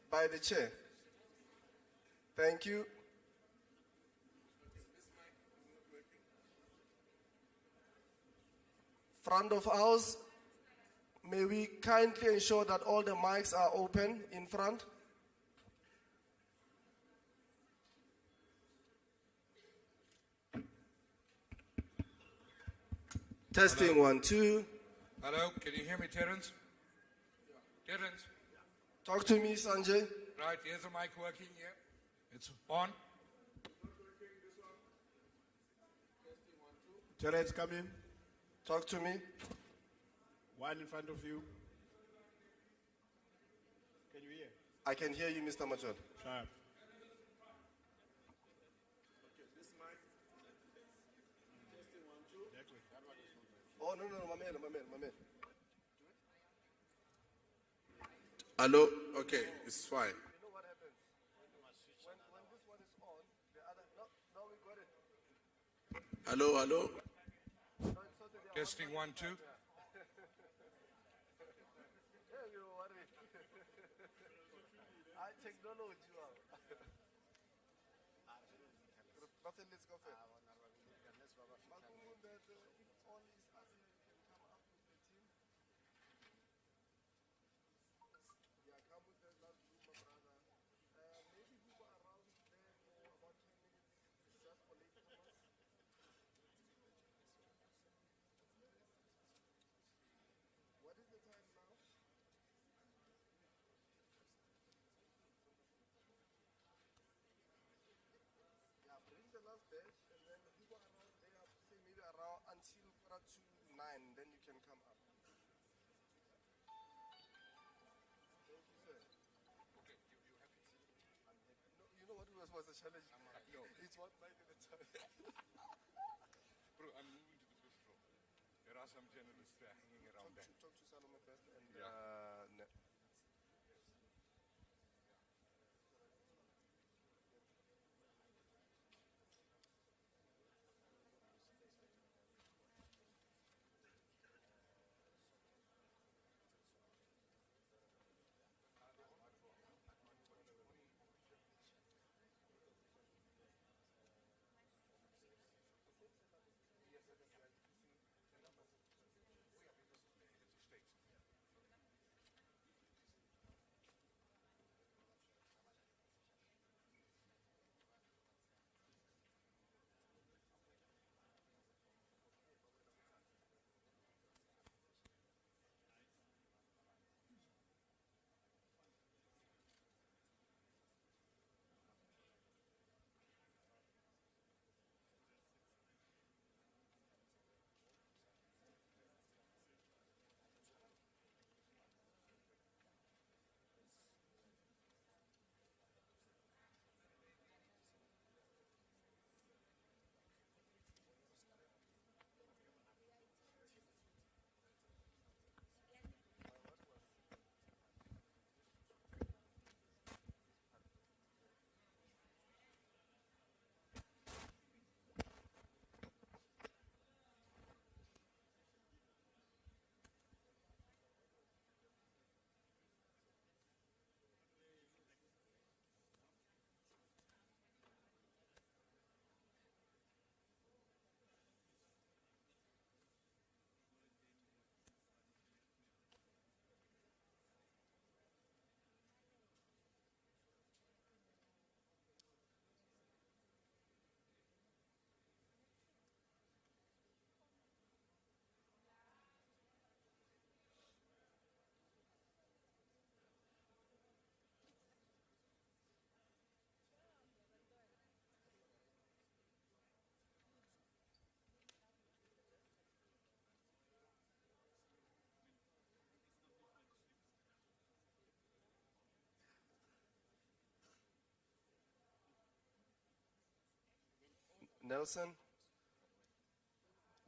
by the chair. Thank you. Front of house, may we kindly ensure that all the mics are open in front? Testing, Hello. 1, 2. Hello, can you hear me, Terence? Terence? Talk to me, Sanjay. Right, here's the mic working here. It's on. Terence, come in. Talk to me. One in front of you. Can you hear? I can hear you, Mr. Major. Sharp. Oh, no, my man. Hello? Okay, it's fine. You know what happens? When this one is on, the other... No, we got it. Hello, hello? Testing 1, 2. You worry. I technology. Nothing, let's go first. Until 9, then you can come up. Thank you, sir. Okay, you happy? I'm happy. No, you know what was the challenge? No. It's one night at a time. Bro, I'm moving to the fifth row. There are some journalists there hanging around there. Talk to Salome first and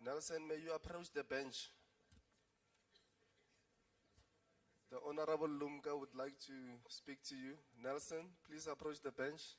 Nelson, may you approach the bench? The Honorable Lumka would like to speak to you. Nelson, please approach the bench.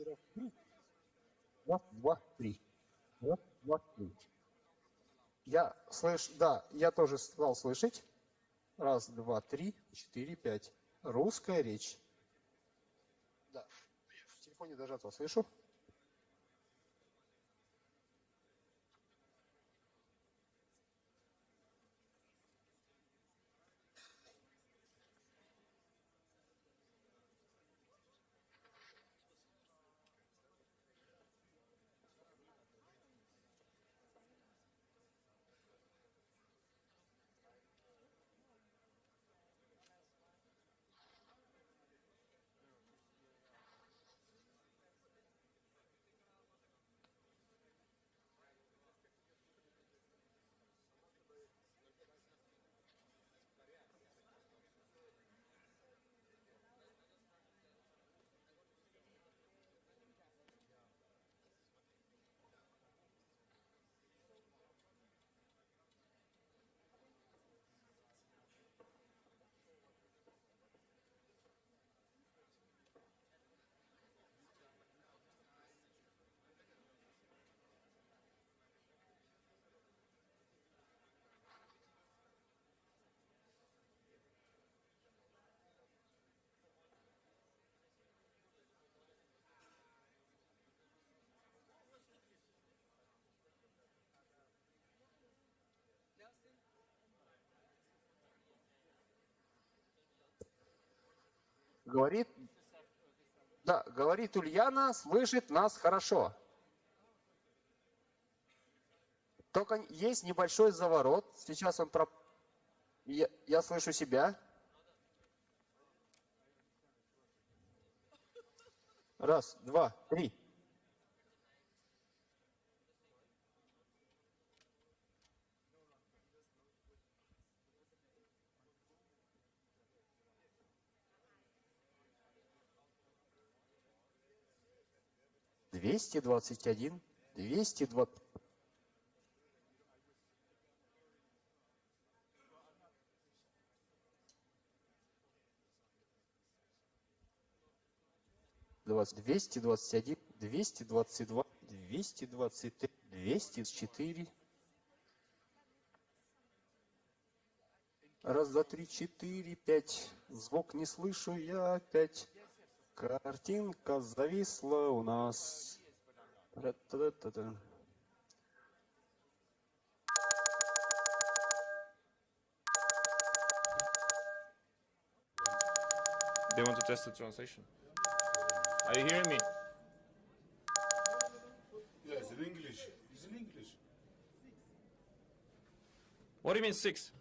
Раз, три. Раз, два, три. Раз, два, три. Я слышу, да, я тоже стал слышать. Раз, два, три, 4, 5. Русская речь. Да, в телефоне даже этого слышу. Говорит, да, говорит Ульяна, слышит нас хорошо. Только есть небольшой заворот. Сейчас он я слышу себя. Раз, два, три. Двести 221, 220. Двести 21, 222, 223, 204. Раз, два, три, 4, 5. Звук не слышу я опять. Картинка зависла у нас. Ра-та-та-та-та. They want to test the translation. Are you hearing me? Yes, in English. It's in English. What do you mean 6?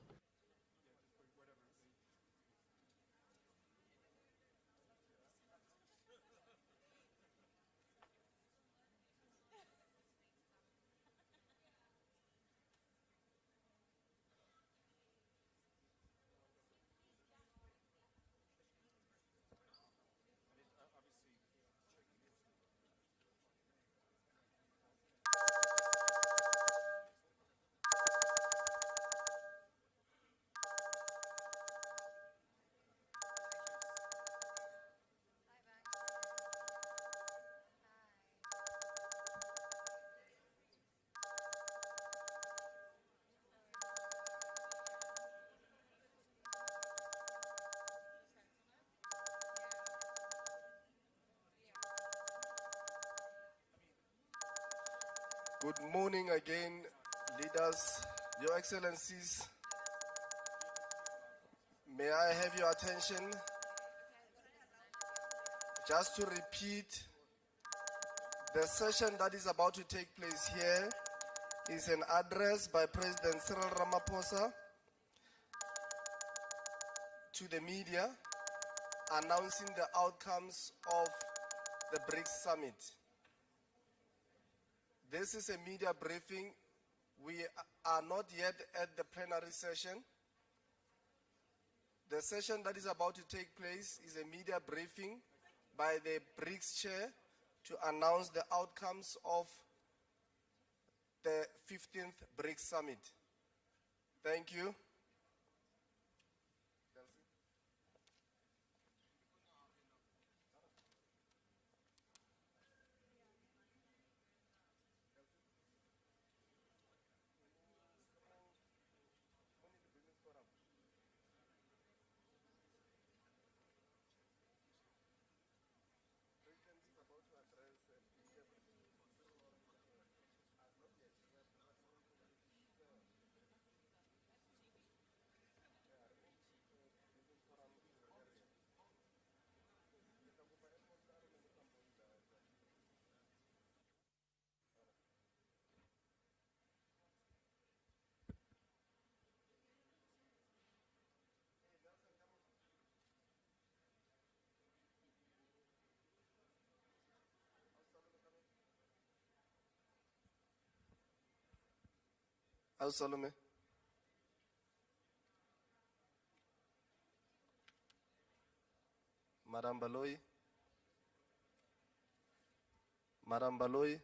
Good morning again, leaders, Your Excellencies. May I have your attention? Just to repeat, the session that is about to take place here is an address by President Cyril Ramaphosa to the media announcing the outcomes of the BRICS Summit. This is a media briefing. We are not yet at the plenary session. The session that is about to take place is a media briefing by the BRICS chair to announce the outcomes of the 15th BRICS Summit. Thank you. How's Salome? Madam Baloyi? Madam Baloyi?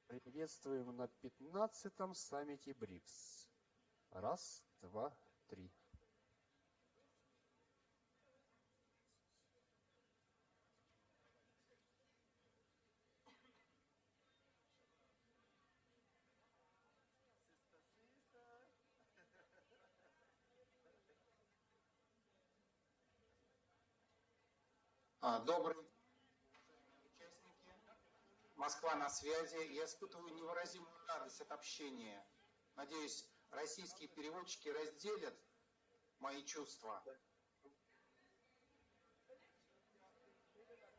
Приветствуем на 15-м саммите БРИКС. Раз, два, три. Добрый день, участники. Москва на связи. Я испытываю невыразимую радость от общения. Надеюсь, российские переводчики разделят мои чувства.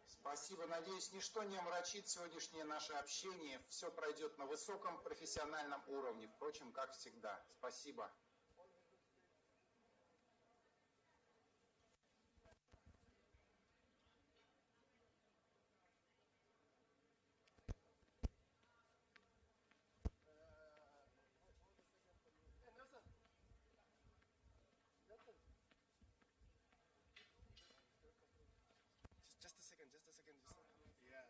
Спасибо. Надеюсь, ничто не омрачит сегодняшнее наше общение. Все пройдет на высоком профессиональном уровне. Впрочем, как всегда. Спасибо. Just a second. Yeah.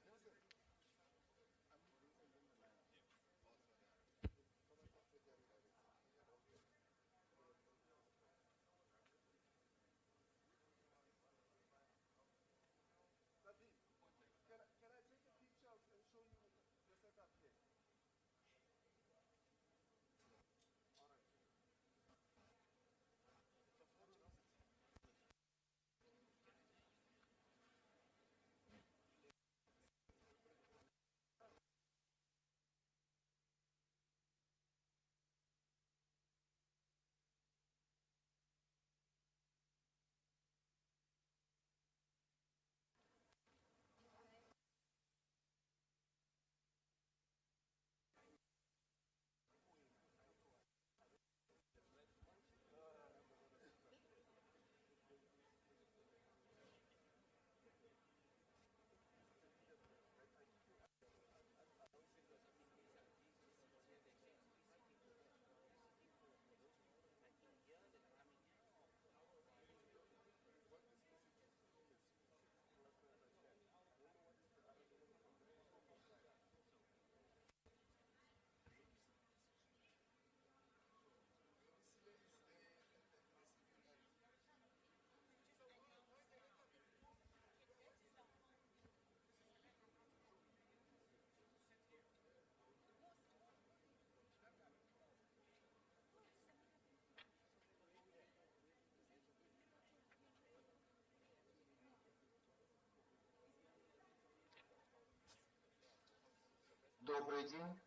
Добрый день.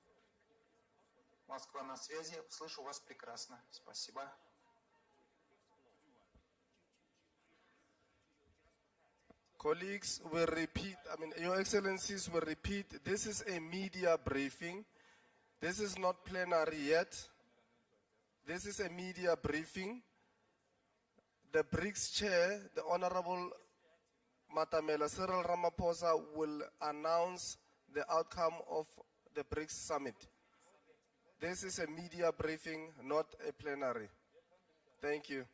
Москва на связи. Слышу вас прекрасно. Спасибо. Colleagues will repeat, Your Excellencies will repeat, this is a media briefing. This is not plenary yet. This is a media briefing. The BRICS chair, the Honorable Matamela Cyril Ramaphosa, will announce the outcome of the BRICS summit. This is a media briefing, not a plenary. Thank you.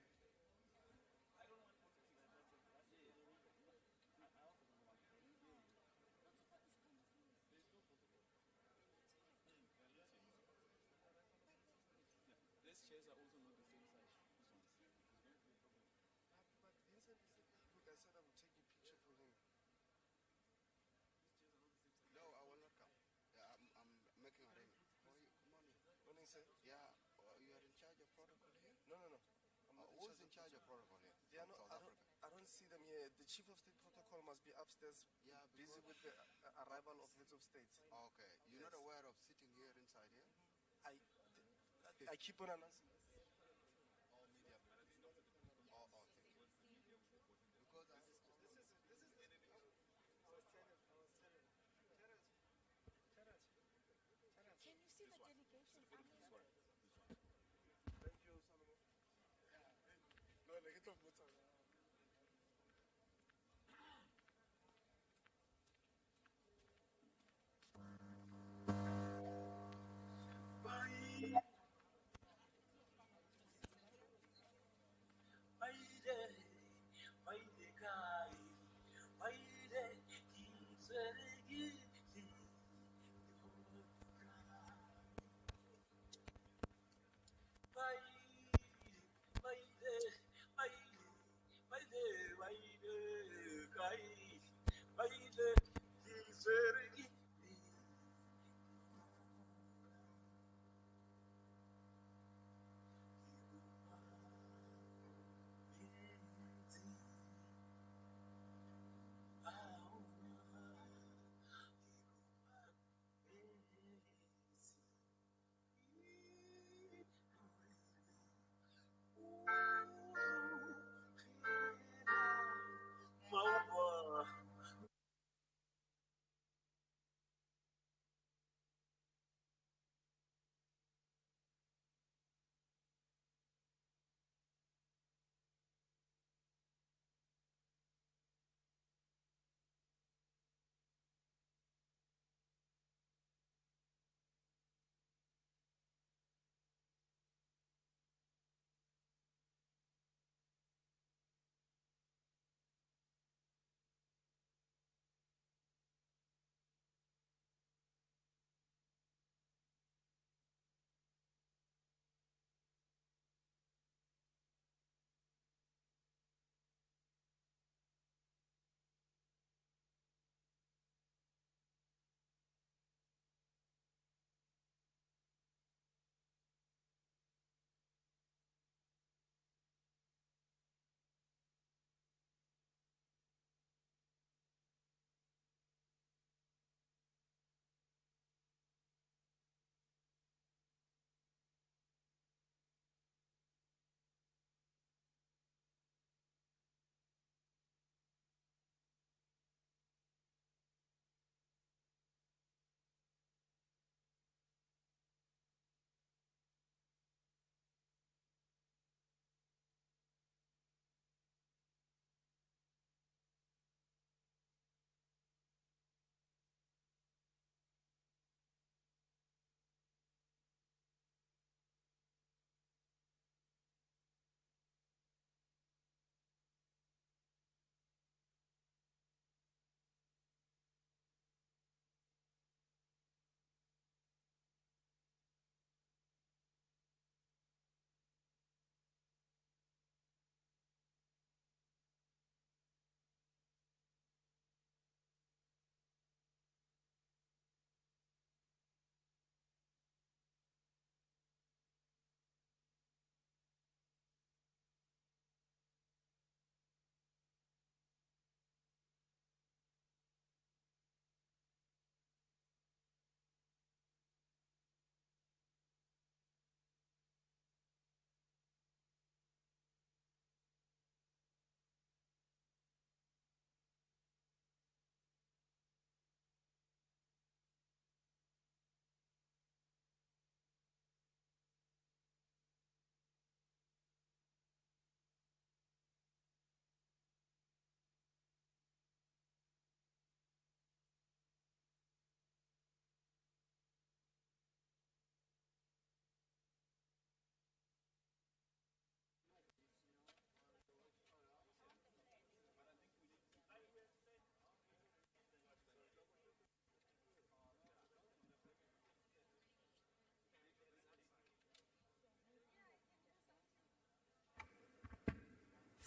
No, I will not come. Yeah, I'm making arrangement. Morning, sir. Yeah, you are in charge of protocol here? No. I'm not Who's in charge of protocol here? They are From not, South Africa. I don't see them here. The chief of state protocol must be upstairs, Yeah, busy with the arrival of heads of state. Okay, you're not aware of sitting here inside here? I keep on announcing. Oh, okay. Because I Can you see the delegation? Thank you, Solomon. No, like it's a motor.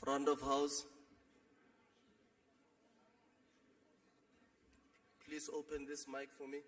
Front of house. Please open this mic for me.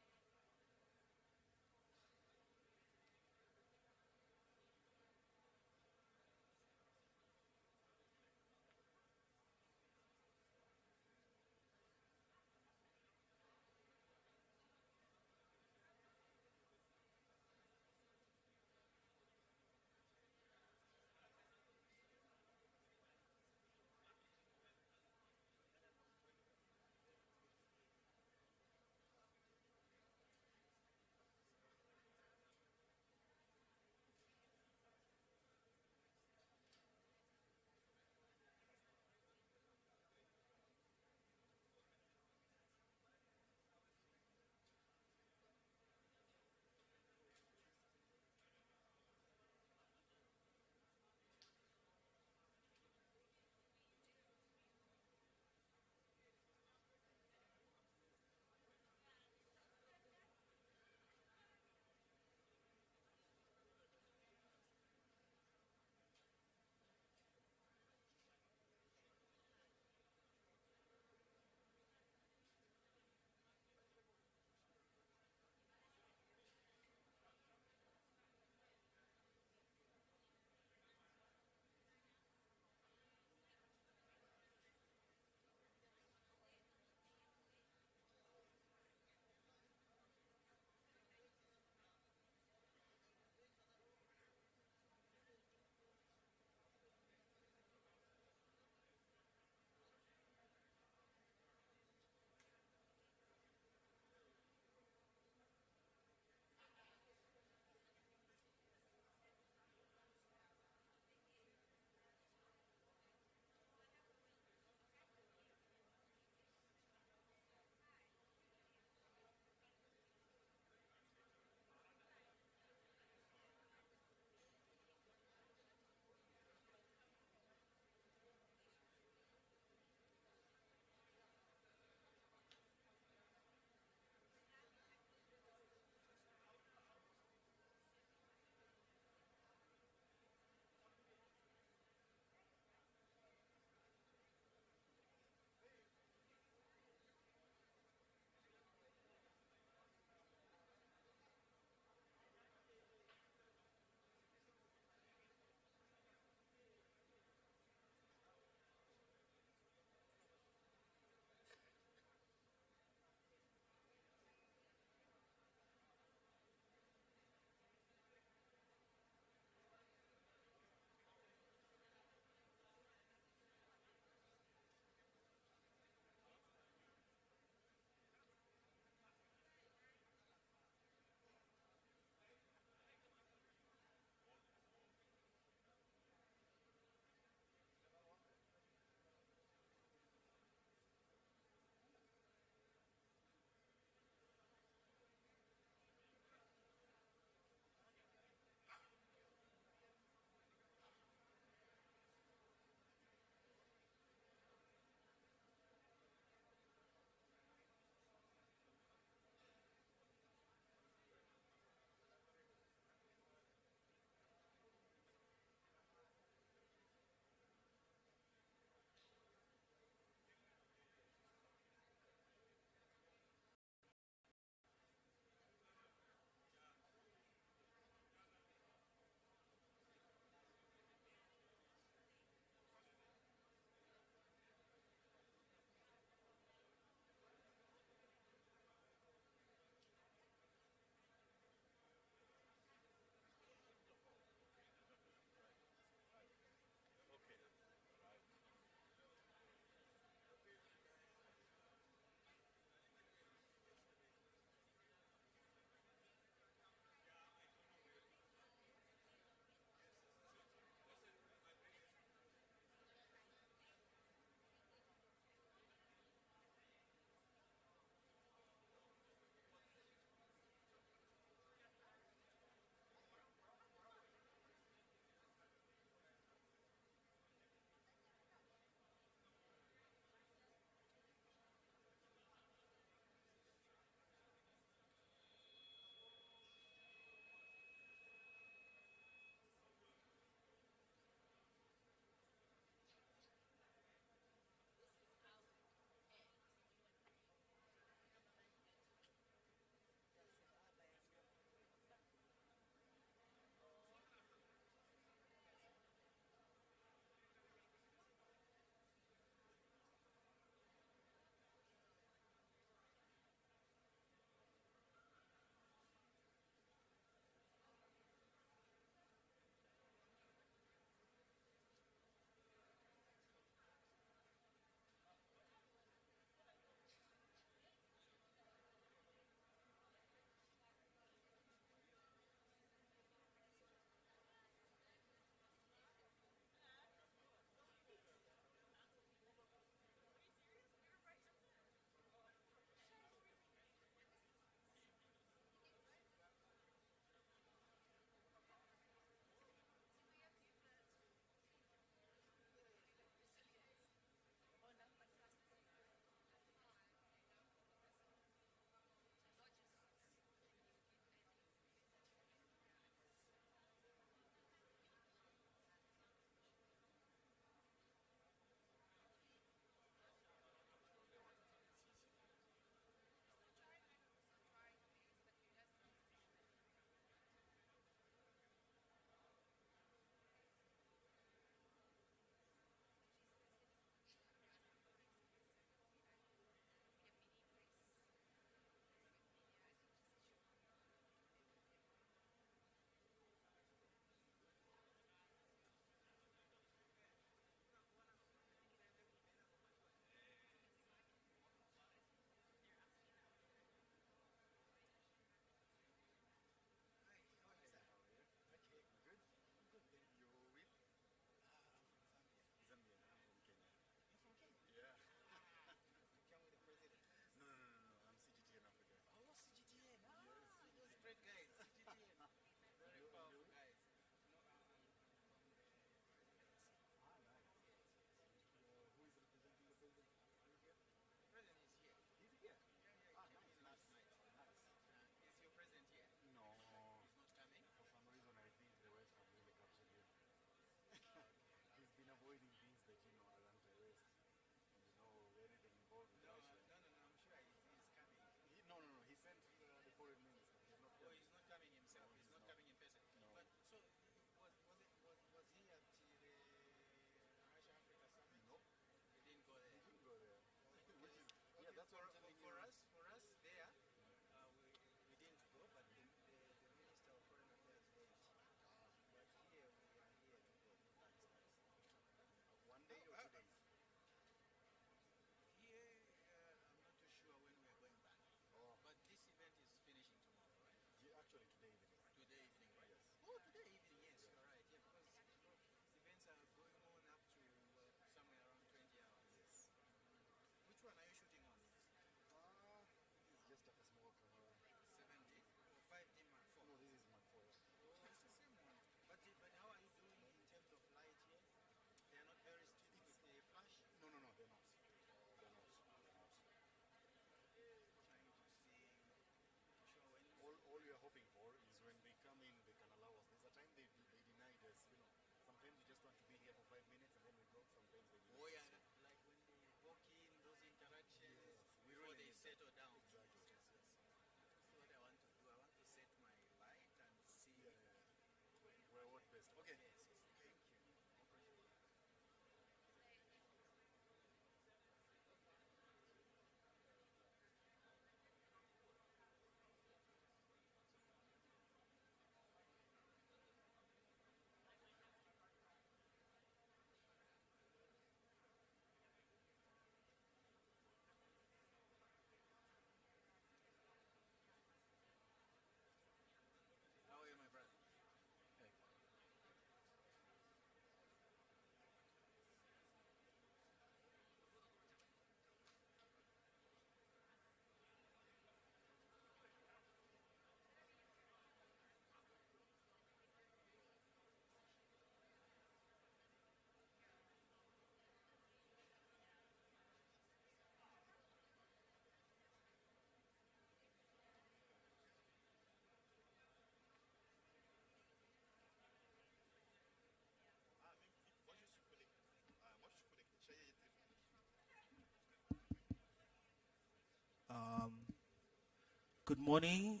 Good morning,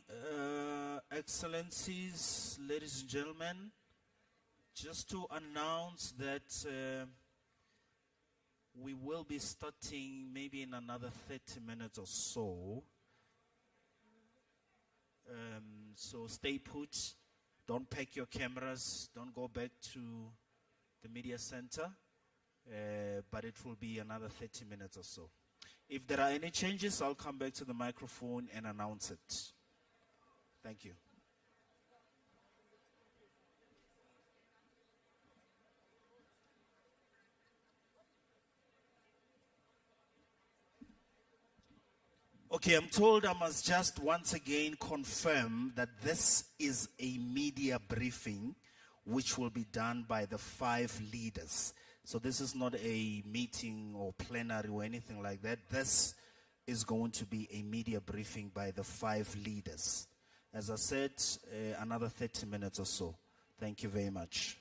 Excellencies, ladies and gentlemen. Just to announce that we will be starting maybe in another 30 minutes or so. So stay put. Don't pack your cameras. Don't go back to the media center. But it will be another 30 minutes or so. If there are any changes, I'll come back to the microphone and announce it. Thank you. Okay, I'm told I must just once again confirm that this is a media briefing which will be done by the 5 leaders. So this is not a meeting or plenary or anything like that. This is going to be a media briefing by the 5 leaders. As I said, another 30 minutes or so. Thank you very much.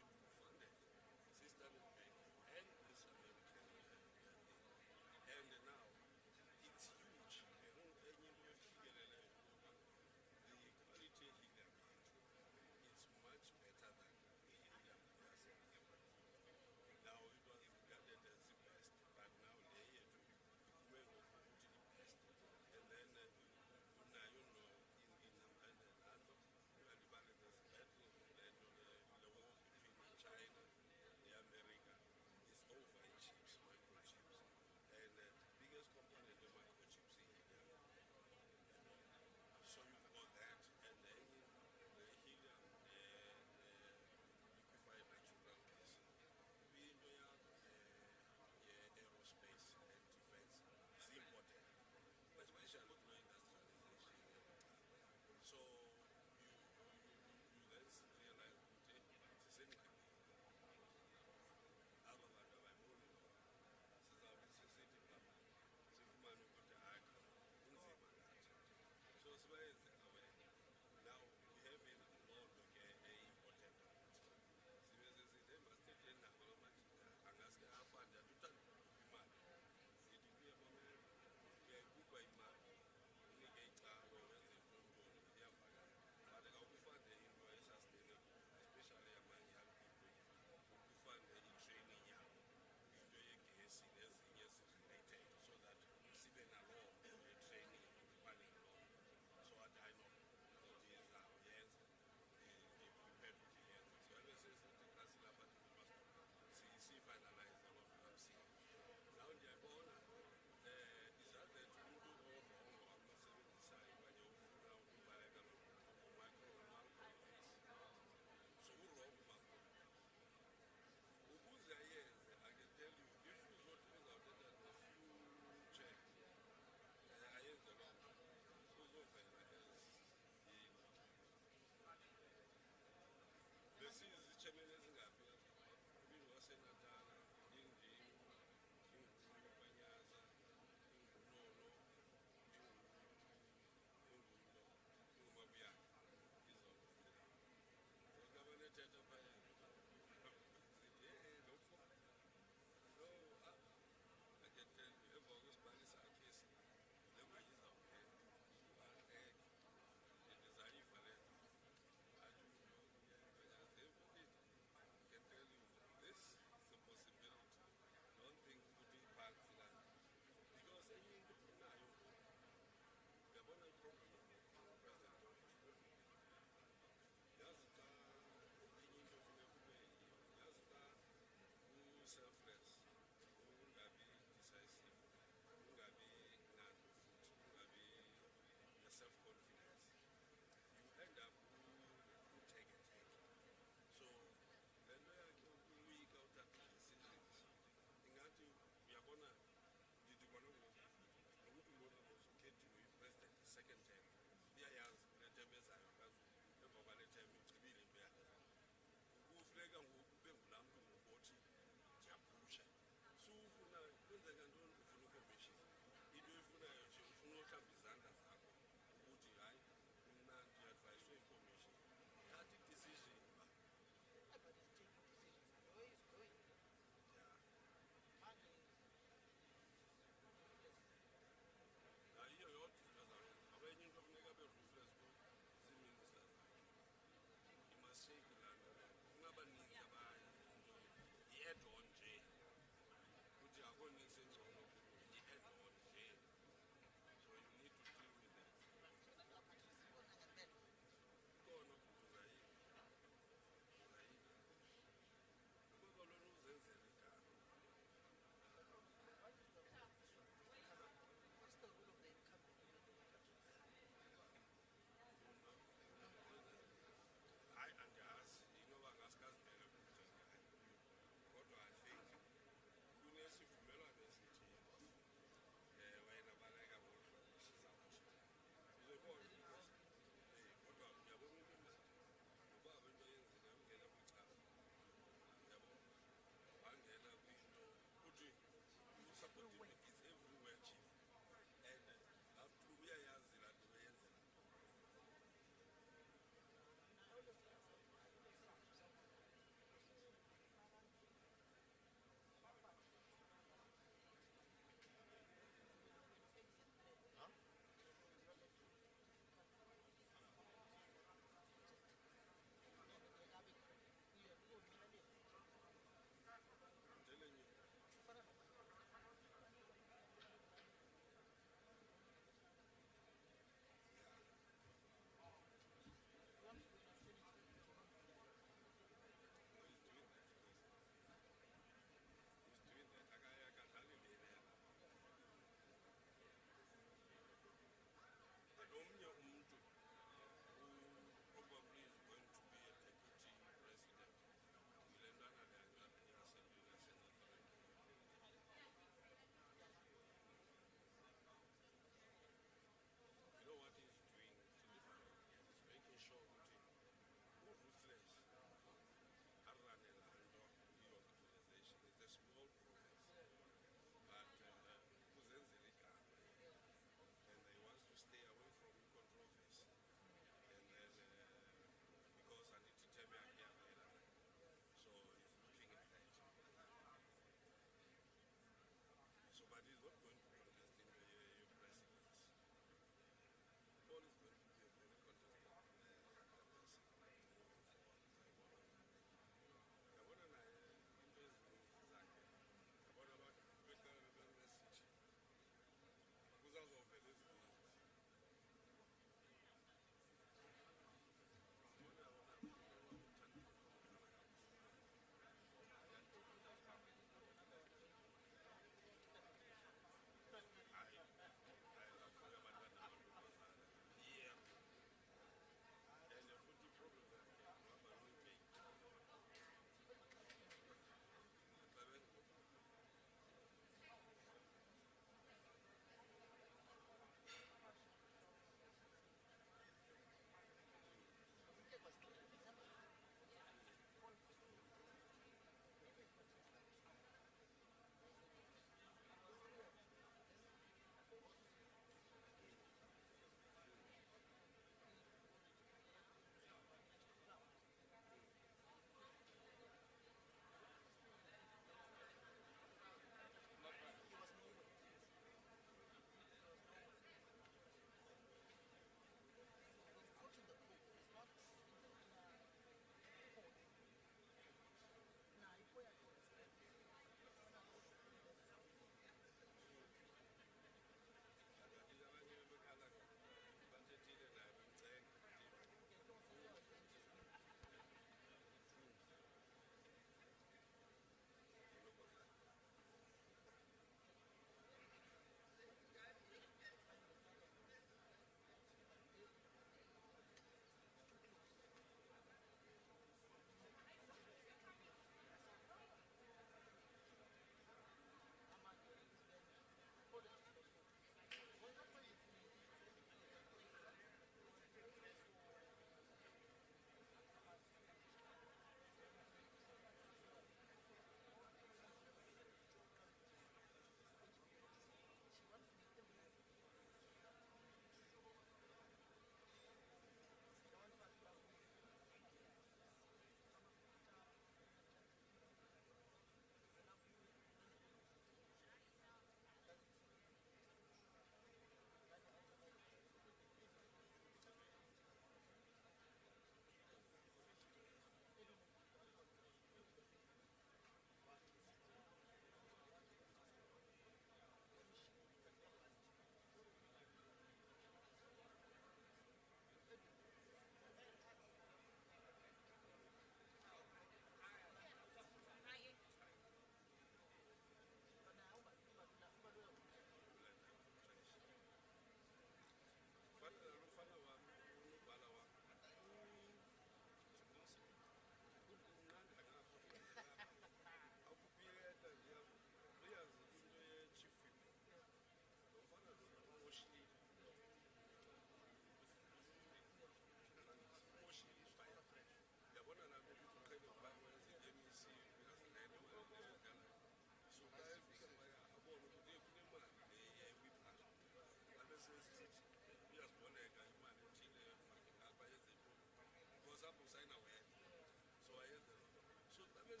So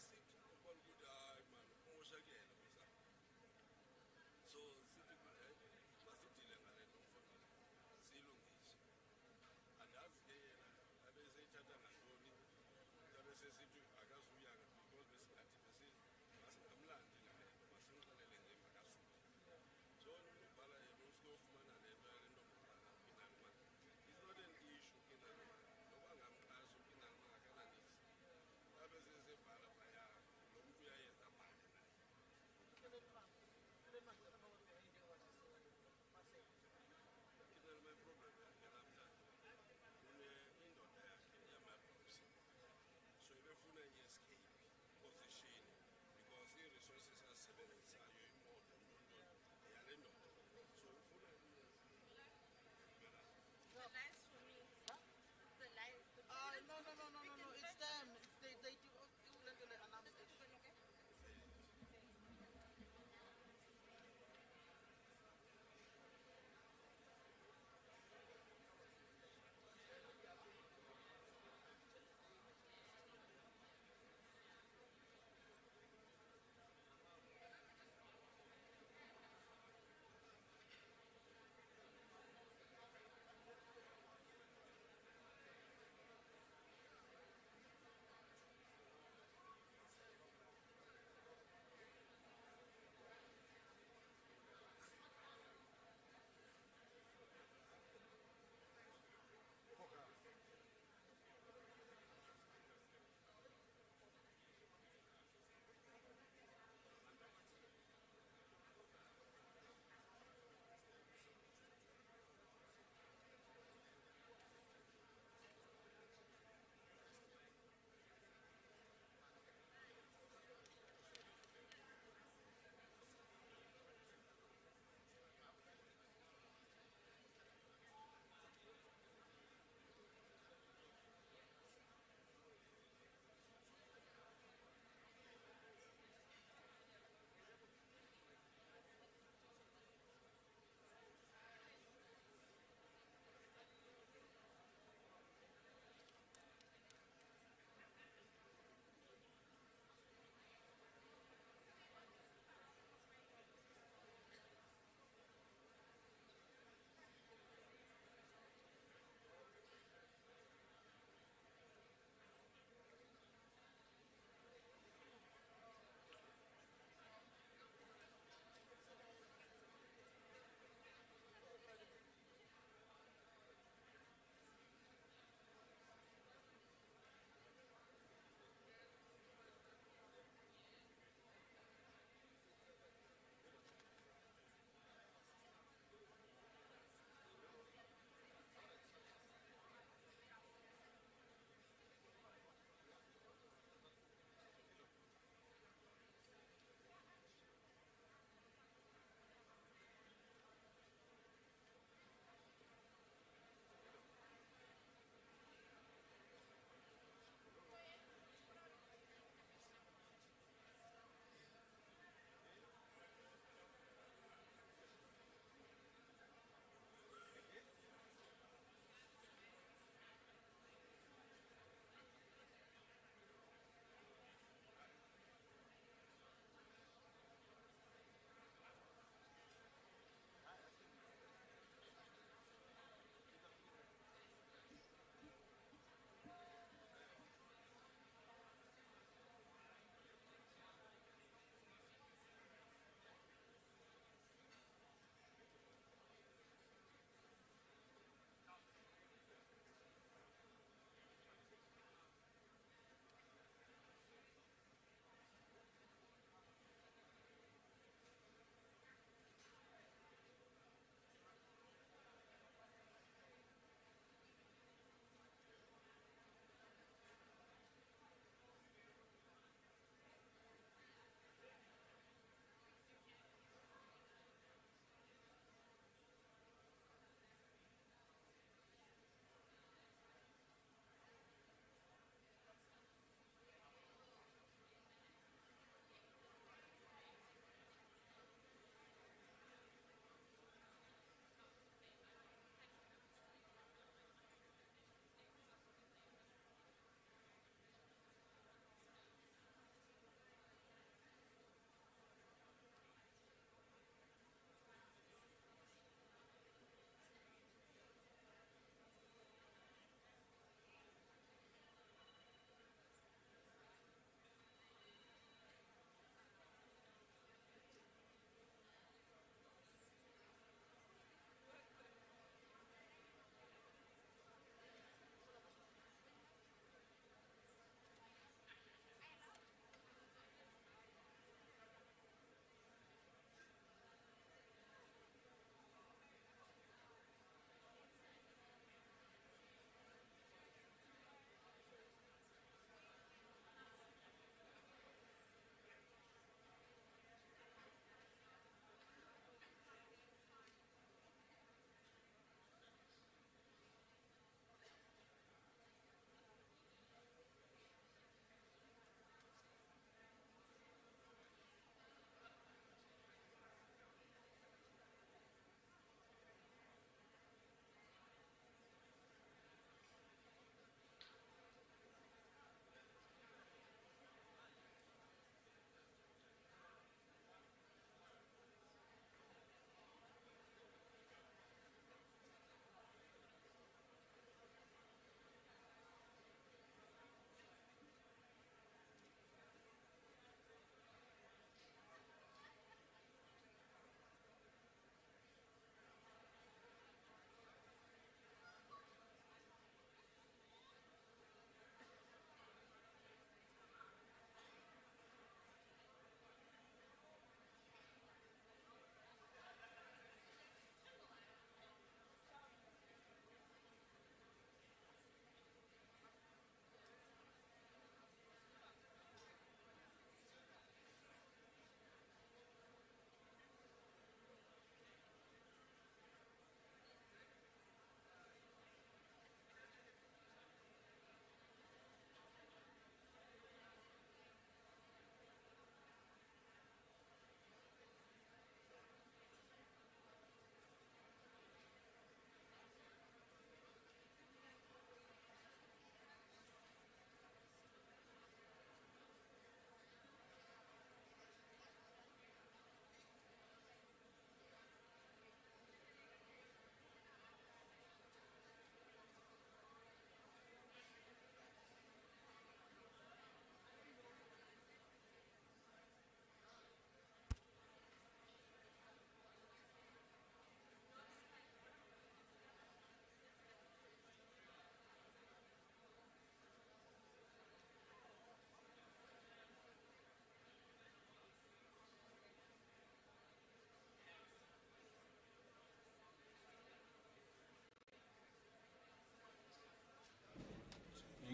if you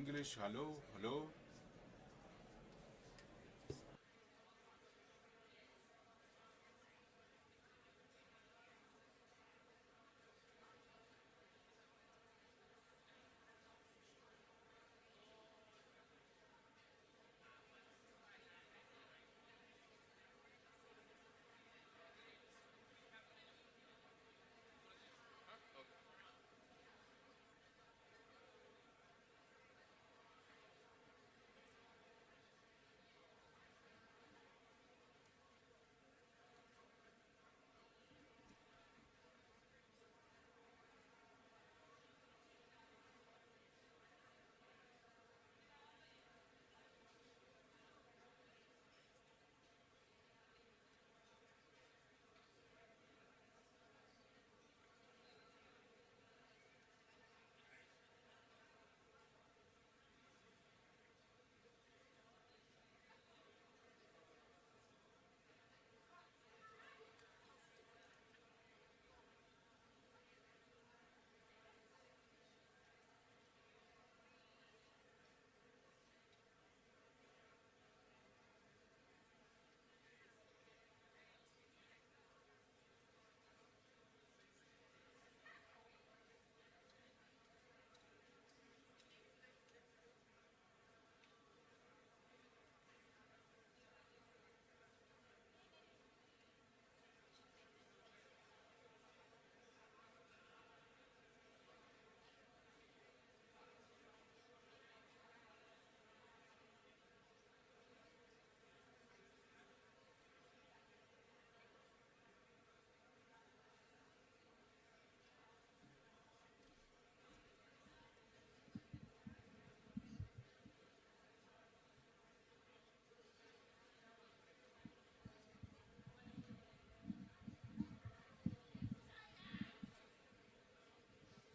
English. Hello, hello.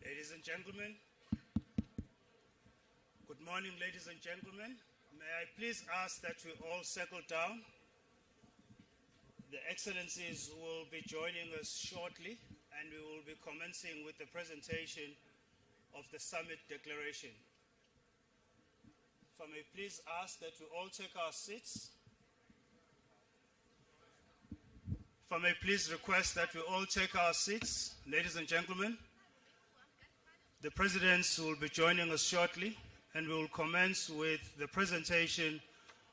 Ladies and gentlemen, good morning, ladies and gentlemen. May I please ask that we all settle down? The Excellencies will be joining us shortly, and we will be commencing with the presentation of the Summit Declaration. If I may please ask that we all take our seats. If I may please request that we all take our seats, ladies and gentlemen. The presidents will be joining us shortly, and we will commence with the presentation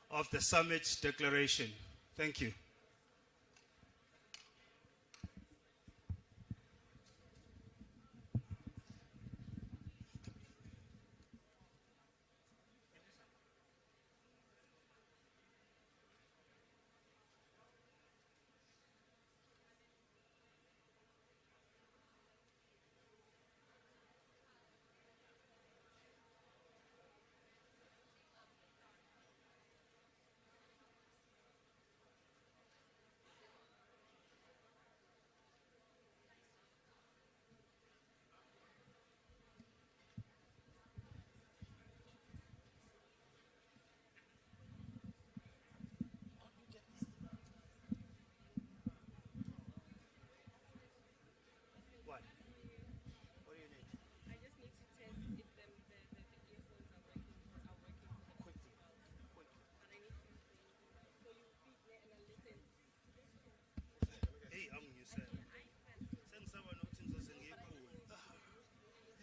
of the Summit Declaration. Thank you. What? What do you need? I just need to test if the earphones are working for the Quickly. But I need to so you feed me and I listen. Hey, I'm you said. Send someone who thinks it's in cool.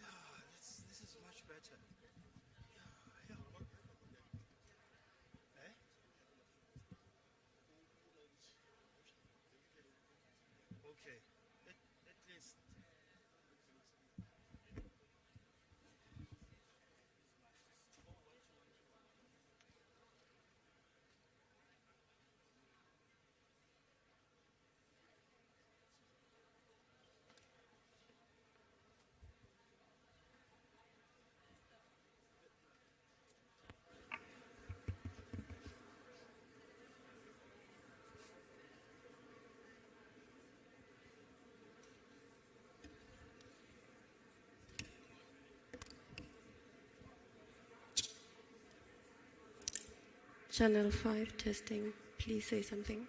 Yeah, this is much better. Yeah. Eh? Okay. At least. Channel 5 testing. Please say something.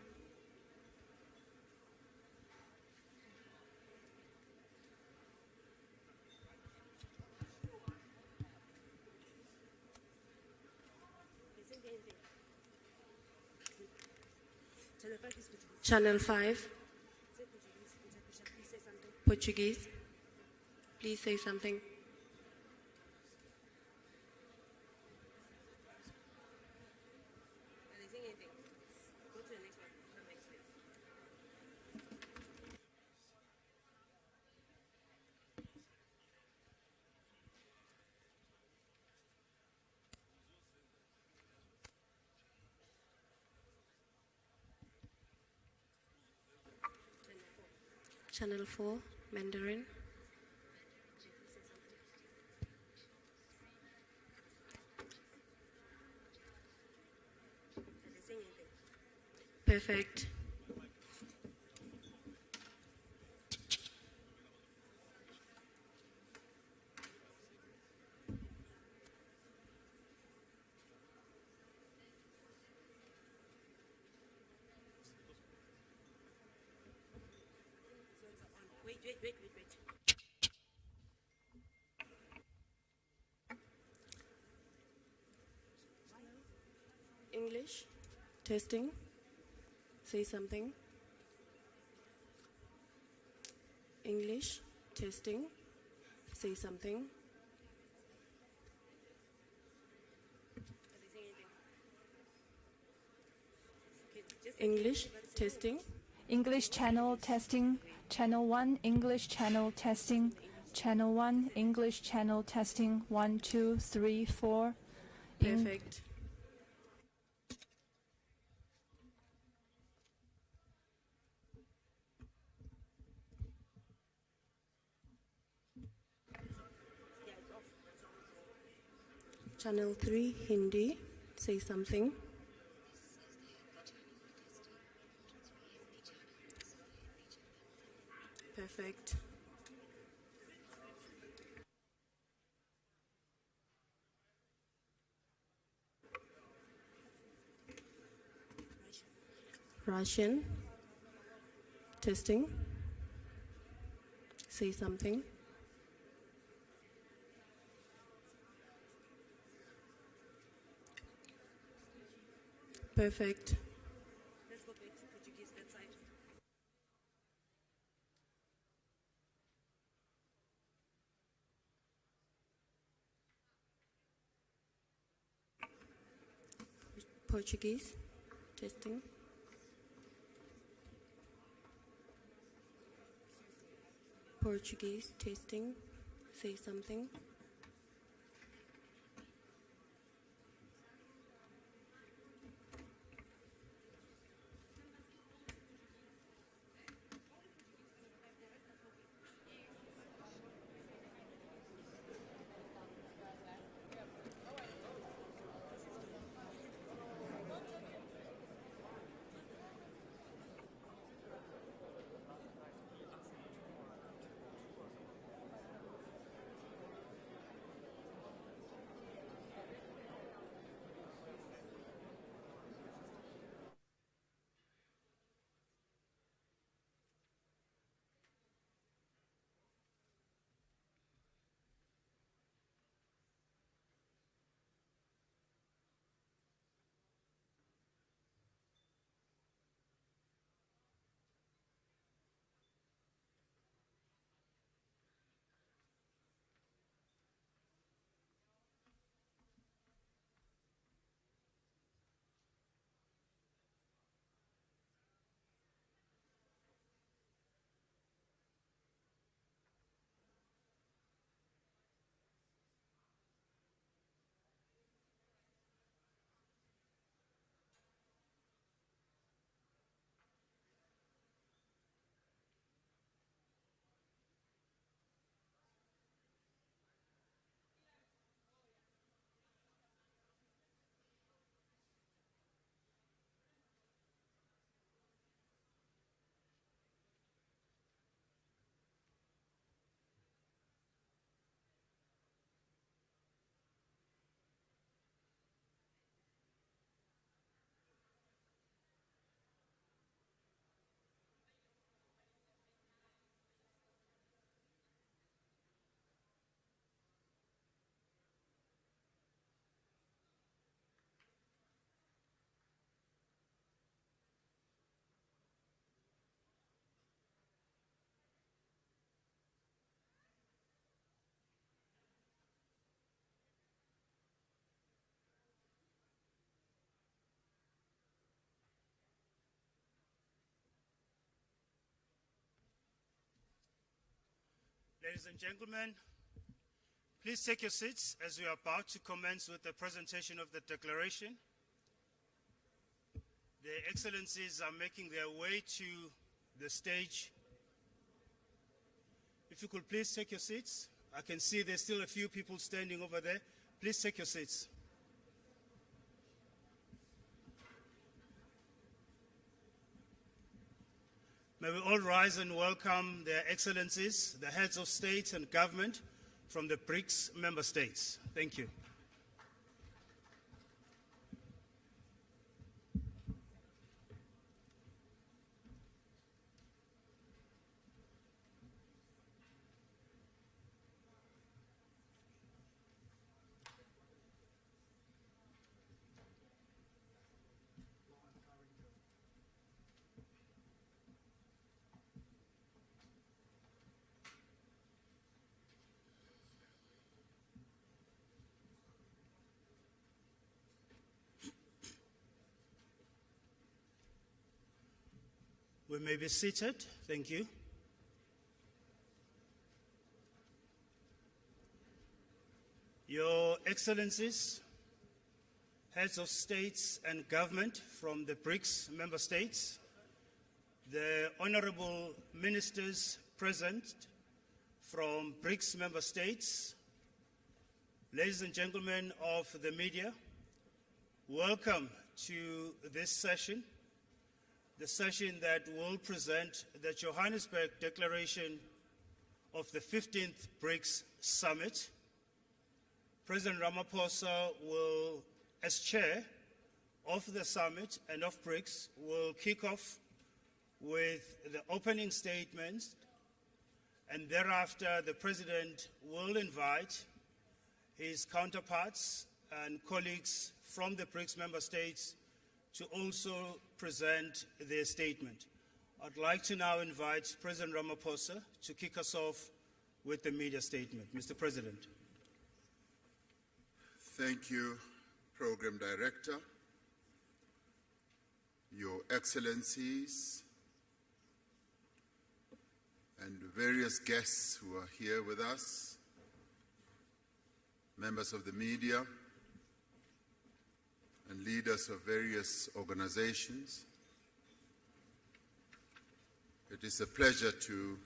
Channel 5. Portuguese. Please say something. Channel 4, Mandarin. Perfect. Wait. English, testing, say something. English, testing, say something. English, testing. English channel testing. Channel 1 English channel testing. Channel 1 English channel testing. 1, 2, 3, 4. Perfect. Channel 3 Hindi, say something. Perfect. Russian, testing, say something. Perfect. Let's go back to Portuguese, that side. Portuguese, testing. Portuguese, testing, say something. Ladies and gentlemen, please take your seats as we are about to commence with the presentation of the declaration. Their Excellencies are making their way to the stage. If you could please take your seats. I can see there's still a few people standing over there. Please take your seats. May we all rise and welcome their Excellencies, the heads of state and government from the BRICS member states. Thank you. We may be seated. Thank you. Your Excellencies, heads of states and government from the BRICS member states, the honorable ministers present from BRICS member states, ladies and gentlemen of the media, welcome to this session. The session that will present the Johannesburg Declaration of the 15th BRICS Summit. President Ramaphosa will, as chair of the summit and of BRICS, will kick off with the opening statements, and thereafter the President will invite his counterparts and colleagues from the BRICS member states to also present their statement. I'd like to now invite President Ramaphosa to kick us off with the media statement. Mr. President. Thank you, Program Director, Your Excellencies, and various guests who are here with us, members of the media, and leaders of various organizations. It is a pleasure to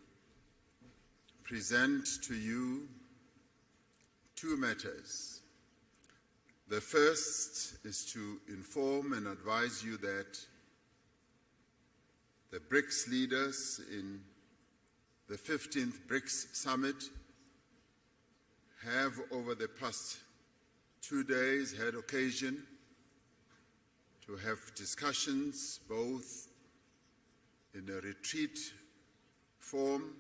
present to you two matters. The first is to inform and advise you that the BRICS leaders in the 15th BRICS Summit have over the past 2 days had occasion to have discussions both in a retreat form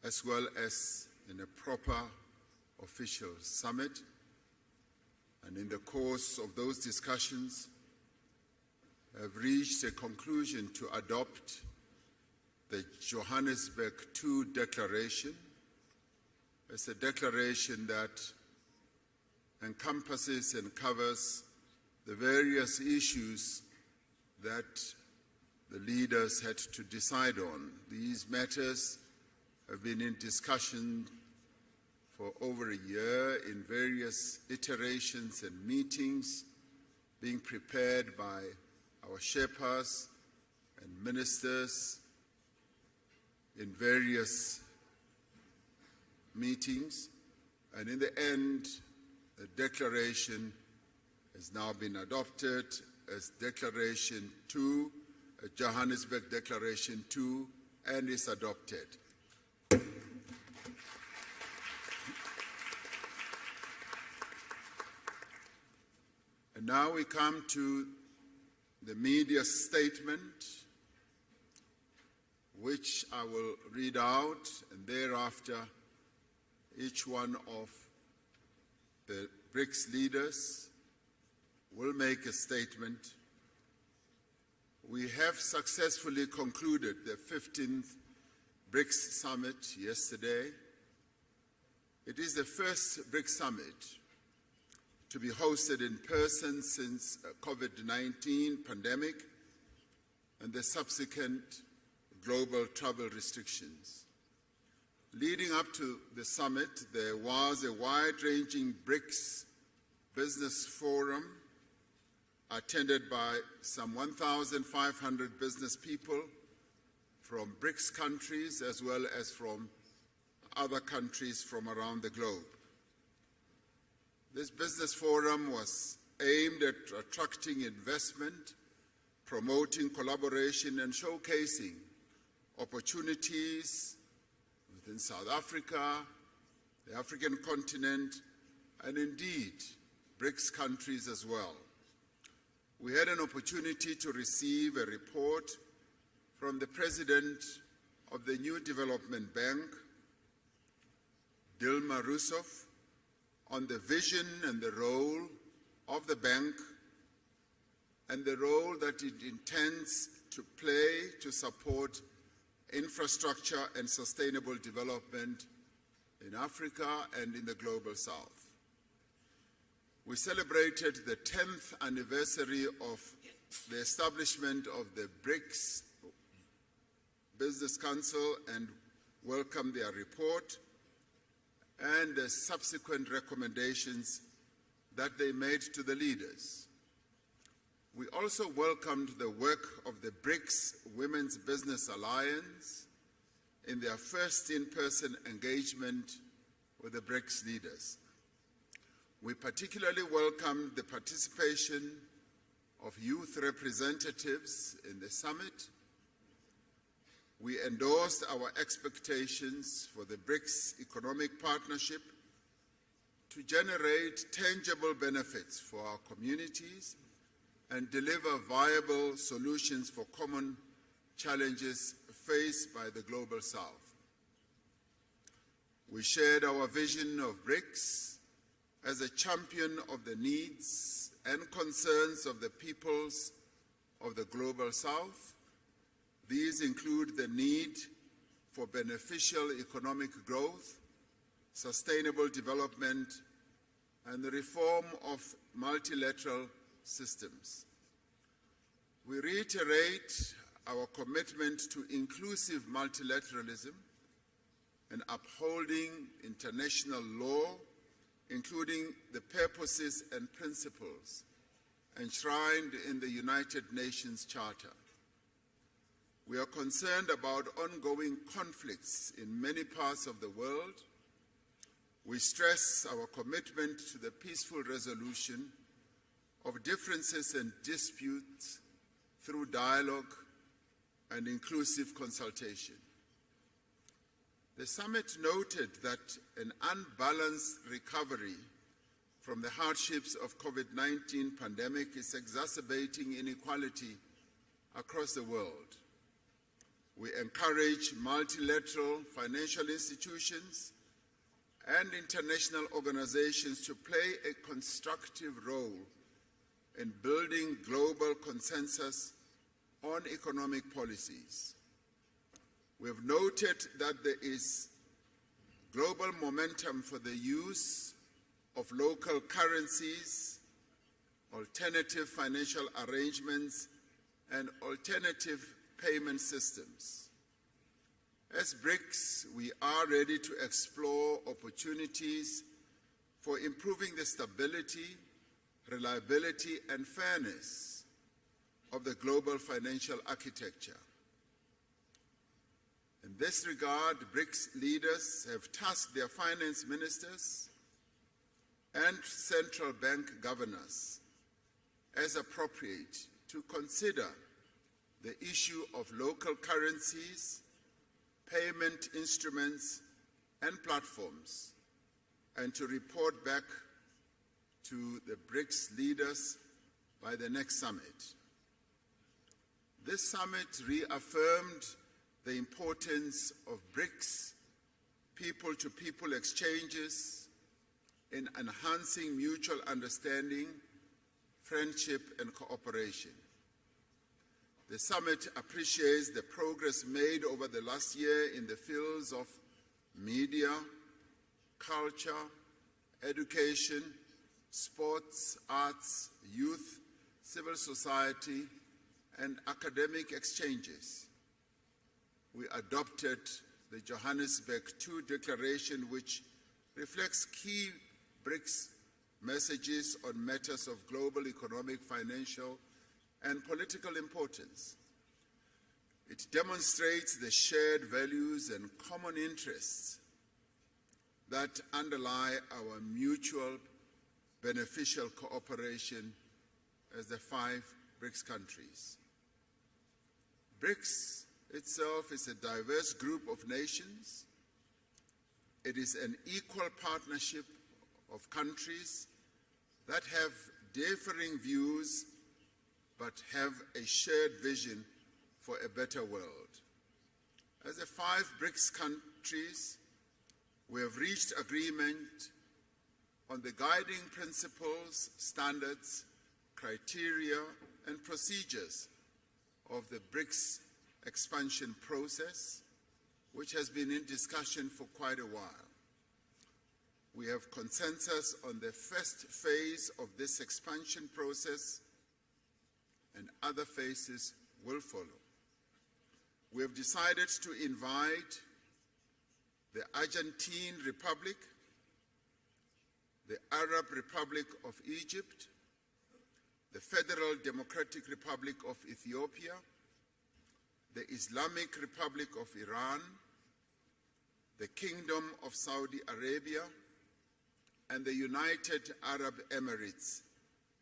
as well as in a proper official summit. And in the course of those discussions, have reached a conclusion to adopt the Johannesburg II Declaration as a declaration that encompasses and covers the various issues that the leaders had to decide on. These matters have been in discussion for over a year in various iterations and meetings, being prepared by our Sherpas and ministers in various meetings. And in the end, the declaration has now been adopted as Declaration 2, Johannesburg Declaration 2, and is adopted. And now we come to the media statement, which I will read out, and thereafter each one of the BRICS leaders will make a statement. We have successfully concluded the 15th BRICS Summit yesterday. It is the first BRICS Summit to be hosted in person since COVID-19 pandemic and the subsequent global travel restrictions. Leading up to the summit, there was a wide-ranging BRICS business forum attended by some 1,500 business people from BRICS countries as well as from other countries from around the globe. This business forum was aimed at attracting investment, promoting collaboration, and showcasing opportunities within South Africa, the African continent, and indeed BRICS countries as well. We had an opportunity to receive a report from the President of the New Development Bank, Dilma Rousseff, on the vision and the role of the bank and the role that it intends to play to support infrastructure and sustainable development in Africa and in the global south. We celebrated the 10th anniversary of the establishment of the BRICS Business Council and welcomed their report and the subsequent recommendations that they made to the leaders. We also welcomed the work of the BRICS Women's Business Alliance in their first in-person engagement with the BRICS leaders. We particularly welcomed the participation of youth representatives in the summit. We endorsed our expectations for the BRICS economic partnership to generate tangible benefits for our communities and deliver viable solutions for common challenges faced by the global south. We shared our vision of BRICS as a champion of the needs and concerns of the peoples of the global south. These include the need for beneficial economic growth, sustainable development, and the reform of multilateral systems. We reiterate our commitment to inclusive multilateralism and upholding international law, including the purposes and principles enshrined in the United Nations Charter. We are concerned about ongoing conflicts in many parts of the world. We stress our commitment to the peaceful resolution of differences and disputes through dialogue and inclusive consultation. The summit noted that an unbalanced recovery from the hardships of COVID-19 pandemic is exacerbating inequality across the world. We encourage multilateral financial institutions and international organizations to play a constructive role in building global consensus on economic policies. We have noted that there is global momentum for the use of local currencies, alternative financial arrangements, and alternative payment systems. As BRICS, we are ready to explore opportunities for improving the stability, reliability, and fairness of the global financial architecture. In this regard, BRICS leaders have tasked their finance ministers and central bank governors, as appropriate, to consider the issue of local currencies, payment instruments, and platforms, and to report back to the BRICS leaders by the next summit. This summit reaffirmed the importance of BRICS people-to-people exchanges in enhancing mutual understanding, friendship, and cooperation. The summit appreciates the progress made over the last year in the fields of media, culture, education, sports, arts, youth, civil society, and academic exchanges. We adopted the Johannesburg II Declaration, which reflects key BRICS messages on matters of global economic, financial, and political importance. It demonstrates the shared values and common interests that underlie our mutual beneficial cooperation as the 5 BRICS countries. BRICS itself is a diverse group of nations. It is an equal partnership of countries that have differing views but have a shared vision for a better world. As the 5 BRICS countries, we have reached agreement on the guiding principles, standards, criteria, and procedures of the BRICS expansion process, which has been in discussion for quite a while. We have consensus on the first phase of this expansion process, and other phases will follow. We have decided to invite the Argentine Republic, the Arab Republic of Egypt, the Federal Democratic Republic of Ethiopia, the Islamic Republic of Iran, the Kingdom of Saudi Arabia, and the United Arab Emirates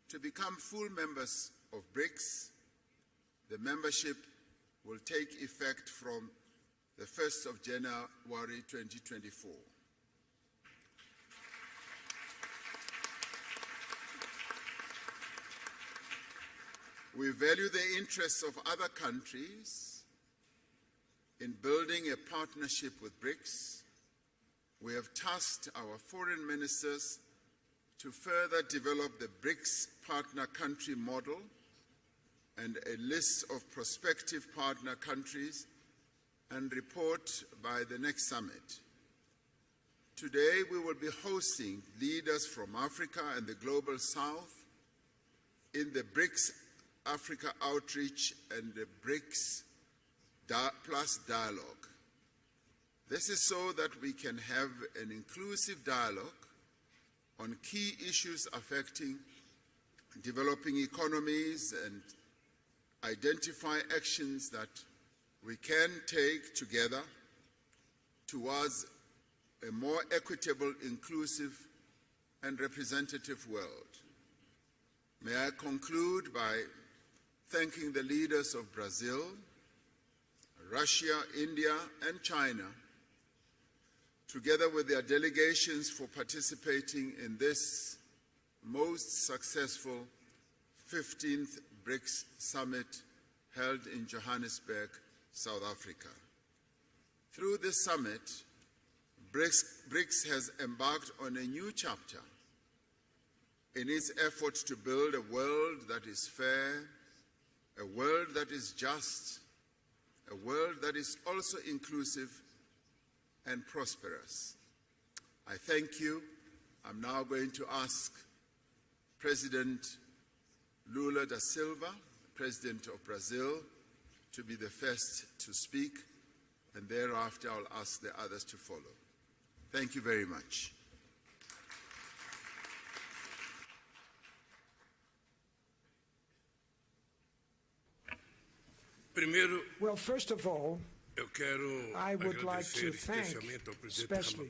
to become full members of BRICS. The membership will take effect from the 1st of January 2024. We value the interests of other countries in building a partnership with BRICS. We have tasked our foreign ministers to further develop the BRICS partner country model and a list of prospective partner countries and report by the next summit. Today, we will be hosting leaders from Africa and the Global South in the BRICS Africa Outreach and the BRICS Plus Dialogue. This is so that we can have an inclusive dialogue on key issues affecting developing economies and identify actions that we can take together towards a more equitable, inclusive, and representative world. May I conclude by thanking the leaders of Brazil, Russia, India, and China, together with their delegations, for participating in this most successful 15th BRICS Summit held in Johannesburg, South Africa. Through this summit, BRICS has embarked on a new chapter in its effort to build a world that is fair, a world that is just, a world that is also inclusive and prosperous. I thank you. I'm now going to ask President Lula da Silva, President of Brazil, to be the first to speak, and thereafter I'll ask the others to follow. Thank you very much. Well, first of all, I would like to thank especially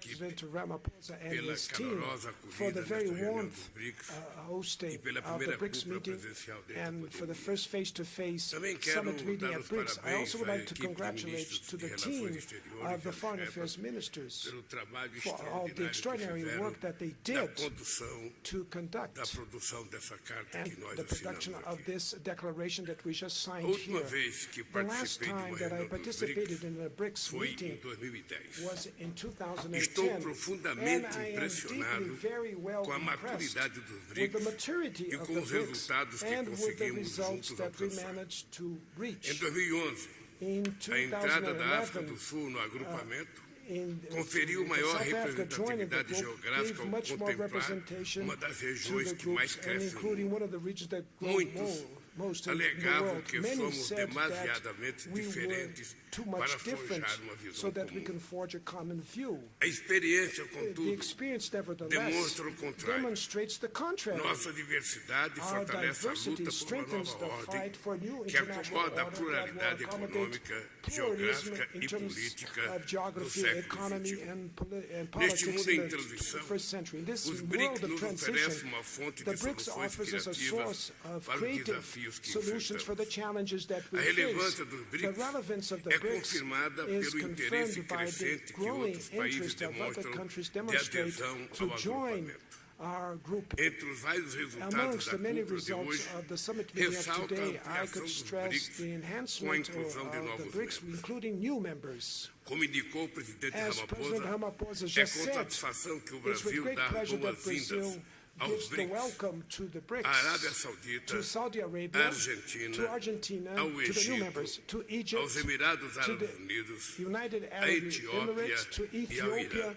President Ramaphosa and his team for the very warm hosting of the BRICS meeting and for the first face-to-face summit meeting at BRICS. I also would like to congratulate to the team of the Foreign Affairs Ministers for all the extraordinary work that they did to conduct and the production of this declaration that we just signed here. The last time that I participated in a BRICS meeting was in 2010, and I am deeply, very well impressed with the maturity of the BRICS and with the results that we managed to reach. In 2011, conferiu maior representatividade geográfica ao representation regiões to the groups, and including one of the regions that grow most in the world. Many said that we were too much different so that we can forge a common view. A experiência, The contudo, experience, nevertheless, demonstra o contrário. demonstrates the contrary. Nossa diversidade Our fortalece a diversity luta por uma strengthens nova the ordem fight for a new que international acomoda a order that pluralidade will accommodate econômica, pluralism geográfica in e terms política of do geography, século economy, XXI. and Neste politics mundo in em the transição, 21st century. In this os world BRICS of nos transition, oferecem uma fonte the de BRICS soluções offers us a criativas source of para os creative desafios que solutions for the enfrentamos. challenges that we A face. relevância dos The BRICS relevance of the é BRICS confirmada is pelo interesse confirmed by the crescente que growing outros países interest of other demonstram countries de demonstrate adesão to ao join agrupamento. our group. Entre os vários resultados Amongst da the many cúpula de results hoje, of the summit meeting of ressalta a today, I ampliação could dos stress BRICS the com a enhancement inclusão de of the novos BRICS, membros. including new members. Como indicou o presidente As President Ramaphosa é just com said, satisfação que o it's with Brasil great dá pleasure that boas-vindas Brazil aos gives the BRICS, welcome to the à Arábia BRICS, Saudita, to Saudi à Arabia, Argentina, to Argentina, ao to the new members, Egito, to Egypt, aos Emirados to Árabes the Unidos, United à Arab Etiópia Emirates, to e ao Ethiopia, Irã.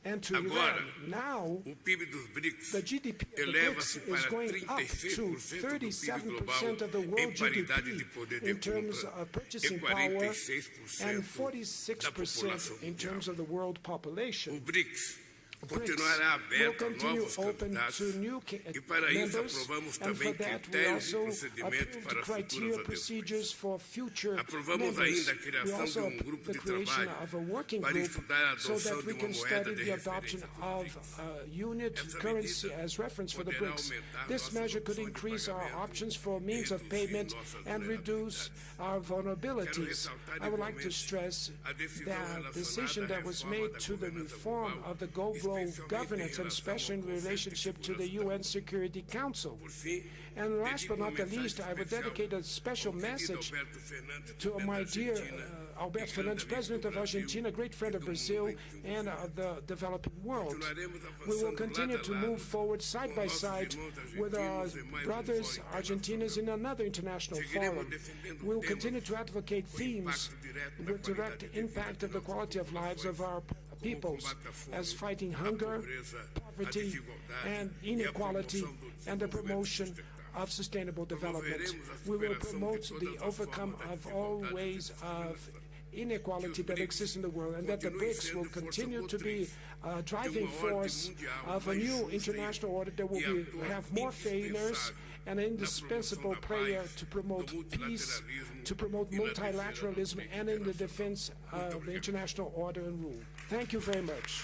and to Agora, Iran. Now, o PIB dos BRICS the GDP of the eleva-se BRICS is para going up to 36% do PIB 37% of the global world em paridade de GDP poder de in terms compra of e purchasing power 46% and da 46% população in terms mundial. of the world O population. BRICS BRICS continuará will aberto a continue novos open candidatos to new e para isso members, aprovamos and for também that we critérios e also procedimentos approved para criteria futuras adesões. procedures for future Aprovamos members. ainda a We criação de also grupo the de creation trabalho of a working para group estudar a so adoção that de we uma can moeda study de the adoption referência para os of BRICS. a unit Essa currency medida as reference for the poderá BRICS. aumentar This nossas measure could opções de increase our pagamento options for means of reduzir payment nossas and reduce our vulnerabilities. ressaltar I would like to igualmente stress a decisão that the decision relacionada à that was reforma made da to the governança reform global, of the global especialmente governance em and especially in relação ao Conselho de relationship to the Segurança. UN Security Council. Por fim, And last but dedico uma not the mensagem least, I would especial dedicate a special ao querido message Alberto Fernandes, to presidente my da dear Argentina, Alberto e grande Fernandes, amigo President do of Brasil Argentina, great friend e of do Brazil mundo em que and of the developing world. continuaremos We will avançando continue lado a to lado move forward side com by nossos side irmãos with our argentinos em mais brothers fórum Argentinos in another international Seguiremos forum. defendendo We will temas continue to advocate com themes impacto direto na with direct qualidade de vida impact de of the nossas quality of lives of our populações, peoples, como o combate à fome, as fighting à hunger, pobreza, à poverty, desigualdade and e à inequality, promoção do and the desenvolvimento promotion sustentável. of sustainable development. Promoveremos a We will superação de promote todas the as overcome formas da of all desigualdade ways e of inequality that exists in the world, and that the continuem BRICS will sendo força continue to be a driving de uma ordem force mundial of a mais new justa international order that will e have more failures and an indispensable da player paz, to promote do peace, multilateralismo to promote e na defesa do multilateralism, direito and in the internacional. defense of the international order and rule. Thank you very much.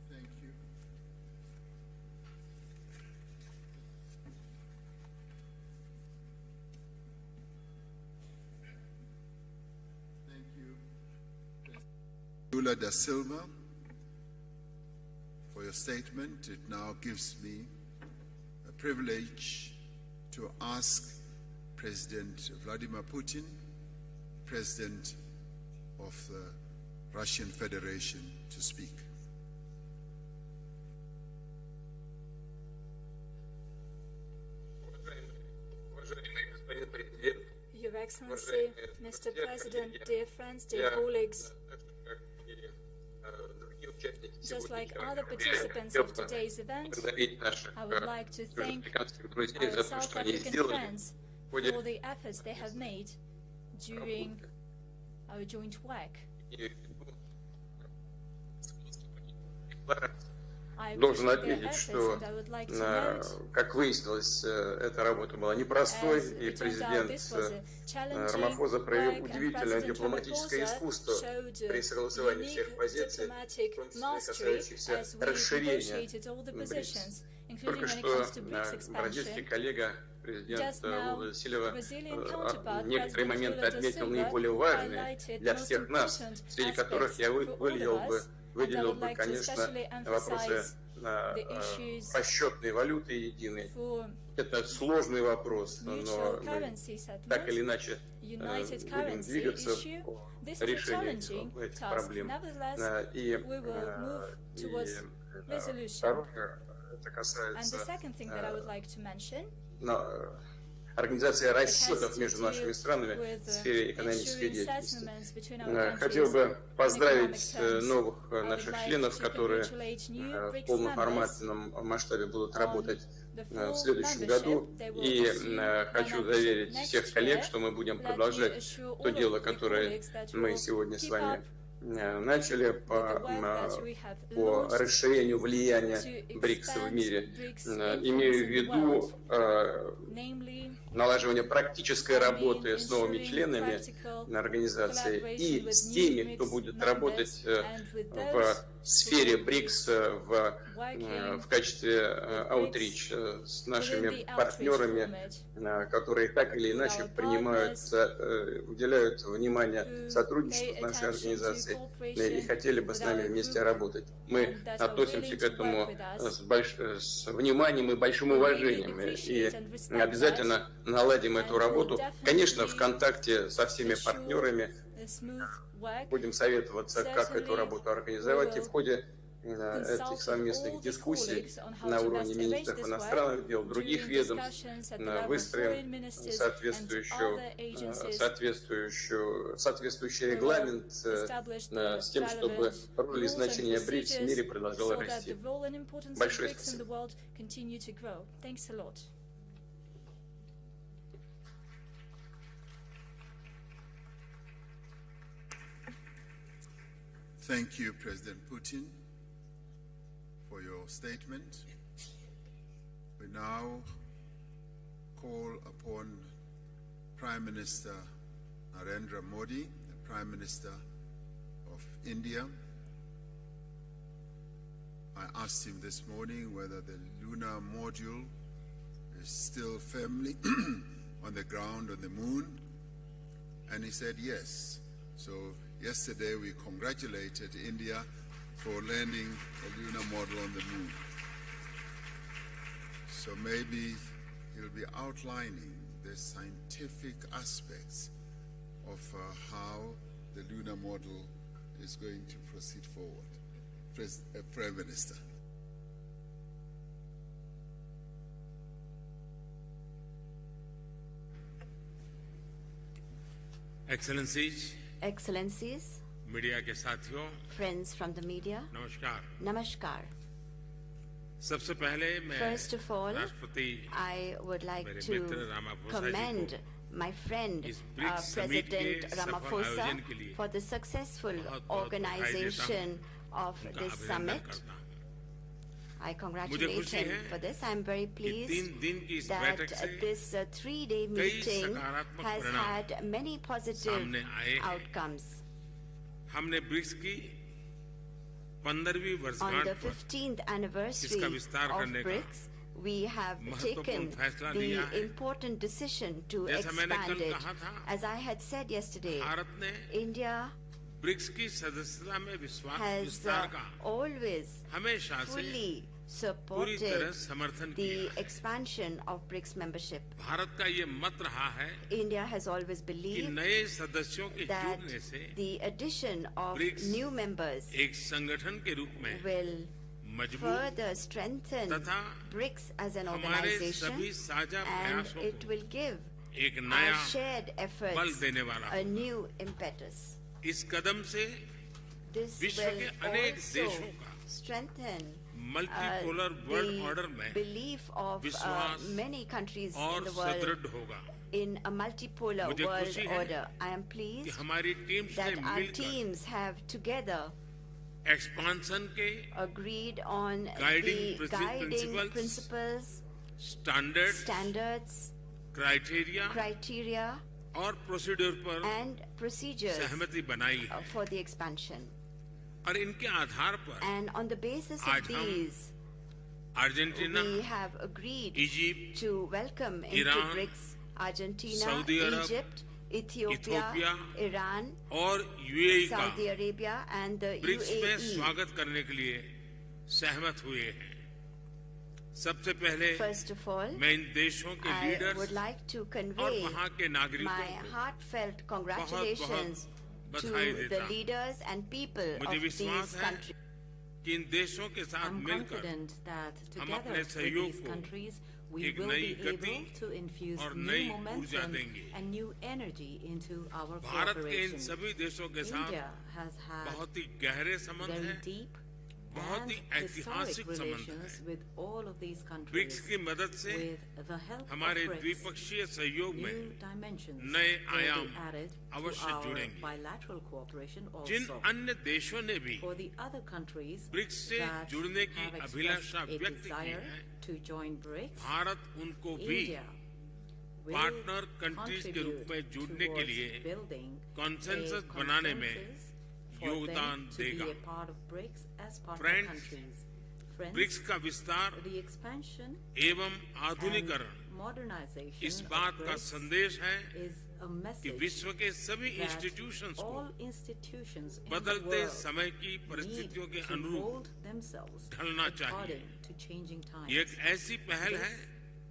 Thank you. Thank you, Lula da Silva, for your statement. It now gives me a privilege to ask President Vladimir Putin, President of the Russian Federation, to speak. Your Excellency, Mr. President, dear friends, dear colleagues, just like other participants of today's event, I would like to thank our South African friends for the efforts they have made during our joint work. I Должен appreciate their отметить, efforts, что, and I would like to note, как выяснилось, эта работа была непростой, as и it turned out, this was a challenging Рамафоза проявил work, and удивительное President дипломатическое Ramaphosa искусство showed при согласовании всех unique позиций, в diplomatic том числе mastery касающихся as we расширения negotiated all the BRICS. positions, including Только when it что comes to BRICS бразильский expansion. коллега, президент Just now, Лула да Сильва, Brazilian counterpart, некоторые President моменты Lula da отметил Silva, наиболее важные highlighted для most всех нас, important среди которых aspects я for all of us, and I выделил would бы, like to конечно, especially вопросы emphasize the issues расчетной валюты единой. for Это сложный вопрос, но mutual мы currency так или settlement, иначе united будем currency двигаться issue. по This is a решению challenging этих task. проблем. Nevertheless, И we will move towards resolution. второе, это And касается the second thing that I would like to mention, организация расчетов to между do нашими странами with в сфере экономической issuing деятельности. settlements between our Хотел countries бы in поздравить economic terms. новых I would наших like членов, to которые congratulate new в BRICS members полноформатном масштабе будут работать в следующем году. И хочу заверить всех коллег, что мы будем продолжать то дело, которое мы сегодня с вами начали по расширению влияния БРИКС в мире. Имею в виду налаживание практической работы с новыми членами организации и с теми, кто будет работать в сфере БРИКС в качестве аутрич, с нашими партнерами, которые так или иначе уделяют внимание сотрудничеству с нашей организацией и хотели бы с нами вместе работать. Мы относимся к этому с вниманием и большим уважением и обязательно наладим эту работу. Конечно, в контакте со всеми партнерами будем советоваться, как эту работу организовать, и в ходе этих совместных дискуссий на уровне министров иностранных дел, других ведомств выстроим соответствующий регламент с тем, чтобы роль и значение БРИКС в мире продолжала расти. Большое спасибо. Thank you, President Putin, for your statement. We now call upon Prime Minister Narendra Modi, the Prime Minister of India. I asked him this morning whether the lunar module is still firmly on the ground on the moon, and he said yes. So yesterday we congratulated India for landing a lunar module on the moon. So maybe he'll be outlining the scientific aspects of how the lunar module is going to proceed forward. Prime Minister. Excellencies, media के साथियों, friends from the media, नमस्कार. सबसे पहले मैं First of all, राष्ट्रपति I would like मेरे to मित्र Ramaphosa ji commend को my friend इस BRICS summit President के सफल Ramaphosa आयोजन के लिए for the successful बहुत-बहुत बधाई organization of उनका this अभिनंदन summit. करता हूं. I मुझे congratulate खुशी him है for this. I am very कि pleased 3 दिन की इस that बैठक से this 3-day कई meeting सकारात्मक has परिणाम had many positive सामने आए हैं. outcomes. हमने ब्रिक्स की 15वीं On वर्षगांठ the पर 15th anniversary इसका विस्तार of करने का BRICS, we have महत्वपूर्ण taken फैसला लिया the है. important decision to जैसा मैंने expand कल it. कहा था, As I had said yesterday, Bharat ने India ब्रिक्स की सदस्यता में has विस्तार का always हमेशा से fully पूरी तरह supported समर्थन the किया है. expansion of BRICS membership. Bharat का ये मत रहा है India has always कि believed नए सदस्यों के that जुड़ने से the addition of BRICS new members एक संगठन के रूप में will मजबूत further strengthen तथा BRICS as an हमारे organization, सभी साझा and प्रयासों it को will give एक our नया shared बल efforts देने वाला a होगा. new impetus. इस कदम से This विश्व will के अनेक also देशों का strengthen multipolar world order the में belief of विश्वास many countries in और the world सुदृढ़ होगा. in a multipolar मुझे world खुशी है order. I am कि pleased हमारी टीम्स ने that our मिलकर teams have together एक्सपांशन के agreed on Guiding the guiding principles, principles, standard standards, criteria criteria, और प्रोसीड्यूर पर and procedures सहमति बनाई है. for the expansion. और इनके आधार पर And on the basis of आज हम these, Argentina, we have agreed Egypt, to welcome into Iran, BRICS Argentina, Saudi Arab, Egypt, Ethiopia, Iran, और यूएई का Saudi Arabia, and the BRICS में UAE. स्वागत करने के लिए सहमत हुए हैं. सबसे पहले First of all, मैं इन देशों के I would leaders like to और convey वहाँ के नागरिकों my को heartfelt congratulations to बधाई the देता हूँ. leaders and people मुझे of these विश्वास है countries. कि इन देशों के साथ I'm मिलकर confident that हम together अपने with सहयोग these को countries, we एक will नई be गति able to infuse और new नई ऊर्जा momentum देंगे. and new energy into our Bharat के इन cooperation. सभी देशों के साथ India has had बहुत ही गहरे संबंध very हैं deep बहुत and ही historic ऐतिहासिक संबंध relations है। with all of these BRICS countries. की मदद से With the help हमारे of BRICS, द्विपक्षीय सहयोग new में dimensions नए will आयाम be added to अवश्य our जुड़ेंगे। bilateral cooperation जिन also. अन्य देशों ने भी For the other countries BRICS से that जुड़ने की have अभिलाषा expressed a व्यक्त की desire है, to join BRICS, भारत उनको भी India will पार्टनर कंट्रीज के रूप में contribute जुड़ने के towards लिए building कॉन्सेंसस a बनाने में consensus for योगदान them to देगा। be a part of BRICS as partner Friends, countries. Friends, BRICS का विस्तार the expansion एवं आधुनिकरण and modernization इस of बात का BRICS संदेश है is a कि message विश्व के सभी that इंस्टीट्यूशंस को all institutions in the बदलते world समय की need परिस्थितियों के to अनुरूप mold themselves ढलना according चाहिए। to changing times. ये एक ऐसी पहल है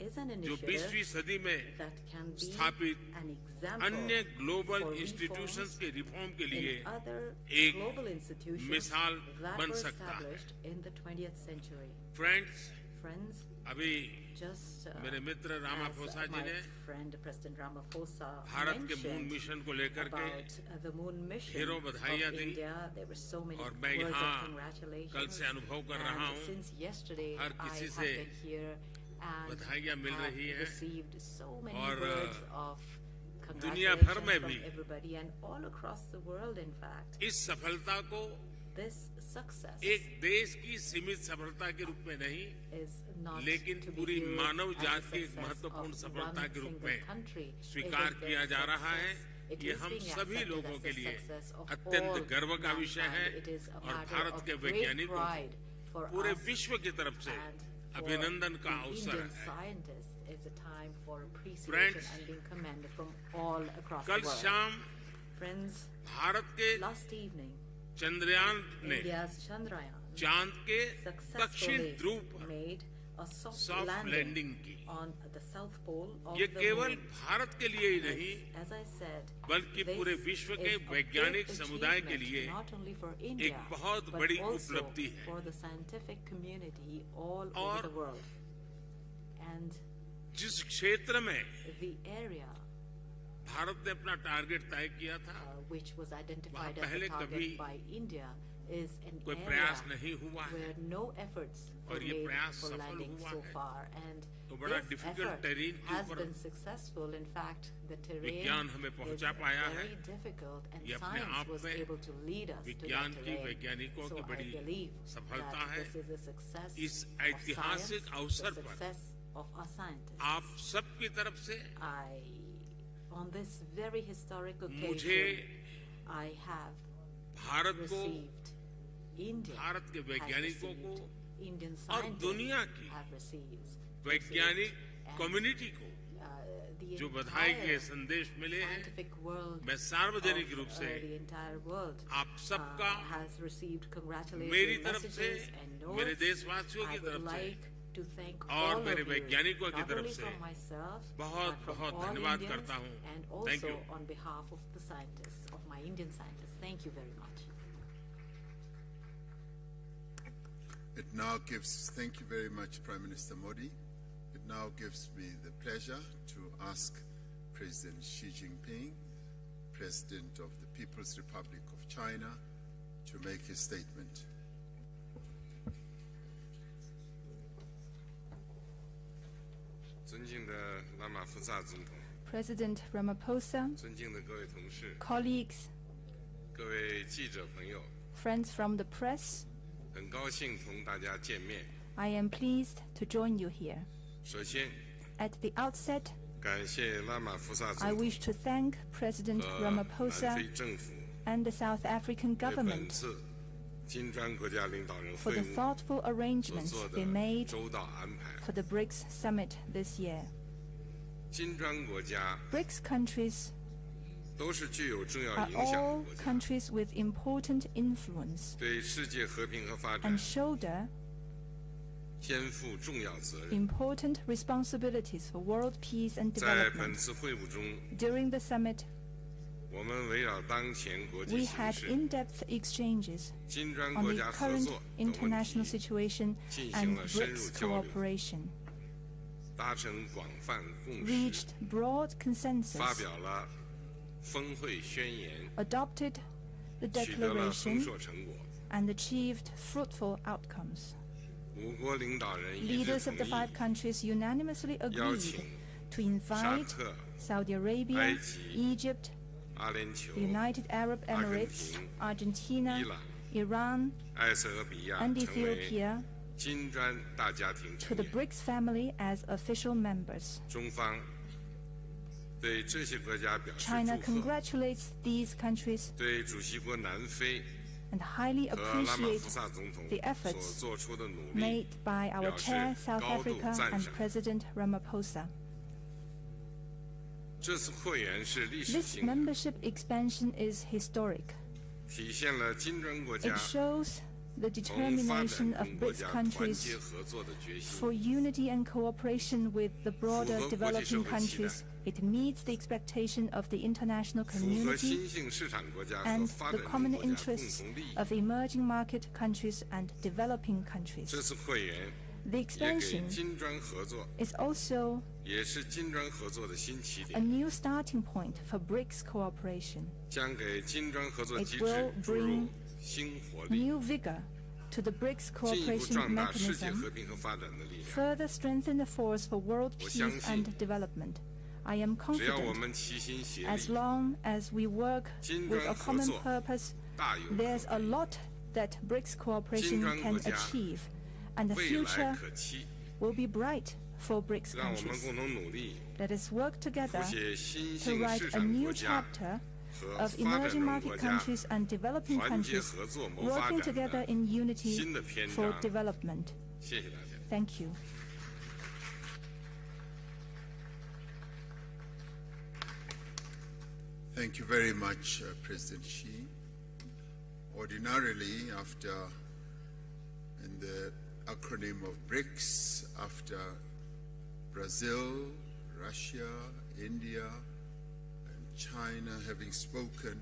This is an जो initiative 20वीं सदी में that can be स्थापित an example अन्य ग्लोबल for इंस्टीट्यूशंस के रिफॉर्म के in लिए other एक global institutions मिसाल that बन were सकता है। established in the 20th century. Friends, Friends, अभी just मेरे मित्र as रामाफोसा जी my ने friend President Ramaphosa भारत के मून mentioned मिशन को लेकर के about the moon mission ढेरों of बधाइयाँ दी India, there were so many और मैं words यहाँ of congratulations. कल से अनुभव कर रहा And हूँ, since yesterday हर I किसी have से been here and बधाइयाँ मिल have रही हैं received so many और words of दुनिया congratulations भर में from भी everybody and all across the world. In fact, इस सफलता को this success एक देश की सीमित सफलता के रूप में नहीं, is not लेकिन to be पूरी viewed मानव as जात a की एक success महत्वपूर्ण of सफलता one के रूप single में country. स्वीकार It is किया the जा रहा है। success. It ये is हम being सभी accepted लोगों as के the लिए success of अत्यंत all गर्व का विषय है mankind. It is a और matter भारत of के great वैज्ञानिकों pride for को पूरे us विश्व की तरफ से and for अभिनंदन का the अवसर Indian है। scientists. It's a time for appreciation Friends, and being commended from all across the कल world. शाम Friends, भारत के last evening, चंद्रयान ने India's Chandrayaan चांद के दक्षिण successfully ध्रुव पर made a soft soft landing landing की। on the south pole of ये the केवल moon. भारत के लिए ही नहीं, As I said, बल्कि this पूरे विश्व के is a वैज्ञानिक big समुदाय के achievement, लिए not only for India, एक बहुत but बड़ी also उपलब्धि है। for the scientific community all over और the world. And जिस क्षेत्र में the area भारत ने अपना टारगेट तय किया था, which was identified वहाँ as a पहले target कभी by India is an कोई area प्रयास नहीं हुआ है where no efforts were और ये made प्रयास for सफल landing हुआ so है। far, and तो बड़ा this difficult effort terrain के has ऊपर been successful. In fact, the terrain विज्ञान हमें is पहुंचा पाया है। very difficult, and ये अपने science आप was में able to lead us to विज्ञान that की terrain. वैज्ञानिकों So की I बड़ी believe सफलता that है। this is a success इस of ऐतिहासिक science, अवसर the पर success of our scientists. आप सबकी तरफ से On this very historic मुझे occasion, I have भारत को, received, India भारत के has वैज्ञानिकों को received, Indian और scientists दुनिया की have received, वैज्ञानिक and, कम्युनिटी को the जो बधाई के entire संदेश मिले हैं, scientific world मैं सार्वजनिक of, रूप से the entire world आप सबका has received मेरी congratulatory तरफ से, messages and मेरे notes. देशवासियों I की would तरफ से like to thank और all मेरे of you, वैज्ञानिकों की not तरफ only से from myself, बहुत but from बहुत all धन्यवाद Indians, करता हूँ। and Thank also you. on behalf of the scientists, of my Indian scientists. Thank you very much. It now gives, thank you very much, Prime Minister Modi. It now gives me the pleasure to ask President Xi Jinping, President of the People's Republic of China, to make his statement. President Ramaphosa, colleagues, friends from the press, I am pleased to join you here. At the outset, I wish to thank President Ramaphosa and the South African government for the thoughtful arrangements they made for the BRICS summit this year. BRICS countries are all countries with important influence and shoulder important responsibilities for world peace and development. During the summit, we had in-depth exchanges on the current international situation and BRICS cooperation, reached broad consensus, adopted the declaration, and achieved fruitful outcomes. Leaders of the 5 countries unanimously agreed to invite Saudi Arabia, Egypt, the United Arab Emirates, Argentina, Iran, and Ethiopia to the BRICS family as official members. China congratulates these countries and highly appreciates the efforts made by our chair, South Africa, and President Ramaphosa. This membership expansion is historic. It shows the determination of BRICS countries for unity and cooperation with the broader developing countries. It meets the expectation of the international community and the common interests of emerging market countries and developing countries. The expansion is also a new starting point for BRICS cooperation. It will bring new vigor to the BRICS cooperation mechanism, further strengthen the force for world peace and development. I am confident, as long as we work with a common purpose, there's a lot that BRICS cooperation can achieve, and the future will be bright for BRICS countries. Let us work together to write a new chapter of emerging market countries and developing countries working together in unity for development. Thank you. Thank you very much, President Xi. Ordinarily, in the acronym of BRICS, after Brazil, Russia, India, and China having spoken,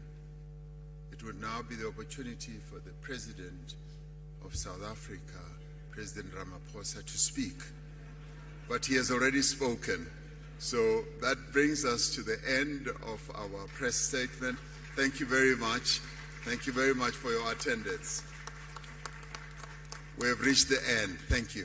it would now be the opportunity for the President of South Africa, President Ramaphosa, to speak. But he has already spoken. So that brings us to the end of our press statement. Thank you very much. Thank you very much for your attendance. We have reached the end. Thank you.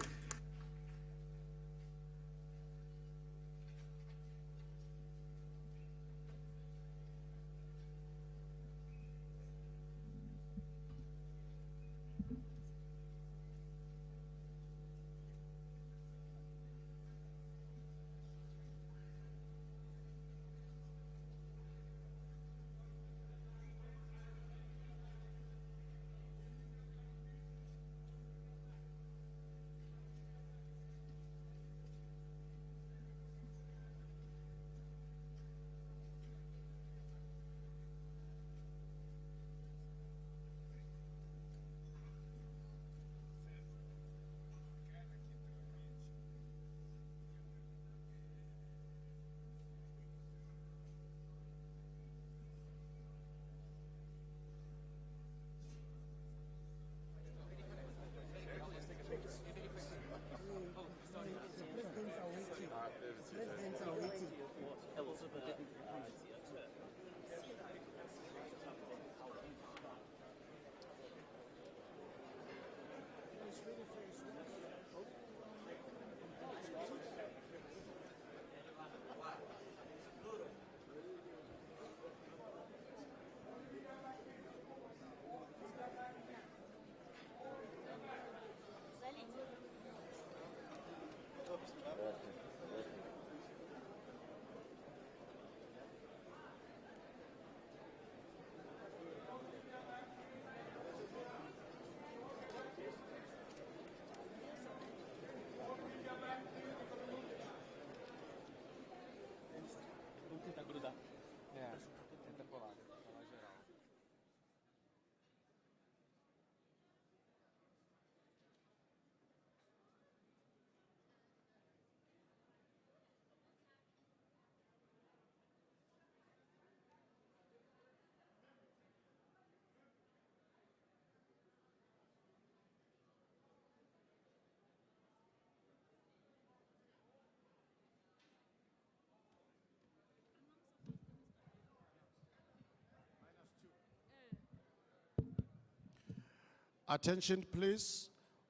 Attention, please.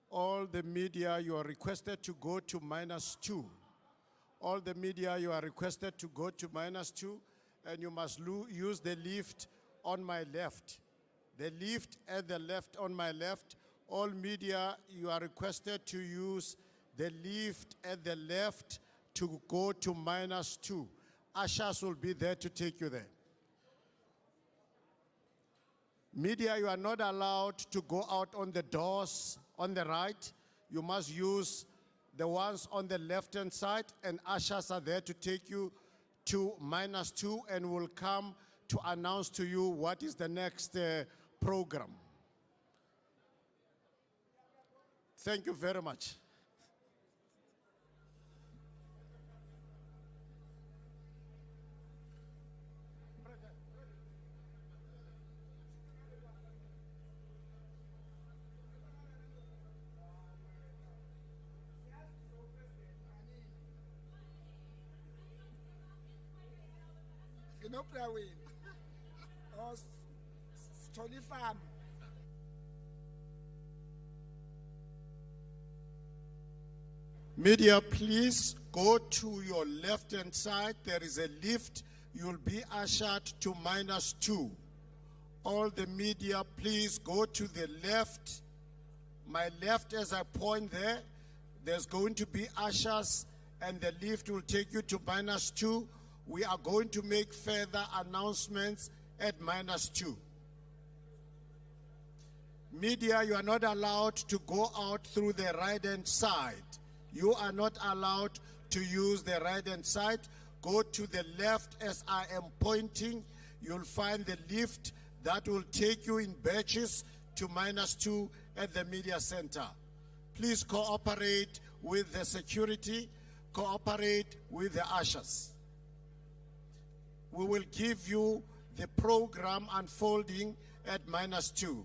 All the media, you are requested to go to -2. All the media, you are requested to go to -2, and you must use the lift on my left. The lift at the left on my left. All media, you are requested to use the lift at the left to go to -2. Ushers will be there to take you there. Media, you are not allowed to go out on the doors on the right. You must use the ones on the left-hand side, and ushers are there to take you to -2 and will come to announce to you what is the next program. Thank you very much. No prayer. Or Stony Farm. Media, please go to your left-hand side. There is a lift. You'll be ushered to -2. All the media, please go to the left. My left, as I point there, there's going to be ushers, and the lift will take you to -2. We are going to make further announcements at -2. Media, you are not allowed to go out through the right-hand side. You are not allowed to use the right-hand side. Go to the left as I am pointing. You'll find the lift that will take you in batches to -2 at the media center. Please cooperate with the security, cooperate with the ushers. We will give you the program unfolding at -2.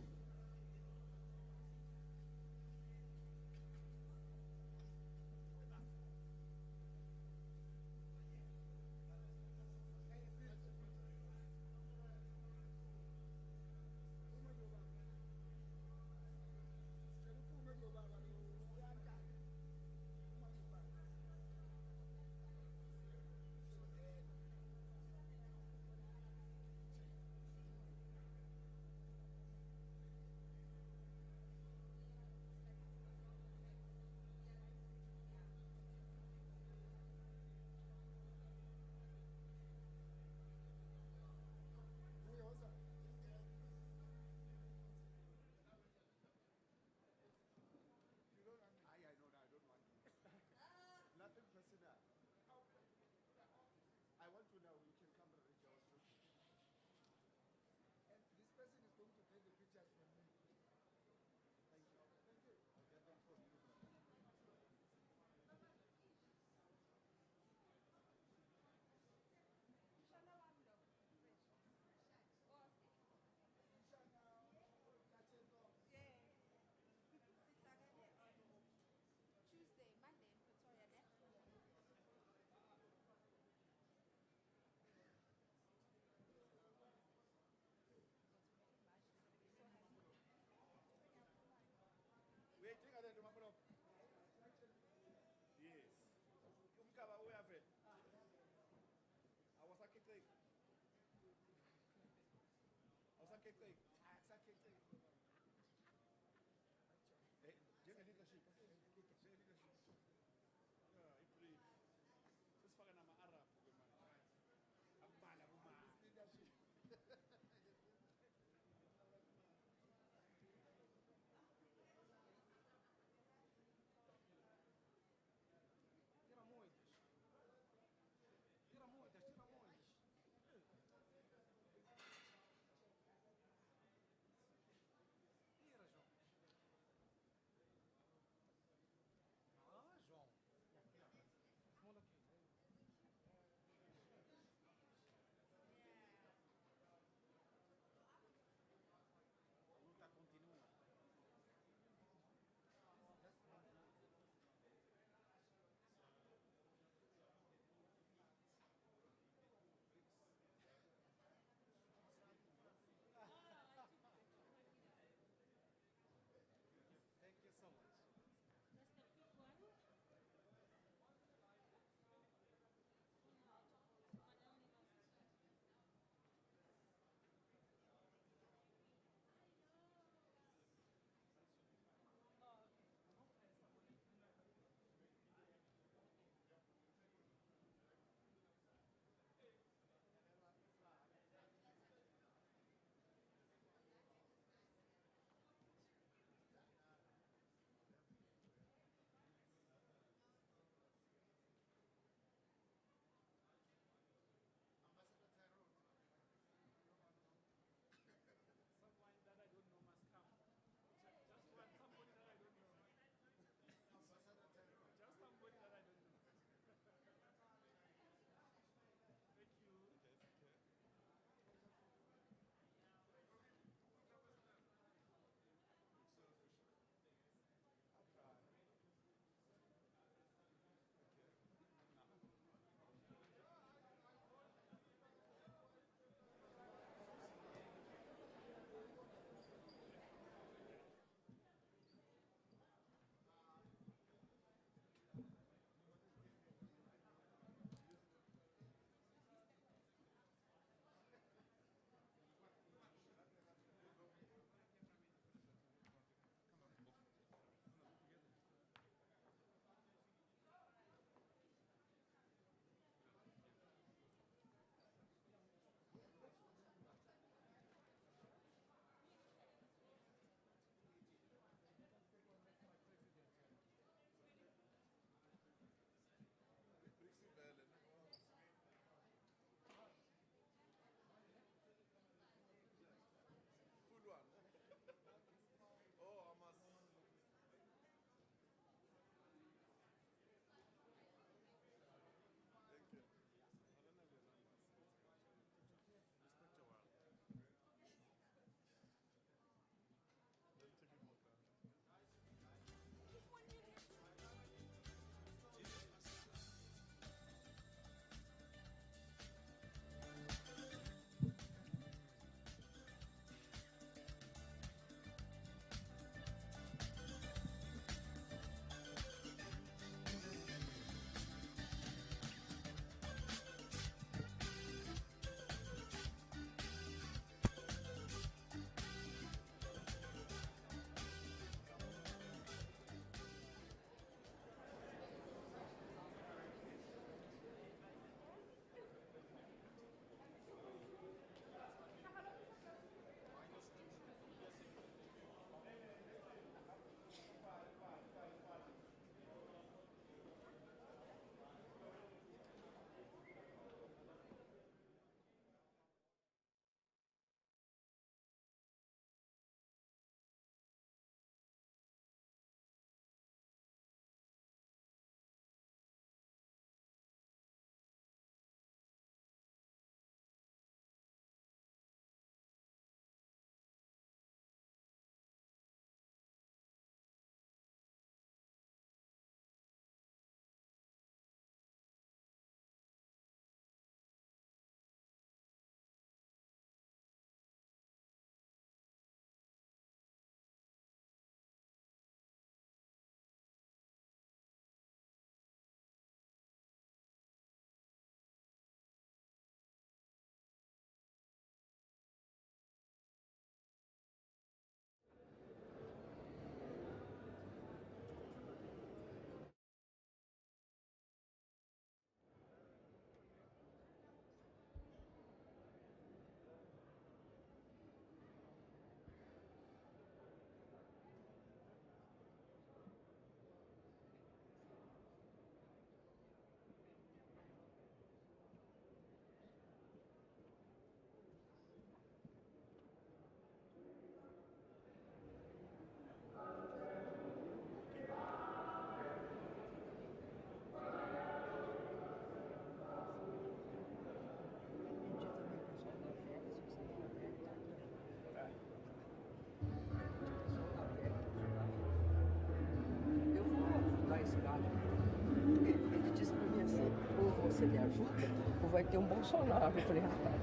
ajuda. O povo vai ter um Bolsonaro. Eu falei, rapaz,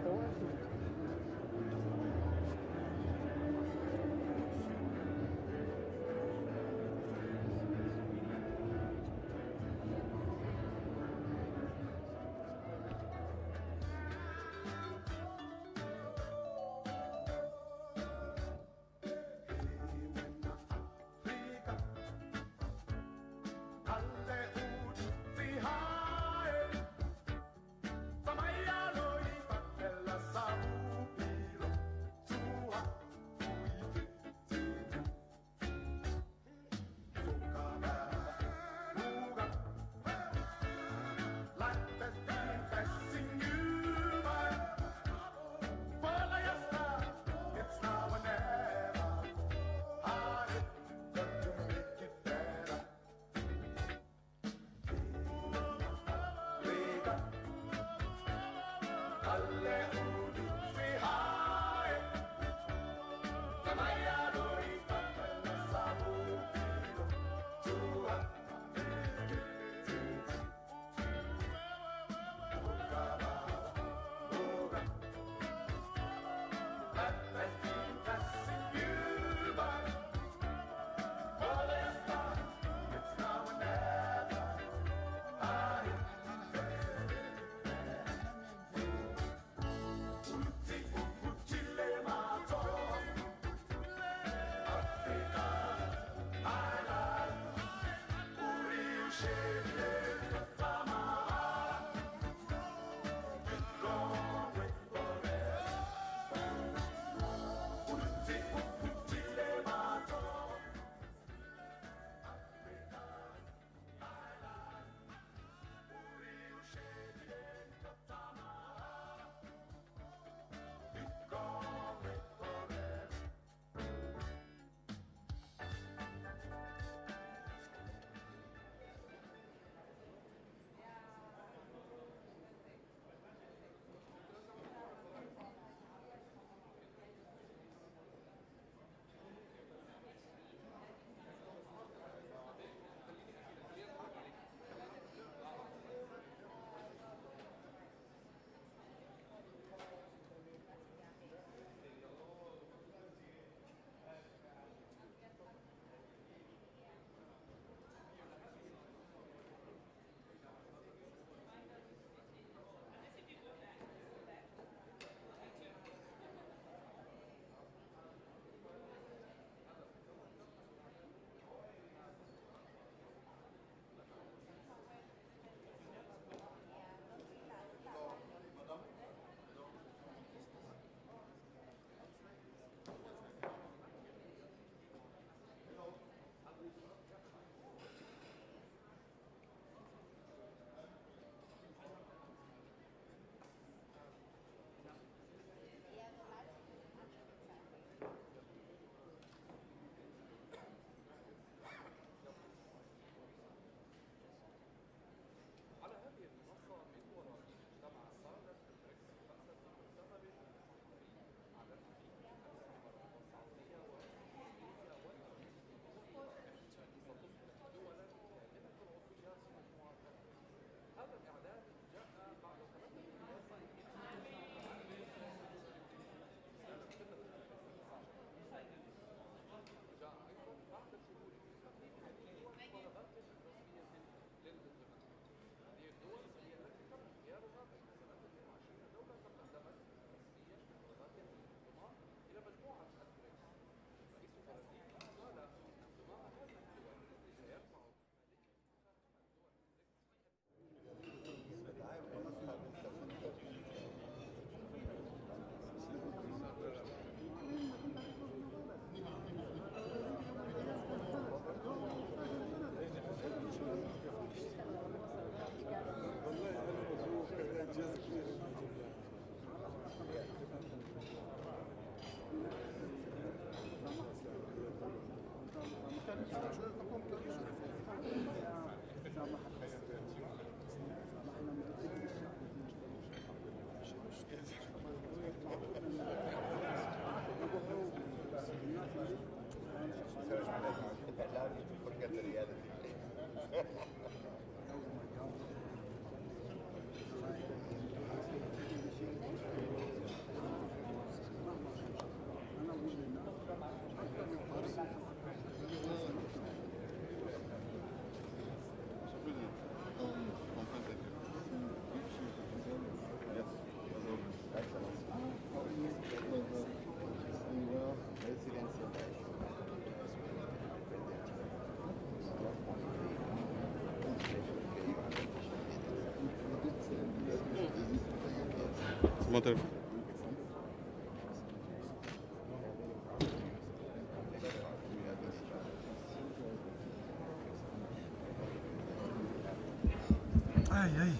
então ajuda. Mon téléphone. Aïe, aïe.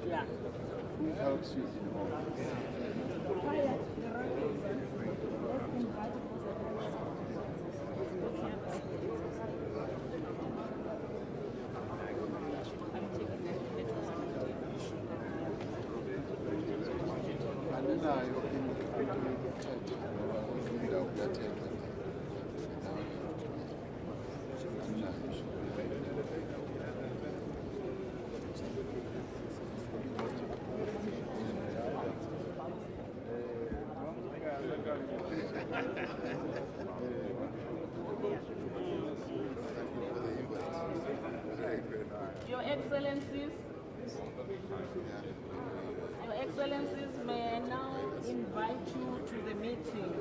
Yeah. Who helps you? Your Excellencies, may I now invite you to the meeting.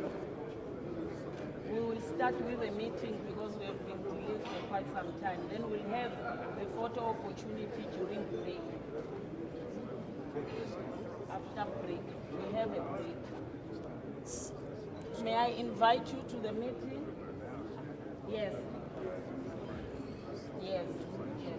We will start with the meeting because we have been delayed for quite some time. Then we'll have the photo opportunity during break. After break, we'll have a break. May I invite you to the meeting? Yes. Yes. Yes.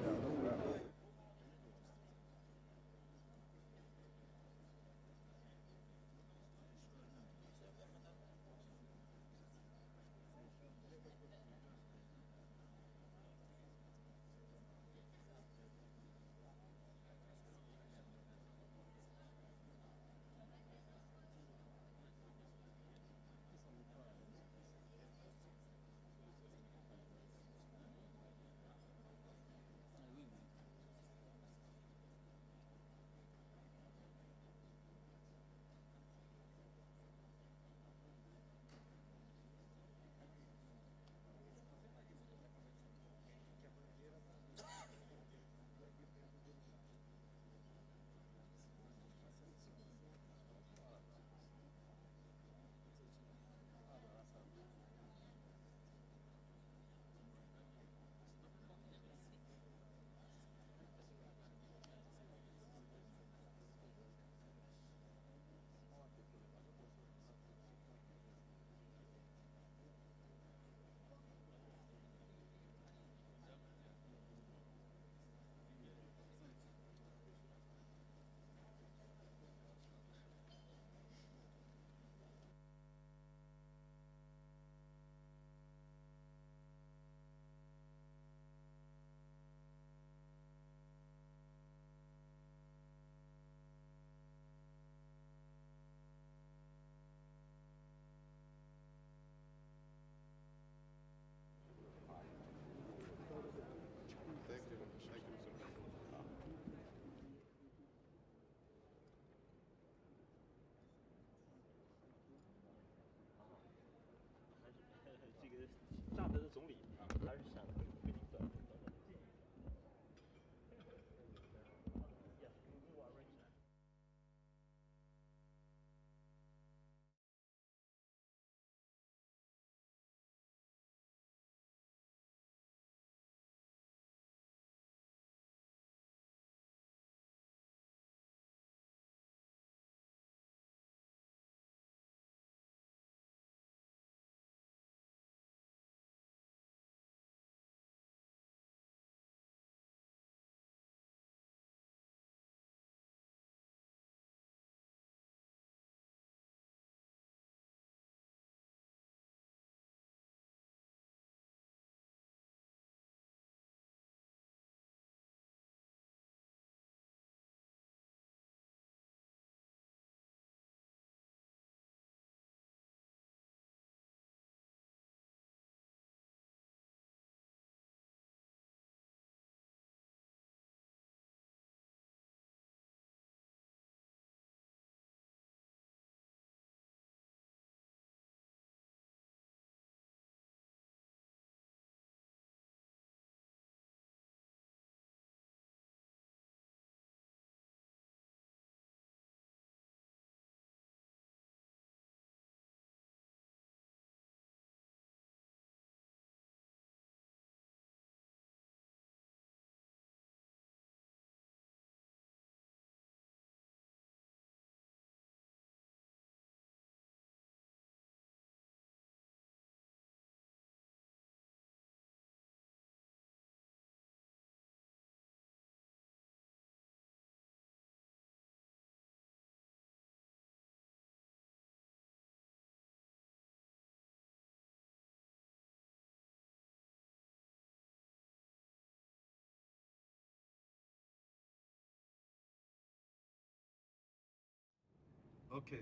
Okay.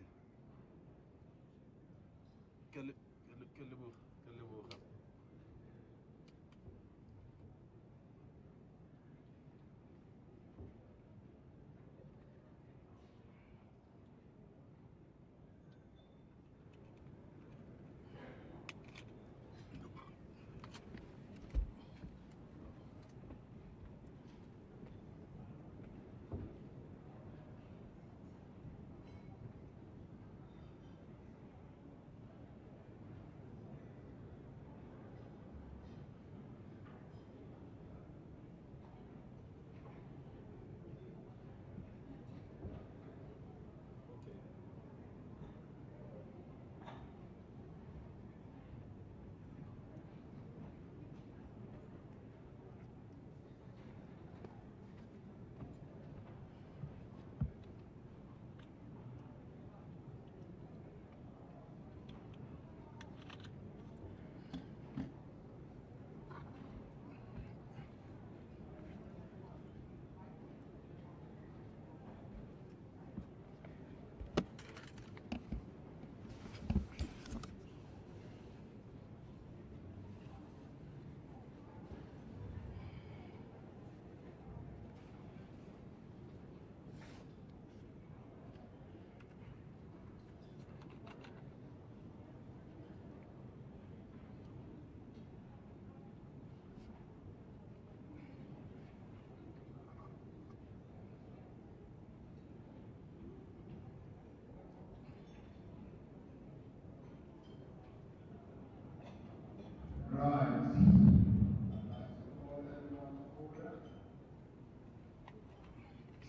Ke leboga.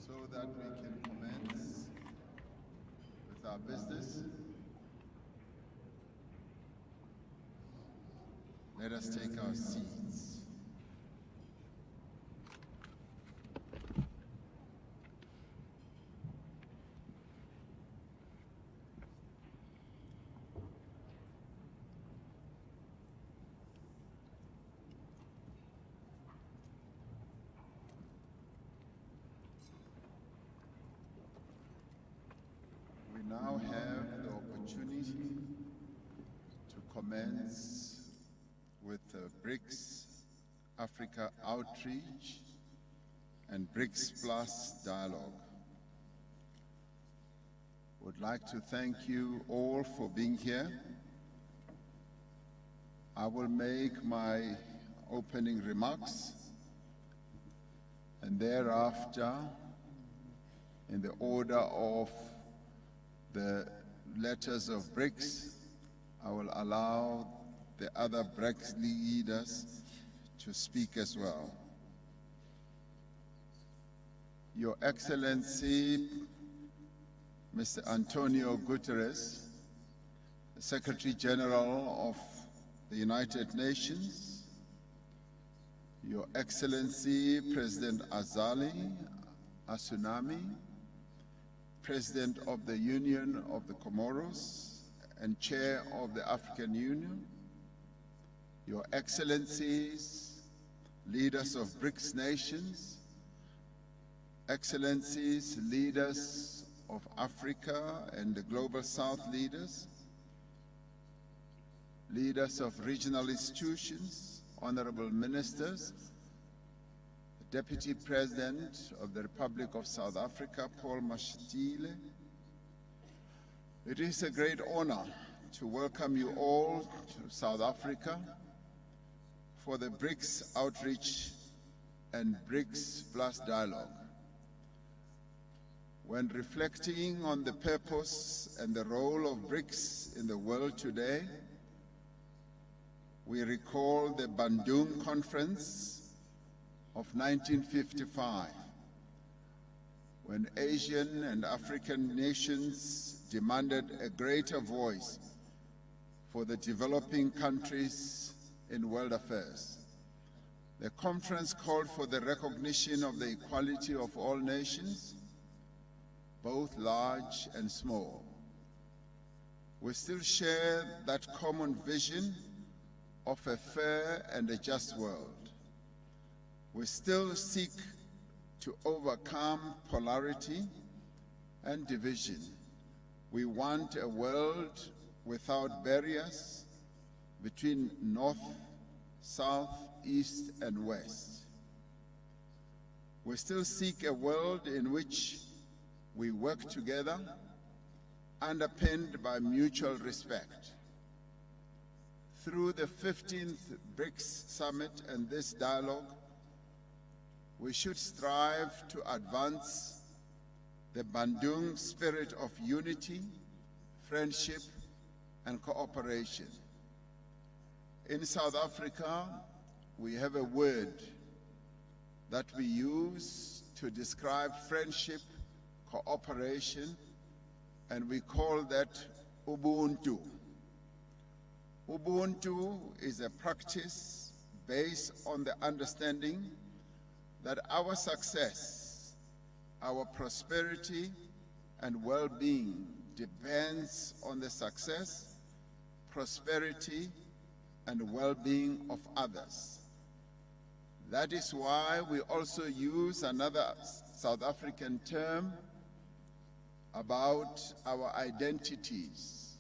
So that we can commence with our business, let us take our seats. We now have the opportunity to commence with the BRICS Africa Outreach and BRICS Plus Dialogue. Would like to thank you all for being here. I will make my opening remarks, and thereafter, in the order of the letters of BRICS, I will allow the other BRICS leaders to speak as well. Your Excellency, Mr. Antonio Guterres, the Secretary General of the United Nations, Your Excellency, President Azali Assoumani, President of the Union of the Comoros and Chair of the African Union, Your Excellencies, leaders of BRICS nations, Excellencies, leaders of Africa and the Global South leaders, leaders of regional institutions, honorable ministers, the Deputy President of the Republic of South Africa, Paul Mashatile. It is a great honor to welcome you all to South Africa for the BRICS Outreach and BRICS Plus Dialogue. When reflecting on the purpose and the role of BRICS in the world today, we recall the Bandung Conference of 1955, when Asian and African nations demanded a greater voice for the developing countries in world affairs. The conference called for the recognition of the equality of all nations, both large and small. We still share that common vision of a fair and a just world. We still seek to overcome polarity and division We want a world without barriers between North, South, East, and West. We still seek a world in which we work together, underpinned by mutual respect. Through the 15th BRICS Summit and this dialogue, we should strive to advance the Bandung spirit of unity, friendship, and cooperation. In South Africa, we have a word that we use to describe friendship, cooperation, and we call that Ubuntu. Ubuntu is a practice based on the understanding that our success, our prosperity, and well-being depends on the success, prosperity, and well-being of others. That is why we also use another South African term about our identities,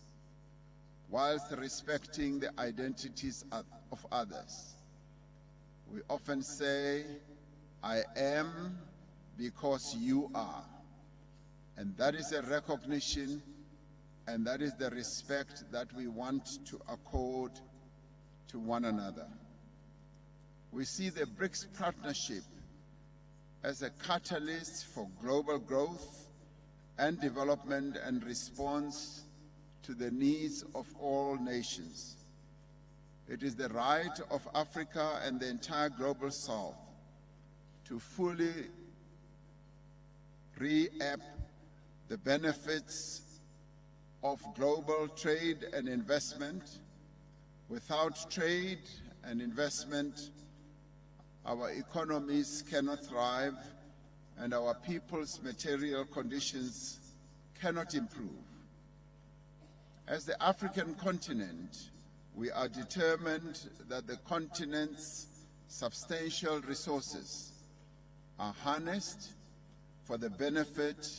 whilst respecting the identities of others. We often say, I am because you are. And that is a recognition, and that is the respect that we want to accord to one another. We see the BRICS partnership as a catalyst for global growth and development and response to the needs of all nations. It is the right of Africa and the entire global South to fully reap the benefits of global trade and investment. Without trade and investment, our economies cannot thrive and our people's material conditions cannot improve. As the African continent, we are determined that the continent's substantial resources are harnessed for the benefit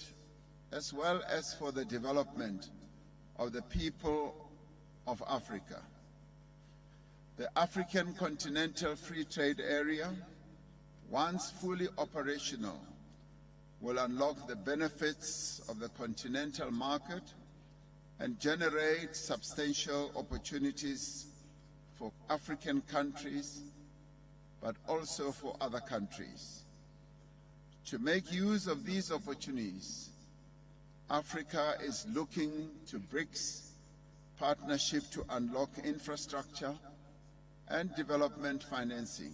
as well as for the development of the people of Africa. The African Continental Free Trade Area, once fully operational, will unlock the benefits of the continental market and generate substantial opportunities for African countries, but also for other countries. To make use of these opportunities, Africa is looking to BRICS partnership to unlock infrastructure and development financing.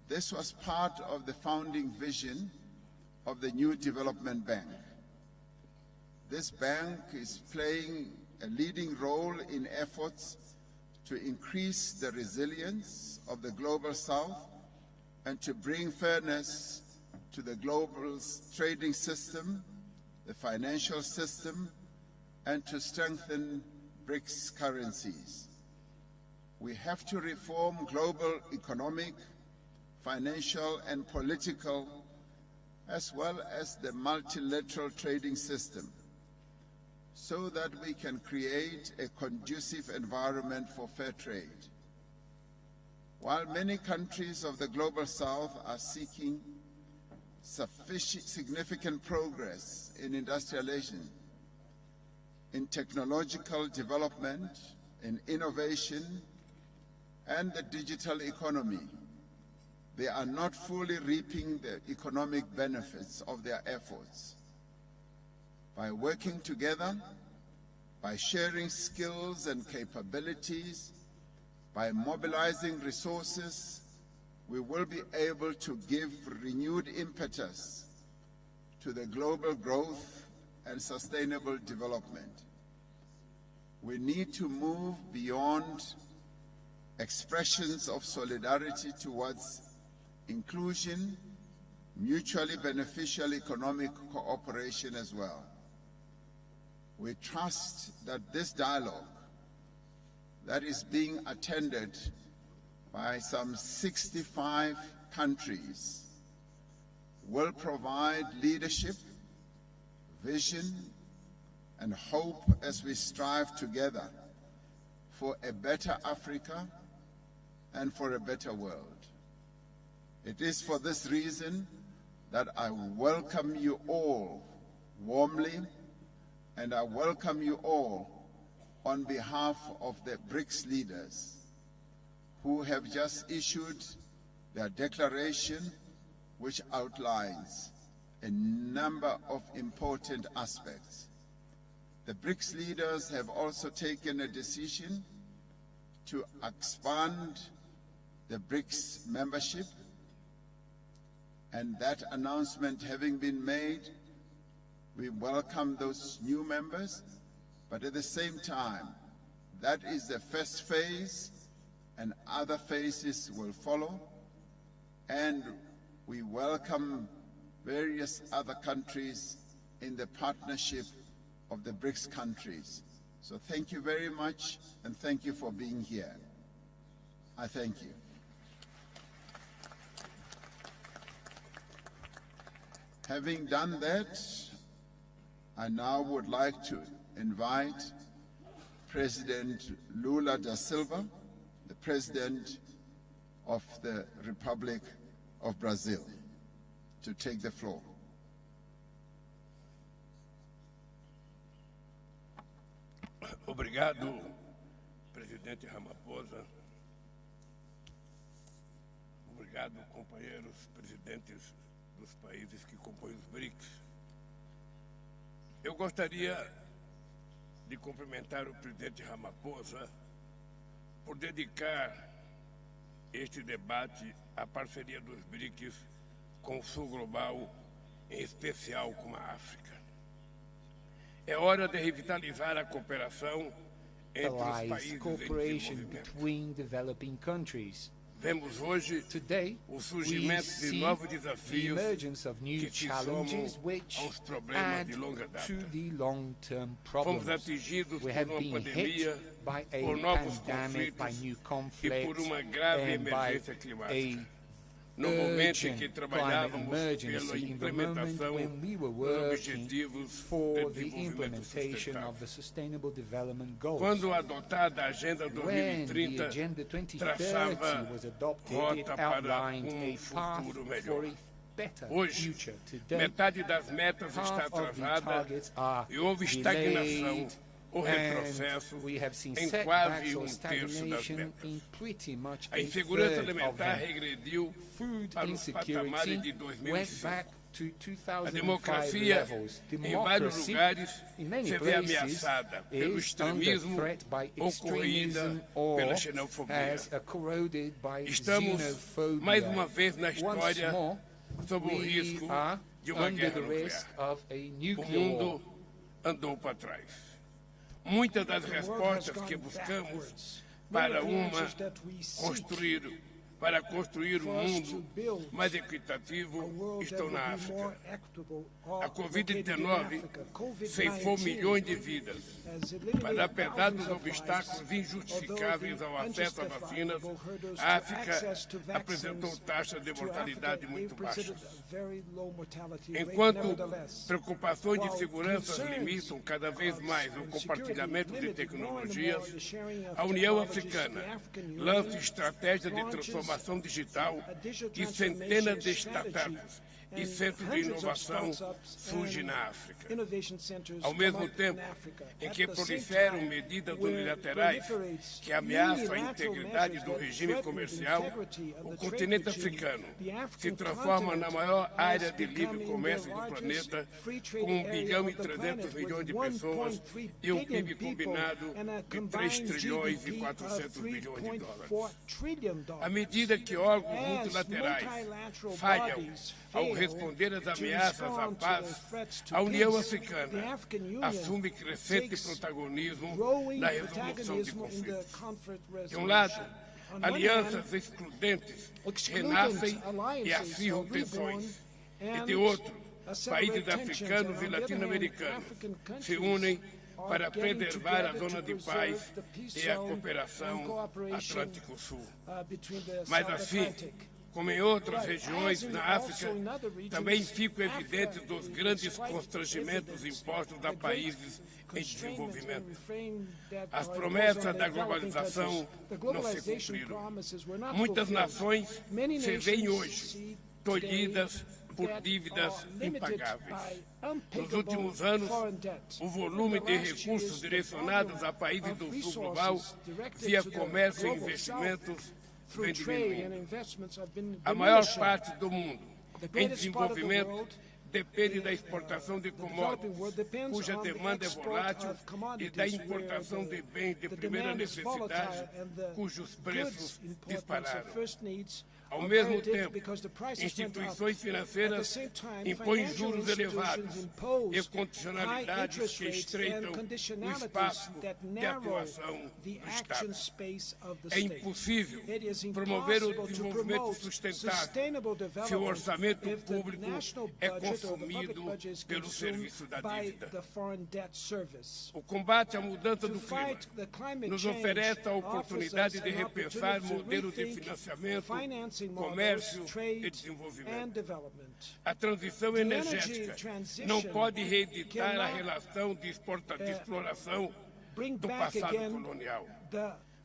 This was part of the founding vision of the new development bank. This bank is playing a leading role in efforts to increase the resilience of the global South and to bring fairness to the global trading system, the financial system, and to strengthen BRICS currencies. We have to reform global economic, financial, and political, as well as the multilateral trading system, so that we can create a conducive environment for fair trade. While many countries of the global South are seeking significant progress in industrialization, in technological development, in innovation, and the digital economy, they are not fully reaping the economic benefits of their efforts. By working together, by sharing skills and capabilities, by mobilizing resources, we will be able to give renewed impetus to the global growth and sustainable development. We need to move beyond expressions of solidarity towards inclusion, mutually beneficial economic cooperation as well. We trust that this dialogue that is being attended by some 65 countries will provide leadership, vision, and hope as we strive together for a better Africa and for a better world. It is for this reason that I welcome you all warmly, and I welcome you all on behalf of the BRICS leaders who have just issued their declaration, which outlines a number of important aspects. The BRICS leaders have also taken a decision to expand the BRICS membership, and that announcement having been made, we welcome those new members, but at the same time, that is the first phase, and other phases will follow, and we welcome various other countries in the partnership of the BRICS countries. So thank you very much, and thank you for being here. I thank you. Having done that, I now would like to invite President Lula da Silva, the President of the Republic of Brazil, to take the floor. Obrigado, Presidente Ramaphosa. Obrigado, companheiros presidentes dos países que compõem os BRICS. Eu gostaria de cumprimentar o presidente Ramaphosa por dedicar este debate à parceria dos BRICS com o Sul Global, em especial com a África. É hora de revitalizar a cooperação entre os países cooperation em desenvolvimento. between developing countries. Vemos hoje Today, o surgimento de see novos the desafios emergence of new que se challenges somam which aos problemas add de longa data. to the long-term Fomos problems. atingidos We por have uma been pandemia, hit by a por novos pandemic, by conflitos new e por conflicts, uma grave and by emergência climática. a No momento em urgent que climate trabalhávamos pela emergency, in the moment implementação when we were dos working objetivos for de the desenvolvimento implementation sustentável. of the Sustainable Development Goals. Quando adotada a Agenda When the 2030, Agenda 2030 traçava was adopted, it rota para outlined a path futuro for melhor. a better Hoje, future. Today, metade das metas está half of the atrasada targets are e houve estagnação delayed, ou retrocesso and we have seen em setbacks quase or terço das stagnation metas. in pretty much A a insegurança third of alimentar them. regrediu Food para os patamares de insecurity went 2005. back to A 2005 democracia, levels. em vários Democracy, lugares, in many se vê places, ameaçada pelo is under extremismo threat by ou corroída extremism or pela xenofobia. as corroded by Estamos, xenophobia. mais uma vez na Once história, more, sob o we risco are de uma under guerra the risk nuclear. of a O nuclear war. mundo andou para trás. Muitas das respostas que buscamos para construir um mundo mais equitativo estão na África. A Covid-19 ceifou milhões de vidas, mas apesar dos obstáculos injustificáveis ao acesso a vacinas, a África apresentou taxas de mortalidade muito baixas. Enquanto preocupações de segurança limitam cada vez mais o compartilhamento de tecnologias, a União Africana lança estratégias de transformação digital e centenas de startups e centros de inovação surgem na África. Ao mesmo tempo em que proliferam medidas unilaterais que ameaçam a integridade do regime comercial, o continente africano se transforma na maior área de livre comércio do planeta, com 1 bilhão e 300 milhões de pessoas e um PIB combinado de 3 trilhões e 400 bilhões de dólares. À medida que órgãos multilaterais falham ao responder às ameaças à paz, a União Africana assume crescente protagonismo na resolução de conflitos. De um lado, alianças excludentes renascem e acirram tensões. E de outro, países africanos e latino-americanos se unem para preservar a zona de paz e a cooperação Atlântico-Sul. Mas assim, como em outras regiões na África, também ficam evidentes os grandes constrangimentos impostos a países em desenvolvimento. As promessas da globalização não se cumpriram. Muitas nações se veem hoje tolhidas por dívidas impagáveis. Nos últimos anos, o volume de recursos direcionados a países do sul global, via comércio e investimentos, vem diminuindo. A maior parte do mundo em desenvolvimento depende da exportação de commodities, cuja demanda é volátil, e da importação de bens de primeira necessidade, cujos preços dispararam. Ao mesmo tempo, instituições financeiras impõem juros elevados e condicionalidades que estreitam o espaço de atuação do Estado. É impossível promover o desenvolvimento sustentável se o orçamento público é consumido pelo serviço da dívida. O combate à mudança do clima nos oferece a oportunidade de repensar modelos de financiamento, comércio e desenvolvimento. A transição energética não pode reeditar a relação de exploração do passado colonial.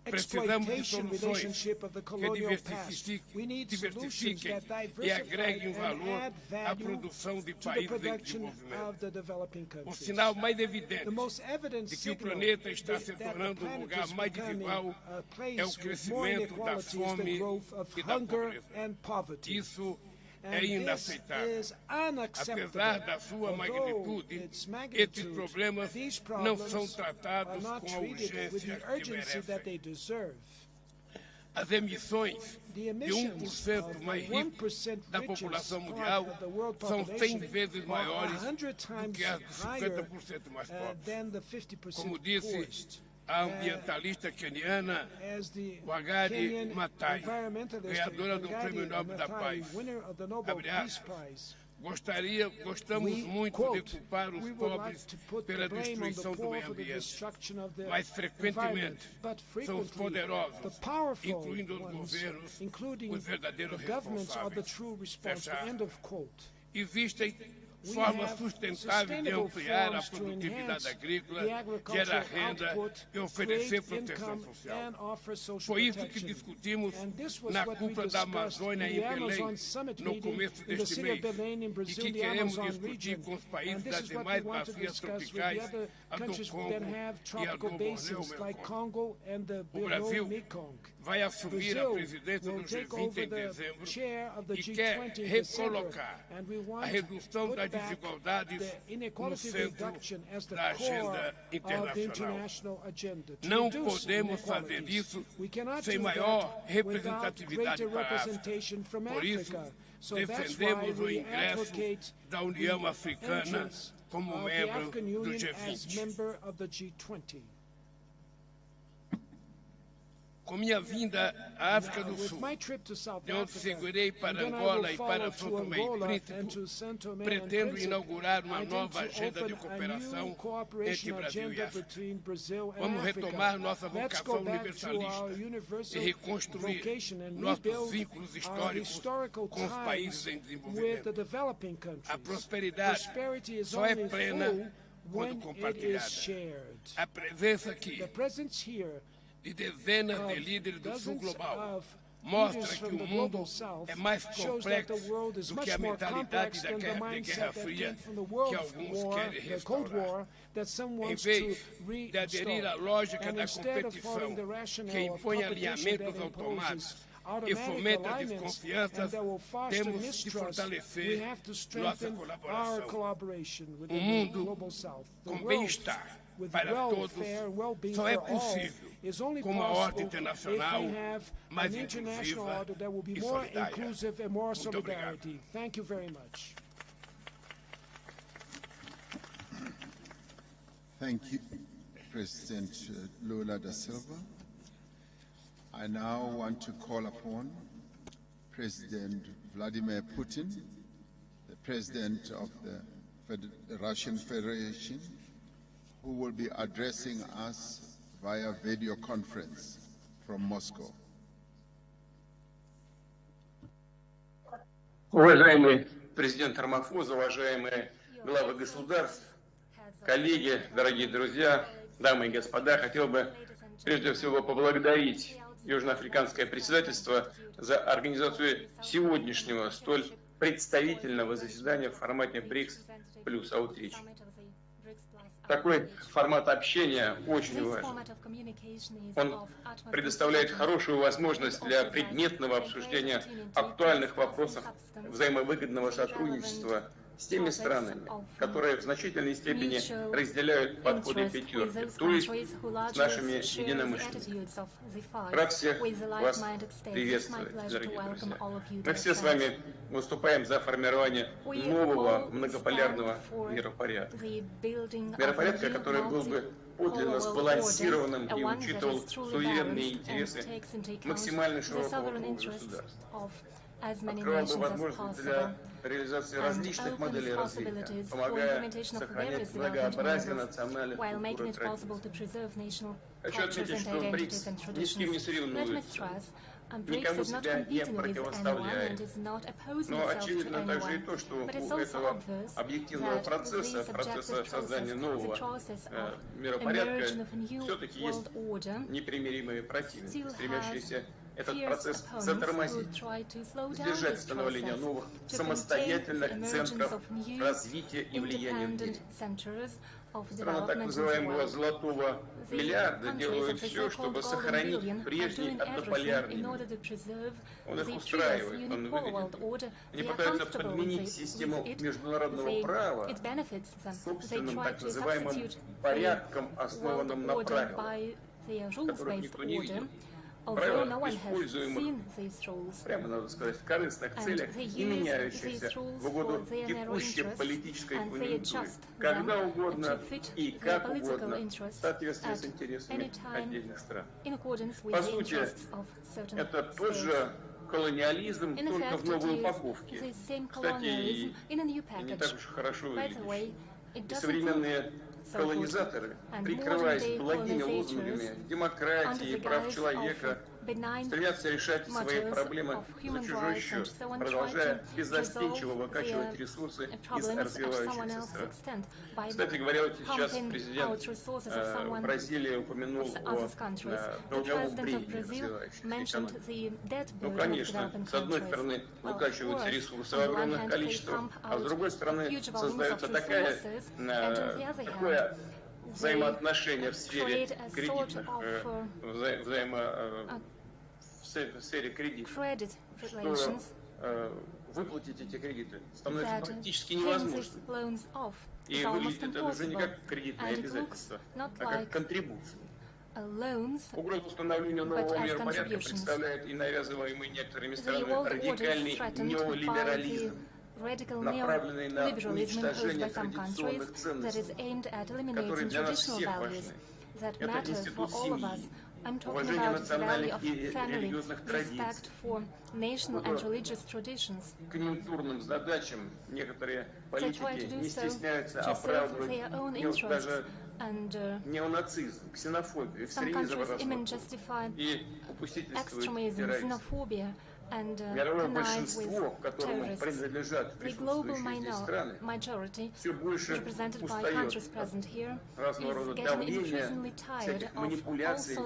Precisamos de soluções que diversifiquem e agreguem valor à produção de países em desenvolvimento. O sinal mais evidente de que o planeta está se tornando um lugar mais desigual é o crescimento da fome e da pobreza. Isso é inaceitável. Apesar da sua magnitude, esses problemas não são tratados com a urgência que merecem. As emissões de 1% mais ricos da população mundial são 100 vezes maiores do que as de 50% mais pobres. Como disse a ambientalista keniana Wangari Maathai, ganhadora do Prêmio Nobel da Paz, abre aspas, gostamos muito de culpar os pobres pela destruição do meio ambiente, mas frequentemente são os poderosos, incluindo os governos, os verdadeiros responsáveis. Fecha aspas. Existem formas sustentáveis de ampliar a produtividade agrícola, gerar renda e oferecer proteção social. Foi isso que discutimos na cúpula da Amazônia em Belém, no começo deste mês, e que queremos discutir com os países das demais bacias tropicais, a do Congo e a do Borneo-Mekong. O Brasil vai assumir a presidência do G20 em dezembro e quer recolocar a redução das desigualdades no centro da agenda internacional. Não podemos fazer isso sem maior representatividade para a África. Por isso, defendemos o ingresso da União Africana como membro do G20. Com minha vinda à África do Sul, de onde segurei para Angola e para São Tomé e Príncipe, pretendo inaugurar uma nova agenda de cooperação entre Brasil e África. Vamos retomar nossa vocação universalista e reconstruir nossos vínculos históricos com os países em desenvolvimento. A prosperidade só é plena quando compartilhada. A presença aqui de dezenas de líderes do Sul global mostra que o mundo é mais complexo do que a mentalidade da Guerra Fria que alguns querem restaurar. Em vez de aderir à lógica da competição que impõe alinhamentos automáticos e fomenta desconfianças, temos de fortalecer nossa colaboração. Um mundo com bem-estar para todos só é possível com uma ordem internacional mais inclusiva e solidária. Muito obrigado. Thank you, President Lula da Silva. I now want to call upon President Vladimir Putin, the President of the Russian Federation, who will be addressing us via video conference from Moscow. Уважаемый президент Рамафоза, уважаемые главы государств, коллеги, дорогие друзья, дамы и господа, хотел бы прежде всего поблагодарить Южноафриканское председательство за организацию сегодняшнего столь представительного заседания в формате БРИКС плюс аутрич. Такой формат общения очень важен. Он предоставляет хорошую возможность для предметного обсуждения актуальных вопросов взаимовыгодного сотрудничества с теми странами, которые в значительной степени разделяют подходы пятерки, то есть с нашими единомышленниками. Рад всех вас приветствовать, дорогие друзья. Мы все с вами выступаем за формирование нового многополярного миропорядка. Миропорядка, который был бы подлинно сбалансированным и учитывал суверенные интересы максимально широкого круга государств. Открывал бы возможности для реализации различных моделей развития, помогая сохранять многообразие национальных культур и традиций. Хочу отметить, что БРИКС ни с кем не соревнуется, никому себя не противоставляет. Но очевидно также и то, что у этого объективного процесса создания нового миропорядка, все-таки есть непримиримые противники, стремящиеся этот процесс затормозить, сдержать становление новых самостоятельных центров развития и влияния в мире. Страны так называемого «золотого миллиарда» делают все, чтобы сохранить прежний однополярный мир. Он их устраивает, он выглядит. Они пытаются подменить систему международного права собственным так называемым порядком, основанным на правилах, которых никто не видел. Правила, используемых, прямо надо сказать, в корыстных целях и меняющихся в угоду текущей политической конъюнктуре, когда угодно и как угодно, в соответствии с интересами отдельных стран. По сути, это тот же колониализм, только в новой упаковке. Кстати, не так уж хорошо выглядит. И современные колонизаторы, прикрываясь благими лозунгами демократии, прав человека, стремятся решать свои проблемы за чужой счет, продолжая беззастенчиво выкачивать ресурсы из развивающихся стран. Кстати говоря, вот сейчас президент Бразилии упомянул о долговом бремени развивающихся экономик. Ну, конечно, с одной стороны выкачиваются ресурсы в огромных количествах, а с другой стороны создается такое взаимоотношение в сфере кредитных, в сфере кредитов, что выплатить эти кредиты становится практически невозможным. И выглядит это уже не как кредитное обязательство, а как контрибуция. Угрозу установления нового миропорядка представляет и навязываемый некоторыми странами радикальный неолиберализм, направленный на уничтожение традиционных ценностей, которые для нас всех важны. Это институт семьи, уважение национальных и религиозных традиций. Конъюнктурным задачам некоторые политики не стесняются оправдывать даже неонацизм, ксенофобию, экстремизм разного и попустительствовать терроризму. Мировое большинство, которому принадлежат присутствующие здесь страны, все больше устает от разного рода давления, всяких манипуляций,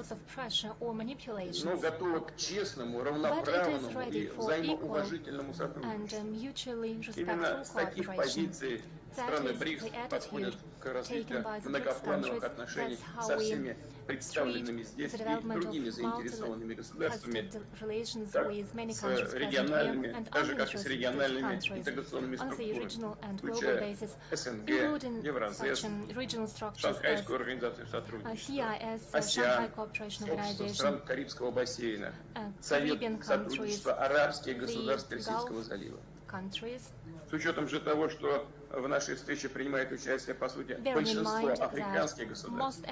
но готово к честному, равноправному и взаимоуважительному сотрудничеству. Именно с таких позиций страны БРИКС подходят к развитию многоплановых отношений со всеми представленными здесь и другими заинтересованными государствами, так с региональными, так как и с региональными интеграционными структурами, включая СНГ, Евразес, Шанхайскую организацию сотрудничества, АСЕАН, Общество стран Карибского бассейна, Совет сотрудничества арабских государств Персидского залива. С учетом же того, что в нашей встрече принимает участие, по сути, большинство африканских государств,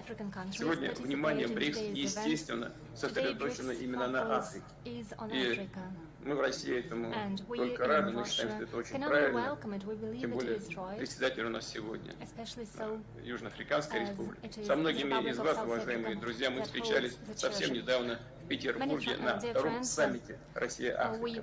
сегодня внимание БРИКС, естественно, сосредоточено именно на Африке. И мы в России этому только рады, мы считаем, что это очень правильно, тем более председатель у нас сегодня Южноафриканская республика. Со многими из вас, уважаемые друзья, мы встречались совсем недавно в Петербурге на втором саммите Россия-Африка.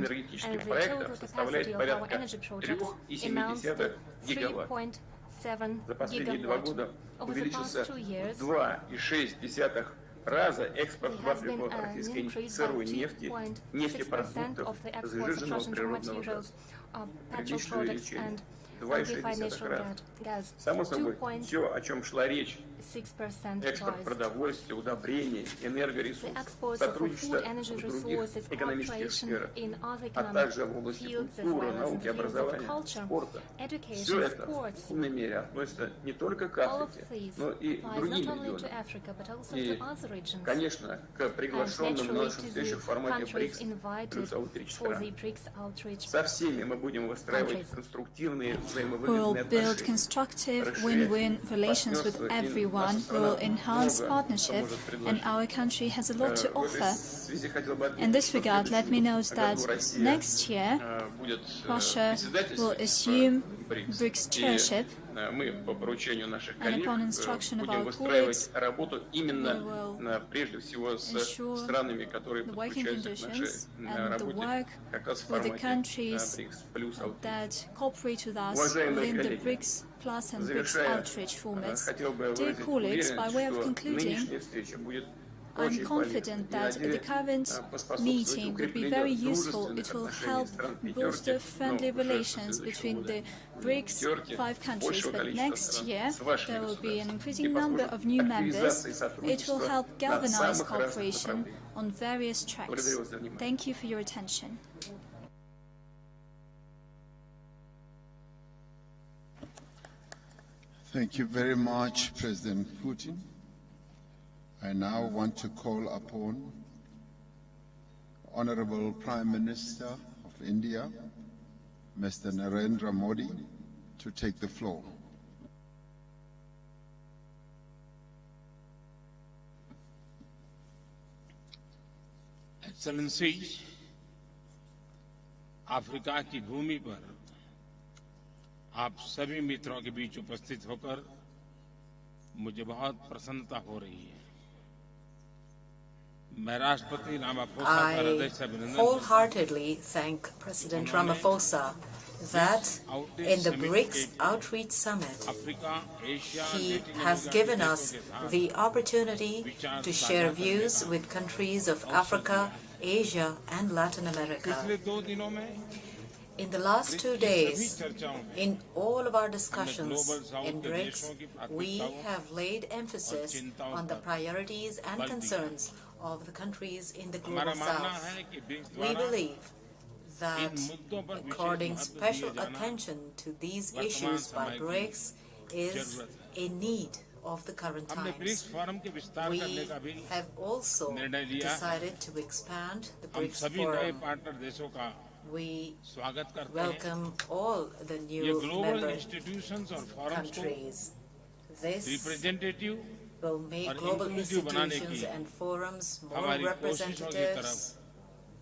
энергетических проектов составляет порядка 3,7 гигаватт. За последние 2 года Over the past увеличился 2 years, в 2,6 раза экспорт в there has Африку been an российской increase by сырой нефти, 2.6% нефтепродуктов, of the exports of сжиженного Russian природного materials, газа. petrol Приличное products увеличение. and 2,6 natural раза. gas. Само собой, все, о чем шла речь, 6% экспорт rise. продовольствия, удобрений, The энергоресурсов, exports of сотрудничество food, energy в других resources, экономических cooperation сферах, in other а economic также в области fields as культуры, well as in науки, the fields of образования, culture, спорта. education, Все это в sports. полной мере относится не только к All of Африке, these но и к applies другим not only to регионам. Africa, but also И, to other regions. конечно, к And приглашенным на naturally нашем to встрече в the формате countries BRICS invited плюс аутрич for стран. the BRICS outreach. Со всеми мы будем выстраивать countries. конструктивные We will взаимовыгодные build отношения. constructive win-win relations with everyone. We will enhance partnership, and our country has a lot to offer. In this regard, let me note that next year, Russia will assume BRICS chairship, Мы по поручению наших and коллег upon instruction of будем our выстраивать colleagues, работу именно прежде всего с ensure странами, которые the working подключаются к нашей conditions and the работе work как раз в with the формате countries BRICS плюс аутрич. that cooperate with us Уважаемые within the коллеги, BRICS Plus and BRICS завершая, outreach formats. хотел бы Dear выразить colleagues, by way уверенность, of что concluding, нынешняя встреча будет I'm очень confident that the current meeting will be very useful. It will help boost the friendly relations between the BRICS 5 countries. But next year, there will be an increasing number of new members. It will help galvanize cooperation on various tracks. Thank you for your attention. Thank you very much, President Putin. I now want to call upon Honorable Prime Minister of India, Mr. Narendra Modi, to take the floor. Excellency, Africa की भूमि पर आप सभी मित्रों के बीच उपस्थित होकर मुझे बहुत प्रसन्नता हो रही है। मैं राष्ट्रपति रामाफोसा का हृदय से अभिनंदन I wholeheartedly thank President Ramaphosa that in the BRICS Outreach Summit, he has given us the opportunity to share views with countries of Africa, Asia, and Latin America. In the last 2 days, in all of our discussions in BRICS, we have laid emphasis on the priorities and concerns of the countries in the Global South. We believe that according special attention to these issues by BRICS is a need of the current times. We have also decided to expand the BRICS Forum. We welcome all the new member countries. This will make global institutions and forums more representative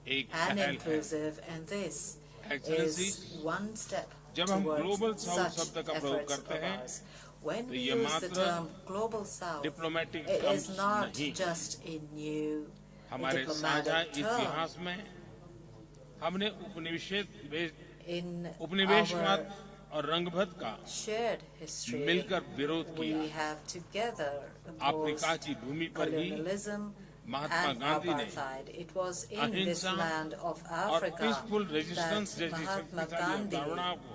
and inclusive, and this is one step towards such efforts of ours. When we use the term Global South, it is not just a new diplomatic term. हमने उपनिवेशवाद और रंगभेद का मिलकर विरोध किया। Africa की भूमि पर ही महात्मा गांधी ने अहिंसा और पीसफुल रेजिस्टेंस जैसी शक्तिशाली अवधारणाओं को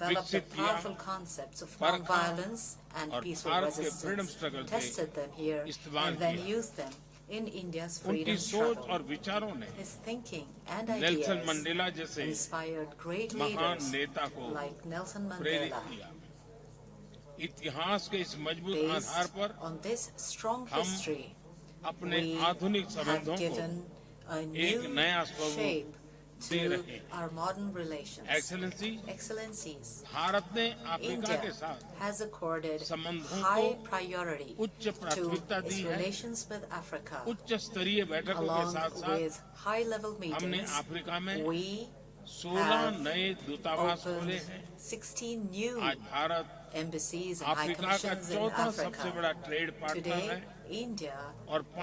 विकसित किया और भारत के फ्रीडम स्ट्रगल में इस्तेमाल किया। In India's freedom struggle. His thinking and ideas inspired great leaders like Nelson Mandela. Based on this strong history, we have given a new shape to our modern relations. Excellencies, India has accorded high priority to its relations with Africa. Along with high-level meetings, we have opened 16 new embassies and high commissions in Africa. Today, India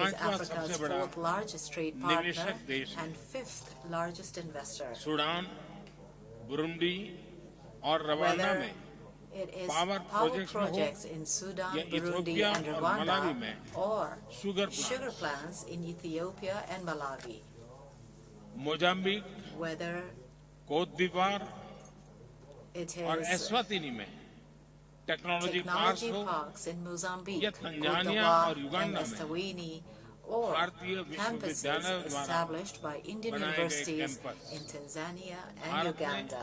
is Africa's 4th largest trade partner and 5th largest investor. Sudan, Burundi और Rwanda में It is power projects in Sudan, Burundi, and Rwanda, or sugar plants in Ethiopia and Malawi. Mozambique, Whether Cote d'Ivoire it और is Eswatini में technology parks technology हो parks in Mozambique, या Cote Tanzania d'Ivoire, और and Uganda में Eswatini, or भारतीय campuses विश्वविद्यालयों द्वारा established by Indian बनाए गए universities campus in Tanzania and Bharat ने Uganda.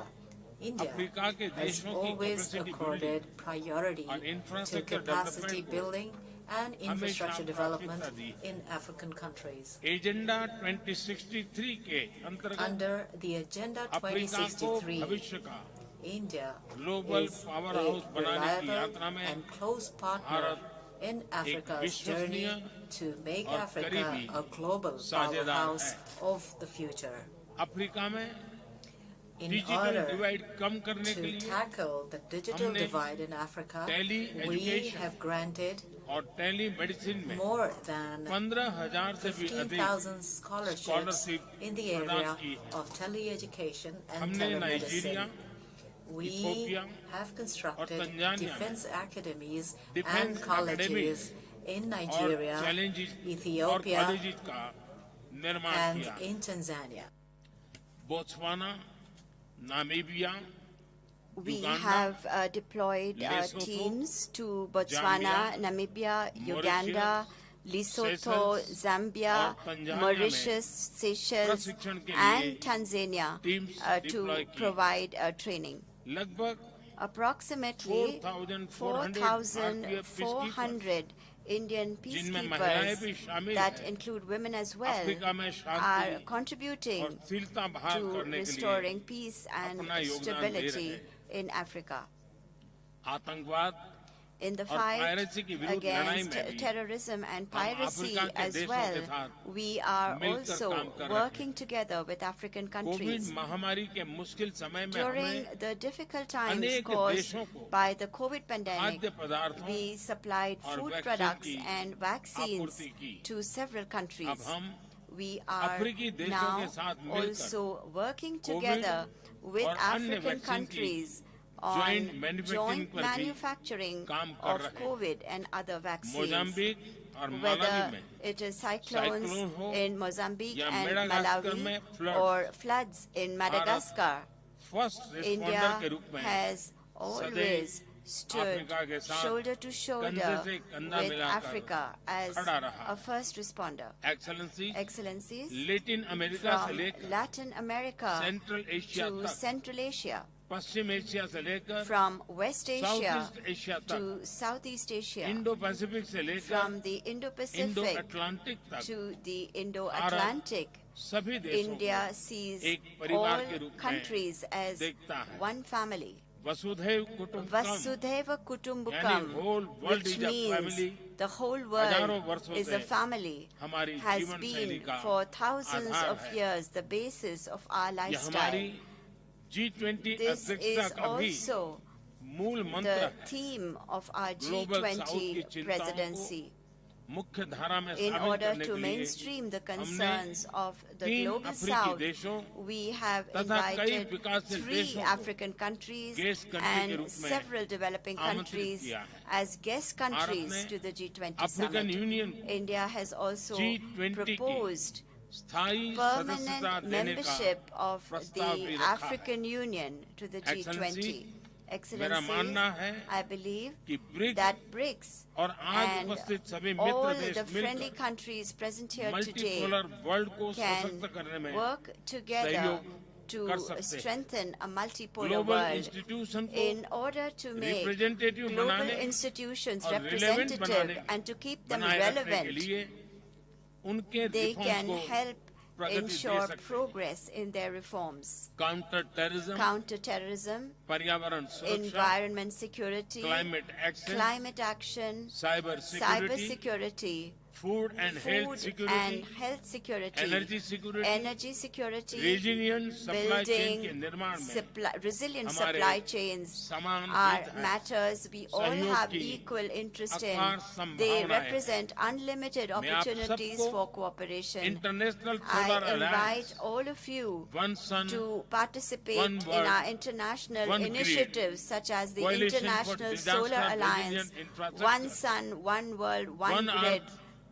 India अफ्रीका के has देशों की always capacity accorded building priority और to infrastructure capacity development building and infrastructure हमेशा development प्राथमिकता दी है। in African countries. एजेंडा 2063 के अंतर्गत Under the Agenda अफ्रीका को 2063, भविष्य का India global is power a house बनाने की reliable यात्रा में and close partner Bharat in Africa's विश्वसनीय journey to make और Africa करीबी a global साझेदार powerhouse है। of the future. अफ्रीका में In डिजिटल order डिवाइड कम करने के to लिए tackle the digital हमने divide in Africa, tele we education have granted और टेली मेडिसिन में more than 15,000 से भी अधिक 15,000 scholarships स्कॉलरशिप in the प्रदान area की है। of teleeducation and हमने Nigeria, telemedicine. We Ethiopia have constructed और Tanzania defense academies Defense and colleges in और Nigeria, चैलेंजेस और Ethiopia, कॉलेजेस का निर्माण and किया। in Tanzania. Botswana, Namibia, We Uganda, have deployed Lesotho, teams to Botswana, Zambia, Namibia, Uganda, Lesotho, Seychelles Zambia, और Tanzania Mauritius, Seychelles, प्रशिक्षण के and लिए Tanzania teams to deploy की। provide training. लगभग Approximately 4,400 4,400 Indian जिनमें महिलाएं भी peacekeepers शामिल that हैं, include women as well Africa में are शांति contributing और स्थिरता बहाल to करने के लिए restoring peace and अपना योगदान दे stability रहे हैं। in Africa. आतंकवाद In the और fight पायरेसी के विरुद्ध लड़ाई against में भी terrorism and हम piracy अफ्रीका के as देशों well, के साथ we are मिलकर also काम कर रहे हैं। working together with African Covid countries. महामारी के मुश्किल समय में During हमें the difficult times अनेक caused देशों को by the COVID pandemic, खाद्य पदार्थों we supplied और food वैक्सीन products की and vaccines आपूर्ति की। to several अब countries. हम We are अफ्रीकी देशों now के साथ मिलकर also working Covid together with और अन्य African वैक्सीन की countries joint on manufacturing joint पर भी manufacturing काम कर of रहे हैं। COVID and other vaccines. Mozambique और मालावी Whether में it is cyclones साइक्लोन हो in Mozambique या and मेडागास्कर Malawi में floods, or floods in Madagascar, first responder India के रूप में has always stood अफ्रीका के साथ shoulder to shoulder कंधे से कंधा with मिलाकर Africa as खड़ा रहा। a first responder. Excellency Excellencies, Latin America से from लेकर Latin America central Asia to तक Central Asia, पश्चिम एशिया से लेकर from West Asia south Asia तक to Southeast Asia, Indo Pacific से लेकर from the Indo Indo-Pacific Atlantic तक to the Indo-Atlantic, सभी देशों India sees एक all परिवार के रूप में countries as देखता है। one family. वसुधैव कुटुंबकम Vasudhaiva यानी Kutumbakam, whole world which is a means family, the whole हजारों world वर्षों is से a family, हमारी has जीवन शैली been का for thousands आधार of है। years the basis of our यह lifestyle. हमारी G20 This अध्यक्षता is का भी also मूल मंत्र the है। theme of our global south की G20 चिंताओं presidency. को मुख्य धारा में In शामिल order करने to के लिए mainstream the हमने concerns of the 3 global अफ्रीकी south, देशों we have तथा कई invited विकासशील 3 देशों को African countries गेस्ट कंट्री के and रूप में several developing आमंत्रित countries किया है। as guest countries ने to the G20 African summit. Union को India has also G20 की proposed स्थायी permanent सदस्यता देने का membership of प्रस्ताव भी the रखा है। African Union to the Excellency, G20. मेरा Excellencies, मानना है I believe कि ब्रिक्स that BRICS और आज and उपस्थित सभी all मित्र the देश friendly मिलकर countries present here today multipolar world को can सशक्त करने में work together सहयोग to कर सकते हैं। strengthen a multipolar global world institution को in order to make representative global बनाने institutions और relevant representative बनाने and to keep them बनाए रखने के relevant. लिए उनके They रिफॉर्म्स can को help प्रगति दे ensure सकते हैं। progress in their reforms. Counter terrorism, Counterterrorism, पर्यावरण सुरक्षा, environment security, climate action, climate action, cyber cyber security, security, food and health security, energy security, building resilient supply chains are matters we all have equal interest in. They represent unlimited opportunities for cooperation. I invite all of you to participate in our international initiatives such as the International Solar Alliance, One Sun, One World, One Grid,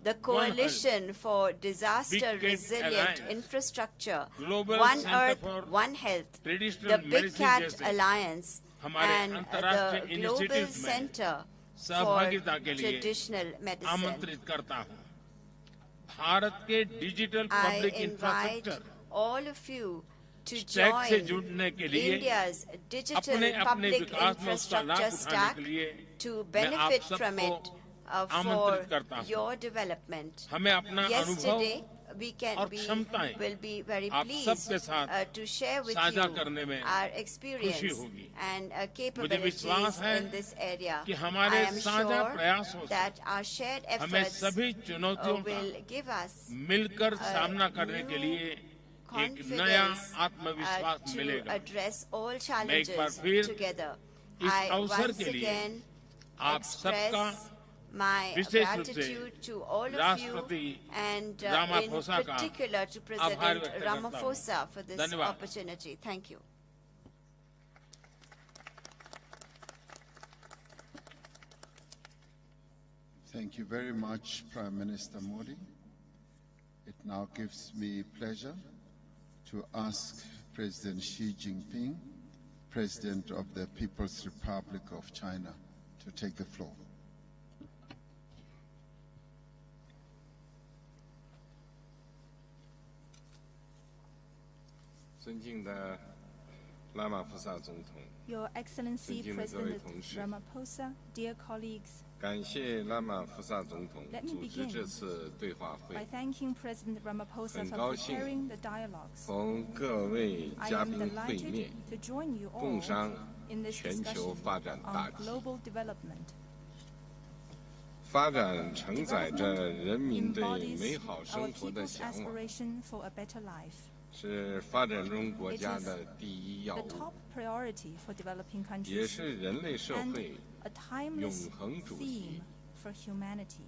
the Coalition for Disaster Resilient Infrastructure, One Earth, One Health, the Big Cat Alliance, and the Global Center for Traditional Medicine. I invite all of you to join India's digital public infrastructure stack to benefit from it for your development. Yesterday, we will be very pleased to share with you our experience and capabilities in this area. I am sure that our shared efforts will give us new confidence to address all challenges together. I once again express my gratitude to all of you and in particular to President Ramaphosa for this opportunity. Thank you. Thank you very much, Prime Minister Modi. It now gives me pleasure to ask President Xi Jinping, President of the People's Republic of China, to take the floor. 尊敬的拉玛福萨总统， Your Excellency 尊敬的各位 President 同事， Ramaphosa, dear colleagues, 感谢拉玛福萨总统 Let me 组织 begin 这次对话会 by，thanking President Ramaphosa 很 for 高兴 preparing the dialogues. 同各位 I 嘉 am 宾会 delighted 面， to join you 共 all 商 in this 全球 discussion 发展大 on 计。 global development. 发展承载着人民对 Embodies 美好 our 生活的 people's 向往， aspiration for a better life. 是发展中国 It 家 is 的第一要 the 务， top priority for developing 也 countries 是人类社 and 会 a timeless 永恒主题 theme。for humanity.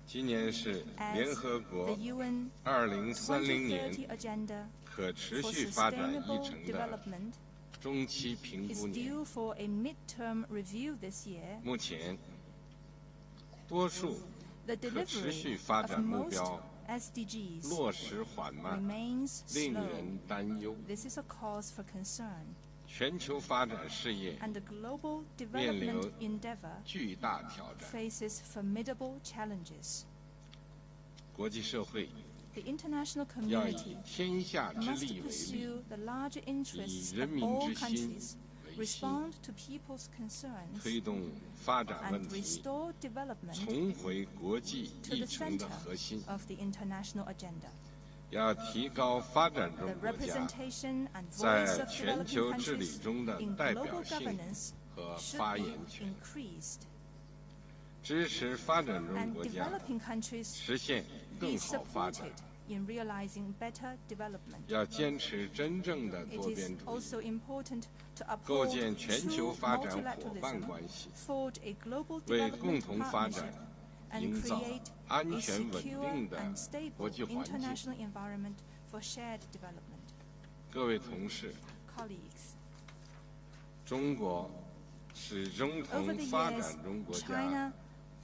今年是 As 联合 the 国 UN 2030年 2030 agenda 可持 for 续发展议 sustainable 程的 development 中期评 is 估年， due for a midterm review this year. 目前多数 The 可持 delivery 续发 of 展目 most 标 SDGs 落实缓慢， remains 令 slow. 人担忧。 This is a cause for concern, 全球发展事业 and the global 面临 development endeavor 巨大挑战， faces formidable challenges. 国际社会 The international 要以 community 天下之 must 利为利， pursue the larger interests 以人 of 民 all 之心 countries, 为心， respond to people's concerns, 推动发展问 and 题 restore development 重回国际 to 议 the 程的 center 核心， of the international agenda. 要提高发展中 The 国家 representation and voice 在 of 全 developing 球治理 countries 中的 in 代表 global 性 governance 和 should 发 be 言权， increased, 支持发展中 and 国家 developing countries 实现 be 更好发展 supported。in realizing better development. 要坚持真正的 It 多 is 边主义， also important to 构 uphold 建全球 true 发展伙伴 multilateralism, 关系， forge a global 为共 development 同发展 partnership, and 营造 create 安 a 全稳 secure 定的 and stable 国际环境。 international environment for shared development. 各位同事， Colleagues, 中国始终 over 同 the 发 years, 展中国家 China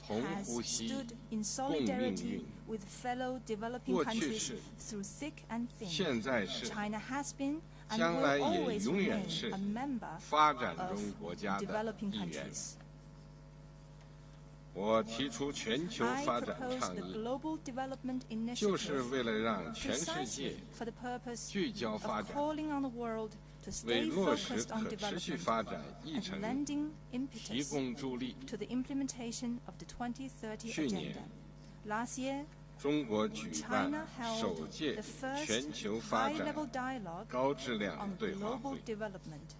同 has 呼吸 stood in 共命 solidarity 运。 with fellow developing 过去 countries 是， through thick and thin. 现在是， China has been and 将 will 来也 always 永远 remain 是 a member 发展 of 中国家的 developing 一员。 countries. 我提出全球 I 发展 propose 倡 the 议， global development 就是 initiative 为了让全世 precisely 界 for the purpose 聚焦 of 发展， calling on the world to 为 stay 落实 focused on 可持续 development 发展议 and 程 lending 提 impetus 供助力。 to the implementation of the 2030去年 agenda. Last year, 中国举办 China held 首届 the first 全球发展 high-level dialogue 高质量 on 对话 global 会， development.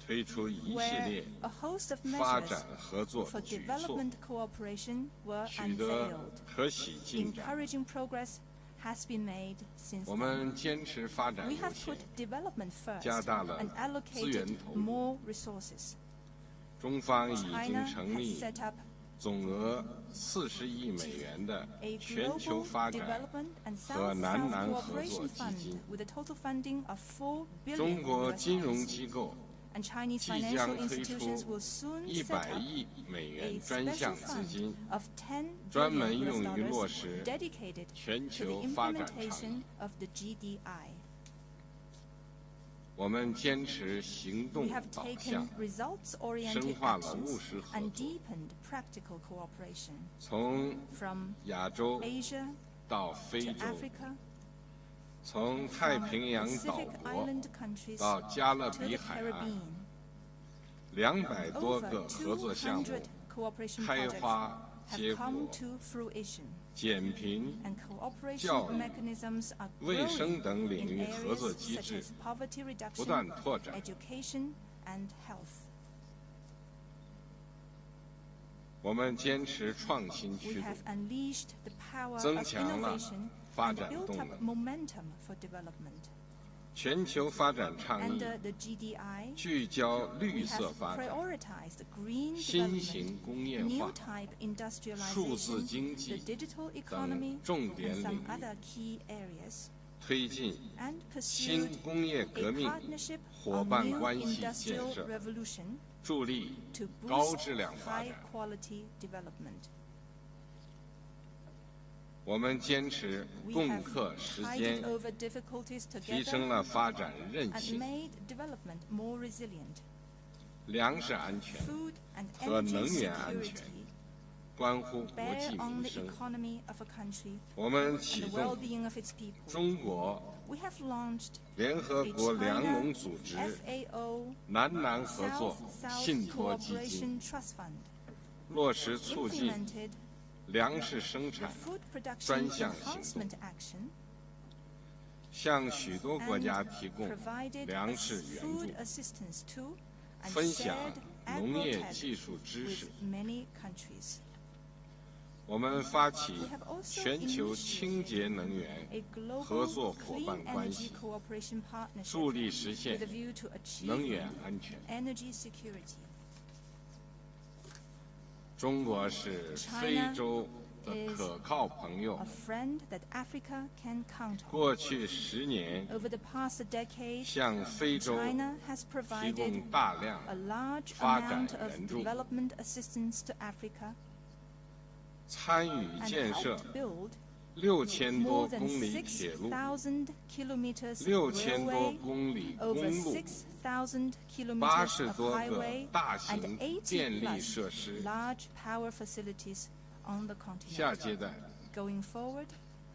推出一系 where 列 a host of 发 measures 展合作 for 举措， development cooperation were 取得 unveiled. 可喜进展。 Encouraging progress has been made since 我 then. 们坚持发展 We 优 have 先 put，development first 加大了 and 资源 allocated 投入。 more resources. 中方已经 China 成 has 立 set up 总额40亿美元的 a 全球 global 发展 development and 和南 South-South 南合作 cooperation 基 fund 金。 with a total funding of 4 billion 中国 US 金融 dollars. 机构 And Chinese 即 financial 将推 institutions 出 will soon set 100 up 亿美 a 元专 special 项资 fund 金， of 10专门 billion 用 US 于落 dollars 实 dedicated 全 to 球 the 发展倡议。 implementation of the GDI. 我们坚持行 We 动 have 导 taken 向， results-oriented 深化了务 actions 实合 and 作， deepened practical cooperation 从 from 亚洲 Asia 到非 to 洲， Africa, 从太 from 平洋岛 Pacific 国 Island countries 到加勒 to 比 the 海岸Caribbean. ，200多 Over 个合作项目 200 cooperation 开 projects 花结 have 果， come to fruition, 减贫、 and cooperation 教育、 mechanisms are 卫生 growing 等领 in 域合作 areas 机 such 制 as poverty 不断 reduction, 拓展。 education, and health. 我们坚持创新 We 驱动， have unleashed the power 增 of 强了 innovation 发 and 展 built 动 up 能。 momentum for development. 全球发展倡议 Under the GDI, 聚焦 we 绿 have 色发展、 prioritized green 新型 development, 工业 new 化、 type 数字 industrialization, 经 the 济 digital 等 economy, 重点 and 领 some 域， other key areas, 推进 and 新 pursued 工业 a 革命 partnership 伙 on 伴 new 关系建 industrial 设， revolution 助力 to 高 boost 质量发 high 展。 quality development. 我们坚持 We 共 have 克时 tided 间， over difficulties 提升 together 了发展韧 and 性、 made development more resilient. 粮食安全 Food and 和 energy 能源安全， security 关乎国 bear 计 on 民 the 生。 economy of a country 我们 and 启 the 动 well-being of its people. 中国 We have launched 联合 a 国粮 China 农组织 FAO 南南合作 South-South 信托基金， Cooperation Trust Fund, 落实促进 implemented 粮食生 the 产 Food Production 专项行动， Enhancement Action, 向许多国 and 家提供 provided 粮食援 food 助， assistance to and 分享 shared 农业 agrotech 技术知识 with。many countries. 我们发起 We have also 全球清洁能源 A 合 global 作伙 clean 伴关 energy 系， cooperation partnership 助力实现 with a view to achieve 能源安全。 energy security. 中国是非洲的可靠朋友 A。friend that Africa can count on. 过去10年， Over the past decade, 向非洲 China has 提 provided 供大量 a large 发展 amount of 援助， development assistance to Africa 参与 and 建设 helped build 6000多 more than 公里铁路、 6,000 kilometers 6000多 railway, 公里 over 公路、 6,000 kilometers 80 of 多个 highway, 大 and 型 80 电力 plus 设施。 large power facilities on the 下 continent. 阶段， Going forward,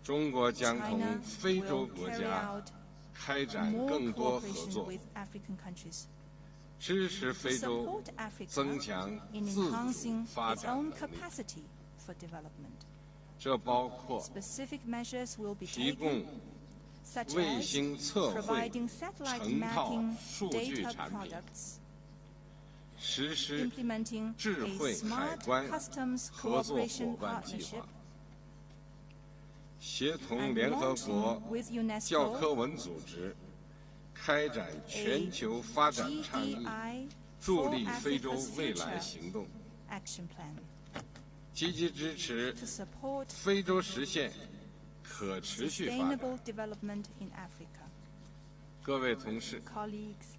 中国将 China 同非洲 will 国 carry 家 out 开展 more 更多合 cooperation 作， with African countries 支持 to 非洲 support Africa 增强 in 自主 enhancing 发 its 展 own 能力。 capacity for development. 这包括 Specific measures will be 提供 taken, such 卫 as 星测绘 providing satellite 成套 mapping 数据 data 产品， products, 实施 implementing 智 a 慧海 smart 关 customs 合作伙 cooperation 伴计 partnership, 划，协同 and 联合 launching 国 with 教科 UNESCO 文组织开展全球发展倡议， GDI 助 for 力非洲 Africa's 未来 future 行动， action plan 积极支持 to support 非洲实现可持续发展。 sustainable development in Africa. 各位同事， Colleagues,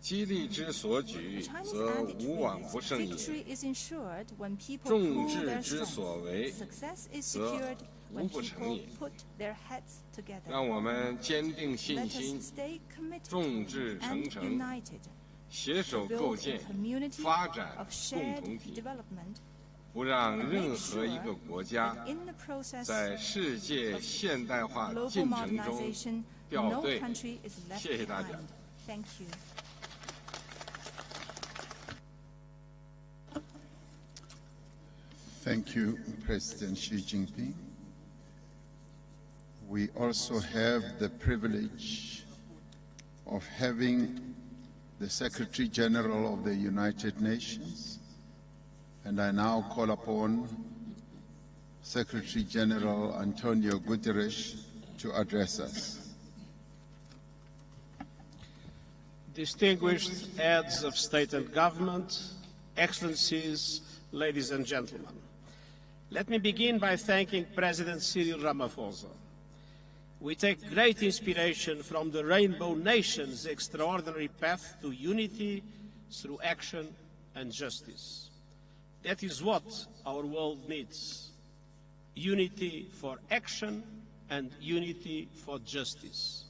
激励之所举， Chinese 则 adage 无往 reads, 不胜也； victory is ensured when people 众 pool 志 their 之 strength. 所为， Success is 则 secured 无 when 不成 people 也。 put their heads together. 让我们坚定 Let 信 us 心， stay committed 众志成 and 城， united 携手 to 构 build 建 a community 发展 of 共 shared 同体， development 不让 and 任 make 何一个 sure 国家 that in the process 在世界现代化 global 进程中 modernization, 掉 no 队。 country is left 谢谢大家。 behind. Thank you. Thank you, President Xi Jinping. We also have the privilege of having the Secretary General of the United Nations, and I now call upon Secretary General Antonio Guterres to address us. Distinguished heads of state and government, excellencies, ladies and gentlemen, let me begin by thanking President Cyril Ramaphosa. We take great inspiration from the Rainbow Nation's extraordinary path to unity through action and justice. That is what our world needs: unity for action and unity for justice.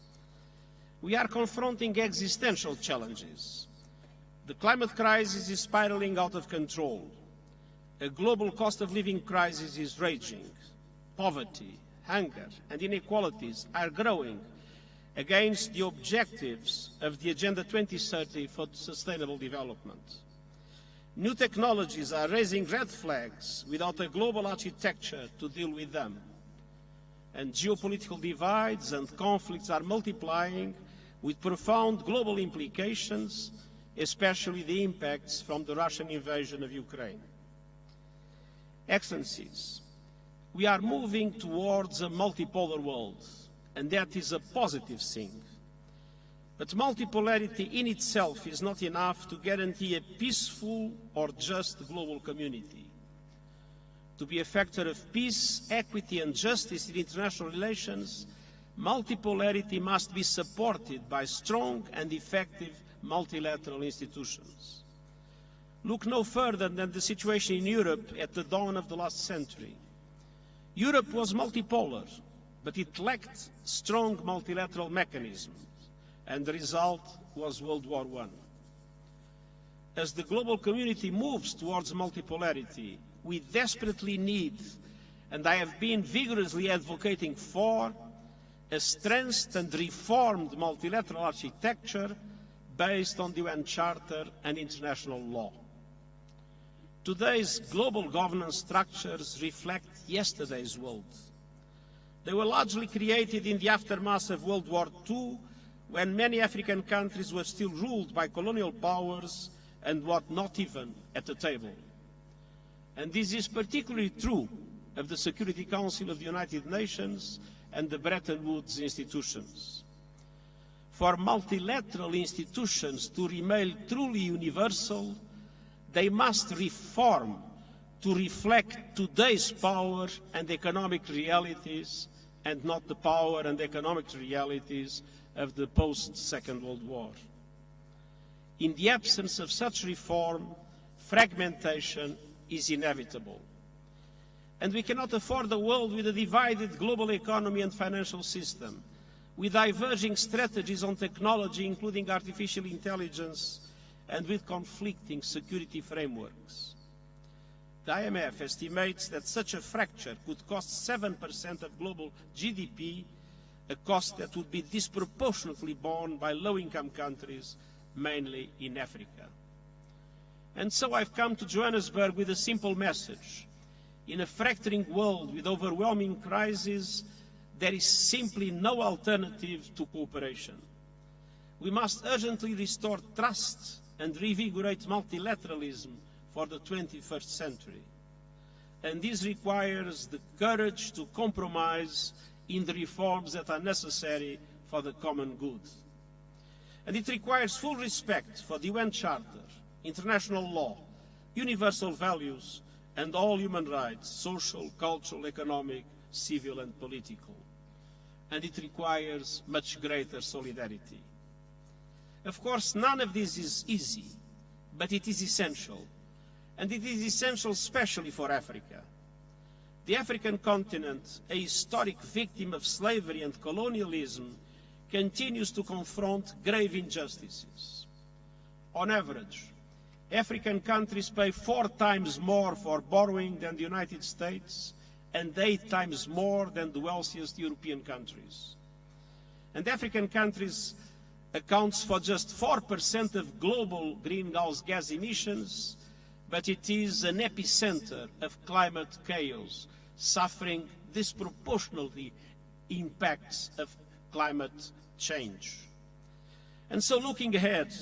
We are confronting existential challenges. The climate crisis is spiraling out of control. A global cost of living crisis is raging. Poverty, hunger, and inequalities are growing against the objectives of the Agenda 2030 for Sustainable Development. New technologies are raising red flags without a global architecture to deal with them. And geopolitical divides and conflicts are multiplying with profound global implications, especially the impacts from the Russian invasion of Ukraine. Excellencies, we are moving towards a multipolar world, and that is a positive thing. But multipolarity in itself is not enough to guarantee a peaceful or just global community. To be a factor of peace, equity, and justice in international relations, multipolarity must be supported by strong and effective multilateral institutions. Look no further than the situation in Europe at the dawn of the last century. Europe was multipolar, but it lacked strong multilateral mechanisms, and the result was World War I. As the global community moves towards multipolarity, we desperately need, and I have been vigorously advocating for, a strengthened and reformed multilateral architecture based on the UN Charter and international law. Today's global governance structures reflect yesterday's world. They were largely created in the aftermath of World War II, when many African countries were still ruled by colonial powers and were not even at the table. And this is particularly true of the Security Council of the United Nations and the Bretton Woods institutions. For multilateral institutions to remain truly universal, they must reform to reflect today's power and economic realities, and not the power and economic realities of the post-Second World War. In the absence of such reform, fragmentation is inevitable. And we cannot afford a world with a divided global economy and financial system, with diverging strategies on technology, including artificial intelligence, and with conflicting security frameworks. The IMF estimates that such a fracture could cost 7% of global GDP, a cost that would be disproportionately borne by low-income countries, mainly in Africa. And so I've come to Johannesburg with a simple message. In a fracturing world with overwhelming crises, there is simply no alternative to cooperation. We must urgently restore trust and reinvigorate multilateralism for the 21st century. And this requires the courage to compromise in the reforms that are necessary for the common good. And it requires full respect for the UN Charter, international law, universal values, and all human rights, social, cultural, economic, civil, and political. And it requires much greater solidarity. Of course, none of this is easy, but it is essential. And it is essential especially for Africa. The African continent, a historic victim of slavery and colonialism, continues to confront grave injustices. On average, African countries pay 4 times more for borrowing than the United States and 8 times more than the wealthiest European countries. And African countries accounts for just 4% of global greenhouse gas emissions, but it is an epicenter of climate chaos, suffering disproportionately impacts of climate change. And so looking ahead,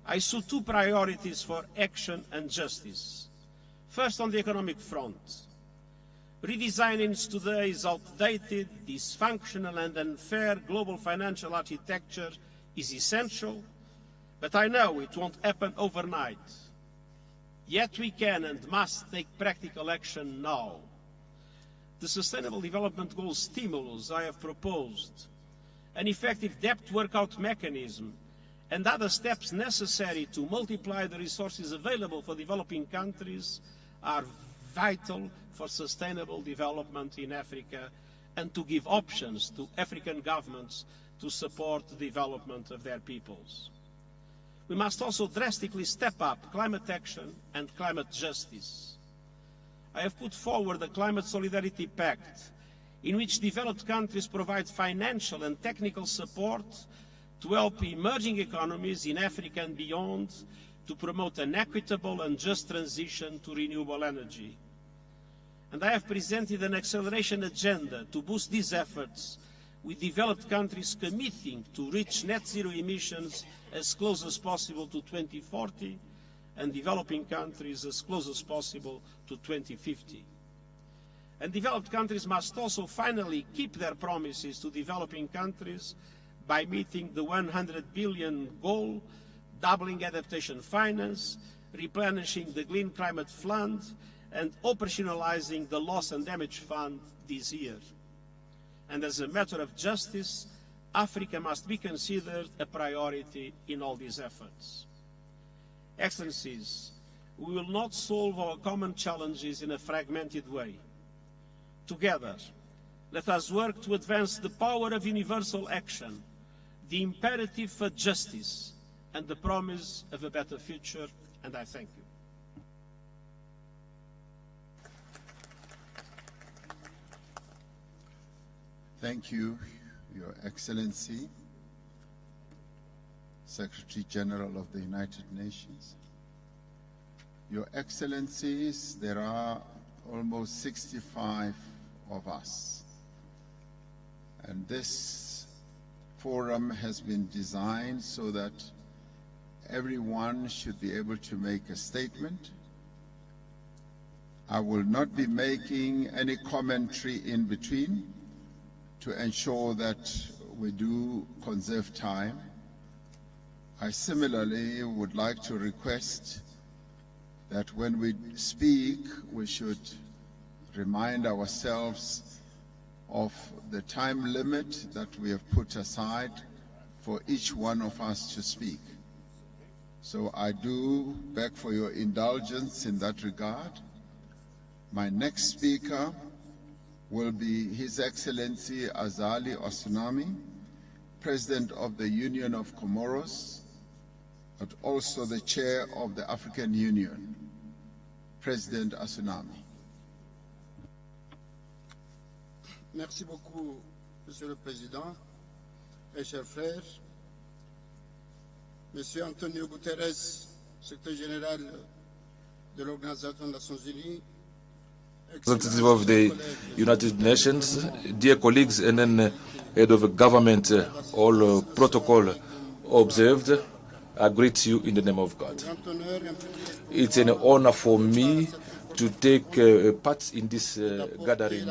I saw two priorities for action and justice. First, on the economic front. Redesigning today's outdated, dysfunctional and unfair global financial architecture is essential, but I know it won't happen overnight. Yet we can and must take practical action now. The Sustainable Development Goals stimulus I have proposed, an effective debt workout mechanism, and other steps necessary to multiply the resources available for developing countries are vital for sustainable development in Africa and to give options to African governments to support the development of their peoples. We must also drastically step up climate action and climate justice. I have put forward a Climate Solidarity Pact in which developed countries provide financial and technical support to help emerging economies in Africa and beyond to promote an equitable and just transition to renewable energy. And I have presented an acceleration agenda to boost these efforts, with developed countries committing to reach net zero emissions as close as possible to 2040 and developing countries as close as possible to 2050. And developed countries must also finally keep their promises to developing countries by meeting the 100 billion goal, doubling adaptation finance, replenishing the Green Climate Fund, and operationalizing the Loss and Damage Fund this year. And as a matter of justice, Africa must be considered a priority in all these efforts. Excellencies, we will not solve our common challenges in a fragmented way. Together, let us work to advance the power of universal action, the imperative for justice, and the promise of a better future, and I thank you. Thank you, Your Excellency, Secretary General of the United Nations. Your Excellencies, there are almost 65 of us, and this forum has been designed so that everyone should be able to make a statement. I will not be making any commentary in between to ensure that we do conserve time. I similarly would like to request that when we speak, we should remind ourselves of the time limit that we have put aside for each one of us to speak. So I do beg for your indulgence in that regard. My next speaker will be His Excellency Azali Osunami, President of the Union of Comoros, but also the Chair of the African Union. President Osunami. Merci beaucoup, Monsieur le Président et chers frères. Monsieur Antonio Guterres, Secrétaire général de l'Organisation des Nations Unies, representative of the United Nations, dear colleagues, and then head of a government, all protocol observed, I greet you in the name of God. It's an honor for me to take part in this gathering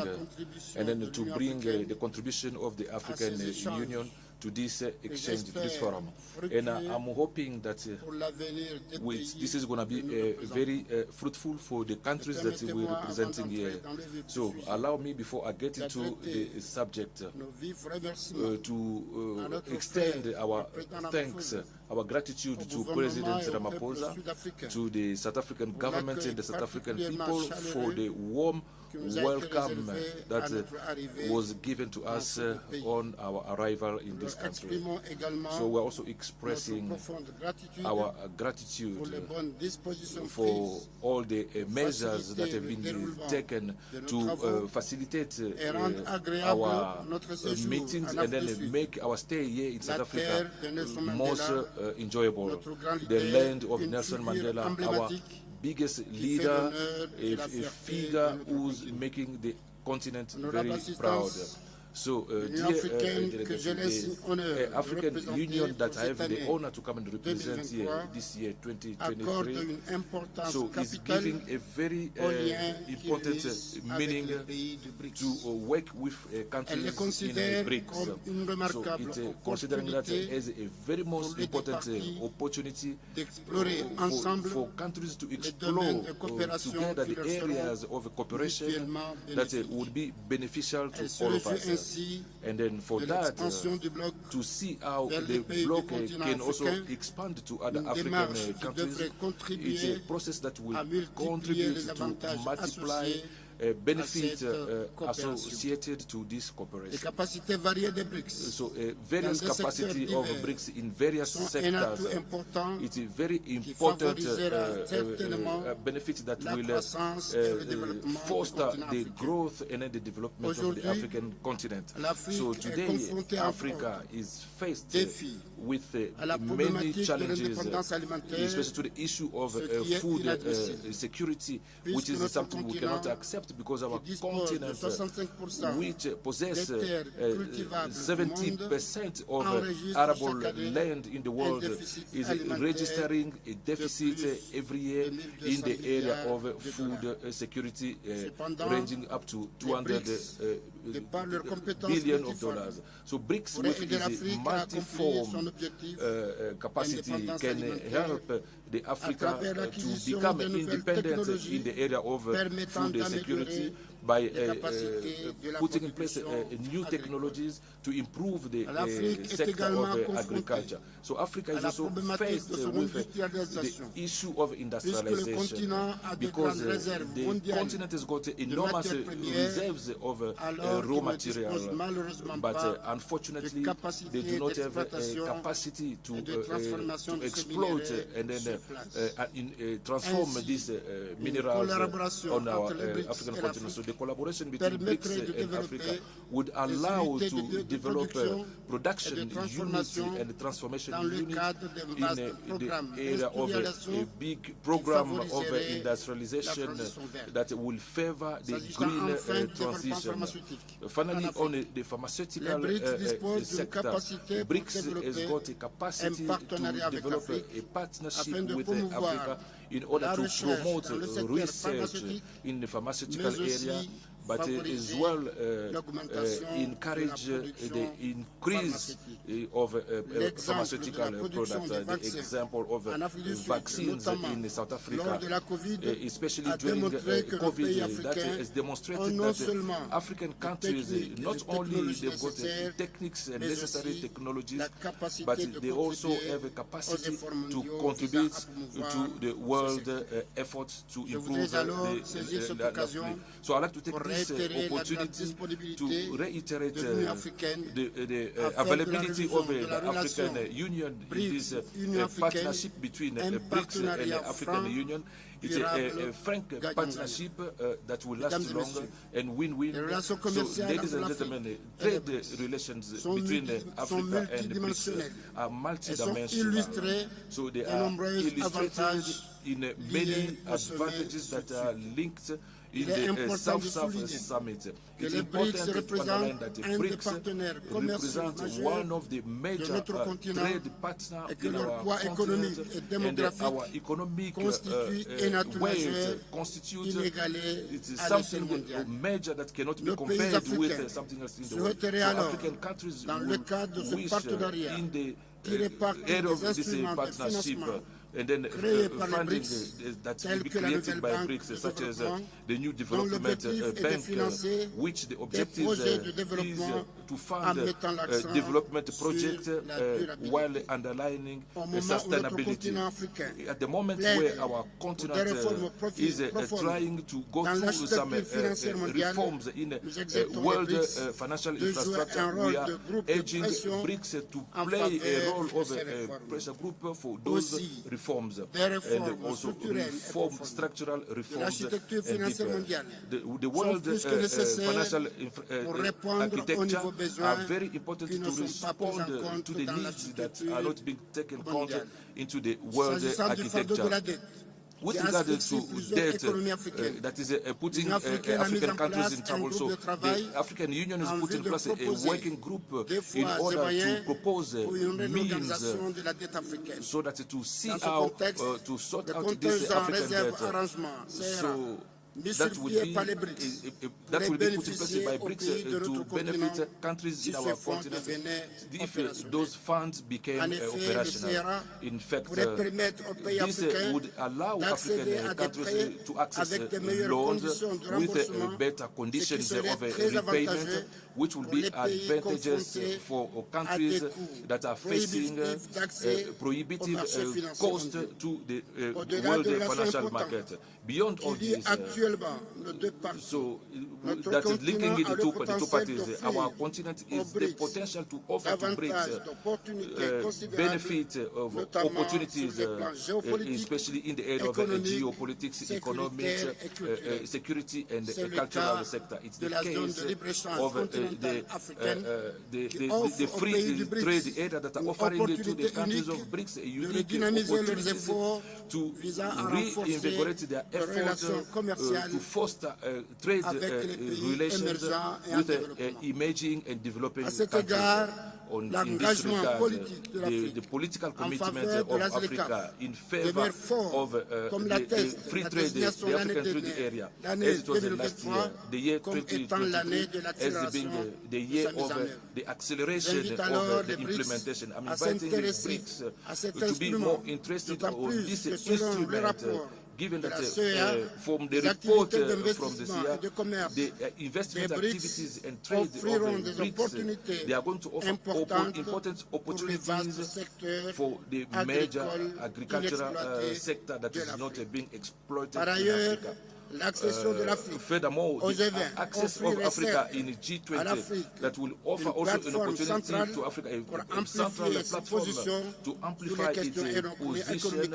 and then to bring the contribution of the African Union to this exchange, to this forum. And I'm hoping that this is going to be very fruitful for the countries that we're representing here. So allow me, before I get into the subject, to extend our thanks, our gratitude to President Ramaphosa, to the South African government and the South African people for the warm welcome that was given to us on our arrival in this country. So we're also expressing our gratitude for all the measures that have been taken to facilitate our meetings and then make our stay here in South Africa most enjoyable. The land of Nelson Mandela, our biggest leader, a figure who's making the continent very proud. So, dear African Union that I have the honor to come and represent here this year, 2023, so is giving a very important meaning to work with countries in the BRICS. So it's considering that as a very most important opportunity for countries to explore together the areas of cooperation that would be beneficial to all of us. And then for that, to see how the bloc can also expand to other African countries, it's a process that will contribute to multiply benefits associated to this cooperation. So various capacity of BRICS in various sectors, it's a very important benefit that will foster the growth and the development of the African continent. So today Africa is faced with many challenges, especially to the issue of food security, which is something we cannot accept because our continent, which possesses 70% of arable land in the world, is registering a deficit every year in the area of food security, ranging up to $200 billion. So BRICS, with its multiform capacity, can help the Africa to become independent in the area of food security by putting in place new technologies to improve the sector of agriculture. So Africa is also faced with the issue of industrialization because the continent has got enormous reserves of raw material, but unfortunately they do not have a capacity to exploit and then transform these minerals on our African continent. So the collaboration between BRICS and Africa would allow to develop production units and transformation units in the area of a big program of industrialization that will favor the green transition. Finally, on the pharmaceutical sector, BRICS has got a capacity to develop a partnership with Africa in order to promote research in the pharmaceutical area, but as well encourage the increase of pharmaceutical products. The example of vaccines in South Africa, especially during COVID, that has demonstrated that African countries, not only they've got techniques and necessary technologies, but they also have a capacity to contribute to the world effort to improve the industry. So I'd like to take this opportunity to reiterate the availability of the African Union in this partnership between BRICS and the African Union. It's a frank partnership that will last longer and win-win. So, ladies and gentlemen, trade relations between Africa and BRICS are multidimensional. So they are illustrated in many advantages that are linked in the South-South Summit. It's important to underline that BRICS represents one of the major trade partners in our continent, and our economic weight constitutes something major that cannot be compared with something else in the world. So African countries wish in the area of this partnership and then funding that will be created by BRICS, such as the new development bank, which the objective is to fund development projects while underlining sustainability. At the moment where our continent is trying to go through some reforms in world financial infrastructure, we are urging BRICS to play a role of a pressure group for those reforms and also structural reforms. The world financial architecture are very important to respond to the needs that are not being taken account into the world architecture. with regard to debt that is putting African countries in trouble, so the African Union is putting in place a working group in order to propose means so that to see how to sort out this African debt. So that will be put in place by BRICS to benefit countries in our continent if those funds became operational. In fact, this would allow African countries to access loans with better conditions of repayment, which will be advantageous for countries that are facing prohibitive cost to the world financial market. Beyond all this, so that is linking the two parties. Our continent is the potential to offer to BRICS benefit of opportunities, especially in the area of geopolitics, economics, security, and cultural sector. It's the case of the free trade area that are offering to the countries of BRICS a unique opportunities to reinvigorate their efforts to foster trade relations with emerging and developing countries. In this regard, the political commitment of Africa in favor of the free trade, the African trade area, as it was last year, the year 2023, has been the year of the acceleration of the implementation. I'm inviting the BRICS to be more interested on this instrument, given that from the report from the SIA, the investment activities and trade of BRICS, they are going to offer important opportunities for the major agricultural sector that is not being exploited in Africa. Furthermore, the access of Africa in G20 that will offer also an opportunity to Africa, a central platform to amplify its position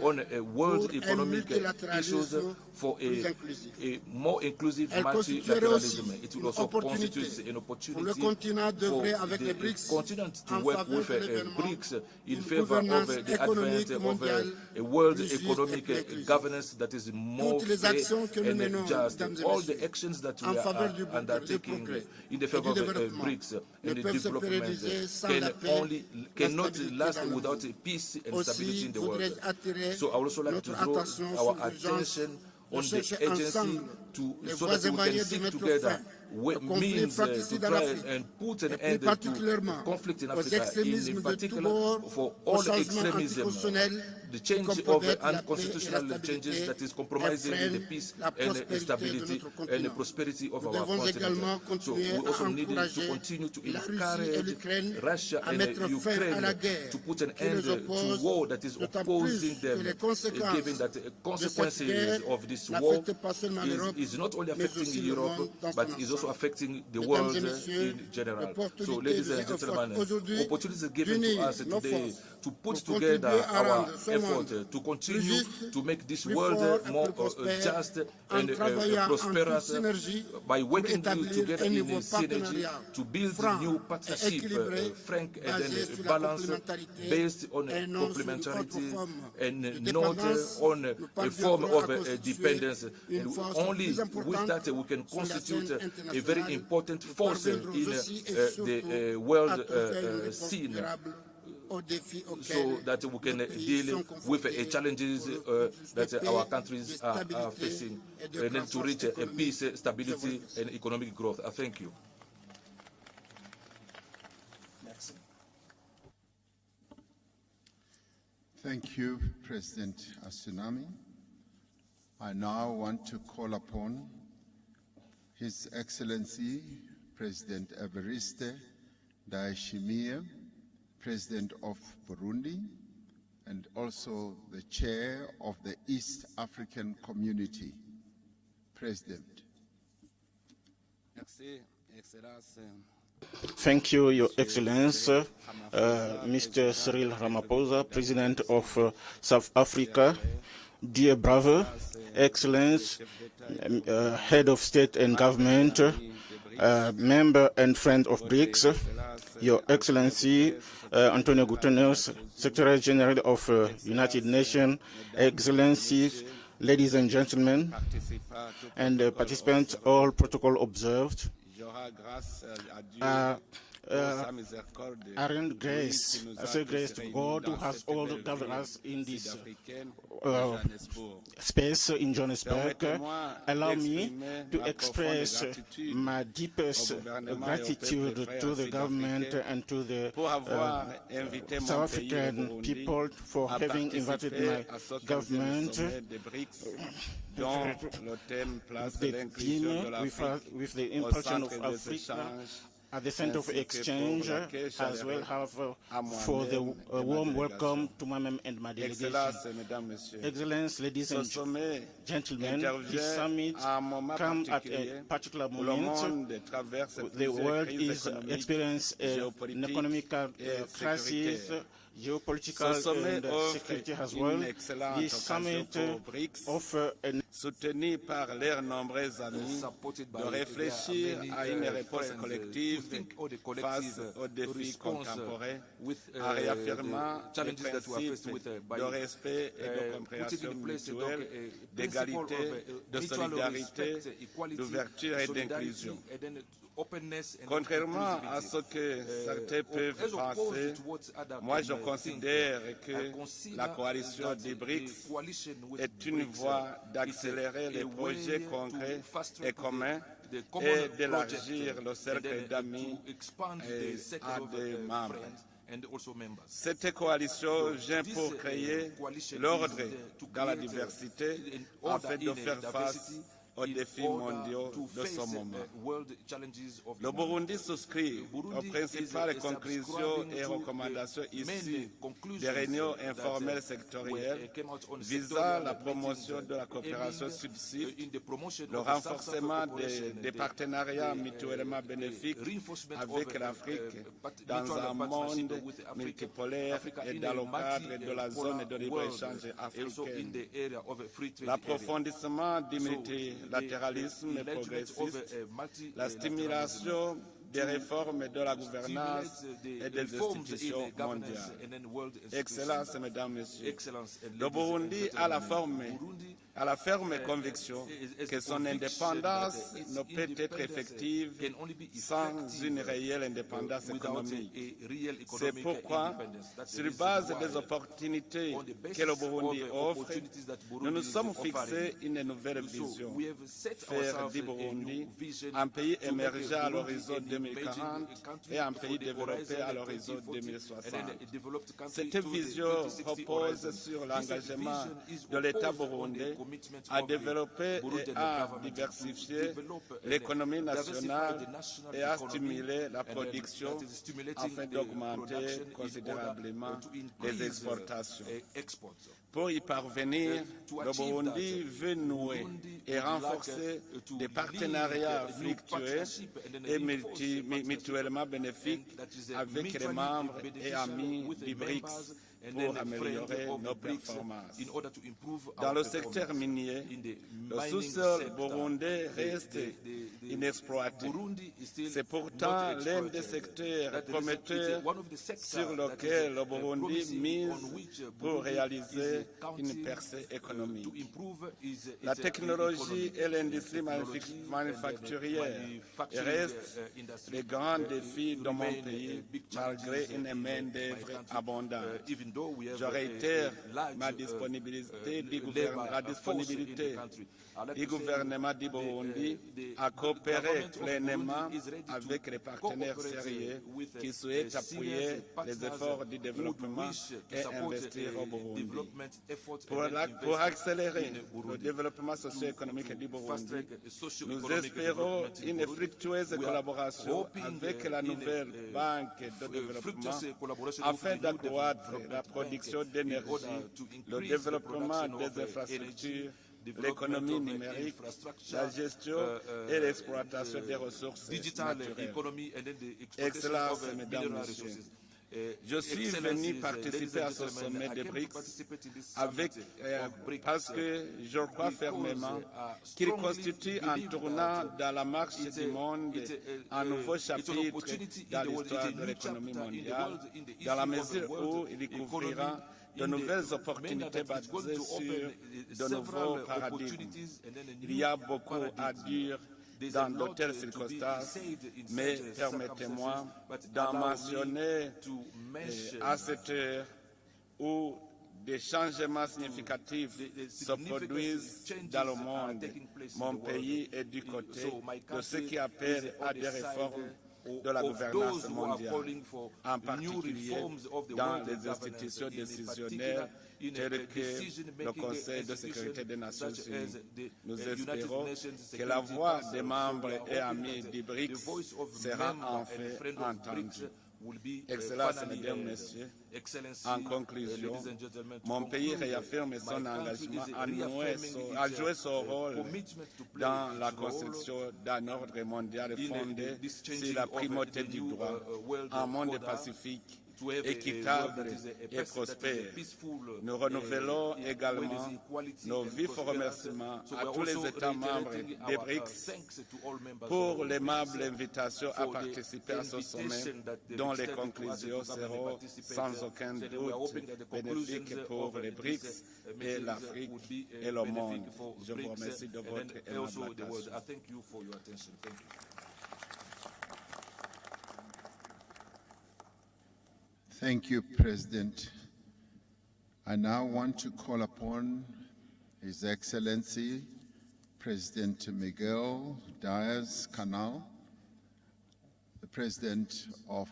on world economic issues for a more inclusive multilateralism. It will also constitute an opportunity for the continent to work with BRICS in favor of the advent of a world economic governance that is more fair and just. All the actions that we are undertaking in the favor of BRICS and the development cannot last without peace and stability in the world. So I would also like to draw our attention on the agency so that we can seek together means to try and put an end to conflict in Africa, in particular for all extremism, the change of unconstitutional changes that is compromising the peace and stability and the prosperity of our continent. So we also need to continue to encourage Russia and Ukraine to put an end to war that is opposing them, given that the consequences of this war is not only affecting Europe, but is also affecting the world in general. So, ladies and gentlemen, opportunities given to us today to put together our effort to continue to make this world more just and prosperous by working together in synergy to build new partnership, frank and then balanced, based on complementarity and not on a form of dependence. And only with that we can constitute a very important force in the world scene, so that we can deal with the challenges that our countries are facing, and then to reach a peace, stability, and economic growth. Thank you. Thank you, President Asunami. I now want to call upon His Excellency President Evariste Ndayishimiye, President of Burundi, and also the Chair of the East African Community. President. Thank you, Your Excellency, Mr. Cyril Ramaphosa, President of South Africa. Dear brother, Excellence, Head of State and Government, member and friend of BRICS, Your Excellency Antonio Guterres, Secretary General of United Nations, Excellencies, ladies and gentlemen, and participants, all protocol observed. I render grace, I say grace to God who has all gathered us in this space in Johannesburg. Allow me to express my deepest gratitude to the government and to the South African people for having invited my government. The theme with the impulsion of Africa at the center of exchange, as well have for the warm welcome to my and my delegation. Excellence, ladies and gentlemen, this summit comes at a particular moment. The world is experiencing an economic crisis, geopolitical and security as well. This summit offers soutenu par leurs nombreux amis, de réfléchir à une réponse collective face aux défis contemporains, en réaffirmant les principes de respect et de compréhension mutuelle, d'égalité, de solidarité, d'ouverture et d'inclusion. Contrairement à ce que certains peuvent penser, moi je considère que la coalition des BRICS est une voie d'accélérer les projets concrets et communs et d'élargir le cercle d'amis à des membres. Cette coalition vient pour créer l'ordre dans la diversité afin de faire face aux défis mondiaux de ce moment. Le Burundi souscrit aux principales conclusions et recommandations issues des réunions informelles sectorielles visant la promotion de la coopération sud-sud, le renforcement des partenariats mutuellement bénéfiques avec l'Afrique dans un monde multipolaire et dans le cadre de la zone de libre-échange africaine. L'approfondissement du multilatéralisme progressiste, la stimulation des réformes de la gouvernance et des institutions mondiales. Excellences, Mesdames, Messieurs, le Burundi a la ferme conviction que son indépendance ne peut être effective sans une réelle indépendance économique. C'est pourquoi, sur base des opportunités que le Burundi offre, nous nous sommes fixés une nouvelle vision, faire du Burundi un pays émergent à l'horizon 2040 et un pays développé à l'horizon 2060. Cette vision repose sur l'engagement de l'État burundais à développer et à diversifier l'économie nationale et à stimuler la production afin d'augmenter considérablement les exportations. Pour y parvenir, le Burundi veut nouer et renforcer des partenariats fructueux et mutuellement bénéfiques avec les membres et amis du BRICS pour améliorer nos performances. Dans le secteur minier, le sous-sol burundais reste inexploité. C'est pourtant l'un des secteurs prometteurs sur lequel le Burundi mise pour réaliser une percée économique. La technologie et l'industrie manufacturière restent les grands défis de mon pays, malgré une main-d'œuvre abondante. Je réitère la disponibilité du gouvernement du Burundi à coopérer pleinement avec les partenaires sérieux qui souhaitent appuyer les efforts du développement et investir au Burundi. Pour accélérer le développement socio-économique du Burundi, nous espérons une fructueuse collaboration avec la nouvelle banque de développement afin d'accroître la production d'énergie, le développement des infrastructures, l'économie numérique, la gestion et l'exploitation des ressources naturelles. Excellences, Mesdames, Messieurs, Je suis venu participer à ce sommet des BRICS parce que je crois fermement qu'il constitue un tournant dans la marche du monde, un nouveau chapitre dans l'histoire de l'économie mondiale, dans la mesure où il couvrira de nouvelles opportunités basées sur de nouveaux paradigmes. Il y a beaucoup à dire dans de telles circonstances, mais permettez-moi d'en mentionner à cette heure où des changements significatifs se produisent dans le monde. Mon pays est du côté de ceux qui appellent à des réformes de la gouvernance mondiale, en particulier dans les institutions décisionnaires telles que le Conseil de sécurité des Nations Unies. Nous espérons que la voix des membres et amis du BRICS sera enfin entendue. Excellences, Mesdames, Messieurs, en conclusion, mon pays réaffirme son engagement à jouer son rôle dans la construction d'un ordre mondial fondé sur la primauté du droit, un monde pacifique, équitable et prospère. Nous renouvelons également nos vifs remerciements à tous les États membres des BRICS pour l'aimable invitation à participer à ce sommet dont les conclusions seront sans aucun doute bénéfiques pour les BRICS et l'Afrique et le monde. Je vous remercie de votre aimable attention. Thank you, President. I now want to call upon His Excellency President Miguel Diaz-Canel, the President of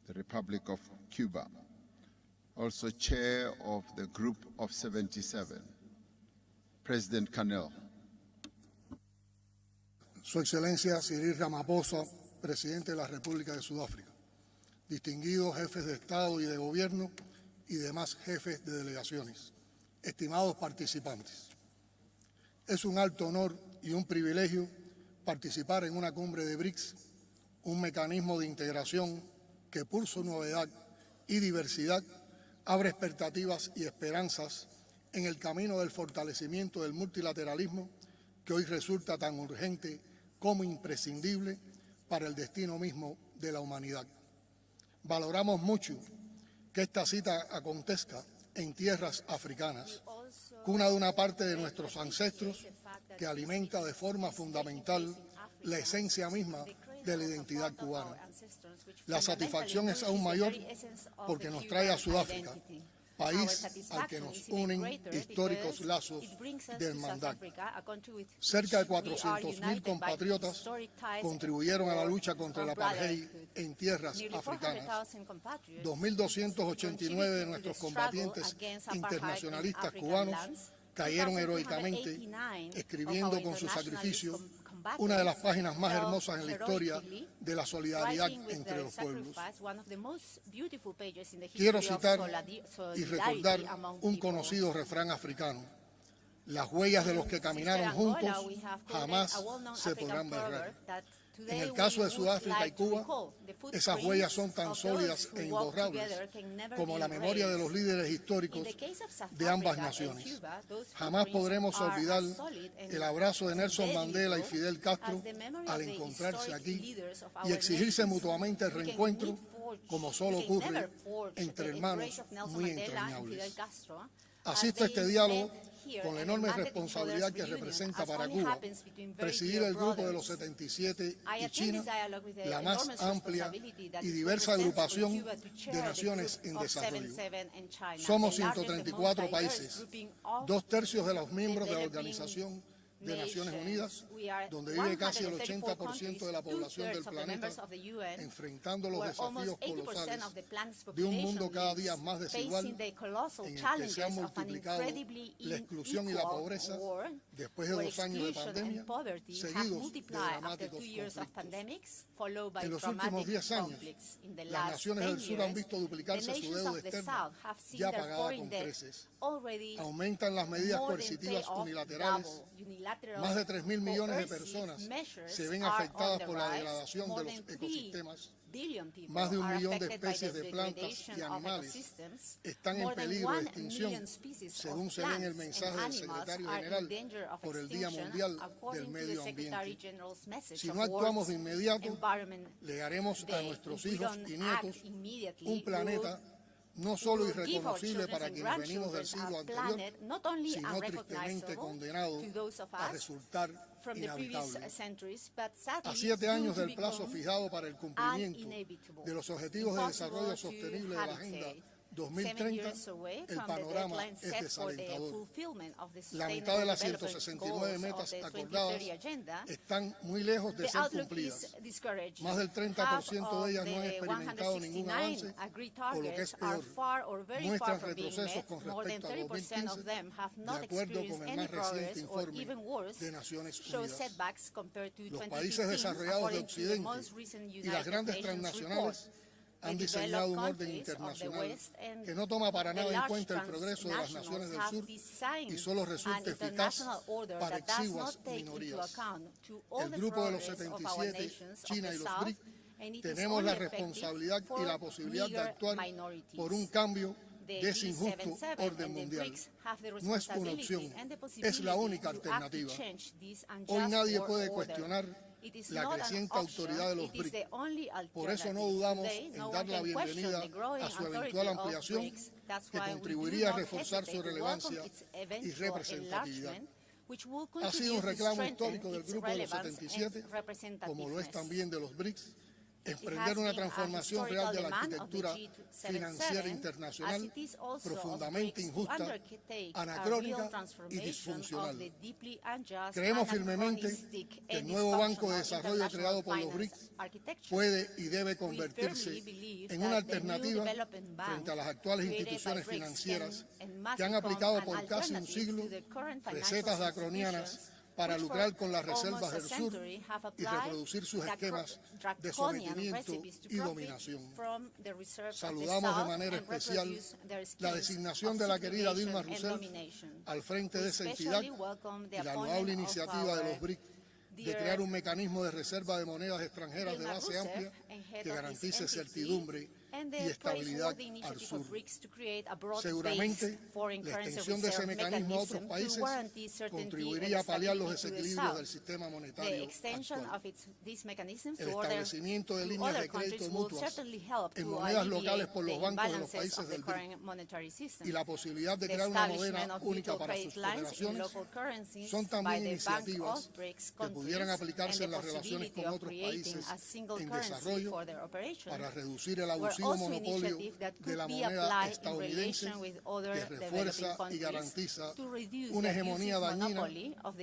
the Republic of Cuba, also Chair of the Group of 77. President Canel. Su Excelencia Cyril Ramaphosa, Presidente de la República de Sudáfrica, distinguidos jefes de Estado y de Gobierno y demás jefes de delegaciones, estimados participantes. Es un alto honor y un privilegio participar en una cumbre de BRICS, un mecanismo de integración que por su novedad y diversidad abre expectativas y esperanzas en el camino del fortalecimiento del multilateralismo que hoy resulta tan urgente como imprescindible para el destino mismo de la humanidad. Valoramos mucho que esta cita acontezca en tierras africanas, cuna de una parte de nuestros ancestros que alimenta de forma fundamental la esencia misma de la identidad cubana. La satisfacción es aún mayor porque nos trae a Sudáfrica, país al que nos unen históricos lazos de hermandad. Cerca de 400.000 compatriotas contribuyeron a la lucha contra el apartheid en tierras africanas. 2.289 de nuestros combatientes internacionalistas cubanos cayeron heroicamente, escribiendo con su sacrificio una de las páginas más hermosas en la historia de la solidaridad entre los pueblos. Quiero citar y recordar un conocido refrán africano: las huellas de los que caminaron juntos jamás se podrán borrar. En el caso de Sudáfrica y Cuba, esas huellas son tan sólidas e imborrables como la memoria de los líderes históricos de ambas naciones. Jamás podremos olvidar el abrazo de Nelson Mandela y Fidel Castro al encontrarse aquí y exigirse mutuamente el reencuentro, como solo ocurre entre hermanos muy entrañables. Asisto a este diálogo con la enorme responsabilidad que representa para Cuba presidir el Grupo de los 77 y China, la más amplia y diversa agrupación de naciones en desarrollo. Somos 134 países, 2/3 de los miembros de la Organización de Naciones Unidas, donde vive casi el 80% de la población del planeta, enfrentando los desafíos colosales de un mundo cada día más desigual, en el que se han multiplicado la exclusión y la pobreza después de 2 años de pandemia, seguidos de dramáticos conflictos. En los últimos 10 años, las naciones del sur han visto duplicarse su deuda externa, ya pagada con creces. Aumentan las medidas coercitivas unilaterales Más de 3.000 millones de personas se ven afectadas por la degradación de los ecosistemas. Más de 1 millón de especies de plantas y animales están en peligro de extinción, según se lee en el mensaje del secretario general por el Día Mundial del Medio Ambiente. Si no actuamos de inmediato, legaremos a nuestros hijos y nietos un planeta no solo irreconocible para quienes venimos del siglo anterior, sino tristemente condenado a resultar inhabitable. A 7 años del plazo fijado para el cumplimiento de los Objetivos de Desarrollo Sostenible de la Agenda 2030, el panorama es desalentador. La mitad de las 169 metas acordadas están muy lejos de ser cumplidas. Más del 30% de ellas no han experimentado ningún avance, o lo que es peor, muestran retrocesos con respecto a 2015, de acuerdo con el más reciente informe de Naciones Unidas. Los países desarrollados de Occidente y las grandes transnacionales han diseñado un orden internacional que no toma para nada en cuenta el progreso de las naciones del sur y solo resulta eficaz para exiguas minorías. El grupo de los 77, China y los BRICS, tenemos la responsabilidad y la posibilidad de actuar por un cambio de ese injusto orden mundial. No es una opción, es la única alternativa. Hoy nadie puede cuestionar la creciente autoridad de los BRICS. Por eso no dudamos en dar la bienvenida a su eventual ampliación, que contribuiría a reforzar su relevancia y representatividad. Ha sido un reclamo histórico del Grupo de los 77, como lo es también de los BRICS, emprender una transformación real de la arquitectura financiera internacional profundamente injusta, anacrónica y disfuncional. Creemos firmemente que el nuevo Banco de Desarrollo creado por los BRICS puede y debe convertirse en una alternativa frente a las actuales instituciones financieras que han aplicado por casi un siglo recetas draconianas para lucrar con las reservas del sur y reproducir sus esquemas de sometimiento y dominación. Saludamos de manera especial la designación de la querida Dilma Rousseff al frente de esa entidad y la loable iniciativa de los BRICS de crear un mecanismo de reserva de monedas extranjeras de base amplia que garantice certidumbre y estabilidad al sur. Seguramente, la extensión de ese mecanismo a otros países contribuiría a paliar los desequilibrios del sistema monetario actual. El establecimiento de líneas de crédito mutuas en monedas locales por los bancos de los países del BRICS y la posibilidad de crear una moneda única para sus operaciones son también iniciativas que pudieran aplicarse en las relaciones con otros países en desarrollo para reducir el abusivo monopolio de la moneda estadounidense que refuerza y garantiza una hegemonía dañina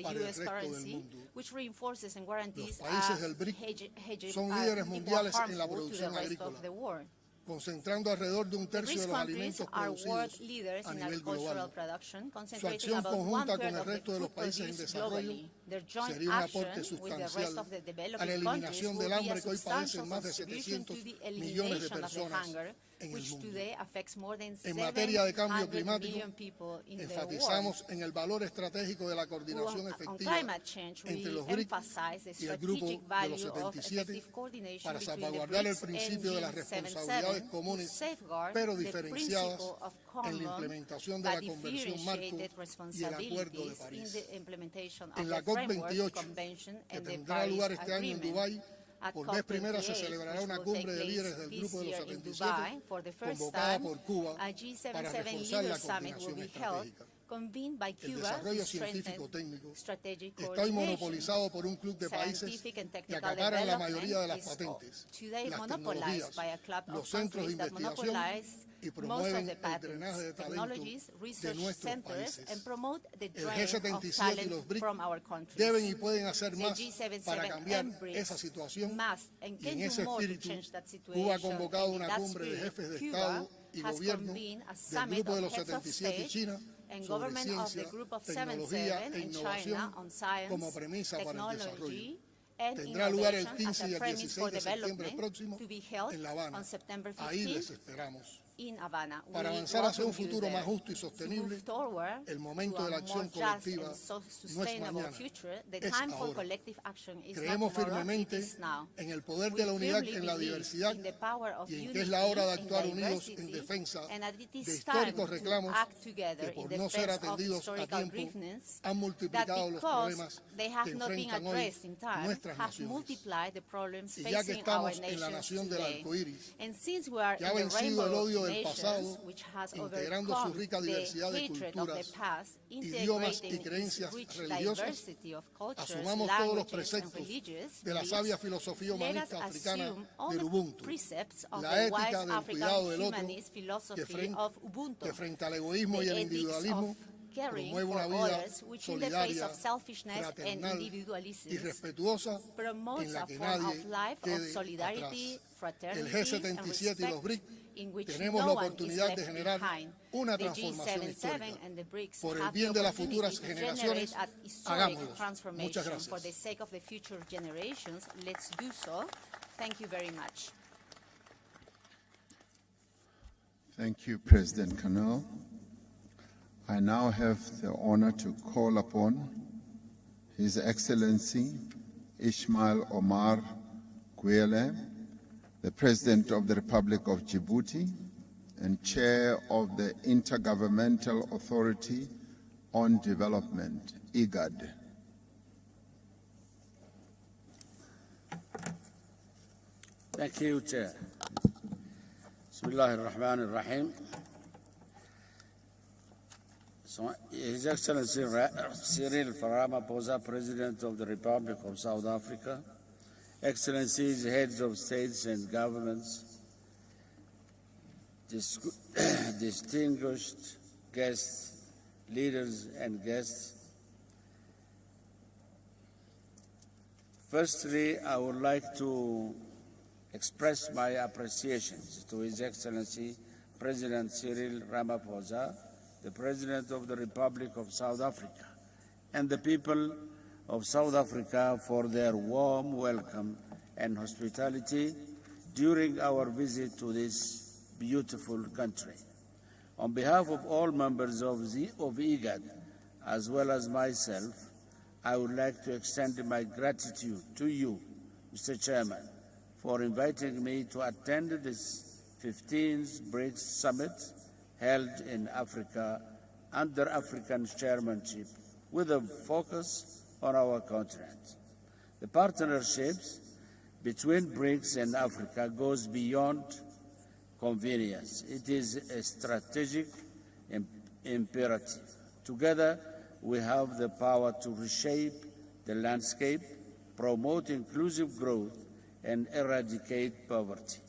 para el resto del mundo. Los países del BRICS son líderes mundiales en la producción agrícola, concentrando alrededor de 1/3 de los alimentos producidos a nivel global. Su acción conjunta con el resto de los países en desarrollo sería un aporte sustancial a la eliminación del hambre que hoy padecen más de 700 millones de personas en el mundo. En materia de cambio climático, enfatizamos en el valor estratégico de la coordinación efectiva entre los BRICS y el Grupo de los 77 para salvaguardar el principio de las responsabilidades comunes, pero diferenciadas en la implementación de la Convención Marco y el Acuerdo de París. En la COP28, que tendrá lugar este año en Dubái, por vez primera se celebrará una cumbre de líderes del Grupo de los 77, convocada por Cuba para reforzar la coordinación estratégica. El desarrollo científico-técnico está hoy monopolizado por un club de países que acaparan la mayoría de las patentes, las tecnologías, los centros de investigación y promueven el drenaje de talento de nuestros países. El G77 y los BRICS deben y pueden hacer más para cambiar esa situación, y en ese espíritu Cuba ha convocado una cumbre de jefes de Estado y Gobierno del Grupo de los 77 y China sobre ciencia, tecnología e innovación como premisa para el desarrollo. Tendrá lugar el 15 y el 16 de septiembre próximo en La Habana. Ahí les esperamos. Para avanzar hacia un futuro más justo y sostenible, el momento de la acción colectiva no es mañana, es ahora. Creemos firmemente en el poder de la unidad en la diversidad y en que es la hora de actuar unidos en defensa de históricos reclamos que por no ser atendidos a tiempo han multiplicado los problemas que enfrentan hoy nuestras naciones. Y ya que estamos en la nación del arco iris, que ha vencido el odio del pasado, integrando su rica diversidad de culturas, idiomas y creencias religiosas, asumamos todos los preceptos de la sabia filosofía humanista africana del Ubuntu, la ética del cuidado del otro, que frente al egoísmo y el individualismo promueve una vida solidaria, fraternal y respetuosa en la que nadie quede atrás. El G77 y los BRICS tenemos la oportunidad de generar una transformación histórica. Por el bien de las futuras generaciones, hagámoslo. Muchas gracias. Thank you, President Canal. I now have the honor to call upon His Excellency Ismail Omar Guelleh, the President of the Republic of Djibouti and Chair of the Intergovernmental Authority on Development, IGAD. Thank you, Chair. Bismillah ar-Rahman ar-Rahim. His Excellency Cyril Ramaphosa, President of the Republic of South Africa, Excellencies, heads of states and governments, distinguished guests, leaders and guests. Firstly, I would like to express my appreciations to His Excellency President Cyril Ramaphosa, the President of the Republic of South Africa, and the people of South Africa for their warm welcome and hospitality during our visit to this beautiful country. On behalf of all members of IGAD, as well as myself, I would like to extend my gratitude to you, Mr. Chairman, for inviting me to attend this 15th BRICS Summit held in Africa under African chairmanship with a focus on our continent. The partnerships between BRICS and Africa goes beyond convenience. It is a strategic imperative. Together, we have the power to reshape the landscape, promote inclusive growth, and eradicate poverty.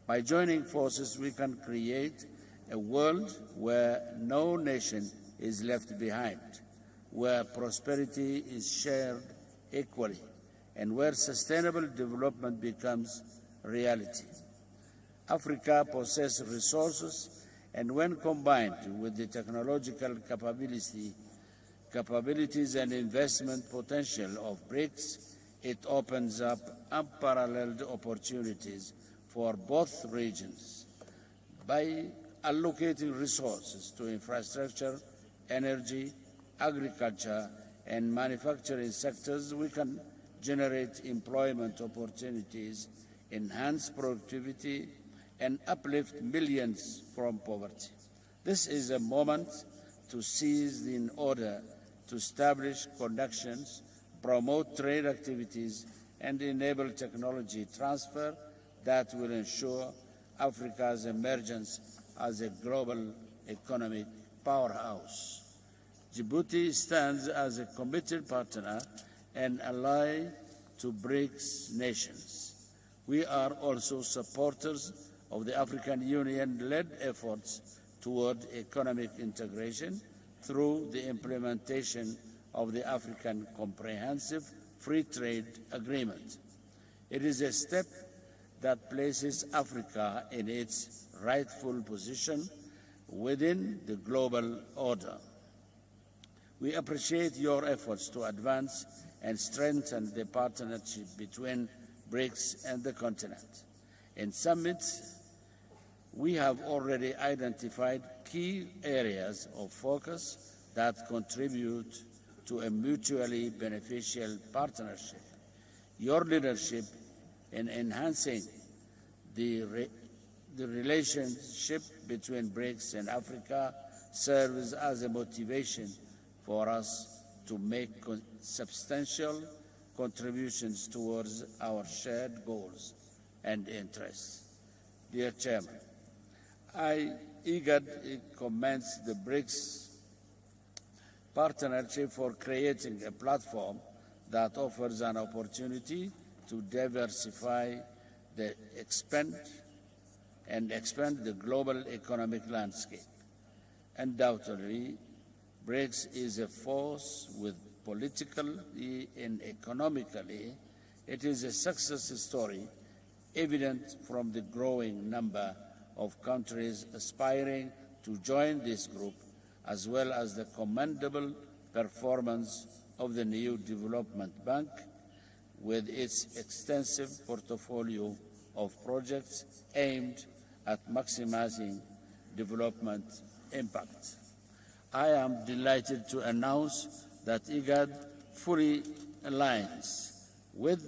By joining forces, we can create a world where no nation is left behind, where prosperity is shared equally, and where sustainable development becomes reality. Africa possesses resources, and when combined with the technological capabilities and investment potential of BRICS, it opens up unparalleled opportunities for both regions. By allocating resources to infrastructure, energy, agriculture, and manufacturing sectors, we can generate employment opportunities, enhance productivity, and uplift millions from poverty. This is a moment to seize in order to establish connections, promote trade activities, and enable technology transfer that will ensure Africa's emergence as a global economic powerhouse. Djibouti stands as a committed partner and ally to BRICS nations. We are also supporters of the African Union-led efforts toward economic integration through the implementation of the African Comprehensive Free Trade Agreement. It is a step that places Africa in its rightful position within the global order. We appreciate your efforts to advance and strengthen the partnership between BRICS and the continent. In summits We have already identified key areas of focus that contribute to a mutually beneficial partnership. Your leadership in enhancing the relationship between BRICS and Africa serves as a motivation for us to make substantial contributions towards our shared goals and interests. Dear Chairman, I eagerly commend the BRICS partnership for creating a platform that offers an opportunity to diversify expand the global economic landscape. Undoubtedly, BRICS is a force with politically and economically. It is a success story evident from the growing number of countries aspiring to join this group, as well as the commendable performance of the new Development Bank with its extensive portfolio of projects aimed at maximizing development impact. I am delighted to announce that IGAD fully aligns with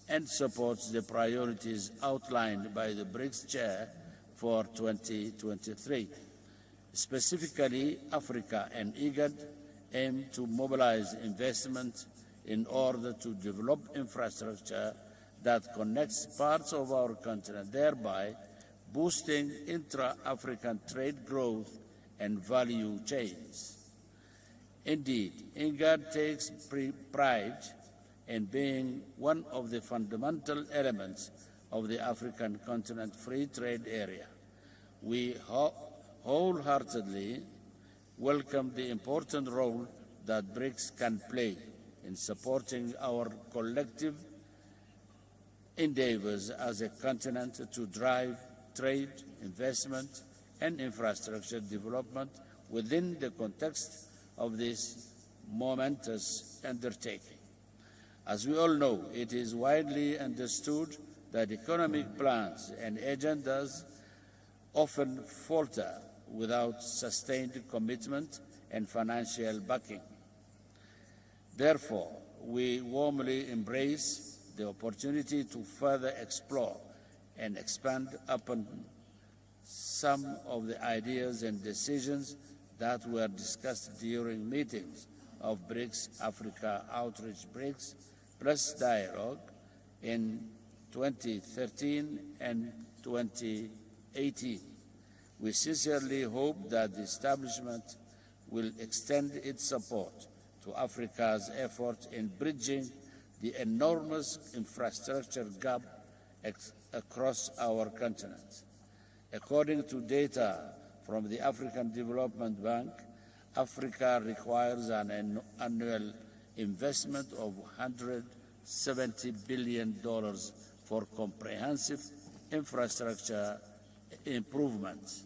and supports the priorities outlined by the BRICS Chair for 2023. Specifically, Africa and IGAD aim to mobilize investment in order to develop infrastructure that connects parts of our continent, thereby boosting intra-African trade growth and value chains. Indeed, IGAD takes pride in being one of the fundamental elements of the African continent free trade area. We wholeheartedly welcome the important role that BRICS can play in supporting our collective endeavors as a continent to drive trade, investment, and infrastructure development within the context of this momentous undertaking. As we all know, it is widely understood that economic plans and agendas often falter without sustained commitment and financial backing. Therefore, we warmly embrace the opportunity to further explore and expand upon some of the ideas and decisions that were discussed during meetings of BRICS Africa Outreach BRICS Plus Dialogue in 2013 and 2018. We sincerely hope that the establishment will extend its support to Africa's effort in bridging the enormous infrastructure gap across our continent. According to data from the African Development Bank, Africa requires an annual investment of $170 billion for comprehensive infrastructure improvements.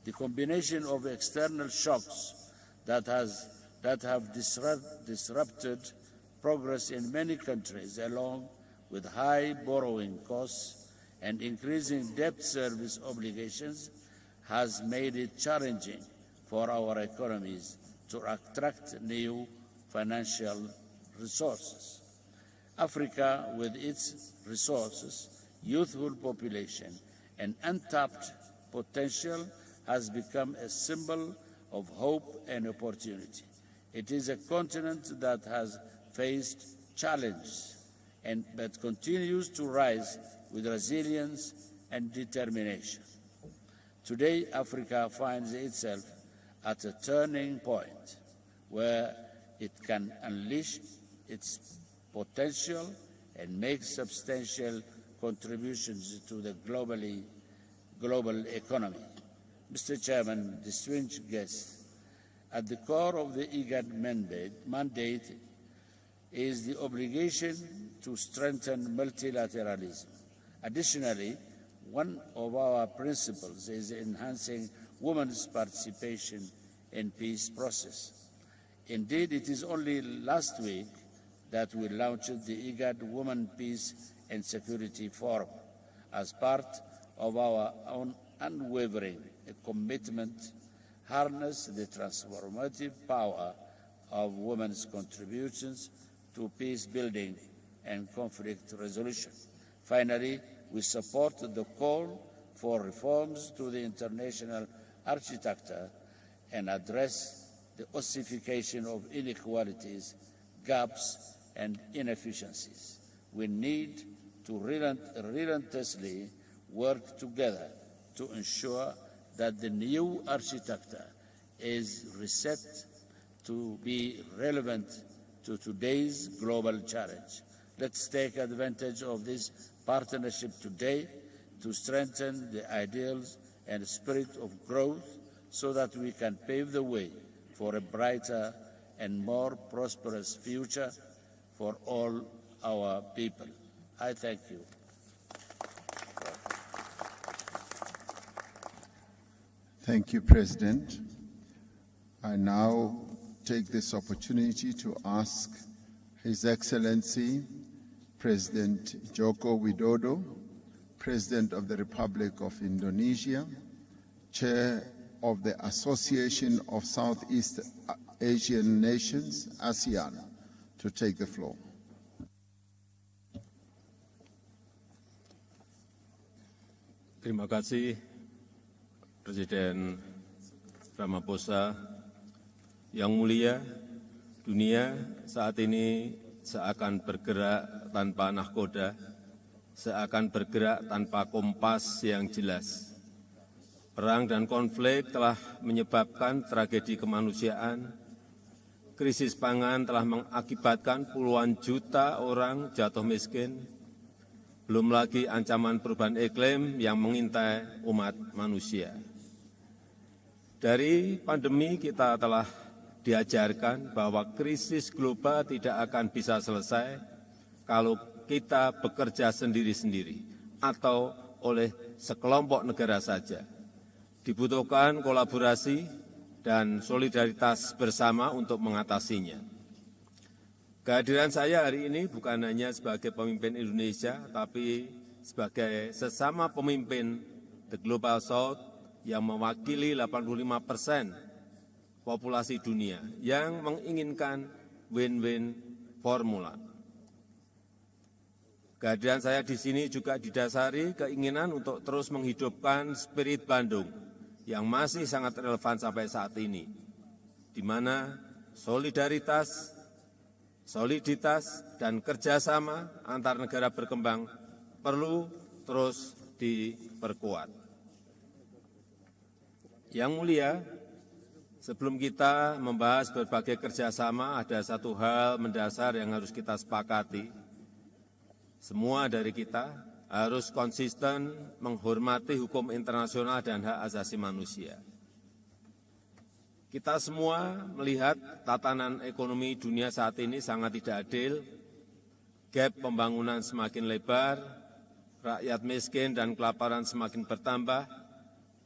The combination of external shocks that have disrupted progress in many countries, along with high borrowing costs and increasing debt service obligations, has made it challenging for our economies to attract new financial resources. Africa, with its resources, youthful population, and untapped potential, has become a symbol of hope and opportunity. It is a continent that has faced challenges but continues to rise with resilience and determination. Today, Africa finds itself at a turning point where it can unleash its potential and make substantial contributions to the global economy. Mr. Chairman, distinguished guests, at the core of the IGAD mandate is the obligation to strengthen multilateralism. Additionally, one of our principles is enhancing women's participation in peace process. Indeed, it is only last week that we launched the IGAD Women, Peace and Security Forum as part of our unwavering commitment, harness the transformative power of women's contributions to peace building and conflict resolution. Finally, we support the call for reforms to the international architecture and address the ossification of inequalities, gaps, and inefficiencies. We need to relentlessly work together to ensure that the new architecture is reset to be relevant to today's global challenge. Let's take advantage of this partnership today to strengthen the ideals and spirit of growth so that we can pave the way for a brighter and more prosperous future for all our people. I thank you. Thank you, President. I now take this opportunity to ask His Excellency President Joko Widodo, President of the Republic of Indonesia, Chair of the Association of Southeast Asian Nations, ASEAN, to take the floor. Terima kasih Presiden Ramaphosa. Yang mulia, dunia saat ini seakan bergerak tanpa nahkoda, seakan bergerak tanpa kompas yang jelas. Perang dan konflik telah menyebabkan tragedi kemanusiaan. Krisis pangan telah mengakibatkan puluhan juta orang jatuh miskin. Belum lagi ancaman perubahan iklim yang mengintai umat manusia. Dari pandemi kita telah diajarkan bahwa krisis global tidak akan bisa selesai kalau kita bekerja sendiri-sendiri atau oleh sekelompok negara saja. Dibutuhkan kolaborasi dan solidaritas bersama untuk mengatasinya. Kehadiran saya hari ini bukan hanya sebagai pemimpin Indonesia, tapi sebagai sesama pemimpin The Global South yang mewakili 85% populasi dunia yang menginginkan win-win formula. Kehadiran saya di sini juga didasari keinginan untuk terus menghidupkan spirit Bandung yang masih sangat relevan sampai saat ini, di mana soliditas, dan kerjasama antar negara berkembang perlu terus diperkuat. Yang mulia, sebelum kita membahas berbagai kerjasama, ada satu hal mendasar yang harus kita sepakati. Semua dari kita harus konsisten menghormati hukum internasional dan hak asasi manusia. Kita semua melihat tatanan ekonomi dunia saat ini sangat tidak adil, gap pembangunan semakin lebar, rakyat miskin dan kelaparan semakin bertambah,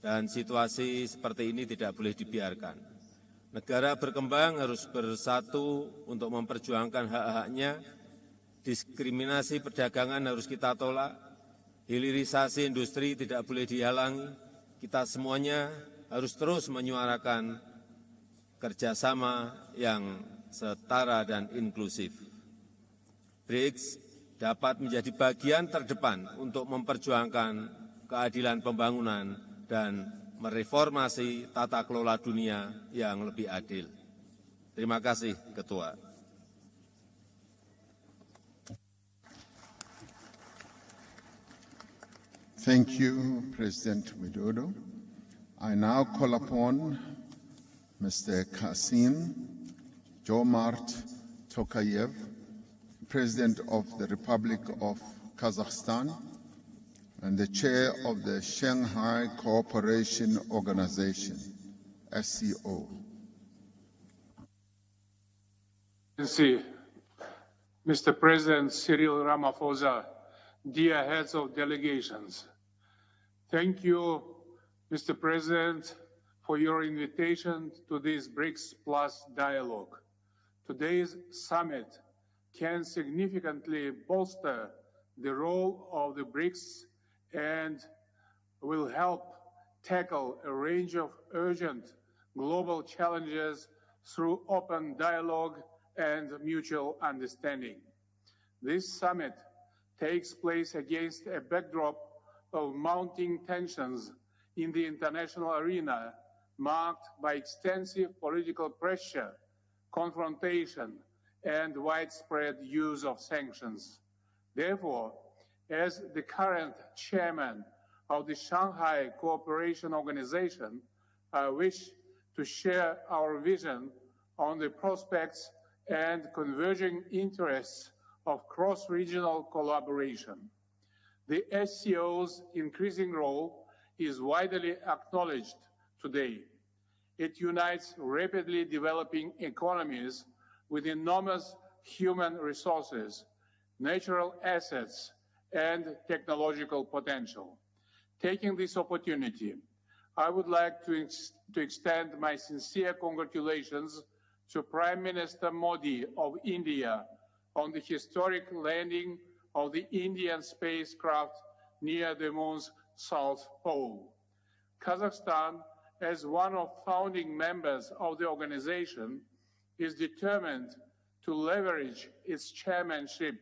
dan situasi seperti ini tidak boleh dibiarkan. Negara berkembang harus bersatu untuk memperjuangkan hak-haknya, diskriminasi perdagangan harus kita tolak, hilirisasi industri tidak boleh dihalangi, kita semuanya harus terus menyuarakan kerjasama yang setara dan inklusif. BRICS dapat menjadi bagian terdepan untuk memperjuangkan keadilan pembangunan dan mereformasi tata kelola dunia yang lebih adil. Terima kasih, Ketua. Thank you, President Widodo. I now call upon Mr. Kasim Jomart Tokayev, President of the Republic of Kazakhstan and the Chair of the Shanghai Cooperation Organization, SCO. Mr. President Cyril Ramaphosa, dear heads of delegations, thank you, Mr. President, for your invitation to this BRICS Plus dialogue. Today's summit can significantly bolster the role of the BRICS and will help tackle a range of urgent global challenges through open dialogue and mutual understanding. This summit takes place against a backdrop of mounting tensions in the international arena, marked by extensive political pressure, confrontation, and widespread use of sanctions. Therefore, as the current chairman of the Shanghai Cooperation Organization, I wish to share our vision on the prospects and converging interests of cross-regional collaboration. The SCO's increasing role is widely acknowledged today. It unites rapidly developing economies with enormous human resources, natural assets, and technological potential. Taking this opportunity, I would like to extend my sincere congratulations to Prime Minister Modi of India on the historic landing of the Indian spacecraft near the moon's South Pole. Kazakhstan, as one of founding members of the organization, is determined to leverage its chairmanship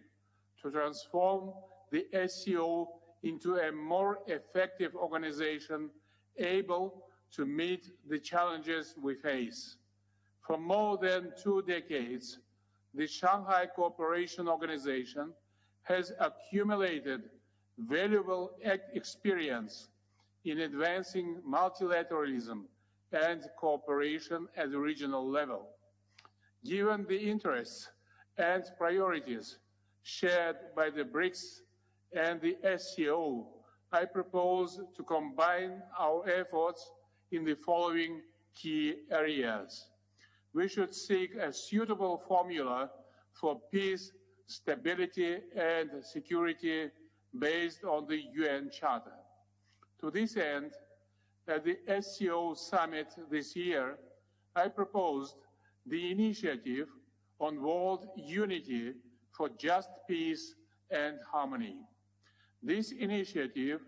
to transform the SCO into a more effective organization able to meet the challenges we face. For more than 2 decades, the Shanghai Cooperation Organization has accumulated valuable experience in advancing multilateralism and cooperation at the regional level. Given the interests and priorities shared by the BRICS and the SCO, I propose to combine our efforts in the following key areas. We should seek a suitable formula for peace, stability, and security based on the UN Charter. To this end, at the SCO summit this year, I proposed the initiative on world unity for just peace and harmony. This initiative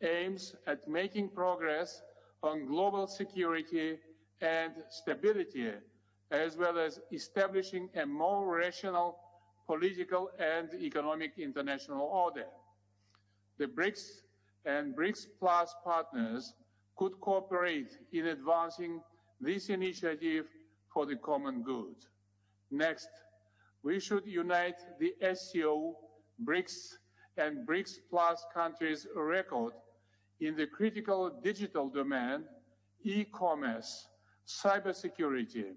aims at making progress on global security and stability, as well as establishing a more rational political and economic international order. The BRICS and BRICS Plus partners could cooperate in advancing this initiative for the common good. Next, we should unite the SCO, BRICS, and BRICS Plus countries' record in the critical digital domain, e-commerce, cybersecurity,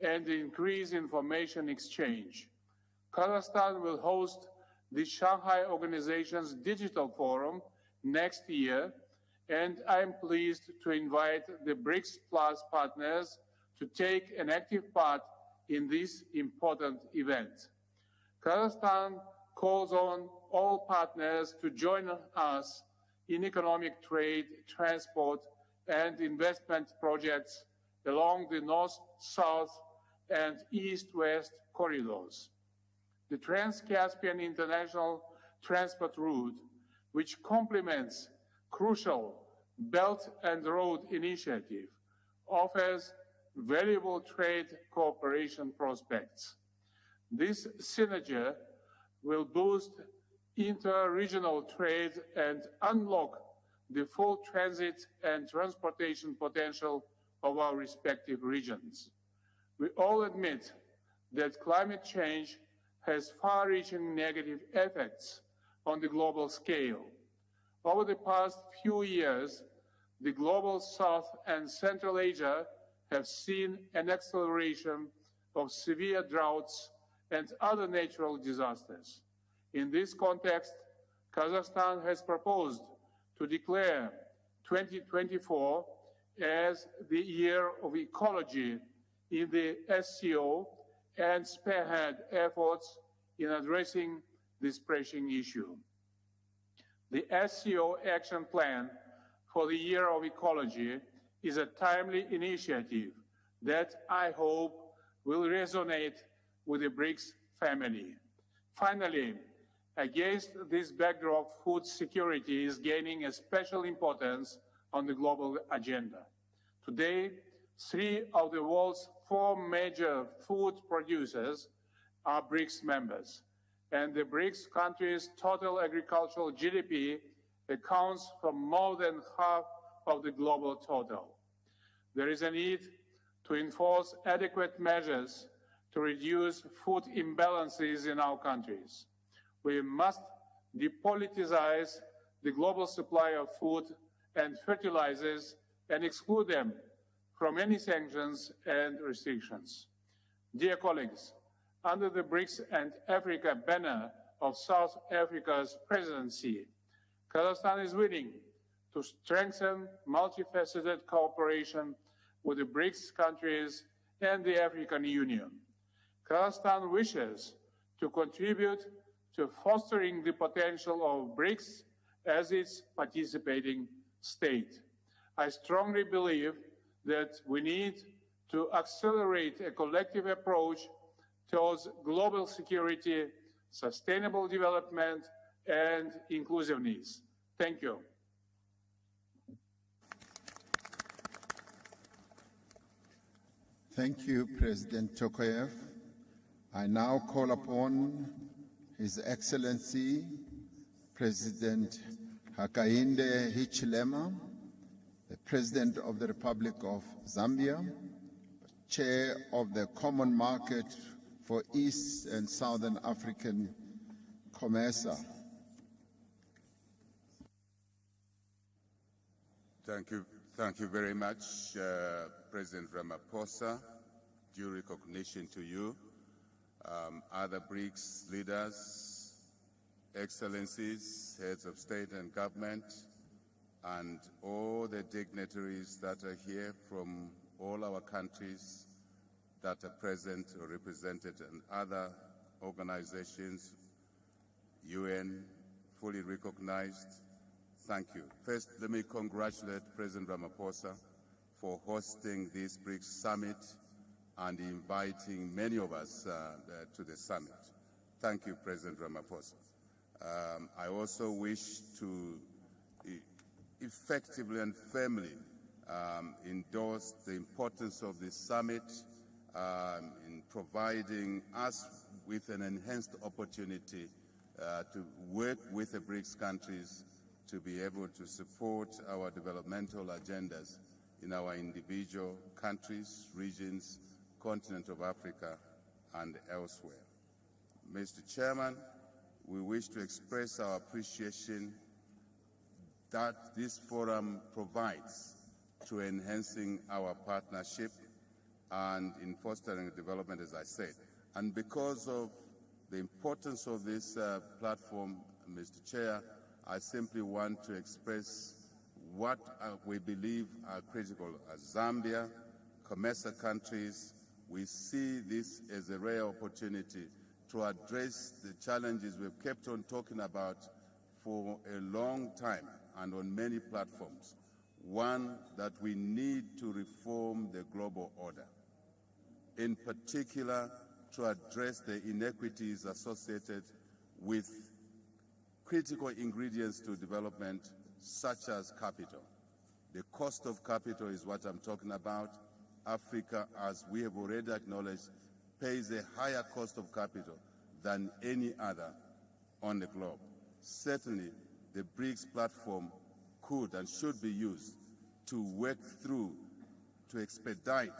and increase information exchange. Kazakhstan will host the Shanghai Organization's Digital Forum next year, and I'm pleased to invite the BRICS Plus partners to take an active part in this important event. Kazakhstan calls on all partners to join us in economic trade, transport, and investment projects along the north-south and east-west corridors. The Trans-Caspian International Transport Route, which complements crucial Belt and Road Initiative, offers valuable trade cooperation prospects. This synergy will boost inter-regional trade and unlock the full transit and transportation potential of our respective regions. We all admit that climate change has far-reaching negative effects on the global scale. Over the past few years, the global South and Central Asia have seen an acceleration of severe droughts and other natural disasters. In this context, Kazakhstan has proposed to declare 2024 as the year of ecology in the SCO and spearhead efforts in addressing this pressing issue. The SCO Action Plan for the Year of Ecology is a timely initiative that I hope will resonate with the BRICS family. Finally, against this backdrop, food security is gaining a special importance on the global agenda. Today, 3 of the world's 4 major food producers are BRICS members, and the BRICS countries' total agricultural GDP accounts for more than half of the global total. There is a need to enforce adequate measures to reduce food imbalances in our countries. We must depoliticize the global supply of food and fertilizers and exclude them from any sanctions and restrictions. Dear colleagues, under the BRICS and Africa banner of South Africa's presidency, Kazakhstan is willing to strengthen multifaceted cooperation with the BRICS countries and the African Union. Kazakhstan wishes to contribute to fostering the potential of BRICS as its participating state. I strongly believe that we need to accelerate a collective approach towards global security, sustainable development, and inclusiveness. Thank you. Thank you, President Tokayev. I now call upon His Excellency President Hakainde Hichilema, the President of the Republic of Zambia, Chair of the Common Market for East and Southern African COMESA. Thank you very much, President Ramaphosa. Due recognition to you, other BRICS leaders, excellencies, heads of state and government, and all the dignitaries that are here from all our countries that are present or represented, and other organizations, UN, fully recognized. Thank you. First, let me congratulate President Ramaphosa for hosting this BRICS summit and inviting many of us to the summit. Thank you, President Ramaphosa. I also wish to effectively and firmly endorse the importance of this summit in providing us with an enhanced opportunity to work with the BRICS countries to be able to support our developmental agendas in our individual countries, regions, continent of Africa, and elsewhere. Mr. Chairman, we wish to express our appreciation that this forum provides to enhancing our partnership and in fostering development, as I said. And because of the importance of this platform, Mr. Chair, I simply want to express what we believe are critical. As Zambia, COMESA countries, we see this as a rare opportunity to address the challenges we've kept on talking about for a long time and on many platforms. One, that we need to reform the global order, in particular to address the inequities associated with critical ingredients to development, such as capital. The cost of capital is what I'm talking about. Africa, as we have already acknowledged, pays a higher cost of capital than any other on the globe. Certainly, the BRICS platform could and should be used to work through, to expedite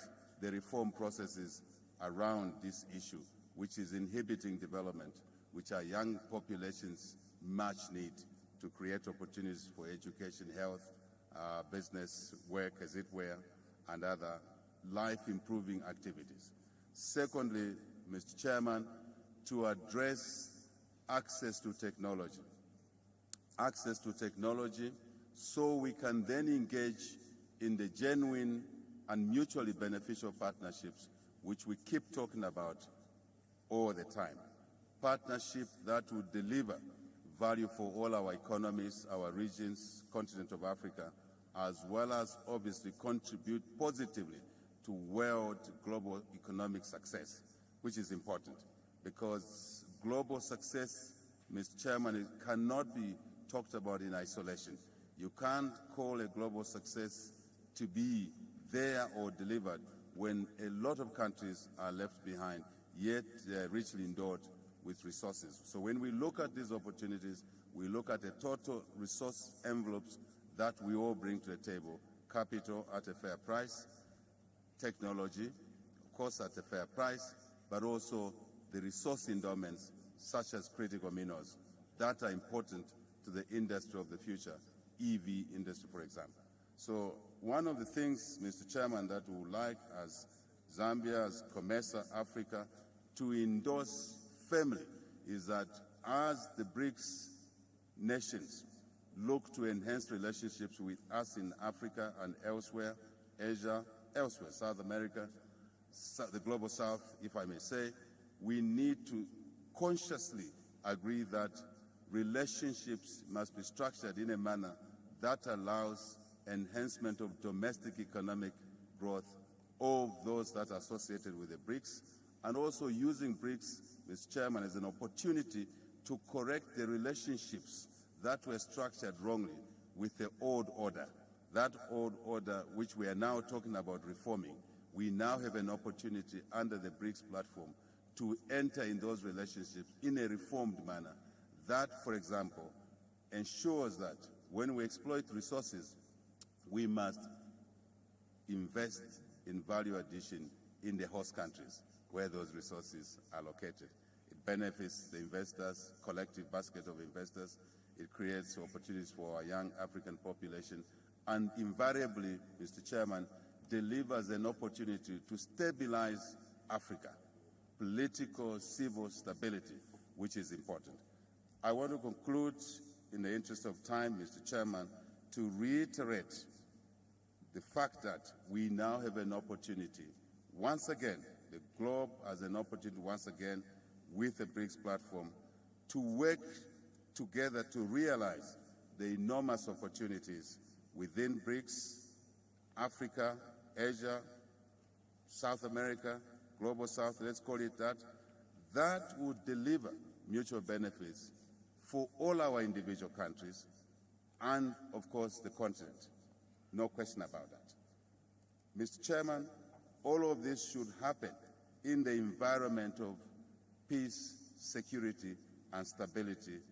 the reform processes around this issue, which is inhibiting development, which our young populations much need to create opportunities for education, health, business, work, as it were, and other life-improving activities. Secondly, Mr. Chairman, to address access to technology. Access to technology so we can then engage in the genuine and mutually beneficial partnerships which we keep talking about all the time. Partnership that would deliver value for all our economies, our regions, continent of Africa, as well as obviously contribute positively to world global economic success, which is important because global success, Mr. Chairman, it cannot be talked about in isolation. You can't call a global success to be there or delivered when a lot of countries are left behind, yet they are richly endowed with resources. So when we look at these opportunities, we look at the total resource envelopes that we all bring to the table: capital at a fair price, technology, of course, at a fair price, but also the resource endowments such as critical minerals that are important to the industry of the future, EV industry, for example. So one of the things, Mr. Chairman, that we would like as Zambia, as COMESA, Africa, to endorse firmly is that as the BRICS nations look to enhance relationships with us in Africa and elsewhere, Asia, elsewhere, South America, the Global South, if I may say, we need to consciously agree that relationships must be structured in a manner that allows enhancement of domestic economic growth of those that are associated with the BRICS, and also using BRICS, Mr. Chairman, as an opportunity to correct the relationships that were structured wrongly with the old order. That old order, which we are now talking about reforming, we now have an opportunity under the BRICS platform to enter in those relationships in a reformed manner. That, for example, ensures that when we exploit resources, we must invest in value addition in the host countries where those resources are located. It benefits the investors, collective basket of investors. It creates opportunities for our young African population, and invariably, Mr. Chairman, delivers an opportunity to stabilize Africa, political, civil stability, which is important. I want to conclude, in the interest of time, Mr. Chairman, to reiterate the fact that we now have an opportunity, once again, the globe has an opportunity once again with the BRICS platform to work together to realize the enormous opportunities within BRICS, Africa, Asia, South America, Global South, let's call it that, that would deliver mutual benefits for all our individual countries and, of course, the continent. No question about that. Mr. Chairman, all of this should happen in the environment of peace, security, and stability,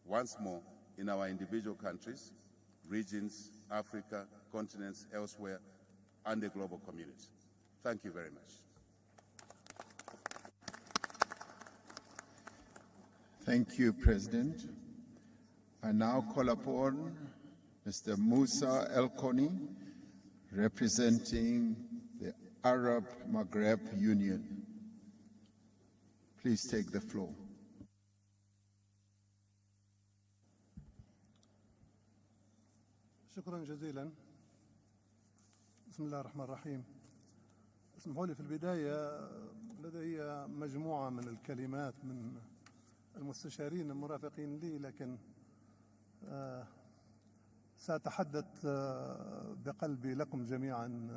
once more, in our individual countries, regions, Africa, continents, elsewhere, and the global community. Thank you very much. Thank you, President. I now call upon Mr. Musa El-Koni, representing the Arab Maghreb Union. Please take the floor. شكرا جزيلا. بسم الله الرحمن الرحيم. اسمحوا لي في البداية لدي مجموعة من الكلمات من المستشارين المرافقين لي، لكن سأتحدث بقلبي لكم جميعا.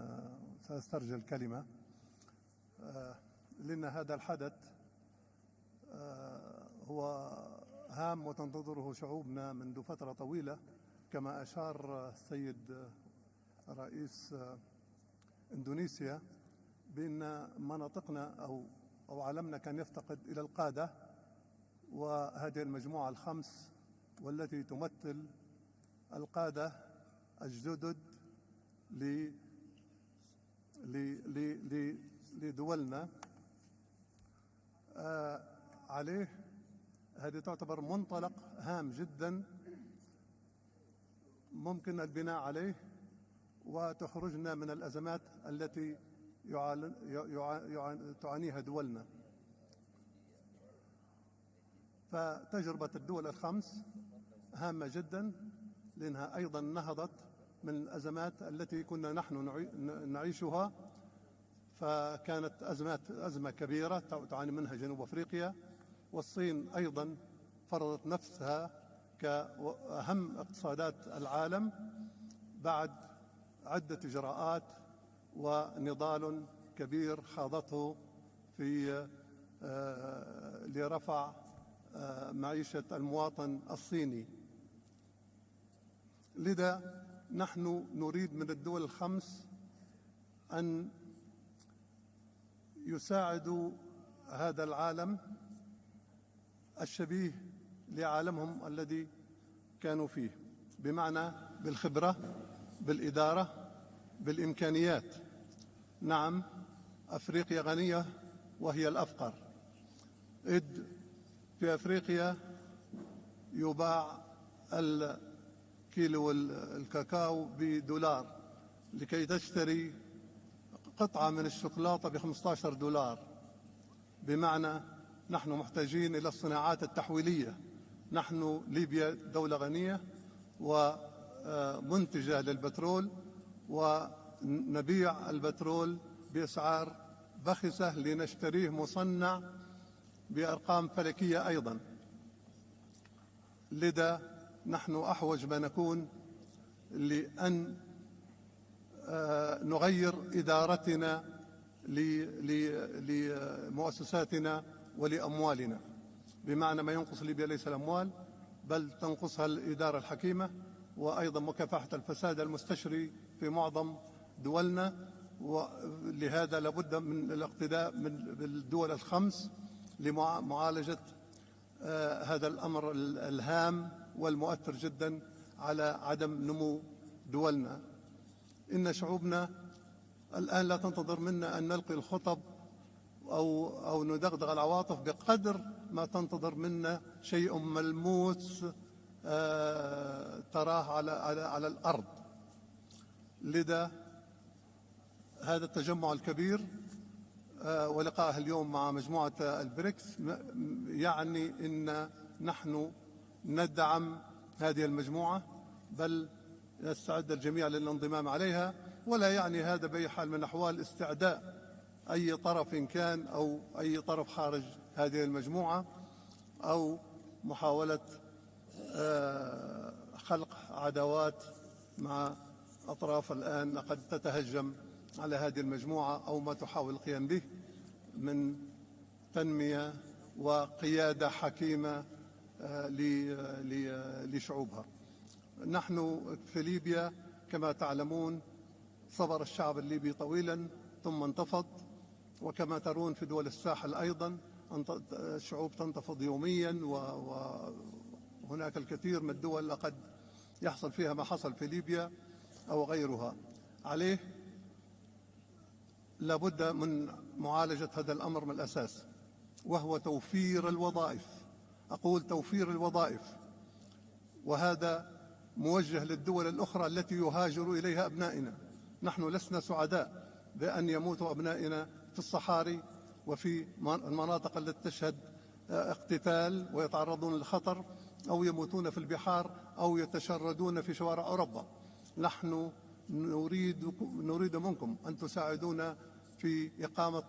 سأسترجع الكلمة لأن هذا الحدث هو هام وتنتظره شعوبنا منذ فترة طويلة، كما أشار السيد رئيس إندونيسيا بأن مناطقنا أو عالمنا كان يفتقد إلى القادة، وهذه المجموعة الخمس والتي تمثل القادة الجدد لدولنا عليه. هذه تعتبر منطلق هام جدا ممكن البناء عليه وتخرجنا من الأزمات التي تعانيها دولنا. فتجربة الدول الخمس هامة جدا، لأنها أيضا نهضت من الأزمات التي كنا نحن نعيشها. فكانت أزمة كبيرة تعاني منها جنوب أفريقيا، والصين أيضا فرضت نفسها كأهم اقتصادات العالم بعد عدة إجراءات ونضال كبير خاضته لرفع معيشة المواطن الصيني. لذا نحن نريد من الدول الخمس أن يساعدوا هذا العالم الشبيه لعالمهم الذي كانوا فيه، بمعنى بالخبرة، بالإدارة، بالإمكانيات. نعم، أفريقيا غنية وهي الأفقر، إذ في أفريقيا يباع الكيلو الكاكاو $1 لكي تشتري قطعة من الشوكولاتة $15. بمعنى نحن محتاجين إلى الصناعات التحويلية. نحن ليبيا دولة غنية ومنتجة للبترول، ونبيع البترول بأسعار بخسة لنشتريه مصنع بأرقام فلكية أيضا. لذا نحن أحوج ما نكون لأن نغير إدارتنا لمؤسساتنا ولأموالنا، بمعنى ما ينقص ليبيا ليس الأموال بل تنقصها الإدارة الحكيمة، وأيضا مكافحة الفساد المستشري في معظم دولنا. ولهذا لابد من الاقتداء بالدول الخمس لمعالجة هذا الأمر الهام والمؤثر جدا على عدم نمو دولنا. إن شعوبنا الآن لا تنتظر منا أن نلقي الخطب أو ندغدغ العواطف بقدر ما تنتظر منا شيء ملموس تراه على الأرض. لذا هذا التجمع الكبير ولقائه اليوم مع مجموعة البريكس يعني أن نحن ندعم هذه المجموعة، بل يستعد الجميع للانضمام عليها، ولا يعني هذا بأي حال من الأحوال استعداء أي طرف كان أو أي طرف خارج هذه المجموعة أو محاولة خلق عداوات مع أطراف الآن قد تتهجم على هذه المجموعة أو ما تحاول القيام به من تنمية وقيادة حكيمة لشعوبها. نحن في ليبيا كما تعلمون صبر الشعب الليبي طويلا ثم انتفض، وكما ترون في دول الساحل أيضا الشعوب تنتفض يوميا، وهناك الكثير من الدول قد يحصل فيها ما حصل في ليبيا أو غيرها. عليه لابد من معالجة هذا الأمر من الأساس، وهو توفير الوظائف. أقول توفير الوظائف، وهذا موجه للدول الأخرى التي يهاجر إليها أبنائنا. نحن لسنا سعداء بأن يموتوا أبنائنا في الصحاري وفي المناطق التي تشهد اقتتال ويتعرضون للخطر، أو يموتون في البحار أو يتشردون في شوارع أوروبا. نحن نريد منكم أن تساعدونا في إقامة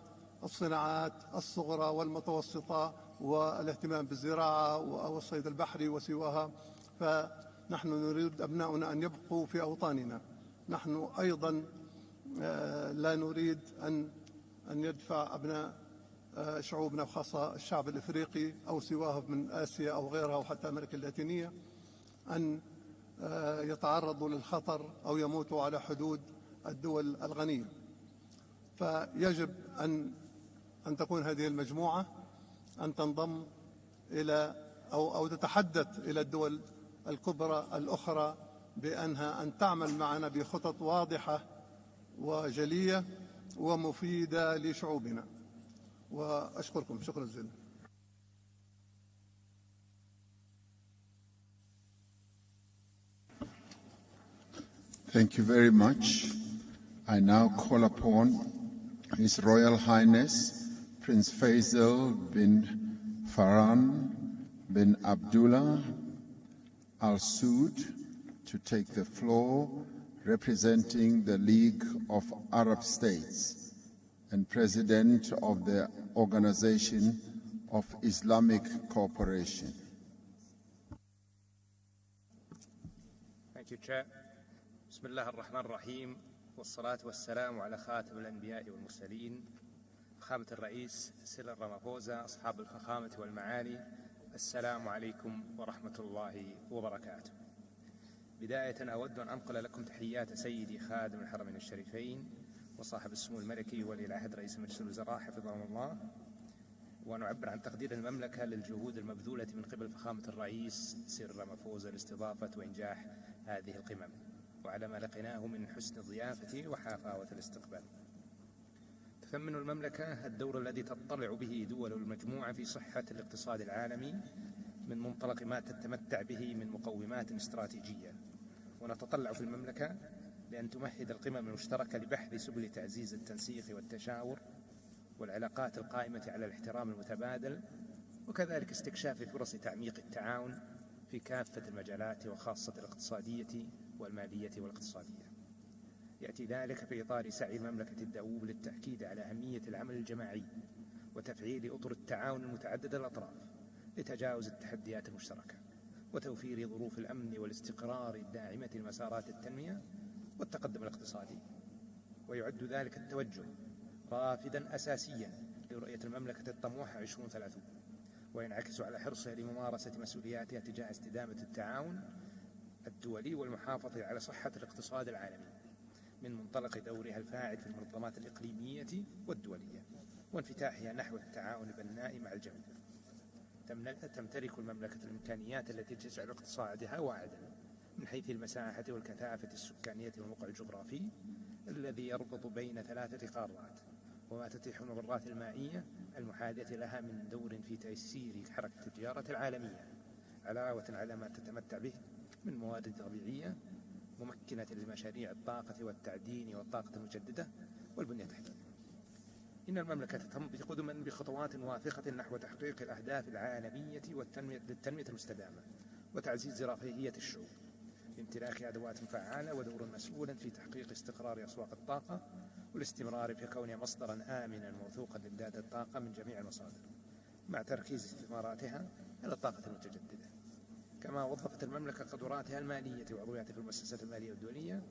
الصناعات الصغرى والمتوسطة والاهتمام بالزراعة والصيد البحري وسواها. فنحن نريد أبناؤنا أن يبقوا في أوطاننا. نحن أيضا لا نريد أن يدفع أبناء شعوبنا وخاصة الشعب الإفريقي أو سواه من آسيا أو غيرها وحتى أمريكا اللاتينية أن يتعرضوا للخطر أو يموتوا على حدود الدول الغنية. فيجب أن تكون هذه المجموعة أن تنضم إلى أو تتحدث إلى الدول الكبرى الأخرى بأنها أن تعمل معنا بخطط واضحة وجلية ومفيدة لشعوبنا. وأشكركم شكرا جزيلا. Thank you very much. I now call upon His Royal Highness Prince Faisal bin Farhan bin Abdullah Al Saud to take the floor, representing the League of Arab States and President of the Organization of Islamic Cooperation. Thank you, Chair. بسم الله الرحمن الرحيم، والصلاة والسلام على خاتم الأنبياء والمرسلين، فخامة الرئيس سيريل رامافوزا، أصحاب الفخامة والمعالي، السلام عليكم ورحمة الله وبركاته. بداية أود أن أنقل لكم تحيات سيدي خادم الحرمين الشريفين وصاحب السمو الملكي ولي العهد رئيس مجلس الوزراء حفظهم الله، ونعبر عن تقدير المملكة للجهود المبذولة من قبل فخامة الرئيس سيريل رامافوزا لاستضافة وإنجاح هذه القمم، وعلى ما لقيناه من حسن الضيافة وحفاوة الاستقبال. تثمن المملكة الدور الذي تطلع به دول المجموعة في صحة الاقتصاد العالمي من منطلق ما تتمتع به من مقومات استراتيجية، ونتطلع في المملكة لأن تمهد القمم المشتركة لبحث سبل تعزيز التنسيق والتشاور والعلاقات القائمة على الاحترام المتبادل، وكذلك استكشاف فرص تعميق التعاون في كافة المجالات وخاصة الاقتصادية والمالية والاقتصادية. يأتي ذلك في إطار سعي المملكة الدؤوب للتأكيد على أهمية العمل الجماعي وتفعيل أطر التعاون المتعدد الأطراف لتجاوز التحديات المشتركة وتوفير ظروف الأمن والاستقرار الداعمة لمسارات التنمية والتقدم الاقتصادي. ويعد ذلك التوجه رافدا أساسيا لرؤية المملكة الطموحة 2030، وينعكس على حرصها لممارسة مسؤولياتها تجاه استدامة التعاون الدولي والمحافظة على صحة الاقتصاد العالمي من منطلق دورها الفاعل في المنظمات الإقليمية والدولية وانفتاحها نحو التعاون البناء مع الجميع. تمتلك المملكة الإمكانيات التي تجعل اقتصادها واعدا من حيث المساحة والكثافة السكانية والموقع الجغرافي الذي يربط بين 3 قارات، وما تتيح الممرات المائية المحاذية لها من دور في تيسير حركة التجارة العالمية، علاوة على ما تتمتع به من موارد طبيعية ممكنة لمشاريع الطاقة والتعدين والطاقة المجددة والبنية التحتية. إن المملكة تمضي قدما بخطوات واثقة نحو تحقيق الأهداف العالمية للتنمية المستدامة وتعزيز رفاهية الشعوب بامتلاك أدوات فعالة ودور مسؤول في تحقيق استقرار أسواق الطاقة والاستمرار في كونها مصدرا آمنا موثوقا لإمداد الطاقة من جميع المصادر مع تركيز استثماراتها على الطاقة المتجددة. كما وظفت المملكة قدراتها المالية وعضوياتها في المؤسسات المالية الدولية،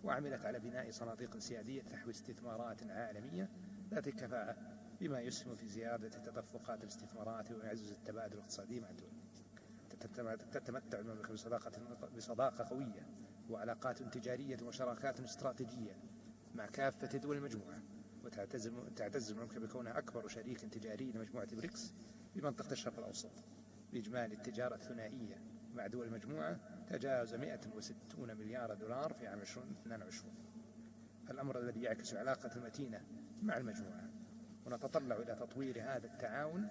وعملت على بناء صناديق سيادية تحوي استثمارات عالمية ذات كفاءة بما يسهم في زيادة تدفقات الاستثمارات ويعزز التبادل الاقتصادي مع الدول. تتمتع المملكة بصداقة قوية وعلاقات تجارية وشراكات استراتيجية مع كافة دول المجموعة، وتعتز المملكة بكونها أكبر شريك تجاري لمجموعة بريكس بمنطقة الشرق الأوسط، بإجمالي التجارة الثنائية مع دول المجموعة تجاوز 160 مليار دولار في عام 2022، الأمر الذي يعكس علاقة متينة مع المجموعة. ونتطلع إلى تطوير هذا التعاون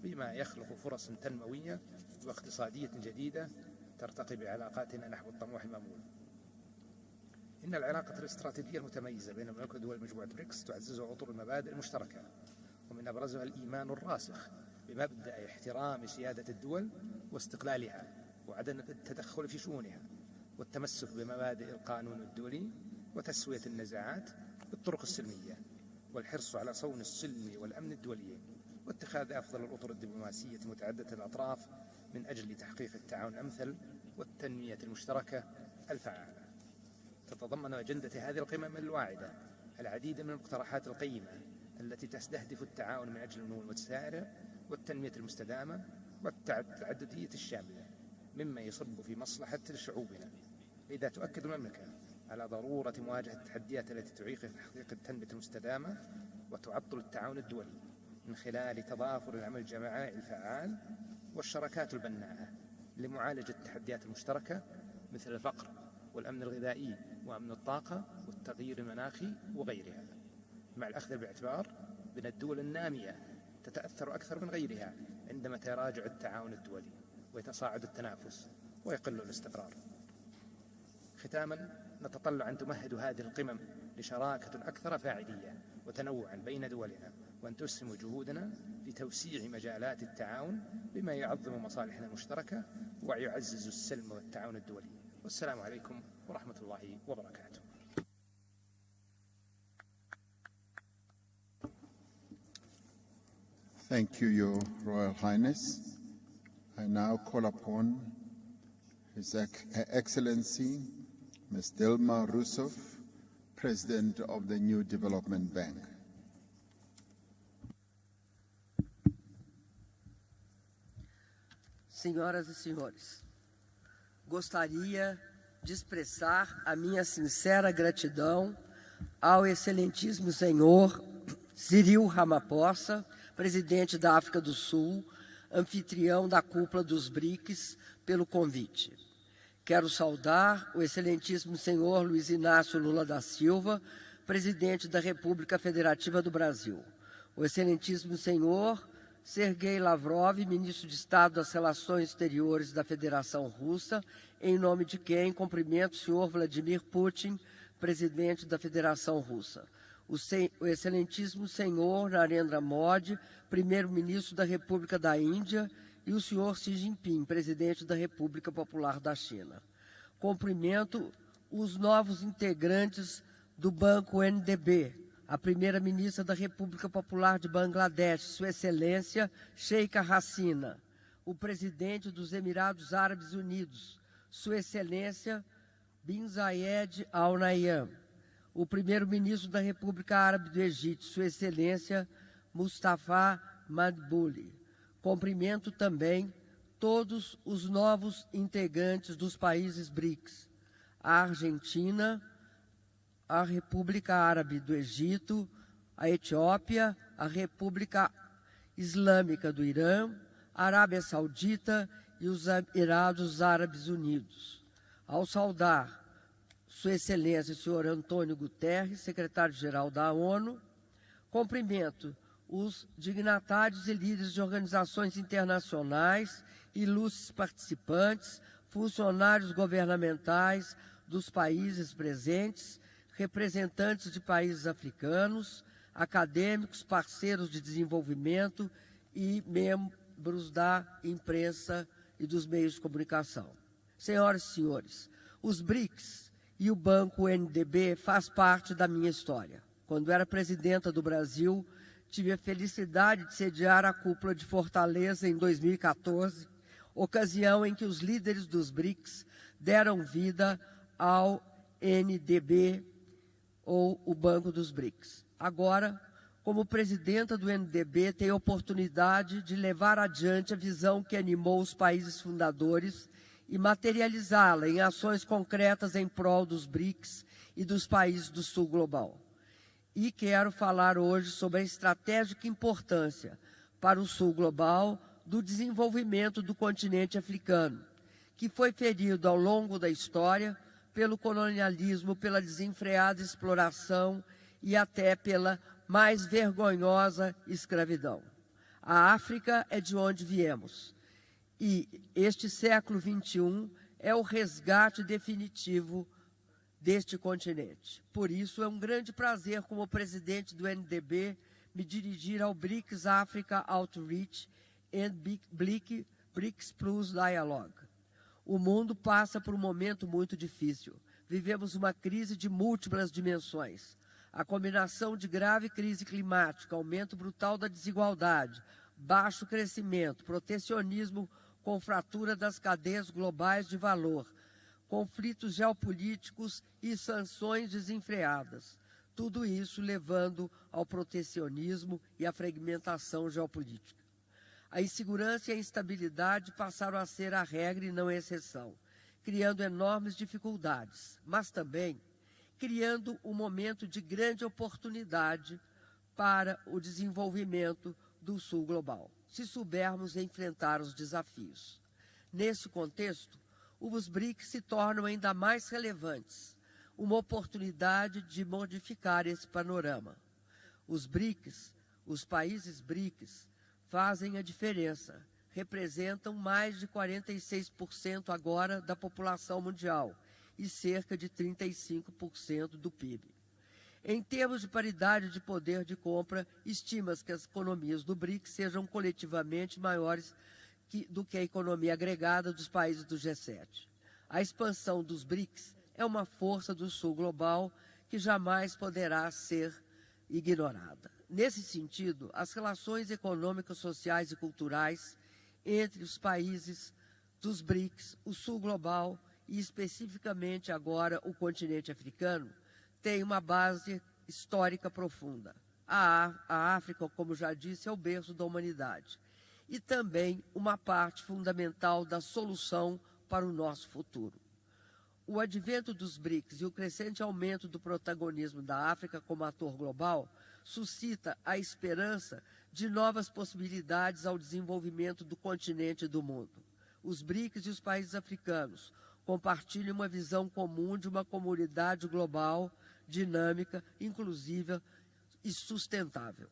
بما يخلق فرص تنموية واقتصادية جديدة ترتقي بعلاقاتنا نحو الطموح المأمول. إن العلاقة الاستراتيجية المتميزة بين المملكة ودول مجموعة بريكس تعزز أطر المبادئ المشتركة، ومن أبرزها الإيمان الراسخ بمبدأ احترام سيادة الدول واستقلالها وعدم التدخل في شؤونها، والتمسك بمبادئ القانون الدولي وتسوية النزاعات بالطرق السلمية، والحرص على صون السلم والأمن الدولي، واتخاذ أفضل الأطر الدبلوماسية متعددة الأطراف من أجل تحقيق التعاون الأمثل والتنمية المشتركة الفعالة. تتضمن أجندة هذه القمم الواعدة العديد من المقترحات القيمة التي تستهدف التعاون من أجل النمو المتسارع والتنمية المستدامة والتعددية الشاملة، مما يصب في مصلحة شعوبنا. لذا تؤكد المملكة على ضرورة مواجهة التحديات التي تعيق تحقيق التنمية المستدامة وتعطل التعاون الدولي من خلال تضافر العمل الجماعي الفعال والشراكات البناءة لمعالجة التحديات المشتركة مثل الفقر والأمن الغذائي وأمن الطاقة والتغيير المناخي وغيرها، مع الأخذ باعتبار بأن الدول النامية تتأثر أكثر من غيرها عندما يتراجع التعاون الدولي ويتصاعد التنافس ويقل الاستقرار. ختاما، نتطلع أن تمهد هذه القمم لشراكة أكثر فاعلية وتنوعا بين دولنا، وأن تسهم جهودنا في توسيع مجالات التعاون بما يعظم مصالحنا المشتركة ويعزز السلم والتعاون الدولي. والسلام عليكم ورحمة الله وبركاته. Thank you, Your Royal Highness. I now call upon His Excellency Ms. Dilma Rousseff, President of the New Development Bank. Senhoras e senhores, gostaria de expressar a minha sincera gratidão ao excelentíssimo senhor Cyril Ramaphosa, presidente da África do Sul, anfitrião da cúpula dos BRICS, pelo convite. Quero saudar o excelentíssimo senhor Luiz Inácio Lula da Silva, presidente da República Federativa do Brasil. O excelentíssimo senhor Sergei Lavrov, ministro de Estado das Relações Exteriores da Federação Russa, em nome de quem cumprimento o senhor Vladimir Putin, presidente da Federação Russa. O excelentíssimo senhor Narendra Modi, primeiro-ministro da República da Índia, e o senhor Xi Jinping, presidente da República Popular da China. Cumprimento os novos integrantes do Banco NDB, a primeira-ministra da República Popular de Bangladesh, Sua Excelência Sheikha Hasina, o presidente dos Emirados Árabes Unidos, Sua Excelência Bin Zayed Al Nahyan, o primeiro-ministro da República Árabe do Egito, Sua Excelência Mustafa Madbouli. Cumprimento também todos os novos integrantes dos países BRICS, a Argentina, a República Árabe do Egito, a Etiópia, a República Islâmica do Irã, a Arábia Saudita e os Emirados Árabes Unidos. Ao saudar Sua Excelência, o senhor Antônio Guterres, secretário-geral da ONU, cumprimento os dignatários e líderes de organizações internacionais, ilustres participantes, funcionários governamentais dos países presentes, representantes de países africanos, acadêmicos, parceiros de desenvolvimento e membros da imprensa e dos meios de comunicação. Senhoras e senhores, os BRICS e o Banco NDB faz parte da minha história. Quando era presidenta do Brasil, tive a felicidade de sediar a cúpula de Fortaleza em 2014, ocasião em que os líderes dos BRICS deram vida ao NDB, ou o Banco dos BRICS. Agora, como presidenta do NDB, tenho a oportunidade de levar adiante a visão que animou os países fundadores e materializá-la em ações concretas em prol dos BRICS e dos países do Sul Global. E quero falar hoje sobre a estratégica importância para o Sul Global do desenvolvimento do continente africano, que foi ferido ao longo da história pelo colonialismo, pela desenfreada exploração e até pela mais vergonhosa escravidão. A África é de onde viemos, e este século XXI é o resgate definitivo deste continente. Por isso, é um grande prazer, como presidente do NDB, me dirigir ao BRICS Africa Outreach and BRICS Plus Dialogue. O mundo passa por um momento muito difícil. Vivemos uma crise de múltiplas dimensões. A combinação de grave crise climática, aumento brutal da desigualdade, baixo crescimento, protecionismo com fratura das cadeias globais de valor, conflitos geopolíticos e sanções desenfreadas. Tudo isso levando ao protecionismo e à fragmentação geopolítica. A insegurança e a instabilidade passaram a ser a regra e não a exceção, criando enormes dificuldades, mas também criando um momento de grande oportunidade para o desenvolvimento do Sul Global, se soubermos enfrentar os desafios. Nesse contexto, os BRICS se tornam ainda mais relevantes, uma oportunidade de modificar esse panorama. Os BRICS, os países BRICS, fazem a diferença, representam mais de 46% agora da população mundial e cerca de 35% do PIB. Em termos de paridade de poder de compra, estima-se que as economias do BRICS sejam coletivamente maiores do que a economia agregada dos países do G7. A expansão dos BRICS é uma força do Sul Global que jamais poderá ser ignorada. Nesse sentido, as relações econômicas, sociais e culturais entre os países dos BRICS, o Sul Global e especificamente agora o continente africano, têm uma base histórica profunda. A África, como já disse, é o berço da humanidade e também uma parte fundamental da solução para o nosso futuro. O advento dos BRICS e o crescente aumento do protagonismo da África como ator global suscita a esperança de novas possibilidades ao desenvolvimento do continente e do mundo. Os BRICS e os países africanos compartilham uma visão comum de uma comunidade global, dinâmica, inclusiva e sustentável.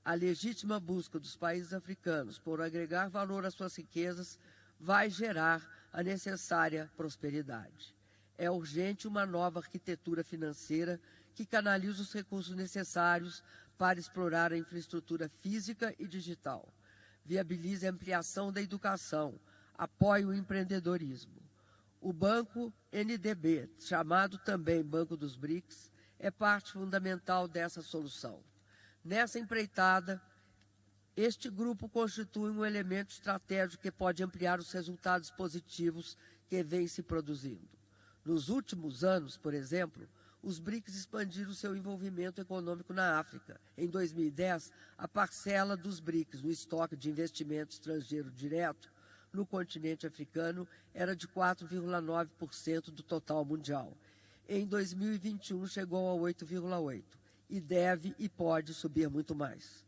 A legítima busca dos países africanos por agregar valor às suas riquezas vai gerar a necessária prosperidade. É urgente uma nova arquitetura financeira que canalize os recursos necessários para explorar a infraestrutura física e digital, viabilize a ampliação da educação, apoie o empreendedorismo. O Banco NDB, chamado também Banco dos BRICS, é parte fundamental dessa solução. Nessa empreitada, este grupo constitui um elemento estratégico que pode ampliar os resultados positivos que vêm se produzindo. Nos últimos anos, por exemplo, os BRICS expandiram seu envolvimento econômico na África. Em 2010, a parcela dos BRICS no estoque de investimento estrangeiro direto no continente africano era de 4,9% do total mundial. Em 2021, chegou a 8,8%, e deve e pode subir muito mais.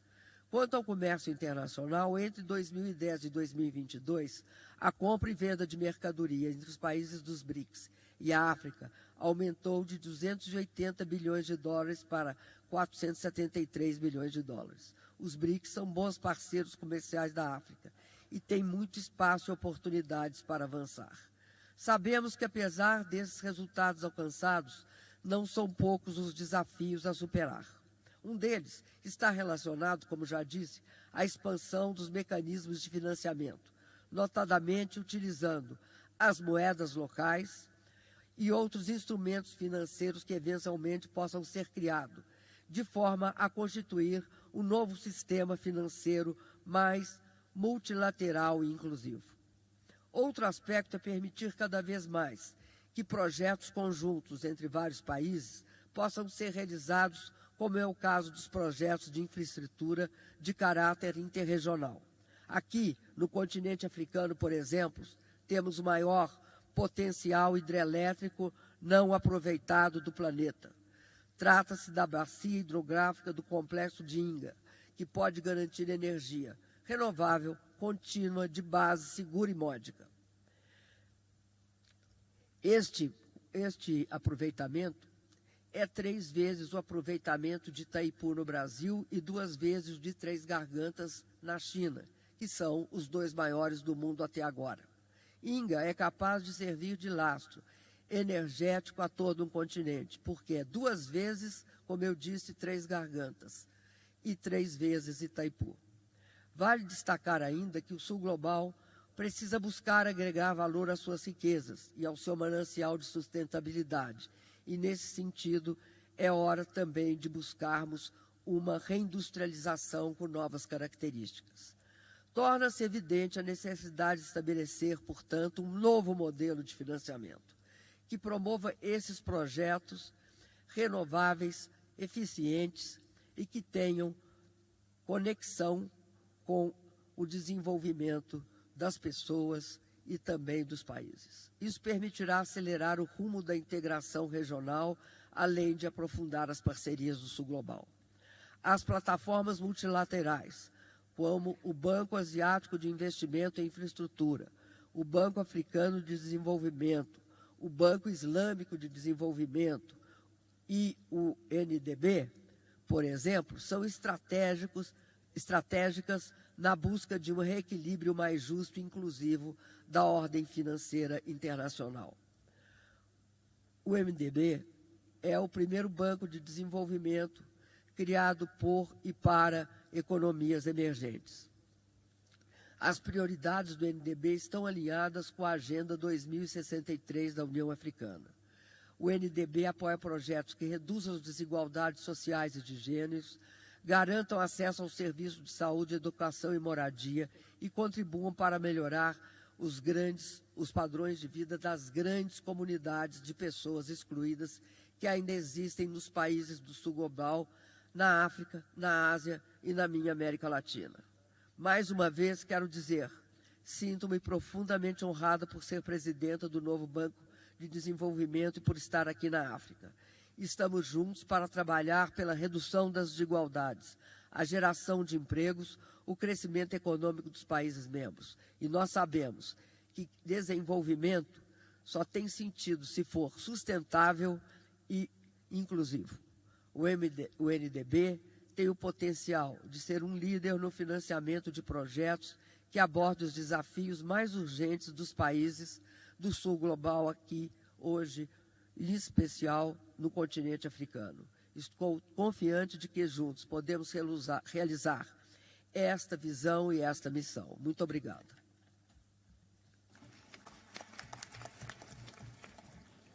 Quanto ao comércio internacional, entre 2010 e 2022, a compra e venda de mercadoria entre os países dos BRICS e a África aumentou de 280 bilhões de dólares para 473 bilhões de dólares. Os BRICS são bons parceiros comerciais da África e têm muito espaço e oportunidades para avançar. Sabemos que, apesar desses resultados alcançados, não são poucos os desafios a superar. Um deles está relacionado, como já disse, à expansão dos mecanismos de financiamento, notadamente utilizando as moedas locais e outros instrumentos financeiros que eventualmente possam ser criados, de forma a constituir um novo sistema financeiro mais multilateral e inclusivo. Outro aspecto é permitir cada vez mais que projetos conjuntos entre vários países possam ser realizados, como é o caso dos projetos de infraestrutura de caráter interregional. Aqui, no continente africano, por exemplo, temos o maior potencial hidrelétrico não aproveitado do planeta. Trata-se da bacia hidrográfica do complexo de Inga, que pode garantir energia renovável, contínua, de base segura e módica. Este aproveitamento é 3 vezes o aproveitamento de Itaipu no Brasil e 2 vezes o de Três Gargantas na China, que são os 2 maiores do mundo até agora. Inga é capaz de servir de lastro energético a todo um continente, porque é 2 vezes, como eu disse, Três Gargantas e 3 vezes Itaipu. Vale destacar ainda que o Sul Global precisa buscar agregar valor às suas riquezas e ao seu manancial de sustentabilidade. E, nesse sentido, é hora também de buscarmos uma reindustrialização com novas características. Torna-se evidente a necessidade de estabelecer, portanto, um novo modelo de financiamento que promova esses projetos renováveis, eficientes e que tenham conexão com o desenvolvimento das pessoas e também dos países. Isso permitirá acelerar o rumo da integração regional, além de aprofundar as parcerias do Sul Global. As plataformas multilaterais, como o Banco Asiático de Investimento em Infraestrutura, o Banco Africano de Desenvolvimento, o Banco Islâmico de Desenvolvimento e o NDB, por exemplo, são estratégicas na busca de um reequilíbrio mais justo e inclusivo da ordem financeira internacional. O MDB é o primeiro banco de desenvolvimento criado por e para economias emergentes. As prioridades do NDB estão alinhadas com a Agenda 2063 da União Africana. O NDB apoia projetos que reduzam as desigualdades sociais e de gêneros, garantam acesso aos serviços de saúde, educação e moradia e contribuam para melhorar os padrões de vida das grandes comunidades de pessoas excluídas que ainda existem nos países do Sul Global, na África, na Ásia e na minha América Latina. Mais uma vez, quero dizer, sinto-me profundamente honrada por ser presidenta do novo Banco de desenvolvimento e por estar aqui na África. Estamos juntos para trabalhar pela redução das desigualdades, a geração de empregos, o crescimento econômico dos países membros. E nós sabemos que desenvolvimento só tem sentido se for sustentável e inclusivo. O NDB tem o potencial de ser um líder no financiamento de projetos que abordem os desafios mais urgentes dos países do sul global aqui, hoje, em especial no continente africano. Estou confiante de que juntos podemos realizar esta visão e esta missão. Muito obrigada.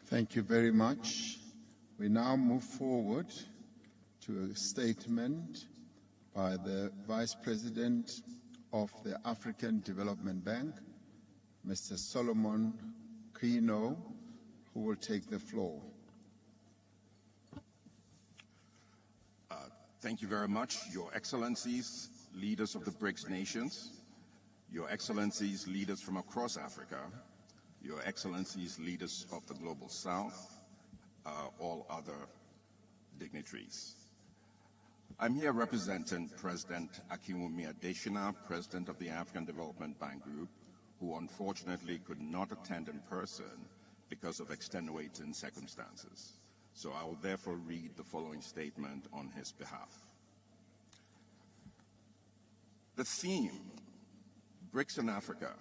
Thank you very much. We now move forward to a statement by the Vice President of the African Development Bank, Mr. Solomon Kino, who will take the floor. Thank you very much, Your Excellencies, leaders of the BRICS nations, Your Excellencies, leaders from across Africa, Your Excellencies, leaders of the Global South, all other dignitaries. I'm here representing President Akinwumi Adesina, President of the African Development Bank Group, who unfortunately could not attend in person because of extenuating circumstances. So I will therefore read the following statement on his behalf. The theme, BRICS in Africa,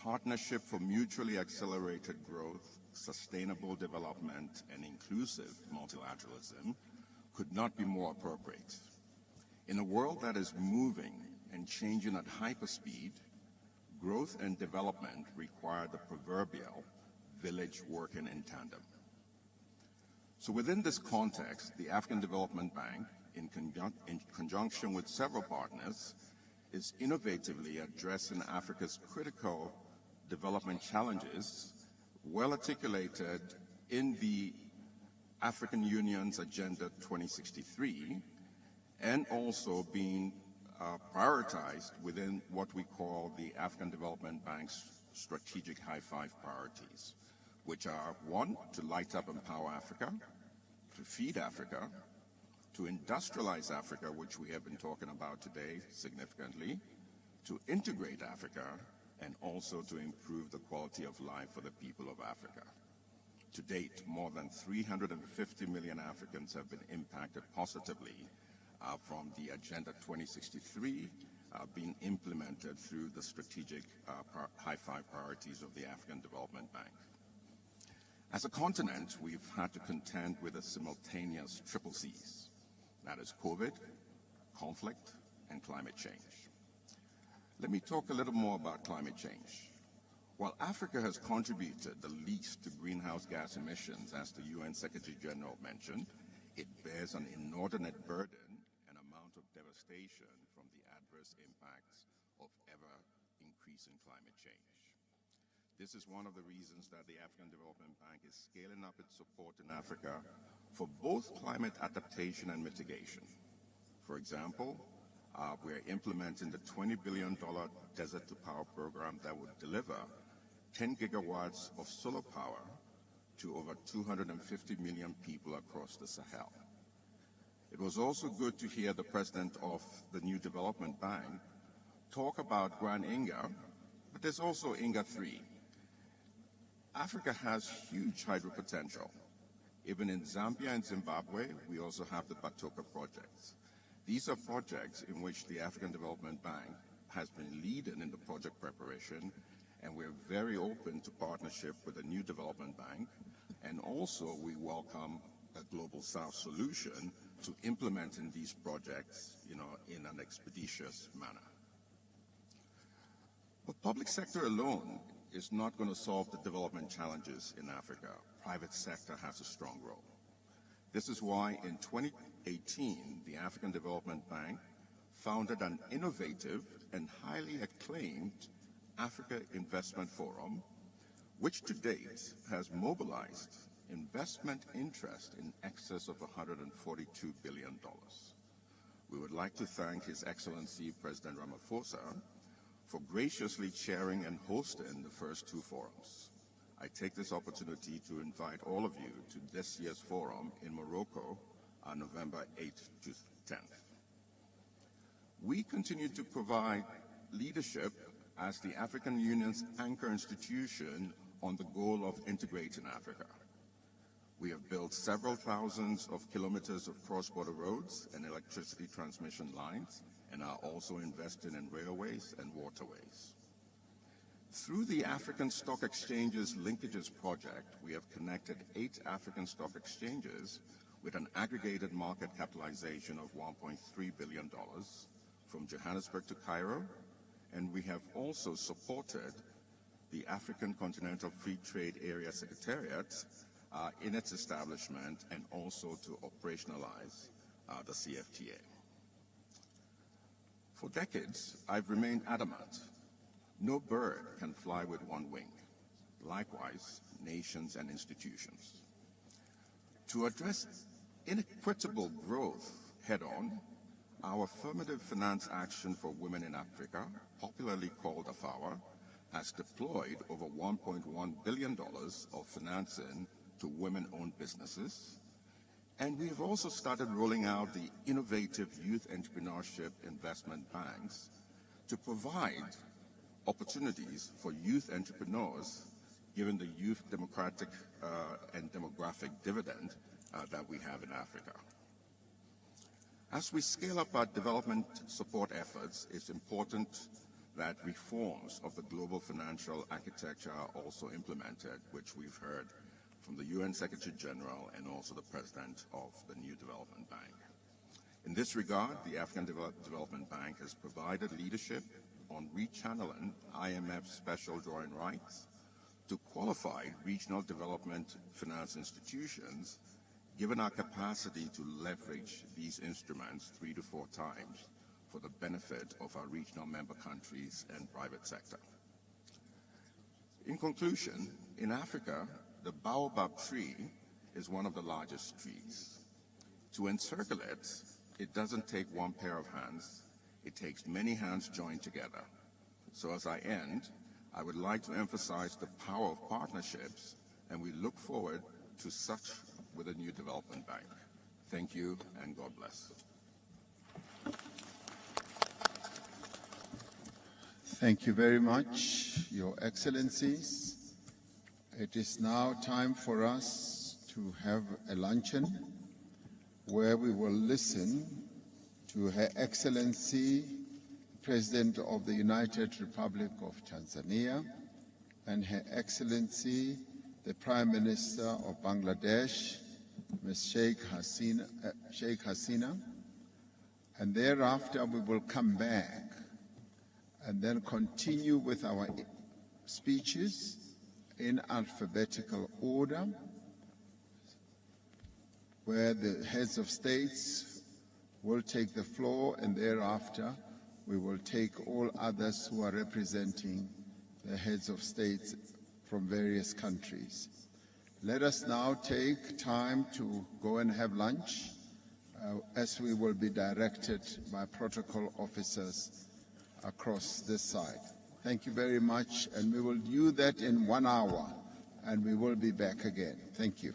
Partnership for Mutually Accelerated Growth, Sustainable Development, and Inclusive Multilateralism, could not be more appropriate. In a world that is moving and changing at hyperspeed, growth and development require the proverbial village working in tandem. So within this context, the African Development Bank, in conjunction with several partners, is innovatively addressing Africa's critical development challenges, well articulated in the African Union's Agenda 2063, and also being prioritized within what we call the African Development Bank's strategic high five priorities, which are: 1, to light up and empower Africa, to feed Africa, to industrialize Africa, which we have been talking about today significantly, to integrate Africa, and also to improve the quality of life for the people of Africa. To date, more than 350 million Africans have been impacted positively from the Agenda 2063 being implemented through the strategic high five priorities of the African Development Bank. As a continent, we've had to contend with a simultaneous triple C's. That is COVID, conflict, and climate change. Let me talk a little more about climate change. While Africa has contributed the least to greenhouse gas emissions, as the UN Secretary General mentioned, it bears an inordinate burden and amount of devastation from the adverse impacts of ever-increasing climate change. This is one of the reasons that the African Development Bank is scaling up its support in Africa for both climate adaptation and mitigation. For example, we're implementing the $20 billion Desert to Power program that would deliver 10 gigawatts of solar power to over 250 million people across the Sahel. It was also good to hear the president of the new development bank talk about Grand Inga, but there's also Inga 3. Africa has huge hydro potential. Even in Zambia and Zimbabwe, we also have the Batoka projects. These are projects in which the African Development Bank has been leading in the project preparation, and we're very open to partnership with the new development bank, and also we welcome a Global South solution to implementing these projects, in an expeditious manner. But public sector alone is not going to solve the development challenges in Africa. Private sector has a strong role. This is why in 2018, the African Development Bank founded an innovative and highly acclaimed Africa Investment Forum, which to date has mobilized investment interest in excess of $142 billion. We would like to thank His Excellency President Ramaphosa for graciously chairing and hosting the first two forums. I take this opportunity to invite all of you to this year's forum in Morocco on November 8th to 10th. We continue to provide leadership as the African Union's anchor institution on the goal of integrating Africa. We have built several thousands of kilometers of cross-border roads and electricity transmission lines, and are also investing in railways and waterways. Through the African Stock Exchanges Linkages Project, we have connected 8 African stock exchanges with an aggregated market capitalization of $1.3 billion from Johannesburg to Cairo, and we have also supported the African Continental Free Trade Area Secretariat in its establishment and also to operationalize the CFTA. For decades, I've remained adamant: no bird can fly with one wing. Likewise, nations and institutions. To address inequitable growth head-on, our Affirmative Finance Action for Women in Africa, popularly called AFAWA, has deployed over $1.1 billion of financing to women-owned businesses, and we have also started rolling out the innovative Youth Entrepreneurship Investment Banks to provide opportunities for youth entrepreneurs, given the youth democratic and demographic dividend that we have in Africa. As we scale up our development support efforts, it's important that reforms of the global financial architecture are also implemented, which we've heard from the UN Secretary General and also the President of the New Development Bank. In this regard, the African Development Bank has provided leadership on rechanneling IMF special drawing rights to qualified regional development finance institutions, given our capacity to leverage these instruments 3 to 4 times for the benefit of our regional member countries and private sector. In conclusion, in Africa, the baobab tree is one of the largest trees. To encircle it, it doesn't take one pair of hands, it takes many hands joined together. So as I end, I would like to emphasize the power of partnerships, and we look forward to such with a new development bank. Thank you, and God bless. Thank you very much, Your Excellencies. It is now time for us to have a luncheon where we will listen to Her Excellency, President of the United Republic of Tanzania, and Her Excellency, the Prime Minister of Bangladesh, Ms. Sheikh Hasina, and thereafter we will come back and then continue with our speeches in alphabetical order, where the heads of states will take the floor, and thereafter we will take all others who are representing the heads of states from various countries. Let us now take time to go and have lunch, as we will be directed by protocol officers across this side. Thank you very much, and we will do that in 1 hour, and we will be back again. Thank you.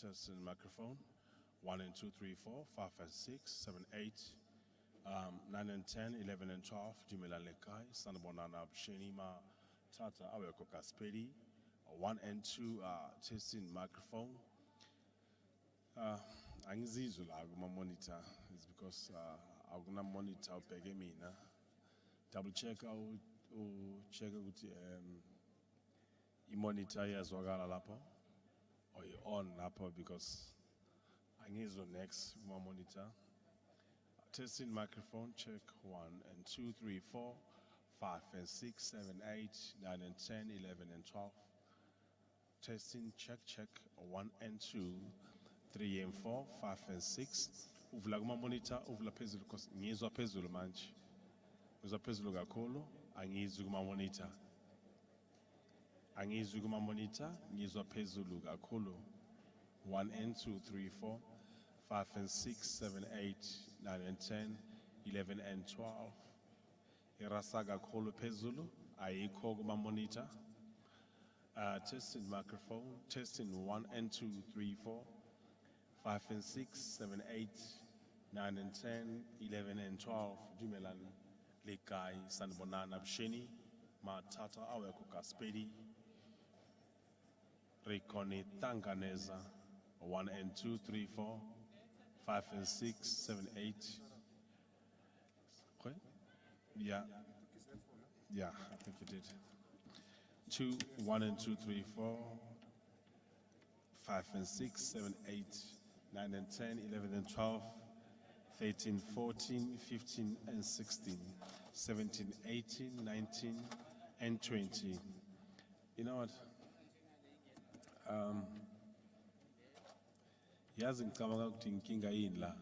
testing microphone. 1 and 2, 3, 4, 5 and 6, 7, 8, 9 and 10, 11 and 12. Jimela Lekai, Sanabonana Sheni Ma Tata Aweko Kaspedi. 1 and 2 testing microphone. Angizizula aguma monitor is because aguna monitor upege mina. Double check out check out monitor yazwakala lapho or on lapho because angizo next monitor. Testing microphone check 1 and 2 3 4 5 and 6 7 8 9 and 10 11 and 12. Testing check 1 and 2 3 and 4 5 and 6. Uvula kuma monitor uvula phezulu because ngizwa phezulu manje. Ngizwa phezulu kakhulu angizwi kuma monitor. Angizwi kuma monitor ngizwa phezulu kakhulu. 1 and 2 3 4 5 and 6 7 8 9 and 10 11 and 12. Irasa kakhulu phezulu ayikho kuma monitor. Testing microphone, testing 1 and 2 3 4 5 and 6 7 8 9 and 10 11 and 12. Dumelan Lekai Sanbonana Bsheni Matata Aweko Kaspedi Rekoni Tanganeza 1 and 2 3 4 5 and 6 7 8. Okay? Yeah, I think you did. 2 1 and 2 3 4 5 and 6 7 8 9 and 10 11 and 12 13 14 15 and 16 17 18 19 and 20. You know what? Yazi ngicabanga ukuthi inkinga yini la.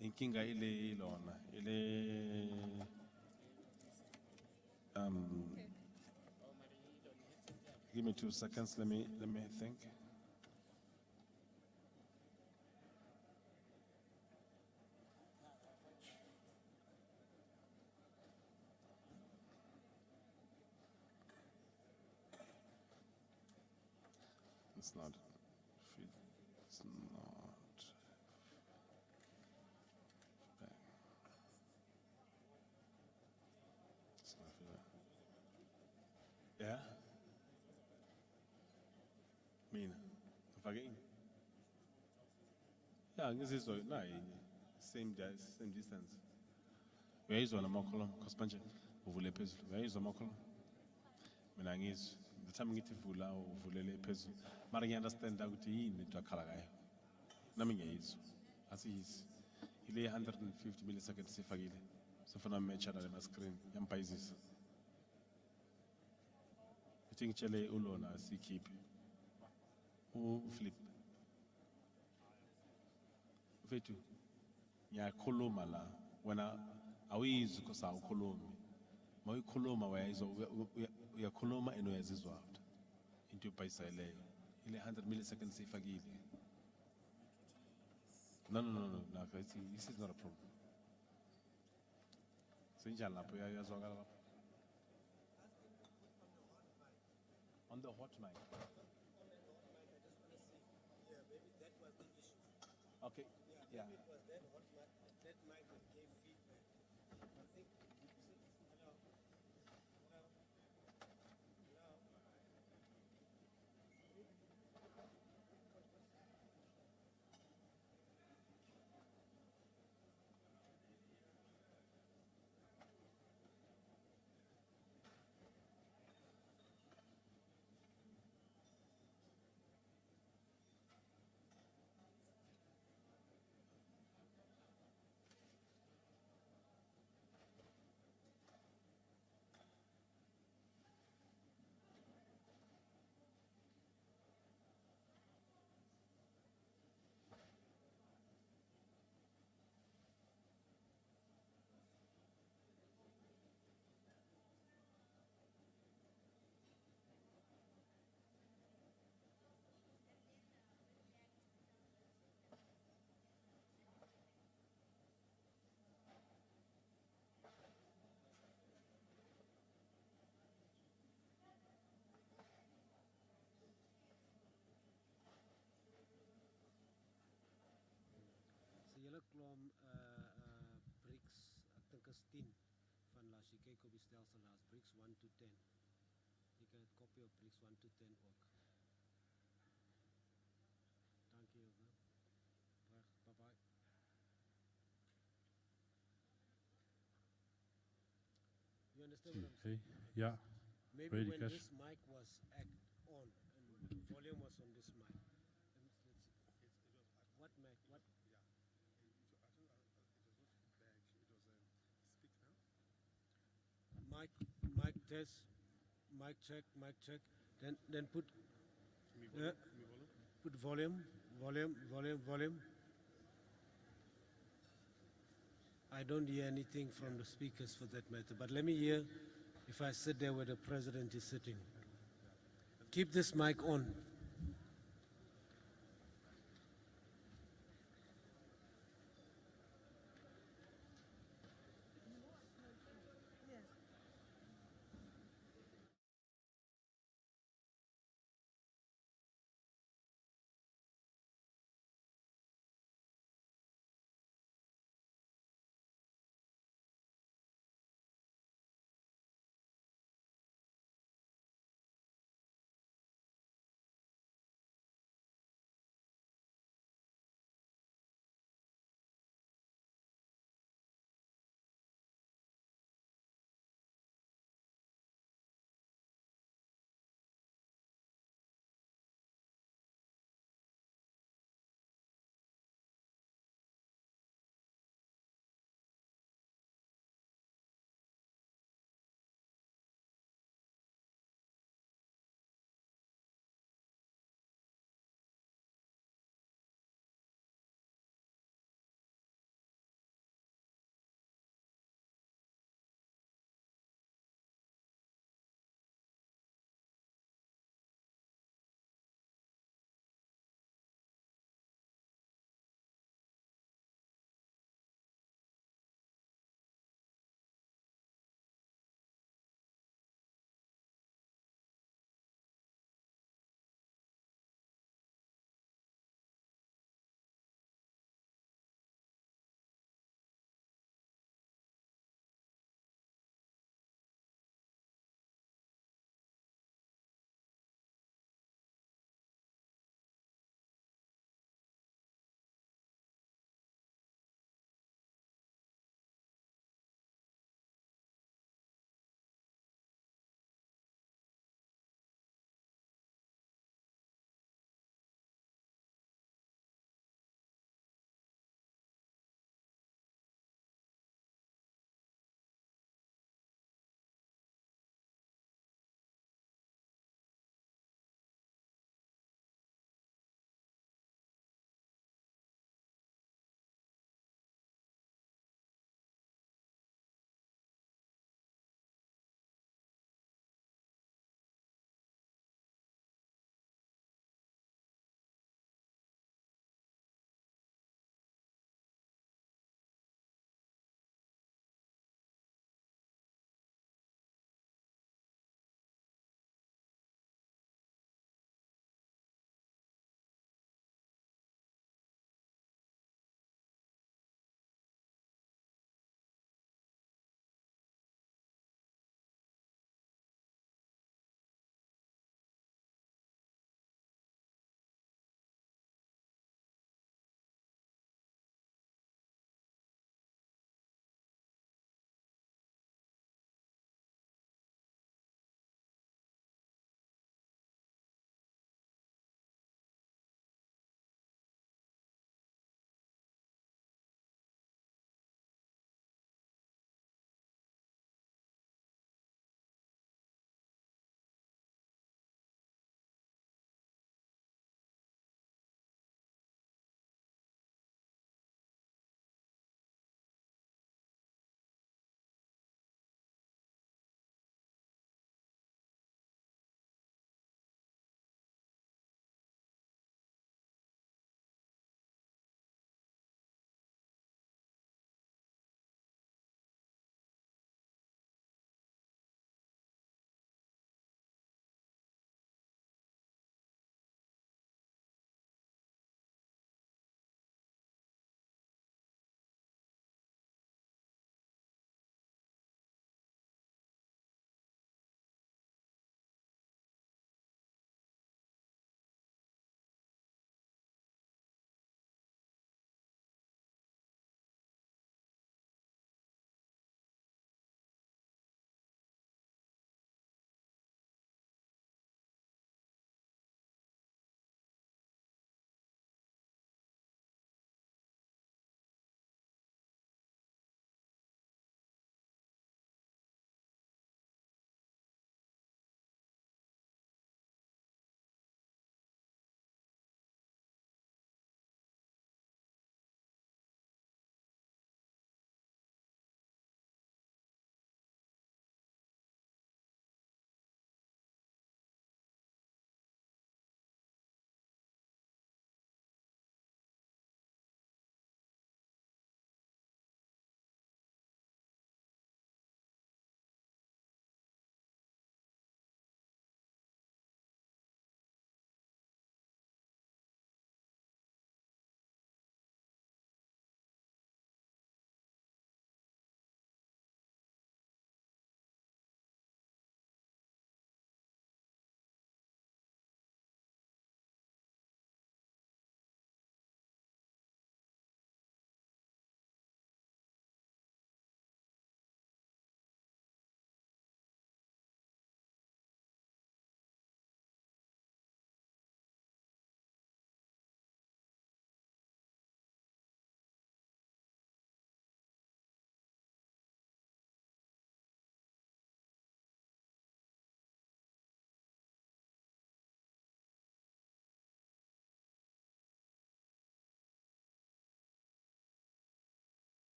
Inkinga ile ilona ile give me 2 seconds, let me think. It's not yeah? Mina. Forgetting. Yeah, this is no, same distance. Where is one more column? Cospanche. Uvule peso. Where is one more column? Menangis. The time you vula uvule peso. Mara understand that you need to akalaga. Naming is. As is. Ile 150 milliseconds se fagile. So for na match at the screen. Yam paises. I think chele ulona si keep. Who flip? Vetu. Ya koloma la. Wana awiz kosa ukolomi. Ma ukoloma wa ya koloma eno yazizwa after. Into paisa ile. Ile 100 milliseconds si fagile. No. This is not a problem. Sinjala po ya yazwagala. On the hot mic. Okay, yeah. That mic gave feedback. I think, hello. klomp BRICS, ek dink is 10 van laas jy kyk op die stelsel laas, BRICS 1 to 10. Jy kan het kopie op BRICS 1 to 10 ook. Dankie Ilse. Bye bye. You understand what I'm saying? Yeah. Maybe Ready, when Cash? this mic was on and volume was on this mic. Let's see. What mic? What? Yeah. I think it was not feedback. It was speak now. Mic test. Mic check. Then put put volume. I don't hear anything from the speakers for that matter, but let me hear if I sit there where the president is sitting. Keep this mic on.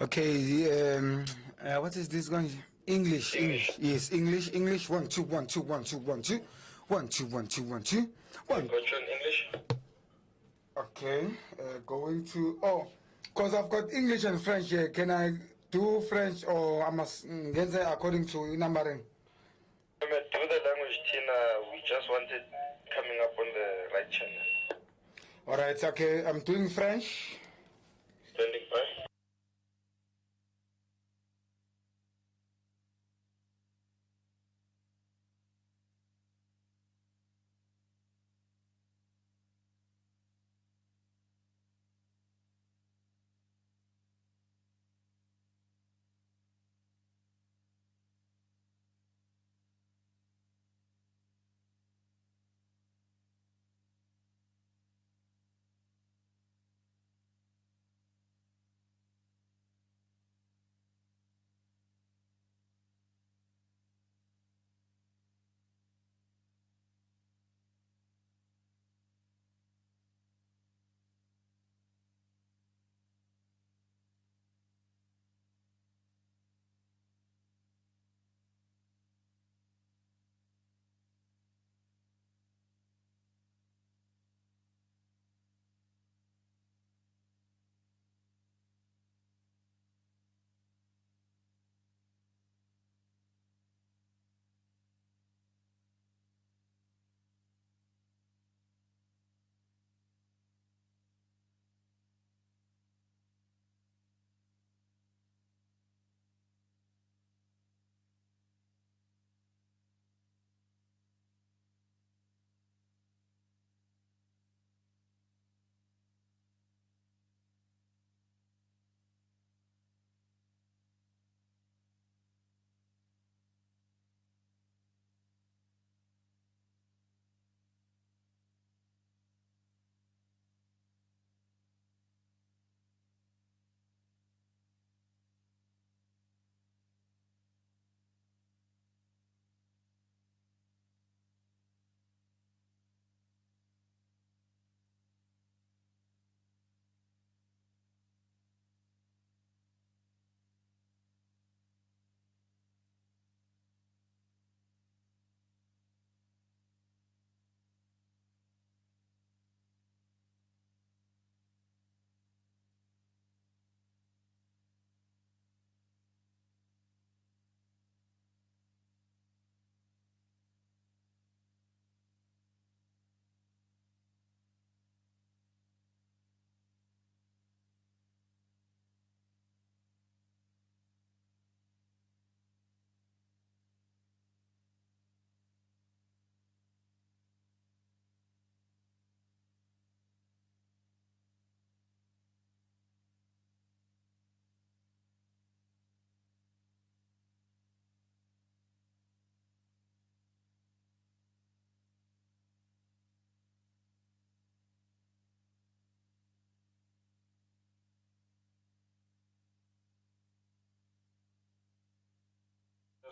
Okay, what is this going? English. Yes, English. 1 2 1 2 1 2 1 2 1 2 1 2 1 2 1. English. Okay, going to because I've got English and French here. Can I do French or I must get there according to numbering? Do the language, Tina. We just wanted coming up on the right channel. All right, okay. I'm doing French. Standing by.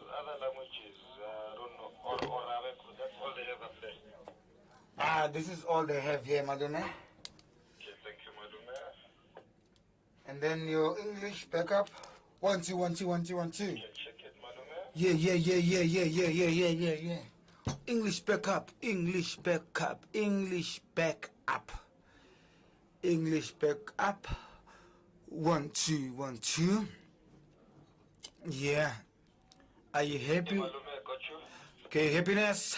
Other languages, I don't know, or that's all they have up there. This is all they have here, Madonna. Okay, thank you, Madonna. And then your English backup. 1 2 1 2 1 2 1 2. Check it, Madonna. Yeah. English backup. English backup. English backup. English backup. 1 2 1 2. Yeah. Are you happy? Madonna, I got you. Okay, happiness.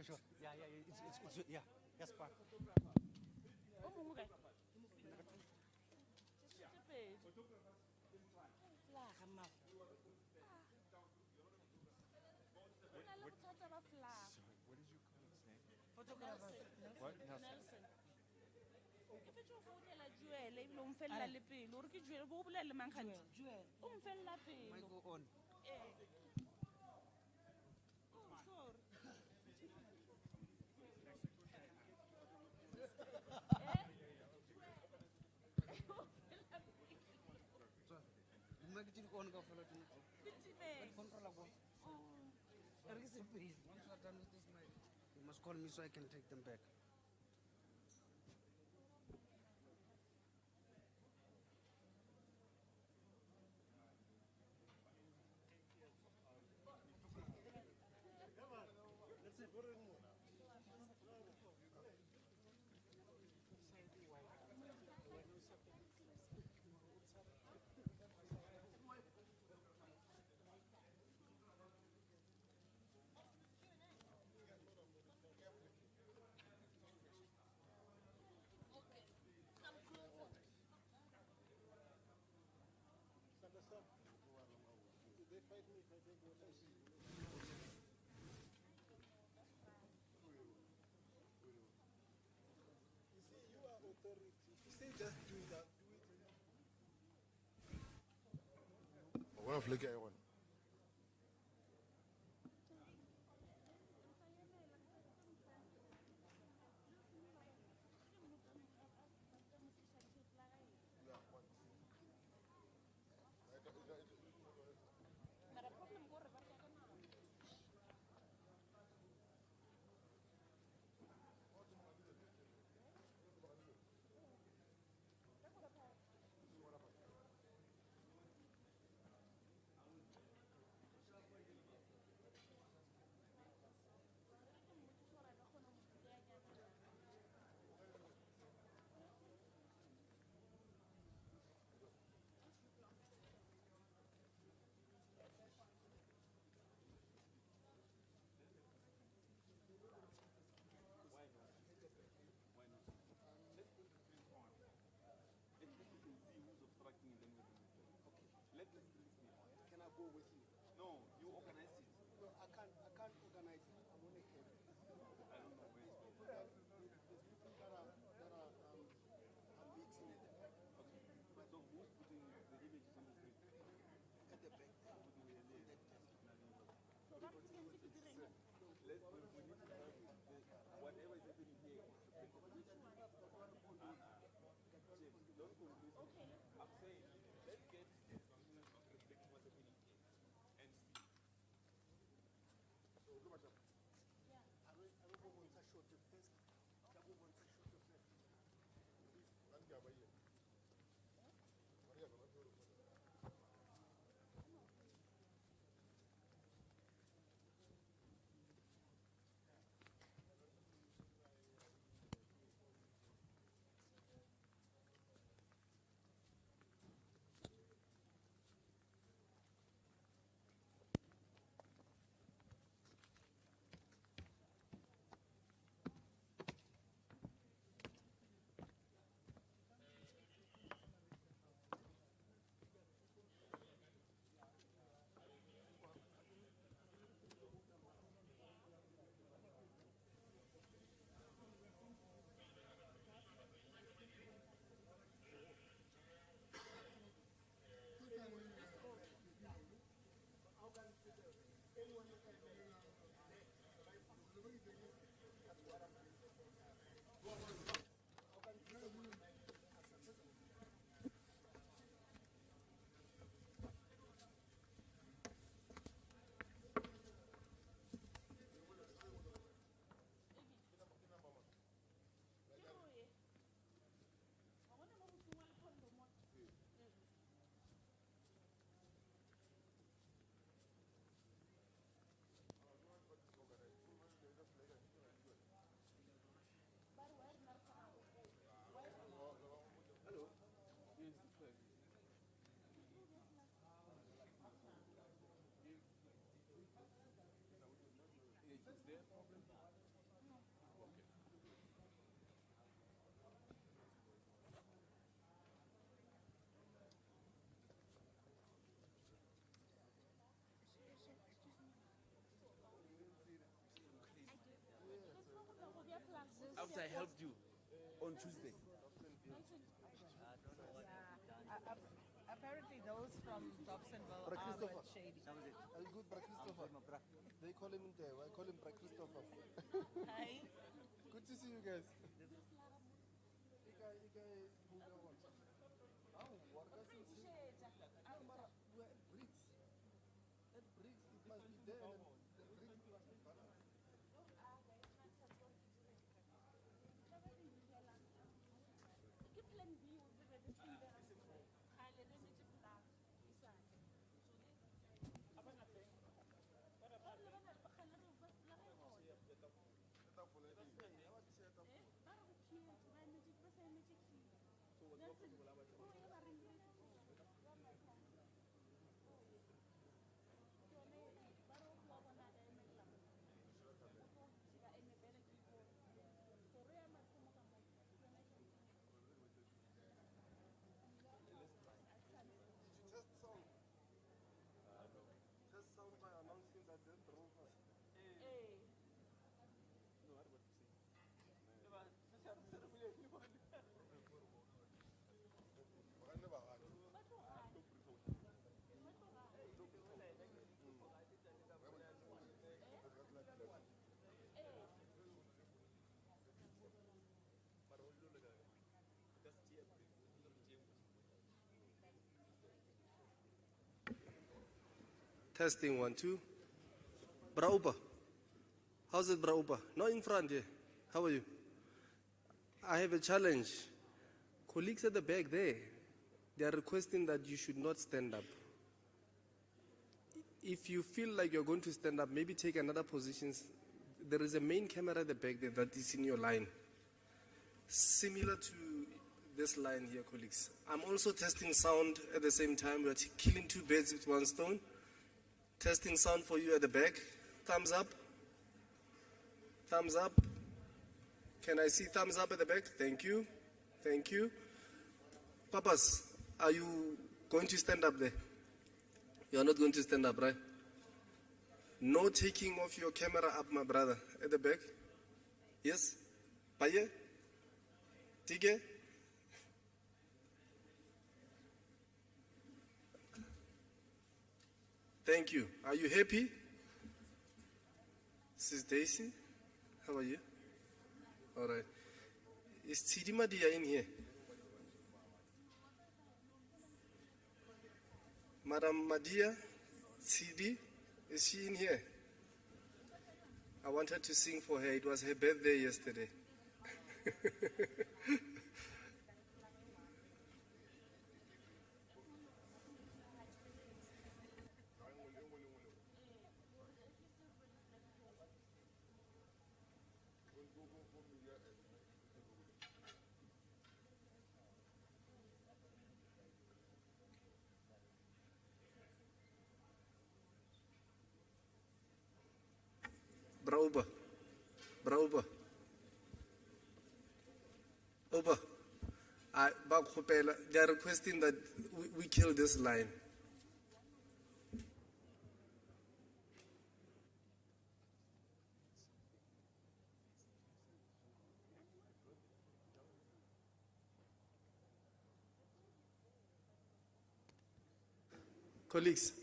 Sure. Yeah. It's yeah. Yes, part. What did you call his name? Photographer. What? Nelson. Ke fetše go founela Joel ebile o mfelela le pelo ore ke Joel bo o bolele mang kgantsi o mfelela pelo Might go on. Oh, sorry. Make it on go for it. Control go. Once you are done with this, you must call me so I can take them back. Well, flick everyone. Can I go with you? No, you organize it. No, I can't organize it. I'm only here. I don't know where it's going. There's people that are meeting at the back. Okay. So who's putting the images on the screen? At the back. Let's we need to have whatever is happening here. Don't confuse. Okay. I'm saying let's get reflecting what's happening here and see. So look at that. Yeah. I don't want to show the face. I don't want to show the face. Is there a problem? after I helped you on Tuesday. Apparently those from Dobsonville Bra are Christopher. with Shady. All good, Bra Christopher. They call him Ntewa. I call him Bra Christopher. Hi. Good to see you guys. BRICS. At BRICS, it must be there. And the BRICS must be balanced. Testing 1, 2. Brauba. How's it, Brauba? Not in front here. How are you? I have a challenge. Colleagues at the back there, they are requesting that you should not stand up. If you feel like you're going to stand up, maybe take another position. There is a main camera at the back there that is in your line. Similar to this line here, colleagues. I'm also testing sound at the same time. We're killing two birds with one stone. Testing sound for you at the back. Thumbs up. Thumbs up. Can I see thumbs up at the back? Thank you. Thank you. Papas, are you going to stand up there? You are not going to stand up, right? No taking off your camera up, my brother. At the back. Yes? Paye? Tige? Thank you. Are you happy? This is Daisy. How are you? All right. Is Tidima Dia in here? Madam Madia, Sidi, is she in here? I wanted to sing for her. It was her birthday yesterday. Brauba. Brauba. Oba. They are requesting that we kill this line. Colleagues,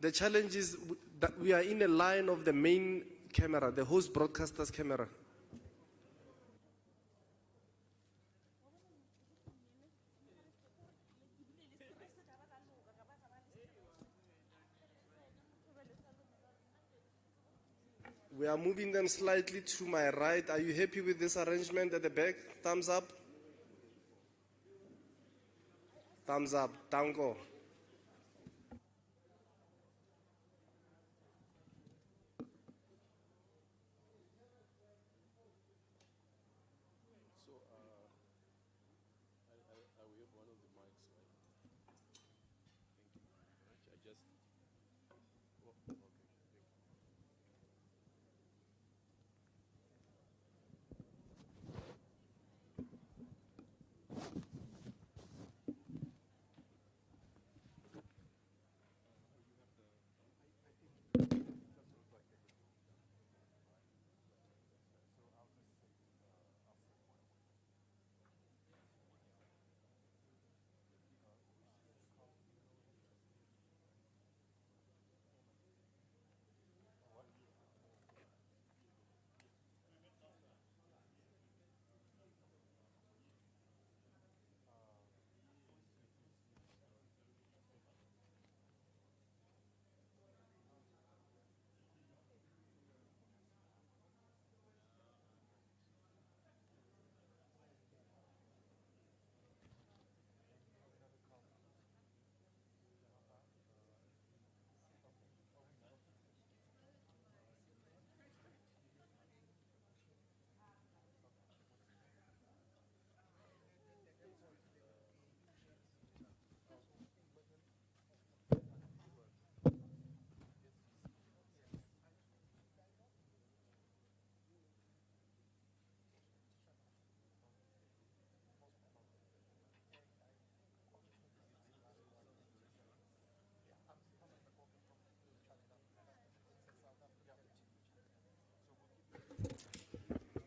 the challenge is that we are in a line of the main camera, the host broadcaster's camera. We are moving them slightly to my right. Are you happy with this arrangement at the back? Thumbs up. Thumbs up. Tango. So, I will have one of the mics, right? Thank you very much. I just... Oh, okay, thank you.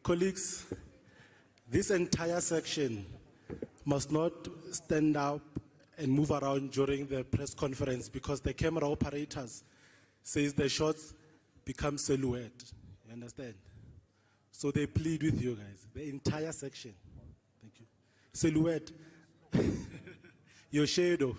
Colleagues, this entire section must not stand up and move around during the press conference because the camera operators says the shots become silhouette. You understand? So they plead with you guys, the entire section. Thank you. Silhouette, your shadow.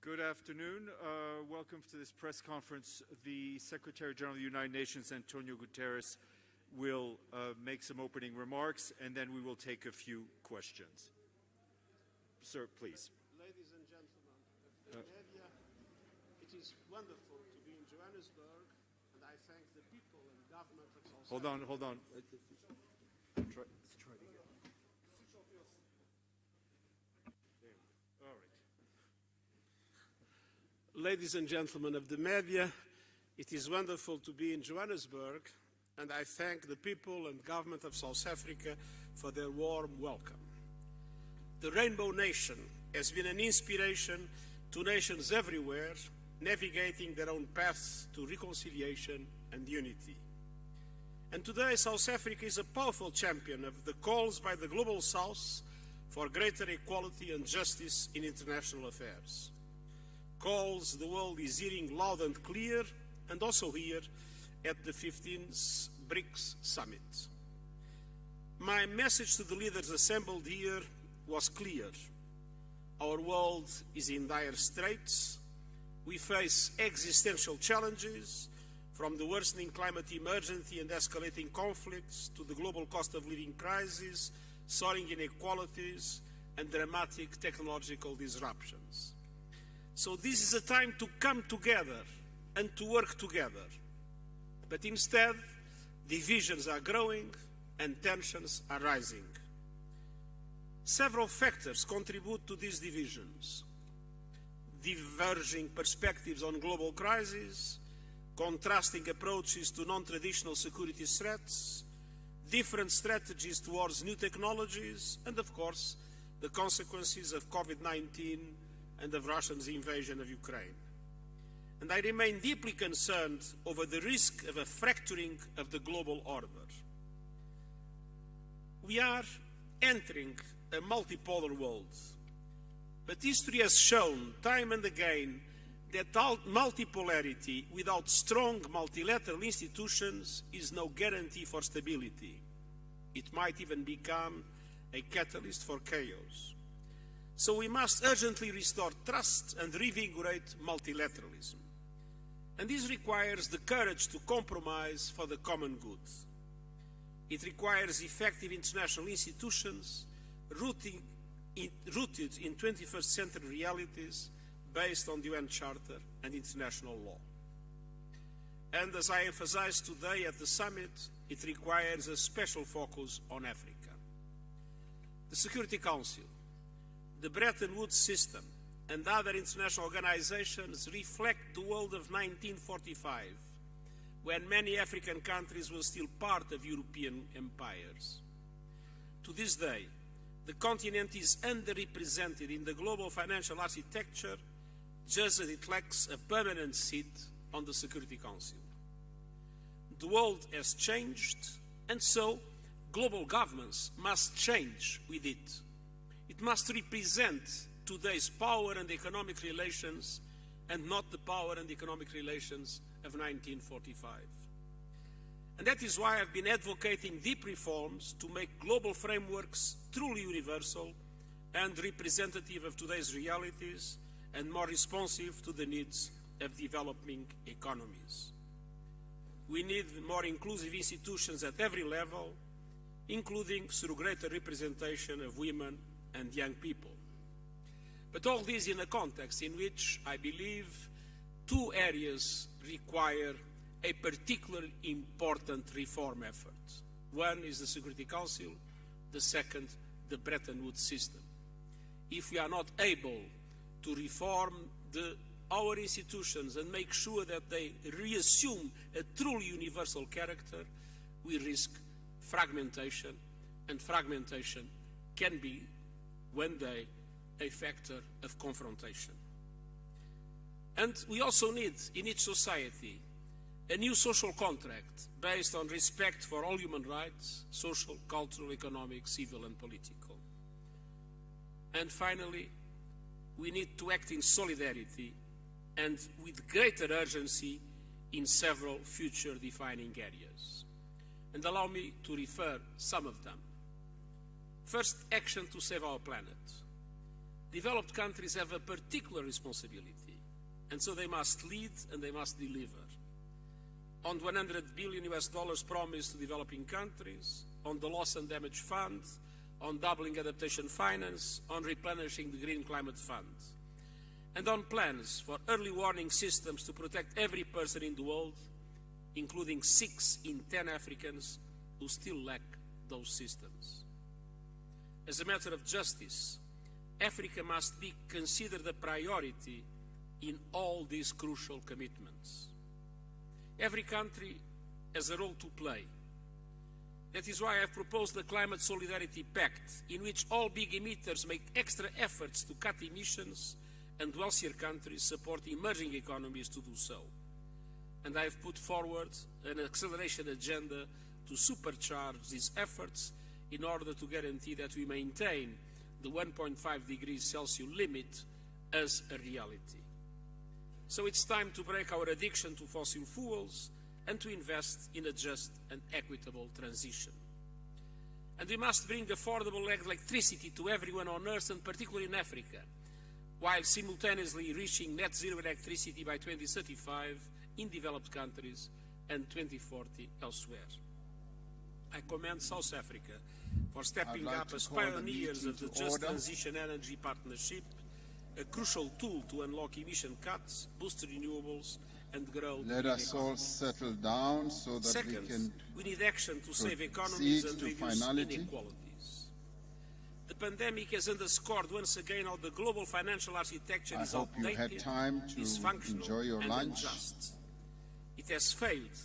Good afternoon. Welcome to this press conference. The Secretary General of the United Nations, Antonio Guterres, will make some opening remarks, and then we will take a few questions. Sir, please. Ladies and gentlemen of the media, it is wonderful to be in Johannesburg, and I thank the people and government of South Africa. Hold on. Let's try again. All right. Ladies and gentlemen of the media, it is wonderful to be in Johannesburg, and I thank the people and government of South Africa for their warm welcome. The Rainbow Nation has been an inspiration to nations everywhere, navigating their own paths to reconciliation and unity. And today, South Africa is a powerful champion of the calls by the Global South for greater equality and justice in international affairs. Calls the world is hearing loud and clear, and also here at the 15th BRICS Summit. My message to the leaders assembled here was clear. Our world is in dire straits. We face existential challenges, from the worsening climate emergency and escalating conflicts to the global cost of living crisis, soaring inequalities, and dramatic technological disruptions. So this is a time to come together and to work together. But instead, divisions are growing and tensions are rising. Several factors contribute to these divisions: diverging perspectives on global crises, contrasting approaches to non-traditional security threats, different strategies towards new technologies, and of course, the consequences of COVID-19 and of Russia's invasion of Ukraine. And I remain deeply concerned over the risk of a fracturing of the global order. We are entering a multipolar world, but history has shown time and again that multipolarity without strong multilateral institutions is no guarantee for stability. It might even become a catalyst for chaos. So we must urgently restore trust and reinvigorate multilateralism. And this requires the courage to compromise for the common good. It requires effective international institutions rooted in 21st century realities based on the UN Charter and international law. And as I emphasized today at the summit, it requires a special focus on Africa. The Security Council, the Bretton Woods system, and other international organizations reflect the world of 1945, when many African countries were still part of European empires. To this day, the continent is underrepresented in the global financial architecture, just as it lacks a permanent seat on the Security Council. The world has changed, and so global governments must change with it. It must represent today's power and economic relations, and not the power and economic relations of 1945. And that is why I've been advocating deep reforms to make global frameworks truly universal and representative of today's realities, and more responsive to the needs of developing economies. We need more inclusive institutions at every level, including through greater representation of women and young people. But all this in a context in which I believe two areas require a particularly important reform effort. One is the Security Council, the second, the Bretton Woods system. If we are not able to reform our institutions and make sure that they reassume a truly universal character, we risk fragmentation, and fragmentation can be, one day, a factor of confrontation. And we also need, in each society, a new social contract based on respect for all human rights, social, cultural, economic, civil, and political. And finally, we need to act in solidarity and with greater urgency in several future defining areas. And allow me to refer some of them. First, action to save our planet. Developed countries have a particular responsibility, and so they must lead and they must deliver. On $100 billion promised to developing countries, on the loss and damage fund, on doubling adaptation finance, on replenishing the Green Climate Fund, and on plans for early warning systems to protect every person in the world, including 6 in 10 Africans who still lack those systems. As a matter of justice, Africa must be considered a priority in all these crucial commitments. Every country has a role to play. That is why I have proposed the Climate Solidarity Pact, in which all big emitters make extra efforts to cut emissions and wealthier countries support emerging economies to do so. And I have put forward an acceleration agenda to supercharge these efforts in order to guarantee that we maintain the 1.5 degrees Celsius limit as a reality. So it's time to break our addiction to fossil fuels and to invest in a just and equitable transition. And we must bring affordable electricity to everyone on Earth, and particularly in Africa, while simultaneously reaching net zero electricity by 2035 in developed countries and 2040 elsewhere. I commend South Africa for stepping up as pioneers of the Just Transition Energy Partnership, a crucial tool to unlock emission cuts, boost renewables, and grow. Let us all settle down so that Second, we need action to save economies and reduce inequalities. The pandemic has underscored once again how the global financial architecture is outdated, dysfunctional, and unjust. It has failed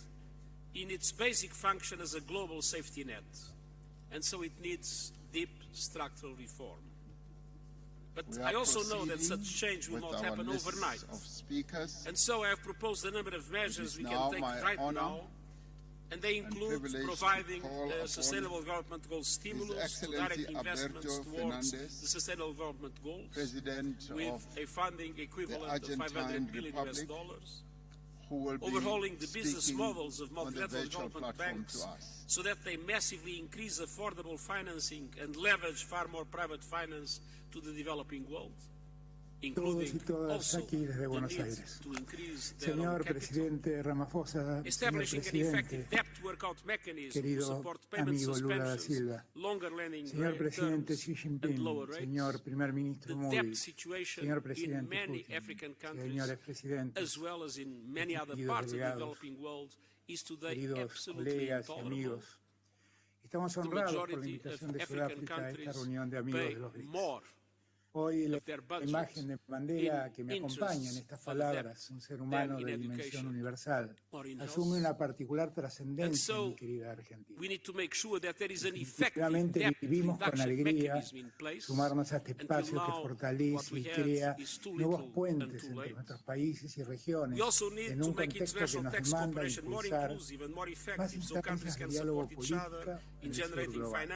in its basic function as a global safety net, and so it needs deep structural reform. But I also know that such change will not happen overnight. And so I have proposed a number of measures we can take right now, and they include providing Sustainable Development Goals stimulus to direct investments towards the Sustainable Development Goals, with a funding equivalent of $500 billion, overhauling the business models of multilateral development banks so that they massively increase affordable financing and leverage far more private finance to the developing world, including also the need to increase their own capital. Establishing an effective debt workout mechanism to support payment suspensions, longer lending terms, and lower rates. The debt situation in many African countries, as well as in many other parts of the developing world, is today absolutely intolerable. The majority of African countries pay more Hoy la imagen de Mandela que me acompaña en estas palabras, un ser humano de dimensión universal, asume una particular trascendencia en mi querida Argentina. Efectivamente vivimos con alegría sumarnos a este espacio que fortalece y crea nuevos puentes entre nuestros países y regiones en un contexto que nos demanda impulsar más instancias de diálogo política en el sur global.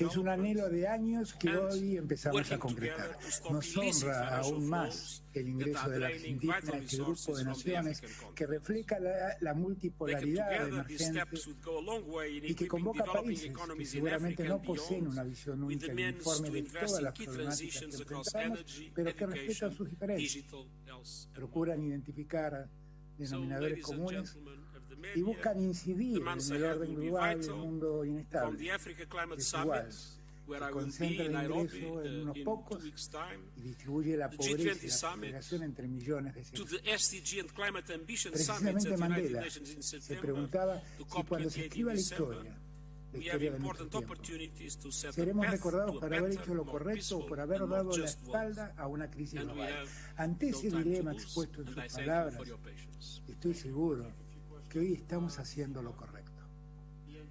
Es un anhelo de años que hoy empezamos a concretar. Nos honra aún más el ingreso de la Argentina a este grupo de naciones que refleja la multipolaridad emergente y que convoca países que seguramente no poseen una visión única y uniforme de todas las problemáticas que enfrentamos, pero que respetan sus diferencias, procuran identificar denominadores comunes y buscan incidir en el orden global del mundo inestable, desigual, que concentra el ingreso en unos pocos y distribuye la pobreza y la segregación entre millones de seres. Precisamente Mandela se preguntaba si cuando se escriba la historia de nuestro tiempo, seremos recordados por haber hecho lo correcto o por haber dado la espalda a una crisis global. Ante ese dilema expuesto en sus palabras, estoy seguro que hoy estamos haciendo lo correcto.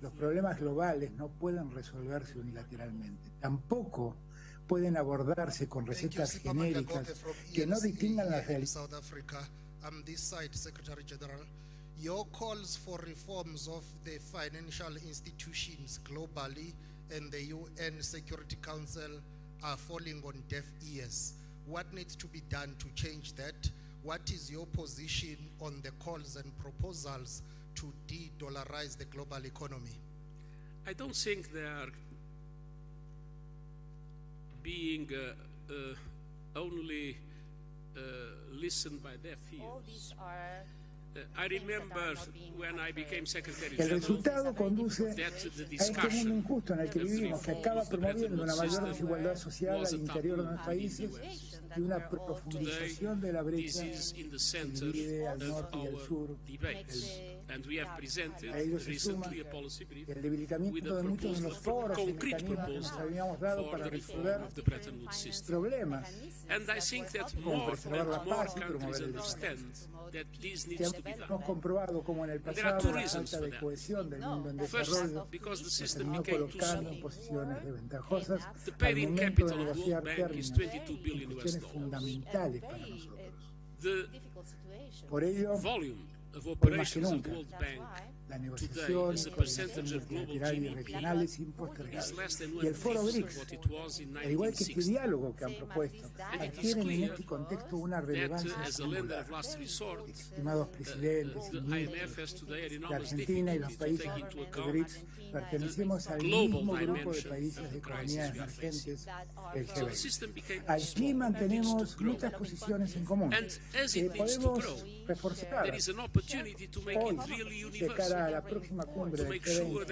Los problemas globales no pueden resolverse unilateralmente. Tampoco pueden abordarse con recetas genéricas que no distingan la realidad. Your calls for reforms of the financial institutions globally and the UN Security Council are falling on deaf ears. What needs to be done to change that? What is your position on the calls and proposals to de-dollarize the global economy? I don't think they are being only listened by deaf ears. I remember when I became Secretary El General resultado conduce that the a este mundo discussion injusto en el que of vivimos, que acaba reforms the Bretton promoviendo una Woods mayor system desigualdad social was al a interior de taboo los in the países US. y una Today, profundización de la brecha this is in the que center divide al of norte y al our sur. debates, and we have presented A ello se suma recently a policy brief el with debilitamiento a de muchos de proposal los for foros y concrete mecanismos que nos proposal habíamos dado for para the reform resolver of the Bretton Woods system. problemas And I think that como more preservar la and more paz y countries promover el understand desarrollo. that this Que needs to be done. hemos comprobado como en el And there are pasado two la reasons falta for de that. cohesión del mundo en First, desarrollo because the nos system terminó became too colocando en small. posiciones desventajosas The al paid-in momento de capital of the negociar World Bank is términos 22 billion en US cuestiones dollars. fundamentales para nosotros. The Por ello, volume of hoy más que operations of nunca, the World Bank la today negociación as y a percentage coordinación of global multilateral y GDP regional es is impostergable. less than Y el foro 1/5 of BRICS, what it was in al igual que este 1960. diálogo que han propuesto, And it is adquieren en clear este contexto una that relevancia as a lender singular. of last resort, Estimados presidentes y the ministros, IMF has today an la enormous Argentina y los difficulty to países take into de account BRICS pertenecemos al global mismo grupo de dimension países of de the economías crisis we are emergentes del So the G20. system became Allí small, mantenemos needs to grow. muchas posiciones en común And as que it needs to podemos grow, reforzar there is an opportunity to make hoy it really de cara a universal, la próxima cumbre to del make sure G20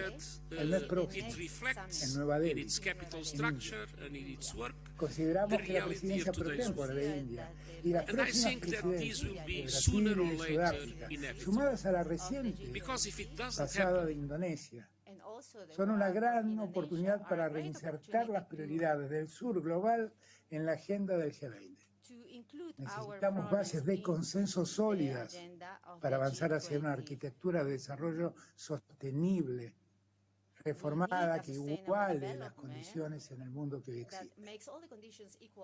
that el mes próximo it reflects en Nueva in Delhi. its capital structure and in its work Consideramos the que la reality presidencia of pro today's tempore world. de India y las And I próximas think that this will presidencias be de sooner Brasil or y de later Sudáfrica, inevitable. sumadas a la reciente Because if it doesn't pasada happen, de Indonesia, son una gran oportunidad para reinsertar las prioridades del sur global en la agenda del G20. Necesitamos bases de consenso sólidas para avanzar hacia una arquitectura de desarrollo sostenible, reformada, que iguale las condiciones en el mundo que hoy existe.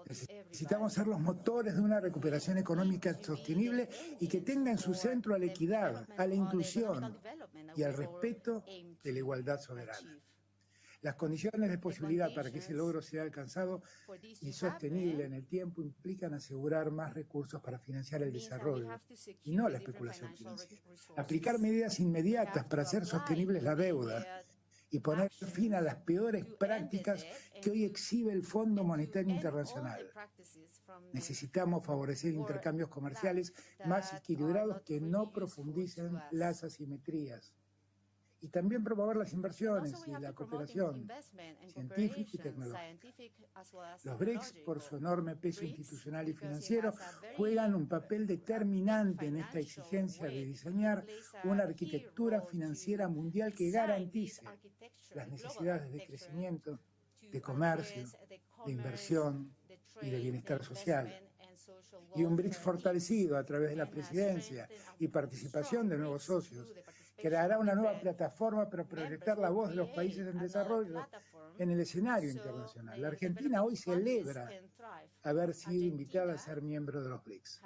Necesitamos ser los motores de una recuperación económica sostenible y que tenga en su centro a la equidad, a la inclusión y al respeto de la igualdad soberana. Las condiciones de posibilidad para que ese logro sea alcanzado y sostenible en el tiempo implican asegurar más recursos para financiar el desarrollo y no la especulación financiera. Aplicar medidas inmediatas para hacer sostenibles la deuda y poner fin a las peores prácticas que hoy exhibe el Fondo Monetario Internacional. Necesitamos favorecer intercambios comerciales más equilibrados que no profundicen las asimetrías. Y también promover las inversiones y la cooperación científica y tecnológica. Los BRICS, por su enorme peso institucional y financiero, juegan un papel determinante en esta exigencia de diseñar una arquitectura financiera mundial que garantice las necesidades de crecimiento, de comercio, de inversión y de bienestar social. Y un BRICS fortalecido a través de la presidencia y participación de nuevos socios creará una nueva plataforma para proyectar la voz de los países en desarrollo en el escenario internacional. La Argentina hoy celebra haber sido invitada a ser miembro de los BRICS.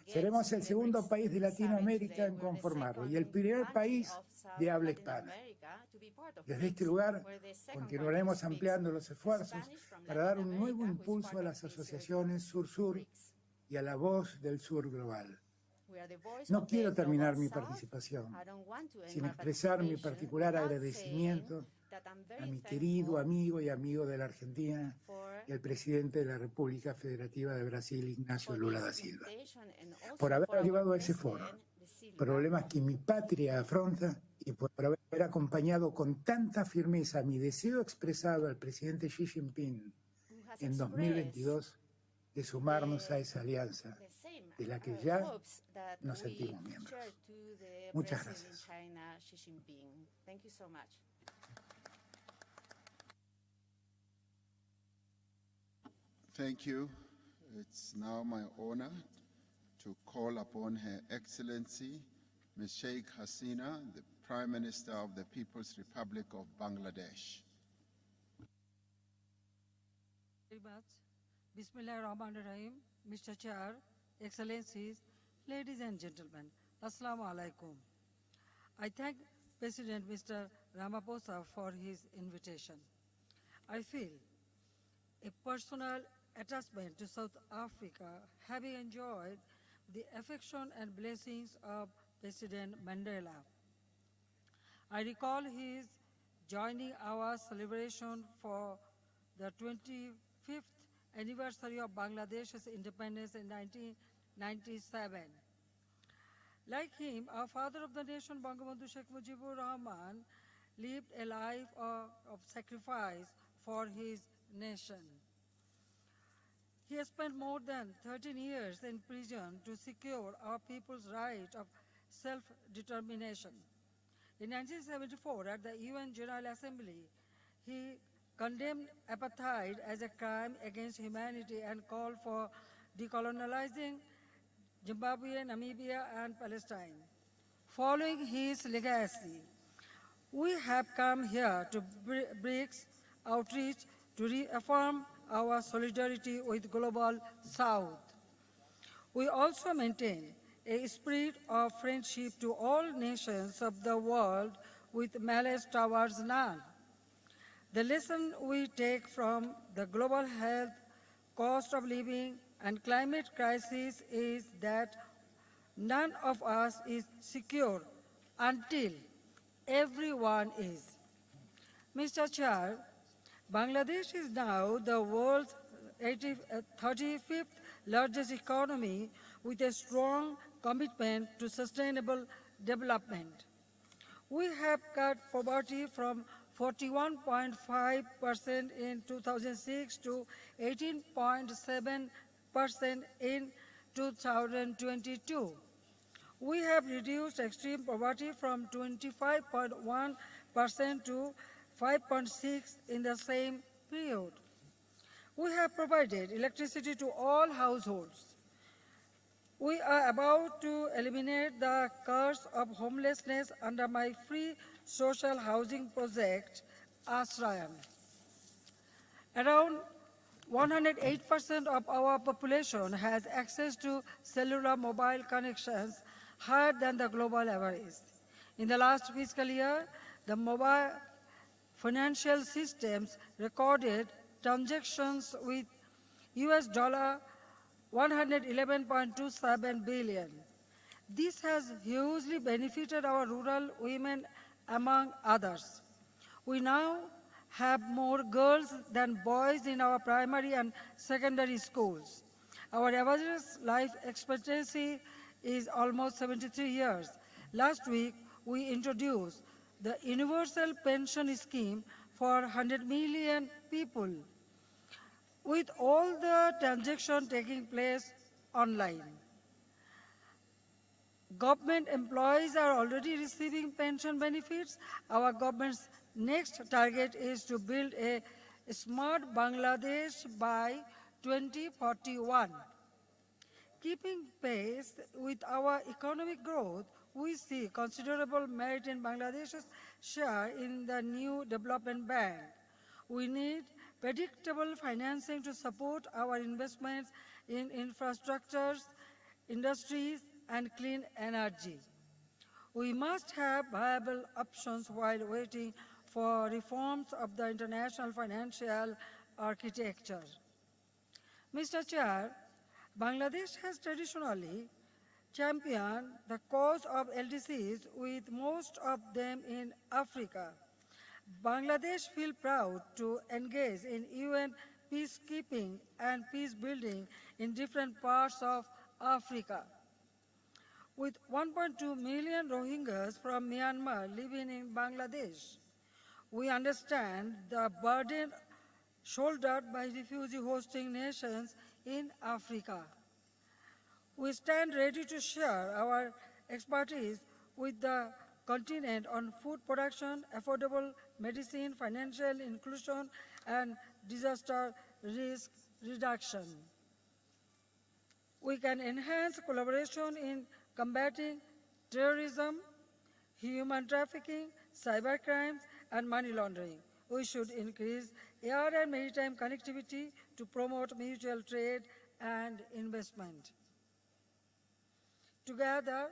Seremos el segundo país de Latinoamérica en conformarlo y el primer país de habla hispana. Desde este lugar continuaremos ampliando los esfuerzos para dar un nuevo impulso a las asociaciones Sur-Sur y a la voz del Sur global. No quiero terminar mi participación sin expresar mi particular agradecimiento a mi querido amigo y amigo de la Argentina y al presidente de la República Federativa de Brasil, Ignacio Lula da Silva, por haber llevado a ese foro problemas que mi patria afronta y por haber acompañado con tanta firmeza mi deseo expresado al presidente Xi Jinping en 2022 de sumarnos a esa alianza de la que ya nos sentimos miembros. Muchas gracias. Thank you. It's now my honor to call upon Her Excellency, Ms. Sheikh Hasina, the Prime Minister of the People's Republic of Bangladesh. Very much. Bismillahirrahmanirrahim, Mr. Chair, Excellencies, ladies and gentlemen, Assalamu alaikum. I thank President Mr. Ramaphosa for his invitation. I feel a personal attachment to South Africa, having enjoyed the affection and blessings of President Mandela. I recall his joining our celebration for the 25th anniversary of Bangladesh's independence in 1997. Like him, our father of the nation, Bangabandhu Sheikh Mujibur Rahman, lived a life of sacrifice for his nation. He has spent more than 13 years in prison to secure our people's right of self-determination. In 1974, at the UN General Assembly, he condemned apartheid as a crime against humanity and called for decolonizing Zimbabwe, Namibia, and Palestine. Following his legacy, we have come here to BRICS outreach to reaffirm our solidarity with Global South. We also maintain a spirit of friendship to all nations of the world with malice towards none. The lesson we take from the global health, cost of living, and climate crisis is that none of us is secure until everyone is. Mr. Chair, Bangladesh is now the world's 35th largest economy with a strong commitment to sustainable development. We have cut poverty from 41.5% in 2006 to 18.7% in 2022. We have reduced extreme poverty from 25.1% to 5.6% in the same period. We have provided electricity to all households. We are about to eliminate the curse of homelessness under my free social housing project, Ashrayam. Around 108% of our population has access to cellular mobile connections, higher than the global average. In the last fiscal year, the mobile financial systems recorded transactions with US $111.27 billion. This has hugely benefited our rural women, among others. We now have more girls than boys in our primary and secondary schools. Our average life expectancy is almost 73 years. Last week, we introduced the Universal Pension Scheme for 100 million people, with all the transactions taking place online. Government employees are already receiving pension benefits. Our government's next target is to build a smart Bangladesh by 2041. Keeping pace with our economic growth, we see considerable merit in Bangladesh's share in the new development bank. We need predictable financing to support our investments in infrastructures, industries, and clean energy. We must have viable options while waiting for reforms of the international financial architecture. Mr. Chair, Bangladesh has traditionally championed the cause of LDCs, with most of them in Africa. Bangladesh feels proud to engage in UN peacekeeping and peace building in different parts of Africa. With 1.2 million Rohingyas from Myanmar living in Bangladesh, we understand the burden shouldered by refugee hosting nations in Africa. We stand ready to share our expertise with the continent on food production, affordable medicine, financial inclusion, and disaster risk reduction. We can enhance collaboration in combating terrorism, human trafficking, cybercrimes, and money laundering. We should increase air and maritime connectivity to promote mutual trade and investment. Together,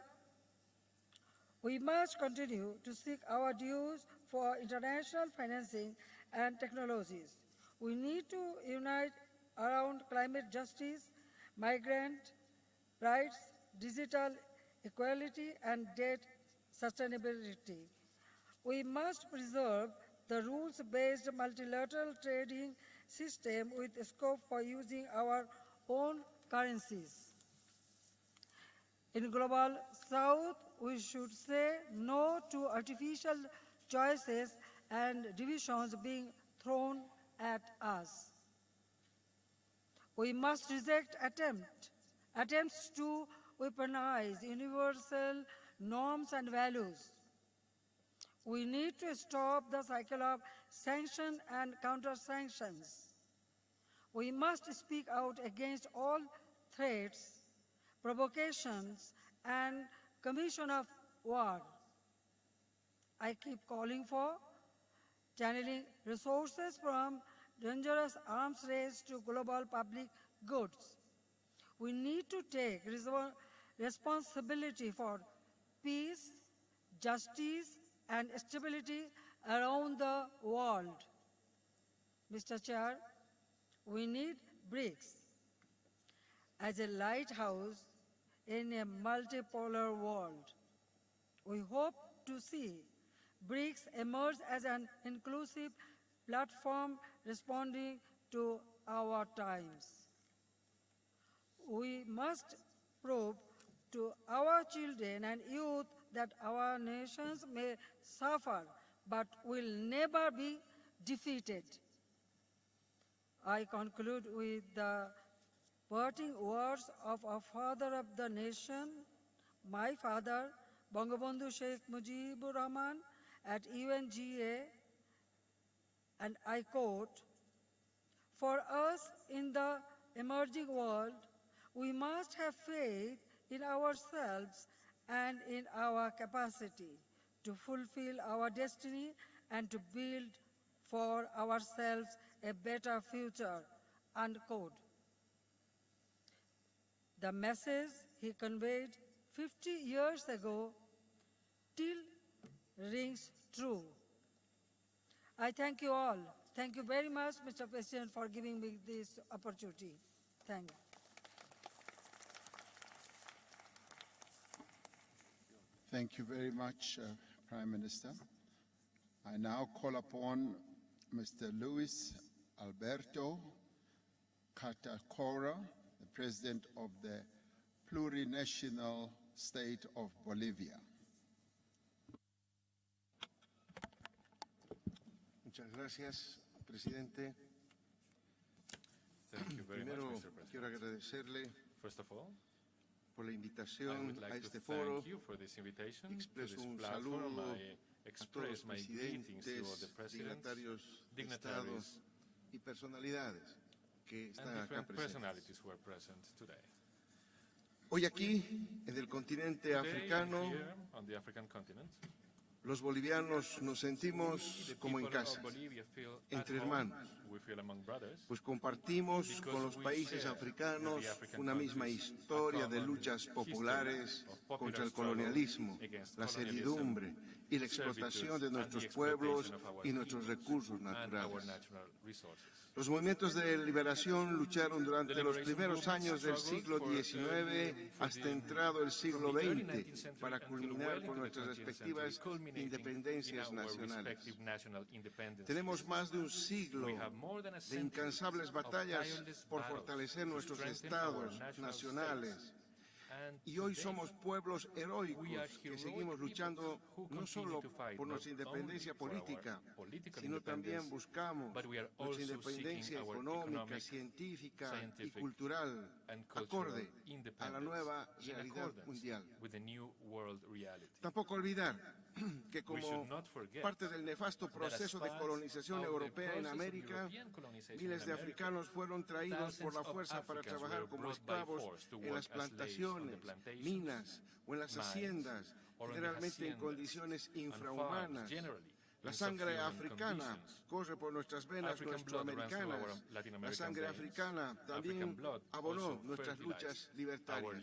we must continue to seek our dues for international financing and technologies. We need to unite around climate justice, migrant rights, digital equality, and debt sustainability. We must preserve the rules-based multilateral trading system with scope for using our own currencies. In Global South, we should say no to artificial choices and divisions being thrown at us. We must reject attempts to weaponize universal norms and values. We need to stop the cycle of sanction and counter-sanctions. We must speak out against all threats, provocations, and commission of war. I keep calling for channeling resources from dangerous arms race to global public goods. We need to take responsibility for peace, justice, and stability around the world. Mr. Chair, we need BRICS as a lighthouse in a multipolar world. We hope to see BRICS emerge as an inclusive platform responding to our times. We must prove to our children and youth that our nations may suffer but will never be defeated. I conclude with the parting words of our father of the nation, my father, Bangabandhu Sheikh Mujibur Rahman, at UNGA, and I quote, "For us in the emerging world, we must have faith in ourselves and in our capacity to fulfill our destiny and to build for ourselves a better future," unquote. The message he conveyed 50 years ago still rings true. I thank you all. Thank you very much, Mr. President, for giving me this opportunity. Thank you. Thank you very much, Prime Minister. I now call upon Mr. Luis Alberto Catacora, the President of the plurinational state of Bolivia. Muchas gracias, presidente. Thank you very Primero, much, Mr. President. quiero agradecerle First of all, por la I invitación would a like to este foro. thank you for this invitation to Expreso this un platform. saludo I a todos express los my greetings to all the presidentes, presidents, dignatarios de Estado dignitaries, y personalidades que and están acá different presentes. personalities who are present today. Hoy aquí, en el continente Today, africano, here on the African continent, los bolivianos nos sentimos the como en people casa, of Bolivia feel entre at home. hermanos, We feel among brothers, pues compartimos because con los we países share africanos with the African una misma countries historia a de common luchas history populares of popular contra el struggle colonialismo, against la colonialism, servidumbre y la explotación de nuestros pueblos y nuestros recursos and our naturales. natural resources. Los movimientos de liberación lucharon durante los primeros años del siglo XIX hasta entrado el siglo XX para culminar con nuestras respectivas independencias nacionales. Tenemos más de un siglo de incansables batallas por fortalecer nuestros estados nacionales. Y hoy somos pueblos heroicos que seguimos luchando no solo por nuestra independencia política, sino también buscamos nuestra independencia económica, científica y cultural, acorde a la nueva realidad mundial. Tampoco olvidar que como parte del nefasto proceso de colonización europea en América, miles de africanos fueron traídos por la fuerza para trabajar como esclavos en las plantaciones, minas o en las haciendas, generalmente en condiciones infrahumanas. La sangre africana corre por nuestras venas nuestroamericanas. La sangre africana también abonó nuestras luchas libertarias.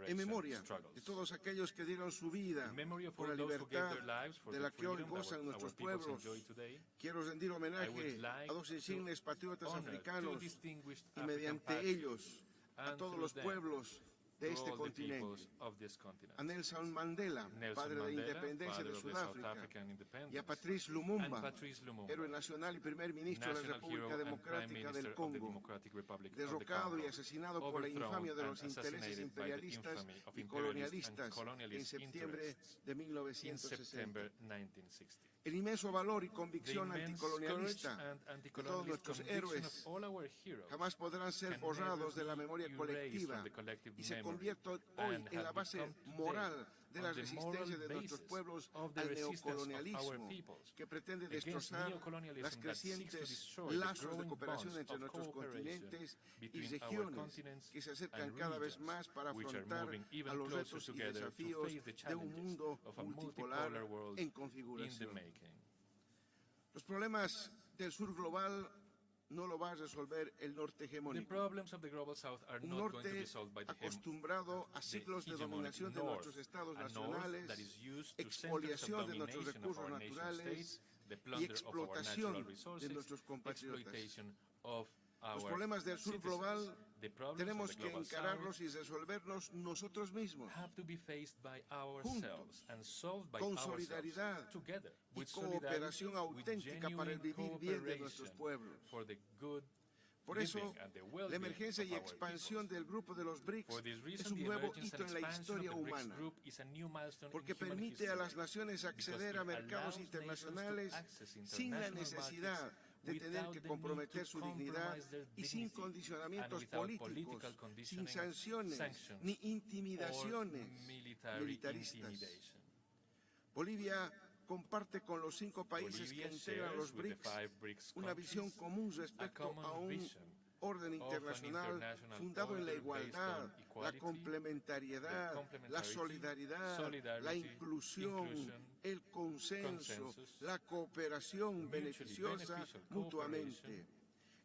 En memoria de todos aquellos que dieron su vida por la libertad de la que hoy gozan nuestros pueblos, quiero rendir homenaje a dos insignes patriotas africanos y mediante ellos a todos los pueblos de este continente, a Nelson Mandela, padre de la independencia de Sudáfrica, y a Patrice Lumumba, héroe nacional y primer ministro de la República Democrática del Congo, derrocado y asesinado por la infamia de los intereses imperialistas y colonialistas en septiembre de 1960. El inmenso valor y convicción anticolonialista de todos nuestros héroes jamás podrán ser borrados de la memoria colectiva y se convierte hoy en la base moral de la resistencia de nuestros pueblos al neocolonialismo, que pretende destrozar las crecientes lazos de cooperación entre nuestros continentes y regiones que se acercan cada vez más para afrontar a los retos y desafíos de un mundo multipolar en configuración. Los problemas del sur global no lo va a resolver el norte hegemónico. Un norte acostumbrado a ciclos de dominación de nuestros estados nacionales, expoliación de nuestros recursos naturales y explotación de nuestros compatriotas. Los problemas del sur global tenemos que encararlos y resolverlos nosotros mismos, juntos, con solidaridad y cooperación auténtica para el vivir bien de nuestros pueblos. Por eso, la emergencia y expansión del grupo de los BRICS es un nuevo hito en la historia humana, porque permite a las naciones acceder a mercados internacionales sin la necesidad de tener que comprometer su dignidad y sin condicionamientos políticos, sin sanciones ni intimidaciones militaristas. Bolivia comparte con los 5 países que integran los BRICS una visión común respecto a un orden internacional fundado en la igualdad, la complementariedad, la solidaridad, la inclusión, el consenso, la cooperación beneficiosa mutuamente,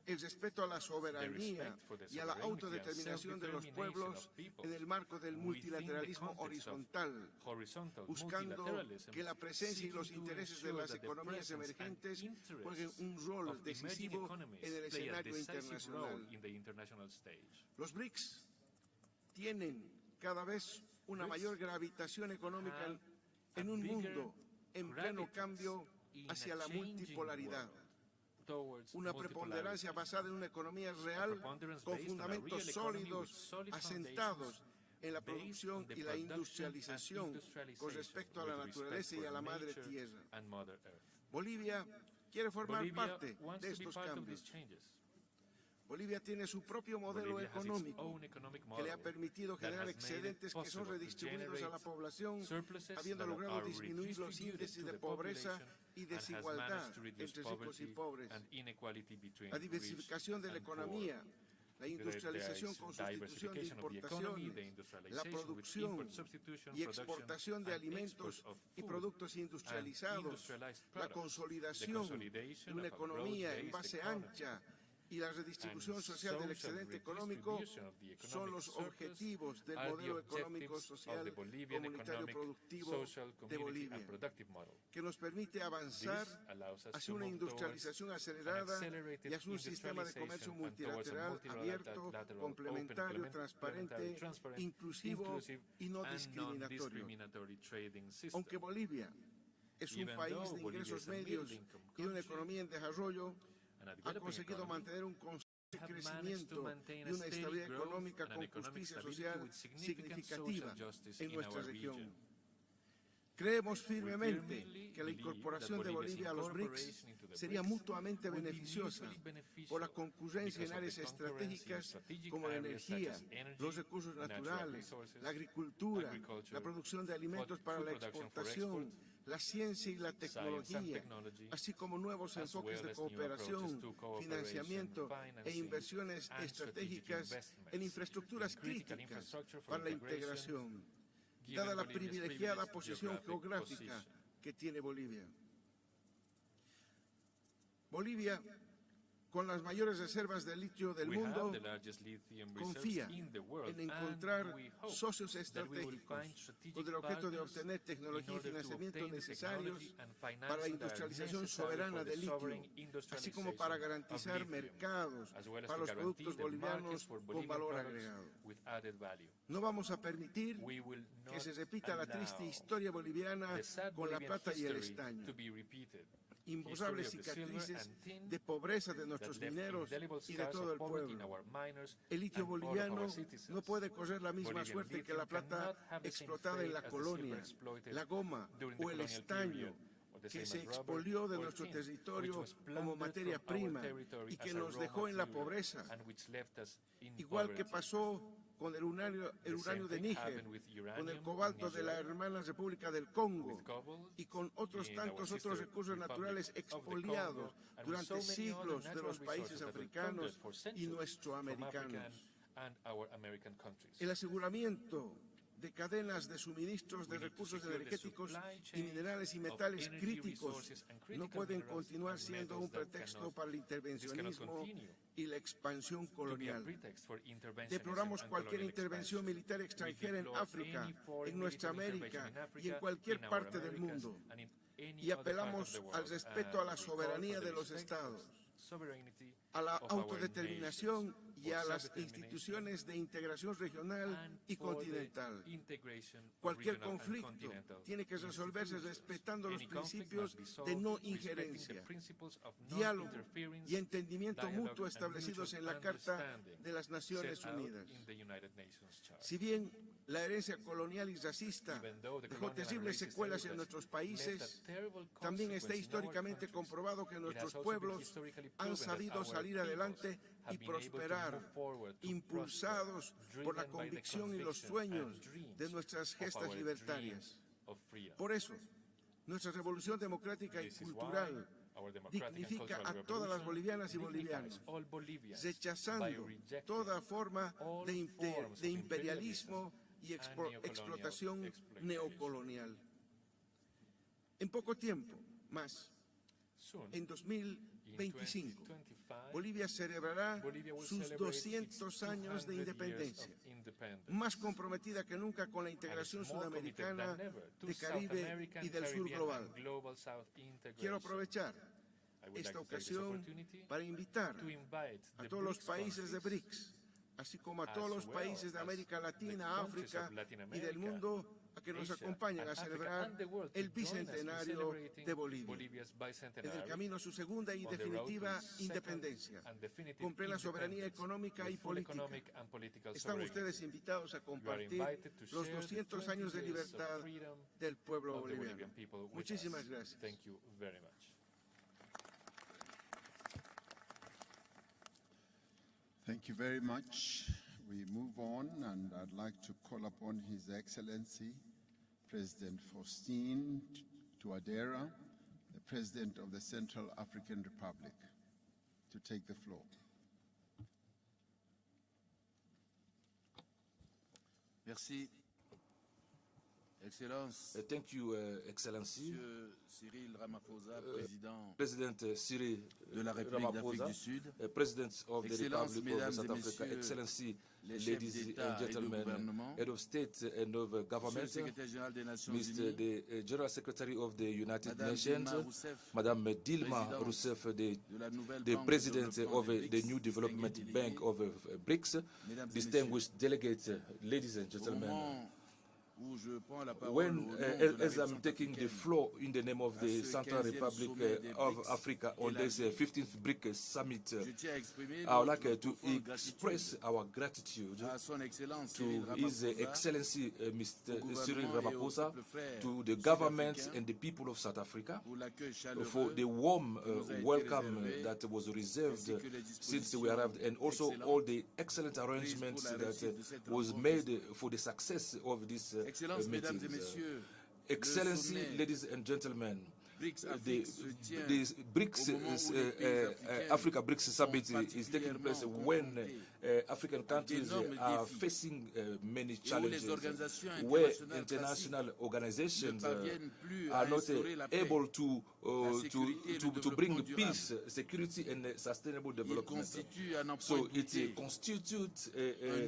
el respeto a la soberanía y a la autodeterminación de los pueblos en el marco del multilateralismo horizontal, buscando que la presencia y los intereses de las economías emergentes jueguen un rol decisivo en el escenario internacional. Los BRICS tienen cada vez una mayor gravitación económica en un mundo en pleno cambio hacia la multipolaridad. Una preponderancia basada en una economía real con fundamentos sólidos asentados en la producción y la industrialización con respecto a la naturaleza y a la madre tierra. Bolivia quiere formar parte de estos cambios. Bolivia tiene su propio modelo económico que le ha permitido generar excedentes que son redistribuidos a la población, habiendo logrado disminuir los índices de pobreza y desigualdad entre ricos y pobres. La diversificación de la economía, la industrialización con sustitución de importaciones, la producción y exportación de alimentos y productos industrializados, la consolidación de una economía en base ancha y la redistribución social del excedente económico son los objetivos del modelo económico, social, comunitario, productivo de Bolivia, que nos permite avanzar hacia una industrialización acelerada y hacia un sistema de comercio multilateral abierto, complementario, transparente, inclusivo y no discriminatorio. Aunque Bolivia es un país de ingresos medios y una economía en desarrollo, ha conseguido mantener un constante crecimiento y una estabilidad económica con justicia social significativa en nuestra región. Creemos firmemente que la incorporación de Bolivia a los BRICS sería mutuamente beneficiosa por la concurrencia en áreas estratégicas como la energía, los recursos naturales, la agricultura, la producción de alimentos para la exportación, la ciencia y la tecnología, así como nuevos enfoques de cooperación, financiamiento e inversiones estratégicas en infraestructuras críticas para la integración, dada la privilegiada posición geográfica que tiene Bolivia. Bolivia con las mayores reservas de litio del mundo, the largest lithium confía reserves in the world, en encontrar and we hope socios that we will estratégicos find strategic con el objeto de partners obtener tecnología in y order to financiamiento obtain the necesarios technology and finance para la that are industrialización necessary soberana for the de litio, sovereign así como para industrialization garantizar of lithium, mercados as well as para to los guarantee productos the markets bolivianos for con Bolivian valor products agregado. with added value. No vamos a permitir We will que not se repita la triste allow historia boliviana the sad con la Bolivian plata y el history estaño. to be repeated. Imborrables History of the silver cicatrices and tin de pobreza de nuestros that left mineros indelible y de scars todo of el poverty in pueblo. our miners El litio and all of boliviano our citizens. no puede correr la misma Bolivian suerte que lithium la plata cannot have the same explotada en la fate as the silver colonia, exploited la goma during the o el colonial estaño period, or the que same se as rubber expolió de or nuestro tin, territorio which was como plundered materia from our prima territory y que as a nos raw dejó en la material, pobreza, and which left us in igual que poverty. pasó con el uranio The same de thing Níger, happened with con el uranium cobalto in de la Niger, hermana República del Congo with cobalt y con otros in our tantos sister otros recursos Republic naturales of the expoliados Congo, and with durante so many other siglos de natural los países resources that were africanos plundered for y centuries from nuestroamericanos. African and our American countries. El aseguramiento de cadenas de suministros de We need to recursos secure the energéticos supply y chain minerales y of metales energy críticos resources and no critical pueden minerals continuar and siendo metals un that pretexto cannot- para el this cannot intervencionismo continue y la expansión to be a colonial. pretext for interventionism Deploramos and cualquier colonial intervención expansion. militar We extranjera en deplore África, any foreign en nuestra military América intervention in Africa, y en cualquier in our parte del Americas, mundo. and in any Y other part of apelamos the al world, respeto a la and we call soberanía for de the los respect of estados, sovereignty a la of our autodeterminación nations, y for a las self-determination, instituciones de integración regional and y for the continental. integration of Cualquier regional and conflicto continental tiene que resolverse institutions. respetando los Any conflict principios must be de solved no respecting the injerencia, principles of diálogo non-interference, y entendimiento dialogue, mutuo and establecidos mutual en la Carta understanding de las Naciones set out Unidas. in the United Nations Charter. Si bien la herencia colonial y racista Even though the dejó colonial and terribles racist secuelas en heritage nuestros left países, a terrible también está consequence in our históricamente countries, comprobado que it has nuestros also been pueblos historically han proven that sabido our salir peoples adelante have y been able to prosperar, move forward, to impulsados prosper, por la driven by the convicción y los convictions sueños and dreams de nuestras of gestas our libertarias. dreams of freedom. Por eso, nuestra revolución democrática y This is why cultural our democratic and dignifica cultural a todas las revolution bolivianas y dignifies bolivianos, all Bolivians rechazando by rejecting toda forma all de forms of imperialismo y and neocolonial explotación exploitation. neocolonial. En poco tiempo más, Soon, en in 2025, 2025, Bolivia celebrará Bolivia will sus celebrate 200 its años de 200 years independencia, of independence. más comprometida que nunca con la And is integración more committed sudamericana, than ever to de South Caribe American, y del sur Caribbean, global. and global South integration. Quiero aprovechar I would like esta to take this ocasión opportunity para invitar to invite a the todos los BRICS países de countries, BRICS, así como a as todos los well países de as América the Latina, countries África of Latin y del America, mundo a que nos Asia, acompañen a and Africa, celebrar and the world to el join us in bicentenario celebrating de Bolivia, Bolivia's en el bicentenary camino a su segunda y on the road to definitiva its second independencia, and definitive con plena soberanía independence, económica y with full política. economic and political Están sovereignty. ustedes invitados a You are compartir invited to los share the 200 20 años de years of libertad freedom del pueblo of the boliviano. Bolivian people with Muchísimas us. gracias. Thank you very much. Thank you very much. We move on, and I'd like to call upon His Excellency, President Faustin Touadera, the President of the Central African Republic, to take the floor. Merci. Excellence. Thank you, Excellency. Monsieur Cyril Ramaphosa, président President Cyril de la République d'Afrique Ramaphosa, du Sud. President of the Excellences, Republic of Mesdames South et Africa, Messieurs, Excellency, les chefs ladies d'État and et de gentlemen, gouvernement, Head of State and of Monsieur le Government, Secrétaire général des Nations Mr. Unies, the General Secretary of the United Madame Nations, Dilma Rousseff, Madame Dilma Présidente Rousseff, de la nouvelle the Banque de President développement of des the BRICS, New Development distingués Bank délégués, of BRICS, Mesdames et distinguished delegates, ladies and Au gentlemen. moment où je prends la parole When, au nom de la as I'm République taking the centrafricaine, floor in the name of à the ce Central 15e Republic sommet des of BRICS Africa on this élargi, 15th BRICS summit, je tiens à exprimer I would notre like to profonde express gratitude our gratitude à son Excellence to Cyril His Ramaphosa, Excellency au Mr. gouvernement Cyril et au Ramaphosa, peuple frère to the government sud-africain and the people of South Africa pour l'accueil for chaleureux the warm qui nous a été welcome réservé, that was reserved ainsi que les since we dispositions arrived, and also excellentes all the excellent prises arrangements pour la that réussite de cette was rencontre made historique. for the success of this Excellences, Mesdames et meeting. Messieurs, Excellency, le sommet ladies and gentlemen, BRICS the Afrique se tient BRICS au moment où les pays africains Africa BRICS Summit sont is taking place particulièrement when confrontés African countries are facing many challenges where international organizations are not able to bring peace, security, and sustainable development. So it constitutes a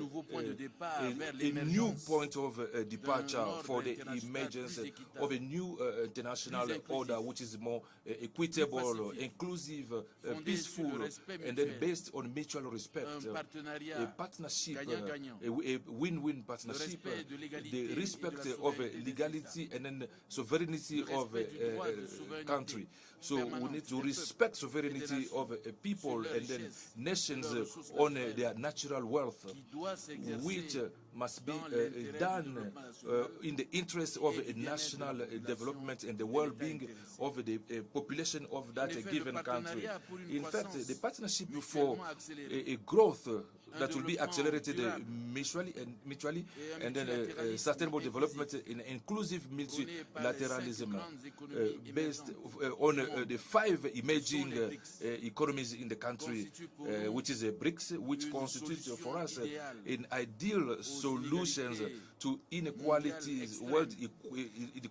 new point of departure for the emergence of a new international order which is more equitable, inclusive, peaceful, and then based on mutual respect. A partnership, a win-win partnership, the respect of legality and then sovereignty of a country. So we need to respect sovereignty of people and then nations on their natural wealth, which must be done in the interest of national development and the well-being of the population of that given country. In fact, the partnership for a growth that will be accelerated mutually, and then sustainable development in inclusive multilateralism based on the 5 emerging economies in the country, which is a BRICS, which constitutes for us an ideal solutions to inequalities, world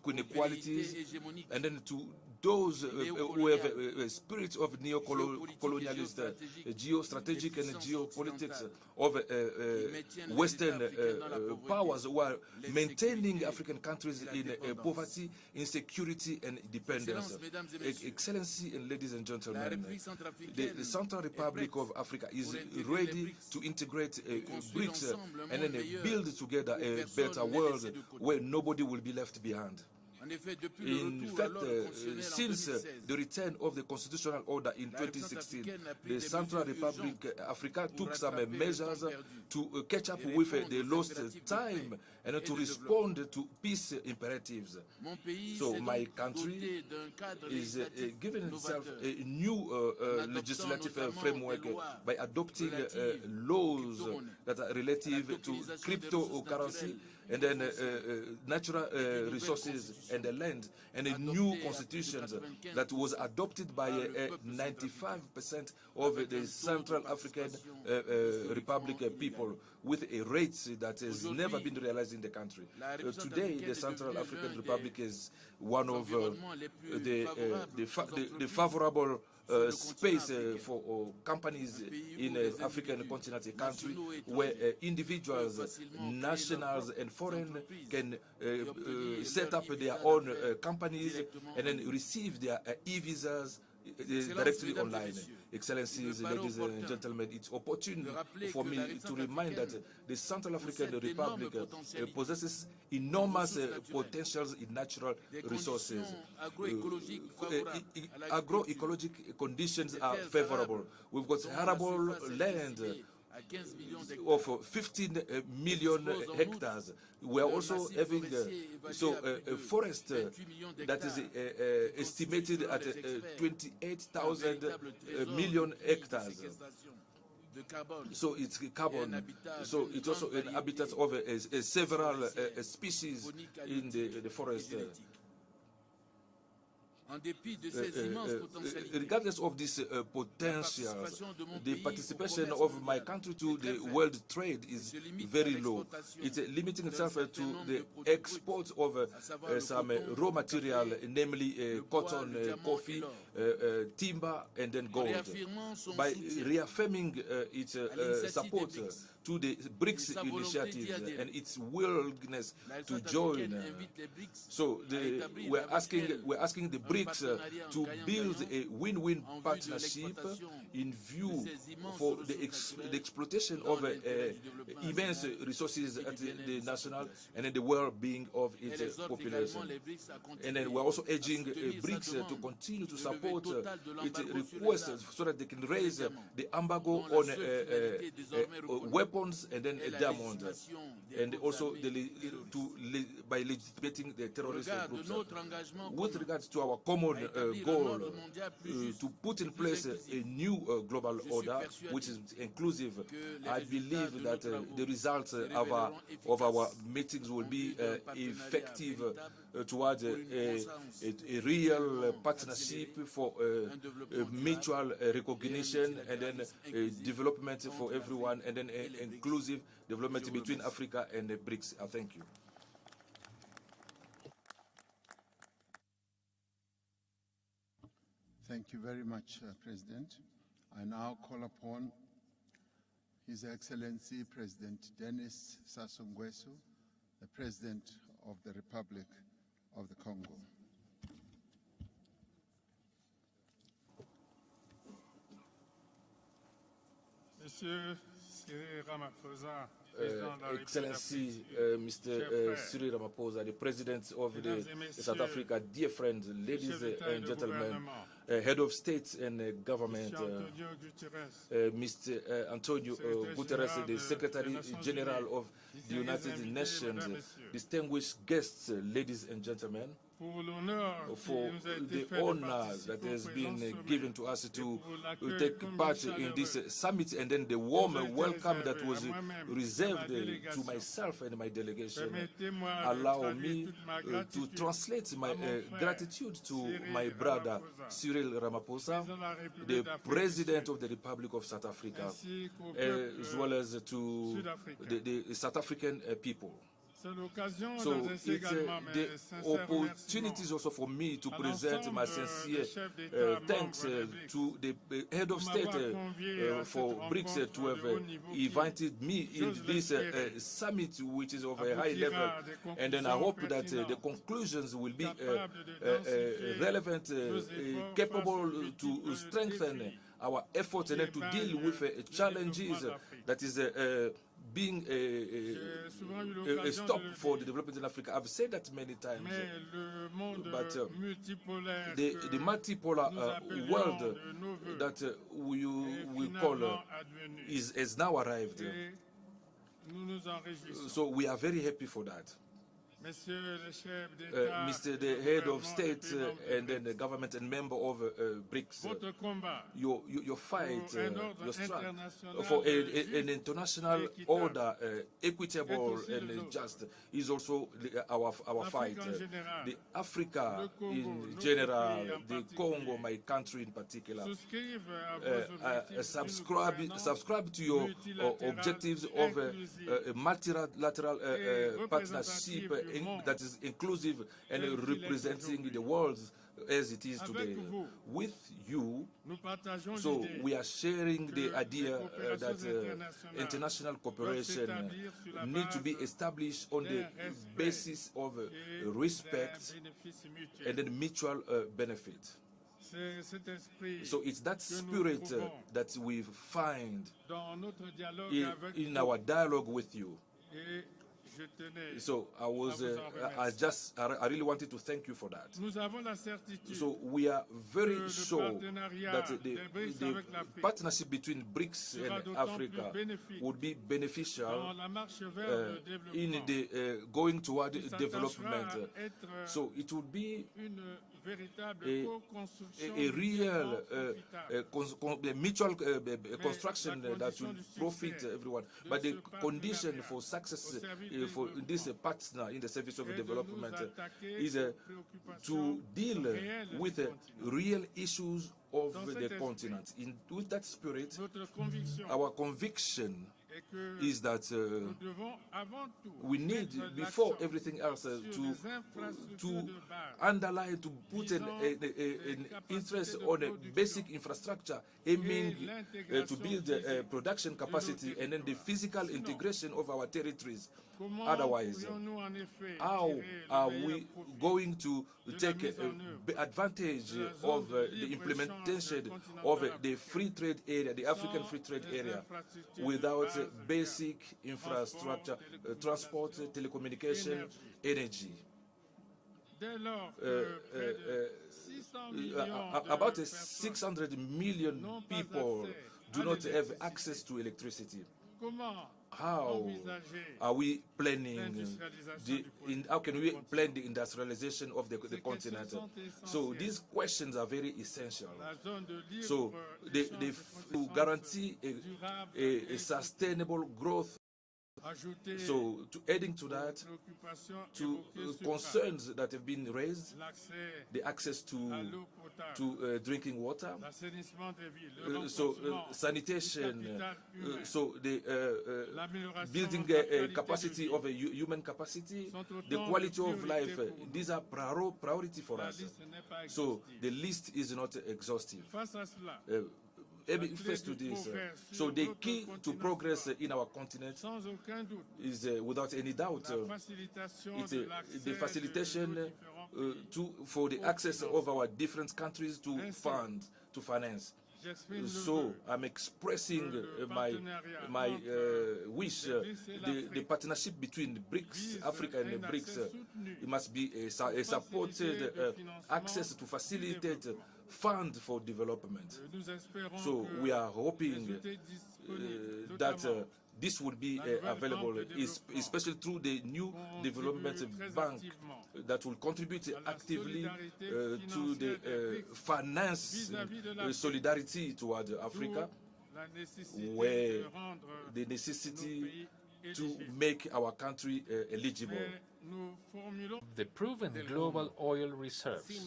inequalities, and then to those who have a spirit of neo-colonialist, geostrategic and geopolitics of Western powers who are maintaining African countries in poverty, insecurity, and dependence. Excellency and ladies and gentlemen, the Central Republic of Africa is ready to integrate BRICS and then build together a better world where nobody will be left behind. In fact, since the return of the constitutional order in 2016, the Central Republic Africa took some measures to catch up with the lost time and to respond to peace imperatives. So my country is giving itself a new legislative framework by adopting laws that are relative to cryptocurrency and then natural resources and the land, and a new constitution that was adopted by 95% of the Central African Republic people, with a rate that has never been realized in the country. Today, the Central African Republic is one of the favorable space for companies in African continent, a country where individuals, nationals and foreign can set up their own companies and then receive their e-visas directly online. Excellencies, ladies and gentlemen, it's opportune for me to remind that the Central African Republic possesses enormous potentials in natural resources. Agroecologic conditions are favorable. We've got arable land of 15 million hectares. We are also having a forest that is estimated at 28,000 million hectares. So it's carbon. So it's also an habitat of several species in the forest. Regardless of these potentials, the participation of my country to the world trade is very low. It's limiting itself to the export of some raw material, namely cotton, coffee, timber, and then gold. By reaffirming its support to the BRICS initiative and its willingness to join. So we're asking the BRICS to build a win-win partnership in view for the exploitation of immense resources at the national and the well-being of its population. And then we're also urging BRICS to continue to support its requests so that they can raise the embargo on weapons and then diamond, and also by legitimating the terrorist groups. With regards to our common goal to put in place a new global order which is inclusive, I believe that the results of our meetings will be effective towards a real partnership for mutual recognition, and then development for everyone, and then inclusive development between Africa and the BRICS. Thank you. Thank you very much, President. I now call upon His Excellency President Denis Sassou Nguesso, the President of the Republic of the Congo. Monsieur Cyril Ramaphosa, Excellency Mr. Cyril Ramaphosa, the President of South Africa, dear friends, ladies and gentlemen, Head of State and Government, Mr. Antonio Guterres, the Secretary General of the United Nations, distinguished guests, ladies and gentlemen, for the honor that has been given to us to take part in this summit, and then the warm welcome that was reserved to myself and my delegation. Allow me to translate my gratitude to my brother Cyril Ramaphosa, the President of the Republic of South Africa, as well as to the South African people. So it's the opportunities also for me to present my sincere thanks to the head of state for BRICS to have invited me in this summit, which is of a high level, and then I hope that the conclusions will be relevant, capable to strengthen our efforts and then to deal with challenges that is being a stop for the development in Africa. I've said that many times, but the multipolar world that we call has now arrived. So we are very happy for that. Mr. the Head of State and then the government and member of BRICS, your fight, your struggle for an international order, equitable and just, is also our fight. The Africa in general, the Congo, my country in particular, subscribe to your objectives of a multilateral partnership that is inclusive and representing the world as it is today. With you, so we are sharing the idea that international cooperation need to be established on the basis of respect and then mutual benefit. So it's that spirit that we find in our dialogue with you. So I really wanted to thank you for that. So we are very sure that the partnership between BRICS and Africa would be beneficial in the going toward development. So it would be a real mutual construction that will profit everyone. But the condition for success for this partner in the service of development is to deal with real issues of the continent. With that spirit, our conviction is that we need, before everything else, to underline, to put an interest on a basic infrastructure, aiming to build production capacity and then the physical integration of our territories. Otherwise, how are we going to take advantage of the implementation of the free trade area, the African free trade area, without basic infrastructure, transport, telecommunication, energy? About 600 million people do not have access to electricity. How are we planning how can we plan the industrialization of the continent? So these questions are very essential. So they guarantee a sustainable growth So, adding to that, to concerns that have been raised, the access to drinking water, sanitation, so the building capacity of a human capacity, the quality of life, these are priority for us. So the list is not exhaustive. First to this, so the key to progress in our continent is, without any doubt, it's the facilitation for the access of our different countries to finance. So I'm expressing my wish, the partnership between BRICS, Africa and the BRICS, it must be a supported access to facilitate fund for development. So we are hoping that this will be available, especially through the new development bank that will contribute actively to the finance solidarity toward Africa, where the necessity to make our country eligible. The proven global oil reserves,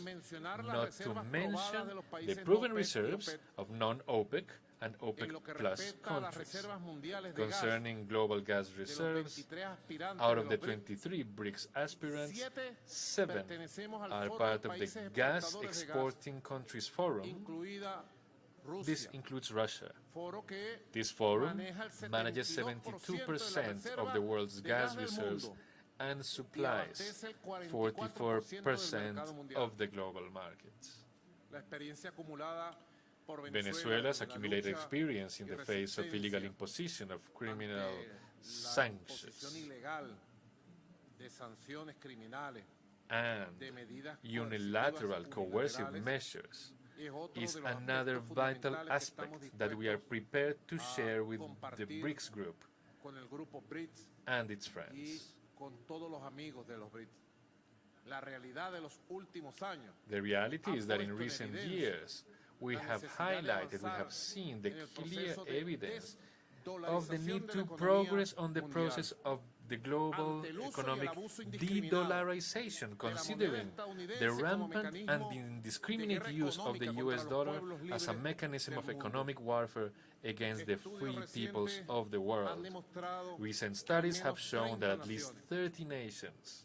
not to mention the proven reserves of non-OPEC and OPEC plus countries. Concerning global gas reserves, out of the 23 BRICS aspirants, 7 are part of the Gas Exporting Countries Forum. This includes Russia. This forum manages 72% of the world's gas reserves and supplies 44% of the global markets. Venezuela's accumulated experience in the face of illegal imposition of criminal sanctions and unilateral coercive measures is another vital aspect that we are prepared to share with the BRICS group and its friends. The reality is that in recent years, we have highlighted, we have seen the clear evidence of the need to progress on the process of the global economic de-dollarization, considering the rampant and indiscriminate use of the US dollar as a mechanism of economic warfare against the free peoples of the world. Recent studies have shown that at least 30 nations,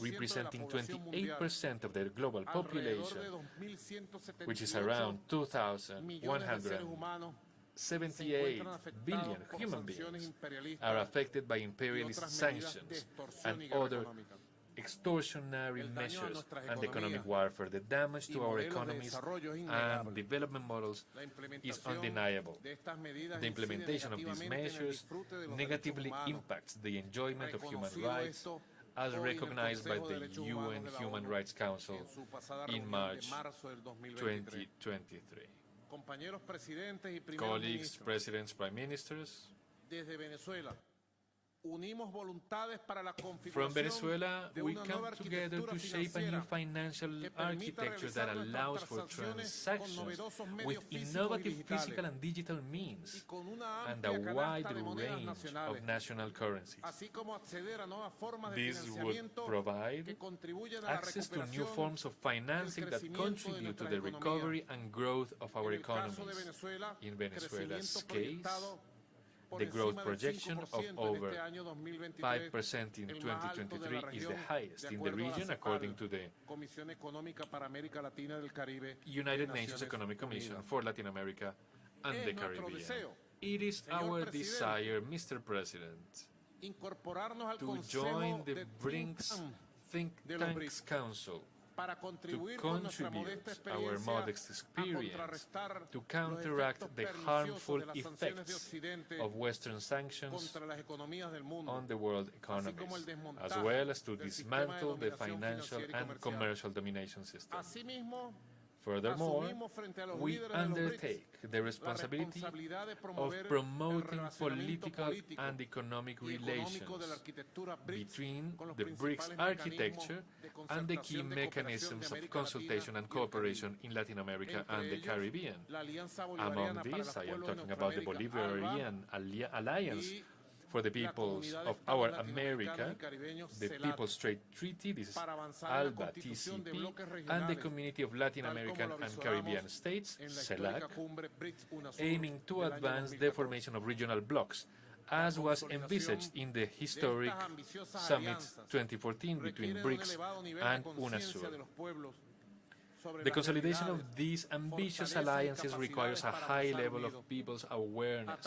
representing 28% of the global population, which is around 2,178 billion human beings, are affected by imperialist sanctions and other extortionary measures and economic warfare. The damage to our economies and development models is undeniable. The implementation of these measures negatively impacts the enjoyment of human rights, as recognized by the UN Human Rights Council in March 2023. Colleagues, presidents, prime ministers, from Venezuela, we come together to shape a new financial architecture that allows for transactions with innovative physical and digital means and a wide range of national currencies. This would provide access to new forms of financing that contribute to the recovery and growth of our economies. In Venezuela's case, the growth projection of over 5% in 2023 is the highest in the region, according to the United Nations Economic Commission for Latin America and the Caribbean. It is our desire, Mr. President, to join the BRICS Think Tanks Council to contribute our modest experience to counteract the harmful effects of Western sanctions on the world economies, as well as to dismantle the financial and commercial domination system. Furthermore, we undertake the responsibility of promoting political and economic relations between the BRICS architecture and the key mechanisms of consultation and cooperation in Latin America and the Caribbean. Among these, I am talking about the Bolivarian Alliance for the peoples of our America, the People's Trade Treaty, this is ALBA, TCP, and the Community of Latin American and Caribbean States, CELAC, aiming to advance the formation of regional blocs, as was envisaged in the historic Summit 2014 between BRICS and UNASUR. The consolidation of these ambitious alliances requires a high level of people's awareness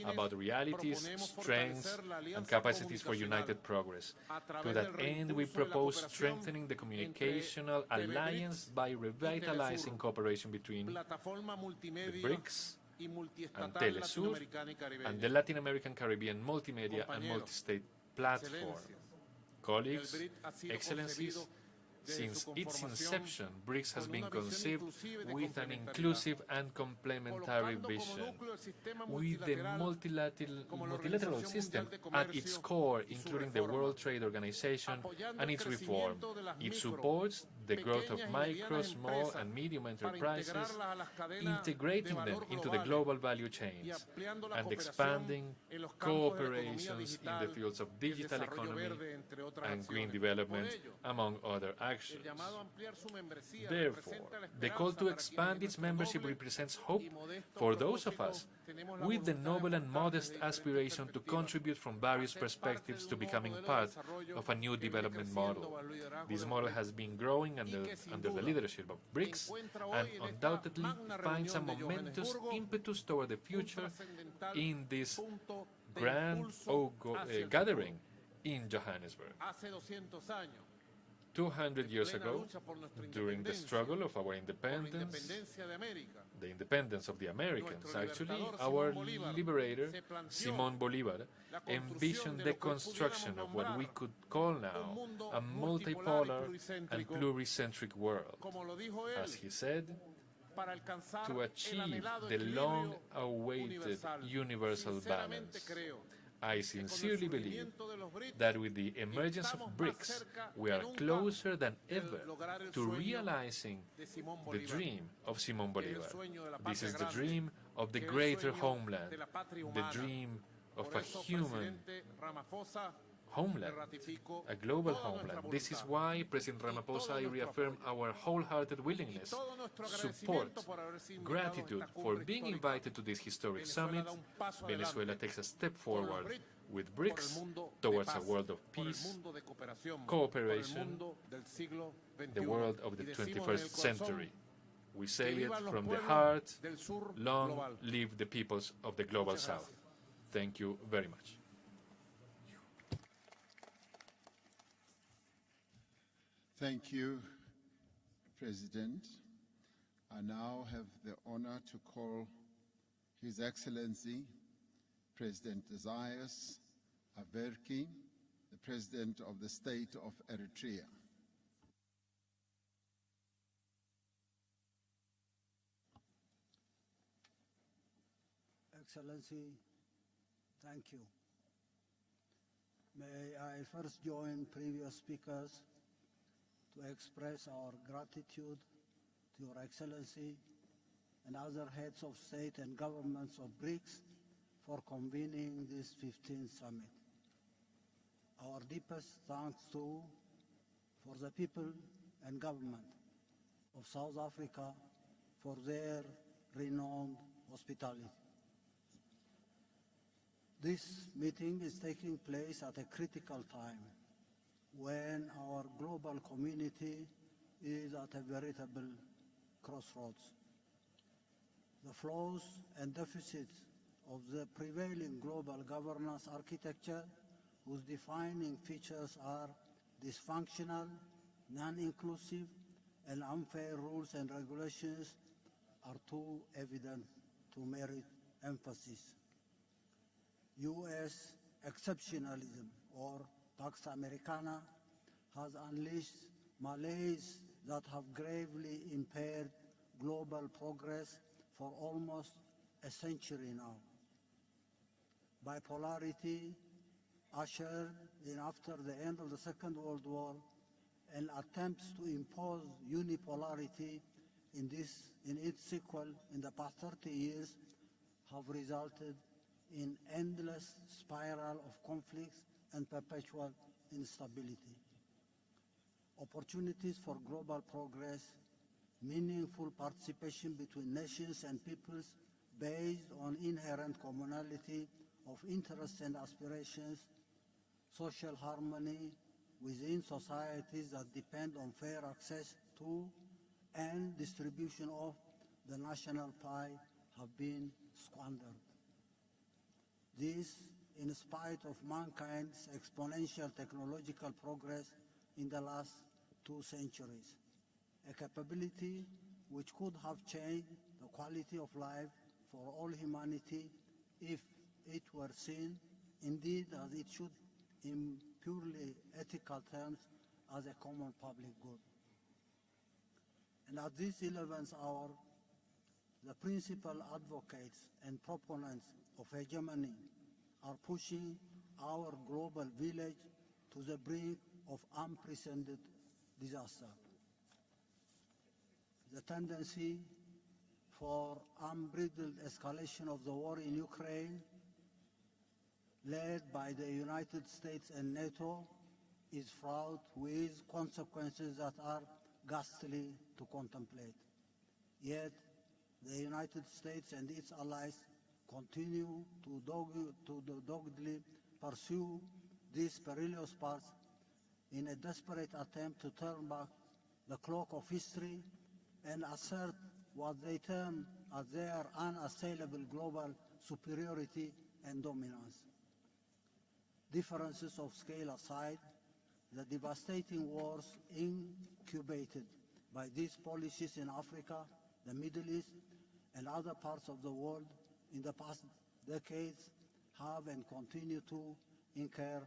about realities, strengths, and capacities for united progress. To that end, we propose strengthening the communicational alliance by revitalizing cooperation between the BRICS and Telesur and the Latin American Caribbean Multimedia and Multi-State Platform. Colleagues, Excellencies, since its inception, BRICS has been conceived with an inclusive and complementary vision, with the multilateral system at its core, including the World Trade Organization and its reform. It supports the growth of micro, small, and medium enterprises, integrating them into the global value chains, and expanding cooperations in the fields of digital economy and green development, among other actions. Therefore, the call to expand its membership represents hope for those of us with the noble and modest aspiration to contribute from various perspectives to becoming part of a new development model. This model has been growing under the leadership of BRICS and undoubtedly finds a momentous impetus toward the future in this grand gathering in Johannesburg. 200 years ago, during the struggle of our independence, the independence of the Americans, actually, our liberator, Simón Bolívar, envisioned the construction of what we could call now a multipolar and pluricentric world. As he said, to achieve the long-awaited universal balance. I sincerely believe that with the emergence of BRICS, we are closer than ever to realizing the dream of Simón Bolívar. This is the dream of the greater homeland, the dream of a human homeland, a global homeland. This is why, President Ramaphosa, I reaffirm our wholehearted willingness, support, gratitude for being invited to this historic summit. Venezuela takes a step forward with BRICS towards a world of peace, cooperation, the world of the 21st century. We say it from the heart, long live the peoples of the Global South. Thank you very much. Thank you, President. I now have the honor to call His Excellency President Isaias Afwerki, the President of the State of Eritrea. Excellency, thank you. May I first join previous speakers to express our gratitude to Your Excellency and other heads of state and governments of BRICS for convening this 15th summit. Our deepest thanks too for the people and government of South Africa for their renowned hospitality. This meeting is taking place at a critical time when our global community is at a veritable crossroads. The flaws and deficits of the prevailing global governance architecture, whose defining features are dysfunctional, non-inclusive, and unfair rules and regulations, are too evident to merit emphasis. U.S. exceptionalism, or Pax Americana, has unleashed malaise that have gravely impaired global progress for almost a century now. Bipolarity, ushered in after the end of the Second World War, and attempts to impose unipolarity in its sequel in the past 30 years have resulted in endless spiral of conflicts and perpetual instability. Opportunities for global progress, meaningful participation between nations and peoples based on inherent commonality of interests and aspirations, social harmony within societies that depend on fair access to and distribution of the national pie have been squandered. This in spite of mankind's exponential technological progress in the last 2 centuries, a capability which could have changed the quality of life for all humanity if it were seen, indeed as it should, in purely ethical terms, as a common public good. And at this 11th hour, the principal advocates and proponents of hegemony are pushing our global village to the brink of unprecedented disaster. The tendency for unbridled escalation of the war in Ukraine, led by the United States and NATO, is fraught with consequences that are ghastly to contemplate. Yet, the United States and its allies continue to doggedly pursue this perilous path in a desperate attempt to turn back the clock of history and assert what they term as their unassailable global superiority and dominance. Differences of scale aside, the devastating wars incubated by these policies in Africa, the Middle East, and other parts of the world in the past decades have and continue to incur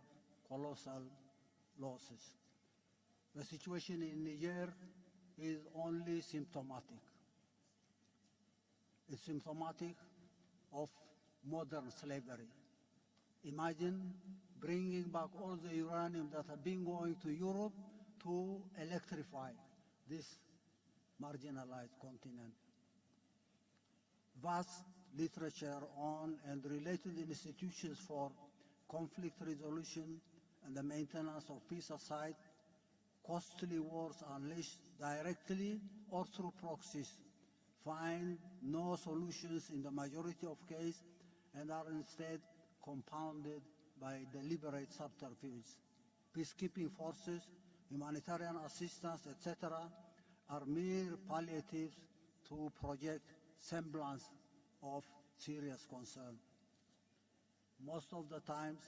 colossal losses. The situation in Niger is only symptomatic. It's symptomatic of modern slavery. Imagine bringing back all the uranium that had been going to Europe to electrify this marginalized continent. Vast literature on and related institutions for conflict resolution and the maintenance of peace aside, costly wars unleashed directly or through proxies find no solutions in the majority of cases and are instead compounded by deliberate subterfuge. Peacekeeping forces, humanitarian assistance, etc., are mere palliatives to project semblance of serious concern. Most of the times,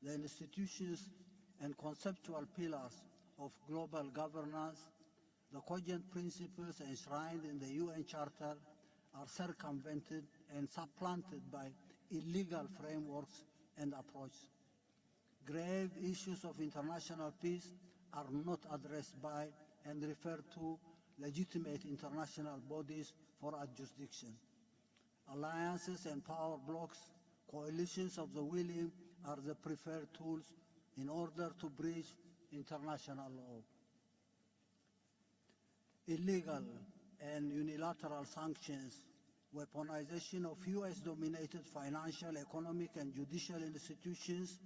the institutions and conceptual pillars of global governance, the cogent principles enshrined in the UN Charter, are circumvented and supplanted by illegal frameworks and approaches. Grave issues of international peace are not addressed by and referred to legitimate international bodies for adjudication. Alliances and power blocs, coalitions of the willing are the preferred tools in order to breach international law. Illegal and unilateral sanctions, weaponization of US-dominated financial, economic, and judicial institutions,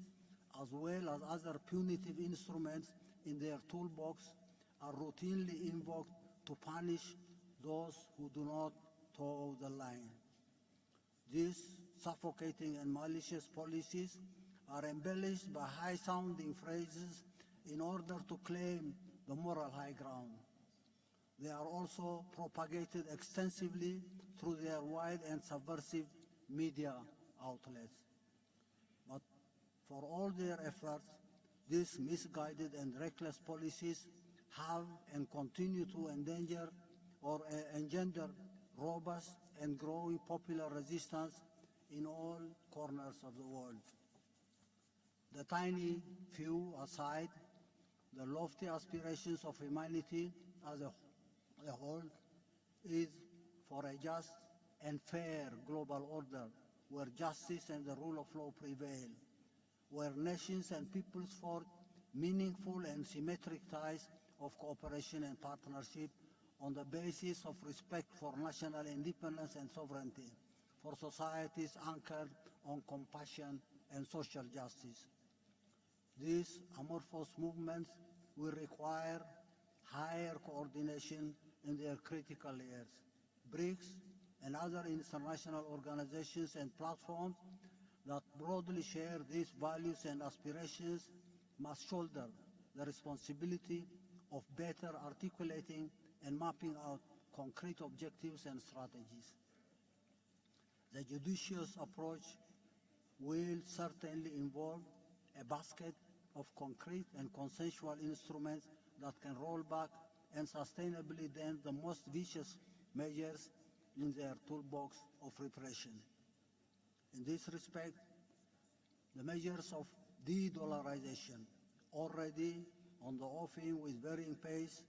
as well as other punitive instruments in their toolbox, are routinely invoked to punish those who do not toe the line. These suffocating and malicious policies are embellished by high-sounding phrases in order to claim the moral high ground. They are also propagated extensively through their wide and subversive media outlets. But for all their efforts, these misguided and reckless policies have and continue to endanger or engender robust and growing popular resistance in all corners of the world. The tiny few aside, the lofty aspirations of humanity as a whole is for a just and fair global order where justice and the rule of law prevail, where nations and peoples forge meaningful and symmetric ties of cooperation and partnership on the basis of respect for national independence and sovereignty, for societies anchored on compassion and social justice. These amorphous movements will require higher coordination in their critical areas. BRICS and other international organizations and platforms that broadly share these values and aspirations must shoulder the responsibility of better articulating and mapping out concrete objectives and strategies. The judicious approach will certainly involve a basket of concrete and consensual instruments that can roll back and sustainably dent the most vicious measures in their toolbox of repression. In this respect, the measures of de-dollarization, already on the offing with varying pace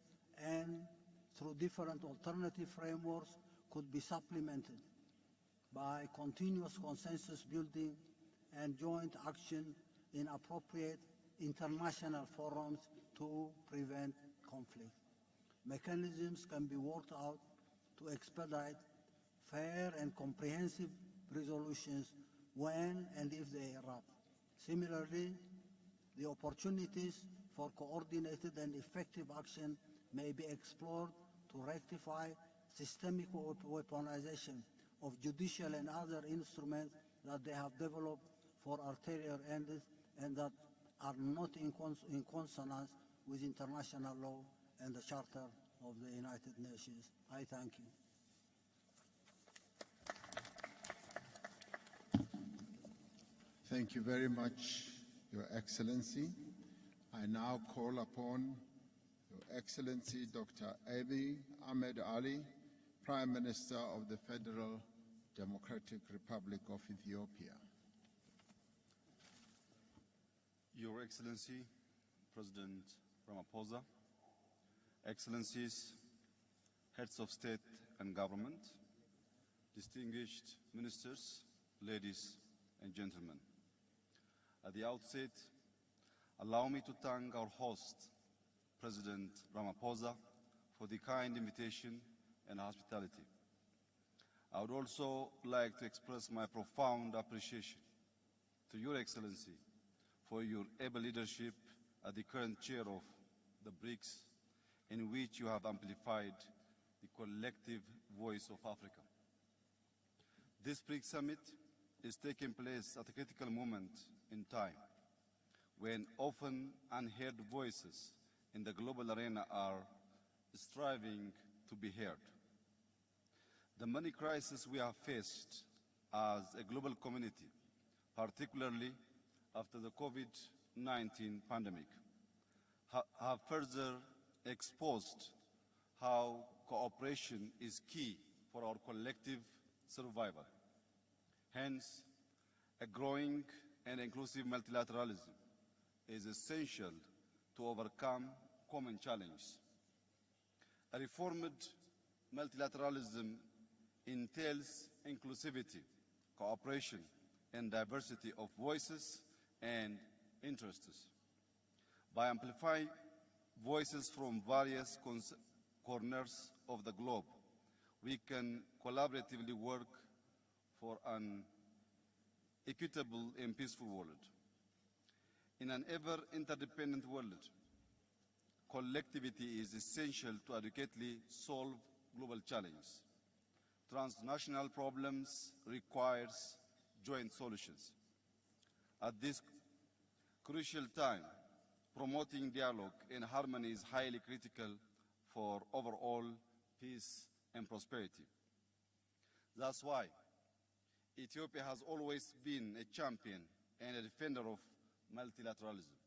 and through different alternative frameworks, could be supplemented by continuous consensus building and joint action in appropriate international forums to prevent conflict. Mechanisms can be worked out to expedite fair and comprehensive resolutions when and if they erupt. Similarly, the opportunities for coordinated and effective action may be explored to rectify systemic weaponization of judicial and other instruments that they have developed for ulterior ends and that are not in consonance with international law and the Charter of the United Nations. I thank you. Thank you very much, Your Excellency. I now call upon Your Excellency Dr. Abiy Ahmed Ali, Prime Minister of the Federal Democratic Republic of Ethiopia. Your Excellency, President Ramaphosa, Excellencies, Heads of State and Government, distinguished ministers, ladies and gentlemen. At the outset, allow me to thank our host, President Ramaphosa, for the kind invitation and hospitality. I would also like to express my profound appreciation to Your Excellency for your able leadership as the current chair of the BRICS, in which you have amplified the collective voice of Africa. This BRICS summit is taking place at a critical moment in time, when often unheard voices in the global arena are striving to be heard. The many crises we have faced as a global community, particularly after the COVID-19 pandemic, have further exposed how cooperation is key for our collective survival. Hence, a growing and inclusive multilateralism is essential to overcome common challenges. A reformed multilateralism entails inclusivity, cooperation, and diversity of voices and interests. By amplifying voices from various corners of the globe, we can collaboratively work for an equitable and peaceful world. In an ever-interdependent world, collectivity is essential to adequately solve global challenges. Transnational problems requires joint solutions. At this crucial time, promoting dialogue and harmony is highly critical for overall peace and prosperity. That's why Ethiopia has always been a champion and a defender of multilateralism.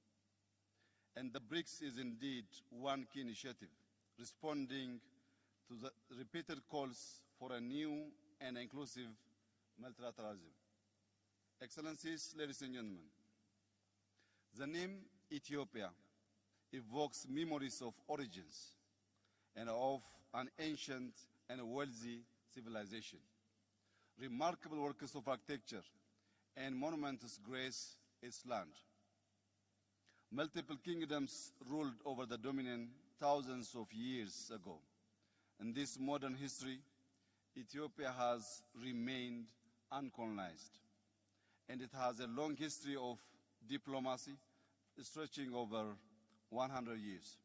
And the BRICS is indeed one key initiative, responding to the repeated calls for a new and inclusive multilateralism. Excellencies, ladies and gentlemen, the name Ethiopia evokes memories of origins and of an ancient and wealthy civilization. Remarkable works of architecture and monuments grace its land. Multiple kingdoms ruled over the dominion thousands of years ago. In this modern history, Ethiopia has remained uncolonized. and it has a long history of diplomacy stretching over 100 years.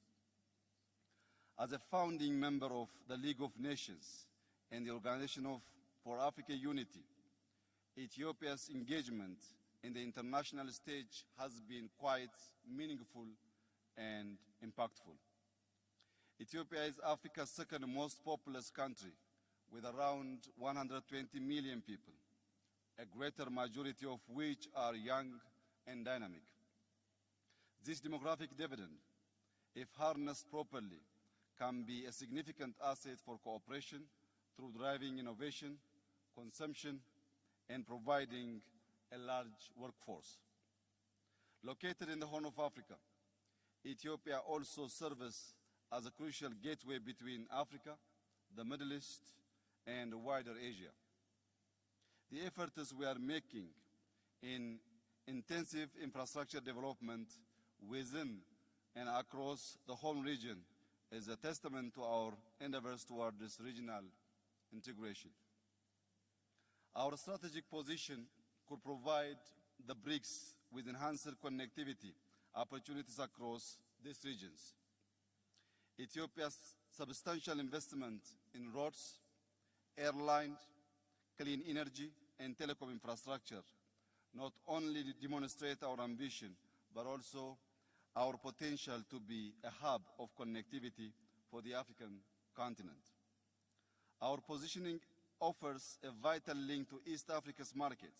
As a founding member of the League of Nations and the Organization for African Unity, Ethiopia's engagement in the international stage has been quite meaningful and impactful. Ethiopia is Africa's second most populous country, with around 120 million people, a greater majority of which are young and dynamic. This demographic dividend, if harnessed properly, can be a significant asset for cooperation through driving innovation, consumption, and providing a large workforce. Located in the Horn of Africa, Ethiopia also serves as a crucial gateway between Africa, the Middle East, and wider Asia. The efforts we are making in intensive infrastructure development within and across the whole region is a testament to our endeavors toward this regional integration. Our strategic position could provide the BRICS with enhanced connectivity opportunities across these regions. Ethiopia's substantial investment in roads, airlines, clean energy, and telecom infrastructure not only demonstrate our ambition, but also our potential to be a hub of connectivity for the African continent. Our positioning offers a vital link to East Africa's market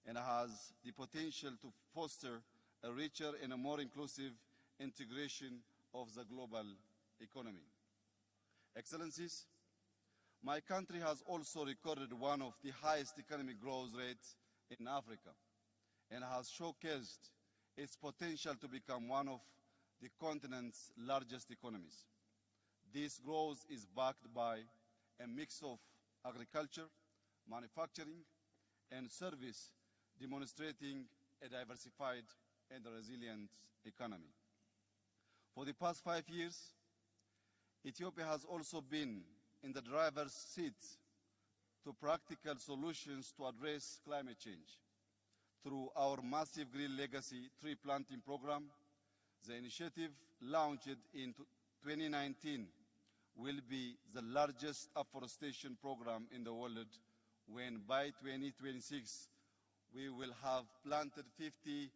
and has the potential to foster a richer and a more inclusive integration of the global economy. Excellencies, my country has also recorded one of the highest economic growth rates in Africa and has showcased its potential to become one of the continent's largest economies. This growth is backed by a mix of agriculture, manufacturing, and service, demonstrating a diversified and resilient economy. For the past 5 years, Ethiopia has also been in the driver's seat to practical solutions to address climate change. Through our massive Green Legacy tree planting program, the initiative launched in 2019 will be the largest afforestation program in the world, when by 2026 we will have planted 50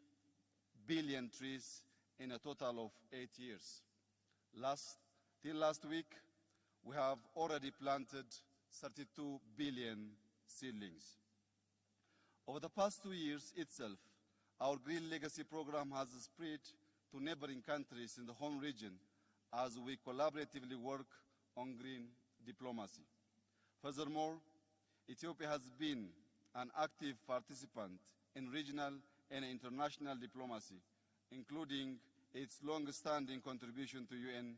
billion trees in a total of 8 years. Till last week, we have already planted 32 billion seedlings. Over the past 2 years itself, our Green Legacy program has spread to neighboring countries in the home region as we collaboratively work on green diplomacy. Furthermore, Ethiopia has been an active participant in regional and international diplomacy, including its long-standing contribution to UN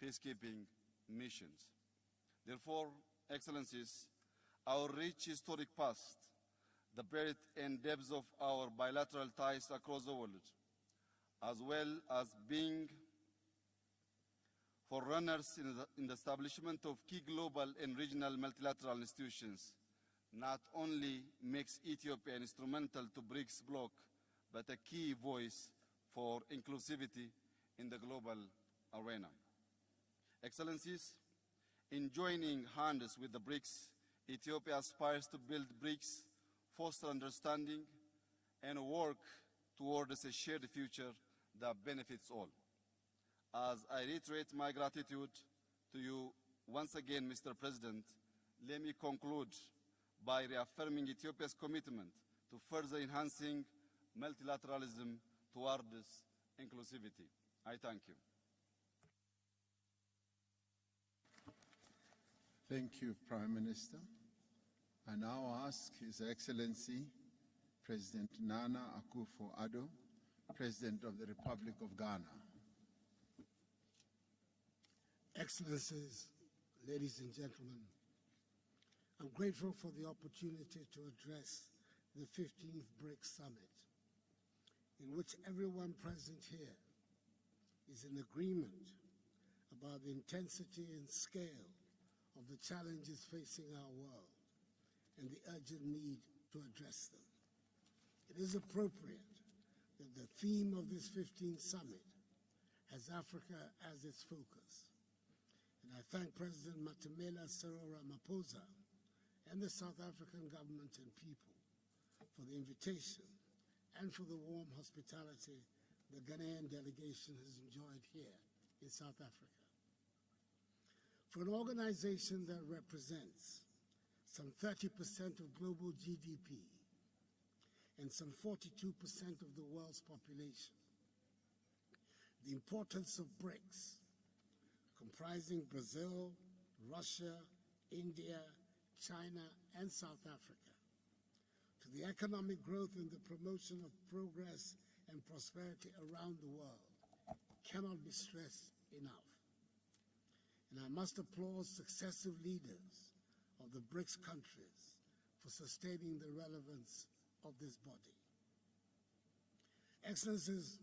peacekeeping missions. Therefore, Excellencies, our rich historic past, the breadth and depth of our bilateral ties across the world, as well as being forerunners in the establishment of key global and regional multilateral institutions, not only makes Ethiopia instrumental to BRICS bloc, but a key voice for inclusivity in the global arena. Excellencies, in joining hands with the BRICS, Ethiopia aspires to build BRICS, foster understanding, and work towards a shared future that benefits all. As I reiterate my gratitude to you once again, Mr. President, let me conclude by reaffirming Ethiopia's commitment to further enhancing multilateralism towards inclusivity. I thank you. Thank you, Prime Minister. I now ask His Excellency President Nana Akufo-Addo, President of the Republic of Ghana. Excellencies, ladies and gentlemen, I'm grateful for the opportunity to address the 15th BRICS Summit, in which everyone present here is in agreement about the intensity and scale of the challenges facing our world and the urgent need to address them. It is appropriate that the theme of this 15th summit has Africa as its focus. And I thank President Matamela Cyril Ramaphosa and the South African government and people for the invitation and for the warm hospitality the Ghanaian delegation has enjoyed here in South Africa. For an organization that represents some 30% of global GDP and some 42% of the world's population, the importance of BRICS, comprising Brazil, Russia, India, China, and South Africa, to the economic growth and the promotion of progress and prosperity around the world cannot be stressed enough. And I must applaud successive leaders of the BRICS countries for sustaining the relevance of this body. Excellencies,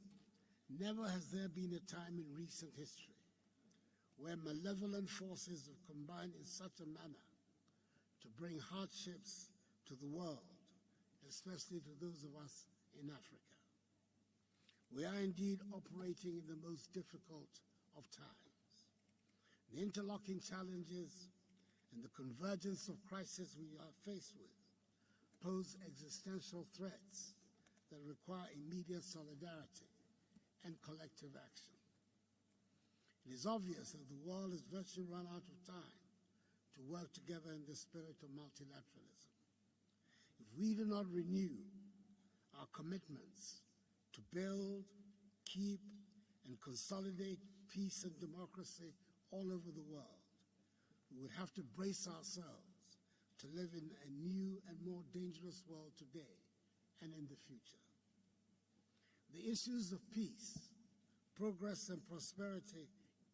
never has there been a time in recent history where malevolent forces have combined in such a manner to bring hardships to the world, especially to those of us in Africa. We are indeed operating in the most difficult of times. The interlocking challenges and the convergence of crises we are faced with pose existential threats that require immediate solidarity and collective action. It is obvious that the world has virtually run out of time to work together in the spirit of multilateralism. If we do not renew our commitments to build, keep, and consolidate peace and democracy all over the world, we would have to brace ourselves to live in a new and more dangerous world today and in the future. The issues of peace, progress, and prosperity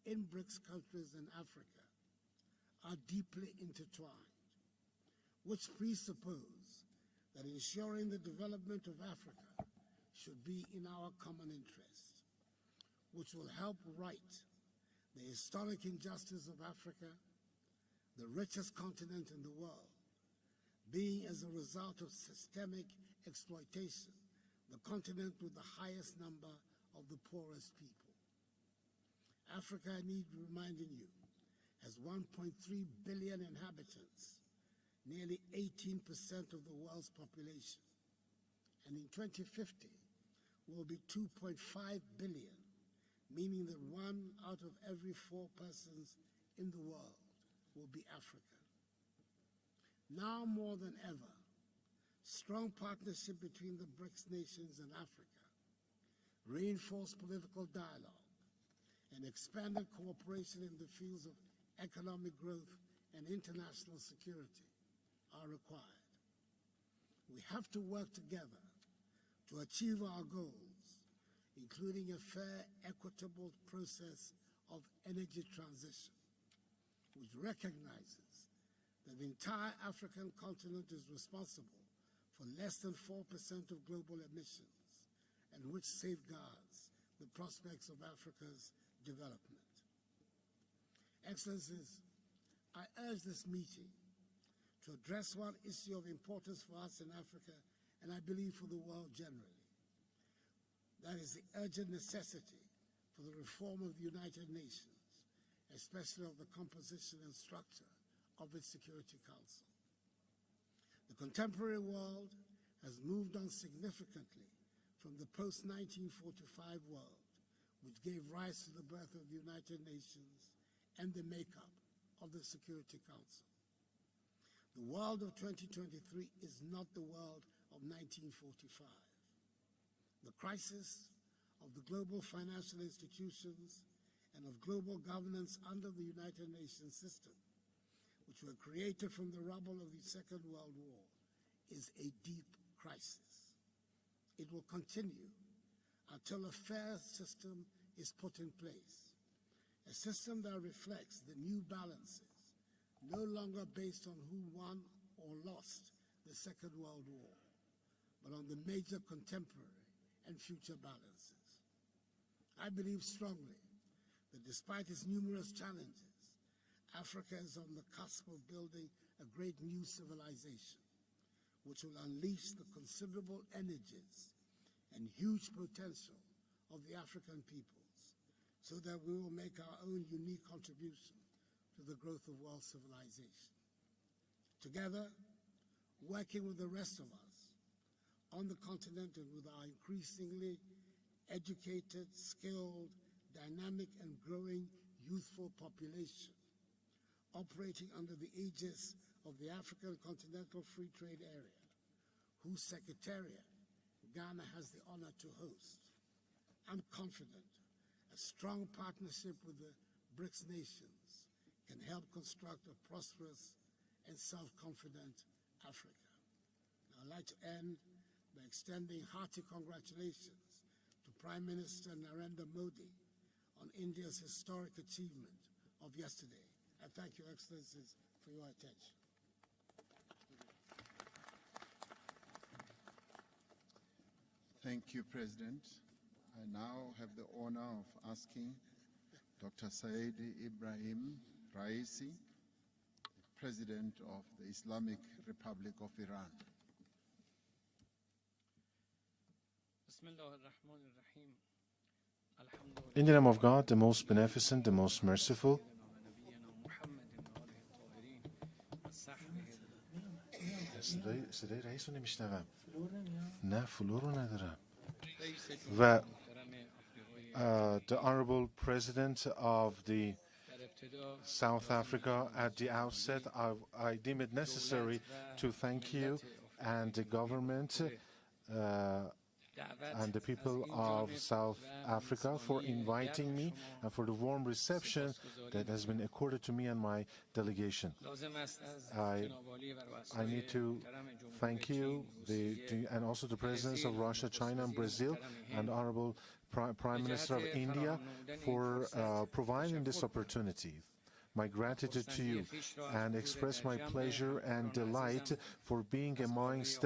in BRICS countries and Africa are deeply intertwined, which presuppose that ensuring the development of Africa should be in our common interest, which will help right the historic injustice of Africa, the richest continent in the world, being as a result of systemic exploitation, the continent with the highest number of the poorest people. Africa, I need reminding you, has 1.3 billion inhabitants, nearly 18% of the world's population, and in 2050 will be 2.5 billion, meaning that 1 out of every 4 persons in the world will be African. Now more than ever, strong partnership between the BRICS nations and Africa, reinforced political dialogue, and expanded cooperation in the fields of economic growth and international security are required. We have to work together to achieve our goals, including a fair, equitable process of energy transition, which recognizes that the entire African continent is responsible for less than 4% of global emissions, and which safeguards the prospects of Africa's development. Excellencies, I urge this meeting to address one issue of importance for us in Africa, and I believe for the world generally. That is the urgent necessity for the reform of the United Nations, especially of the composition and structure of its Security Council. The contemporary world has moved on significantly from the post-1945 world, which gave rise to the birth of the United Nations and the makeup of the Security Council. The world of 2023 is not the world of 1945. The crisis of the global financial institutions and of global governance under the United Nations system, which were created from the rubble of the Second World War, is a deep crisis. It will continue until a fair system is put in place, a system that reflects the new balances, no longer based on who won or lost the Second World War, but on the major contemporary and future balances. I believe strongly that despite its numerous challenges, Africa is on the cusp of building a great new civilization, which will unleash the considerable energies and huge potential of the African peoples, so that we will make our own unique contribution to the growth of world civilization. Together, working with the rest of us on the continent and with our increasingly educated, skilled, dynamic and growing youthful population, operating under the aegis of the African Continental Free Trade Area, whose Secretariat Ghana has the honor to host, I'm confident a strong partnership with the BRICS nations can help construct a prosperous and self-confident Africa. I'd like to end by extending hearty congratulations to Prime Minister Narendra Modi on India's historic achievement of yesterday. I thank Your Excellencies for your attention. Thank you, President. I now have the honor of asking Dr. Said Ibrahim Raisi, President of the Islamic Republic of Iran. In the name of God, the most beneficent, the most merciful. صدای رئیس رو نمیشنوم. نه فلو رو ندارم. و the Honorable President of the South Africa, at the outset, I deem it necessary to thank you and the government and the people of South Africa for inviting me and for the warm reception that has been accorded to me and my delegation. I need to thank you and also the presidents of Russia, China, and Brazil, and Honorable Prime Minister of India for providing this opportunity. My gratitude to you, and express my pleasure and delight for being amongst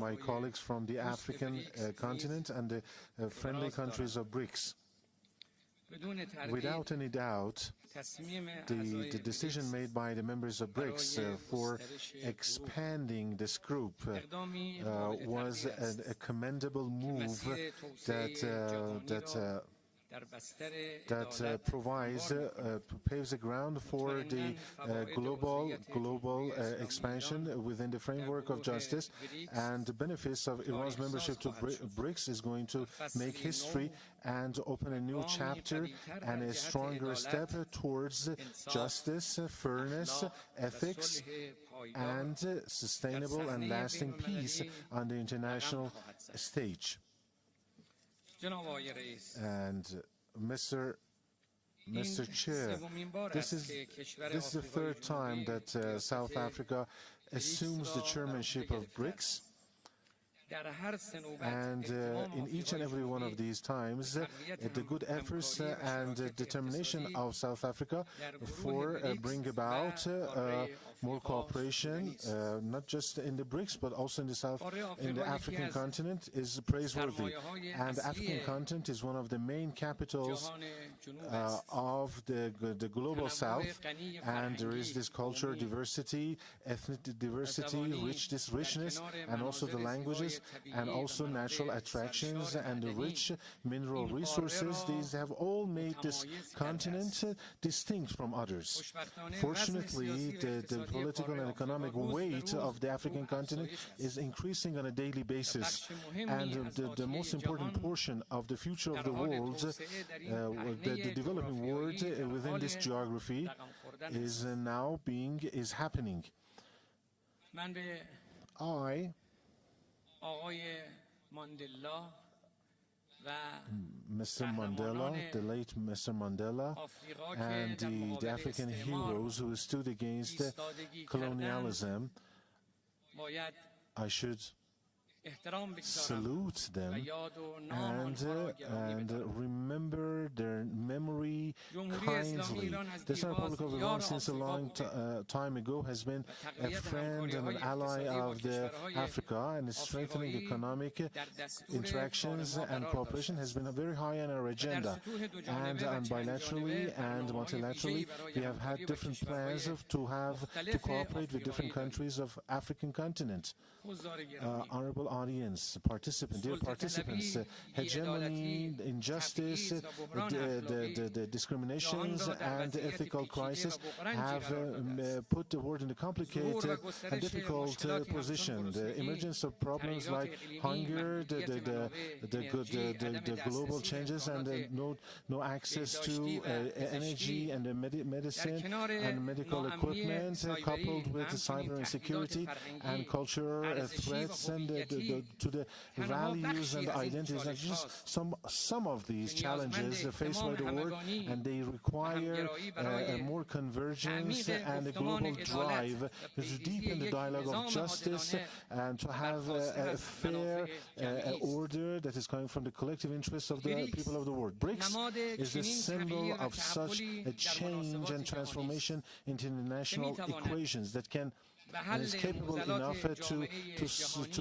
my colleagues from the African continent and the friendly countries of BRICS. Without any doubt, the decision made by the members of BRICS for expanding this group was a commendable move that paves the ground for the global expansion within the framework of justice, and the benefits of Iran's membership to BRICS is going to make history and open a new chapter and a stronger step towards justice, fairness, ethics, and sustainable and lasting peace on the international stage. And Mr. Chair, this is the third time that South Africa assumes the chairmanship of BRICS. And in each and every one of these times, the good efforts and determination of South Africa for bring about more cooperation, not just in the BRICS, but also in the African continent, is praiseworthy. And the African continent is one of the main capitals of the global South, and there is this culture diversity, ethnic diversity, richness, and also the languages, and also natural attractions and the rich mineral resources. These have all made this continent distinct from others. Fortunately, the political and economic weight of the African continent is increasing on a daily basis, and the most important portion of the future of the world, the developing world within this geography, is happening. Mr. Mandela, the late Mr. Mandela, and the African heroes who stood against colonialism, I should salute them and remember their memory, kindly. The Islamic Republic of Iran, since a long time ago, has been a friend and an ally of Africa, and is strengthening economic interactions and cooperation has been very high on our agenda. And bilaterally and multilaterally, we have had different plans to cooperate with different countries of African continent. Honorable audience, dear participants, hegemony, injustice, the discriminations and ethical crisis have put the world in a complicated and difficult position. The emergence of problems like hunger, the global changes, and no access to energy and medicine and medical equipment, coupled with cyber insecurity and cultural threats and to the values and identities, are just some of these challenges faced by the world, and they require more convergence and a global drive to deepen the dialogue of justice and to have a fair order that is coming from the collective interests of the people of the world. BRICS is the symbol of such a change and transformation into international equations that can and is capable enough to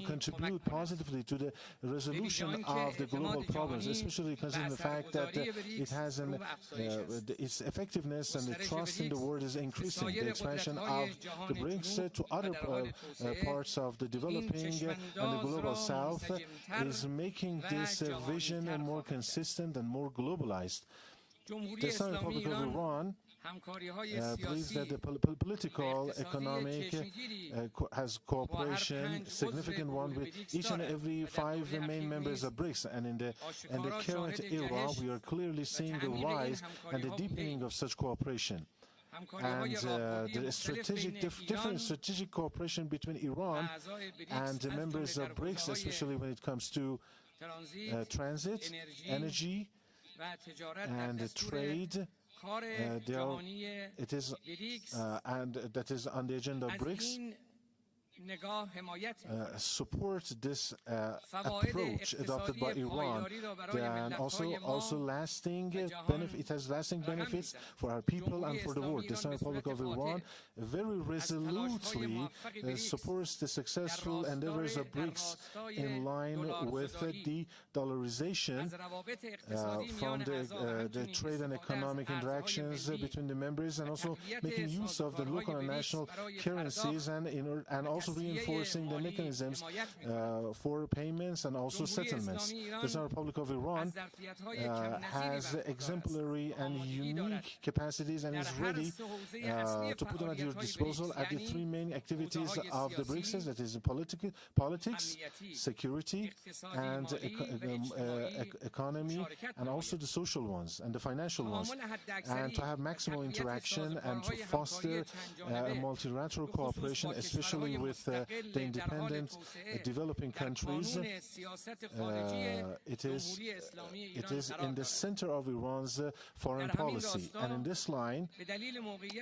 contribute positively to the resolution of the global problems, especially considering the fact that it has its effectiveness and the trust in the world is increasing. The expansion of the BRICS to other parts of the developing and the global south is making this vision more consistent and more globalized. The Islamic Republic of Iran believes that the political, economic has cooperation, significant one with each and every 5 main members of BRICS, and in the current era we are clearly seeing the rise and the deepening of such cooperation. And the different strategic cooperation between Iran and the members of BRICS, especially when it comes to transit, energy, and trade. It is and that is on the agenda of BRICS. Support this approach adopted by Iran, and also lasting benefit. It has lasting benefits for our people and for the world. The Islamic Republic of Iran very resolutely supports the successful endeavors of BRICS in line with the dollarization from the trade and economic interactions between the members, and also making use of the local and national currencies, and also reinforcing the mechanisms for payments and also settlements. The Islamic Republic of Iran has exemplary and unique capacities and is ready to put them at your disposal at the 3 main activities of the BRICS, that is politics, security, and economy, and also the social ones and the financial ones, and to have maximal interaction and to foster multilateral cooperation, especially with the independent developing countries. It is in the center of Iran's foreign policy, and in this line,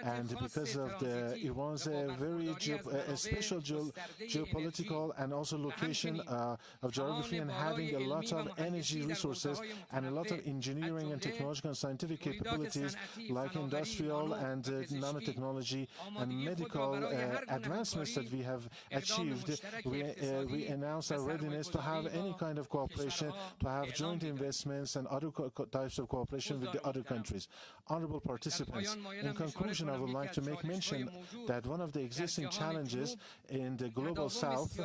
and because of Iran's very special geopolitical and also location of geography, and having a lot of energy resources and a lot of engineering and technological and scientific capabilities like industrial and nanotechnology and medical advancements that we have achieved, we announce our readiness to have any kind of cooperation, to have joint investments and other types of cooperation with the other countries. Honorable participants, in conclusion, I would like to make mention that one of the existing challenges in the global south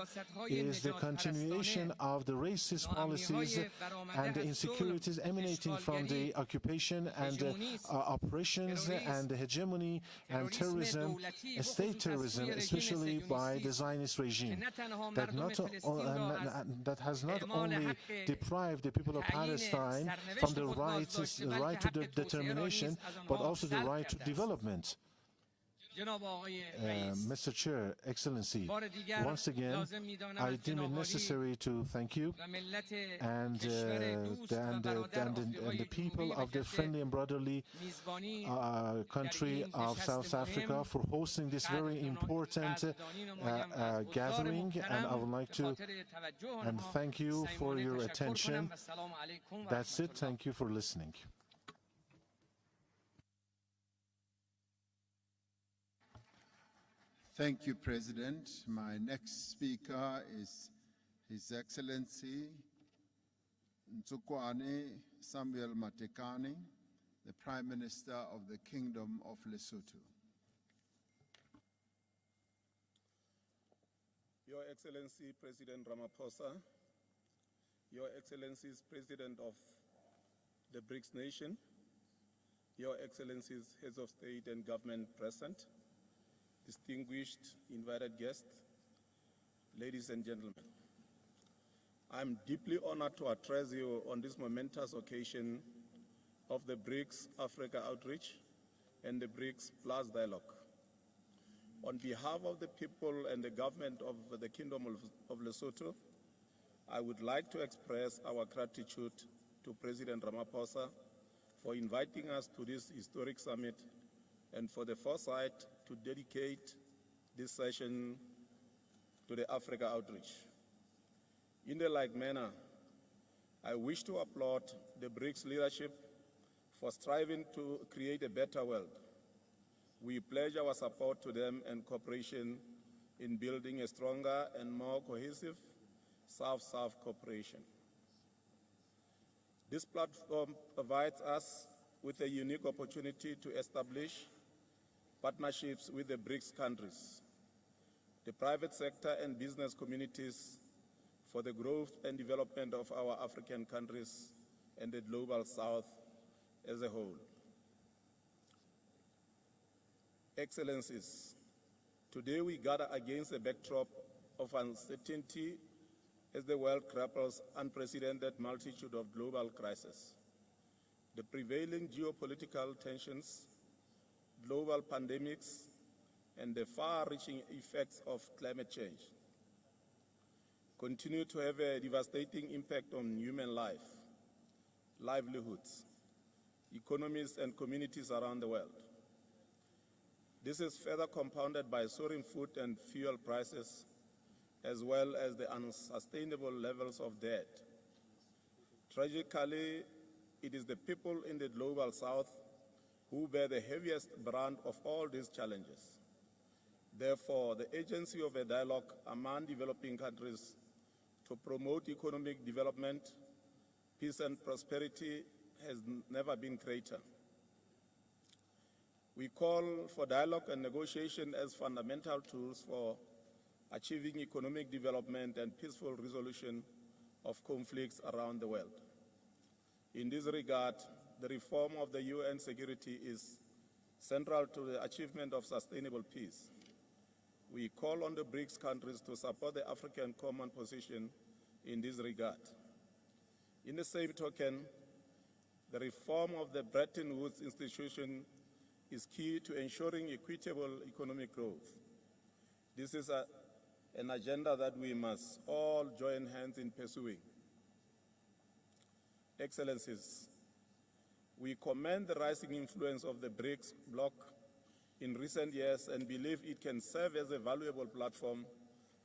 is the continuation of the racist policies and the insecurities emanating from the occupation and operations and the hegemony and terrorism, state terrorism, especially by the Zionist regime, that has not only deprived the people of Palestine from the right to determination, but also the right to development. Mr. Chair, Excellency, once again, I deem it necessary to thank you and the people of the friendly and brotherly country of South Africa for hosting this very important gathering, and I would like to thank you for your attention. That's it. Thank you for listening. Thank you, President. My next speaker is His Excellency Ntsukwane Samuel Matekane, the Prime Minister of the Kingdom of Lesotho. Your Excellency President Ramaphosa, Your Excellencies President of the BRICS nation, Your Excellencies Heads of State and Government present, distinguished invited guests, ladies and gentlemen. I'm deeply honored to address you on this momentous occasion of the BRICS Africa Outreach and the BRICS Plus Dialogue. On behalf of the people and the government of the Kingdom of Lesotho, I would like to express our gratitude to President Ramaphosa for inviting us to this historic summit and for the foresight to dedicate this session to the Africa Outreach. In a like manner, I wish to applaud the BRICS leadership for striving to create a better world. We pledge our support to them and cooperation in building a stronger and more cohesive South-South cooperation. This platform provides us with a unique opportunity to establish partnerships with the BRICS countries, the private sector and business communities for the growth and development of our African countries and the global South as a whole. Excellencies, today we gather against a backdrop of uncertainty as the world grapples unprecedented multitude of global crises. The prevailing geopolitical tensions, global pandemics, and the far-reaching effects of climate change continue to have a devastating impact on human life, livelihoods, economies, and communities around the world. This is further compounded by soaring food and fuel prices, as well as the unsustainable levels of debt. Tragically, it is the people in the global South who bear the heaviest brand of all these challenges. Therefore, the urgency of a dialogue among developing countries to promote economic development, peace and prosperity has never been greater. We call for dialogue and negotiation as fundamental tools for achieving economic development and peaceful resolution of conflicts around the world. In this regard, the reform of the UN security is central to the achievement of sustainable peace. We call on the BRICS countries to support the African common position in this regard. In the same token, the reform of the Bretton Woods institution is key to ensuring equitable economic growth. This is an agenda that we must all join hands in pursuing. Excellencies, we commend the rising influence of the BRICS bloc in recent years and believe it can serve as a valuable platform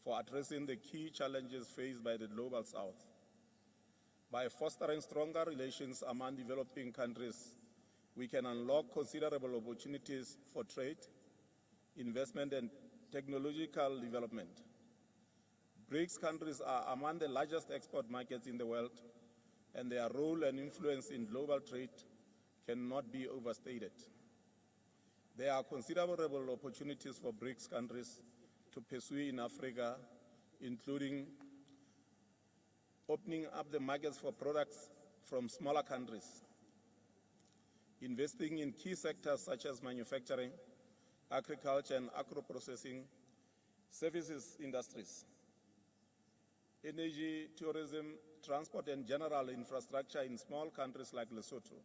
for addressing the key challenges faced by the Global South. By fostering stronger relations among developing countries, we can unlock considerable opportunities for trade, investment, and technological development. BRICS countries are among the largest export markets in the world, and their role and influence in global trade cannot be overstated. There are considerable opportunities for BRICS countries to pursue in Africa, including opening up the markets for products from smaller countries, investing in key sectors such as manufacturing, agriculture and agro-processing, services industries, energy, tourism, transport and general infrastructure in small countries like Lesotho,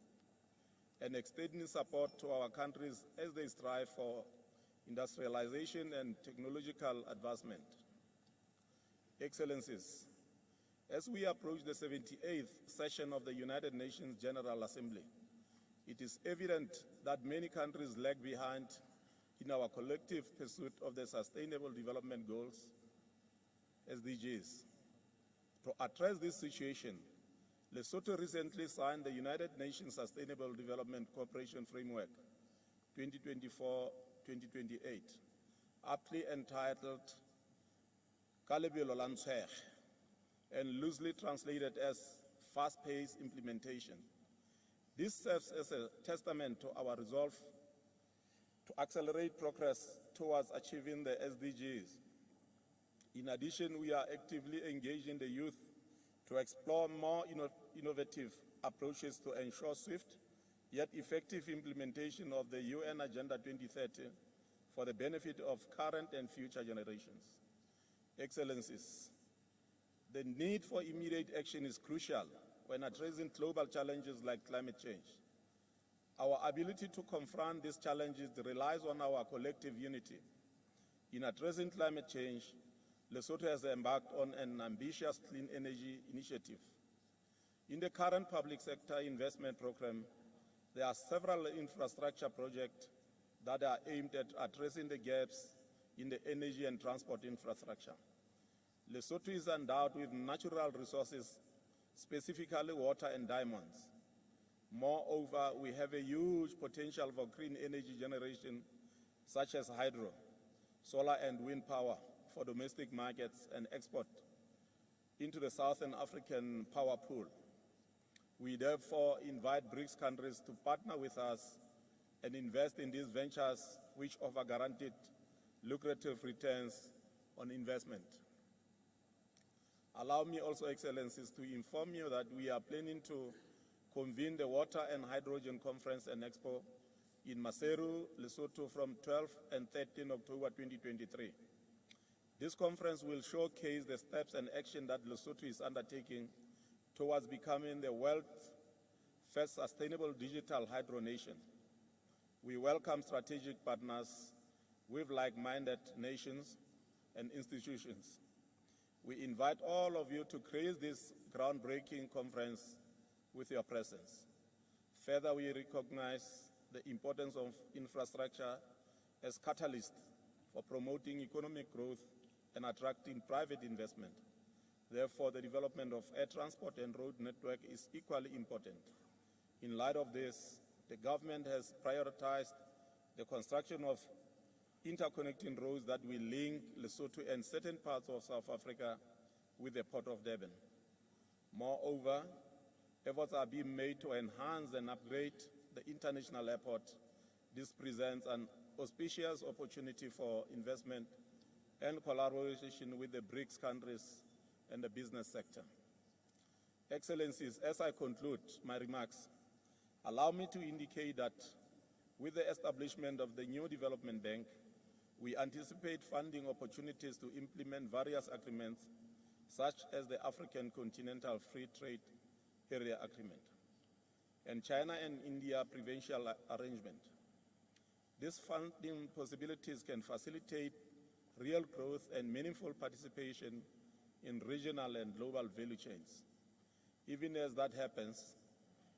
and extending support to our countries as they strive for industrialization and technological advancement. Excellencies, as we approach the 78th session of the United Nations General Assembly, it is evident that many countries lag behind in our collective pursuit of the Sustainable Development Goals, SDGs. To address this situation, Lesotho recently signed the United Nations Sustainable Development Cooperation Framework 2024-2028, aptly entitled Kalebelo la Ntshege, and loosely translated as fast-paced implementation. This serves as a testament to our resolve to accelerate progress towards achieving the SDGs. In addition, we are actively engaging the youth to explore more innovative approaches to ensure swift yet effective implementation of the UN Agenda 2030 for the benefit of current and future generations. Excellencies, the need for immediate action is crucial when addressing global challenges like climate change. Our ability to confront these challenges relies on our collective unity. In addressing climate change, Lesotho has embarked on an ambitious clean energy initiative. In the current public sector investment program, there are several infrastructure projects that are aimed at addressing the gaps in the energy and transport infrastructure. Lesotho is endowed with natural resources, specifically water and diamonds. Moreover, we have a huge potential for green energy generation, such as hydro, solar and wind power for domestic markets and export into the Southern African power pool. We therefore invite BRICS countries to partner with us and invest in these ventures which offer guaranteed lucrative returns on investment. Allow me also, Excellencies, to inform you that we are planning to convene the Water and Hydrogen Conference and Expo in Maseru, Lesotho from 12 and 13 October 2023. This conference will showcase the steps and action that Lesotho is undertaking towards becoming the world's first sustainable digital hydro nation. We welcome strategic partners with like-minded nations and institutions. We invite all of you to grace this groundbreaking conference with your presence. Further, we recognize the importance of infrastructure as catalyst for promoting economic growth and attracting private investment. Therefore, the development of air transport and road network is equally important. In light of this, the government has prioritized the construction of interconnecting roads that will link Lesotho and certain parts of South Africa with the Port of Durban. Moreover, efforts are being made to enhance and upgrade the international airport. This presents an auspicious opportunity for investment and collaboration with the BRICS countries and the business sector. Excellencies, as I conclude my remarks, allow me to indicate that with the establishment of the new development bank, we anticipate funding opportunities to implement various agreements, such as the African Continental Free Trade Area Agreement and China and India Provincial Arrangement. These funding possibilities can facilitate real growth and meaningful participation in regional and global value chains. Even as that happens,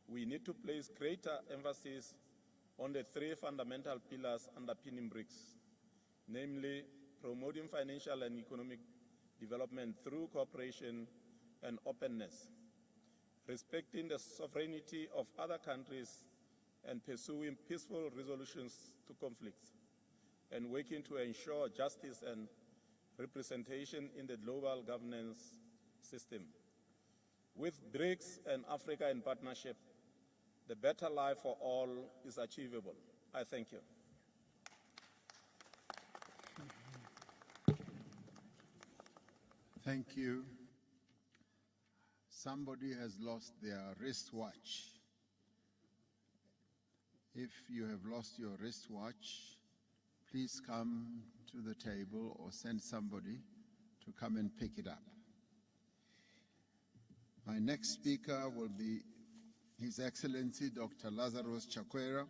we need to place greater emphasis on the three fundamental pillars underpinning BRICS, namely promoting financial and economic development through cooperation and openness, respecting the sovereignty of other countries and pursuing peaceful resolutions to conflicts, and working to ensure justice and representation in the global governance system. With BRICS and Africa in partnership, the better life for all is achievable. I thank you. Thank you. Somebody has lost their wristwatch. If you have lost your wristwatch, please come to the table or send somebody to come and pick it up. My next speaker will be His Excellency Dr. Lazarus Chakwera,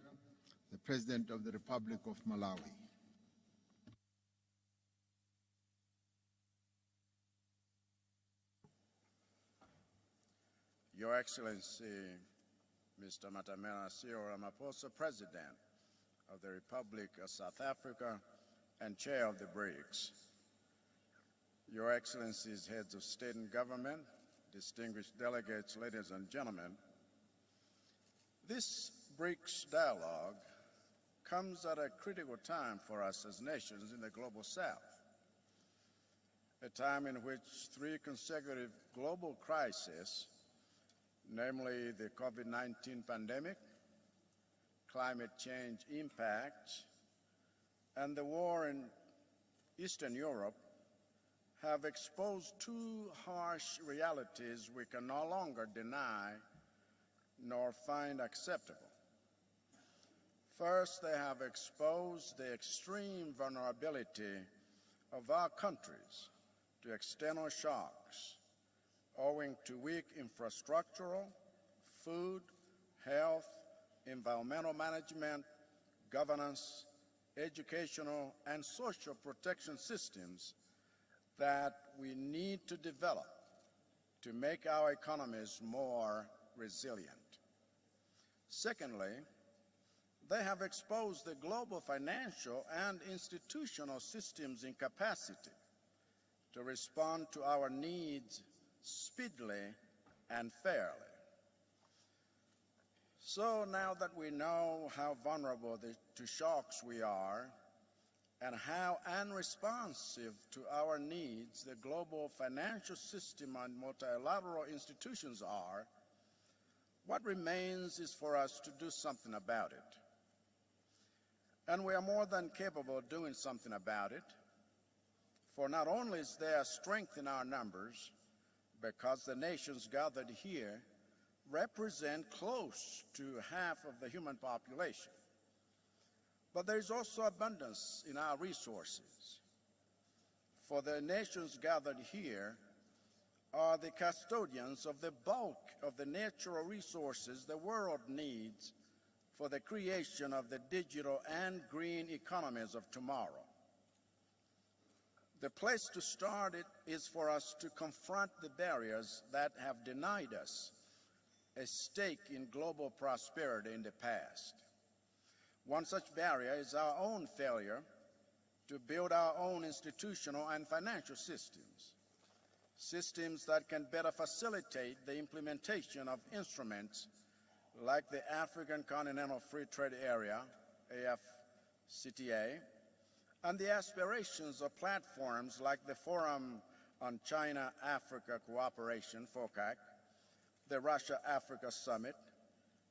the President of the Republic of Malawi. Your Excellency, Mr. Matamela Cyril Ramaphosa, President of the Republic of South Africa and Chair of the BRICS. Your Excellencies, Heads of State and Government, distinguished delegates, ladies and gentlemen, this BRICS dialogue comes at a critical time for us as nations in the global south, a time in which 3 consecutive global crises, namely the COVID-19 pandemic, climate change impacts, and the war in Eastern Europe, have exposed 2 harsh realities we can no longer deny nor find acceptable. First, they have exposed the extreme vulnerability of our countries to external shocks owing to weak infrastructural, food, health, environmental management, governance, educational, and social protection systems that we need to develop to make our economies more resilient. Secondly, they have exposed the global financial and institutional system's incapacity to respond to our needs speedily and fairly. So now that we know how vulnerable to shocks we are and how unresponsive to our needs the global financial system and multilateral institutions are, what remains is for us to do something about it. And we are more than capable of doing something about it, for not only is there strength in our numbers, because the nations gathered here represent close to half of the human population, but there is also abundance in our resources. For the nations gathered here are the custodians of the bulk of the natural resources the world needs for the creation of the digital and green economies of tomorrow. The place to start is for us to confront the barriers that have denied us a stake in global prosperity in the past. One such barrier is our own failure to build our own institutional and financial systems, systems that can better facilitate the implementation of instruments like the African Continental Free Trade Area, AFCTA, and the aspirations of platforms like the Forum on China-Africa Cooperation, FOCAC, the Russia-Africa Summit,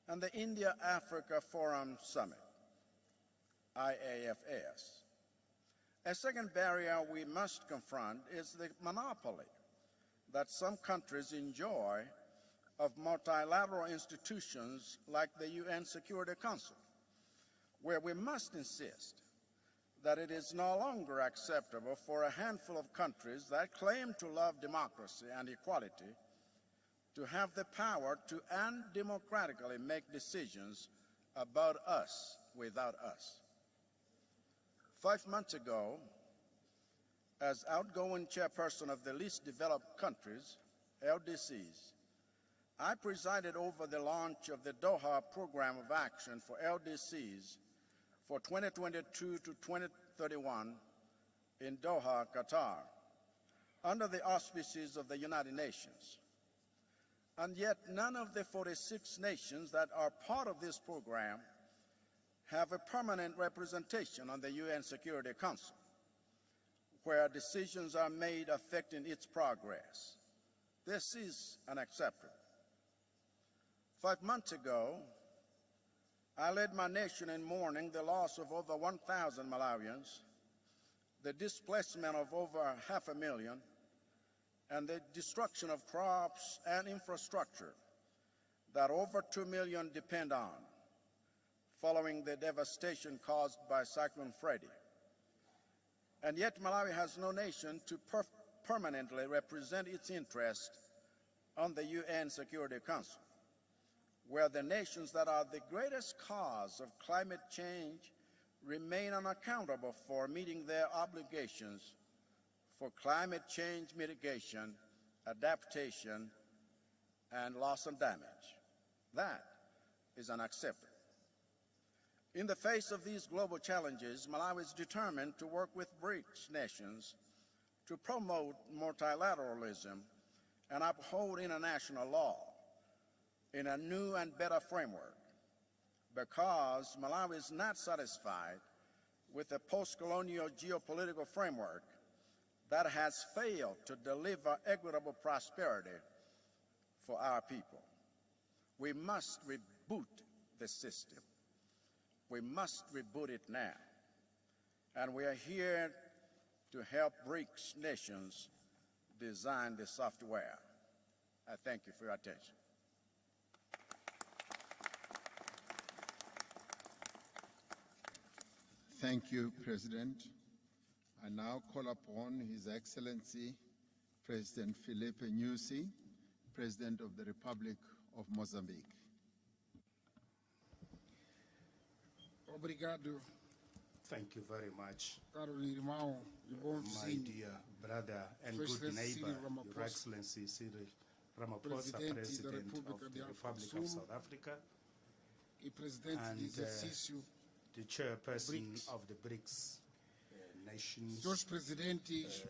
and the India-Africa Forum Summit, IAFS. A second barrier we must confront is the monopoly that some countries enjoy of multilateral institutions like the UN Security Council, where we must insist that it is no longer acceptable for a handful of countries that claim to love democracy and equality to have the power to undemocratically make decisions about us without us. 5 months ago, as outgoing chairperson of the least developed countries, LDCs, I presided over the launch of the Doha Program of Action for LDCs for 2022 to 2031 in Doha, Qatar, under the auspices of the United Nations. And yet none of the 46 nations that are part of this program have a permanent representation on the UN Security Council, where decisions are made affecting its progress. This is unacceptable. 5 months ago, I led my nation in mourning the loss of over 1,000 Malawians, the displacement of over 500,000, and the destruction of crops and infrastructure that over 2 million depend on, following the devastation caused by Cyclone Freddy. And yet Malawi has no nation to permanently represent its interest on the UN Security Council, where the nations that are the greatest cause of climate change remain unaccountable for meeting their obligations for climate change mitigation, adaptation, and loss and damage. That is unacceptable. In the face of these global challenges, Malawi is determined to work with BRICS nations to promote multilateralism and uphold international law in a new and better framework, because Malawi is not satisfied with a post-colonial geopolitical framework that has failed to deliver equitable prosperity for our people. We must reboot the system. We must reboot it now. And we are here to help BRICS nations design the software. I thank you for your attention. Thank you, President. I now call upon His Excellency President Filipe Nyusi, President of the Republic of Mozambique. Obrigado. Thank you very much, Caro irmão e bom my vizinho, dear brother and First good Excellency neighbor, Cyril Ramaphosa, Your Excellency Cyril Ramaphosa, Presidente da President República of de the África Republic do of Sul South Africa, e presidente and de exercício, the chairperson BRICS. of the BRICS nations, senhores presidentes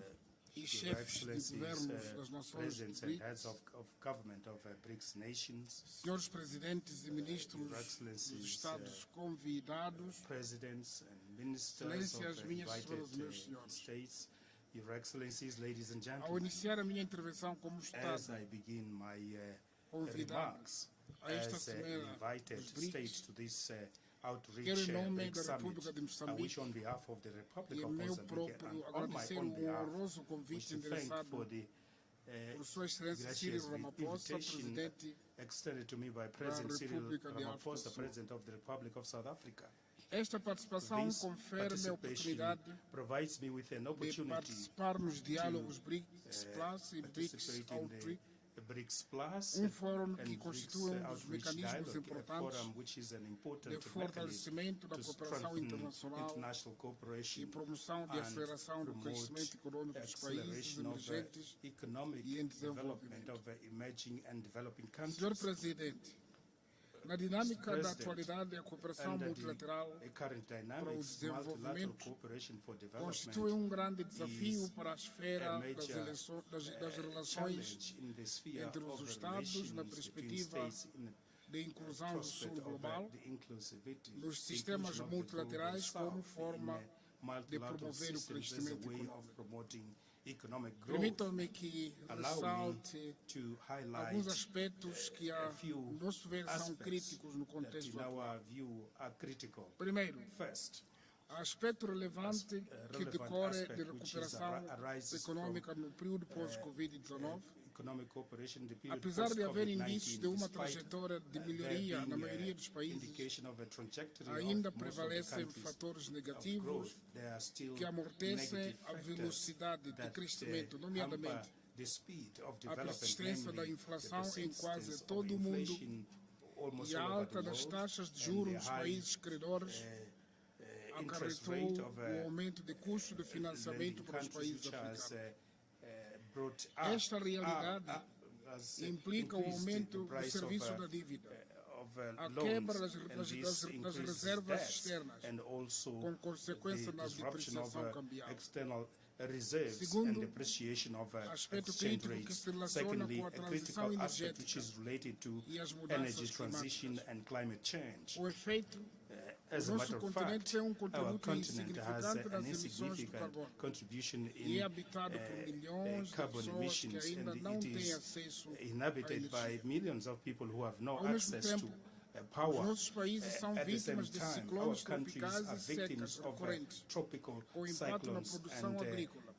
e Your chefes de Excellencies, governos das nações presidents and BRICS, heads of government of BRICS nations, senhores presidentes e ministros Your dos Excellencies, estados convidados, presidents and ministers Excelências, of minhas invited senhoras e meus senhores. states, Your Excellencies, ladies and Ao gentlemen, iniciar a minha intervenção como as Estado I begin my convidado remarks a esta as semana invited dos BRICS, state to this outreach quero em nome BRICS da summit, República de I Moçambique wish on behalf of the Republic e of em meu Mozambique and próprio on my agradecer own o behalf, honroso wish convite to thank endereçado for the por Sua Excelência gracious Cyril Ramaphosa, invitation presidente extended to me by President Cyril República de África do Ramaphosa, Sul. President of the Republic of South Africa. Esta participação This confere-me a participation oportunidade provides me with an de opportunity participar nos diálogos BRICS Plus e BRICS participate in Outreach, the BRICS Plus fórum que and constitui BRICS dos Outreach mecanismos Dialogue, a importantes forum which is an de important mechanism fortalecimento da to cooperação strengthen internacional international cooperation e promoção de and aceleração do promote crescimento econômico dos países acceleration of emergentes economic e em development desenvolvimento. of emerging and developing Senhor countries. Presidente, na dinâmica da President, atualidade, a cooperação under multilateral the current para o dynamics, multilateral desenvolvimento cooperation for constitui development grande desafio is para a esfera a major, das relações challenge in the sphere entre of os Estados na relations between perspectiva states in de inclusão do Sul prospect of global, the inclusivity, nos sistemas inclusion of the multilaterais global como South forma in de multilateral promover o systems as a crescimento way of econômico. promoting economic growth. Permitam-me que Allow ressalte me to highlight alguns aspectos que, a a few nosso ver, são aspects críticos no that contexto in atual. our view are critical. Primeiro, First, aspecto relevante que relevant decorre aspect de which is recuperação arises econômica no período pós-Covid-19, economic cooperation in the period apesar de haver post-COVID-19, indícios de uma despite trajetória de there melhoria being na maioria dos países, indication of a trajectory ainda of most of the prevalecem countries fatores of negativos growth, there are still que amortecem negative a factors velocidade de that, crescimento, hamper nomeadamente the speed of a development, persistência da namely inflação the em persistence quase of todo o mundo inflation almost e a all over alta the das world, taxas de and juros the dos high, países credores interest acarretou rate of o aumento de custo de financiamento para os countries países which has africanos. brought up, Esta realidade has implica o increased aumento the do price serviço of, da dívida, a loans, quebra das and this increases reservas debts, externas, and also com consequência the na disruption of depreciação cambial. external reserves Segundo, and depreciation of aspecto exchange crítico que rates. se relaciona Secondly, com a a transição critical aspect energética which is related to e as mudanças energy transition climáticas. and climate change. O efeito, As o a nosso matter of continente fact, tem our contributo continent has insignificante an das emissões do insignificant carbono contribution e é in habitado por milhões de carbon pessoas que emissions, ainda and não it têm is acesso à inhabited by energia. millions of people who have no Ao mesmo access tempo, to power. os nossos países são At the same vítimas de time, our ciclones countries tropicais are e secas victims of recorrentes, tropical com impacto na cyclones produção and agrícola,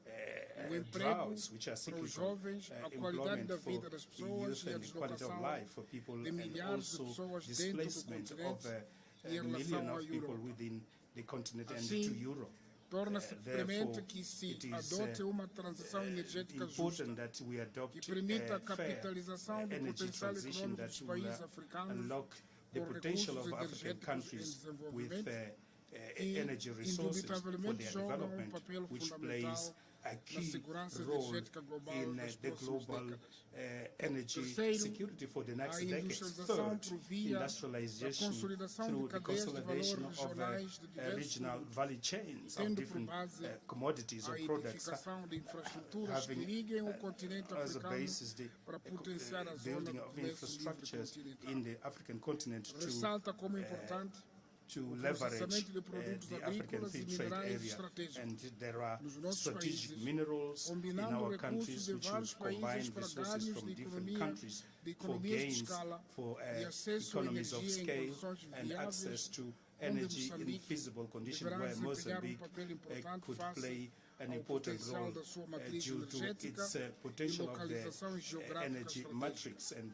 o emprego droughts, which are para os cyclical, jovens, a qualidade employment da for vida das pessoas youth e a and quality of deslocação life for people, de and milhares de also pessoas dentro do displacement of continente a em relação million à of people Europa. within the continent and Assim, to Europe. torna-se premente Therefore, que se it is adote uma transição energética justa important that we adopt que permita a fair capitalização do energy potencial transition econômico that dos will países africanos unlock the com potential recursos of African energéticos em countries with desenvolvimento e energy resources for indubitavelmente their jogam development, papel which fundamental plays na key segurança role energética global in nas the próximas global décadas. energy Terceiro, security for the next a decades. industrialização Third, por via da industrialization consolidação de through the cadeias de valor consolidation of regionais de diversos regional produtos, value chains of tendo por different base commodities a or products, edificação de infraestruturas que having liguem o continente as a africano basis the para potenciar a zona building de of comércio livre infrastructures continental. in the African continent Ressalta como importante to o leverage processamento de produtos the African agrícolas e free trade minerais area, estratégicos and there are nos nossos strategic países, minerals in combinando our recursos countries de which will vários combine países para resources ganhos from de different economia, countries de for economias de gains, escala for e acesso à economies of energia em scale condições and access viáveis, to onde energy in Moçambique feasible conditions deverá where desempenhar Mozambique papel importante could face play an ao important potencial role da sua matriz due to energética its e potential of the localização geográfica energy estratégica. matrix and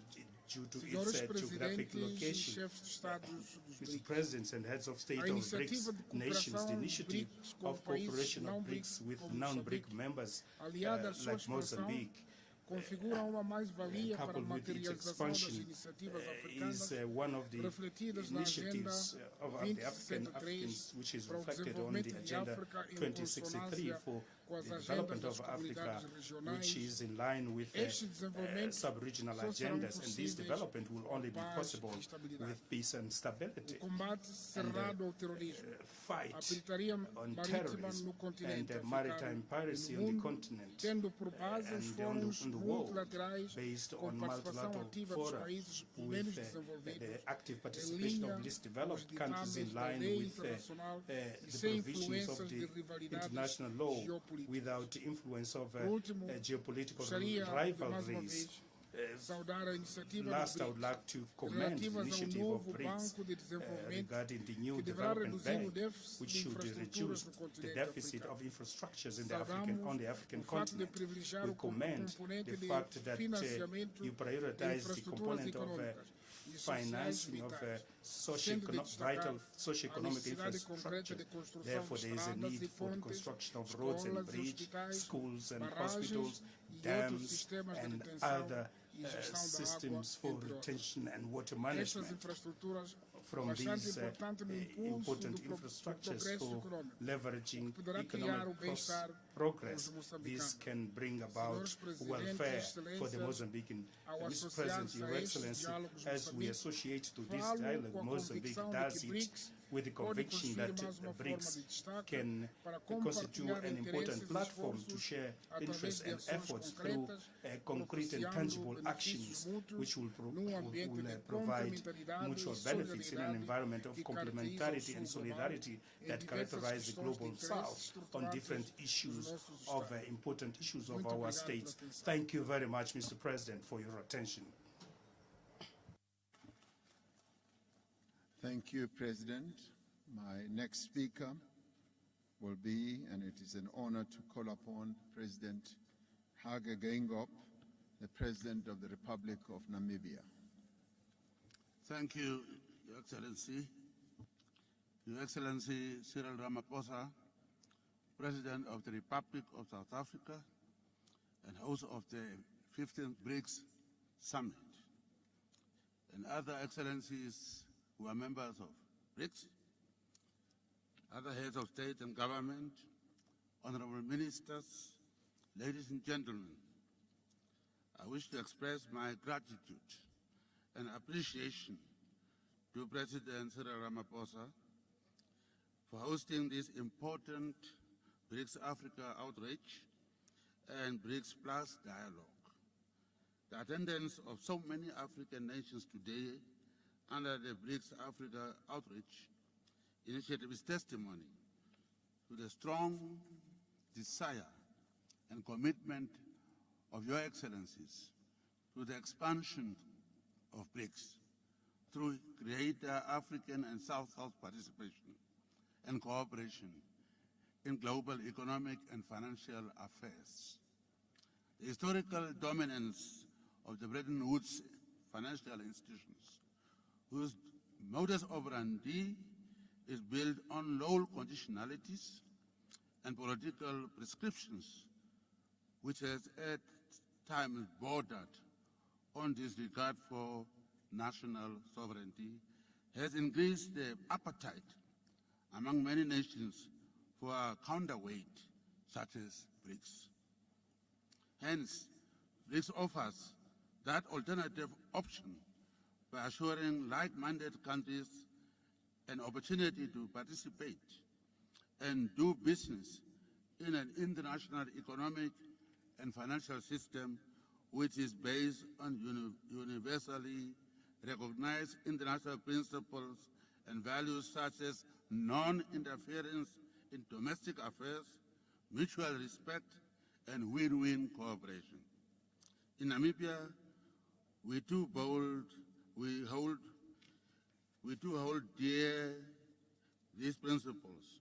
due to Senhores its geographic presidentes e location. chefes de Estados dos Mr. BRICS, Presidents and heads of state a of BRICS iniciativa de nations, the cooperação initiative BRICS com of países cooperation não of BRICS BRICS with como non-BRIC Moçambique, members aliada à sua like expansão, Mozambique, configura uma mais-valia para a coupled with its materialização das expansion, iniciativas africanas is one of the refletidas na Agenda initiatives of the African 2063 Africans, which is para o reflected on the desenvolvimento de Agenda África em 2063 consonância for com as the agendas development das of Africa, comunidades regionais. which is in line with Este desenvolvimento sub-regional só serão agendas, and this possíveis development will only be paz possible e estabilidade. with peace and stability. O combate cerrado ao terrorismo, Fight a pirataria on marítima terrorism no continente and africano maritime piracy e on no the mundo, continent tendo por base os and fóruns on the world, multilaterais based com on participação multilateral ativa dos fora países with menos the desenvolvidos, active em participation linha of least com os developed countries in ditames da line lei with internacional e the sem provisions of influências the de rivalidades international law geopolíticas. without the influence of Por último, geopolitical gostaria de mais uma rivalries. vez saudar a iniciativa Last, I do would BRICS like to commend the relativas ao initiative of novo BRICS Banco de Desenvolvimento regarding the new que deverá development reduzir o bank, déficit which de should infraestruturas reduce no the continente deficit africano. of infrastructures in Saudamos on the African o fato de continent. privilegiar We o commend componente the de fact that financiamento you de prioritize the infraestruturas component of econômicas e sociais financing of vitais, sendo de destacar vital a socio-economic necessidade concreta infrastructure. de construção Therefore, de there is a estradas need e for the pontes, construction of roads and escolas e bridges, hospitais, schools and barragens hospitals, e outros dams, sistemas de and detenção other e gestão da água, systems for entre outros. retention and water Estas management. infraestruturas From bastante these importante no impulso important do infrastructures progresso for econômico, leveraging poderá criar o economic bem-estar progress. aos moçambicanos. This can bring about Senhores welfare Presidentes, for the Excelências, Mozambican. ao Mr. President, associar-se Your a estes Excellency, diálogos as we Moçambique, associate to this falo dialogue, com a Mozambique convicção de does que it BRICS with the pode conviction construir that mais uma forma BRICS de destaque can para constitute compartilhar an important interesses e platform to esforços share através interests de and ações efforts through concretas, concrete and propiciando tangible benefícios actions mútuos which will num ambiente de provide complementaridade mutual e benefits in an solidariedade environment of que complementarity caracteriza o and Sul global solidarity em that diversas characterize the questões de global interesse South on estruturantes different dos issues nossos of Estados. important issues of Muito our obrigado states. pela atenção. Thank you very much, Mr. President, for your attention. Thank you, President. My next speaker will be, and it is an honor to call upon President Hage Geingob, the President of the Republic of Namibia. Thank you, Your Excellency. Your Excellency Cyril Ramaphosa, President of the Republic of South Africa and host of the 15th BRICS Summit, and other excellencies who are members of BRICS, other heads of state and government, honorable ministers, ladies and gentlemen, I wish to express my gratitude and appreciation to President Cyril Ramaphosa for hosting this important BRICS Africa outreach and BRICS Plus dialogue. The attendance of so many African nations today under the BRICS Africa outreach initiative is testimony to the strong desire and commitment of Your Excellencies to the expansion of BRICS through greater African and South-South participation and cooperation in global economic and financial affairs. The historical dominance of the Bretton Woods financial institutions, whose modus operandi is built on low conditionalities and political prescriptions, which has at times bordered on disregard for national sovereignty, has increased the appetite among many nations for a counterweight, such as BRICS. Hence, BRICS offers that alternative option by assuring like-minded countries an opportunity to participate and do business in an international economic and financial system which is based on universally recognized international principles and values such as non-interference in domestic affairs, mutual respect, and win-win cooperation. In Namibia, we too hold dear these principles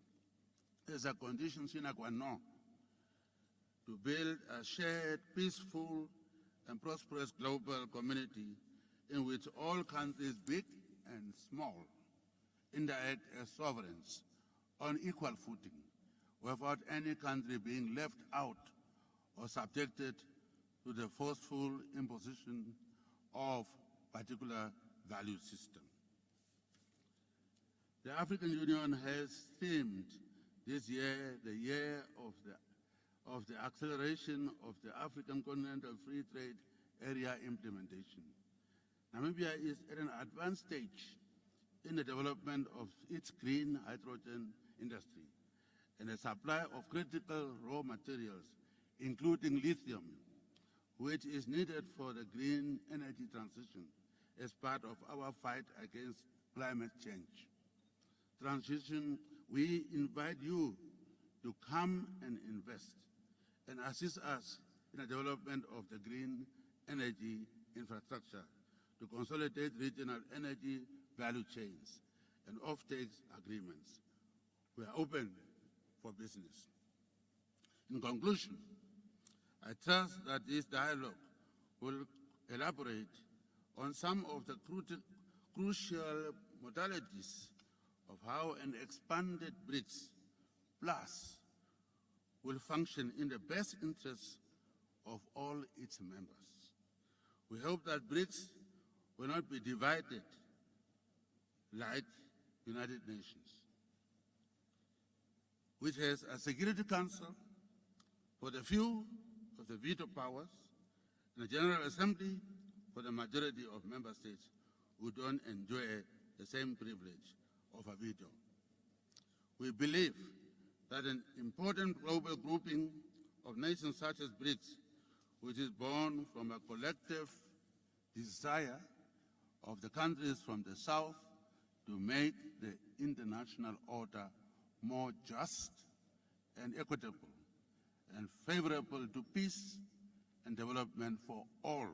as a condition sine qua non to build a shared, peaceful, and prosperous global community in which all countries, big and small, interact as sovereigns on equal footing, without any country being left out or subjected to the forceful imposition of particular value system. The African Union has themed this year the year of the acceleration of the African Continental Free Trade Area implementation. Namibia is at an advanced stage in the development of its green hydrogen industry and the supply of critical raw materials, including lithium, which is needed for the green energy transition as part of our fight against climate change. We invite you to come and invest and assist us in the development of the green energy infrastructure to consolidate regional energy value chains and off-take agreements. We are open for business. In conclusion, I trust that this dialogue will elaborate on some of the crucial modalities of how an expanded BRICS Plus will function in the best interests of all its members. We hope that BRICS will not be divided like United Nations, which has a Security Council for the few of the veto powers and a General Assembly for the majority of member states who don't enjoy the same privilege of a veto. We believe that an important global grouping of nations such as BRICS, which is born from a collective desire of the countries from the South to make the international order more just and equitable and favorable to peace and development for all,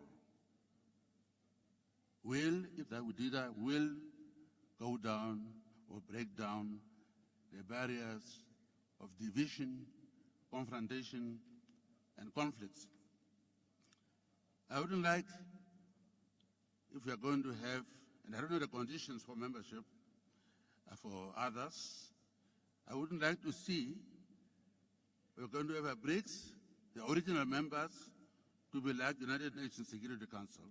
will, if that would do that, will go down or break down the barriers of division, confrontation, and conflicts. I wouldn't like, if we are going to have, and I don't know the conditions for membership for others, I wouldn't like to see we're going to have a BRICS, the original members, to be like the United Nations Security Council,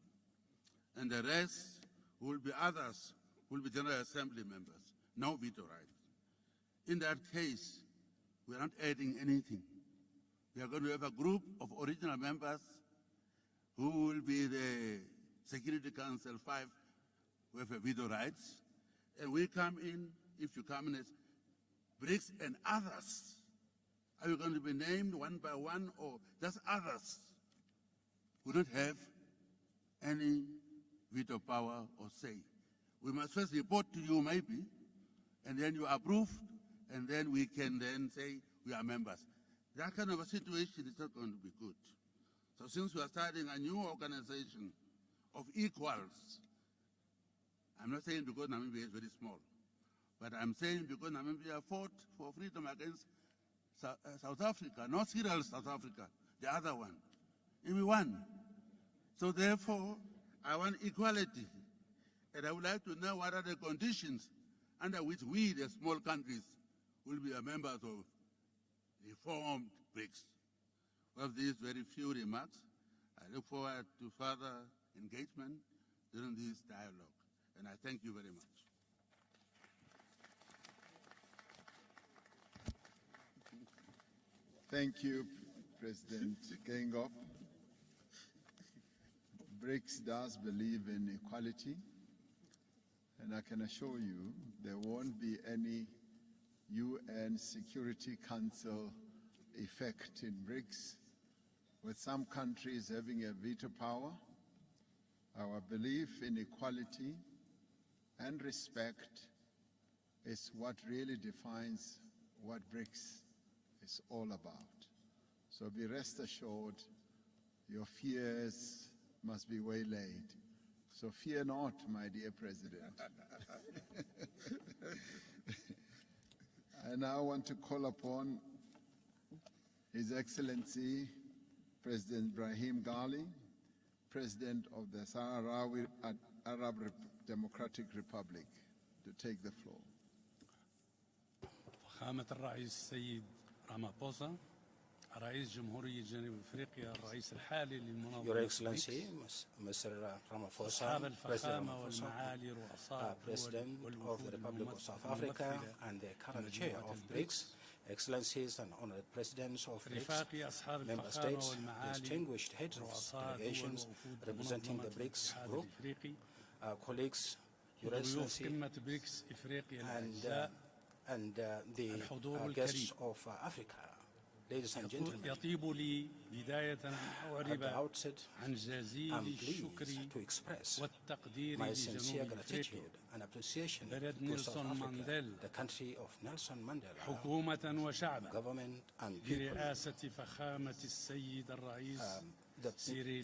and the rest will be others, will be General Assembly members, no veto right. In that case, we are not adding anything. We are going to have a group of original members who will be the Security Council 5 with veto rights, and we come in, if you come in as BRICS and others. Are you going to be named one by one, or just others who don't have any veto power or say? We must first report to you maybe, and then you approve, and then we can then say we are members. That kind of a situation is not going to be good. So since we are starting a new organization of equals, I'm not saying because Namibia is very small, but I'm saying because Namibia fought for freedom against South Africa, not serial South Africa, the other one. And we won. So therefore, I want equality. And I would like to know what are the conditions under which we, the small countries, will be members of reformed BRICS. With these very few remarks, I look forward to further engagement during this dialogue. And I thank you very much. Thank you, President Gengop. BRICS does believe in equality, and I can assure you there won't be any UN Security Council effect in BRICS, with some countries having a veto power. Our belief in equality and respect is what really defines what BRICS is all about. So be rest assured, your fears must be waylaid. So fear not, my dear President. I now want to call upon His Excellency President Ibrahim Ghali, President of the Sahrawi Arab Democratic Republic, to take the floor. فخامة الرئيس السيد رامابوسا رئيس جمهورية جنوب أفريقيا الرئيس الحالي للمنظمة Your Excellency, Mr. Ramaphosa, President of the Republic of South Africa and the current chair of BRICS, Excellencies and honored presidents of BRICS member states, distinguished heads of delegations representing the BRICS group, colleagues, Your Excellency, and the guests of Africa. Ladies and gentlemen, at the outset, I'm pleased to express my sincere gratitude and appreciation to South Africa, the country of Nelson Mandela, government and people,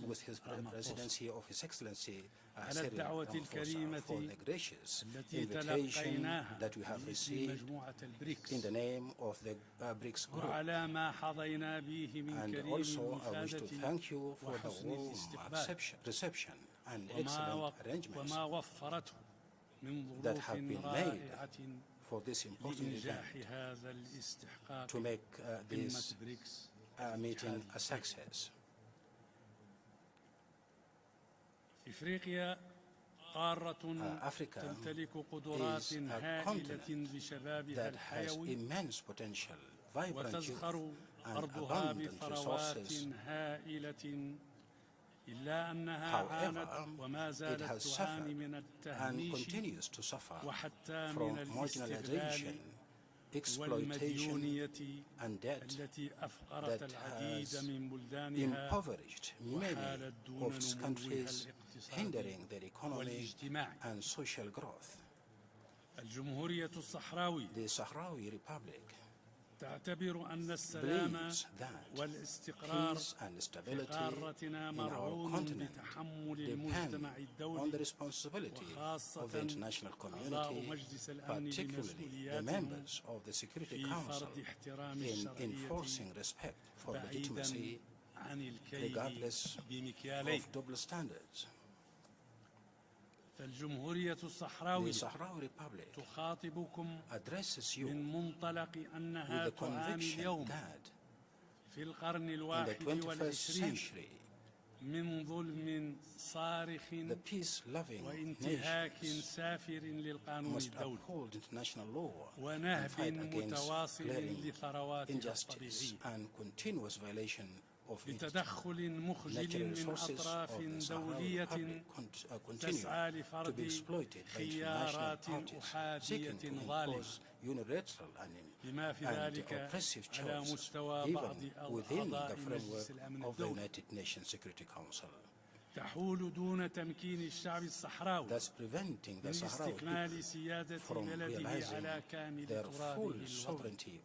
with his presidency of His Excellency Cyril Ramaphosa, for the gracious invitation that we have received in the name of the BRICS group. And also I wish to thank you for the warm reception and excellent arrangements that have been made for this important event to make this meeting a success. Africa is a continent that has immense potential, vibrant youth, and abundant resources. However, it has suffered and continues to suffer from marginalization, exploitation, and debt that has impoverished many of its countries, hindering their economy and social growth. The Sahrawi Republic believes that peace and stability in our continent depend on the responsibility of the international community, particularly the members of the Security Council, in enforcing respect for legitimacy regardless of double standards. فالجمهورية الصحراوية تخاطبكم من منطلق أنها تعاني اليوم في القرن الواحد والعشرين من ظلم صارخ وانتهاك سافر للقانون الدولي ونهب متواصل لثروات الطبيعية بتدخل مخجل من أطراف دولية تسعى لفرض خيارات أحادية ظالمة بما في ذلك على مستوى بعض أعضاء مجلس الأمن الدولي تحول دون تمكين الشعب الصحراوي من استكمال سيادة بلده على كامل ترابه الوطني.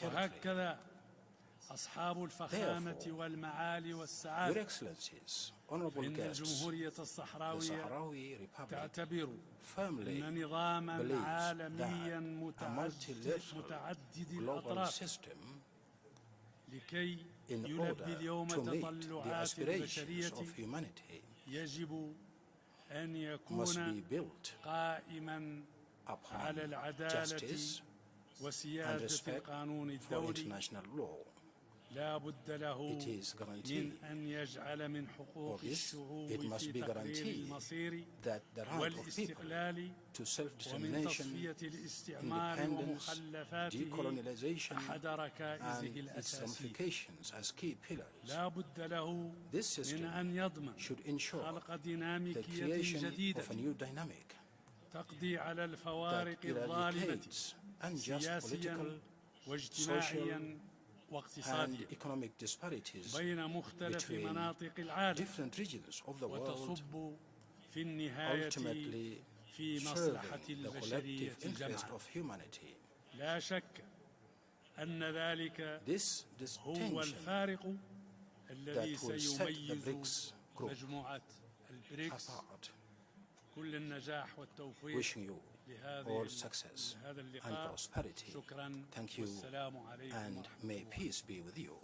وهكذا أصحاب الفخامة والمعالي والسعادة فإن الجمهورية الصحراوية تعتبر أن نظاما عالميا متعدد الأطراف لكي يلبي اليوم تطلعات البشرية يجب أن يكون قائما على العدالة وسيادة القانون الدولي it is guaranteed, or this, it must be guaranteed that the right of people to self-determination, independence, decolonization, and its ramifications as key pillars. This system should ensure the creation of a new dynamic that eradicates unjust political, social, and economic disparities between different regions of the world, ultimately serving the collective interest of humanity. This distinction that will set the BRICS group apart. Wishing you all success and prosperity. Thank you, and may peace be with you.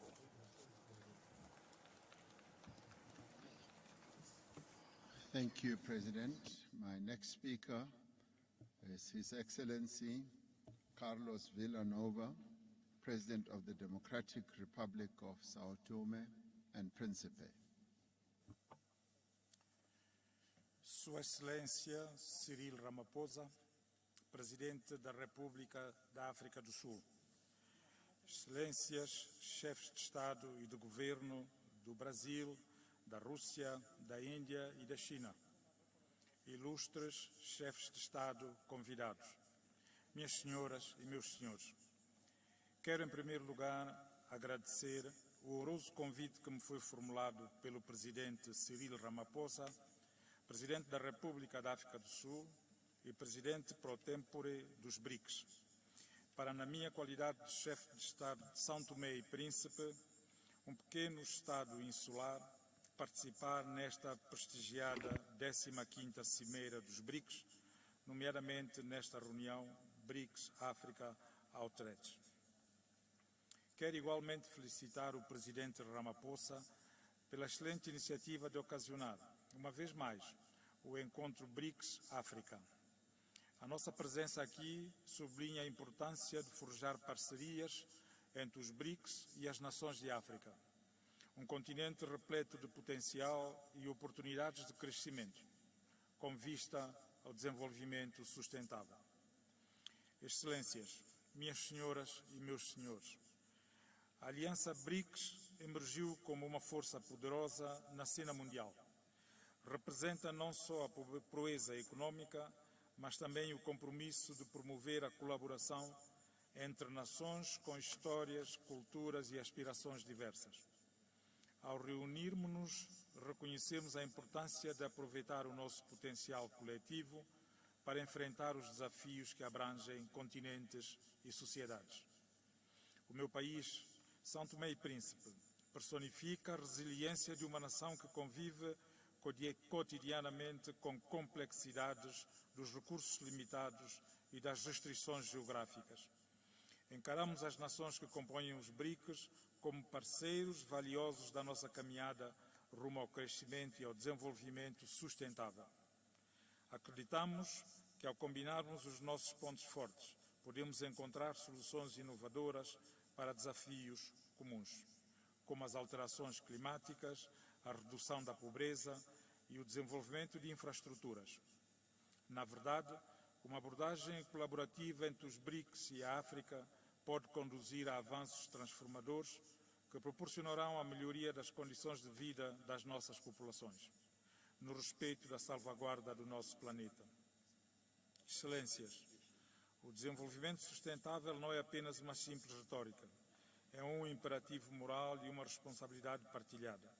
Thank you, President. My next speaker is His Excellency Carlos Villanova, President of the Democratic Republic of Sao Tome and Principe. Sua Excelência Cyril Ramaphosa, Presidente da República da África do Sul, Excelências, chefes de Estado e de Governo do Brasil, da Rússia, da Índia e da China, ilustres chefes de Estado convidados, minhas senhoras e meus senhores, quero em primeiro lugar agradecer o honroso convite que me foi formulado pelo Presidente Cyril Ramaphosa, Presidente da República da África do Sul e Presidente pro tempore dos BRICS, para, na minha qualidade de chefe de Estado de São Tomé e Príncipe, um pequeno Estado insular, participar nesta prestigiada 15ª Cimeira dos BRICS, nomeadamente nesta reunião BRICS-África Outreach. Quero igualmente felicitar o Presidente Ramaphosa pela excelente iniciativa de ocasionar, uma vez mais, o encontro BRICS-África. A nossa presença aqui sublinha a importância de forjar parcerias entre os BRICS e as nações de África, um continente repleto de potencial e oportunidades de crescimento, com vista ao desenvolvimento sustentável. Excelências, minhas senhoras e meus senhores, a Aliança BRICS emergiu como uma força poderosa na cena mundial. Representa não só a proeza econômica, mas também o compromisso de promover a colaboração entre nações com histórias, culturas e aspirações diversas. Ao reunirmos-nos, reconhecemos a importância de aproveitar o nosso potencial coletivo para enfrentar os desafios que abrangem continentes e sociedades. O meu país, São Tomé e Príncipe, personifica a resiliência de uma nação que convive cotidianamente com complexidades dos recursos limitados e das restrições geográficas. Encaramos as nações que compõem os BRICS como parceiros valiosos da nossa caminhada rumo ao crescimento e ao desenvolvimento sustentável. Acreditamos que, ao combinarmos os nossos pontos fortes, podemos encontrar soluções inovadoras para desafios comuns, como as alterações climáticas, a redução da pobreza e o desenvolvimento de infraestruturas. Na verdade, uma abordagem colaborativa entre os BRICS e a África pode conduzir a avanços transformadores que proporcionarão a melhoria das condições de vida das nossas populações, no respeito da salvaguarda do nosso planeta. Excelências, o desenvolvimento sustentável não é apenas uma simples retórica, é um imperativo moral e uma responsabilidade partilhada.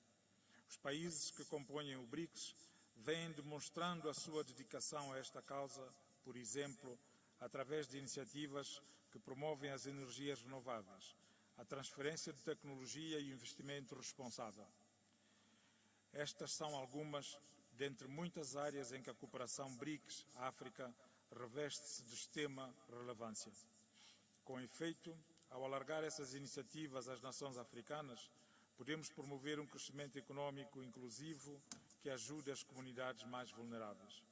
Os países que compõem o BRICS vêm demonstrando a sua dedicação a esta causa, por exemplo, através de iniciativas que promovem as energias renováveis, a transferência de tecnologia e o investimento responsável. Estas são algumas dentre muitas áreas em que a cooperação BRICS-África reveste-se de extrema relevância. Com efeito, ao alargar essas iniciativas às nações africanas, podemos promover um crescimento econômico inclusivo que ajude as comunidades mais vulneráveis.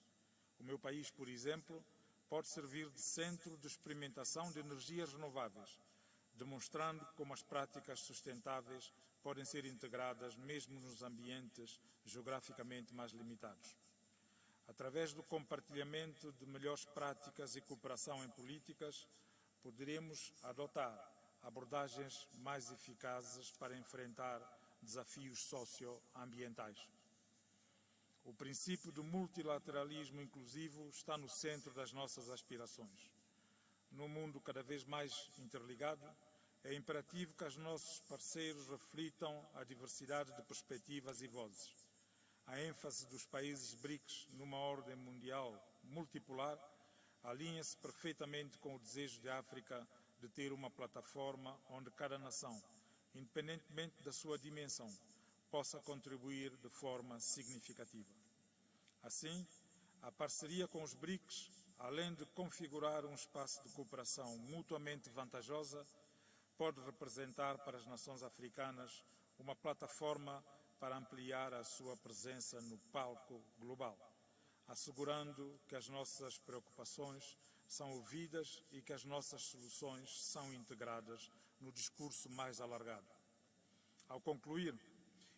O meu país, por exemplo, pode servir de centro de experimentação de energias renováveis, demonstrando como as práticas sustentáveis podem ser integradas mesmo nos ambientes geograficamente mais limitados. Através do compartilhamento de melhores práticas e cooperação em políticas, poderemos adotar abordagens mais eficazes para enfrentar desafios socioambientais. O princípio do multilateralismo inclusivo está no centro das nossas aspirações. Num mundo cada vez mais interligado, é imperativo que os nossos parceiros reflitam a diversidade de perspectivas e vozes. A ênfase dos países BRICS numa ordem mundial multipolar alinha-se perfeitamente com o desejo de África de ter uma plataforma onde cada nação, independentemente da sua dimensão, possa contribuir de forma significativa. Assim, a parceria com os BRICS, além de configurar um espaço de cooperação mutuamente vantajosa, pode representar para as nações africanas uma plataforma para ampliar a sua presença no palco global, assegurando que as nossas preocupações são ouvidas e que as nossas soluções são integradas no discurso mais alargado. Ao concluir,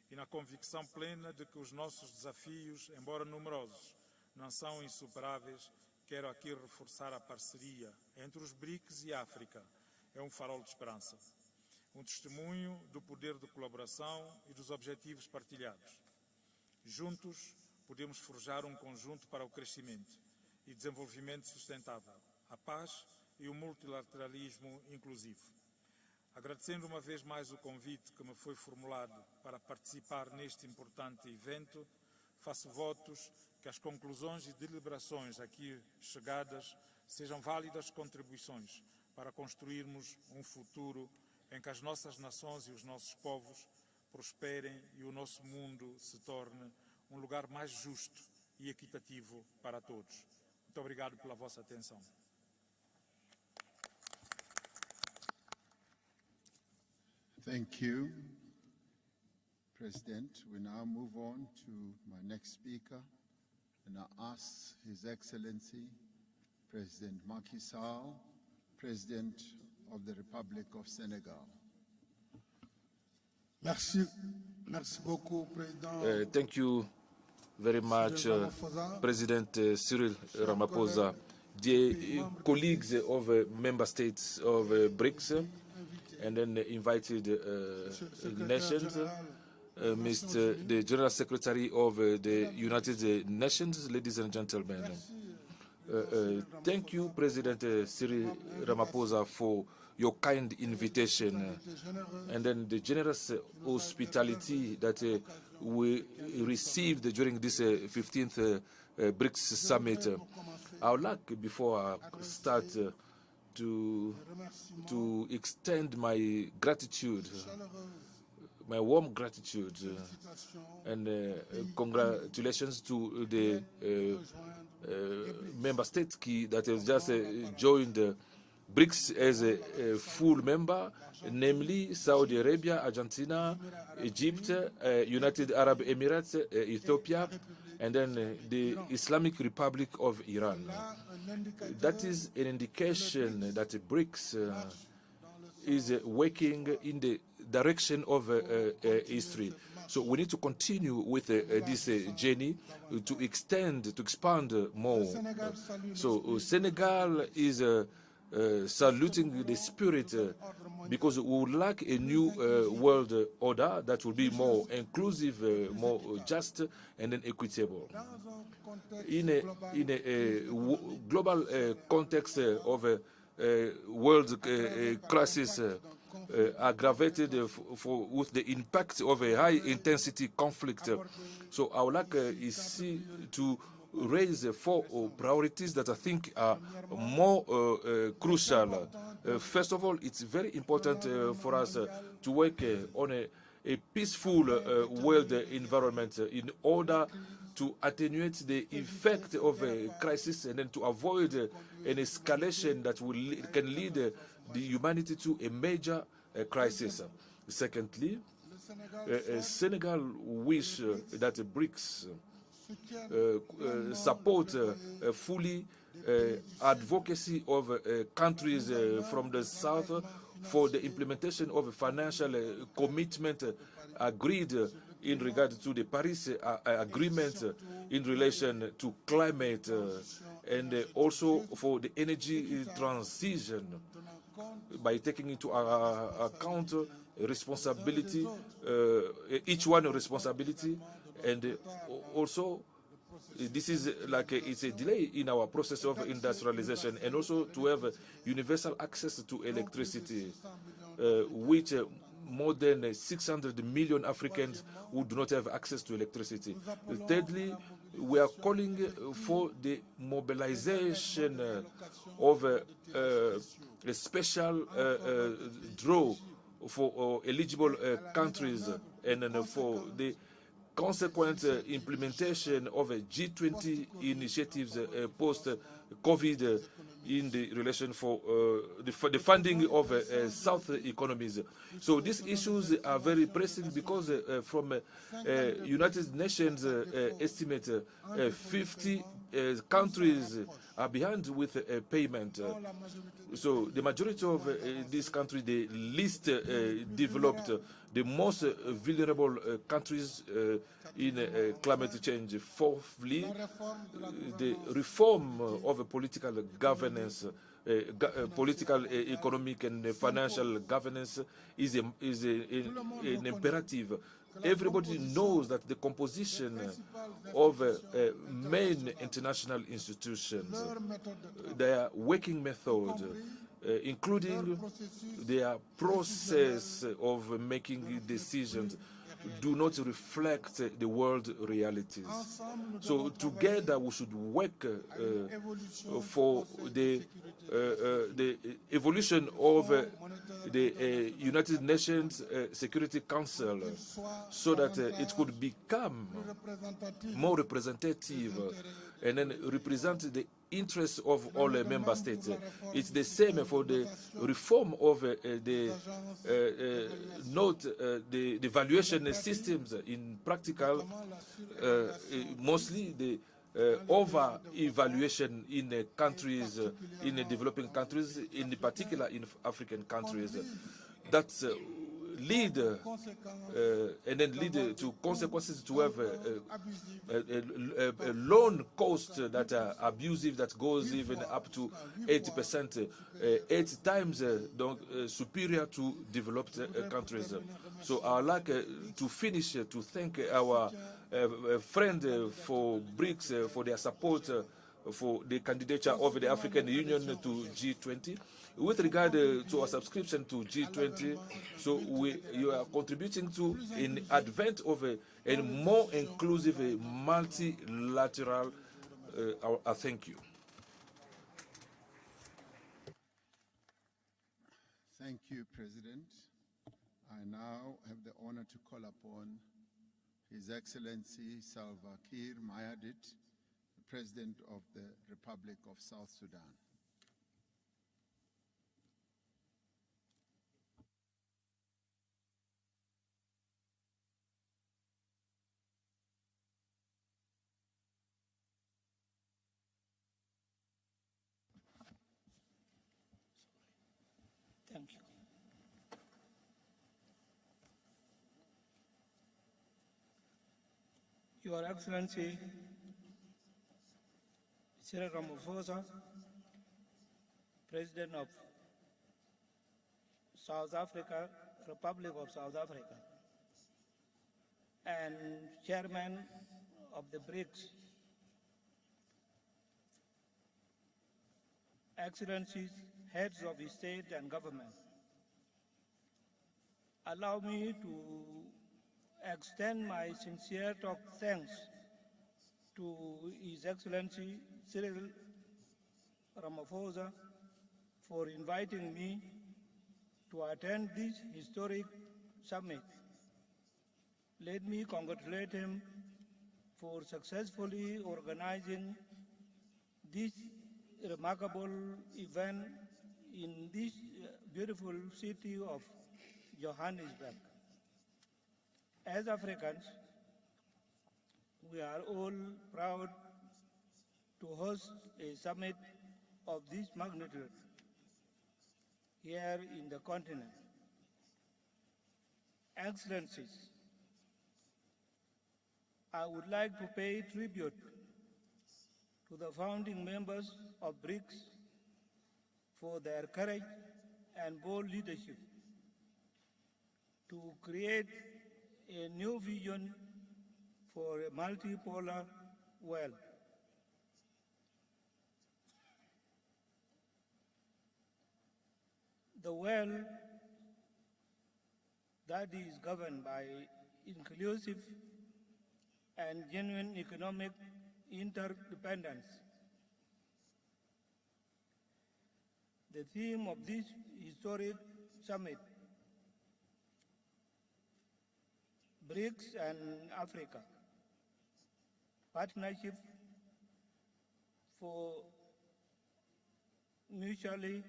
e na convicção plena de que os nossos desafios, embora numerosos, não são insuperáveis, quero aqui reforçar a parceria entre os BRICS e a África. É um farol de esperança, um testemunho do poder de colaboração e dos objetivos partilhados. Juntos, podemos forjar um conjunto para o crescimento e desenvolvimento sustentável, a paz e o multilateralismo inclusivo. Agradecendo uma vez mais o convite que me foi formulado para participar neste importante evento, faço votos que as conclusões e deliberações aqui chegadas sejam válidas contribuições para construirmos um futuro em que as nossas nações e os nossos povos prosperem e o nosso mundo se torne um lugar mais justo e equitativo para todos. Muito obrigado pela vossa atenção. Thank you, President. We now move on to my next speaker, and I ask His Excellency, President Macky Sall, President of the Republic of Senegal. Merci beaucoup, Président. Thank you very much, President Cyril Ramaphosa, dear colleagues of member states of BRICS, and then invited nations, Mr. the General Secretary of the United Nations, ladies and gentlemen. Thank you, President Cyril Ramaphosa, for your kind invitation and then the generous hospitality that we received during this 15th BRICS Summit. I would like, before I start, to extend my gratitude, my warm gratitude and congratulations to the member states that have just joined BRICS as a full member, namely Saudi Arabia, Argentina, Egypt, United Arab Emirates, Ethiopia, and then the Islamic Republic of Iran. That is an indication that BRICS is working in the direction of history. So we need to continue with this journey to expand more. So Senegal is saluting the spirit because we would like a new world order that will be more inclusive, more just, and then equitable. In a global context of a world crisis aggravated with the impact of a high-intensity conflict. So I would like to raise 4 priorities that I think are more crucial. First of all, it's very important for us to work on a peaceful world environment in order to attenuate the effect of a crisis and then to avoid an escalation that can lead the humanity to a major crisis. Secondly, Senegal wish that BRICS support fully advocacy of countries from the south for the implementation of a financial commitment agreed in regard to the Paris Agreement in relation to climate and also for the energy transition by taking into account responsibility, each one a responsibility, and also this is like it's a delay in our process of industrialization, and also to have universal access to electricity, which more than 600 million Africans who do not have access to electricity. Thirdly, we are calling for the mobilization of a special draw for eligible countries and for the consequent implementation of G20 initiatives post-COVID in the relation for the funding of South economies. So these issues are very pressing because from United Nations estimate 50 countries are behind with payment. So the majority of these countries, the least developed, the most vulnerable countries in climate change. Fourthly, the reform of political governance, political, economic, and financial governance is an imperative. Everybody knows that the composition of main international institutions, their working method, including their process of making decisions, do not reflect the world realities. So together we should work for the evolution of the United Nations Security Council so that it could become more representative and then represent the interests of all member states. It's the same for the reform of the valuation systems in practical, mostly the over-evaluation in countries, in developing countries, in particular in African countries. That's lead and then lead to consequences to have a loan cost that are abusive, that goes even up to 80%, 8 times superior to developed countries. So I'd like to finish to thank our friend for BRICS for their support for the candidature of the African Union to G20. With regard to our subscription to G20, so you are contributing to an advent of a more inclusive, multilateral. Thank you. Thank you, President. I now have the honor to call upon His Excellency Salva Kiir Mayardit, the President of the Republic of South Sudan. Thank you. Your Excellency, Cyril Ramaphosa, President of South Africa, Republic of South Africa, and Chairman of the BRICS, Excellencies, Heads of State and Government, allow me to extend my sincere thanks to His Excellency Cyril Ramaphosa for inviting me to attend this historic summit. Let me congratulate him for successfully organizing this remarkable event in this beautiful city of Johannesburg. As Africans, we are all proud to host a summit of this magnitude. here in the continent. Excellencies, I would like to pay tribute to the founding members of BRICS for their courage and bold leadership to create a new vision for a multipolar world. The world that is governed by inclusive and genuine economic interdependence. The theme of this historic summit, BRICS and Africa, partnership for mutually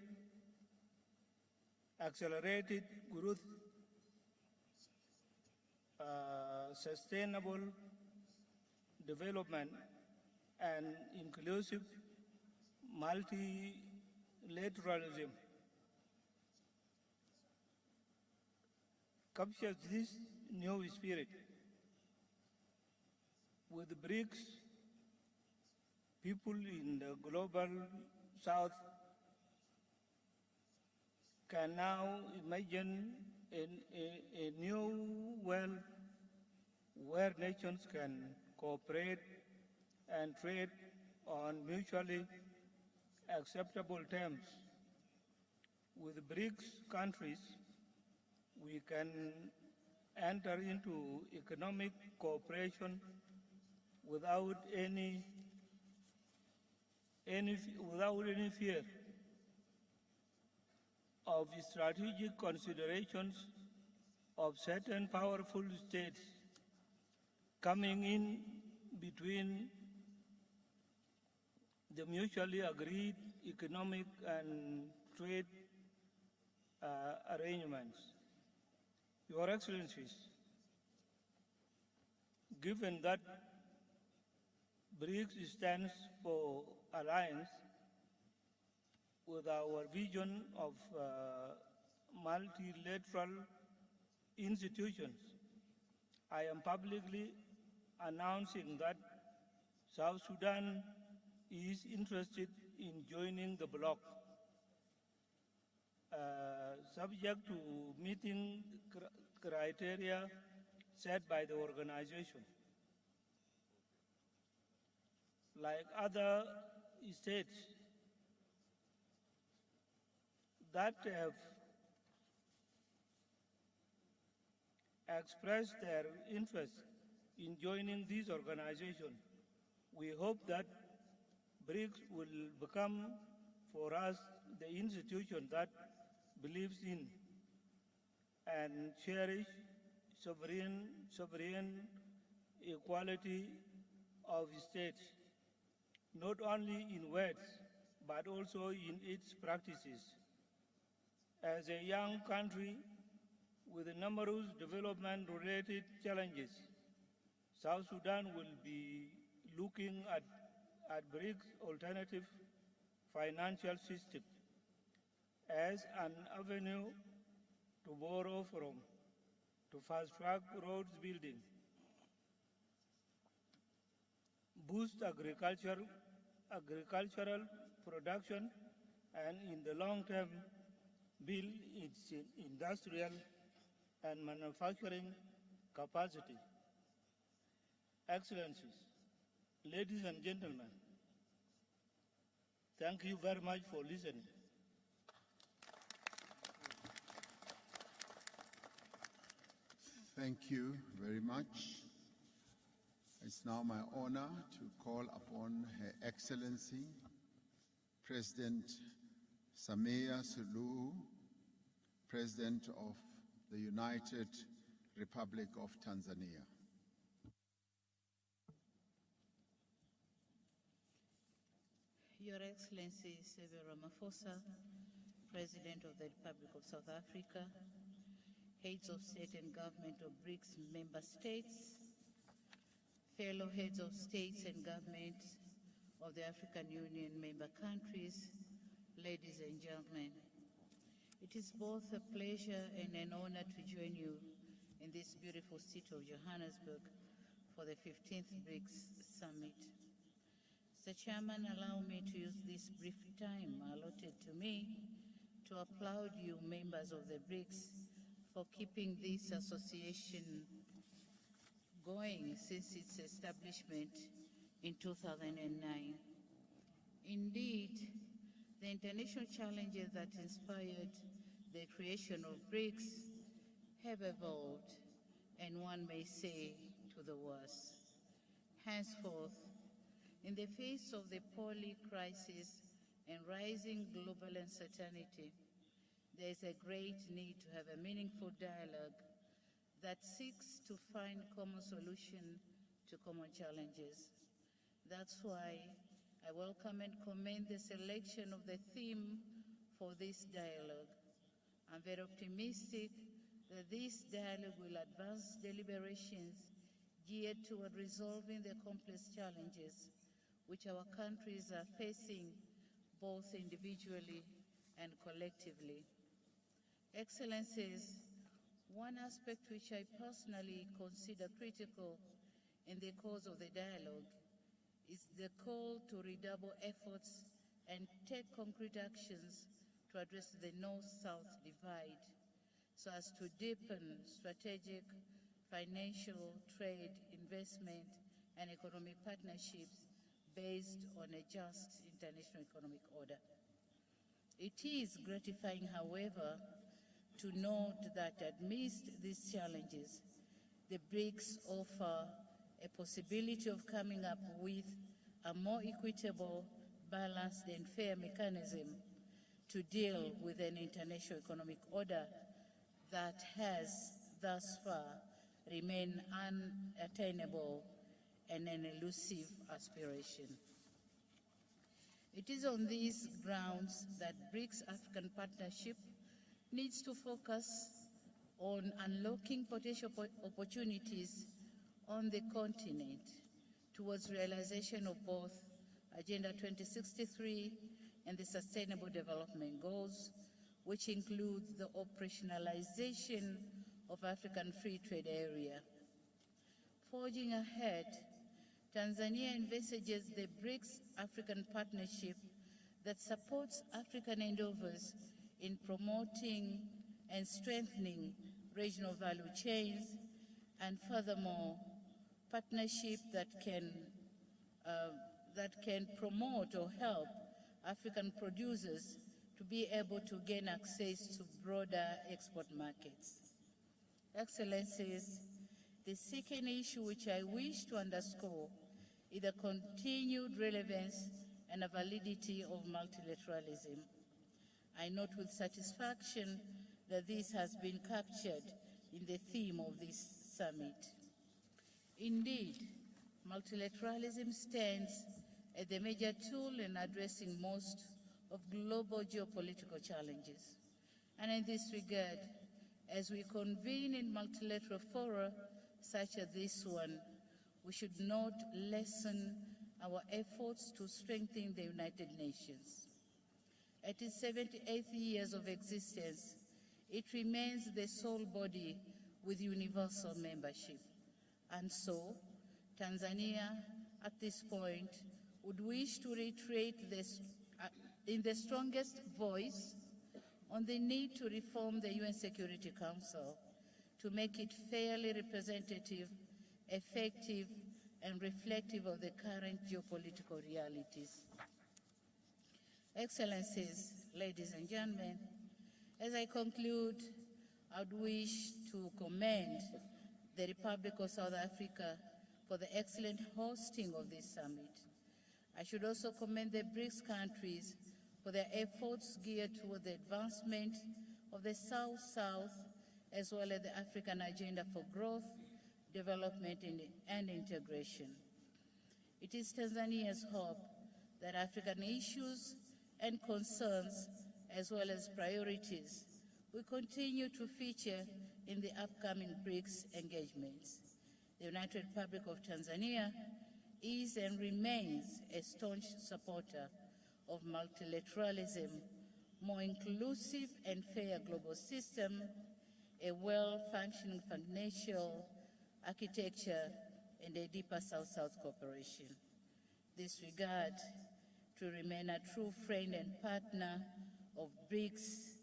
accelerated growth, sustainable development, and inclusive multilateralism captures this new spirit. With BRICS, people in the global south can now imagine a new world where nations can cooperate and trade on mutually acceptable terms. With BRICS countries, we can enter into economic cooperation without any fear of strategic considerations of certain powerful states coming in between the mutually agreed economic and trade arrangements. Your Excellencies, given that BRICS stands for alliance with our vision of multilateral institutions, I am publicly announcing that South Sudan is interested in joining the bloc, subject to meeting criteria set by the organization. Like other states that have expressed their interest in joining this organization, we hope that BRICS will become for us the institution that believes in and cherish sovereign equality of states, not only in words, but also in its practices. As a young country with numerous development-related challenges, South Sudan will be looking at BRICS' alternative financial system as an avenue to borrow from, to fast-track roads building, boost agricultural production, and in the long term, build its industrial and manufacturing capacity. Excellencies, ladies and gentlemen, thank you very much for listening. Thank you very much. It's now my honor to call upon Her Excellency, President Samia Suluhu, President of the United Republic of Tanzania. Your Excellency Cyril Ramaphosa, President of the Republic of South Africa, heads of state and government of BRICS member states, fellow heads of states and governments of the African Union member countries, ladies and gentlemen, It is both a pleasure and an honor to join you in this beautiful city of Johannesburg for the 15th BRICS Summit. Mr. Chairman, allow me to use this brief time allotted to me to applaud you, members of the BRICS, for keeping this association going since its establishment in 2009. Indeed, the international challenges that inspired the creation of BRICS have evolved, and one may say to the worse. Henceforth, in the face of the poly crisis and rising global uncertainty, there is a great need to have a meaningful dialogue that seeks to find common solutions to common challenges. That's why I welcome and commend the selection of the theme for this dialogue. I'm very optimistic that this dialogue will advance deliberations geared toward resolving the complex challenges which our countries are facing both individually and collectively. Excellencies, one aspect which I personally consider critical in the course of the dialogue is the call to redouble efforts and take concrete actions to address the North-South divide so as to deepen strategic, financial, trade, investment, and economic partnerships based on a just international economic order. It is gratifying, however, to note that amidst these challenges, the BRICS offer a possibility of coming up with a more equitable, balanced, and fair mechanism to deal with an international economic order that has thus far remained unattainable and an elusive aspiration. It is on these grounds that BRICS African Partnership needs to focus on unlocking potential opportunities on the continent towards realization of both Agenda 2063 and the Sustainable Development Goals, which include the operationalization of African Free Trade Area. Forging ahead, Tanzania envisages the BRICS African Partnership that supports African endeavors in promoting and strengthening regional value chains, and furthermore, partnership that can promote or help African producers to be able to gain access to broader export markets. Excellencies, the second issue which I wish to underscore is the continued relevance and validity of multilateralism. I note with satisfaction that this has been captured in the theme of this summit. Indeed, multilateralism stands as the major tool in addressing most of global geopolitical challenges. And in this regard, as we convene in multilateral fora such as this one, we should not lessen our efforts to strengthen the United Nations. At its 78th years of existence, it remains the sole body with universal membership. And so, Tanzania, at this point, would wish to reiterate this in the strongest voice on the need to reform the UN Security Council to make it fairly representative, effective, and reflective of the current geopolitical realities. Excellencies, ladies and gentlemen, as I conclude, I would wish to commend the Republic of South Africa for the excellent hosting of this summit. I should also commend the BRICS countries for their efforts geared toward the advancement of the South-South as well as the African agenda for growth, development, and integration. It is Tanzania's hope that African issues and concerns as well as priorities will continue to feature in the upcoming BRICS engagements. The United Republic of Tanzania is and remains a staunch supporter of multilateralism, more inclusive and fair global system, a well-functioning financial architecture, and a deeper South-South cooperation. This regard, to remain a true friend and partner of BRICS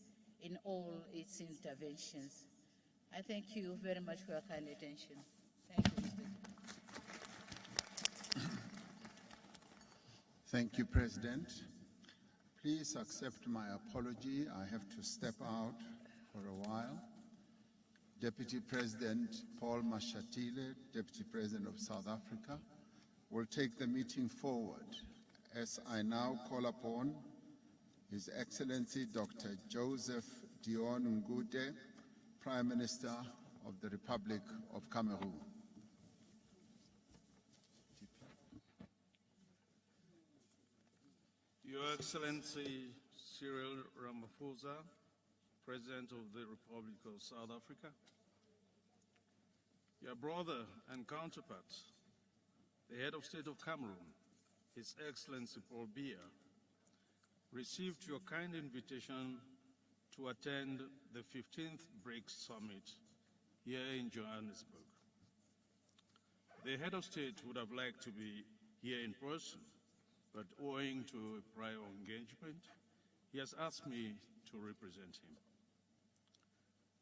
in all its interventions. I thank you very much for your kind attention. Thank you, Mr. Thank you, President. Please accept my apology. I have to step out for a while. Deputy President Paul Mashatile, Deputy President of South Africa, will take the meeting forward as I now call upon His Excellency Dr. Joseph Dion Ngute, Prime Minister of the Republic of Cameroon. Your Excellency Cyril Ramaphosa, President of the Republic of South Africa, your brother and counterpart, the head of state of Cameroon, His Excellency Paul Biya, received your kind invitation to attend the 15th BRICS Summit here in Johannesburg. The head of state would have liked to be here in person, but owing to a prior engagement, he has asked me to represent him.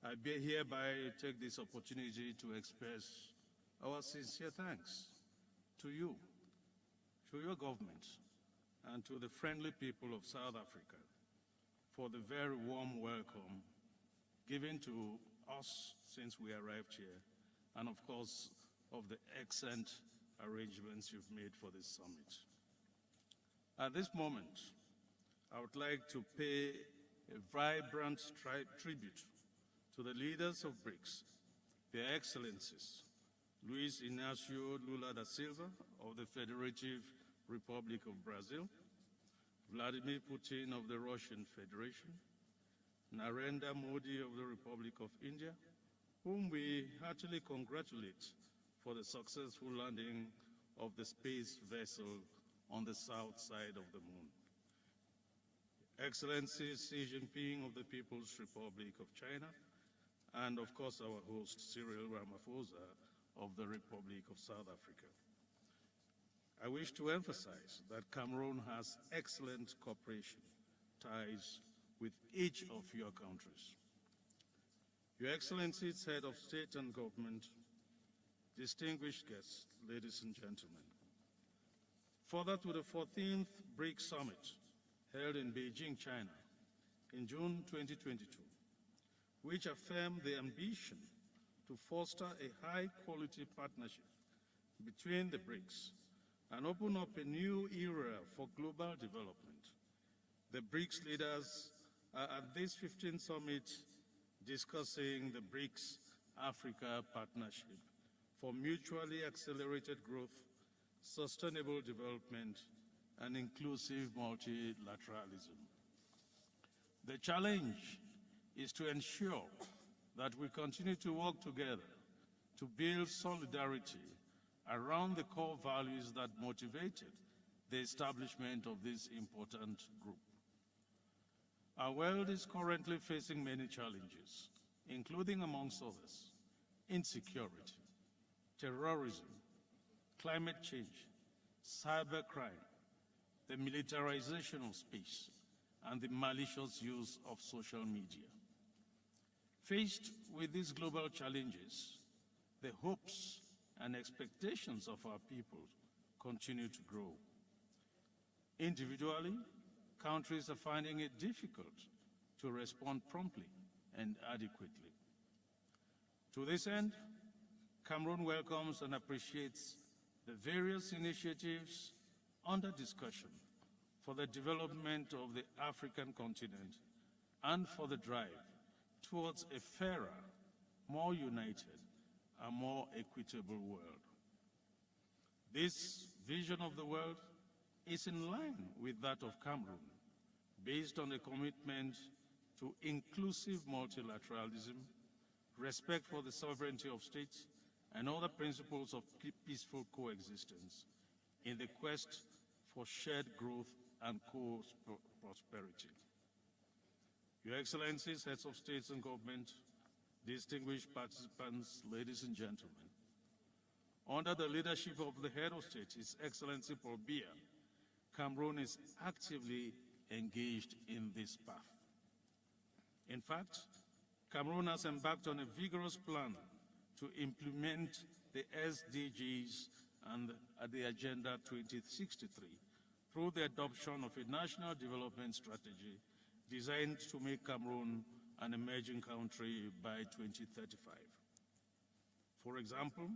I hereby take this opportunity to express our sincere thanks to you, to your government, and to the friendly people of South Africa for the very warm welcome given to us since we arrived here, and of course, of the excellent arrangements you've made for this summit. At this moment, I would like to pay a vibrant tribute to the leaders of BRICS, their excellencies, Luis Inácio Lula da Silva of the Federative Republic of Brazil, Vladimir Putin of the Russian Federation, Narendra Modi of the Republic of India, whom we heartily congratulate for the successful landing of the space vessel on the south side of the moon. Excellency Xi Jinping of the People's Republic of China, and of course our host Cyril Ramaphosa of the Republic of South Africa. I wish to emphasize that Cameroon has excellent cooperation ties with each of your countries. Your Excellencies, Head of State and Government, distinguished guests, ladies and gentlemen, further to the 14th BRICS Summit held in Beijing, China in June 2022, which affirmed the ambition to foster a high-quality partnership between the BRICS and open up a new era for global development. The BRICS leaders are at this 15th summit discussing the BRICS Africa Partnership for mutually accelerated growth, sustainable development, and inclusive multilateralism. The challenge is to ensure that we continue to work together to build solidarity around the core values that motivated the establishment of this important group. Our world is currently facing many challenges, including, amongst others, insecurity, terrorism, climate change, cybercrime, the militarization of space, and the malicious use of social media. Faced with these global challenges, the hopes and expectations of our people continue to grow. Individually, countries are finding it difficult to respond promptly and adequately. To this end, Cameroon welcomes and appreciates the various initiatives under discussion for the development of the African continent and for the drive towards a fairer, more united, and more equitable world. This vision of the world is in line with that of Cameroon, based on a commitment to inclusive multilateralism, respect for the sovereignty of states, and other principles of peaceful coexistence in the quest for shared growth and co-prosperity. Your Excellencies, heads of states and government, distinguished participants, ladies and gentlemen, under the leadership of the head of state, His Excellency Paul Biya, Cameroon is actively engaged in this path. In fact, Cameroon has embarked on a vigorous plan to implement the SDGs and the Agenda 2063 through the adoption of a national development strategy designed to make Cameroon an emerging country by 2035. For example,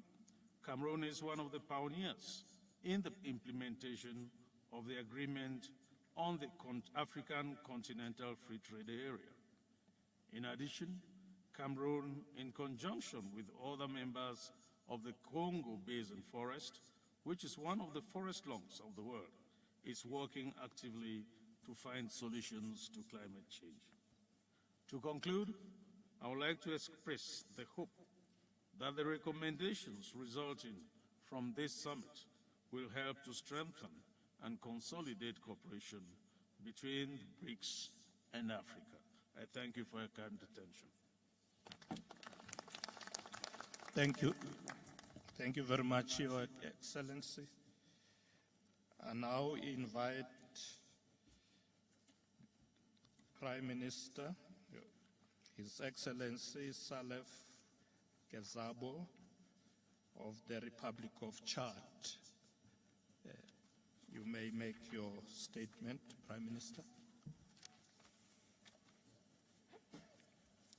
Cameroon is one of the pioneers in the implementation of the agreement on the African Continental Free Trade Area. In addition, Cameroon, in conjunction with other members of the Congo Basin Forest, which is one of the forest lungs of the world, is working actively to find solutions to climate change. To conclude, I would like to express the hope that the recommendations resulting from this summit will help to strengthen and consolidate cooperation between BRICS and Africa. I thank you for your kind attention. Thank you. Thank you very much, Your Excellency. I now invite Prime Minister, His Excellency Salef Kezabo of the Republic of Chad. You may make your statement, Prime Minister.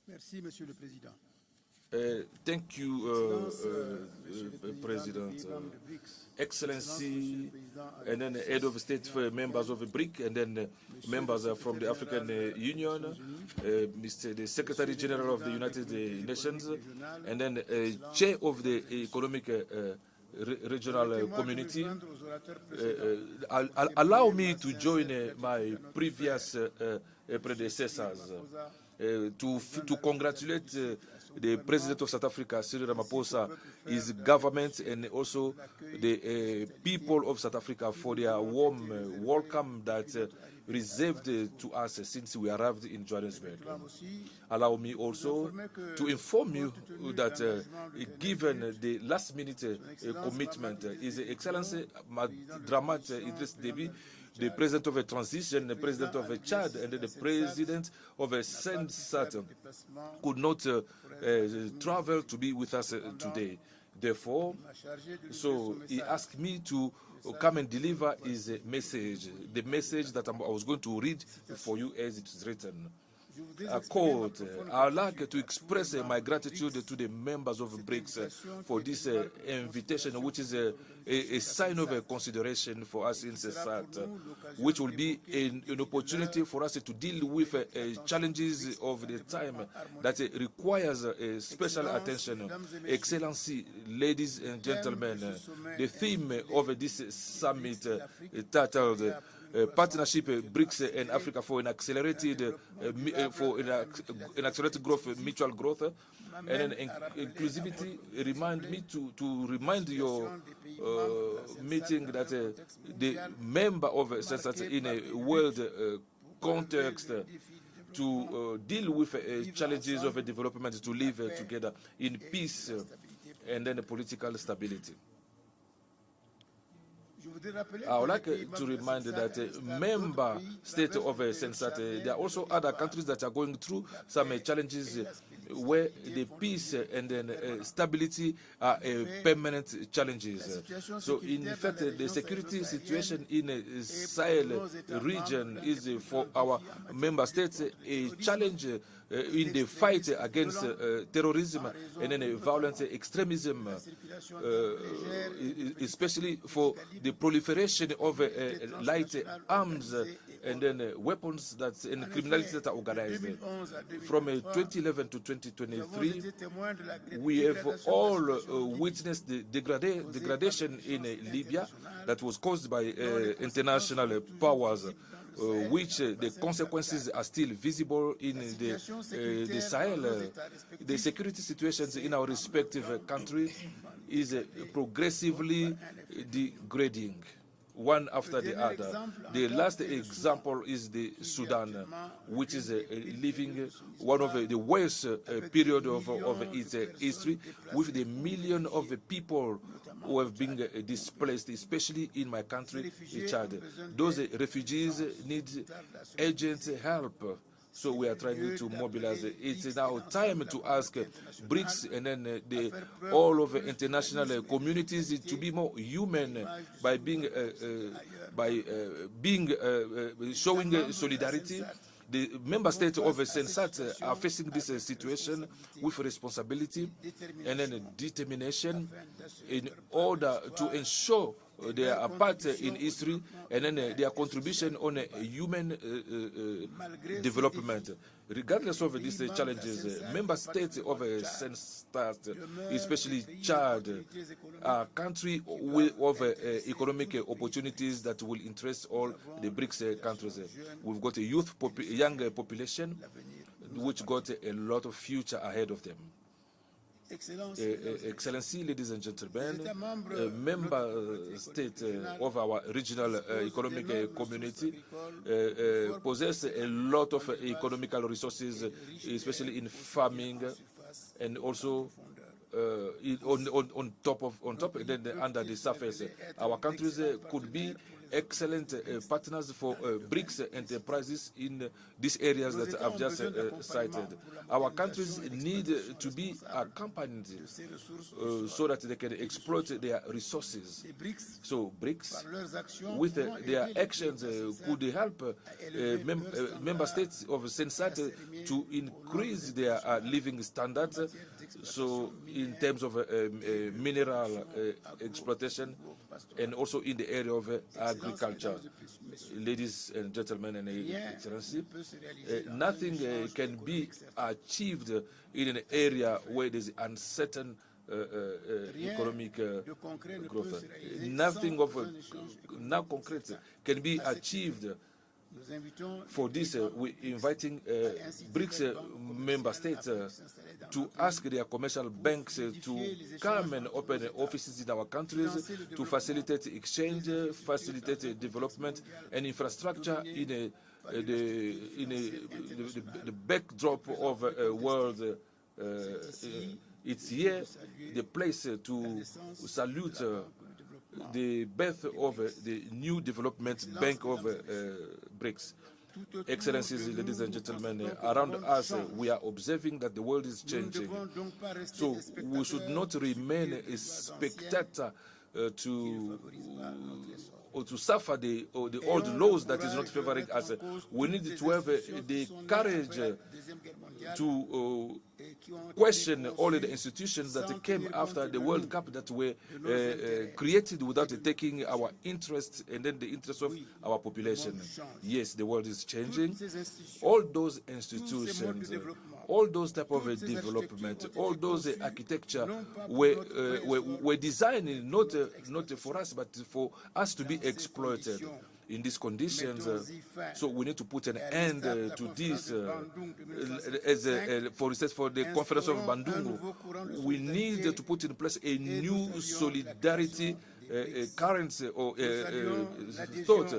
Merci, Monsieur le Président. Thank you, President. Excellency, and then head of state for members of the BRICS, and then members from the African Union, Mr. the Secretary General of the United Nations, and then chair of the Economic Regional Community. Allow me to join my previous predecessors to congratulate the President of South Africa, Cyril Ramaphosa, his government, and also the people of South Africa for their warm welcome that reserved to us since we arrived in Johannesburg. Allow me also to inform you that given the last-minute commitment, His Excellency Dramat Idriss Déby, the President of a transition, the President of Chad, and the President of a Sensat could not travel to be with us today. Therefore, so he asked me to come and deliver his message, the message that I was going to read for you as it is written. Quote, I would like to express my gratitude to the members of BRICS for this invitation, which is a sign of consideration for us in CESAT, which will be an opportunity for us to deal with challenges of the time that requires special attention. Excellency, ladies and gentlemen, the theme of this summit titled Partnership BRICS and Africa for an accelerated growth, mutual growth, and inclusivity. Remind me to remind your meeting that the member of CESAT in a world context to deal with challenges of development, to live together in peace and then political stability. I would like to remind that member state of Sensat, there are also other countries that are going through some challenges where the peace and then stability are permanent challenges. So in fact, the security situation in the Sahel region is for our member states a challenge in the fight against terrorism and then violent extremism, especially for the proliferation of light arms and then weapons and criminality that are organized. From 2011 to 2023, we have all witnessed the degradation in Libya that was caused by international powers, which the consequences are still visible in the Sahel. The security situations in our respective countries is progressively degrading. one after the other. The last example is the Sudan, which is living one of the worst period of its history, with the million of people who have been displaced, especially in my country, Chad. Those refugees need urgent help. So we are trying to mobilize. It's now time to ask BRICS and then all of the international communities to be more human by showing solidarity. The member states of CENSAT are facing this situation with responsibility and then determination in order to ensure their part in history and then their contribution on human development. Regardless of these challenges, member states of CENSAT, especially Chad, are a country of economic opportunities that will interest all the BRICS countries. We've got a young population which got a lot of future ahead of them. Excellency, ladies and gentlemen, member state of our regional economic community possess a lot of economical resources, especially in farming, and also on top and then under the surface. Our countries could be excellent partners for BRICS enterprises in these areas that I've just cited. Our countries need to be accompanied so that they can exploit their resources. So BRICS, with their actions, could help member states of CENSAT to increase their living standards. So in terms of mineral exploitation and also in the area of agriculture. Ladies and gentlemen and Excellency, nothing can be achieved in an area where there's uncertain economic growth. Nothing of now concrete can be achieved. For this, we're inviting BRICS member states to ask their commercial banks to come and open offices in our countries to facilitate exchange, facilitate development and infrastructure in the backdrop of a world. It's here the place to salute the birth of the new development bank of BRICS. Excellencies, ladies and gentlemen, around us we are observing that the world is changing. So we should not remain a spectator to suffer the old laws that is not favoring us. We need to have the courage to question all the institutions that came after the World Cup that were created without taking our interests and then the interests of our population. Yes, the world is changing. All those institutions, all those type of development, all those architecture were designed not for us, but for us to be exploited. In these conditions, so we need to put an end to this. For instance, for the conference of Bandung, we need to put in place a new solidarity currency or thought,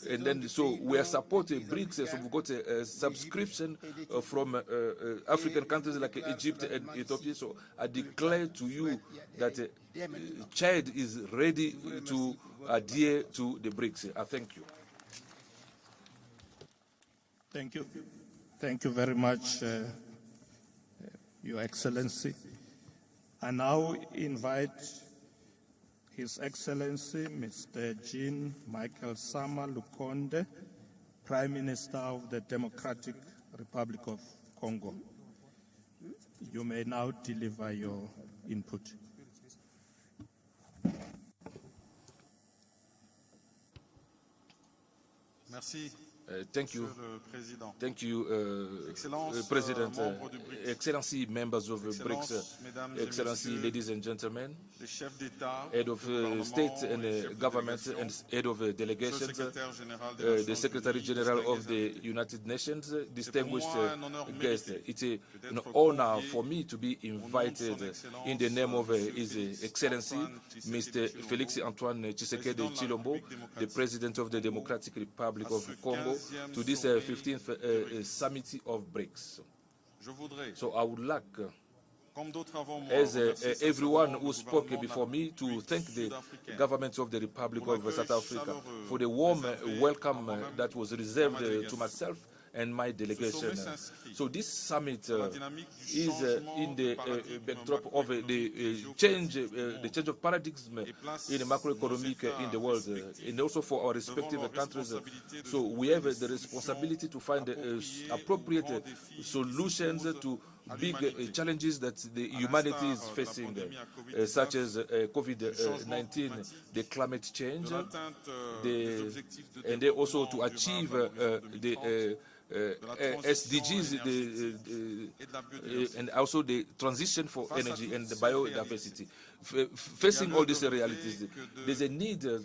and then so we are supporting BRICS. So we've got a subscription from African countries like Egypt and Ethiopia. So I declare to you that Chad is ready to adhere to the BRICS. I thank you. Thank you. Thank you very much, Your Excellency. I now invite His Excellency Mr. Jean Michael Sama Lukonde, Prime Minister of the Democratic Republic of Congo. You may now deliver your input. Merci, Thank you, President, Excellency, members of BRICS, Excellency, ladies and gentlemen, head of state and government and head of delegations, the Secretary General of the United Nations, distinguished guests. It's an honor for me to be invited in the name of His Excellency, Mr. Félix Antoine Tshisekedi Tshilombo, the President of the Democratic Republic of Congo, to this 15th summit of BRICS. So I would like, as everyone who spoke before me, to thank the government of the Republic of South Africa for the warm welcome that was reserved to myself and my delegation. So this summit is in the backdrop of the change of paradigm in the macroeconomic in the world, and also for our respective countries. So we have the responsibility to find appropriate solutions to big challenges that the humanity is facing, such as COVID-19, the climate change, and also to achieve the SDGs, and also the transition for energy and the biodiversity. Facing all these realities, there's a need to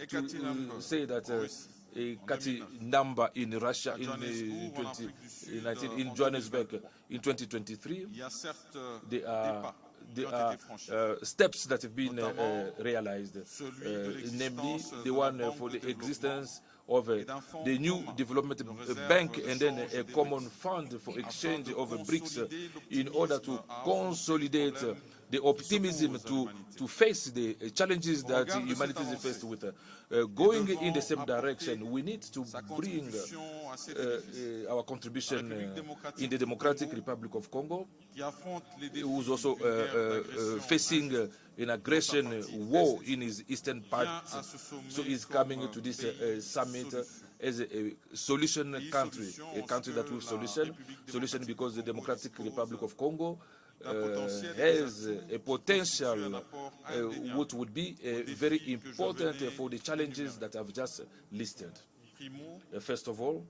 say that a Kati number in Russia in 2019, in Johannesburg in 2023, there are steps that have been realized, namely the one for the existence of the new development bank and then a common fund for exchange of BRICS in order to consolidate the optimism to face the challenges that humanity is faced with. Going in the same direction, we need to bring our contribution in the Democratic Republic of Congo, who is also facing an aggression war in his eastern part. So he's coming to this summit as a solution country, a country that will solution because the Democratic Republic of Congo has a potential what would be very important for the challenges that I've just listed. First of all,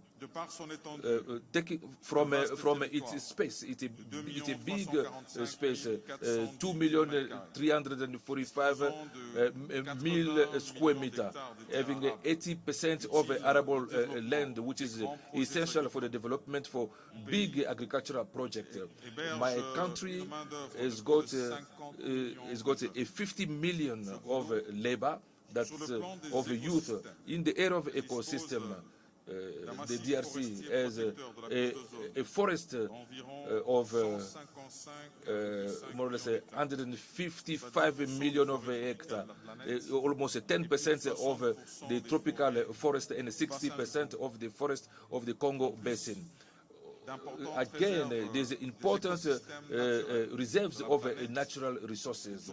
taking from its space, it's a big space, 2,345,000 square meters, having 80% of arable land, which is essential for the development for big agricultural projects. My country has got a 50 million of labor, that's of youth in the area of ecosystem. The DRC has a forest of more or less 155 million of hectares, almost 10% of the tropical forest and 60% of the forest of the Congo Basin. Again, there's important reserves of natural resources.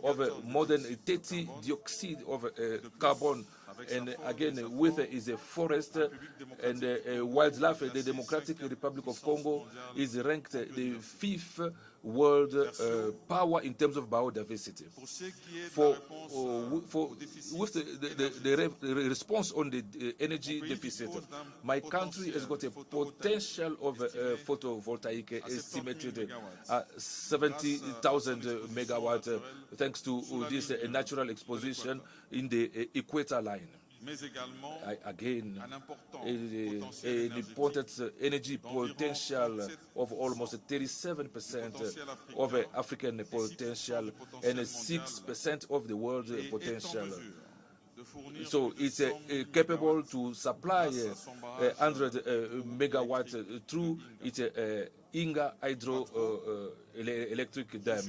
Of more than 30 dioxide of carbon, and again with is a forest and wildlife. The Democratic Republic of Congo is ranked the 5th world power in terms of biodiversity. With the response on the energy deficit, my country has got a potential of photovoltaic estimated at 70,000 megawatts, thanks to this natural exposition in the equator line. Again, an important energy potential of almost 37% of African potential and 6% of the world potential. So it's capable to supply 100 megawatts through its Inga hydroelectric dam.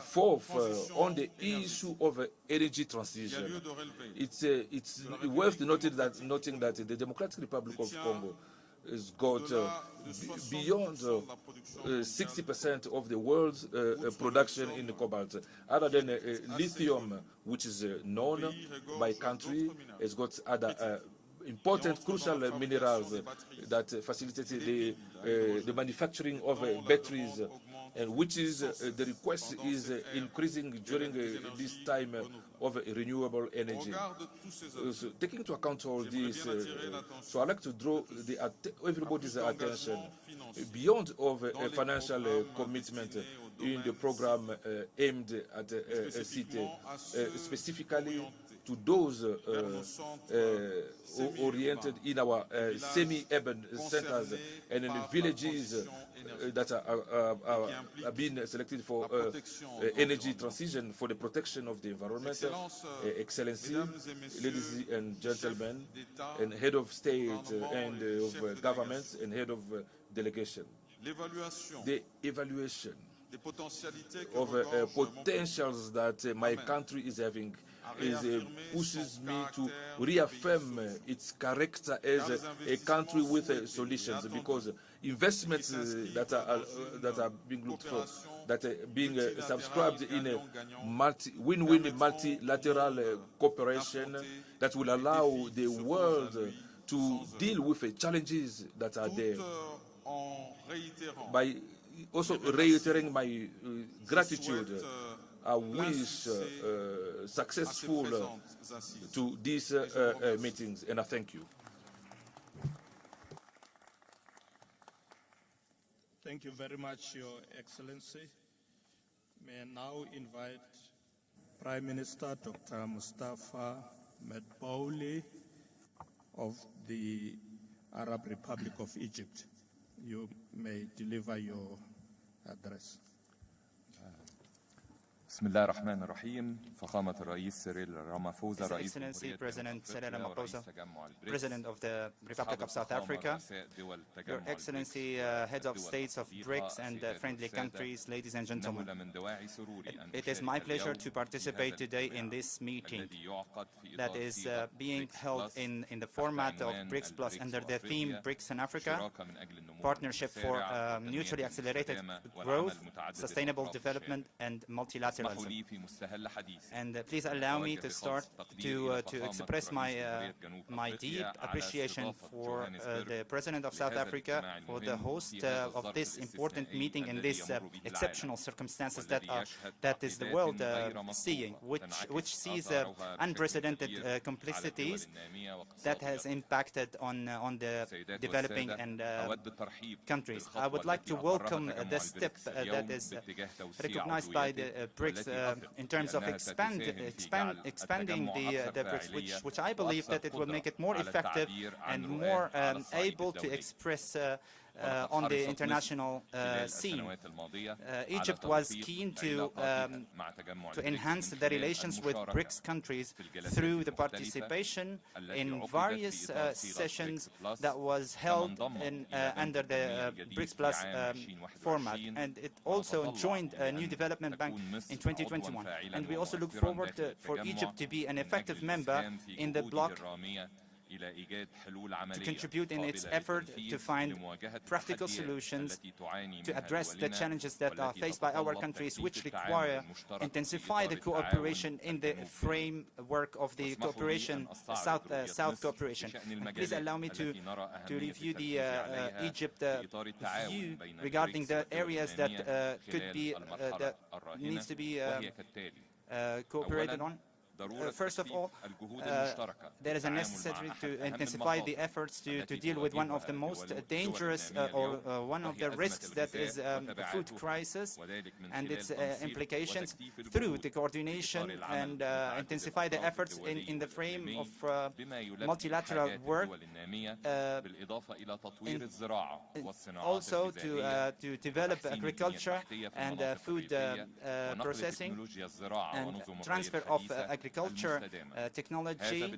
Fourth, on the issue of energy transition, it's worth noting that the Democratic Republic of Congo has got beyond 60% of the world's production in cobalt. Other than lithium, which is known, my country has got other important, crucial minerals that facilitate the manufacturing of batteries and which is the request is increasing during this time of renewable energy. So taking into account all this, so I'd like to draw everybody's attention beyond of financial commitment in the program aimed at CITE, specifically to those oriented in our semi-urban centers and in the villages that are being selected for energy transition, for the protection of the environment. Excellency, ladies and gentlemen, and head of state and of governments and head of delegation. The evaluation of potentials that my country is having pushes me to reaffirm its character as a country with solutions, because investments that are being looked for, that are being subscribed in a win-win multilateral cooperation that will allow the world to deal with the challenges that are there. By also reiterating my gratitude, I wish successful to these meetings, and I thank you. Thank you very much, Your Excellency. May I now invite Prime Minister Dr. Mustafa Medbouli of the Arab Republic of Egypt. You may deliver your address. بسم الله الرحمن الرحيم. فخامة الرئيس سيريل رامافوزا رئيس Excellency President Cyril Ramaphosa, President of the Republic of South Africa, Your Excellency, Heads of States of BRICS and friendly countries, ladies and gentlemen. It is my pleasure to participate today in this meeting that is being held in the format of BRICS Plus under the theme BRICS in Africa, Partnership for Mutually Accelerated Growth, Sustainable Development and Multilateralism. And please allow me to start to express my deep appreciation for the President of South Africa, for the host of this important meeting in these exceptional circumstances that is the world seeing, which sees unprecedented complexities that has impacted on the developing and countries. I would like to welcome the step that is recognized by the BRICS in terms of expanding the BRICS, which I believe that it will make it more effective and more able to express on the international scene. Egypt was keen to enhance the relations with BRICS countries through the participation in various sessions that was held under the BRICS Plus format, and it also joined a new development bank in 2021. And we also look forward for Egypt to be an effective member in the bloc, to contribute in its effort to find practical solutions to address the challenges that are faced by our countries, which require intensify the cooperation in the framework of the cooperation, South cooperation. And please allow me to review the Egypt view regarding the areas that could be that needs to be cooperated on. First of all, there is a necessity to intensify the efforts to deal with one of the most dangerous or one of the risks, that is the food crisis and its implications, through the coordination and intensify the efforts in the frame of multilateral work, also to develop agriculture and food processing and transfer of agriculture technology,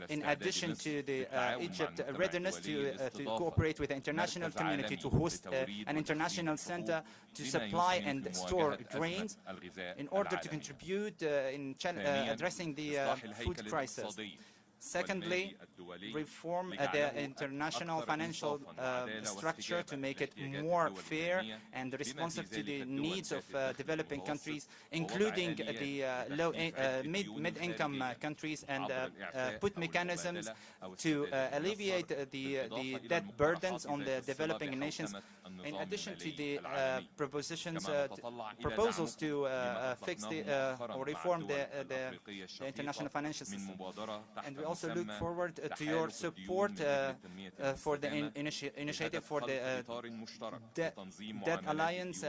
in addition to the Egypt readiness to cooperate with the international community to host an international center to supply and store grains in order to contribute in addressing the food crisis. Secondly, reform the international financial structure to make it more fair and responsive to the needs of developing countries, including the mid-income countries, and put mechanisms to alleviate the debt burdens on the developing nations, in addition to the proposals to fix or reform the international financial system. And we also look forward to your support for the initiative for the debt alliance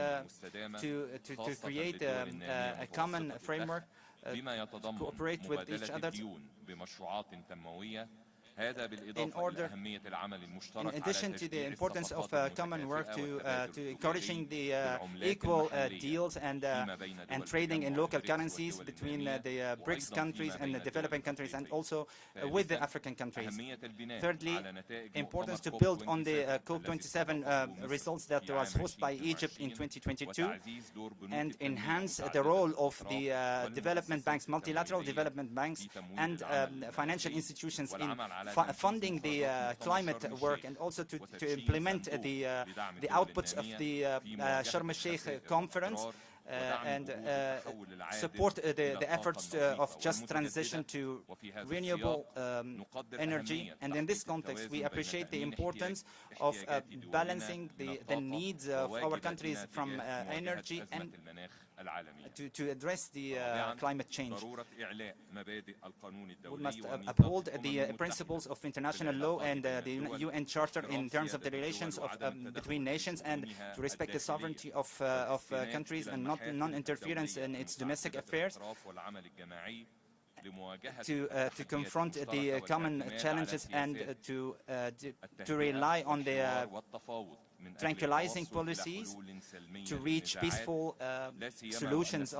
to create a common framework to cooperate with each other in addition to the importance of common work to encouraging the equal deals and trading in local currencies between the BRICS countries and the developing countries, and also with the African countries. Thirdly, importance to build on the COP27 results that was hosted by Egypt in 2022 and enhance the role of the development banks, multilateral development banks, and financial institutions in funding the climate work, and also to implement the outputs of the Sharm el-Sheikh conference, and support the efforts of just transition to renewable energy. And in this context, we appreciate the importance of balancing the needs of our countries from energy and to address the climate change. We must uphold the principles of international law and the UN Charter in terms of the relations between nations, and to respect the sovereignty of countries and non-interference in its domestic affairs, to confront the common challenges, and to rely on the tranquilizing policies to reach peaceful solutions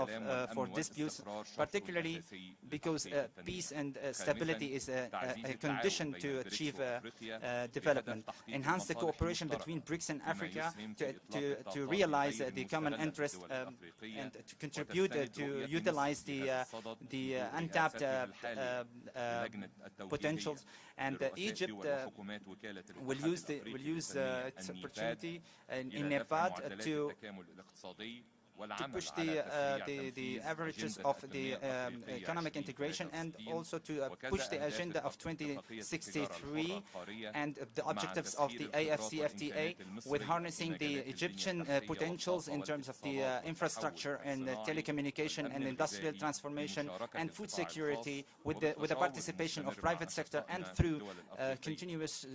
for disputes, particularly because peace and stability is a condition to achieve development. Enhance the cooperation between BRICS and Africa to realize the common interest and to contribute to utilize the untapped potentials. And Egypt will use its opportunity in Nepal to push the averages of the economic integration, and also to push the agenda of 2063 and the objectives of the AFCFTA, with harnessing the Egyptian potentials in terms of the infrastructure and telecommunication and industrial transformation and food security, with the participation of private sector, and through continuous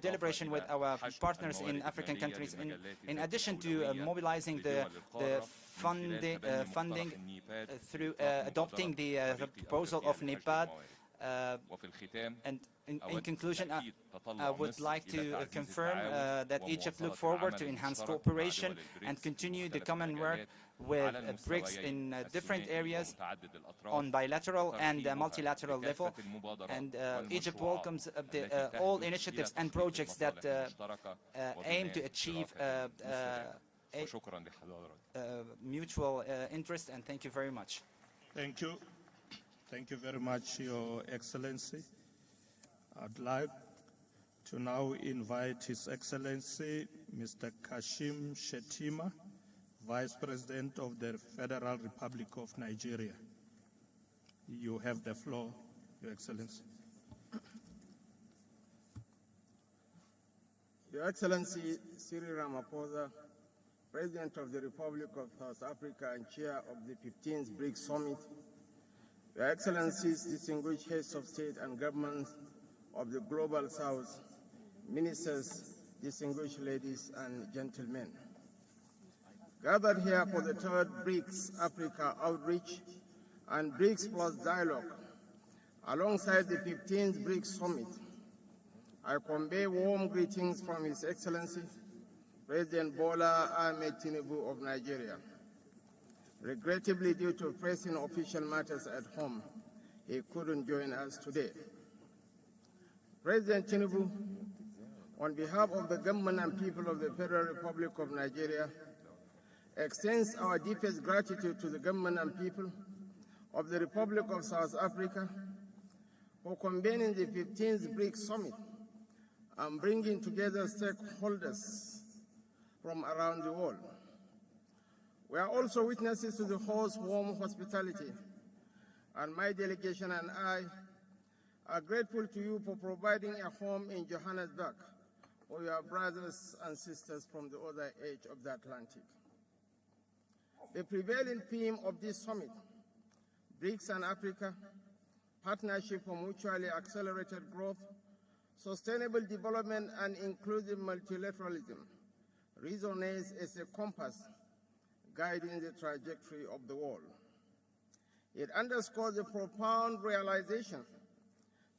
deliberation with our partners in African countries, in addition to mobilizing the funding through adopting the proposal of Nepal. And in conclusion, I would like to confirm that Egypt looks forward to enhance cooperation and continue the common work with BRICS in different areas on bilateral and multilateral level. And Egypt welcomes all initiatives and projects that aim to achieve mutual interest. And thank you very much. Thank you. Thank you very much, Your Excellency. I'd like to now invite His Excellency Mr. Kashim Shettima, Vice President of the Federal Republic of Nigeria. You have the floor, Your Excellency. Your Excellency Cyril Ramaphosa, President of the Republic of South Africa and Chair of the 15th BRICS Summit, Your Excellencies, distinguished heads of state and governments of the Global South, ministers, distinguished ladies and gentlemen. Gathered here for the third BRICS Africa Outreach and BRICS Plus Dialogue, alongside the 15th BRICS Summit, I convey warm greetings from His Excellency President Bola Ahmed Tinubu of Nigeria. Regrettably, due to pressing official matters at home, he couldn't join us today. President Tinubu, on behalf of the government and people of the Federal Republic of Nigeria, extends our deepest gratitude to the government and people of the Republic of South Africa for convening the 15th BRICS Summit and bringing together stakeholders from around the world. We are also witnesses to the host's warm hospitality, and my delegation and I are grateful to you for providing a home in Johannesburg for your brothers and sisters from the other edge of the Atlantic. The prevailing theme of this summit, BRICS and Africa, partnership for mutually accelerated growth, sustainable development, and inclusive multilateralism, resonates as a compass guiding the trajectory of the world. It underscores the profound realization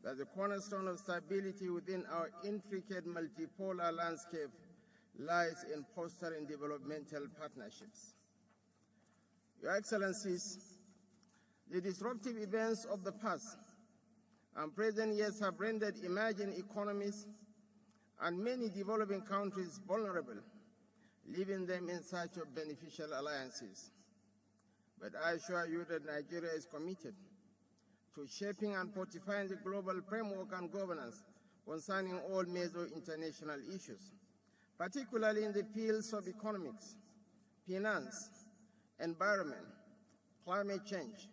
that the cornerstone of stability within our intricate multipolar landscape lies in fostering developmental partnerships. Your Excellencies, the disruptive events of the past and present years have rendered emerging economies and many developing countries vulnerable, leaving them in search of beneficial alliances. But I assure you that Nigeria is committed to shaping and fortifying the global framework and governance concerning all major international issues, particularly in the fields of economics, finance, environment, climate change,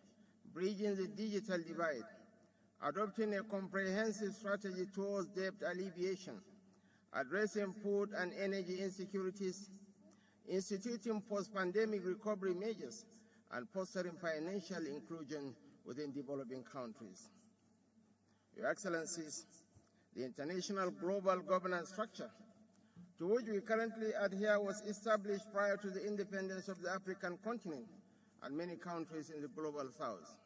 bridging the digital divide, adopting a comprehensive strategy towards debt alleviation, addressing food and energy insecurities, instituting post-pandemic recovery measures, and fostering financial inclusion within developing countries. Your Excellencies, the international global governance structure to which we currently adhere was established prior to the independence of the African continent and many countries in the global south.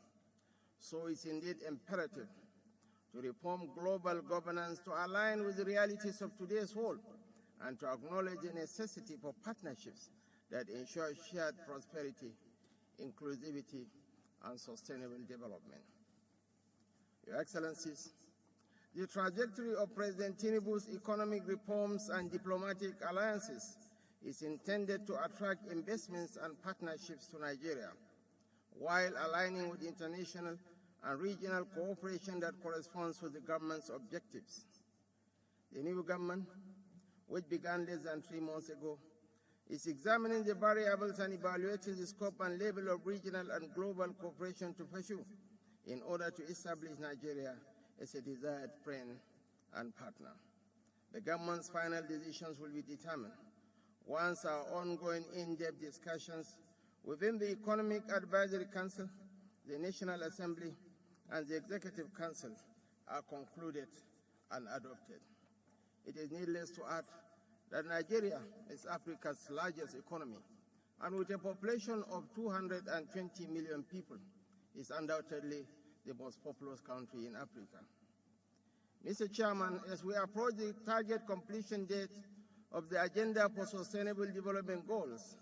So it's indeed imperative to reform global governance to align with the realities of today's world and to acknowledge the necessity for partnerships that ensure shared prosperity, inclusivity, and sustainable development. Your Excellencies, the trajectory of President Tinubu's economic reforms and diplomatic alliances is intended to attract investments and partnerships to Nigeria, while aligning with international and regional cooperation that corresponds with the government's objectives. The new government, which began less than 3 months ago, is examining the variables and evaluating the scope and level of regional and global cooperation to pursue in order to establish Nigeria as a desired friend and partner. The government's final decisions will be determined once our ongoing in-depth discussions within the Economic Advisory Council, the National Assembly, and the Executive Council are concluded and adopted. It is needless to add that Nigeria is Africa's largest economy, and with a population of 220 million people, is undoubtedly the most populous country in Africa. Mr. Chairman, as we approach the target completion date of the Agenda for Sustainable Development Goals,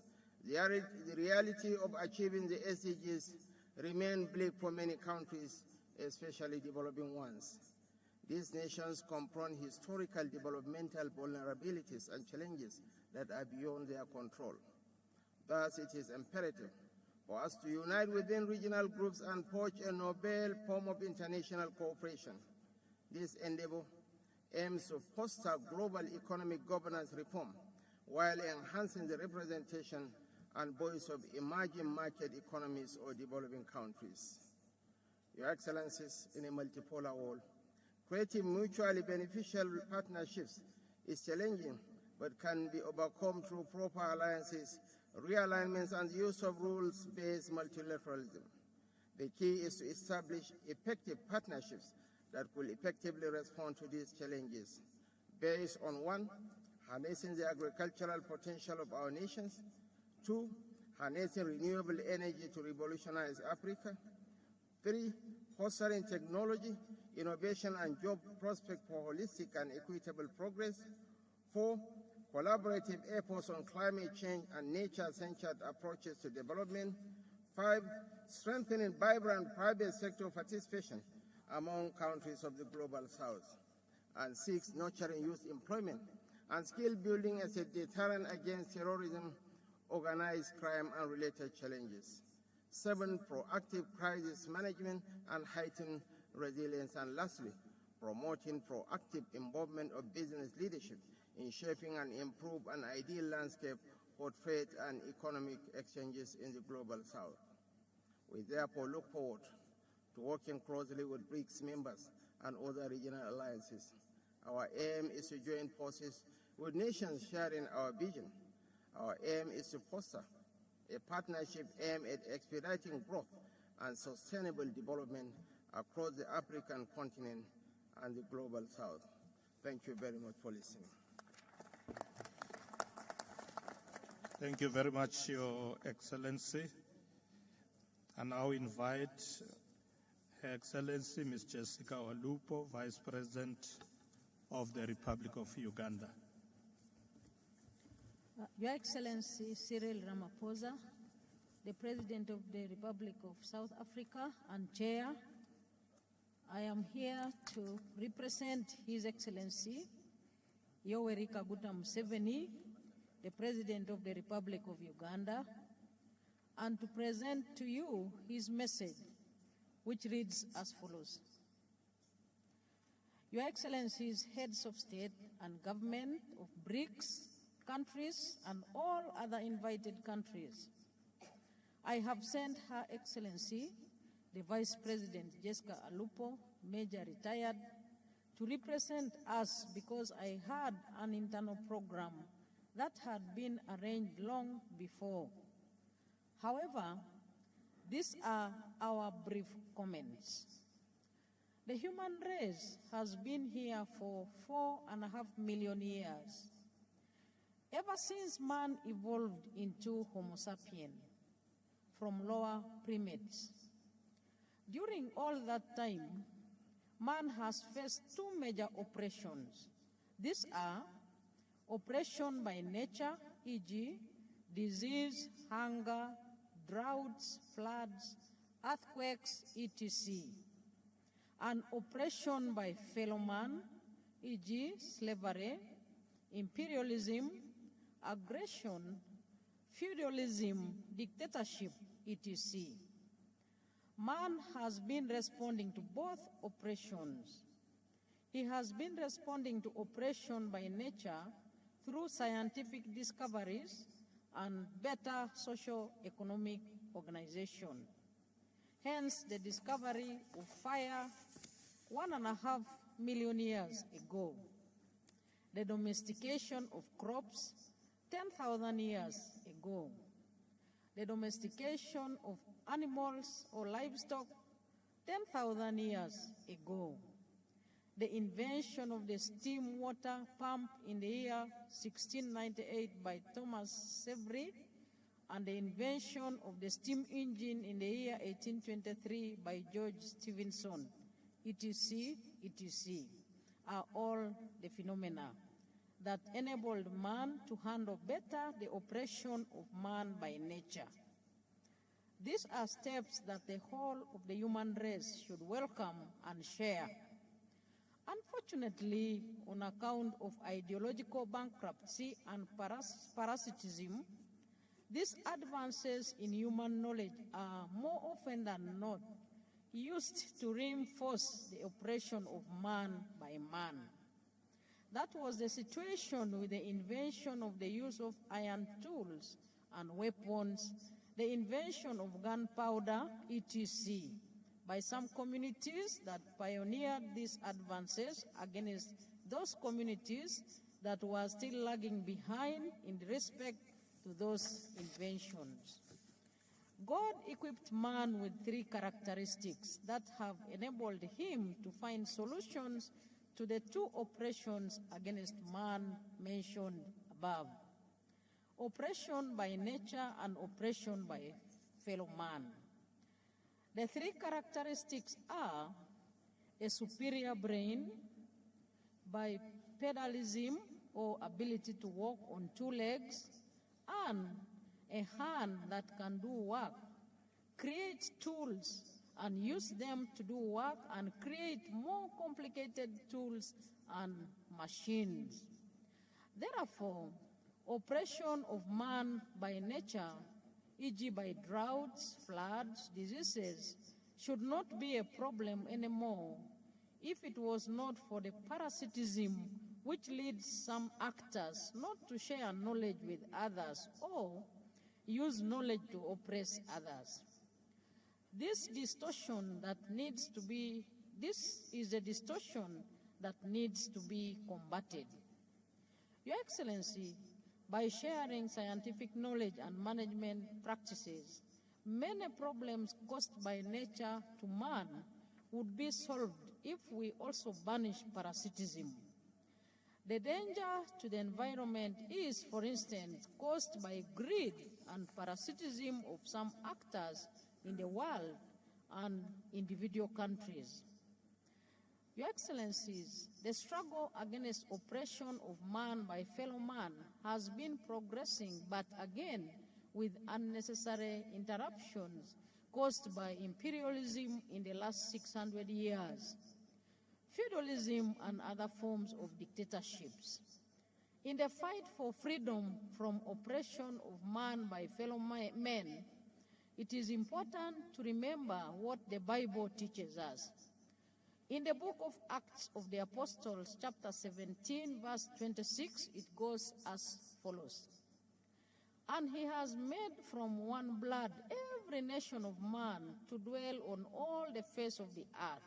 the reality of achieving the SDGs remains bleak for many countries, especially developing ones. These nations confront historical developmental vulnerabilities and challenges that are beyond their control. Thus, it is imperative for us to unite within regional groups and forge a novel form of international cooperation. This endeavor aims to foster global economic governance reform while enhancing the representation and voice of emerging market economies or developing countries. Your Excellencies, in a multipolar world, creating mutually beneficial partnerships is challenging, but can be overcome through proper alliances, realignments, and the use of rules-based multilateralism. The key is to establish effective partnerships that will effectively respond to these challenges, based on 1, harnessing the agricultural potential of our nations, 2, harnessing renewable energy to revolutionize Africa, 3, fostering technology, innovation, and job prospects for holistic and equitable progress, 4, collaborative efforts on climate change and nature-centered approaches to development, 5, strengthening vibrant private sector participation among countries of the global south, and 6, nurturing youth employment and skill building as a deterrent against terrorism, organized crime, and related challenges. 7, proactive crisis management and heightened resilience, and lastly, promoting proactive involvement of business leadership in shaping and improve an ideal landscape for trade and economic exchanges in the global south. We therefore look forward to working closely with BRICS members and other regional alliances. Our aim is to join forces with nations sharing our vision. Our aim is to foster a partnership aimed at expediting growth and sustainable development across the African continent and the global south. Thank you very much for listening. Thank you very much, Your Excellency. I now invite Her Excellency Ms. Jessica Walupo, Vice President of the Republic of Uganda. Your Excellency Cyril Ramaphosa, the President of the Republic of South Africa and Chair, I am here to represent His Excellency Yoweri Kaguta Museveni, the President of the Republic of Uganda, and to present to you his message, which reads as follows. Your Excellencies, heads of state and government of BRICS countries and all other invited countries, I have sent Her Excellency, the Vice President Jessica Alupo, Major Retired, to represent us because I had an internal program that had been arranged long before. However, these are our brief comments. The human race has been here for 4.5 million years, ever since man evolved into Homo sapien from lower primates. During all that time, man has faced two major oppressions. These are oppression by nature, e.g., disease, hunger, droughts, floods, earthquakes, etc., and oppression by fellow man, e.g., slavery, imperialism, aggression, feudalism, dictatorship, etc. Man has been responding to both oppressions. He has been responding to oppression by nature through scientific discoveries and better socio-economic organization. Hence, the discovery of fire 1.5 million years ago, the domestication of crops 10,000 years ago, the domestication of animals or livestock 10,000 years ago, the invention of the steam water pump in the year 1698 by Thomas Savery, and the invention of the steam engine in the year 1823 by George Stephenson, etc., etc., are all the phenomena that enabled man to handle better the oppression of man by nature. These are steps that the whole of the human race should welcome and share. Unfortunately, on account of ideological bankruptcy and parasitism, these advances in human knowledge are more often than not used to reinforce the oppression of man by man. That was the situation with the invention of the use of iron tools and weapons, the invention of gunpowder, etc., by some communities that pioneered these advances against those communities that were still lagging behind in respect to those inventions. God equipped man with three characteristics that have enabled him to find solutions to the two oppressions against man mentioned above: oppression by nature and oppression by fellow man. The three characteristics are a superior brain, bipedalism or ability to walk on two legs, and a hand that can do work, create tools and use them to do work and create more complicated tools and machines. Therefore, oppression of man by nature, e.g. by droughts, floods, diseases, should not be a problem anymore if it was not for the parasitism which leads some actors not to share knowledge with others or use knowledge to oppress others. This is a distortion that needs to be combated. Your Excellency, by sharing scientific knowledge and management practices, many problems caused by nature to man would be solved if we also banish parasitism. The danger to the environment is, for instance, caused by greed and parasitism of some actors in the world and individual countries. Your Excellencies, the struggle against oppression of man by fellow man has been progressing, but again with unnecessary interruptions caused by imperialism in the last 600 years, feudalism and other forms of dictatorships. In the fight for freedom from oppression of man by fellow men, it is important to remember what the Bible teaches us. In the book of Acts of the Apostles, chapter 17, verse 26, it goes as follows. And he has made from one blood every nation of man to dwell on all the face of the earth,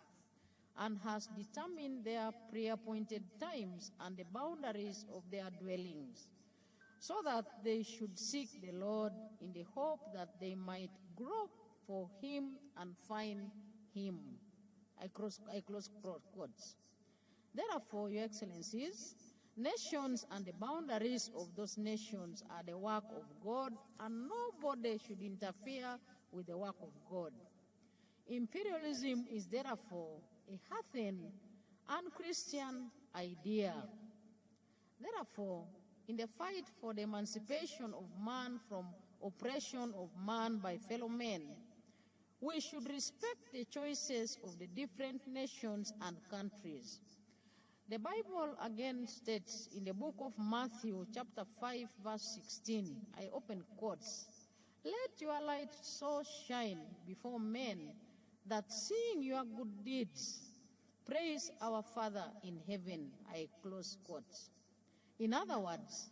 and has determined their pre-appointed times and the boundaries of their dwellings, so that they should seek the Lord in the hope that they might grope for him and find him. I close quotes. Therefore, Your Excellencies, nations and the boundaries of those nations are the work of God, and nobody should interfere with the work of God. Imperialism is therefore a heathen, unchristian idea. Therefore, in the fight for the emancipation of man from oppression of man by fellow men, we should respect the choices of the different nations and countries. The Bible again states in the book of Matthew, chapter 5, verse 16, I open quotes, "Let your light so shine before men that seeing your good deeds, praise our Father in heaven," I close quotes. In other words,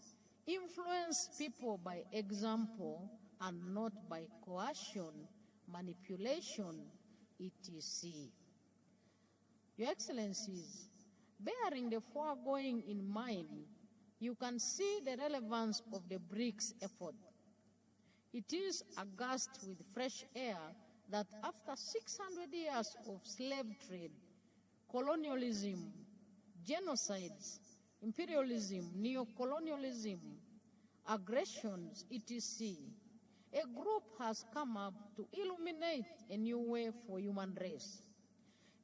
influence people by example and not by coercion, manipulation, etc. Your Excellencies, bearing the foregoing in mind, you can see the relevance of the BRICS effort. It is aghast with fresh air that after 600 years of slave trade, colonialism, genocides, imperialism, neocolonialism, aggressions, etc., a group has come up to illuminate a new way for human race,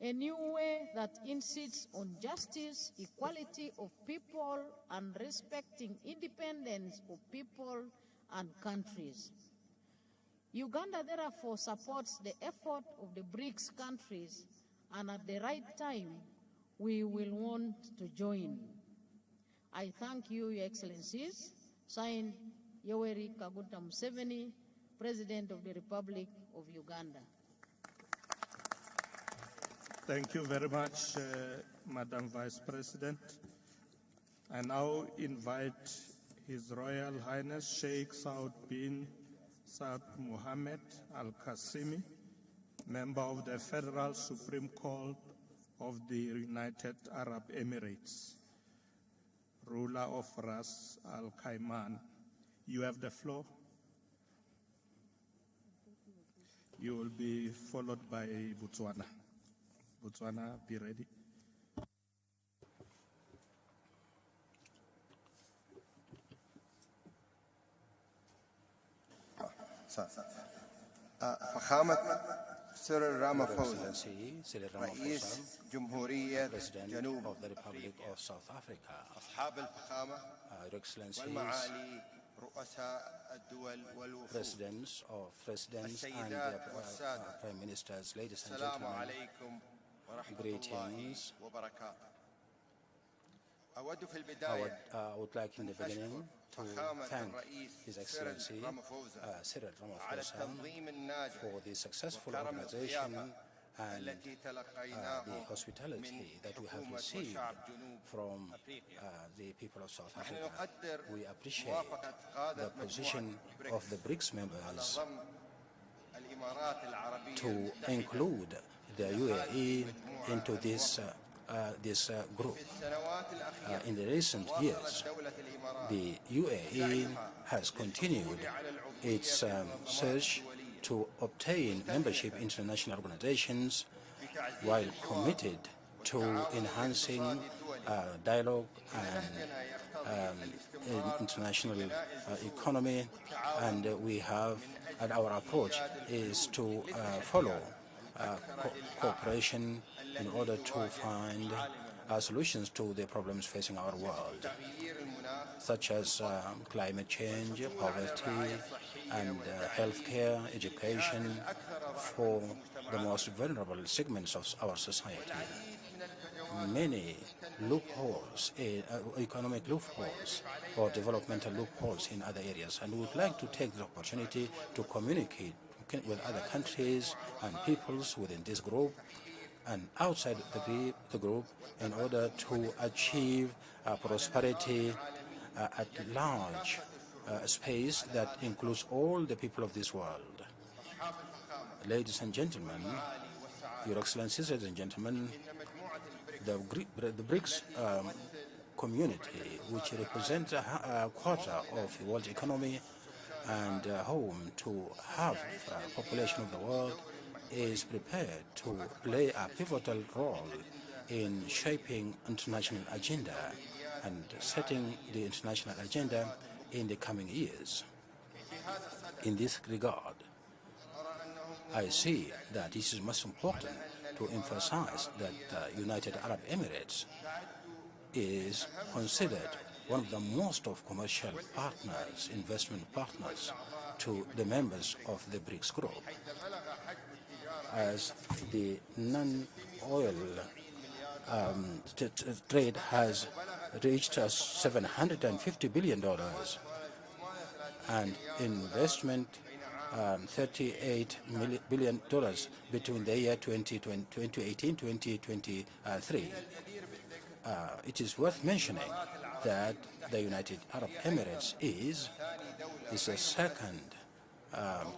a new way that insists on justice, equality of people, and respecting independence of people and countries. Uganda therefore supports the effort of the BRICS countries, and at the right time, we will want to join. I thank you, Your Excellencies. Signed, Yoweri Kaguta Museveni, President of the Republic of Uganda. Thank you very much, Madam Vice President. I now invite His Royal Highness Sheikh Saud bin Saud Mohammed Al-Qasimi, member of the Federal Supreme Court of the United Arab Emirates, ruler of Ras Al Khaimah. You have the floor. You will be followed by Botswana. Botswana, be ready. فخامة سيريل رامافوزا رئيس جمهورية جنوب أفريقيا أصحاب الفخامة والمعالي رؤساء الدول والوفود السيدات والسادة السلام عليكم ورحمة الله وبركاته. I would like in the beginning to thank His Excellency Cyril Ramaphosa for the successful organization and the hospitality that we have received from the people of South Africa. We appreciate the position of the BRICS members to include the UAE into this group. In the recent years, the UAE has continued its search to obtain membership in international organizations while committed to enhancing dialogue and international economy, and our approach is to follow cooperation in order to find solutions to the problems facing our world, such as climate change, poverty, and healthcare, education for the most vulnerable segments of our society. Many loopholes, economic loopholes or developmental loopholes in other areas, and we would like to take the opportunity to communicate with other countries and peoples within this group and outside the group in order to achieve prosperity at large space that includes all the people of this world. Ladies and gentlemen, Your Excellencies, ladies and gentlemen, the BRICS community, which represents a quarter of the world economy and home to half the population of the world, is prepared to play a pivotal role in shaping international agenda and setting the international agenda in the coming years. In this regard, I see that it is most important to emphasize that the United Arab Emirates is considered one of the most of commercial partners, investment partners to the members of the BRICS group, as the non-oil trade has reached $750 billion and investment $38 billion between the year 2018-2023. It is worth mentioning that the United Arab Emirates is the second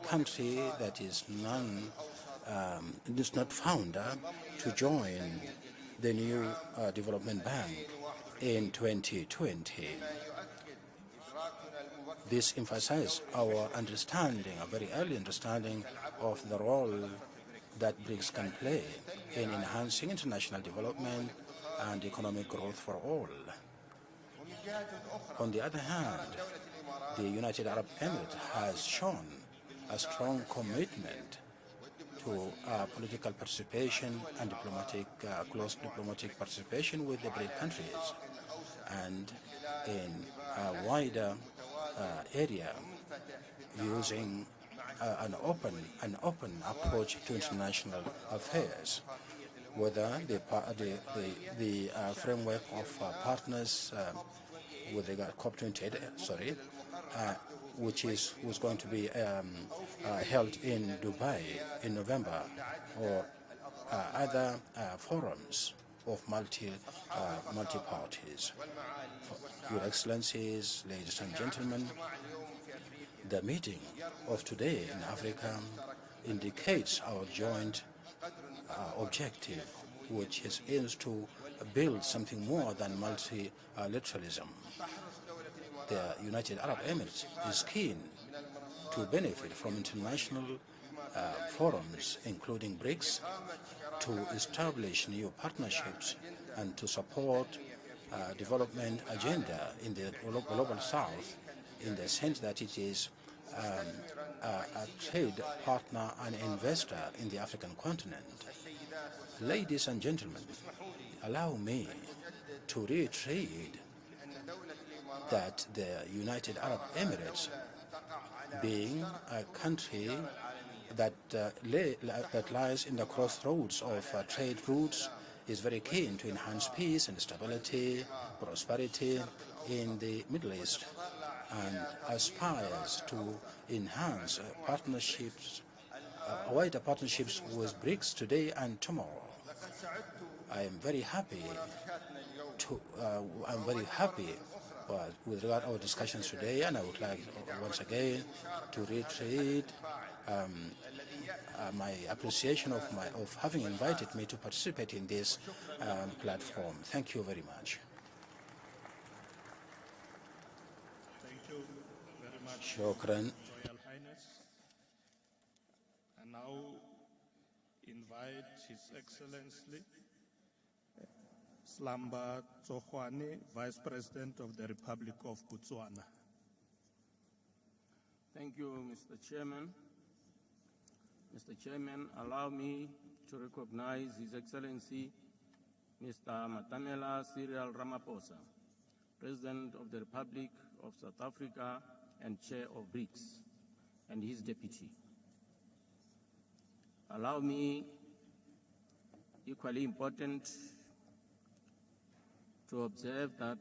country that is not founder to join the new development bank in 2020. This emphasizes our understanding, a very early understanding of the role that BRICS can play in enhancing international development and economic growth for all. On the other hand, the United Arab Emirates has shown a strong commitment to political participation and close diplomatic participation with the BRICS countries, and in a wider area, using an open approach to international affairs, whether the framework of partners with regard COP28, which was going to be held in Dubai in November, or other forums of multi-parties. Your Excellencies, ladies and gentlemen, the meeting of today in Africa indicates our joint objective, which aims to build something more than multilateralism. The United Arab Emirates is keen to benefit from international forums, including BRICS, to establish new partnerships and to support development agenda in the global south, in the sense that it is a trade partner and investor in the African continent. Ladies and gentlemen, allow me to reiterate that the United Arab Emirates, being a country that lies in the crossroads of trade routes, is very keen to enhance peace and stability, prosperity in the Middle East, and aspires to enhance partnerships wider partnerships with BRICS today and tomorrow. I am very happy with regard to our discussions today, and I would like once again to reiterate my appreciation of having invited me to participate in this platform. Thank you very much. Thank you very much, Shukran. Royal Highness. I now invite His Excellency Slamba Tsohwane, Vice President of the Republic of Botswana. Thank you, Mr. Chairman. Mr. Chairman, allow me to recognize His Excellency Mr. Matamela Cyril Ramaphosa, President of the Republic of South Africa and Chair of BRICS, and his deputy. Allow me, equally important, to observe that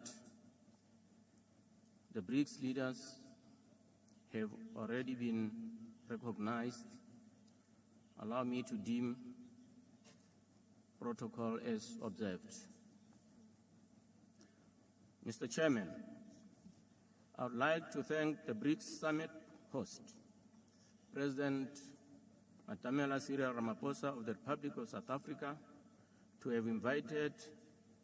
the BRICS leaders have already been recognized. Allow me to deem protocol as observed. Mr. Chairman, I would like to thank the BRICS Summit host, President Matamela Cyril Ramaphosa of the Republic of South Africa, to have invited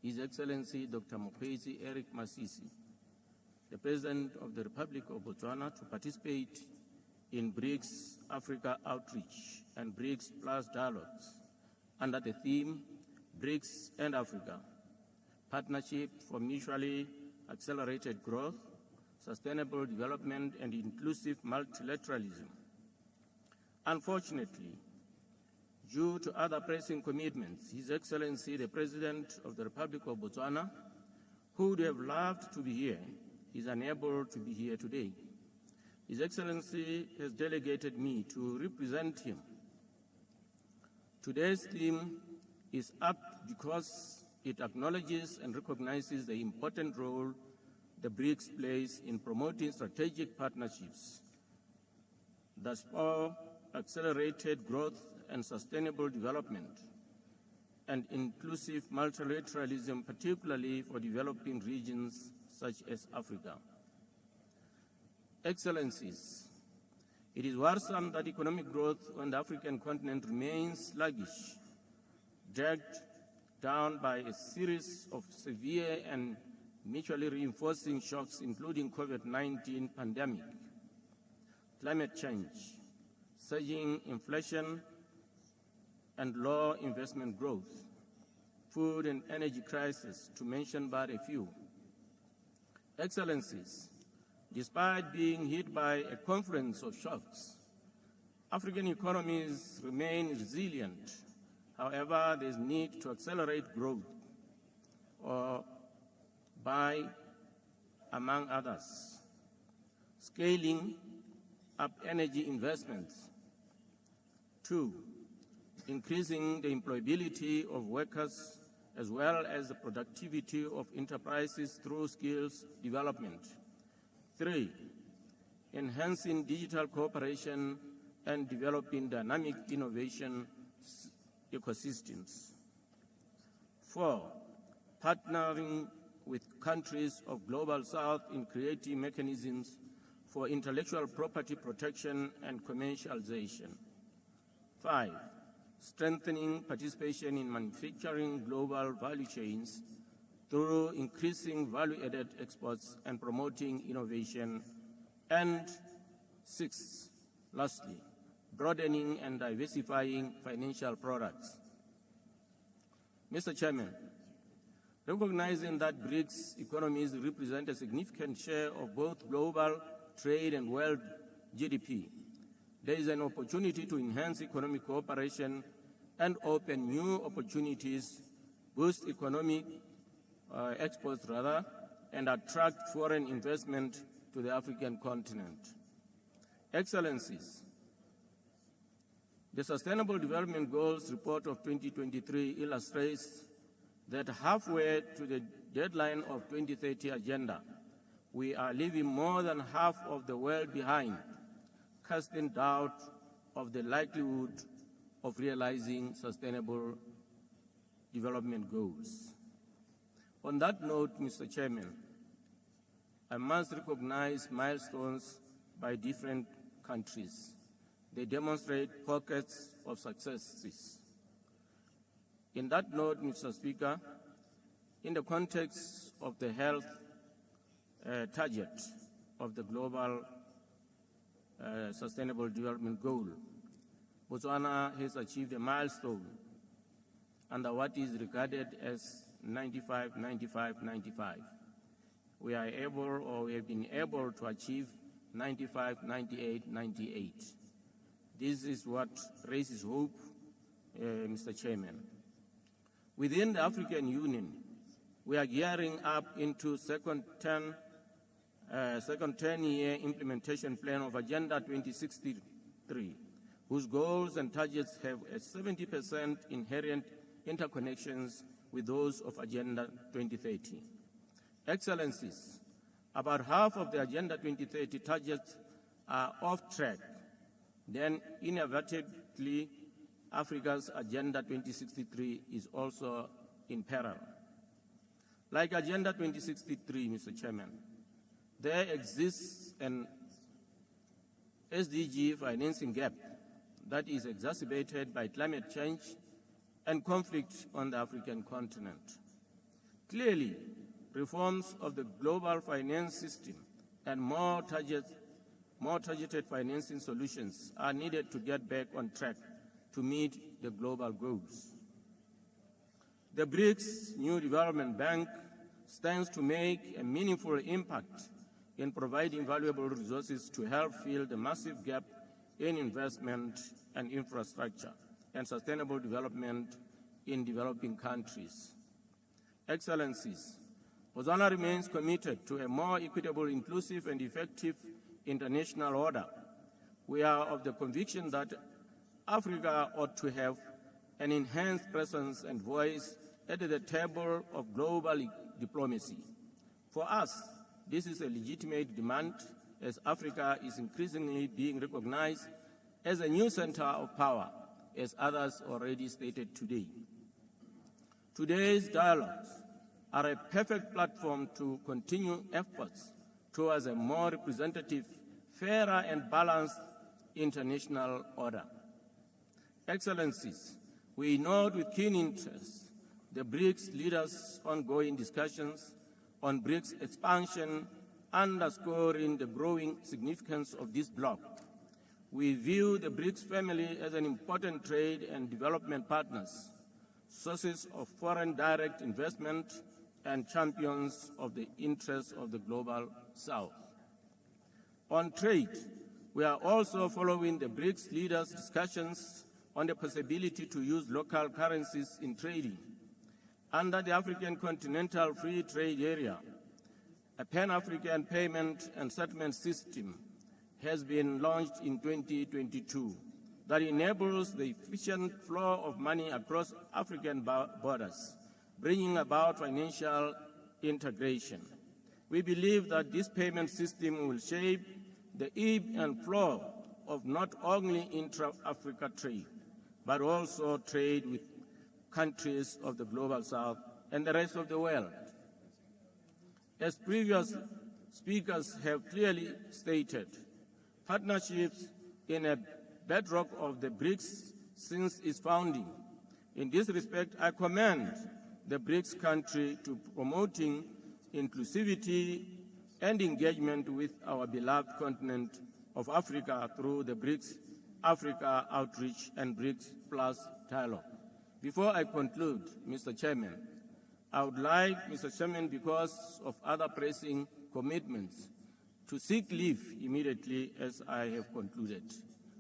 His Excellency Dr. Mokgweetsi Eric Masisi, the President of the Republic of Botswana, to participate in BRICS Africa Outreach and BRICS Plus Dialogues under the theme BRICS and Africa, Partnership for Mutually Accelerated Growth, Sustainable Development and Inclusive Multilateralism. Unfortunately, due to other pressing commitments, His Excellency the President of the Republic of Botswana, who would have loved to be here, is unable to be here today. His Excellency has delegated me to represent him. Today's theme is apt because it acknowledges and recognizes the important role the BRICS plays in promoting strategic partnerships that spur accelerated growth and sustainable development and inclusive multilateralism, particularly for developing regions such as Africa. Excellencies, it is worrisome that economic growth on the African continent remains sluggish, dragged down by a series of severe and mutually reinforcing shocks, including COVID-19 pandemic, climate change, surging inflation, and low investment growth, food and energy crisis, to mention but a few. Excellencies, despite being hit by a confluence of shocks, African economies remain resilient. However, there is need to accelerate growth by, among others, scaling up energy investments. 2, increasing the employability of workers as well as the productivity of enterprises through skills development. 3, enhancing digital cooperation and developing dynamic innovation ecosystems. 4, partnering with countries of Global South in creating mechanisms for intellectual property protection and commercialization. 5, strengthening participation in manufacturing global value chains through increasing value-added exports and promoting innovation. And 6, lastly, broadening and diversifying financial products. Mr. Chairman, recognizing that BRICS economies represent a significant share of both global trade and world GDP, there is an opportunity to enhance economic cooperation and open new opportunities, boost economic exports and attract foreign investment to the African continent. Excellencies, the Sustainable Development Goals report of 2023 illustrates that halfway to the deadline of 2030 agenda, we are leaving more than half of the world behind, casting doubt of the likelihood of realizing sustainable development goals. On that note, Mr. Chairman, I must recognize milestones by different countries. They demonstrate pockets of successes. In that note, Mr. Speaker, in the context of the health target of the Global Sustainable Development Goal, Botswana has achieved a milestone under what is regarded as 95-95-95. We are able, or we have been able to achieve 95-98-98. This is what raises hope, Mr. Chairman. Within the African Union, we are gearing up into second 10-year implementation plan of Agenda 2063, whose goals and targets have a 70% inherent interconnections with those of Agenda 2030. Excellencies, about half of the Agenda 2030 targets are off track. Then inevitably, Africa's Agenda 2063 is also in peril. Like Agenda 2063, Mr. Chairman, there exists an SDG financing gap that is exacerbated by climate change and conflict on the African continent. Clearly, reforms of the global finance system and more targeted financing solutions are needed to get back on track to meet the global goals. The BRICS New Development Bank stands to make a meaningful impact in providing valuable resources to help fill the massive gap in investment and infrastructure and sustainable development in developing countries. Excellencies, Botswana remains committed to a more equitable, inclusive, and effective international order. We are of the conviction that Africa ought to have an enhanced presence and voice at the table of global diplomacy. For us, this is a legitimate demand, as Africa is increasingly being recognized as a new center of power, as others already stated today. Today's dialogues are a perfect platform to continue efforts towards a more representative, fairer, and balanced international order. Excellencies, we note with keen interest the BRICS leaders' ongoing discussions on BRICS expansion, underscoring the growing significance of this bloc. We view the BRICS family as an important trade and development partners, sources of foreign direct investment, and champions of the interests of the Global South. On trade, we are also following the BRICS leaders' discussions on the possibility to use local currencies in trading. Under the African Continental Free Trade Area, a Pan-African payment and settlement system has been launched in 2022 that enables the efficient flow of money across African borders, bringing about financial integration. We believe that this payment system will shape the ebb and flow of not only intra-Africa trade, but also trade with countries of the Global South and the rest of the world. As previous speakers have clearly stated, partnerships in a bedrock of the BRICS since its founding. In this respect, I commend the BRICS country to promoting inclusivity and engagement with our beloved continent of Africa through the BRICS Africa Outreach and BRICS Plus dialogue. Before I conclude, Mr. Chairman, I would like, Mr. Chairman, because of other pressing commitments, to seek leave immediately as I have concluded.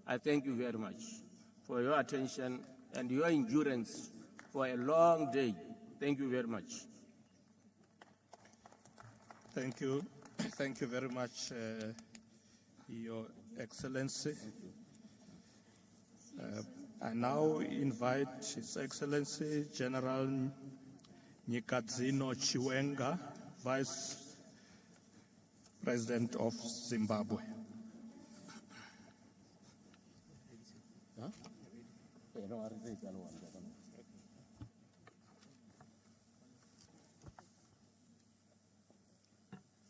I thank you very much for your attention and your endurance for a long day. Thank you very much. Thank you. Thank you very much, Your Excellency. I now invite His Excellency General Nyikadzino Chiwenga, Vice President of Zimbabwe.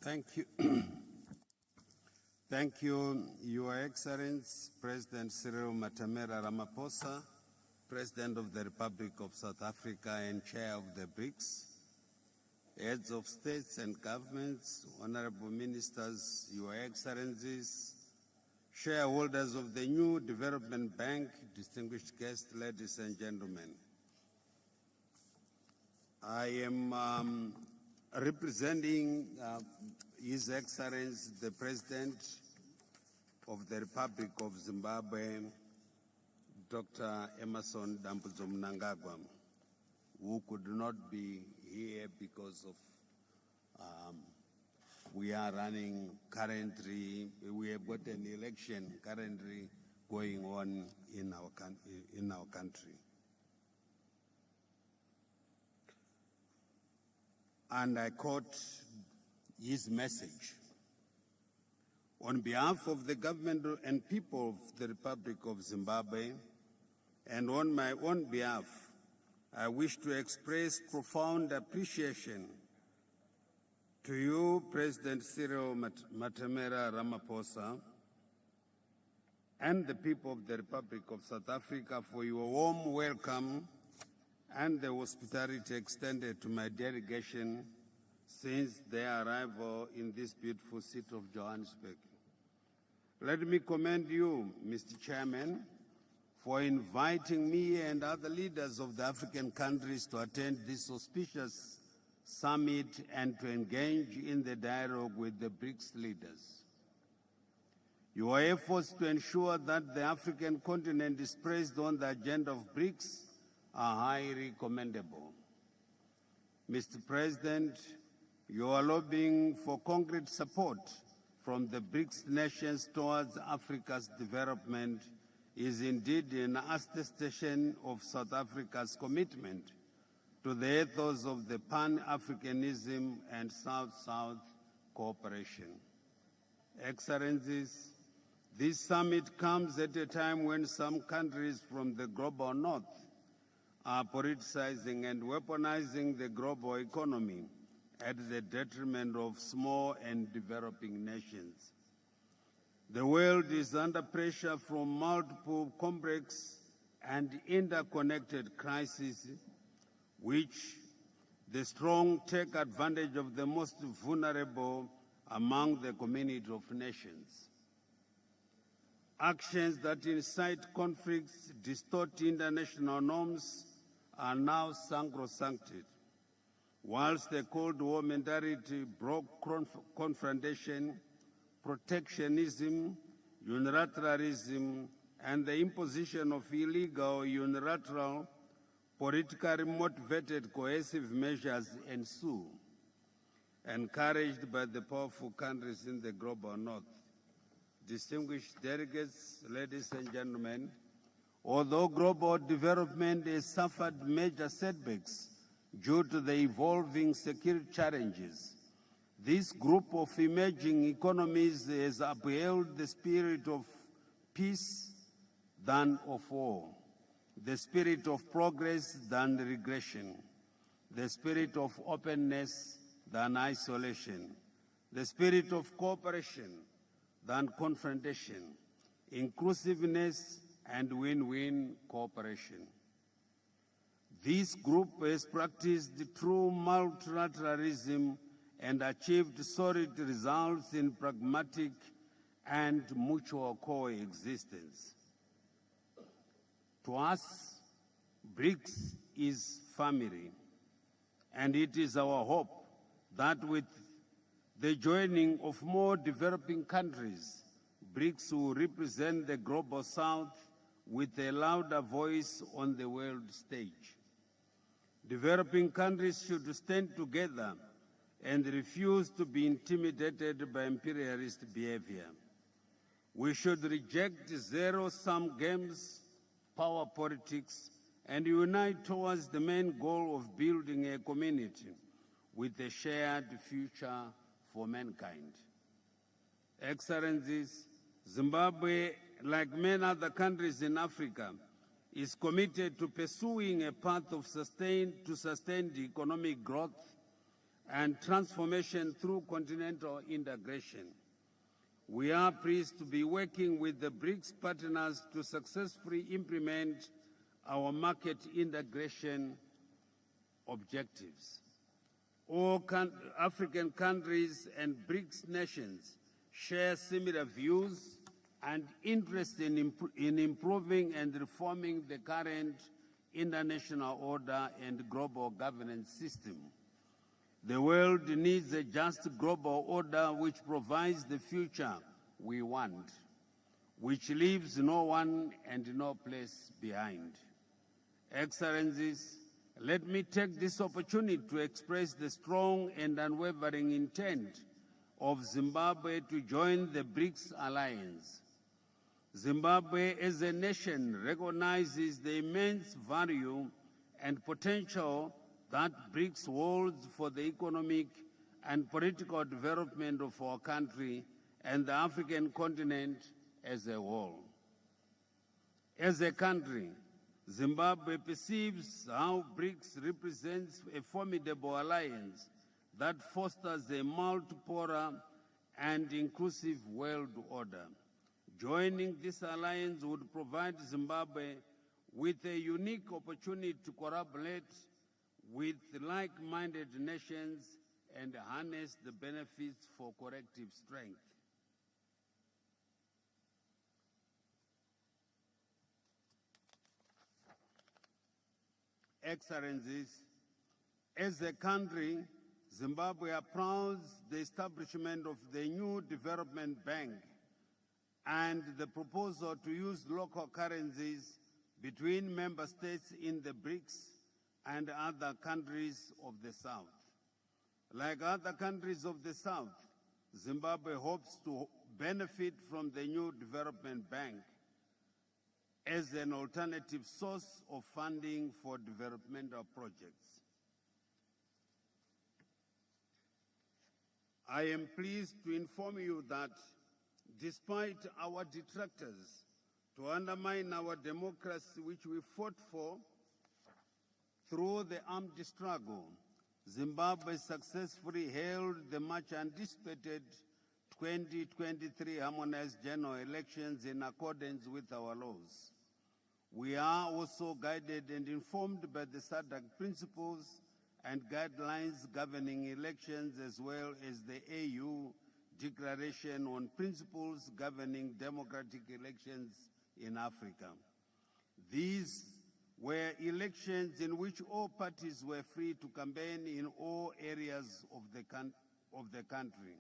Thank you. Thank you, Your Excellency, President Cyril Matamela Ramaphosa, President of the Republic of South Africa and Chair of the BRICS, Heads of States and Governments, Honorable Ministers, Your Excellencies, Shareholders of the New Development Bank, distinguished guests, ladies and gentlemen. I am representing His Excellency, the President of the Republic of Zimbabwe, Dr. Emerson Dambudzo Mnangagwa, who could not be here because of we are running currently, we have got an election currently going on in our country. And I quote his message. On behalf of the government and people of the Republic of Zimbabwe, and on my own behalf, I wish to express profound appreciation to you, President Cyril Matamela Ramaphosa, and the people of the Republic of South Africa for your warm welcome and the hospitality extended to my delegation since their arrival in this beautiful city of Johannesburg. Let me commend you, Mr. Chairman, for inviting me and other leaders of the African countries to attend this auspicious summit and to engage in the dialogue with the BRICS leaders. Your efforts to ensure that the African continent is placed on the agenda of BRICS are highly commendable. Mr. President, your lobbying for concrete support from the BRICS nations towards Africa's development is indeed an attestation of South Africa's commitment to the ethos of the Pan-Africanism and South-South cooperation. Excellencies, this summit comes at a time when some countries from the global north are politicizing and weaponizing the global economy at the detriment of small and developing nations. The world is under pressure from multiple complex and interconnected crises, which the strong take advantage of the most vulnerable among the community of nations. Actions that incite conflicts, distort international norms, are now sacrosancted, whilst the Cold War mentality broke confrontation, protectionism, unilateralism, and the imposition of illegal, unilateral, politically motivated coercive measures ensue, encouraged by the powerful countries in the global north. Distinguished delegates, ladies and gentlemen, although global development has suffered major setbacks due to the evolving security challenges, this group of emerging economies has upheld the spirit of peace than of war, the spirit of progress than regression, the spirit of openness than isolation, the spirit of cooperation than confrontation, inclusiveness and win-win cooperation. This group has practiced true multilateralism and achieved solid results in pragmatic and mutual coexistence. To us, BRICS is family, and it is our hope that with the joining of more developing countries, BRICS will represent the global south with a louder voice on the world stage. Developing countries should stand together and refuse to be intimidated by imperialist behavior. We should reject zero-sum games, power politics, and unite towards the main goal of building a community with a shared future for mankind. Excellencies, Zimbabwe, like many other countries in Africa, is committed to pursuing a path of sustained economic growth and transformation through continental integration. We are pleased to be working with the BRICS partners to successfully implement our market integration objectives. All African countries and BRICS nations share similar views and interest in improving and reforming the current international order and global governance system. The world needs a just global order which provides the future we want, which leaves no one and no place behind. Excellencies, let me take this opportunity to express the strong and unwavering intent of Zimbabwe to join the BRICS alliance. Zimbabwe as a nation recognizes the immense value and potential that BRICS holds for the economic and political development of our country and the African continent as a whole. As a country, Zimbabwe perceives how BRICS represents a formidable alliance that fosters a multipolar and inclusive world order. Joining this alliance would provide Zimbabwe with a unique opportunity to collaborate with like-minded nations and harness the benefits for collective strength. Excellencies, as a country, Zimbabwe applauds the establishment of the new development bank and the proposal to use local currencies between member states in the BRICS and other countries of the South. Like other countries of the South, Zimbabwe hopes to benefit from the new development bank as an alternative source of funding for developmental projects. I am pleased to inform you that despite our detractors to undermine our democracy, which we fought for through the armed struggle, Zimbabwe successfully held the much anticipated 2023 harmonized general elections in accordance with our laws. We are also guided and informed by the SADC principles and guidelines governing elections, as well as the AU Declaration on Principles Governing Democratic Elections in Africa. These were elections in which all parties were free to campaign in all areas of the country.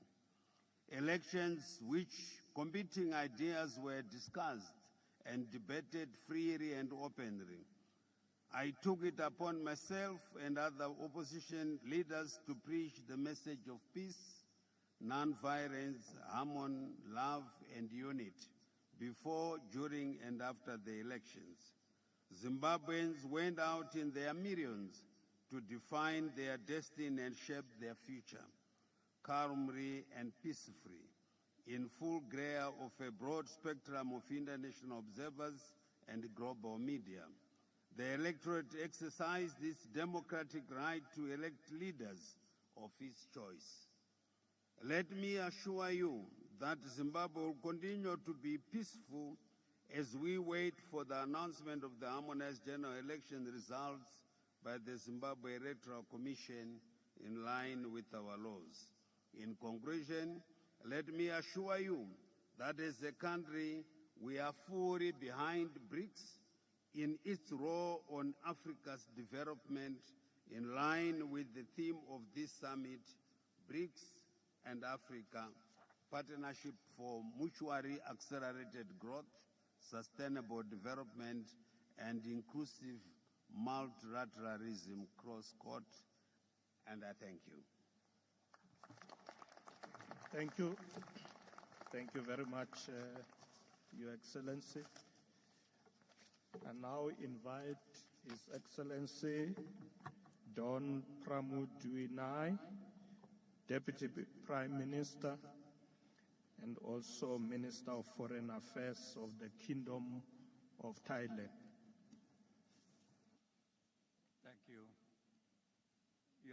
Elections which competing ideas were discussed and debated freely and openly. I took it upon myself and other opposition leaders to preach the message of peace, non-violence, harmony, love, and unity before, during, and after the elections. Zimbabweans went out in their millions to define their destiny and shape their future, calmly and peacefully, in full glare of a broad spectrum of international observers and global media. The electorate exercised its democratic right to elect leaders of its choice. Let me assure you that Zimbabwe will continue to be peaceful as we wait for the announcement of the harmonized general election results by the Zimbabwe Electoral Commission in line with our laws. In conclusion, let me assure you that as a country, we are fully behind BRICS in its role on Africa's development, in line with the theme of this summit, BRICS and Africa, Partnership for Mutually Accelerated Growth, Sustainable Development, and Inclusive Multilateralism, cross-court, and I thank you. Thank you. Thank you very much, Your Excellency. And now invite His Excellency Don Pramudwinai, Deputy Prime Minister and also Minister of Foreign Affairs of the Kingdom of Thailand.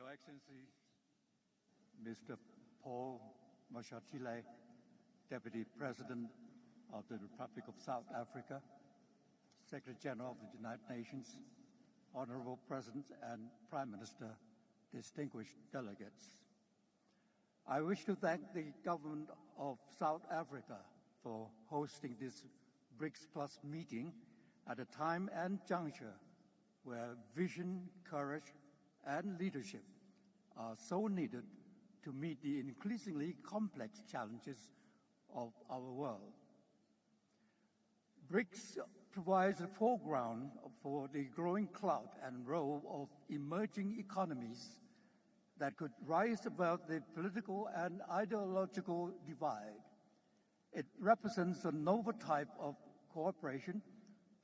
Your Excellency, Mr. Paul Mashatile, Deputy President of the Republic of South Africa, Secretary General of the United Nations, Honorable President and Prime Minister, distinguished delegates. I wish to thank the government of South Africa for hosting this BRICS Plus meeting at a time and juncture where vision, courage, and leadership are so needed to meet the increasingly complex challenges of our world. BRICS provides a foreground for the growing clout and role of emerging economies that could rise above the political and ideological divide. It represents a novel type of cooperation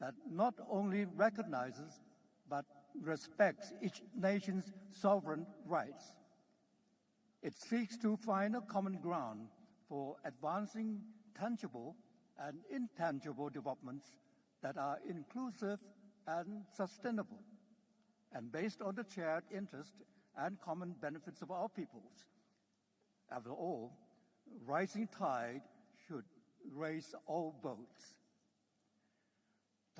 that not only recognizes but respects each nation's sovereign rights. It seeks to find a common ground for advancing tangible and intangible developments that are inclusive and sustainable, and based on the shared interest and common benefits of our peoples. After all, rising tide should raise all boats.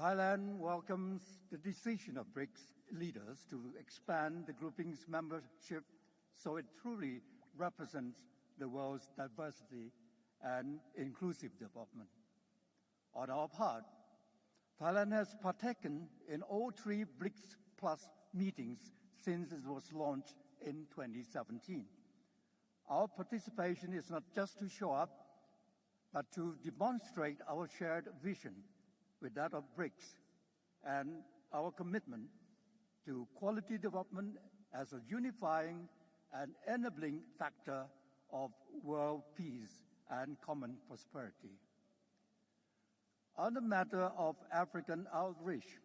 Thailand welcomes the decision of BRICS leaders to expand the grouping's membership so it truly represents the world's diversity and inclusive development. On our part, Thailand has partaken in all three BRICS Plus meetings since it was launched in 2017. Our participation is not just to show up, but to demonstrate our shared vision with that of BRICS and our commitment to quality development as a unifying and enabling factor of world peace and common prosperity. On the matter of African outreach,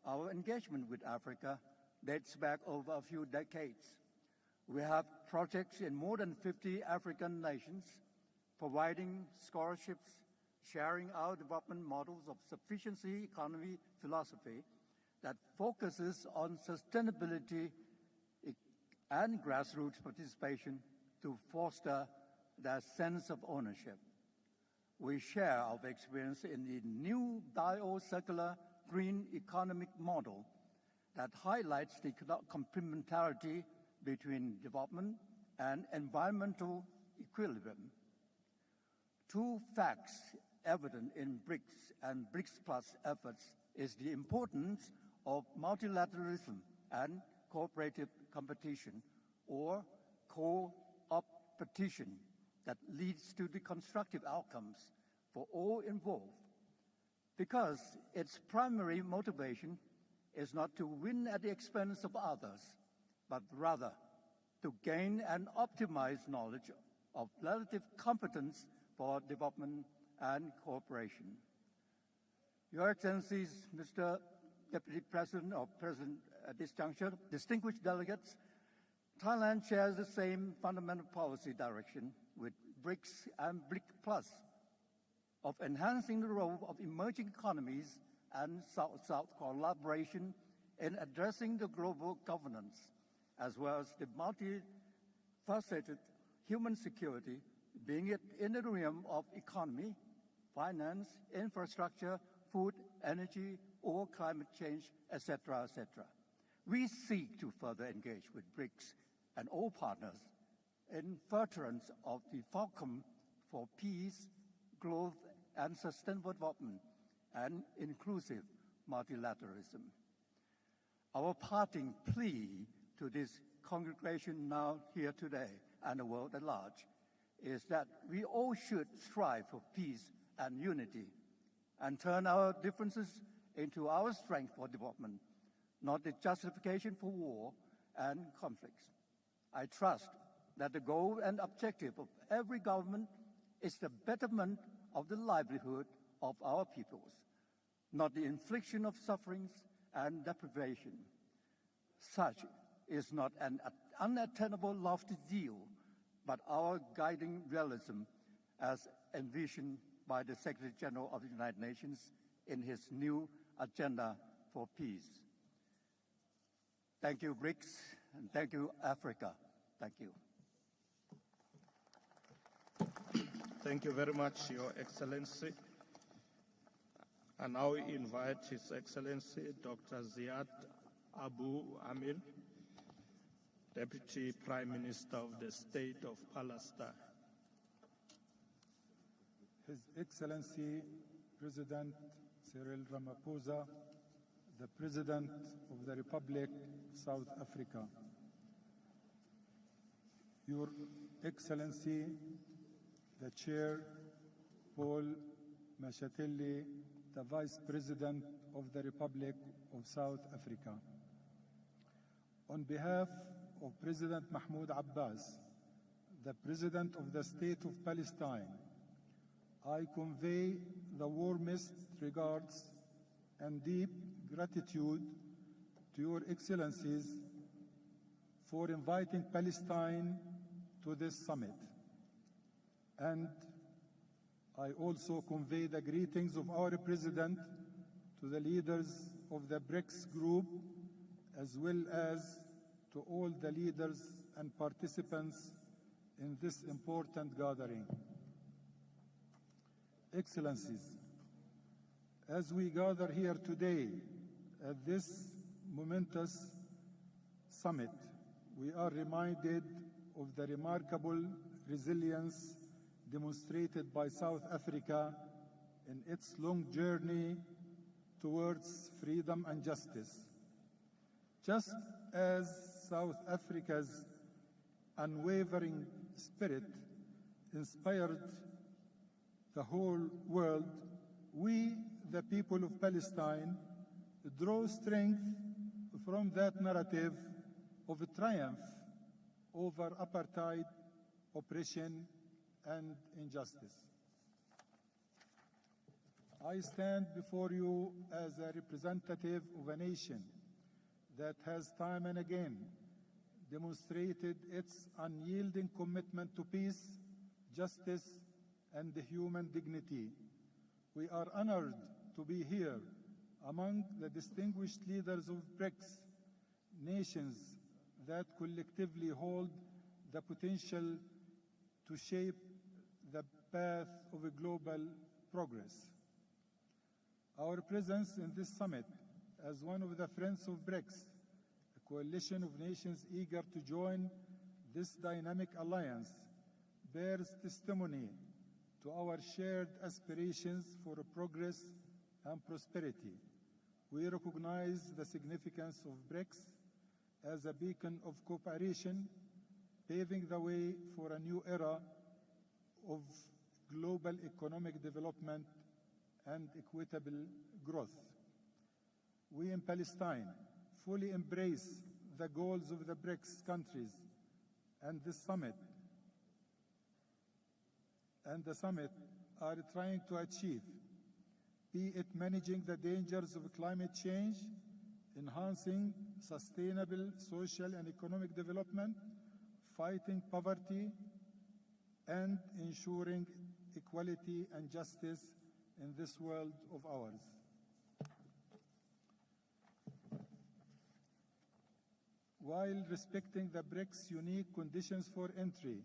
our engagement with Africa dates back over a few decades. We have projects in more than 50 African nations, providing scholarships, sharing our development models of sufficiency economy philosophy that focuses on sustainability and grassroots participation to foster that sense of ownership. We share our experience in the new bio-circular green economic model that highlights the complementarity between development and environmental equilibrium. Two facts evident in BRICS and BRICS Plus efforts is the importance of multilateralism and cooperative competition, or co-opetition, that leads to the constructive outcomes for all involved, because its primary motivation is not to win at the expense of others, but rather to gain and optimize knowledge of relative competence for development and cooperation. Your Excellencies, Mr. Deputy President or President at this juncture, distinguished delegates, Thailand shares the same fundamental policy direction with BRICS and BRICS Plus of enhancing the role of emerging economies and South-South collaboration in addressing the global governance, as well as the multifaceted human security, being it in the realm of economy, finance, infrastructure, food, energy, or climate change, etc., etc. We seek to further engage with BRICS and all partners in furtherance of the fulcrum for peace, growth, and sustainable development and inclusive multilateralism. Our parting plea to this congregation now here today and the world at large is that we all should strive for peace and unity and turn our differences into our strength for development, not the justification for war and conflicts. I trust that the goal and objective of every government is the betterment of the livelihood of our peoples, not the infliction of sufferings and deprivation. Such is not an unattainable lofty ideal, but our guiding realism as envisioned by the Secretary General of the United Nations in his new agenda for peace. Thank you, BRICS. And thank you, Africa. Thank you. Thank you very much, Your Excellency. I now invite His Excellency Dr. Ziad Abu Amin, Deputy Prime Minister of the State of Palestine. His Excellency President Cyril Ramaphosa, the President of the Republic of South Africa. Your Excellency, the Chair, Paul Mashatelli, the Vice President of the Republic of South Africa. On behalf of President Mahmoud Abbas, the President of the State of Palestine, I convey the warmest regards and deep gratitude to Your Excellencies for inviting Palestine to this summit. And I also convey the greetings of our President to the leaders of the BRICS group, as well as to all the leaders and participants in this important gathering. Excellencies, as we gather here today at this momentous summit, we are reminded of the remarkable resilience demonstrated by South Africa in its long journey towards freedom and justice. Just as South Africa's unwavering spirit inspired the whole world, we, the people of Palestine, draw strength from that narrative of a triumph over apartheid, oppression, and injustice. I stand before you as a representative of a nation that has time and again demonstrated its unyielding commitment to peace, justice, and human dignity. We are honored to be here among the distinguished leaders of BRICS, nations that collectively hold the potential to shape the path of a global progress. Our presence in this summit as one of the friends of BRICS, a coalition of nations eager to join this dynamic alliance, bears testimony to our shared aspirations for progress and prosperity. We recognize the significance of BRICS as a beacon of cooperation, paving the way for a new era of global economic development and equitable growth. We in Palestine fully embrace the goals of the BRICS countries and the summit are trying to achieve, be it managing the dangers of climate change, enhancing sustainable social and economic development, fighting poverty, and ensuring equality and justice in this world of ours. While respecting the BRICS' unique conditions for entry,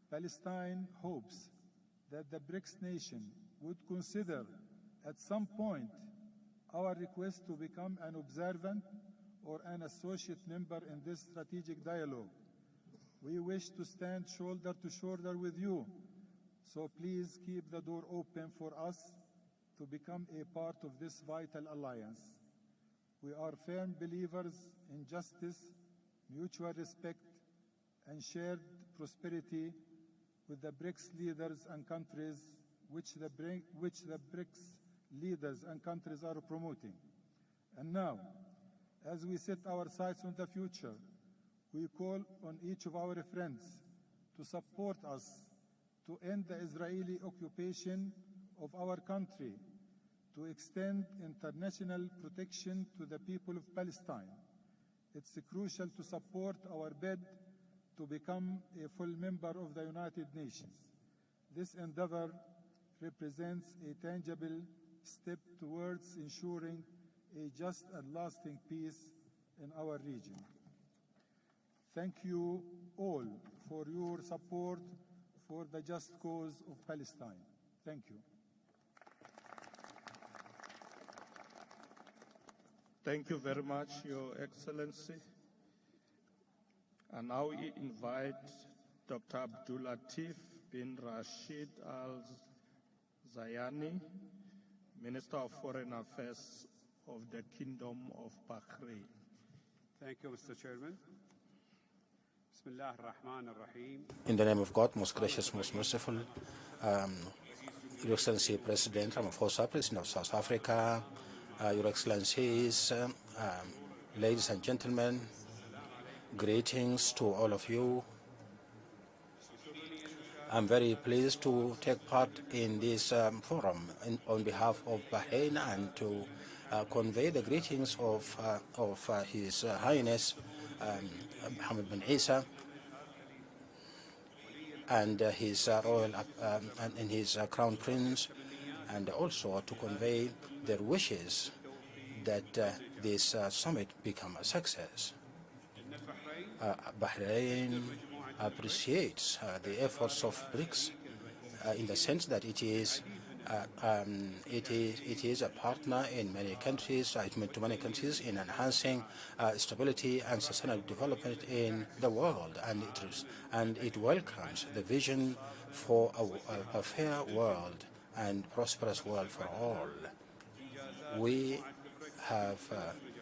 Palestine hopes that the BRICS nation would consider at some point our request to become an observant or an associate member in this strategic dialogue. We wish to stand shoulder to shoulder with you, so please keep the door open for us to become a part of this vital alliance. We are firm believers in justice, mutual respect, and shared prosperity with the BRICS leaders and countries, which the BRICS leaders and countries are promoting. And now, as we set our sights on the future, we call on each of our friends to support us to end the Israeli occupation of our country, to extend international protection to the people of Palestine. It's crucial to support our bid to become a full member of the United Nations. This endeavor represents a tangible step towards ensuring a just and lasting peace in our region. thank you all for your support for the just cause of Palestine. Thank you. Thank you very much, Your Excellency. And now we invite Dr. Abdul Latif bin Rashid Al Zayani, Minister of Foreign Affairs of the Kingdom of Bahrain. Thank you, Mr. Chairman. Bismillah ar-Rahman ar-Rahim. In the name of God, most gracious, most merciful, Your Excellency President Ramaphosa, President of South Africa, Your Excellencies, ladies and gentlemen, greetings to all of you. I'm very pleased to take part in this forum on behalf of Bahrain and to convey the greetings of His Highness Mohammed bin Isa and his royal and his Crown Prince, and also to convey their wishes that this summit become a success. Bahrain appreciates the efforts of BRICS in the sense that it is a partner in many countries, to many countries, in enhancing stability and sustainable development in the world, and it welcomes the vision for a fair world and prosperous world for all. We have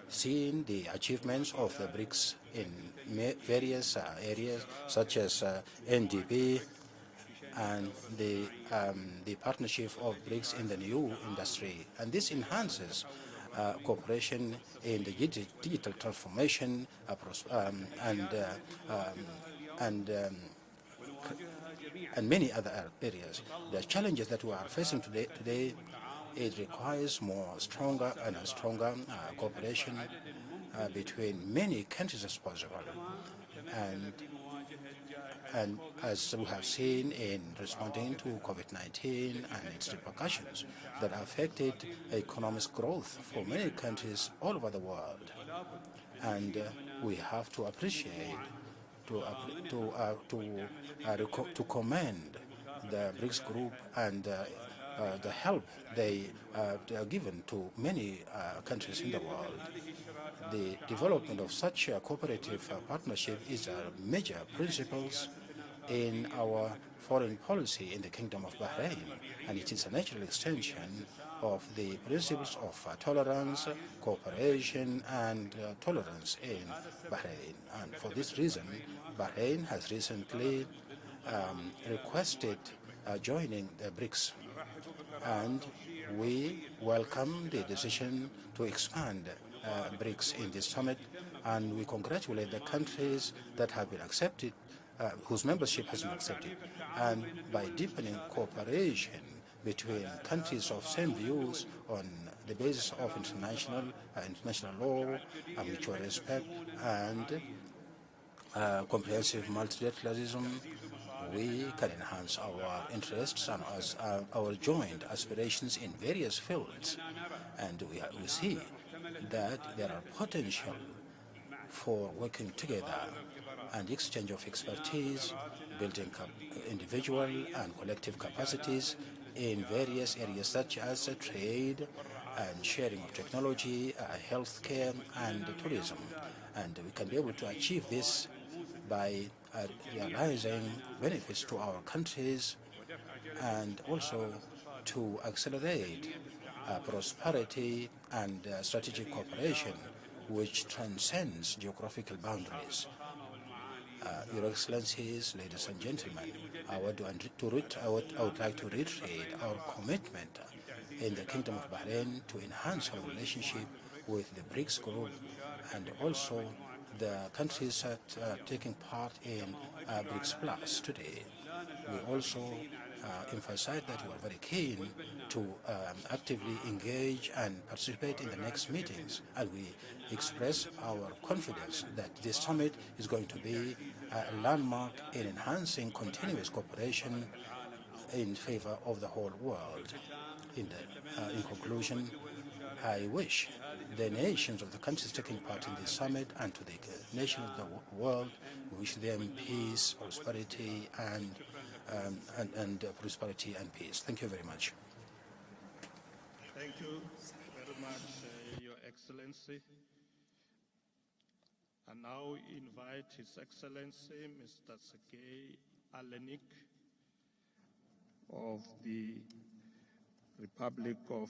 seen the achievements of the BRICS in various areas, such as NDP and the partnership of BRICS in the new industry. And this enhances cooperation in the digital transformation and many other areas. The challenges that we are facing today, it requires stronger cooperation between many countries as possible. And as we have seen in responding to COVID-19 and its repercussions that affected economic growth for many countries all over the world, and we have to appreciate, to commend the BRICS group and the help they are given to many countries in the world. The development of such a cooperative partnership is a major principle in our foreign policy in the Kingdom of Bahrain, and it is a natural extension of the principles of tolerance, cooperation, and tolerance in Bahrain. And for this reason, Bahrain has recently requested joining the BRICS, and we welcome the decision to expand BRICS in this summit, and we congratulate the countries that have been accepted, whose membership has been accepted. And by deepening cooperation between countries of same views on the basis of international law, mutual respect, and comprehensive multilateralism, we can enhance our interests and our joint aspirations in various fields. And we see that there are potential for working together and exchange of expertise, building individual and collective capacities in various areas such as trade and sharing of technology, healthcare, and tourism. And we can be able to achieve this by realizing benefits to our countries and also to accelerate prosperity and strategic cooperation which transcends geographical boundaries. Your Excellencies, ladies and gentlemen, I would like to reiterate our commitment in the Kingdom of Bahrain to enhance our relationship with the BRICS group and also the countries that are taking part in BRICS Plus today. We also emphasize that we are very keen to actively engage and participate in the next meetings, and we express our confidence that this summit is going to be a landmark in enhancing continuous cooperation in favor of the whole world. In conclusion, I wish the nations of the countries taking part in this summit and to the nations of the world, we wish them peace, prosperity, and prosperity and peace. Thank you very much. Thank you very much, Your Excellency. I now invite His Excellency, Mr. Sergei Alenik of the Republic of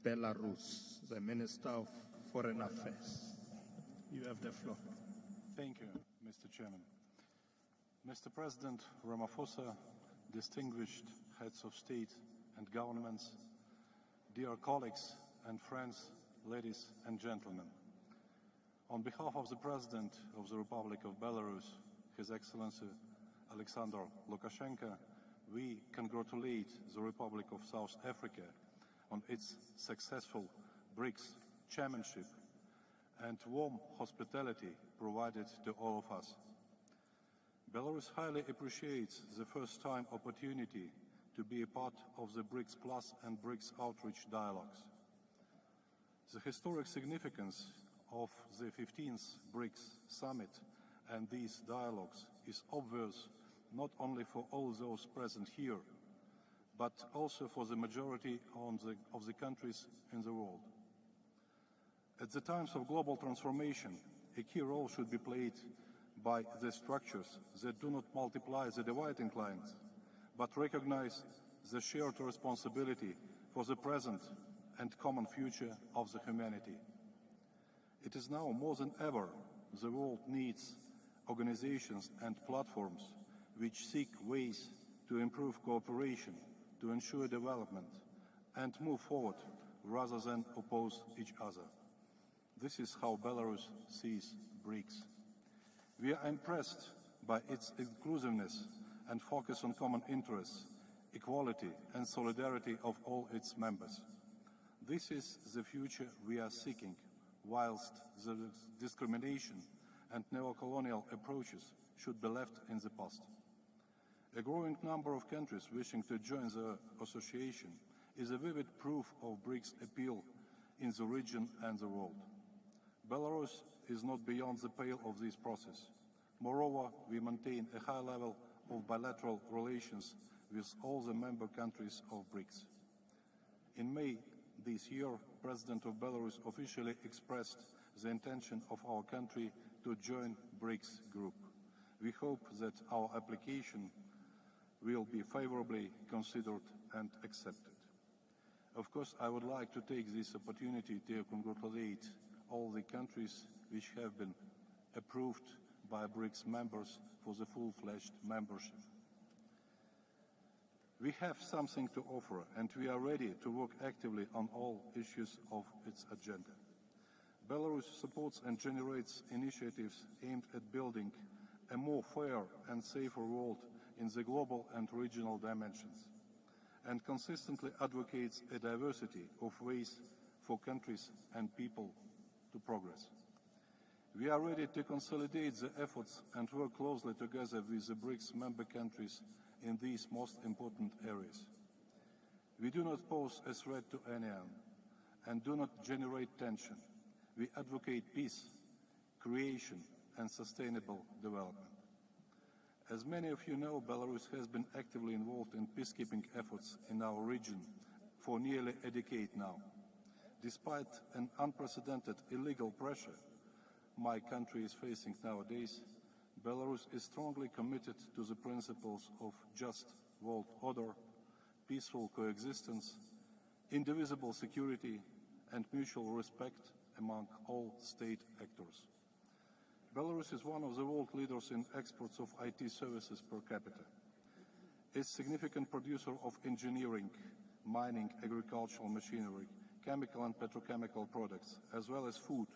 Belarus, the Minister of Foreign Affairs. You have the floor. Thank you, Mr. Chairman. Mr. President Ramaphosa, distinguished heads of state and governments, dear colleagues and friends, ladies and gentlemen. On behalf of the President of the Republic of Belarus, His Excellency Alexander Lukashenko, we congratulate the Republic of South Africa on its successful BRICS chairmanship and warm hospitality provided to all of us. Belarus highly appreciates the first-time opportunity to be a part of the BRICS Plus and BRICS Outreach dialogues. The historic significance of the 15th BRICS Summit and these dialogues is obvious not only for all those present here, but also for the majority of the countries in the world. At the times of global transformation, a key role should be played by the structures that do not multiply the dividing lines, but recognize the shared responsibility for the present and common future of the humanity. It is now more than ever the world needs organizations and platforms which seek ways to improve cooperation, to ensure development, and move forward rather than oppose each other. This is how Belarus sees BRICS. We are impressed by its inclusiveness and focus on common interests, equality and solidarity of all its members. This is the future we are seeking, whilst the discrimination and neo-colonial approaches should be left in the past. A growing number of countries wishing to join the association is a vivid proof of BRICS' appeal in the region and the world. Belarus is not beyond the pale of this process. Moreover, we maintain a high level of bilateral relations with all the member countries of BRICS. In May this year, President of Belarus officially expressed the intention of our country to join BRICS group. We hope that our application will be favorably considered and accepted. Of course, I would like to take this opportunity to congratulate all the countries which have been approved by BRICS members for the full-fledged membership. We have something to offer, and we are ready to work actively on all issues of its agenda. Belarus supports and generates initiatives aimed at building a more fair and safer world in the global and regional dimensions, and consistently advocates a diversity of ways for countries and people to progress. We are ready to consolidate the efforts and work closely together with the BRICS member countries in these most important areas. We do not pose a threat to anyone and do not generate tension. We advocate peace, creation, and sustainable development. As many of you know, Belarus has been actively involved in peacekeeping efforts in our region for nearly a decade now. Despite an unprecedented illegal pressure my country is facing nowadays, Belarus is strongly committed to the principles of just world order, peaceful coexistence, indivisible security, and mutual respect among all state actors. Belarus is one of the world leaders in exports of IT services per capita. It's a significant producer of engineering, mining, agricultural machinery, chemical and petrochemical products, as well as food.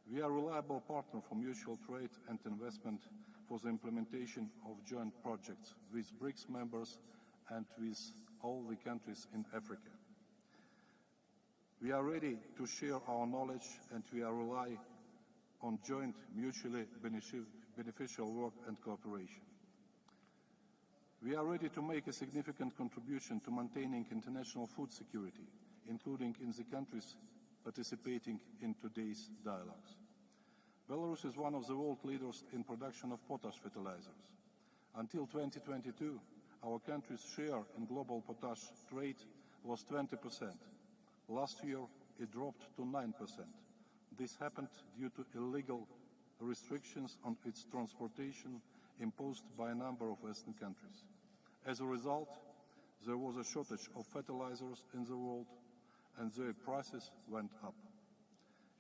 We are a reliable partner for mutual trade and investment for the implementation of joint projects with BRICS members and with all the countries in Africa. We are ready to share our knowledge, and we are rely on joint mutually beneficial work and cooperation. We are ready to make a significant contribution to maintaining international food security, including in the countries participating in today's dialogues. Belarus is one of the world leaders in production of potash fertilizers. Until 2022, our country's share in global potash trade was 20%. Last year, it dropped to 9%. This happened due to illegal restrictions on its transportation imposed by a number of Western countries. As a result, there was a shortage of fertilizers in the world, and their prices went up.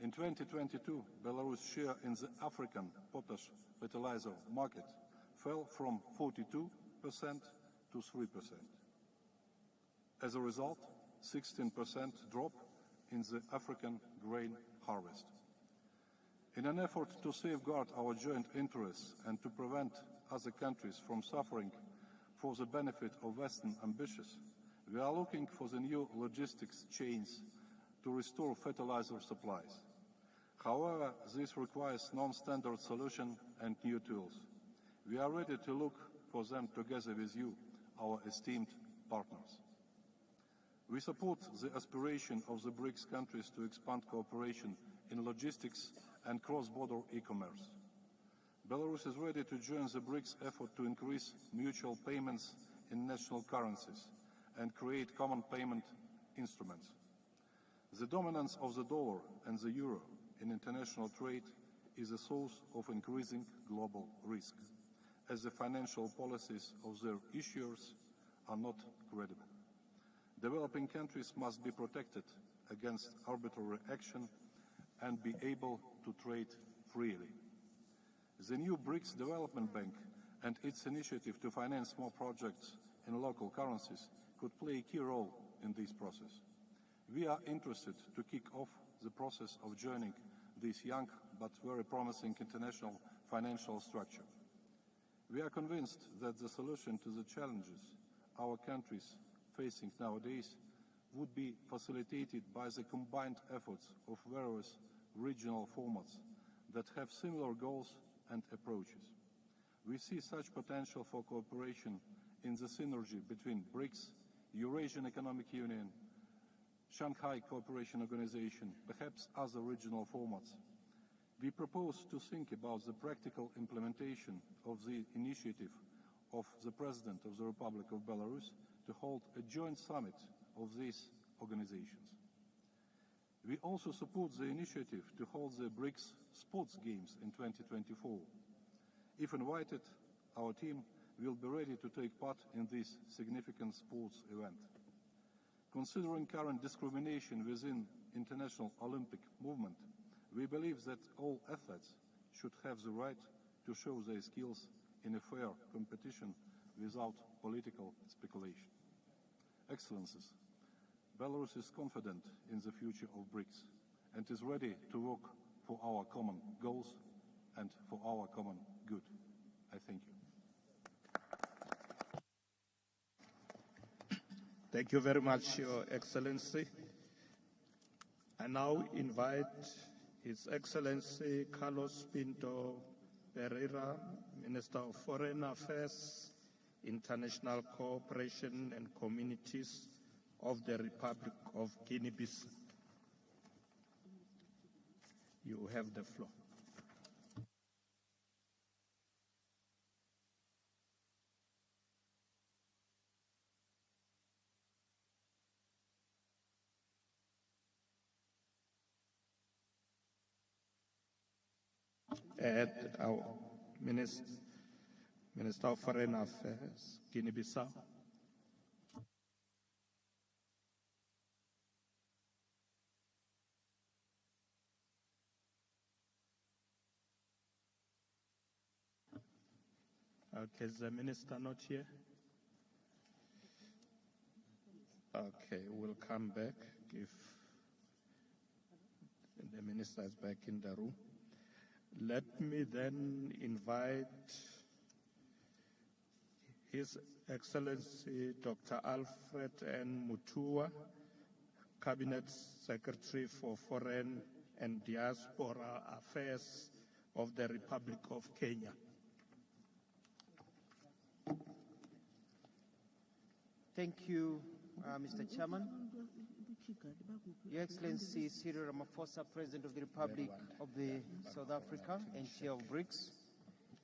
In 2022, Belarus' share in the African potash fertilizer market fell from 42% to 3%. As a result, 16% drop in the African grain harvest. In an effort to safeguard our joint interests and to prevent other countries from suffering for the benefit of Western ambitions, we are looking for the new logistics chains to restore fertilizer supplies. However, this requires non-standard solutions and new tools. We are ready to look for them together with you, our esteemed partners. We support the aspiration of the BRICS countries to expand cooperation in logistics and cross-border e-commerce. Belarus is ready to join the BRICS effort to increase mutual payments in national currencies and create common payment instruments. The dominance of the dollar and the euro in international trade is a source of increasing global risk, as the financial policies of their issuers are not credible. Developing countries must be protected against arbitrary action and be able to trade freely. The new BRICS Development Bank and its initiative to finance more projects in local currencies could play a key role in this process. We are interested to kick off the process of joining this young but very promising international financial structure. We are convinced that the solution to the challenges our countries facing nowadays would be facilitated by the combined efforts of various regional formats that have similar goals and approaches. We see such potential for cooperation in the synergy between BRICS, Eurasian Economic Union, Shanghai Cooperation Organization, perhaps other regional formats. We propose to think about the practical implementation of the initiative of the President of the Republic of Belarus to hold a joint summit of these organizations. We also support the initiative to hold the BRICS Sports Games in 2024. If invited, our team will be ready to take part in this significant sports event. Considering current discrimination within international Olympic movement, we believe that all athletes should have the right to show their skills in a fair competition without political speculation. Excellencies, Belarus is confident in the future of BRICS and is ready to work for our common goals and for our common good. I thank you. Thank you very much, Your Excellency. I now invite His Excellency Carlos Pinto Pereira, Minister of Foreign Affairs, International Cooperation and Communities of the Republic of Guinea-Bissau. You have the floor. Our Minister of Foreign Affairs, Guinea-Bissau. Okay, is the minister not here? Okay, we'll come back if the minister is back in the room. Let me then invite His Excellency Dr. Alfred N. Mutua, Cabinet Secretary for Foreign and Diaspora Affairs of the Republic of Kenya. Thank you, Mr. Chairman. Your Excellency Cyril Ramaphosa, President of the Republic of South Africa and Chair of BRICS,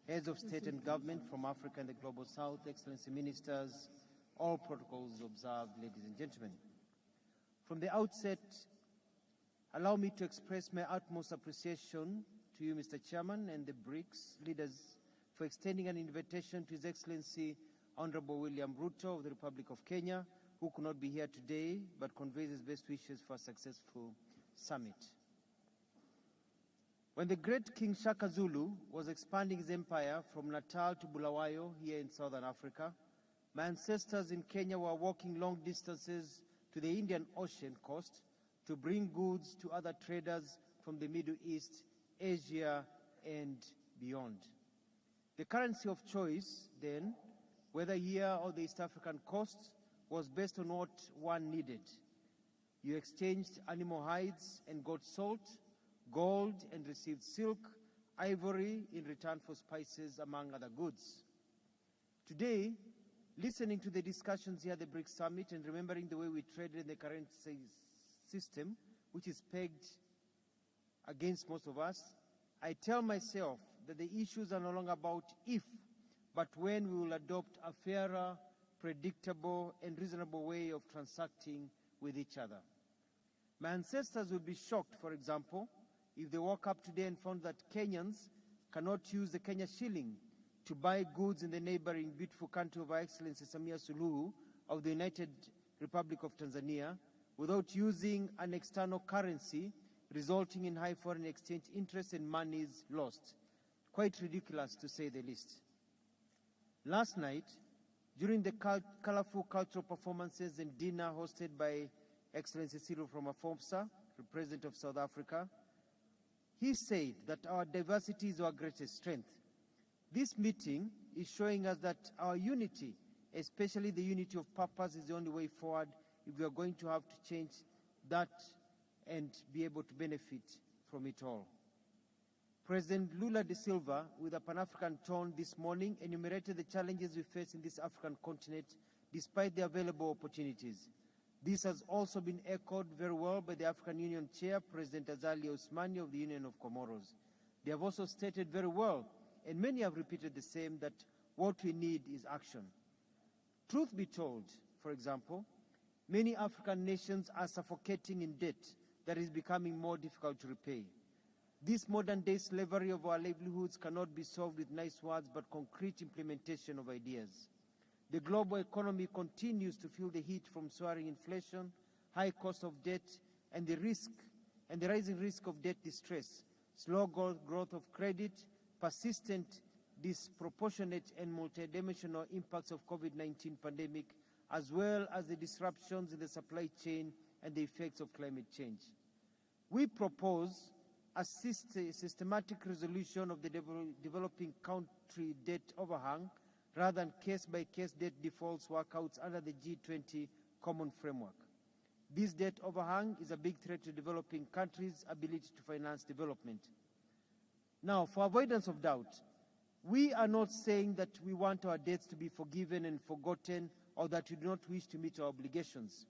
Heads of State and Government from Africa and the Global South, Excellency Ministers, all protocols observed, ladies and gentlemen. From the outset, allow me to express my utmost appreciation to you, Mr. Chairman, and the BRICS leaders for extending an invitation to His Excellency Honorable William Ruto of the Republic of Kenya, who could not be here today, but conveys his best wishes for a successful summit. When the great King Shaka Zulu was expanding his empire from Natal to Bulawayo here in southern Africa, my ancestors in Kenya were walking long distances to the Indian Ocean coast to bring goods to other traders from the Middle East, Asia, and beyond. The currency of choice then, whether here or the East African coast, was based on what one needed. You exchanged animal hides and got salt, gold and received silk, ivory in return for spices, among other goods. Today, listening to the discussions here at the BRICS Summit and remembering the way we traded in the currency system, which is pegged against most of us, I tell myself that the issues are no longer about if, but when we will adopt a fairer, predictable, and reasonable way of transacting with each other. My ancestors would be shocked, for example, if they woke up today and found that Kenyans cannot use the Kenya shilling to buy goods in the neighboring beautiful country of Her Excellency Samia Suluhu of the United Republic of Tanzania without using an external currency, resulting in high foreign exchange interest and monies lost. Quite ridiculous, to say the least. Last night, during the colorful cultural performances and dinner hosted by Excellency Cyril Ramaphosa, the President of South Africa, he said that our diversity is our greatest strength. This meeting is showing us that our unity, especially the unity of purpose, is the only way forward if we are going to have to change that and be able to benefit from it all. President Lula da Silva, with a Pan-African tone this morning, enumerated the challenges we face in this African continent despite the available opportunities. This has also been echoed very well by the African Union Chair, President Azali Ousmani of the Union of Comoros. They have also stated very well, and many have repeated the same, that what we need is action. Truth be told, for example, many African nations are suffocating in debt that is becoming more difficult to repay. This modern-day slavery of our livelihoods cannot be solved with nice words, but concrete implementation of ideas. The global economy continues to feel the heat from soaring inflation, high cost of debt, and the rising risk of debt distress, slow growth of credit, persistent, disproportionate, and multidimensional impacts of COVID-19 pandemic, as well as the disruptions in the supply chain and the effects of climate change. We propose a systematic resolution of the developing country debt overhang rather than case-by-case debt defaults workouts under the G20 common framework. This debt overhang is a big threat to developing countries' ability to finance development. Now, for avoidance of doubt, we are not saying that we want our debts to be forgiven and forgotten or that we do not wish to meet our obligations.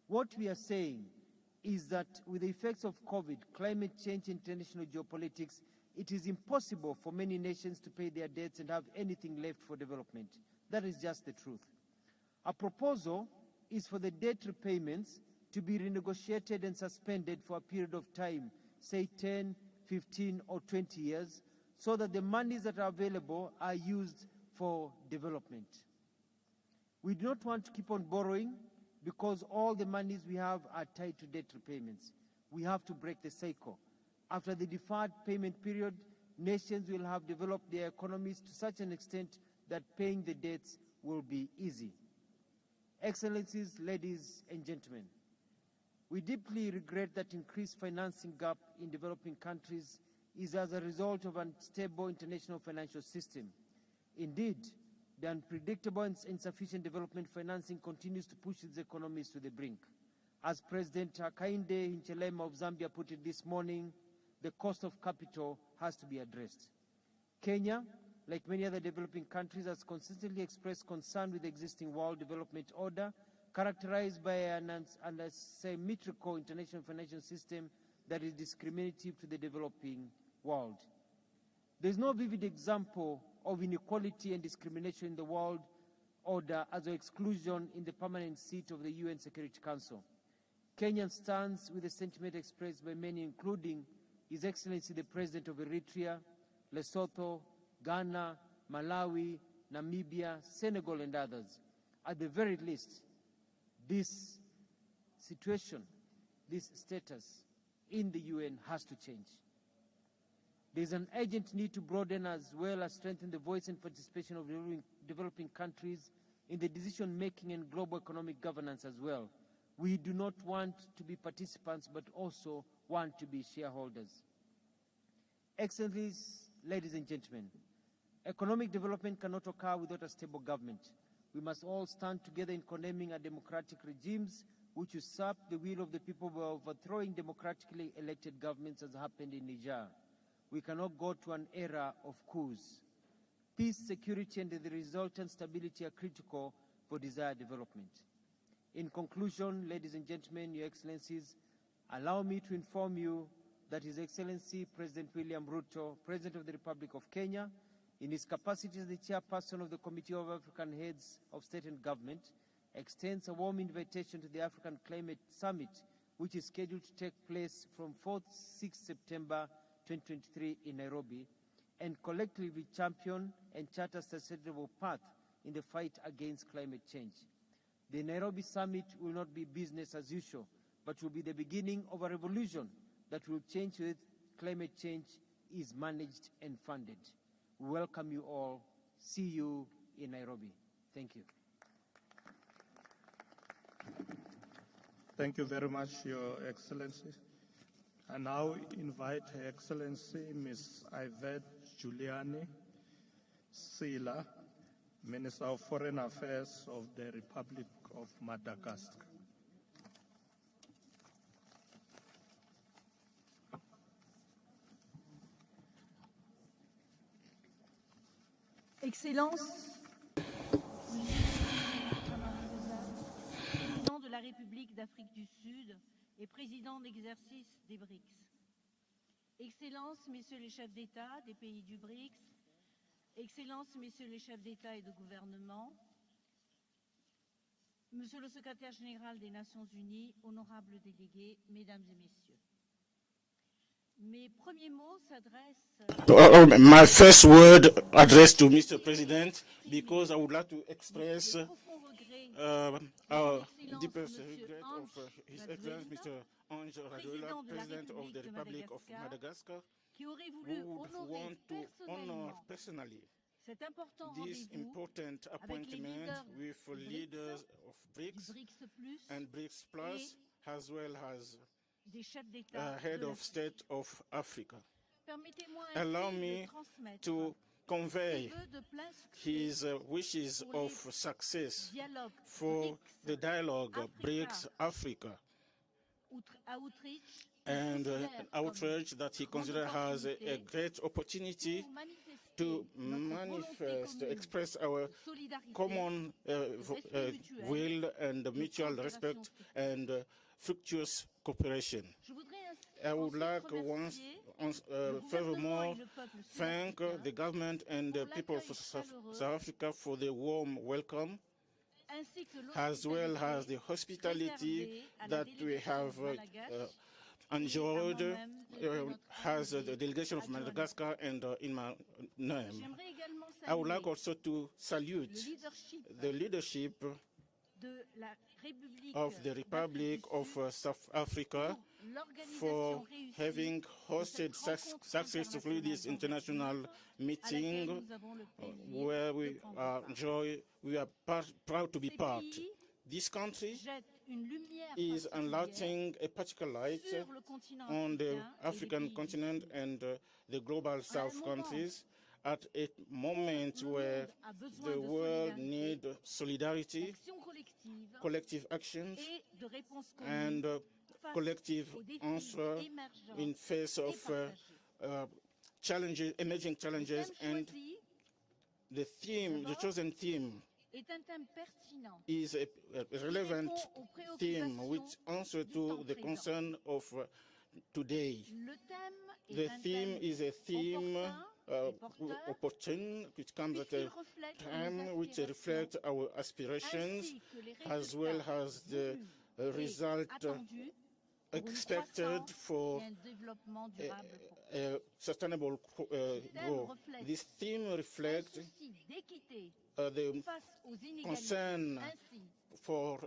What we are saying is that with the effects of COVID, climate change, and international geopolitics, it is impossible for many nations to pay their debts and have anything left for development. That is just the truth. A proposal is for the debt repayments to be renegotiated and suspended for a period of time, say 10, 15, or 20 years, so that the monies that are available are used for development. We do not want to keep on borrowing because all the monies we have are tied to debt repayments. We have to break the cycle. After the deferred payment period, nations will have developed their economies to such an extent that paying the debts will be easy. Excellencies, ladies and gentlemen, we deeply regret that increased financing gap in developing countries is as a result of an unstable international financial system. Indeed, the unpredictable and insufficient development financing continues to push its economies to the brink. As President Hakainde Hichilema of Zambia put it this morning, the cost of capital has to be addressed. Kenya, like many other developing countries, has consistently expressed concern with the existing world development order, characterized by an asymmetrical international financial system that is discriminative to the developing world. There is no vivid example of inequality and discrimination in the world order as of exclusion in the permanent seat of the UN Security Council. Kenya stands with the sentiment expressed by many, including His Excellency the President of Eritrea, Lesotho, Ghana, Malawi, Namibia, Senegal, and others. At the very least, this situation, this status in the UN has to change. There is an urgent need to broaden as well as strengthen the voice and participation of developing countries in the decision-making and global economic governance as well. We do not want to be participants, but also want to be shareholders. Excellencies, ladies and gentlemen, economic development cannot occur without a stable government. We must all stand together in condemning undemocratic regimes which usurp the will of the people by overthrowing democratically elected governments, as happened in Niger. We cannot go to an era of coups. Peace, security, and the resultant stability are critical for desired development. In conclusion, ladies and gentlemen, Your Excellencies, allow me to inform you that His Excellency President William Ruto, President of the Republic of Kenya, in his capacity as the chairperson of the Committee of African Heads of State and Government, extends a warm invitation to the African Climate Summit, which is scheduled to take place from 4th-6th September 2023 in Nairobi, and collectively champion and chart a sustainable path in the fight against climate change. The Nairobi Summit will not be business as usual, but will be the beginning of a revolution that will change with climate change is managed and funded. We welcome you all. See you in Nairobi. Thank you. Thank you very much, Your Excellency. I now invite Her Excellency Ms. Yvette Giuliani Sila, Minister of Foreign Affairs of the Republic of Madagascar. Excellences, président de la République d'Afrique du Sud et président d'exercice des BRICS. Excellences, Messieurs les chefs d'État des pays du BRICS, Excellences, Messieurs les chefs d'État et de gouvernement, Monsieur le Secrétaire général des Nations Unies, honorables délégués, Mesdames et Messieurs. Mes premiers mots s'adressent... My first word addressed to Mr. President, because I would like to express our deepest regret of His Excellency Mr. Ange Radoula, President of the Republic of Madagascar, who would want to honor personally this important appointment with leaders of BRICS and BRICS Plus, as well as head of state of Africa. Allow me to convey his wishes of success for the dialogue BRICS Africa and outreach that he considers as a great opportunity to manifest, express our common will and mutual respect and fructuous cooperation. I would like furthermore thank the government and the people of South Africa for the warm welcome, as well as the hospitality that we have enjoyed as the delegation of Madagascar and in my name. I would like also to salute the leadership of the Republic of South Africa for having hosted successfully this international meeting where we are proud to be part. This country is enlightening a particular light on the African continent and the global South countries at a moment where the world needs solidarity, collective actions, and collective answer in face of challenges, emerging challenges, and the chosen theme est un thème pertinent is a relevant aux préoccupations theme which answers to the concern of today. Le thème The est un theme thème is a theme porteur, opportune, which comes at a time which reflects our aspirations, ainsi que les as well résultats as the voulus result attendus pour une expected croissance for et un développement durable pour sustainable growth. reflète This theme un reflects souci d'équité the face aux inégalités. concern Ainsi, for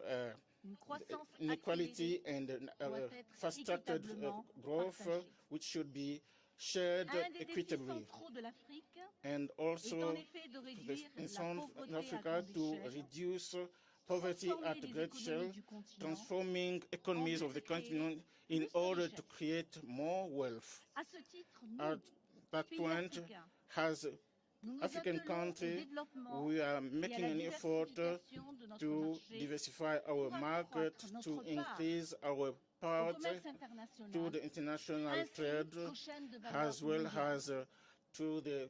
une croissance inequality accélérée and doit être fast-tracked équitablement growth, partagée. which should be shared Un des défis equitably. centraux de l'Afrique And est en also effet de réduire in la South pauvreté à Africa grande to échelle, reduce poverty at transformer les great économies scale, du continent transforming economies en of vue the de créer continent in plus de order richesses. to create more wealth. À ce titre, nous, At that pays point, africains, as nous nous African attelons au country, développement we are et à making la an effort diversification de notre to marché diversify our pour market, accroître notre to part increase our au part commerce to international, the international ainsi trade, qu'aux chaînes de valeur as well mondiales. as to the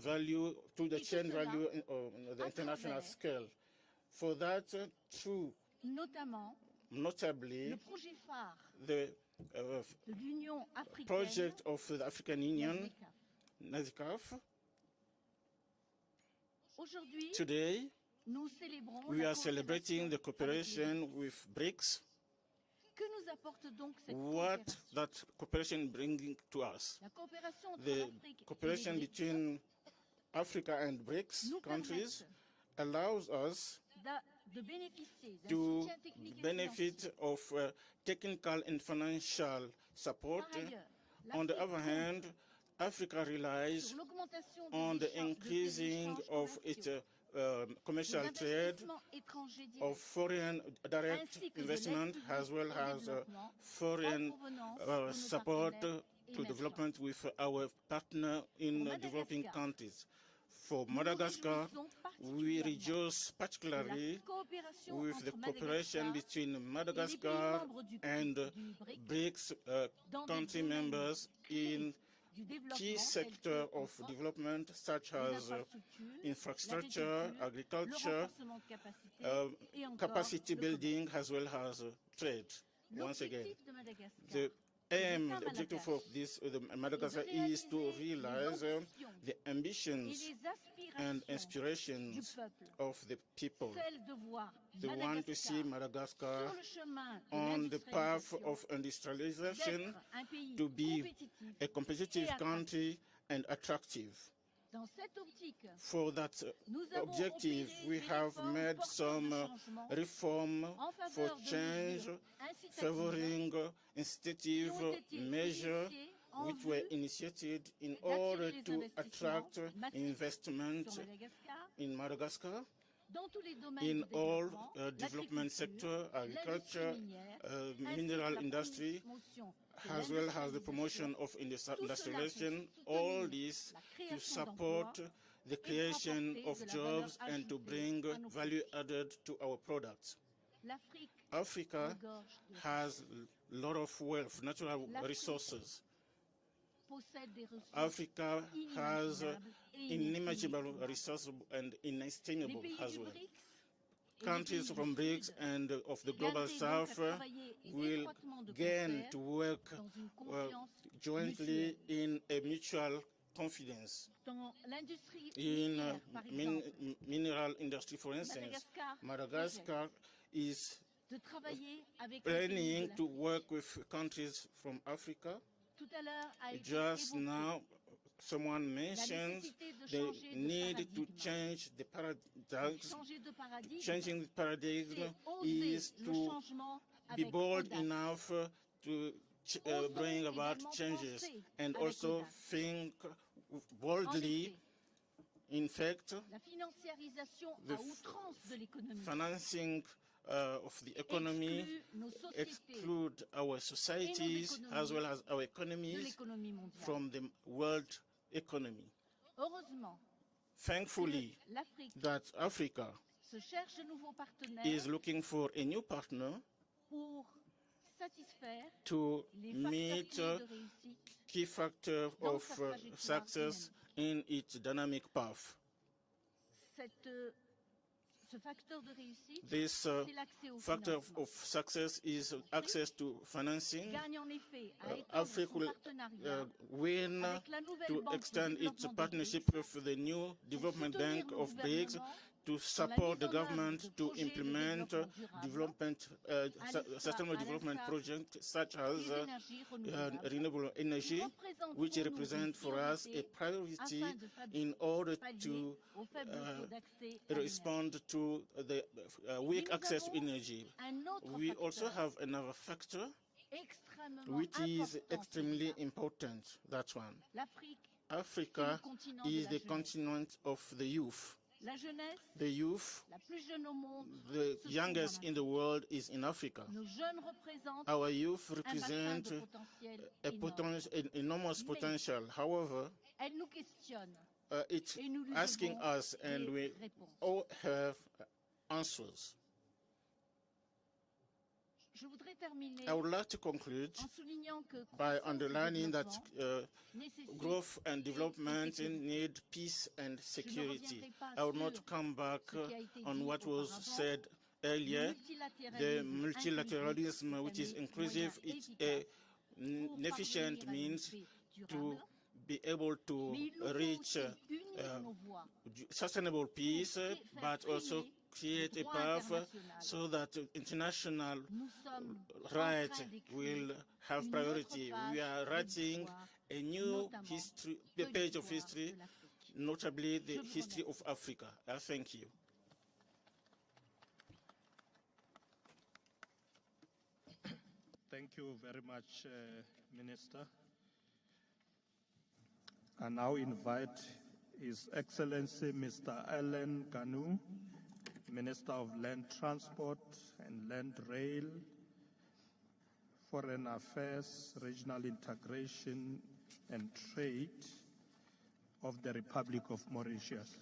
value, to the Et tout chain cela value on the à international travers scale. For that, through notamment notably le projet phare the de l'Union africaine, project of the African Union, NASDECAF. NASDECAF. Aujourd'hui, Today, nous célébrons we la are celebrating the cooperation with BRICS. Que nous apporte donc cette What coopération? that cooperation bringing to us? La coopération entre The l'Afrique cooperation et les BRICS between Africa and BRICS nous countries permettent allows us de bénéficier d'un to soutien technique et benefit financier. of technical and financial support. Par ailleurs, On the l'Afrique other hand, Africa relies sur l'augmentation on the de ses increasing échanges of its commerciaux, commercial des trade, investissements étrangers directs, of foreign direct ainsi que de investment, l'aide as well publique au as développement en foreign provenance de nos support partenaires to émergents. development with our partner in Pour developing Madagascar, countries. For nous nous Madagascar, réjouissons we particulièrement rejoice de particularly la coopération with the entre cooperation Madagascar between et les pays Madagascar membres du and BRICS BRICS dans des country domaines members in du développement key tels sectors que, of entre autres, development such les as infrastructures, infrastructure, l'agriculture, le agriculture, renforcement de capacité et encore capacity le commerce. building, as well as trade. Once again, L'objectif de Madagascar the aim, l'État the objective malgache of this the Madagascar is to realize the et ambitions les and aspirations du inspirations peuple, of the people. celle de voir They want to see Madagascar Madagascar sur le chemin de on the path l'industrialisation, of industrialization, d'être un pays to be compétitif a competitive et attractif. country and attractive. Dans cette optique, For that nous avons objective, opéré we des have réformes made porteurs some de changement reform en for faveur de change, mesures incitatives favoring incitative qui ont été measures initiées en which vue were initiated in d'attirer order les to investissements attract massifs investment sur Madagascar in Madagascar dans tous les domaines in du all développement, development sector, agriculture, l'industrie minière, mineral ainsi que la industry, promotion as well as the promotion of industrialization, all this to support the creation of jobs and to bring value added to our products. L'Afrique Africa regorge de has a lot of wealth, natural resources. possède des ressources Africa has inimaginables et inimaginable inestimables. resources and Les inestimable pays as du well. BRICS et les Countries pays from du BRICS Sud and of the global gagneraient donc à South travailler will étroitement de gain concert to work dans une confiance jointly in a mutual confidence. dans l'industrie In minière, par exemple, mineral industry, for instance, Madagascar is de travailler avec les pays planning de to l'Afrique. work with countries from Africa. Tout à l'heure a été Just évoqué now, someone la mentioned nécessité de the changer de need to paradigme. change the paradigm. Changer de paradigme, Changing the paradigm c'est oser is le to changement be avec bold audace. enough to Osons bring about également changes penser and avec also audace. think En boldly. effet, In fact, la financiarisation the à outrance de l'économie financing of the economy exclut nos sociétés exclude our societies as well as our de economies l'économie mondiale. from the world economy. Heureusement, Thankfully, l'Afrique that Africa se cherche de nouveaux partenaires is looking for a new partner pour satisfaire to les facteurs meet clés de réussite key factor dans of sa trajectoire success in its dynamic path. This factor of success is access to financing. Africa will win to extend its partnership with the new Development Bank of BRICS to support the government to implement sustainable development projects such as renewable energy, which represent for us a priority in order to respond to the weak access to energy. We also have another factor which is extremely important. That's one. Africa is the continent of the youth. The youth, the youngest in the world, is in Africa. Our youth represent an enormous potential. However, it's asking us, and we all have answers. I would like to conclude by underlining that growth and development need peace and security. I will not come back on what was said earlier. The multilateralism, which is inclusive, is an efficient means to be able to reach sustainable peace, but also create a path so that international rights will have priority. We are writing a new history, page of history, notably the history of Africa. I thank you. Thank you very much, Minister. I now invite His Excellency Mr. Alan Kanu, Minister of Land Transport and Land Rail, Foreign Affairs, Regional Integration and Trade of the Republic of Mauritius.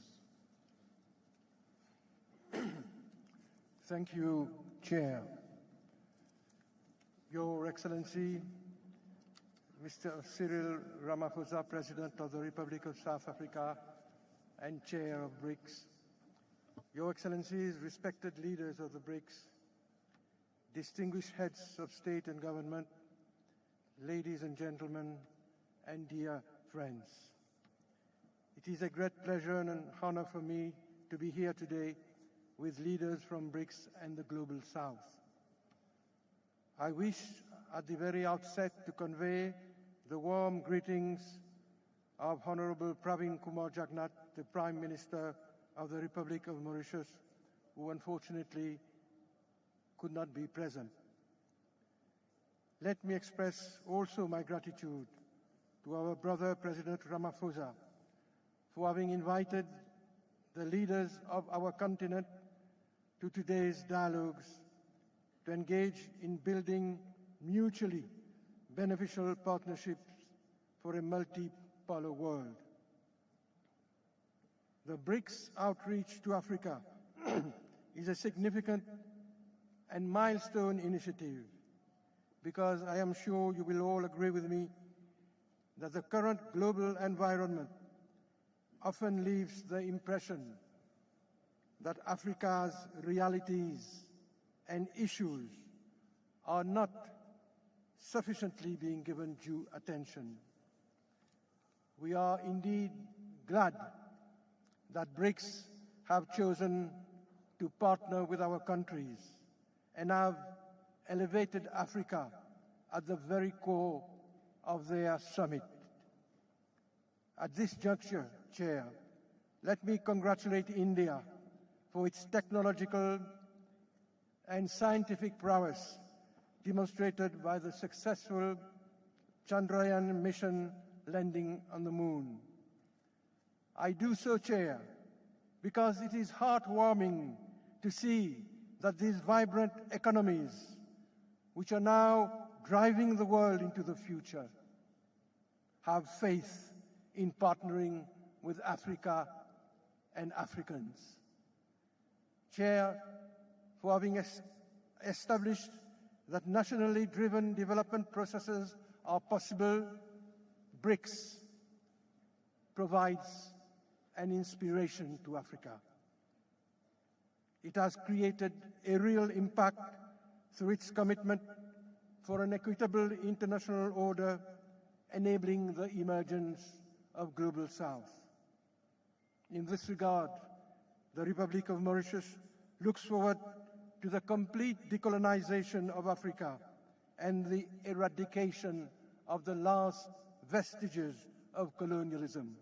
Thank you, Chair. Your Excellency, Mr. Cyril Ramaphosa, President of the Republic of South Africa and Chair of BRICS, Your Excellencies, respected leaders of the BRICS, distinguished heads of state and government, ladies and gentlemen, and dear friends. It is a great pleasure and an honor for me to be here today with leaders from BRICS and the Global South. I wish at the very outset to convey the warm greetings of Honorable Pravin Kumar Jagnnath, the Prime Minister of the Republic of Mauritius, who unfortunately could not be present. Let me express also my gratitude to our brother President Ramaphosa for having invited the leaders of our continent to today's dialogues to engage in building mutually beneficial partnerships for a multipolar world. The BRICS outreach to Africa is a significant and milestone initiative because I am sure you will all agree with me that the current global environment often leaves the impression that Africa's realities and issues are not sufficiently being given due attention. We are indeed glad that BRICS have chosen to partner with our countries and have elevated Africa at the very core of their summit. At this juncture, Chair, let me congratulate India for its technological and scientific prowess demonstrated by the successful Chandrayaan mission landing on the moon. I do so, Chair, because it is heartwarming to see that these vibrant economies, which are now driving the world into the future, have faith in partnering with Africa and Africans. Chair, for having established that nationally driven development processes are possible, BRICS provides an inspiration to Africa. It has created a real impact through its commitment for an equitable international order, enabling the emergence of Global South. In this regard, the Republic of Mauritius looks forward to the complete decolonization of Africa and the eradication of the last vestiges of colonialism.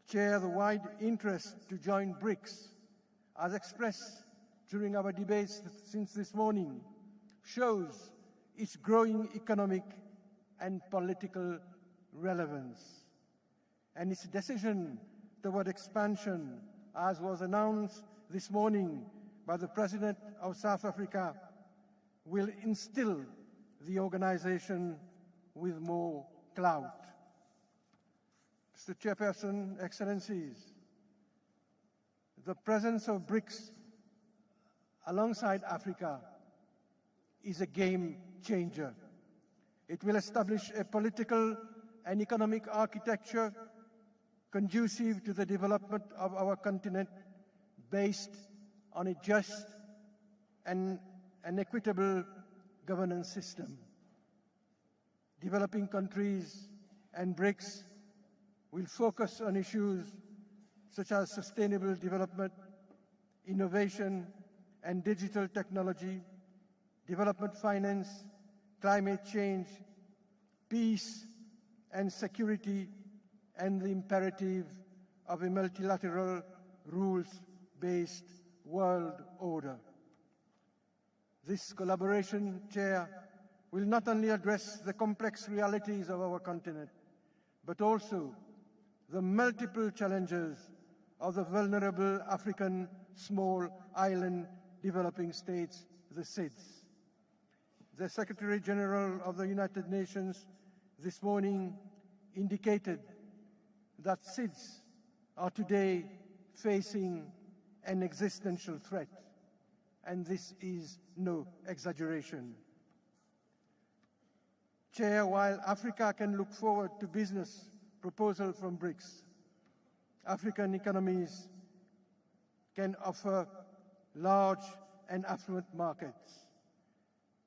Chair, the wide interest to join BRICS, as expressed during our debates since this morning, shows its growing economic and political relevance. And its decision toward expansion, as was announced this morning by the President of South Africa, will instill the organization with more clout. Mr. Chairperson, Excellencies, the presence of BRICS alongside Africa is a game changer. It will establish a political and economic architecture conducive to the development of our continent based on a just and an equitable governance system. Developing countries and BRICS will focus on issues such as sustainable development, innovation and digital technology, development finance, climate change, peace and security, and the imperative of a multilateral, rules-based world order. This collaboration, Chair, will not only address the complex realities of our continent, but also the multiple challenges of the vulnerable African small island developing states, the SIDS. The Secretary General of the United Nations this morning indicated that SIDS are today facing an existential threat, and this is no exaggeration. Chair, while Africa can look forward to business proposals from BRICS, African economies can offer large and affluent markets.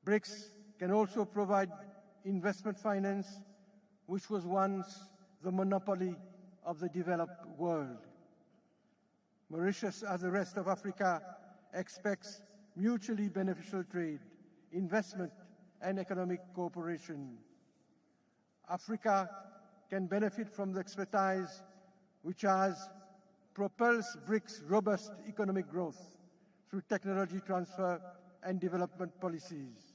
BRICS can also provide investment finance, which was once the monopoly of the developed world. Mauritius, as the rest of Africa, expects mutually beneficial trade, investment, and economic cooperation. Africa can benefit from the expertise which has propelled BRICS' robust economic growth through technology transfer and development policies.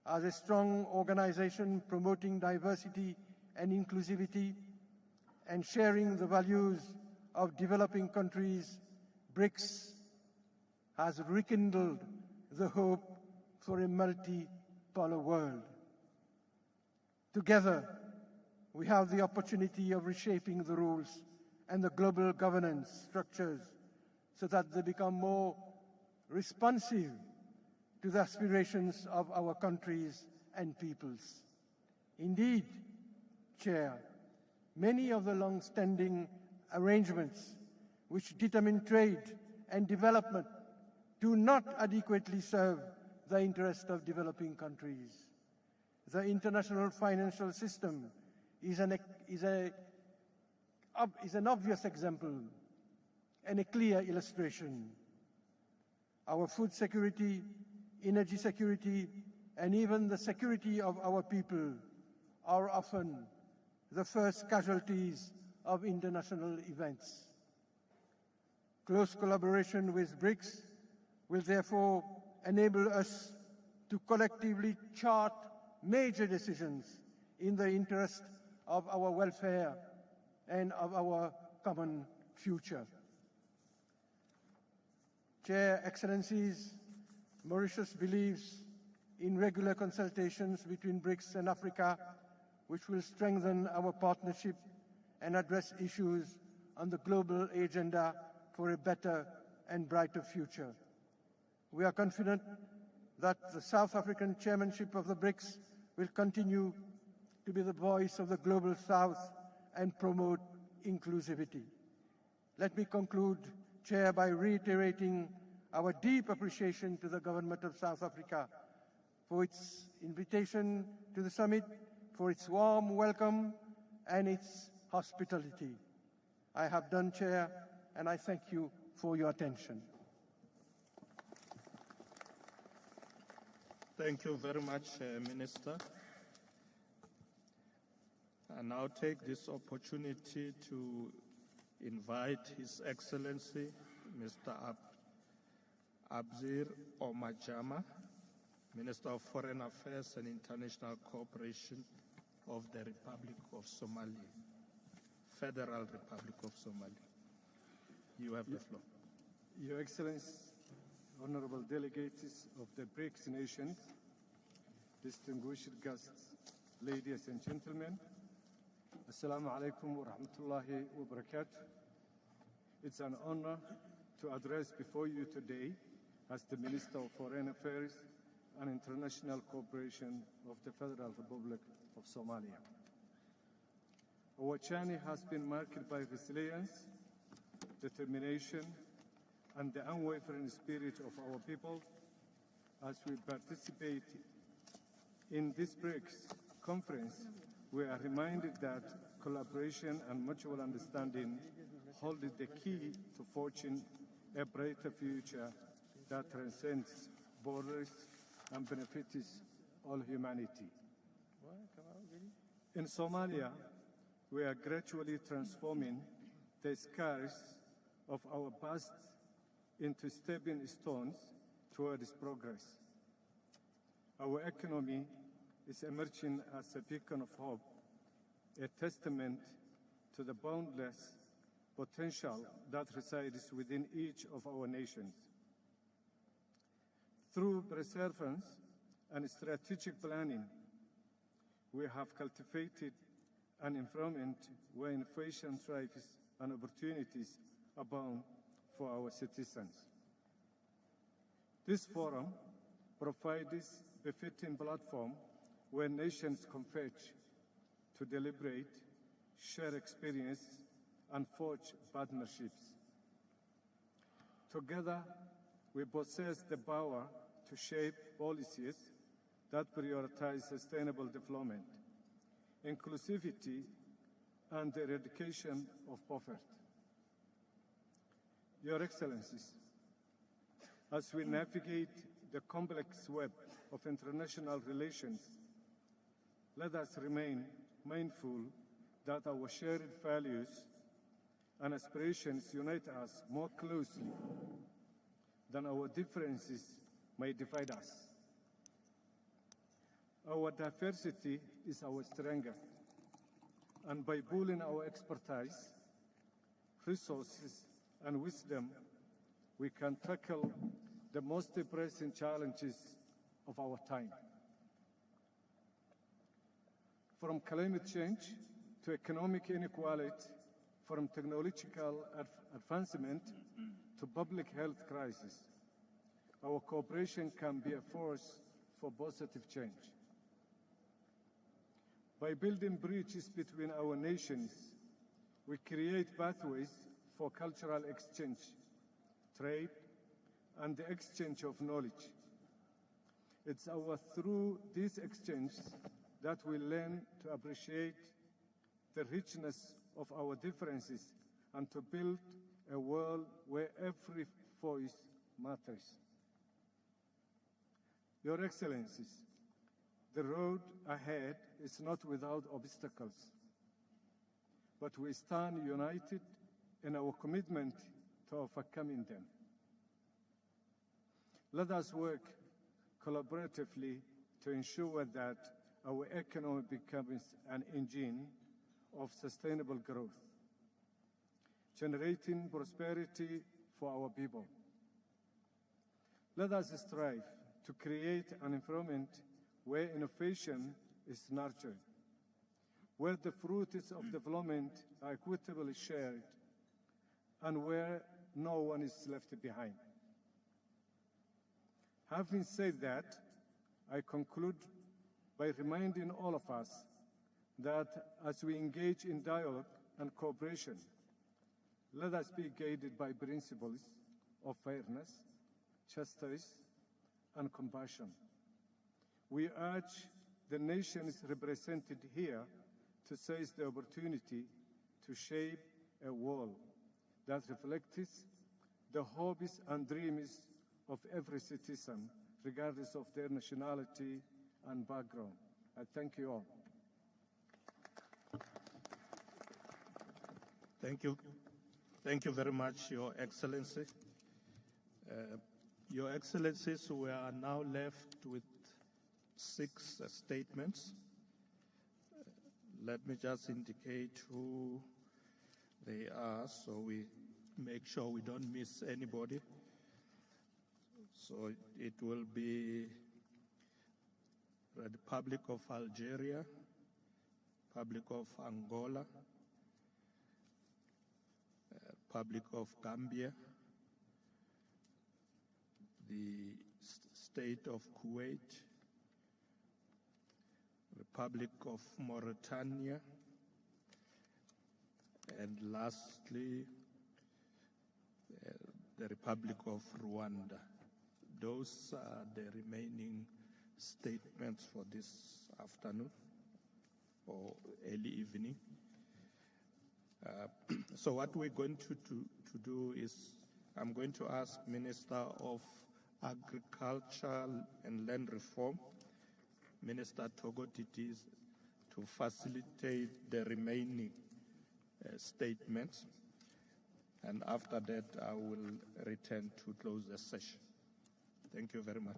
As a strong organization promoting diversity and inclusivity and sharing the values of developing countries, BRICS has rekindled the hope for a multipolar world. Together, we have the opportunity of reshaping the rules and the global governance structures so that they become more responsive to the aspirations of our countries and peoples. Indeed, Chair, many of the long-standing arrangements which determine trade and development do not adequately serve the interest of developing countries. The international financial system is an obvious example and a clear illustration. Our food security, energy security, and even the security of our people are often the first casualties of international events. Close collaboration with BRICS will therefore enable us to collectively chart major decisions in the interest of our welfare and of our common future. Chair, Excellencies, Mauritius believes in regular consultations between BRICS and Africa, which will strengthen our partnership and address issues on the global agenda for a better and brighter future. We are confident that the South African chairmanship of the BRICS will continue to be the voice of the Global South and promote inclusivity. Let me conclude, Chair, by reiterating our deep appreciation to the government of South Africa for its invitation to the summit, for its warm welcome and its hospitality. I have done, Chair, and I thank you for your attention. Thank you very much, Minister. I now take this opportunity to invite His Excellency, Mr. Abzir Omajama, Minister of Foreign Affairs and International Cooperation of the Republic of Somalia, Federal Republic of Somalia. You have the floor. Your Excellency, honorable delegates of the BRICS nations, distinguished guests, ladies and gentlemen, Assalamu alaikum wa rahmatullahi wa barakatuh. It's an honor to address before you today as the Minister of Foreign Affairs and International Cooperation of the Federal Republic of Somalia. Our journey has been marked by resilience, determination, and the unwavering spirit of our people as we participate in this BRICS conference. We are reminded that collaboration and mutual understanding hold the key to forging a brighter future that transcends borders and benefits all humanity. In Somalia, we are gradually transforming the scars of our past into stepping stones towards progress. Our economy is emerging as a beacon of hope, a testament to the boundless potential that resides within each of our nations. Through perseverance and strategic planning, we have cultivated an environment where innovation thrives and opportunities abound for our citizens. This forum provides a fitting platform where nations converge to deliberate, share experience, and forge partnerships. Together, we possess the power to shape policies that prioritize sustainable development, inclusivity, and the eradication of poverty. Your Excellencies, as we navigate the complex web of international relations, let us remain mindful that our shared values and aspirations unite us more closely than our differences may divide us. Our diversity is our strength, and by pooling our expertise, resources, and wisdom, we can tackle the most pressing challenges of our time. From climate change to economic inequality, from technological advancement to public health crisis, our cooperation can be a force for positive change. By building bridges between our nations, we create pathways for cultural exchange, trade, and the exchange of knowledge. It's through these exchanges that we learn to appreciate the richness of our differences and to build a world where every voice matters. Your Excellencies, the road ahead is not without obstacles, but we stand united in our commitment to overcoming them. Let us work collaboratively to ensure that our economy becomes an engine of sustainable growth, generating prosperity for our people. Let us strive to create an environment where innovation is nurtured, where the fruits of development are equitably shared, and where no one is left behind. Having said that, I conclude by reminding all of us that as we engage in dialogue and cooperation, Let us be guided by principles of fairness, justice, and compassion. We urge the nations represented here to seize the opportunity to shape a world that reflects the hopes and dreams of every citizen, regardless of their nationality and background. I thank you all. Thank you. Thank you very much, Your Excellency. Your Excellencies, we are now left with 6 statements. Let me just indicate who they are so we make sure we don't miss anybody. So it will be the Republic of Algeria, Republic of Angola, Republic of Gambia, the State of Kuwait, Republic of Mauritania, and lastly, the Republic of Rwanda. Those are the remaining statements for this afternoon or early evening. So what we're going to do is I'm going to ask Minister of Agriculture and Land Reform, Minister Togo Titis, to facilitate the remaining statements. And after that, I will return to close the session. Thank you very much.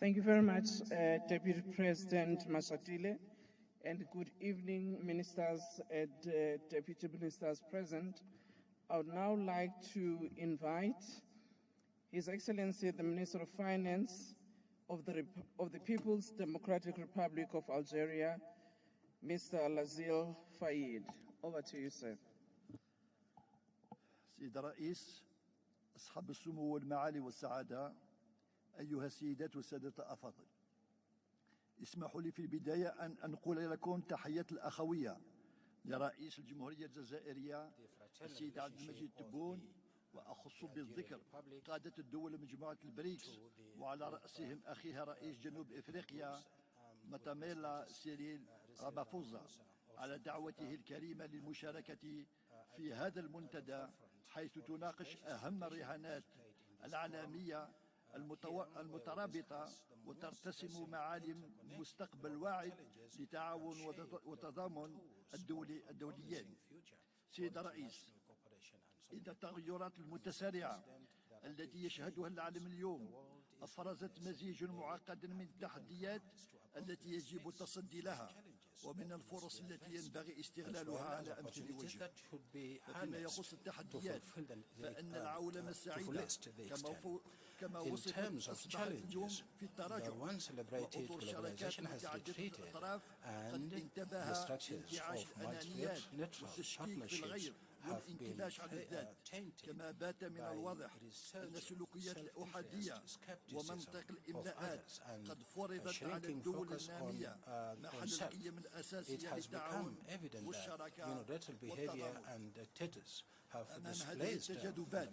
Thank you very much, Deputy President Mashatile, and good evening, ministers and deputy ministers present. I would now like to invite His Excellency, the Minister of Finance of the People's Democratic Republic of Algeria, Mr. Lazil Fayed. Over to you, sir. سيد الرئيس، أصحاب السمو والمعالي والسعادة، أيها السيدات والسادة الأفاضل، اسمحوا لي في البداية أن أنقل لكم تحية الأخوية لرئيس الجمهورية الجزائرية السيد عبد المجيد تبون، وأخص بالذكر قادة الدول مجموعة البريكس وعلى رأسهم أخيها رئيس جنوب إفريقيا ماتاميلا سيريل رامافوزا على دعوته الكريمة للمشاركة في هذا المنتدى، حيث تناقش أهم الرهانات العالمية المترابطة وترتسم معالم مستقبل واعد لتعاون وتضامن الدوليين. سيد الرئيس، إن التغيرات المتسارعة التي يشهدها العالم اليوم أفرزت مزيج معقد من التحديات التي يجب التصدي لها ومن الفرص التي ينبغي استغلالها على أمثل وجه. وفيما يخص التحديات فإن العولمة السعيدة كما وصفت أصبحت اليوم في التراجع، وأطر شركات متعددة الأطراف قد انتبه لانتعاش الأنانيات والتشكيك في الغير والانكماش على الذات، كما بات من الواضح أن السلوكيات الأحادية ومنطق الإملاءات قد فرضت على الدول النامية محل القيم الأساسية للتعاون والشراكة والتضامن. أمام هذه التجاذبات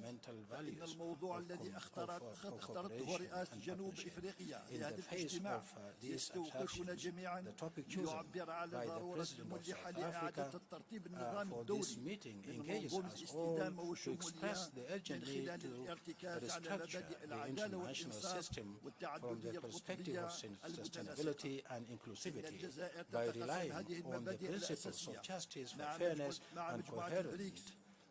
فإن الموضوع الذي اختارته رئاسة جنوب إفريقيا لهذا الاجتماع يستوقفنا جميعا ليعبر على ضرورة الملحة لإعادة الترتيب النظام الدولي من منظوم الاستدامة والشمولية من خلال الارتكاز على مبادئ العدالة والإنصاف والتعددية القطبية المتناسقة. إن الجزائر تتقسم هذه المبادئ الأساسية مع مجموعة البريكس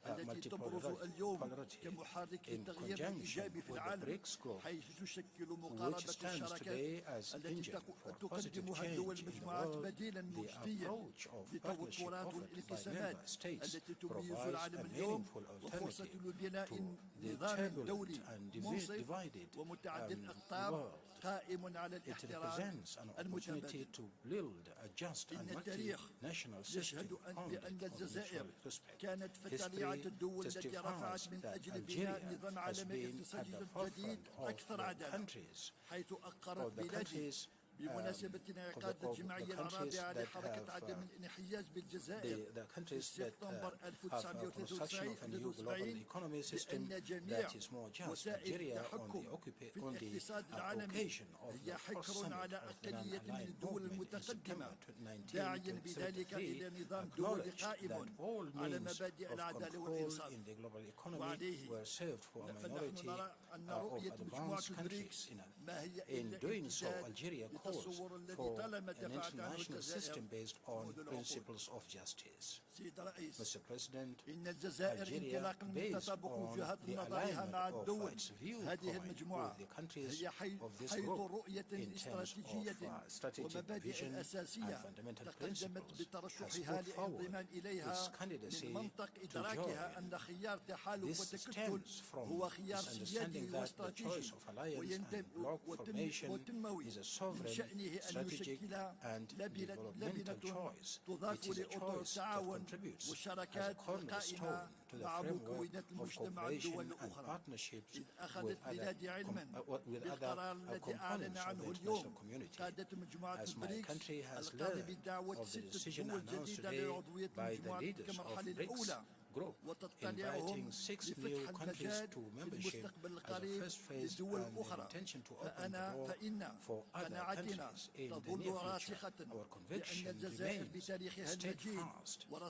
التي تبرز اليوم كمحرك للتغيير الإيجابي في العالم، حيث تشكل مقاربة الشراكات التي تقدمها الدول المجموعات بديلا مجديا للتوترات والانقسامات التي تميز العالم اليوم، وفرصة لبناء نظام دولي منصف ومتعدد الأقطاب قائم على الاحترام المتبادل. إن التاريخ يشهد بأن الجزائر كانت في التالي testifies that Algeria has been at the forefront of the countries بمناسبة انعقاد الجمعية العربية على حركة عدم الانحياز بالجزائر في سبتمبر 1973 بأن جميع وسائل التحكم في الاقتصاد العالمي هي حكر على أقلية من الدول المتقدمة داعيا بذلك إلى نظام دولي قائم على مبادئ العدالة والإنصاف وعليه فنحن نرى أن رؤية مجموعة البريكس ما هي إلا Algeria calls for an international system based on principles of justice. Mr. President, Algeria, based on the alignment of its viewpoint with the countries of this group in terms of strategic vision and fundamental principles, has put forward its candidacy to join. This stems from this understanding that the choice of alliance and bloc formation is a sovereign, strategic and developmental choice. It is a choice that contributes as a cornerstone to the framework of cooperation and partnerships with other components of the international community. As my country has learned of the decision announced today by the leaders of BRICS group, inviting 6 new countries to membership as a first phase and the intention to open the door for other countries in the near future. Our conviction remains steadfast that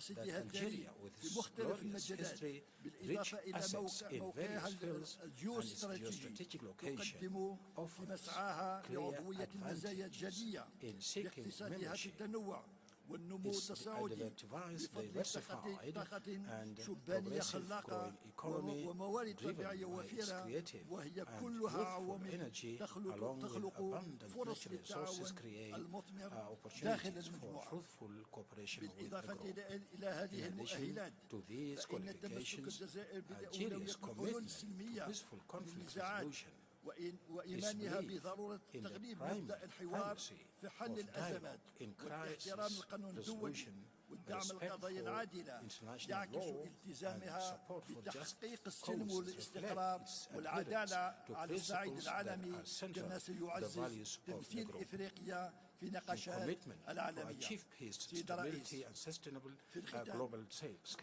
Algeria, with its glorious history, rich assets in various fields, and its geostrategic location, offers clear advantages in seeking membership. Is diversified and progressive growing economy driven by its creative and youthful energy along with abundant natural resources create opportunities for fruitful cooperation with the group. In addition to these qualifications, Algeria's commitment to peaceful conflict resolution وإيمانها بضرورة تغليب مبدأ الحوار في حل الأزمات واحترام القانون الدولي والدعم القضايا العادلة يعكس التزامها بتحقيق السلم والاستقرار والعدالة على الصعيد العالمي كما سيعزز تمثيل إفريقيا في نقاشات العالمية. سيد الرئيس، في الختام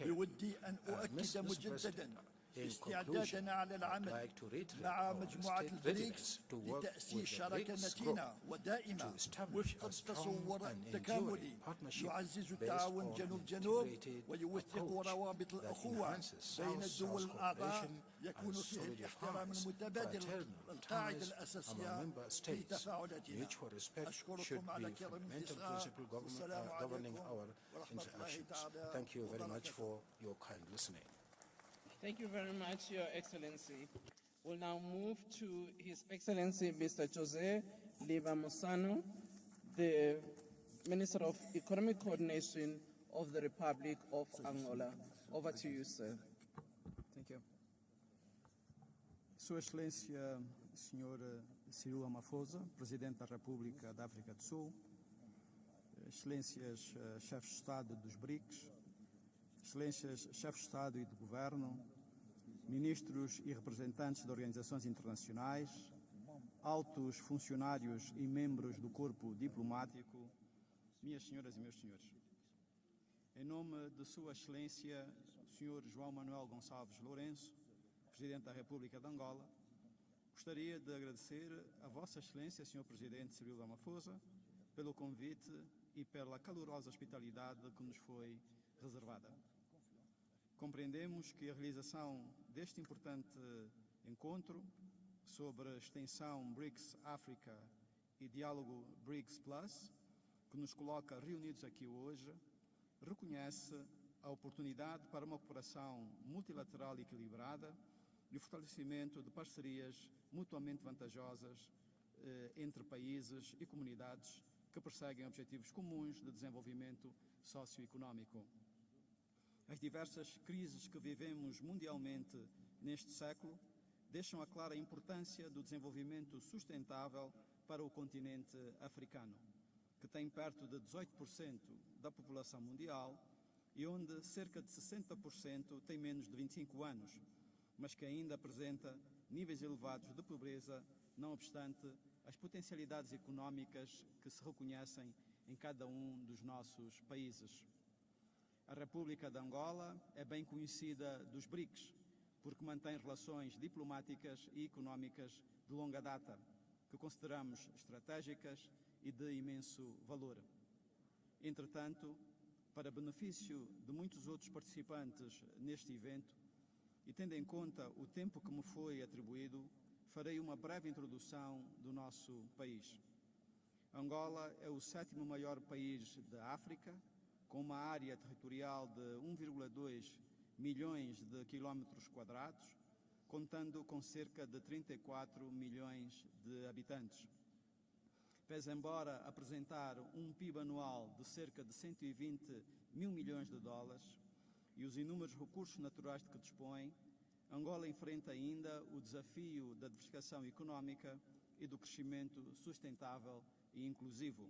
بودي أن أؤكد مجددا استعدادنا على العمل مع مجموعة البريكس لتأسيس شراكة متينة ودائمة وفق التصور التكاملي يعزز التعاون جنوب ويوثق روابط الأخوة بين الدول الأعضاء يكون فيه الاحترام المتبادل القاعدة الأساسية في تفاعلاتنا. أشكركم على كرم الإصغاء والسلام عليكم ورحمة الله تعالى. Thank you very much for your kind listening. Thank you very much, Your Excellency. We'll now move to His Excellency Mr. Jose Liva Mosano, the Minister of Economic Coordination of the Republic of Angola. Over to you, sir. Thank you. Sua Excelência, Sr. Cyril Ramaphosa, Presidente da República da África do Sul, Excelências Chefes de Estado dos BRICS, Excelências Chefes de Estado e de Governo, Ministros e representantes de organizações internacionais, altos funcionários e membros do corpo diplomático, minhas senhoras e meus senhores. Em nome de Sua Excelência, Sr. João Manuel Gonçalves Lourenço, Presidente da República de Angola, gostaria de agradecer a Vossa Excelência, Sr. Presidente Cyril Ramaphosa, pelo convite e pela calorosa hospitalidade que nos foi reservada. Compreendemos que a realização deste importante encontro sobre a extensão BRICS África e diálogo BRICS Plus, que nos coloca reunidos aqui hoje, reconhece a oportunidade para uma cooperação multilateral equilibrada e o fortalecimento de parcerias mutuamente vantajosas entre países e comunidades que perseguem objetivos comuns de desenvolvimento socioeconómico. As diversas crises que vivemos mundialmente neste século deixam a clara importância do desenvolvimento sustentável para o continente africano, que tem perto de 18% da população mundial e onde cerca de 60% tem menos de 25 anos, mas que ainda apresenta níveis elevados de pobreza, não obstante as potencialidades económicas que se reconhecem em cada um dos nossos países. A República de Angola é bem conhecida dos BRICS, porque mantém relações diplomáticas e económicas de longa data, que consideramos estratégicas e de imenso valor. Entretanto, para benefício de muitos outros participantes neste evento, e tendo em conta o tempo que me foi atribuído, farei uma breve introdução do nosso país. Angola é o 7º maior país da África, com uma área territorial de 1,2 milhões de quilómetros quadrados, contando com cerca de 34 milhões de habitantes. Pese embora apresentar um PIB anual de cerca de 120 mil milhões de dólares e os inúmeros recursos naturais de que dispõe, Angola enfrenta ainda o desafio da diversificação económica e do crescimento sustentável e inclusivo.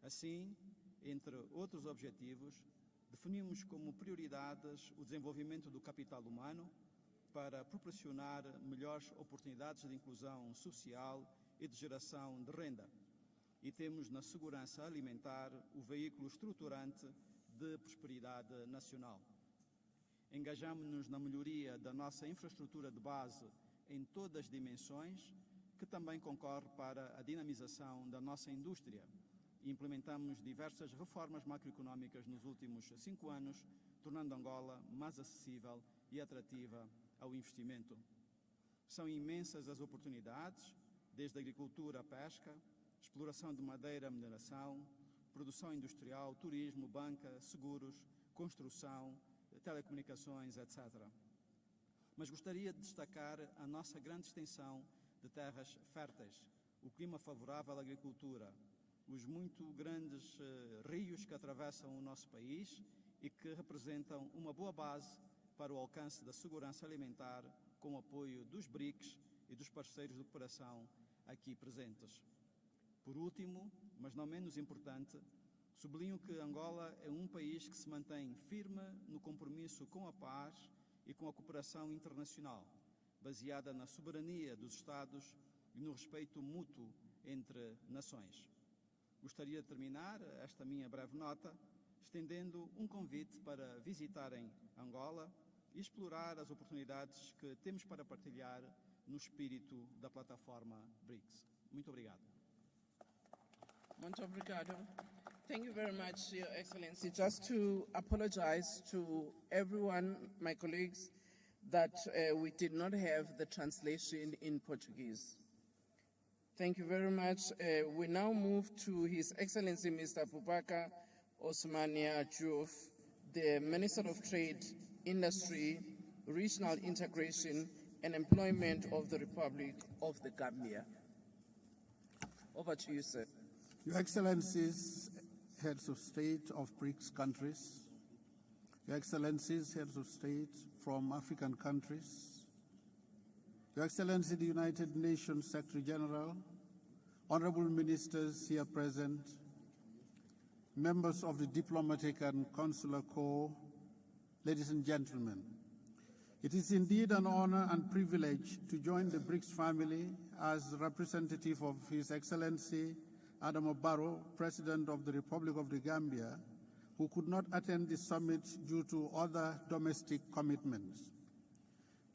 Assim, entre outros objetivos, definimos como prioridades o desenvolvimento do capital humano para proporcionar melhores oportunidades de inclusão social e de geração de renda. E temos na segurança alimentar o veículo estruturante de prosperidade nacional. Engajamos-nos na melhoria da nossa infraestrutura de base em todas as dimensões, que também concorre para a dinamização da nossa indústria. E implementamos diversas reformas macroeconómicas nos últimos 5 anos, tornando Angola mais acessível e atrativa ao investimento. São imensas as oportunidades, desde a agricultura à pesca, exploração de madeira, mineração, produção industrial, turismo, banca, seguros, construção, telecomunicações, etc. Mas gostaria de destacar a nossa grande extensão de terras férteis, o clima favorável à agricultura, os muito grandes rios que atravessam o nosso país e que representam uma boa base para o alcance da segurança alimentar com o apoio dos BRICS e dos parceiros de cooperação aqui presentes. Por último, mas não menos importante, sublinho que Angola é um país que se mantém firme no compromisso com a paz e com a cooperação internacional, baseada na soberania dos Estados e no respeito mútuo entre nações. Gostaria de terminar esta minha breve nota estendendo um convite para visitarem Angola e explorar as oportunidades que temos para partilhar no espírito da plataforma BRICS. Muito obrigado. Muito obrigado. Thank you very much, Your Excellency. Just to apologize to everyone, my colleagues, that we did not have the translation in Portuguese. Thank you very much. We now move to His Excellency Mr. Boubacar Osmania Diouf, the Minister of Trade, Industry, Regional Integration and Employment of the Republic of the Gambia. Over to you, sir. Your Excellencies, Heads of State of BRICS countries, Your Excellencies, Heads of State from African countries, Your Excellency, the United Nations Secretary General, Honorable Ministers here present, members of the Diplomatic and Consular Corps, ladies and gentlemen. It is indeed an honor and privilege to join the BRICS family as representative of His Excellency Adama Barrow, President of the Republic of the Gambia, who could not attend the summit due to other domestic commitments.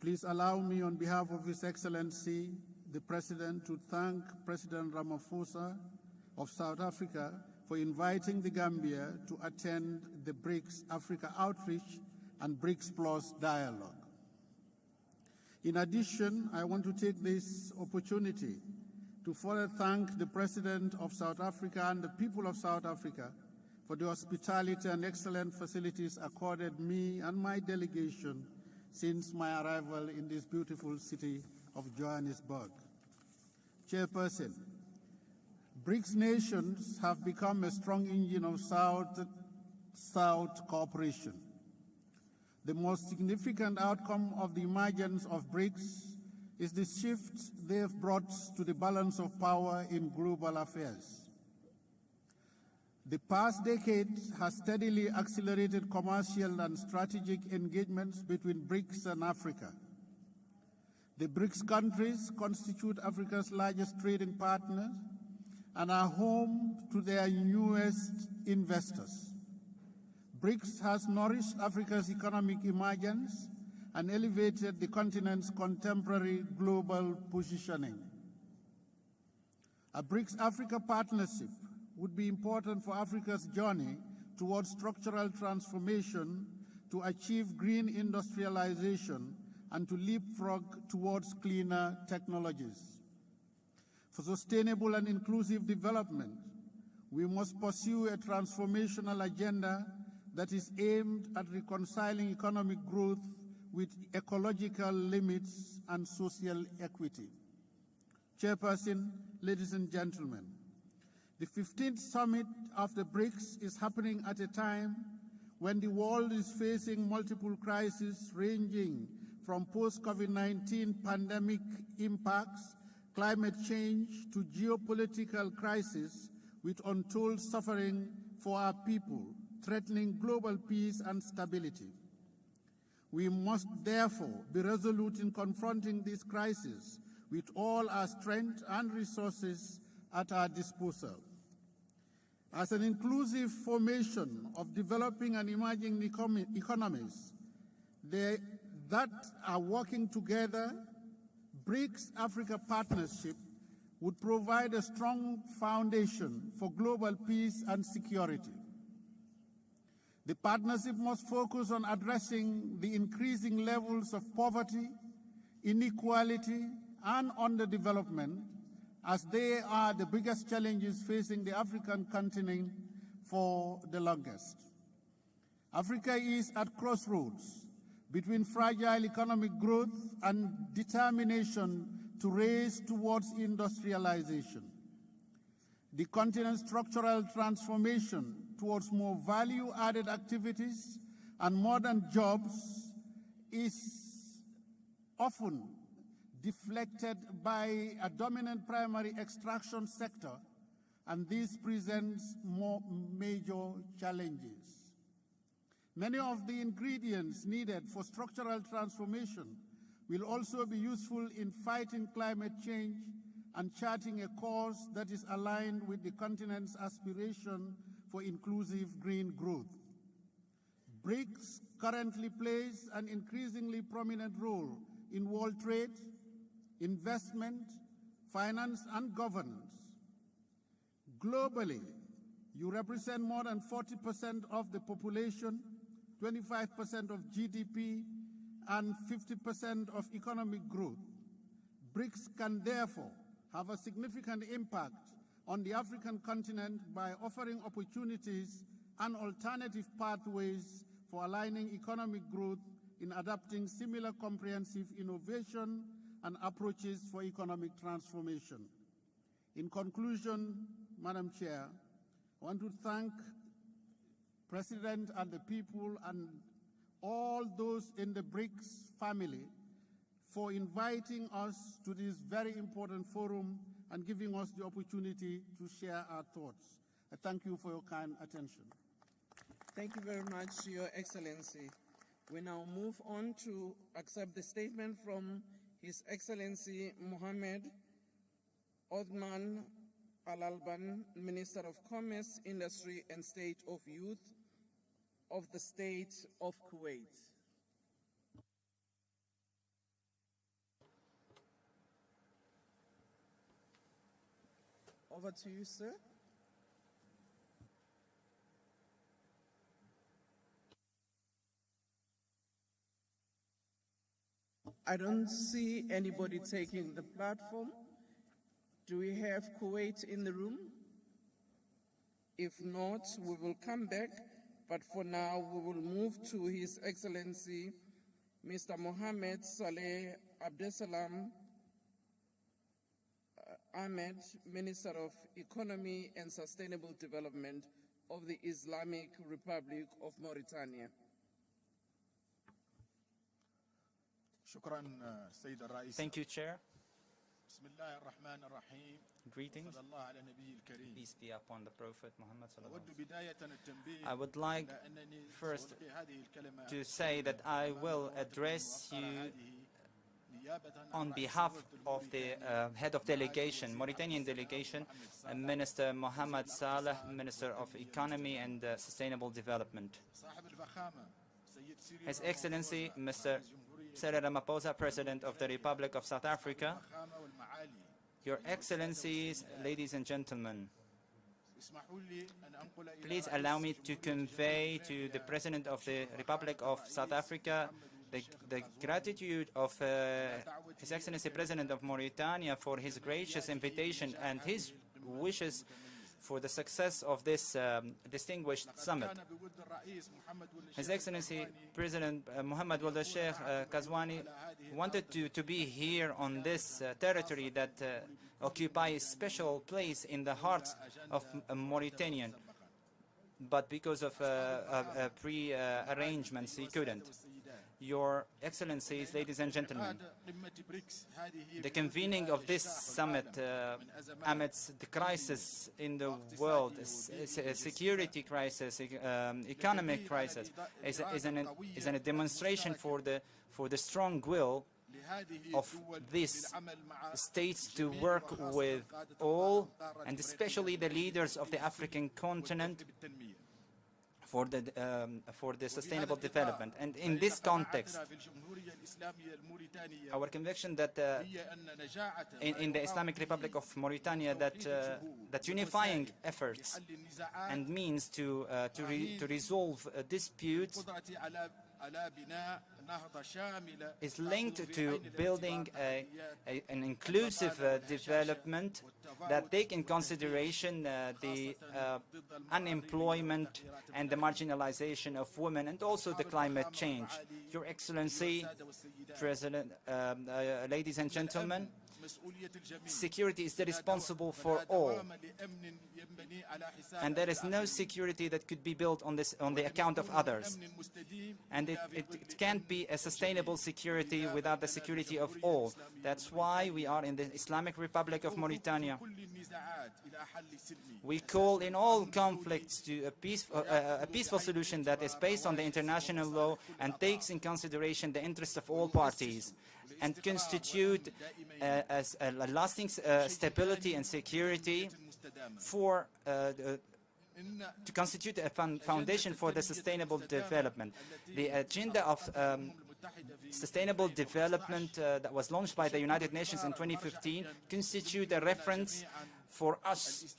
Please allow me, on behalf of His Excellency, the President, to thank President Ramaphosa of South Africa for inviting the Gambia to attend the BRICS Africa Outreach and BRICS Plus dialogue. In addition, I want to take this opportunity to further thank the President of South Africa and the people of South Africa for the hospitality and excellent facilities accorded me and my delegation since my arrival in this beautiful city of Johannesburg. Chairperson, BRICS nations have become a strong engine of South-South cooperation. The most significant outcome of the emergence of BRICS is the shift they have brought to the balance of power in global affairs. The past decade has steadily accelerated commercial and strategic engagements between BRICS and Africa. The BRICS countries constitute Africa's largest trading partners and are home to their newest investors. BRICS has nourished Africa's economic emergence and elevated the continent's contemporary global positioning. A BRICS-Africa partnership would be important for Africa's journey towards structural transformation, to achieve green industrialization, and to leapfrog towards cleaner technologies. For sustainable and inclusive development, we must pursue a transformational agenda that is aimed at reconciling economic growth with ecological limits and social equity. Chairperson, ladies and gentlemen, the 15th Summit of the BRICS is happening at a time when the world is facing multiple crises ranging from post-COVID-19 pandemic impacts, climate change, to geopolitical crisis with untold suffering for our people, threatening global peace and stability. We must therefore be resolute in confronting this crisis with all our strength and resources at our disposal. As an inclusive formation of developing and emerging economies that are working together, BRICS-Africa partnership would provide a strong foundation for global peace and security. The partnership must focus on addressing the increasing levels of poverty, inequality, and underdevelopment, as they are the biggest challenges facing the African continent for the longest. Africa is at crossroads between fragile economic growth and determination to race towards industrialization. The continent's structural transformation towards more value-added activities and modern jobs is often deflected by a dominant primary extraction sector, and this presents more major challenges. Many of the ingredients needed for structural transformation will also be useful in fighting climate change and charting a course that is aligned with the continent's aspiration for inclusive green growth. BRICS currently plays an increasingly prominent role in world trade, investment, finance, and governance. Globally, you represent more than 40% of the population, 25% of GDP, and 50% of economic growth. BRICS can therefore have a significant impact on the African continent by offering opportunities and alternative pathways for aligning economic growth in adapting similar comprehensive innovation and approaches for economic transformation. In conclusion, Madam Chair, I want to thank President and the people and all those in the BRICS family for inviting us to this very important forum and giving us the opportunity to share our thoughts. I thank you for your kind attention. Thank you very much, Your Excellency. We now move on to accept the statement from His Excellency Mohammed Othman Al-Alban, Minister of Commerce, Industry and State of Youth of the State of Kuwait. Over to you, sir. I don't see anybody taking the platform. Do we have Kuwait in the room? If not, we will come back, but for now we will move to His Excellency Mr. Mohammed Saleh Abdesalam Ahmed, Minister of Economy and Sustainable Development of the Islamic Republic of Mauritania. Thank you, Chair. Greetings. Peace be upon the Prophet Muhammad sallallahu. I would like first to say that I will address you on behalf of the head of delegation, Mauritanian delegation, Minister Mohammed Saleh, Minister of Economy and Sustainable Development. His Excellency, Mr. Cyril Ramaphosa, President of the Republic of South Africa, Your Excellencies, ladies and gentlemen, please allow me to convey to the President of the Republic of South Africa the gratitude of His Excellency President of Mauritania for his gracious invitation and his wishes for the success of this distinguished summit. His Excellency President Mohammed Wald Sheikh Kazwani wanted to be here on this territory that occupies a special place in the hearts of Mauritanian, but because of pre-arrangements he couldn't. Your Excellencies, ladies and gentlemen, the convening of this summit amidst the crisis in the world, a security crisis, economic crisis, is a demonstration for the strong will of these states to work with all, and especially the leaders of the African continent, for the sustainable development. And in this context, our conviction that in the Islamic Republic of Mauritania that unifying efforts and means to resolve disputes is linked to building an inclusive development that take in consideration the unemployment and the marginalization of women, and also the climate change. Your Excellency, President, ladies and gentlemen, security is responsible for all, and there is no security that could be built on the account of others, and it can't be a sustainable security without the security of all. That's why we are in the Islamic Republic of Mauritania. We call in all conflicts to a peaceful solution that is based on the international law and takes in consideration the interests of all parties, and constitute a lasting stability and security for to constitute a foundation for the sustainable development. The agenda of sustainable development that was launched by the United Nations in 2015 constitute a reference for us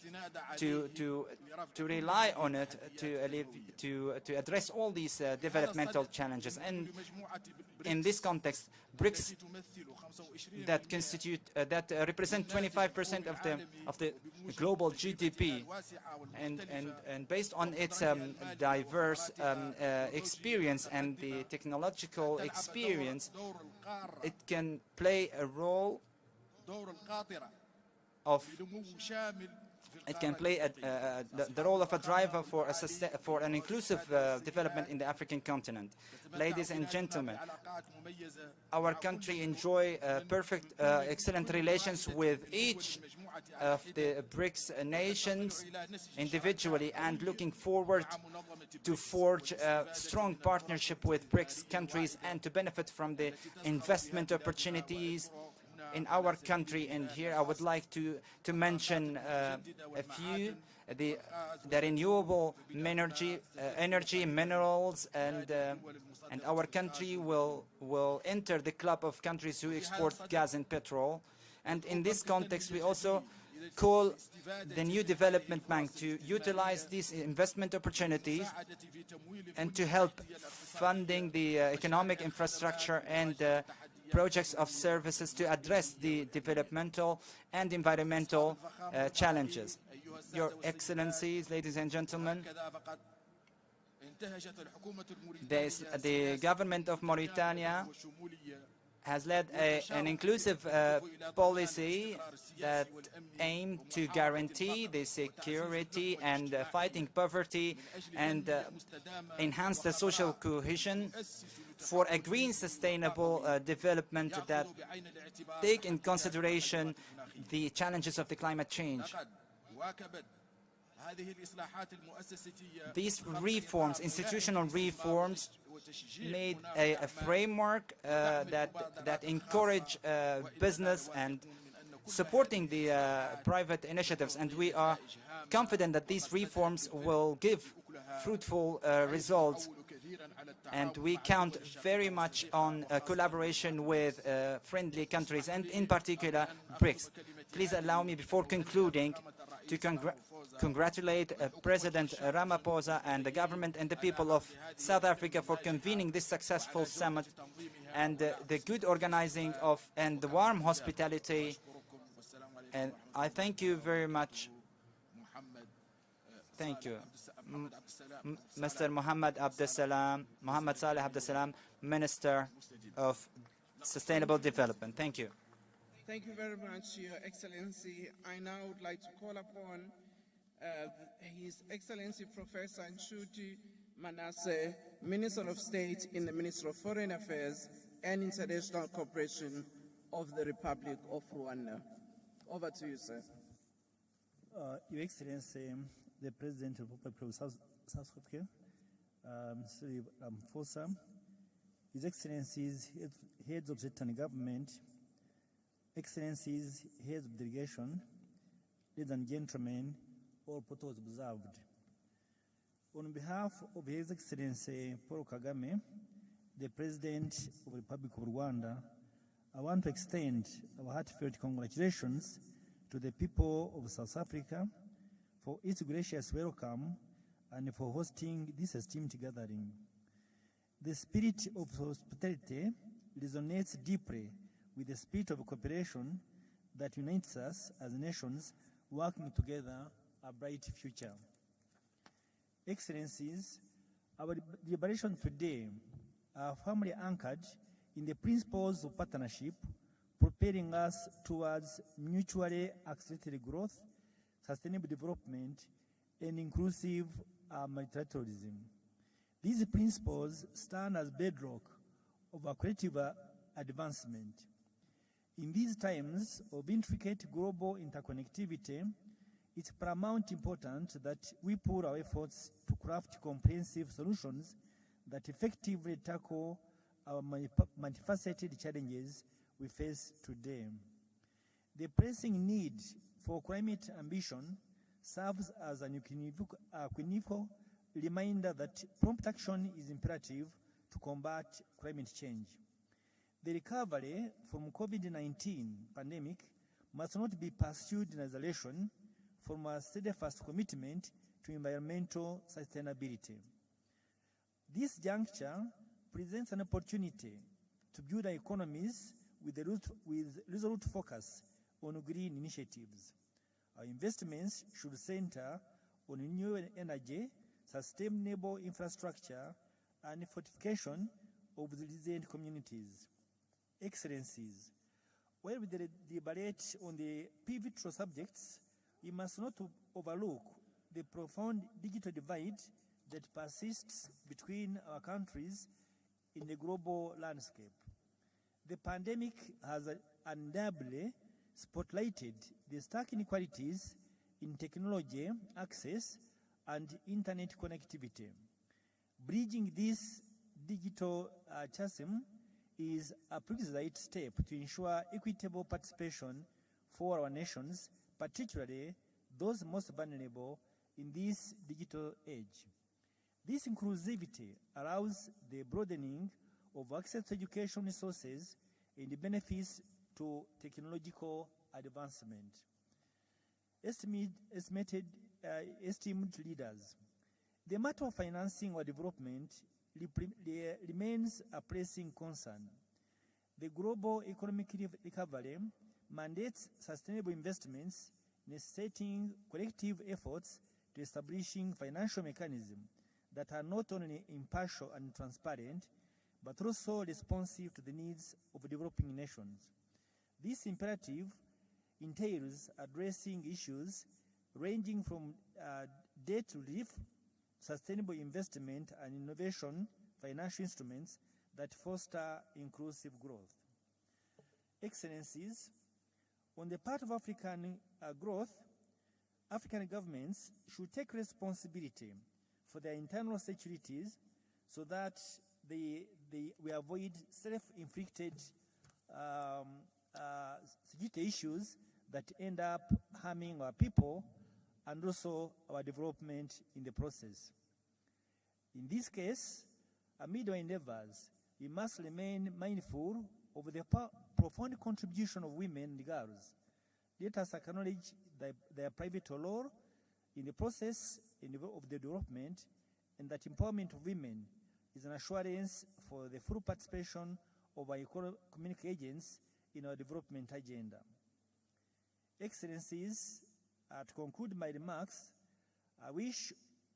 to rely on it to address all these developmental challenges. And in this context, BRICS that represent 25% of the global GDP, and based on its diverse experience and the technological experience, it can play a role of the role of a driver for an inclusive development in the African continent. Ladies and gentlemen, our country enjoy perfect, excellent relations with each of the BRICS nations individually, and looking forward to forge a strong partnership with BRICS countries and to benefit from the investment opportunities in our country. And here I would like to mention a few: the renewable energy, minerals, and our country will enter the club of countries who export gas and petrol. And in this context, we also call the new development bank to utilize these investment opportunities and to help funding the economic infrastructure and projects of services to address the developmental and environmental challenges. Your Excellencies, ladies and gentlemen, the government of Mauritania has led an inclusive policy that aimed to guarantee the security and fighting poverty and enhance the social cohesion for a green sustainable development that take in consideration the challenges of the climate change. These reforms, institutional reforms, made a framework that encourage business and supporting the private initiatives, and we are confident that these reforms will give fruitful results, and we count very much on collaboration with friendly countries, and in particular BRICS. Please allow me, before concluding, to congratulate President Ramaphosa and the government and the people of South Africa for convening this successful summit, and the good organizing of and the warm hospitality. And I thank you very much. Thank you. Mr. Mohammed Saleh Abdesalam, Minister of Sustainable Development. Thank you. Thank you very much, Your Excellency. I now would like to call upon His Excellency Professor Nshuti Manasseh, Minister of State in the Ministry of Foreign Affairs and International Cooperation of the Republic of Rwanda. Over to you, sir. Your Excellency, the President of the Republic of South Africa, Mr. Ramaphosa, His Excellencies, Heads of State and Government, Excellencies, Heads of Delegation, ladies and gentlemen, all protocols observed. On behalf of His Excellency Paul Kagame, the President of the Republic of Rwanda, I want to extend our heartfelt congratulations to the people of South Africa for its gracious welcome and for hosting this esteemed gathering. The spirit of hospitality resonates deeply with the spirit of cooperation that unites us as nations working together a bright future. Excellencies, our deliberations today are firmly anchored in the principles of partnership, propelling us towards mutually accelerated growth, sustainable development, and inclusive multilateralism. These principles stand as bedrock of our collective advancement. In these times of intricate global interconnectivity, it's paramount important that we pour our efforts to craft comprehensive solutions that effectively tackle our multifaceted challenges we face today. The pressing need for climate ambition serves as an unequivocal reminder that prompt action is imperative to combat climate change. The recovery from COVID-19 pandemic must not be pursued in isolation from a steadfast commitment to environmental sustainability. This juncture presents an opportunity to build economies with resolute focus on green initiatives. Our investments should center on renewable energy, sustainable infrastructure, and fortification of resilient communities. Excellencies, while we deliberate on the pivotal subjects, we must not overlook the profound digital divide that persists between our countries in the global landscape. The pandemic has undeniably spotlighted the stark inequalities in technology access and internet connectivity. Bridging this digital chasm is a prerequisite step to ensure equitable participation for our nations, particularly those most vulnerable in this digital age. This inclusivity allows the broadening of access to education resources and the benefits to technological advancement. Esteemed leaders, the matter of financing or development remains a pressing concern. The global economic recovery mandates sustainable investments, necessitating collective efforts to establishing financial mechanisms that are not only impartial and transparent, but also responsive to the needs of developing nations. This imperative entails addressing issues ranging from debt relief, sustainable investment and innovation, financial instruments that foster inclusive growth. Excellencies, on the part of African growth, African governments should take responsibility for their internal securities so that we avoid self-inflicted security issues that end up harming our people and also our development in the process. In this case, amid our endeavors, we must remain mindful of the profound contribution of women and girls. Let us acknowledge their pivotal role in the process of the development, and that empowerment of women is an assurance for the full participation of our economic agents in our development agenda. Excellencies, to conclude my remarks, I wish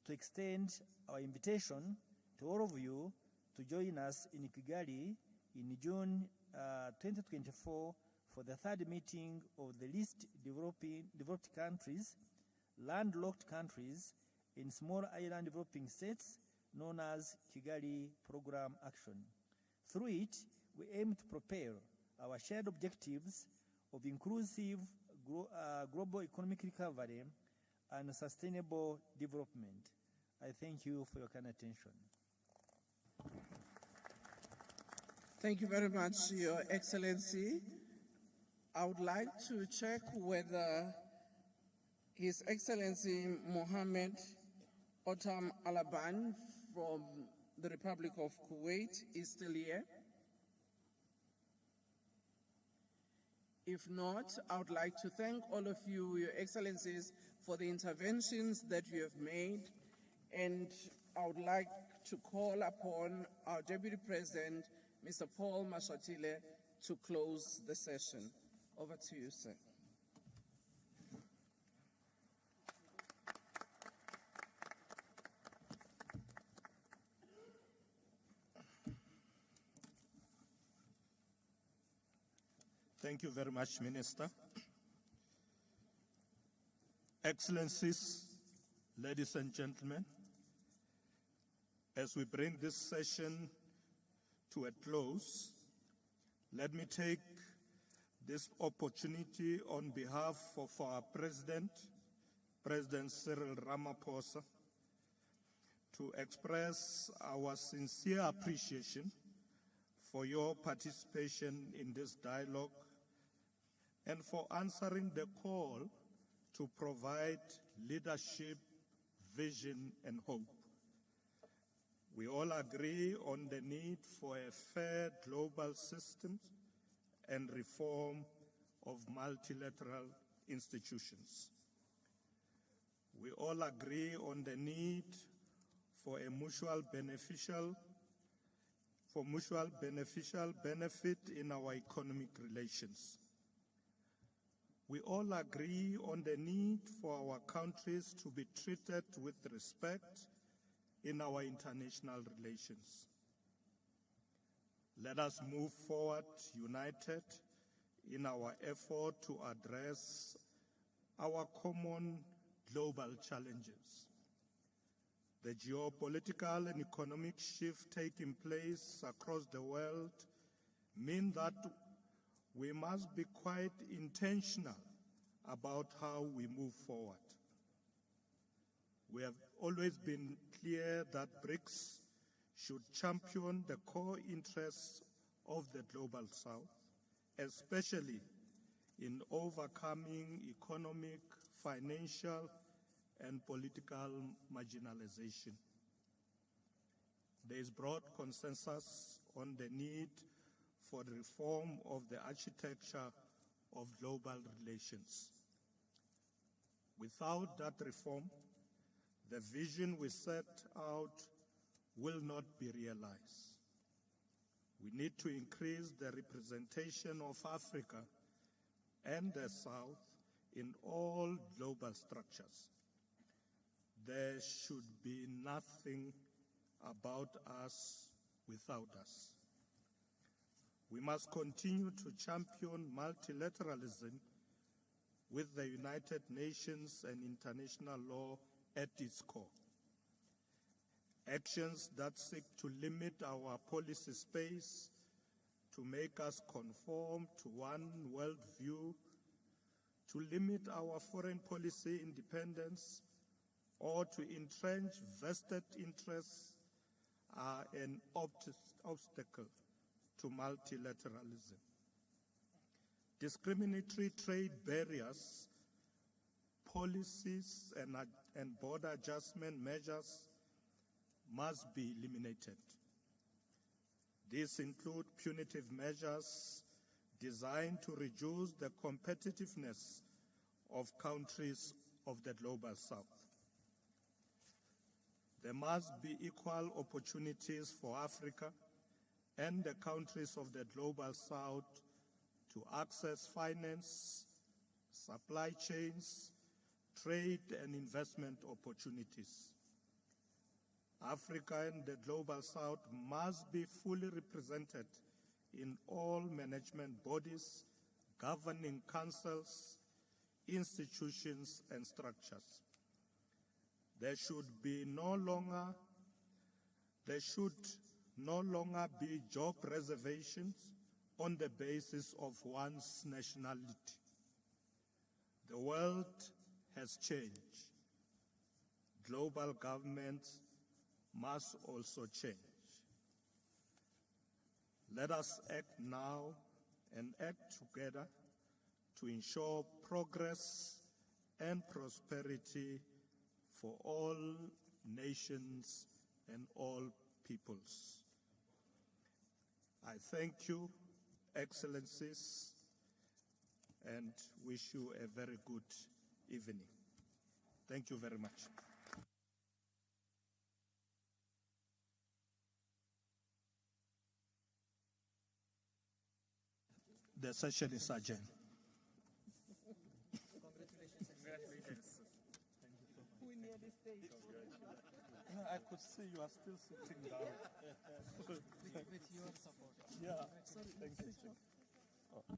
to extend our invitation to all of you to join us in Kigali in June 2024 for the third meeting of the least developed countries, landlocked countries, and small island developing states known as Kigali Program Action. Through it, we aim to propel our shared objectives of inclusive global economic recovery and sustainable development. I thank you for your kind attention. Thank you very much, Your Excellency. I would like to check whether His Excellency Mohammed Otam Alaban from the Republic of Kuwait is still here. If not, I would like to thank all of you, Your Excellencies, for the interventions that you have made, and I would like to call upon our Deputy President, Mr. Paul Mashatile, to close the session. Over to you, sir. Thank you very much, Minister. Excellencies, ladies and gentlemen, as we bring this session to a close, let me take this opportunity on behalf of our President Cyril Ramaphosa, to express our sincere appreciation for your participation in this dialogue and for answering the call to provide leadership, vision, and hope. We all agree on the need for a fair global system and reform of multilateral institutions. We all agree on the need for a mutual beneficial benefit in our economic relations. We all agree on the need for our countries to be treated with respect in our international relations. Let us move forward united in our effort to address our common global challenges. The geopolitical and economic shift taking place across the world mean that we must be quite intentional about how we move forward. We have always been clear that BRICS should champion the core interests of the Global South, especially in overcoming economic, financial, and political marginalization. There is broad consensus on the need for the reform of the architecture of global relations. Without that reform, the vision we set out will not be realized. We need to increase the representation of Africa and the South in all global structures. There should be nothing about us without us. We must continue to champion multilateralism with the United Nations and international law at its core. Actions that seek to limit our policy space, to make us conform to one worldview, to limit our foreign policy independence, or to entrench vested interests are an obstacle to multilateralism. Discriminatory trade barriers, policies, and border adjustment measures must be eliminated. These include punitive measures designed to reduce the competitiveness of countries of the Global South. There must be equal opportunities for Africa and the countries of the Global South to access finance, supply chains, trade and investment opportunities. Africa and the Global South must be fully represented in all management bodies, governing councils, institutions, and structures. There should no longer be job reservations on the basis of one's nationality. The world has changed. Global governments must also change. Let us act now and act together to ensure progress and prosperity for all nations and all peoples. I thank you, Excellencies, and wish you a very good evening. Thank you very much. The session is adjourned. Congratulations. We nearly stayed. I could see you are still sitting down. With your support. Yeah. Thank you.